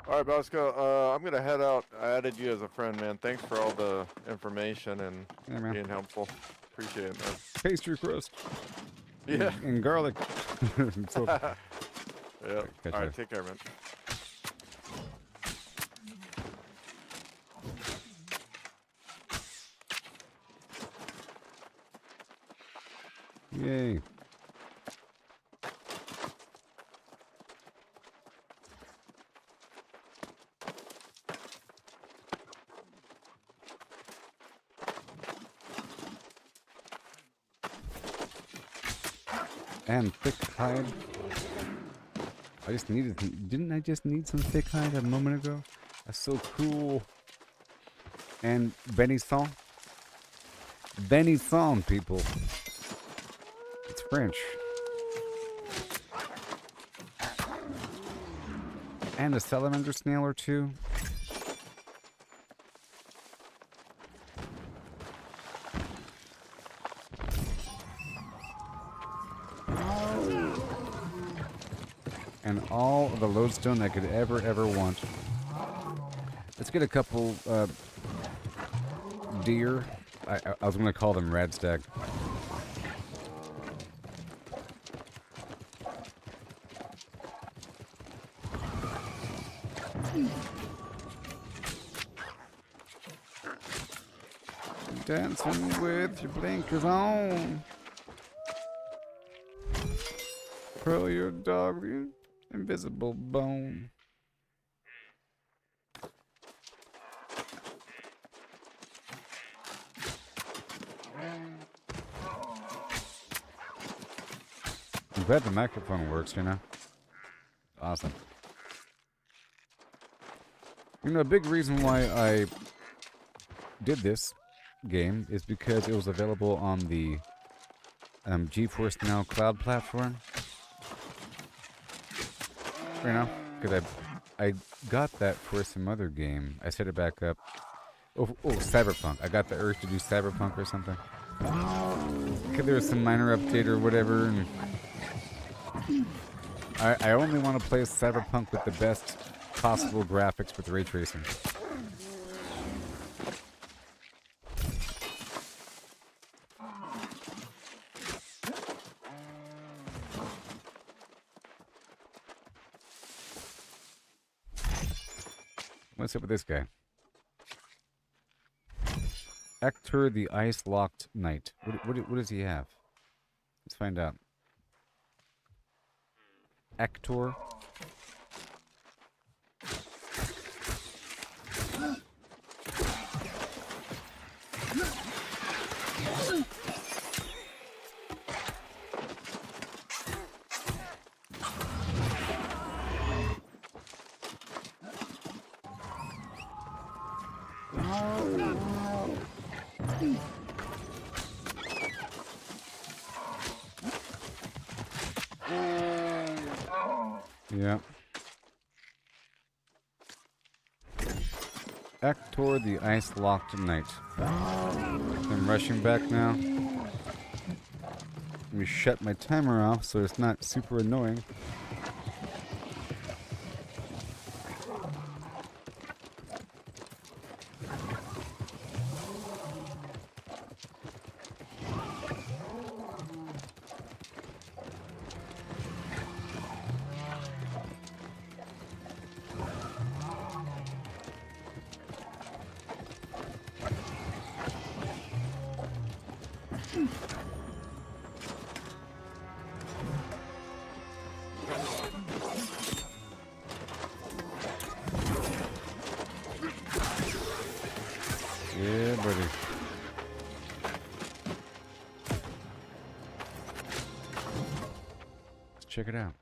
All right, Bosco. I'm gonna head out. I added you as a friend, man. Thanks for all the information and Yeah, man. being helpful. Appreciate it, man. Pastry crust. Yeah. And garlic. So, Yeah. Catch All you. right. Take care, man. yay. And thick hide. Didn't I just need some thick hide a moment ago? That's so cool. And venison. Venison, people. It's French. And a salamander snail or two. And all of the lodestone I could ever want. Let's get a couple deer. I was gonna call them radstag. Dancing with your blinkers on. Curl your dog, you invisible bone. I'm glad the microphone works, you know? Awesome. You know, a big reason why I did this game is because it was available on the GeForce Now cloud platform. You know, because I got that for some other game. I set it back up. Oh, Cyberpunk. I got the urge to do Cyberpunk or something. Because there was some minor update or whatever, and I only want to play Cyberpunk with the best possible graphics with ray tracing. What's up with this guy? Hector the Ice-Locked Knight. What does he have? Let's find out. Hector. Yeah. Hector the Ice-Locked Knight. I'm rushing back now. Let me shut my timer off so it's not super annoying. Yeah, buddy. Let's check it out.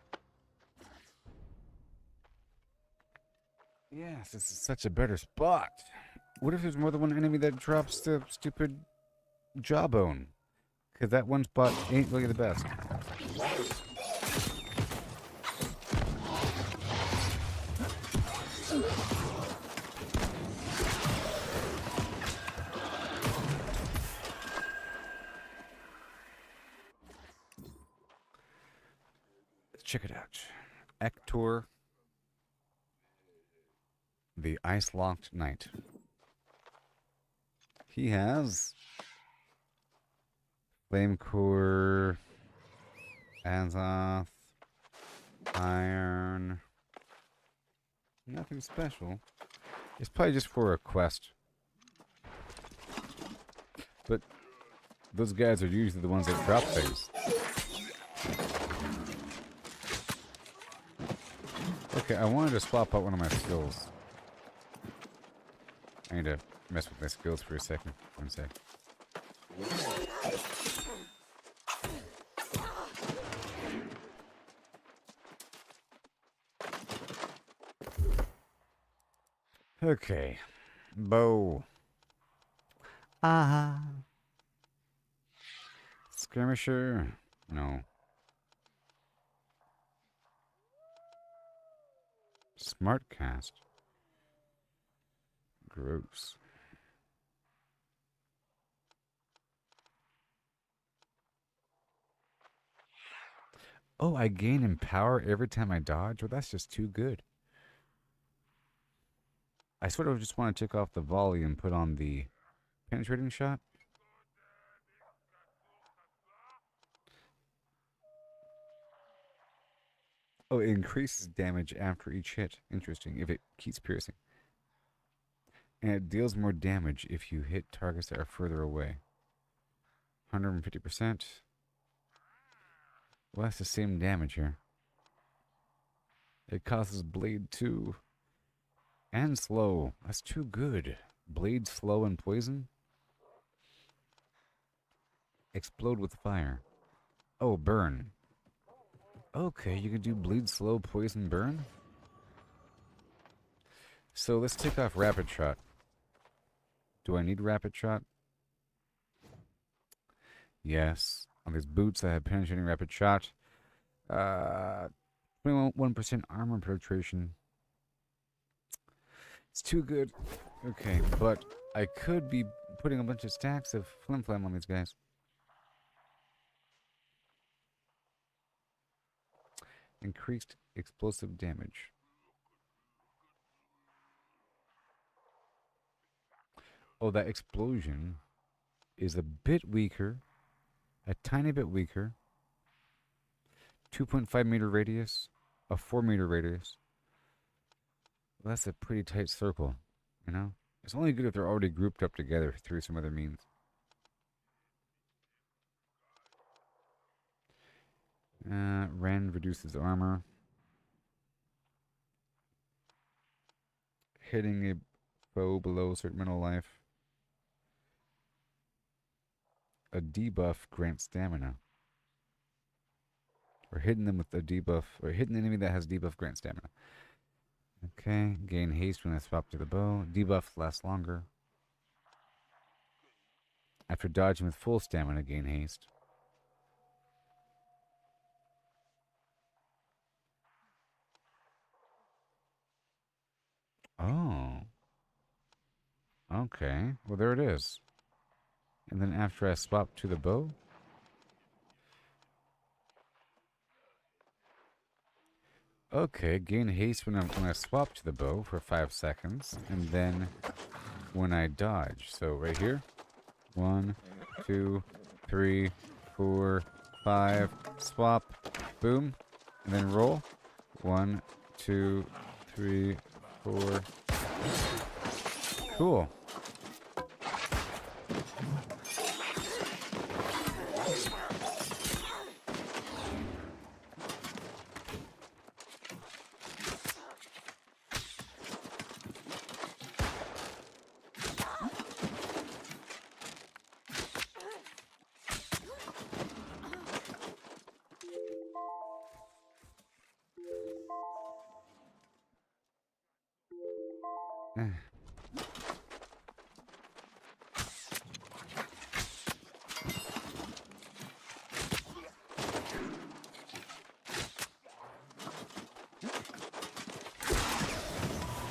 Yes, this is such a better spot. What if there's more than one enemy that drops the stupid jawbone? Because that one spot ain't really the best. Let's check it out. Hector the Ice-Locked Knight. He has Flame Core, Azoth, Iron. Nothing special. It's probably just for a quest. But those guys are usually the ones that drop things. Okay, I wanted to swap out one of my skills. I need to mess with my skills for a second. One sec. Okay. Bow. Skirmisher? No. Smart cast. Gross. Oh, I gain in power every time I dodge? Well, that's just too good. I sort of just want to take off the volley and put on the penetrating shot. Oh, it increases damage after each hit. Interesting, if it keeps piercing. And it deals more damage if you hit targets that are further away. 150%. Well, that's the same damage here. It causes bleed too. And slow. That's too good. Bleed, slow, and poison? Explode with fire. Oh, burn. Okay, you can do bleed, slow, poison, burn? So let's take off rapid shot. Do I need rapid shot? Yes. On these boots, I have penetrating rapid shot. 21% armor penetration. It's too good. Okay, but I could be putting a bunch of stacks of flim flam on these guys. Increased explosive damage. Oh, that explosion is a bit weaker. A tiny bit weaker. 2.5 meter radius. A 4 meter radius. Well, that's a pretty tight circle, you know? It's only good if they're already grouped up together through some other means. Rend reduces armor. Hitting a foe below a certain mental life. A debuff grants stamina. Or hitting them with a debuff, or hitting an enemy that has debuff grants stamina. Okay, gain haste when I swap to the bow. Debuff lasts longer. After dodging with full stamina, gain haste. Oh. Okay, well there it is. And then after I swap to the bow. Okay, gain haste when I swap to the bow for 5 seconds. And then when I dodge. So right here. 1, 2, 3, 4, 5. Swap. Boom. And then roll. 1, 2, 3, 4. Cool.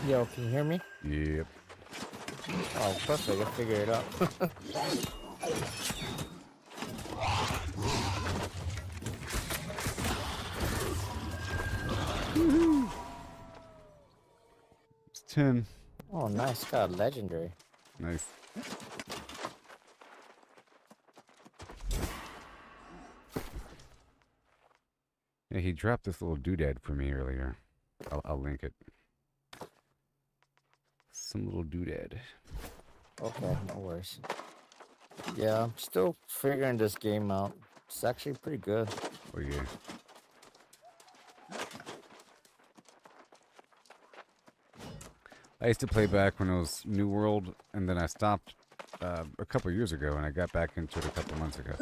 Yo, can you hear me? Yep. Oh, perfect. I figured it out. It's 10. Oh, nice. Got a legendary. Nice. Yeah, he dropped this little doodad for me earlier. I'll link it. Some little doodad. Okay, no worries. Yeah, I'm still figuring this game out. It's actually pretty good. Oh yeah. I used to play back when it was New World, and then I stopped a couple years ago, and I got back into it a couple months ago.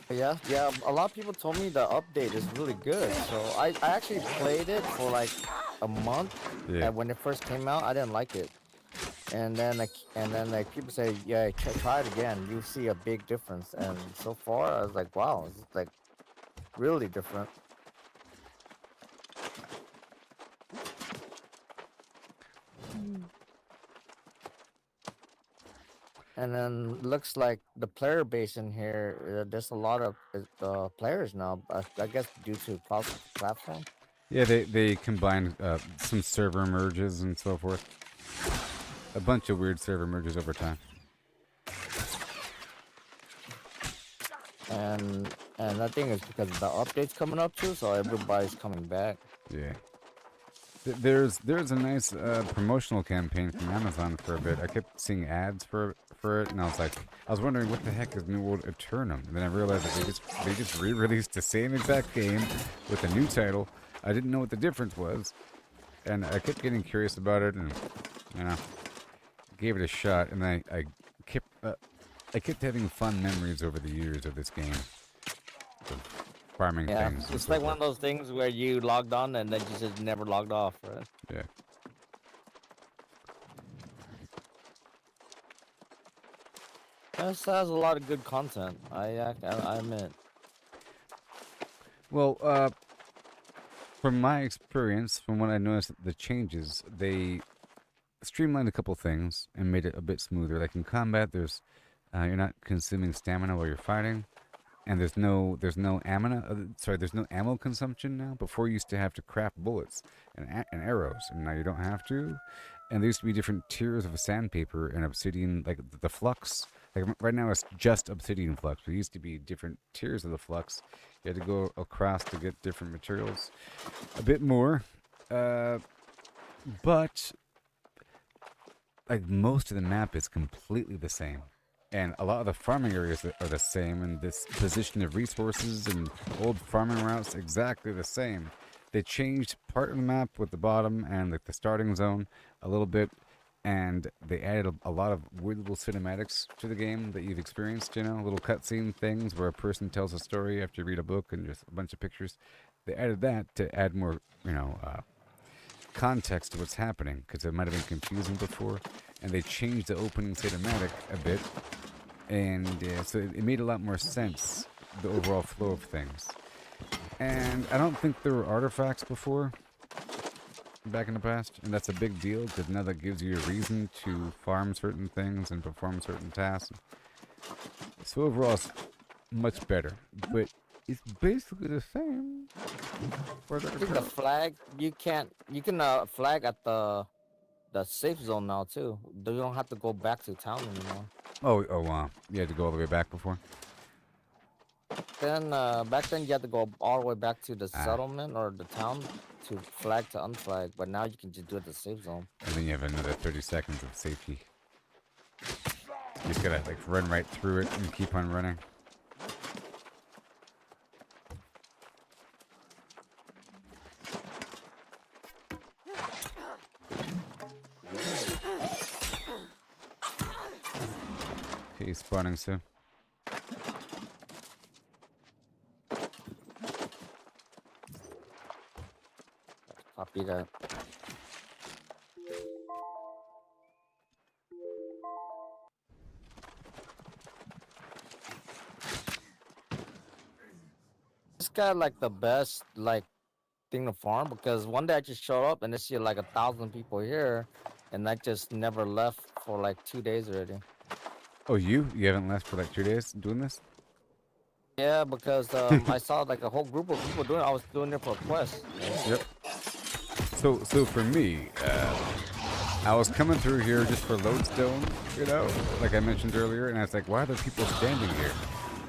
Yeah, a lot of people told me the update is really good. So I actually played it for like a month. Yeah. And when it first came out, I didn't like it. And then like people say, yeah, try it again. You'll see a big difference. And so far, I was like, wow, it's like really different. And then looks like the player base in here, there's a lot of players now. I guess due to platform. Yeah, they combined some server merges and so forth. A bunch of weird server merges over time. And I think it's because the update's coming up too, so everybody's coming back. Yeah. There's a nice promotional campaign from Amazon for a bit. I kept seeing ads for it, and I was wondering what the heck is New World Aeternum, and then I realized that they just re-released the same exact game with a new title. I didn't know what the difference was, and I kept getting curious about it, and you know, gave it a shot, and I kept I kept having fun memories over the years of this game. Of farming Yeah, things. and it's so like one forth. of those things where you logged on and then you just never logged off, right? Yeah. This has a lot of good content. I admit. Well, from my experience, from what I noticed, the changes, they streamlined a couple things and made it a bit smoother. Like in combat, there's you're not consuming stamina while you're fighting, and there's no there's no ammo consumption now. Before you used to have to craft bullets and arrows, and now you don't have to. And there used to be different tiers of sandpaper and obsidian, like the flux. Like right now, it's just obsidian flux. There used to be different tiers of the flux. You had to go across to get different materials, a bit more. But like most of the map is completely the same, and a lot of the farming areas are the same, and this position of resources and old farming routes exactly the same. They changed part of the map with the bottom and like the starting zone a little bit, and they added a lot of weird little cinematics to the game that you've experienced. You know, little cutscene things where a person tells a story after you read a book and just a bunch of pictures. They added that to add more, context to what's happening, because it might have been confusing before, and they changed the opening cinematic a bit, and so it made a lot more sense, the overall flow of things. And I don't think there were artifacts before, back in the past, and that's a big deal, because now that gives you a reason to farm certain things and perform certain tasks. So overall, it's much better, but it's basically the same. I think the flag you can flag at the safe zone now too. You don't have to go back to town anymore. Wow. You had to go all the way back before? Then back then you had to go all the way back to the settlement or the town to flag to unflag, but now you can just do it at the safe zone. And then you have another 30 seconds of safety. You just gotta like run right through it and keep on running. Okay, he's spawning soon. Copy that. This guy like the best thing to farm, because one day I just showed up and I see like 1,000 people here, and I just never left for like 2 days already. Oh, you haven't left for like 2 days doing this? Yeah, because I saw like a whole group of people doing it. I was doing it for a quest. Yep. So for me, I was coming through here just for lodestone, like I mentioned earlier, and I was like, why are there people standing here?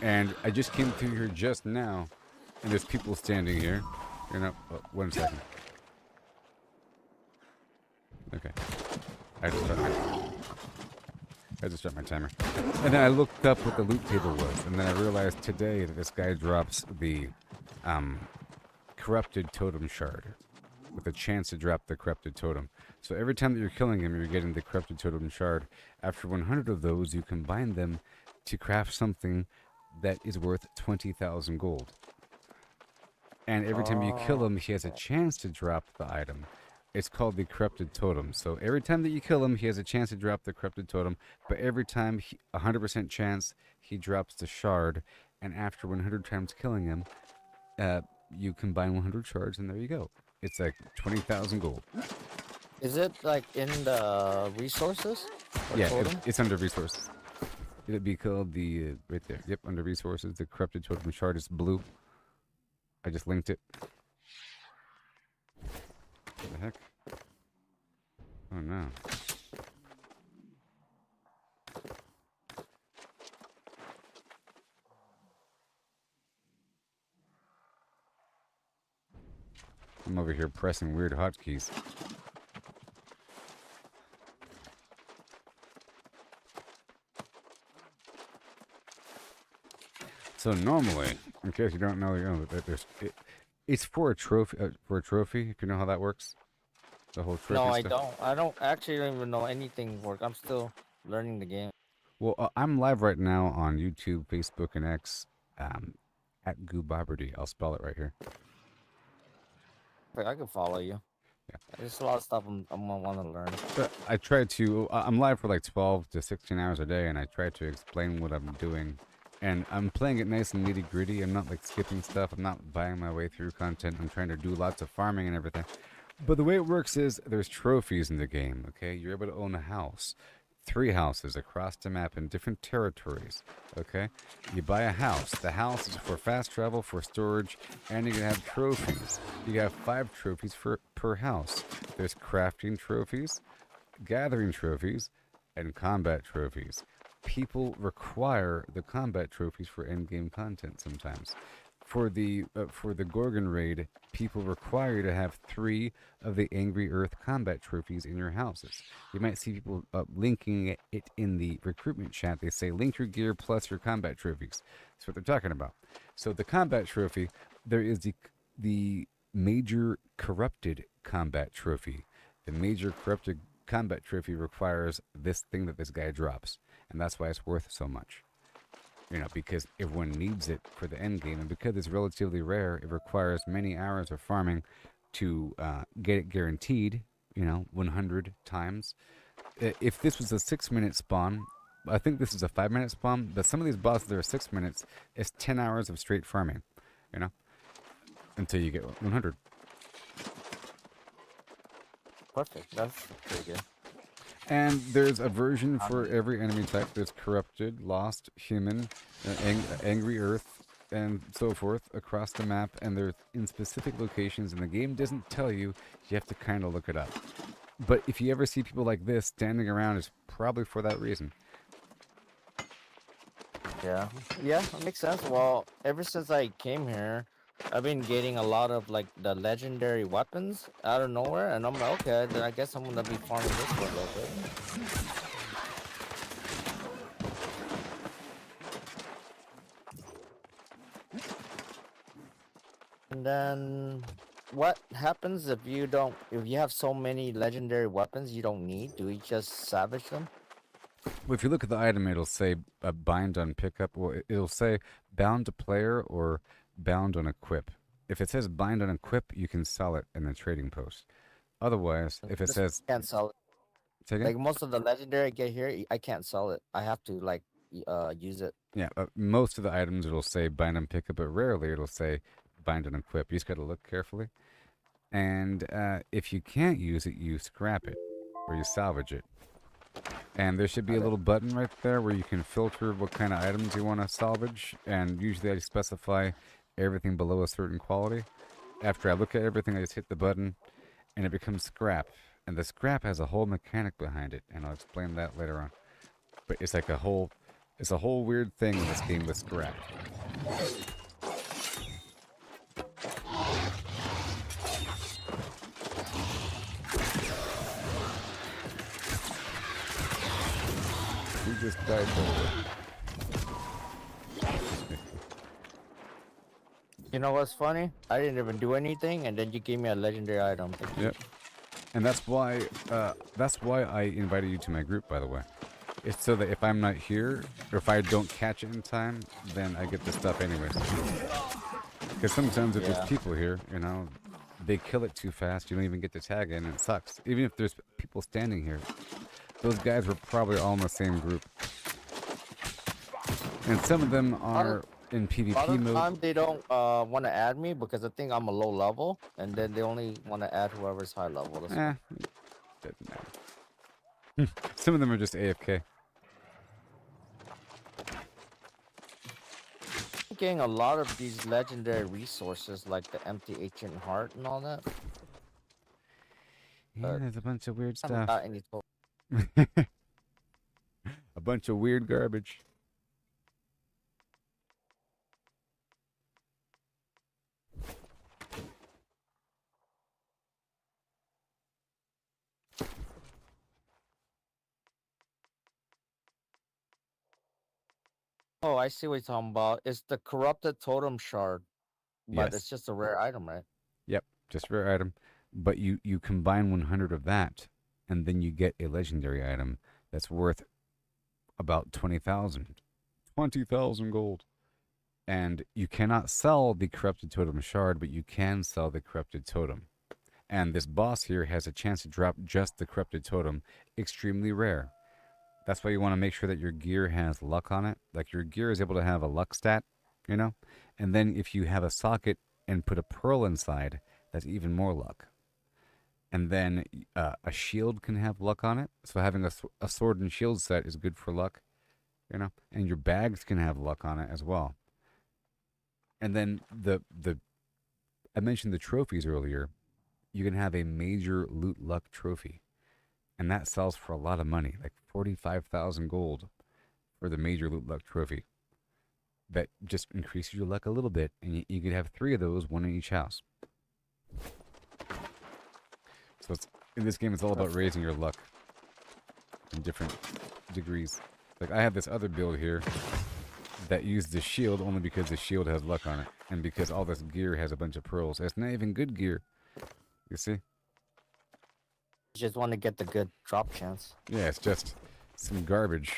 And I just came through here just now, and there's people standing here. Oh, 1 second. Okay. I had to start my timer. And then I looked up what the loot table was, and then I realized today that this guy drops the corrupted totem shard, with a chance to drop the corrupted totem. So every time that you're killing him, you're getting the corrupted totem shard. After 100 of those, you combine them to craft something that is worth 20,000 gold. And every time you kill him, he has a chance to drop the item. It's called the corrupted totem. So every time that you kill him, he has a chance to drop the corrupted totem. But every time, 100% chance, he drops the shard. And after 100 times killing him, you combine 100 shards, and there you go. It's like 20,000 gold. Is it like in the resources? Yeah, it's under resources. It'd be called the right there. Yep, under resources, the corrupted totem shard is blue. I just linked it. What the heck? Oh no. I'm over here pressing weird hotkeys. So normally, in case you don't know, it's for a trophy. If you know how that works, the whole trophy. No, I stuff. don't. I don't actually even know anything work. I'm still learning the game. Well, I'm live right now on YouTube, Facebook, and X at Gooboberti. I'll spell it right here. I can follow you. Yeah. There's a lot of stuff I'm gonna want to learn. But I try to. I'm live for like 12 to 16 hours a day, and I try to explain what I'm doing. And I'm playing it nice and nitty gritty. I'm not like skipping stuff. I'm not buying my way through content. I'm trying to do lots of farming and everything. But the way it works is there's trophies in the game. Okay, you're able to own a house. 3 houses across the map in different territories. Okay, you buy a house. The house is for fast travel, for storage, and you can have trophies. You have 5 trophies per house. There's crafting trophies, gathering trophies, and combat trophies. People require the combat trophies for end-game content sometimes. For the Gorgon raid, people require you to have 3 of the Angry Earth combat trophies in your houses. You might see people linking it in the recruitment chat. They say, link your gear plus your combat trophies. That's what they're talking about. So the combat trophy, there is the major corrupted combat trophy. The major corrupted combat trophy requires this thing that this guy drops. And that's why it's worth so much. You know, because everyone needs it for the end game, and because it's relatively rare, it requires many hours of farming to get it guaranteed. You know, 100 times. If this was a 6-minute spawn, I think this is a 5-minute spawn. But some of these bosses are 6 minutes. It's 10 hours of straight farming. You know, until you get 100. Perfect. That's pretty good. And there's a version for every enemy type. There's corrupted, lost, human, angry earth, and so forth across the map. And they're in specific locations, and the game doesn't tell you. You have to kind of look it up. But if you ever see people like this standing around, it's probably for that reason. Yeah, that makes sense. Well, ever since I came here, I've been getting a lot of like the legendary weapons out of nowhere, and I'm like, okay, then I guess I'm gonna be farming this for a little bit. And then, what happens if you have so many legendary weapons you don't need? Do we just salvage them? Well, if you look at the item, it'll say bind on pickup. Well, it'll say bound to player or bound on equip. If it says bind on equip, you can sell it in the trading post. Otherwise, if it says can't sell it. Say Like most of the legendary I get here, I can't sell it. I have to like use it. Yeah, most of the items it'll say bind on pickup, but rarely it'll say bind on equip. You just got to look carefully. And if you can't use it, you scrap it or you salvage it. And there should be a little button right there where you can filter what kind of items you want to salvage. And usually I specify everything below a certain quality. After I look at everything, I just hit the button and it becomes scrap. And the scrap has a whole mechanic behind it, and I'll explain that later on. But it's like it's a whole weird thing in this game with scrap. We just died totally. You know what's funny? I didn't even do anything, and then you gave me a legendary item. Yep. And that's why I invited you to my group, by the way. It's so that if I'm not here, or if I don't catch it in time, then I get the stuff anyways. Because sometimes if there's people here, you know, they kill it too fast, you don't even get to tag in, and it sucks. Even if there's people standing here, those guys were probably all in the same group. And some of them are in PvP A lot of mode. time they don't want to add me because I think I'm a low level, and then they only want to add whoever's high level. Doesn't matter. Some of them are just AFK. I'm getting a lot of these legendary resources like the empty ancient heart and all that. Yeah, there's a bunch of weird I haven't stuff. got any A bunch of weird garbage. Oh, I see what you're talking about. It's the corrupted totem shard, but Yes. it's just a rare item, right? Yep, just rare item. But you combine 100 of that, and then you get a legendary item that's worth about 20,000. 20,000 gold. And you cannot sell the corrupted totem shard, but you can sell the corrupted totem. And this boss here has a chance to drop just the corrupted totem, extremely rare. That's why you want to make sure that your gear has luck on it. Like your gear is able to have a luck stat, you know? And then if you have a socket and put a pearl inside, that's even more luck. And then a shield can have luck on it. So having a sword and shield set is good for luck, you know? And your bags can have luck on it as well. And then I mentioned the trophies earlier. You can have a major loot luck trophy. And that sells for a lot of money, like 45,000 gold for the major loot luck trophy. That just increases your luck a little bit, and you could have 3 of those, 1 in each house. So in this game, it's all about raising your luck in different degrees. Like I have this other build here that used the shield only because the shield has luck on it, and because all this gear has a bunch of pearls. It's not even good gear. You see? You just want to get the good drop chance. Yeah, it's just some garbage.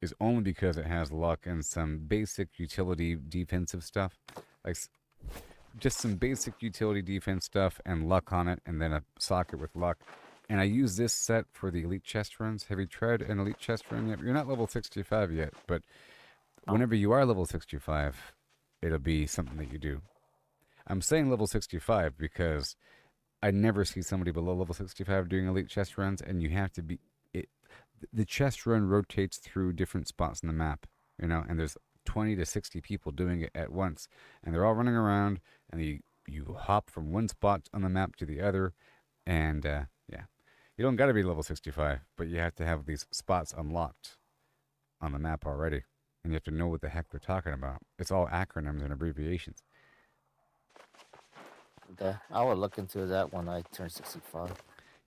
Is only because it has luck and some basic utility defensive stuff. Like just some basic utility defense stuff and luck on it, and then a socket with luck. And I use this set for the elite chest runs. Have you tried an elite chest run yet? You're not level 65 yet, but whenever you are level 65, it'll be something that you do. I'm saying level 65 because I never see somebody below level 65 doing elite chest runs, and you have to be... The chest run rotates through different spots on the map, you know, and there's 20 to 60 people doing it at once, and they're all running around, and you hop from one spot on the map to the other, and yeah. You don't got to be level 65, but you have to have these spots unlocked on the map already, and you have to know what the heck they're talking about. It's all acronyms and abbreviations. Okay, I will look into that when I turn 65.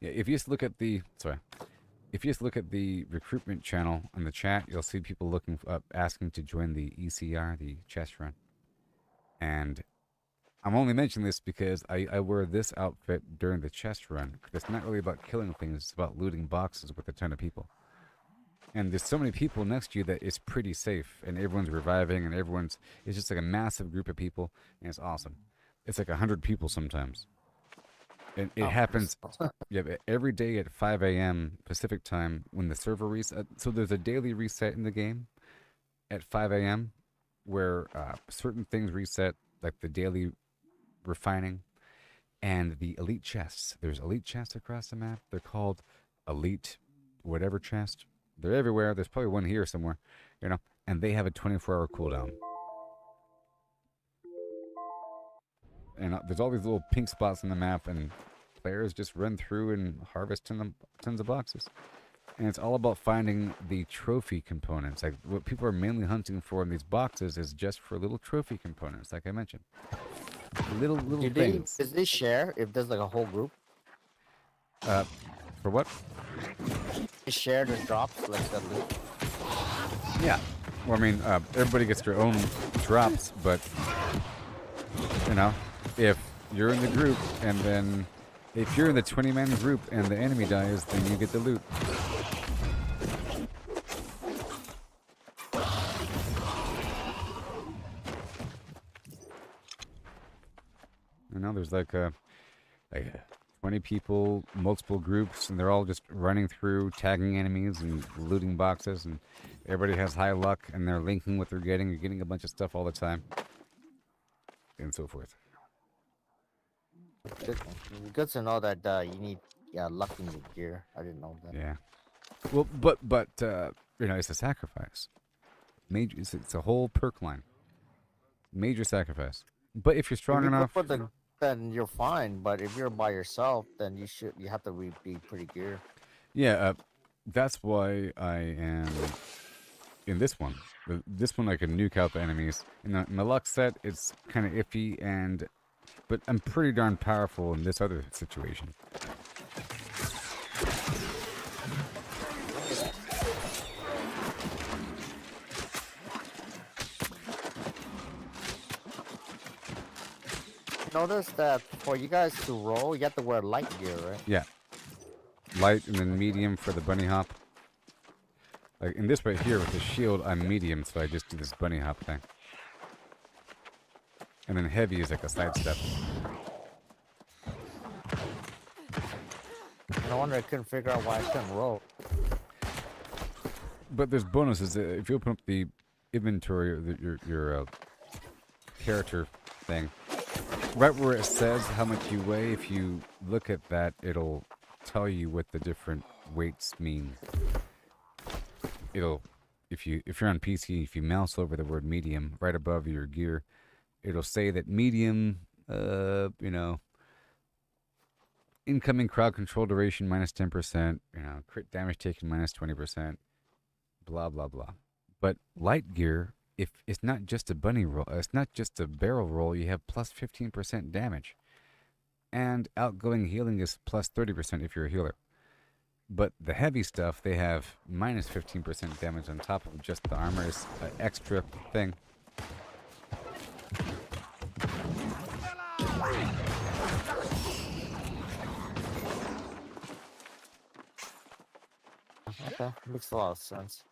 Yeah, if you just look at the recruitment channel on the chat, you'll see people looking up, asking to join the ECR, the chest run. And I'm only mentioning this because I wear this outfit during the chest run. It's not really about killing things, it's about looting boxes with a ton of people. And there's so many people next to you that it's pretty safe, and everyone's reviving, and it's just like a massive group of people, and it's awesome. It's like 100 people sometimes. And it happens every day at 5 a.m. Pacific time when the server reset. So there's a daily reset in the game at 5 a.m. where certain things reset, like the daily refining and the elite chests. There's elite chests across the map. They're called elite whatever chest. They're everywhere. There's probably one here somewhere, you know, and they have a 24-hour cooldown. And there's all these little pink spots on the map, and players just run through and harvest tons of boxes. And it's all about finding the trophy components. Like what people are mainly hunting for in these boxes is just for little trophy components, like I mentioned. Little things. Does they share if there's like a whole group? For what? They share the drops, like the loot. Yeah. Well, I mean, everybody gets their own drops, but you know, if you're in the group, and then if you're in the 20-man group and the enemy dies, then you get the loot. You know, there's like 20 people, multiple groups, and they're all just running through, tagging enemies and looting boxes, and everybody has high luck, and they're linking what they're getting. You're getting a bunch of stuff all the time, and so forth. Good to know that you need luck in your gear. I didn't know that. Yeah. Well, but you know, it's a sacrifice. It's a whole perk line. Major sacrifice. But if you're strong enough, then you're fine. But if you're by yourself, then you have to be pretty gear. Yeah, that's why I am in this one. This one I can nuke out the enemies. In my luck set, it's kind of iffy, but I'm pretty darn powerful in this other situation. Notice that for you guys to roll, you have to wear light gear, right? Yeah. light and then medium for the bunny hop. Like in this right here with the shield, I'm medium, so I just do this bunny hop thing. And then heavy is like a sidestep. No wonder I couldn't figure out why I couldn't roll. But there's bonuses. If you open up the inventory or your character thing, right where it says how much you weigh, if you look at that, it'll tell you what the different weights mean. It'll, if you're on PC, if you mouse over the word medium right above your gear, it'll say that medium, you know, incoming crowd control duration minus 10%, you know, crit damage taken minus 20%, blah blah blah. But light gear, if it's not just a bunny roll, it's not just a barrel roll, you have plus 15% damage. And outgoing healing is plus 30% if you're a healer. But the heavy stuff, they have minus 15% damage on top of just the armor. It's an extra thing. Okay, makes a lot of sense.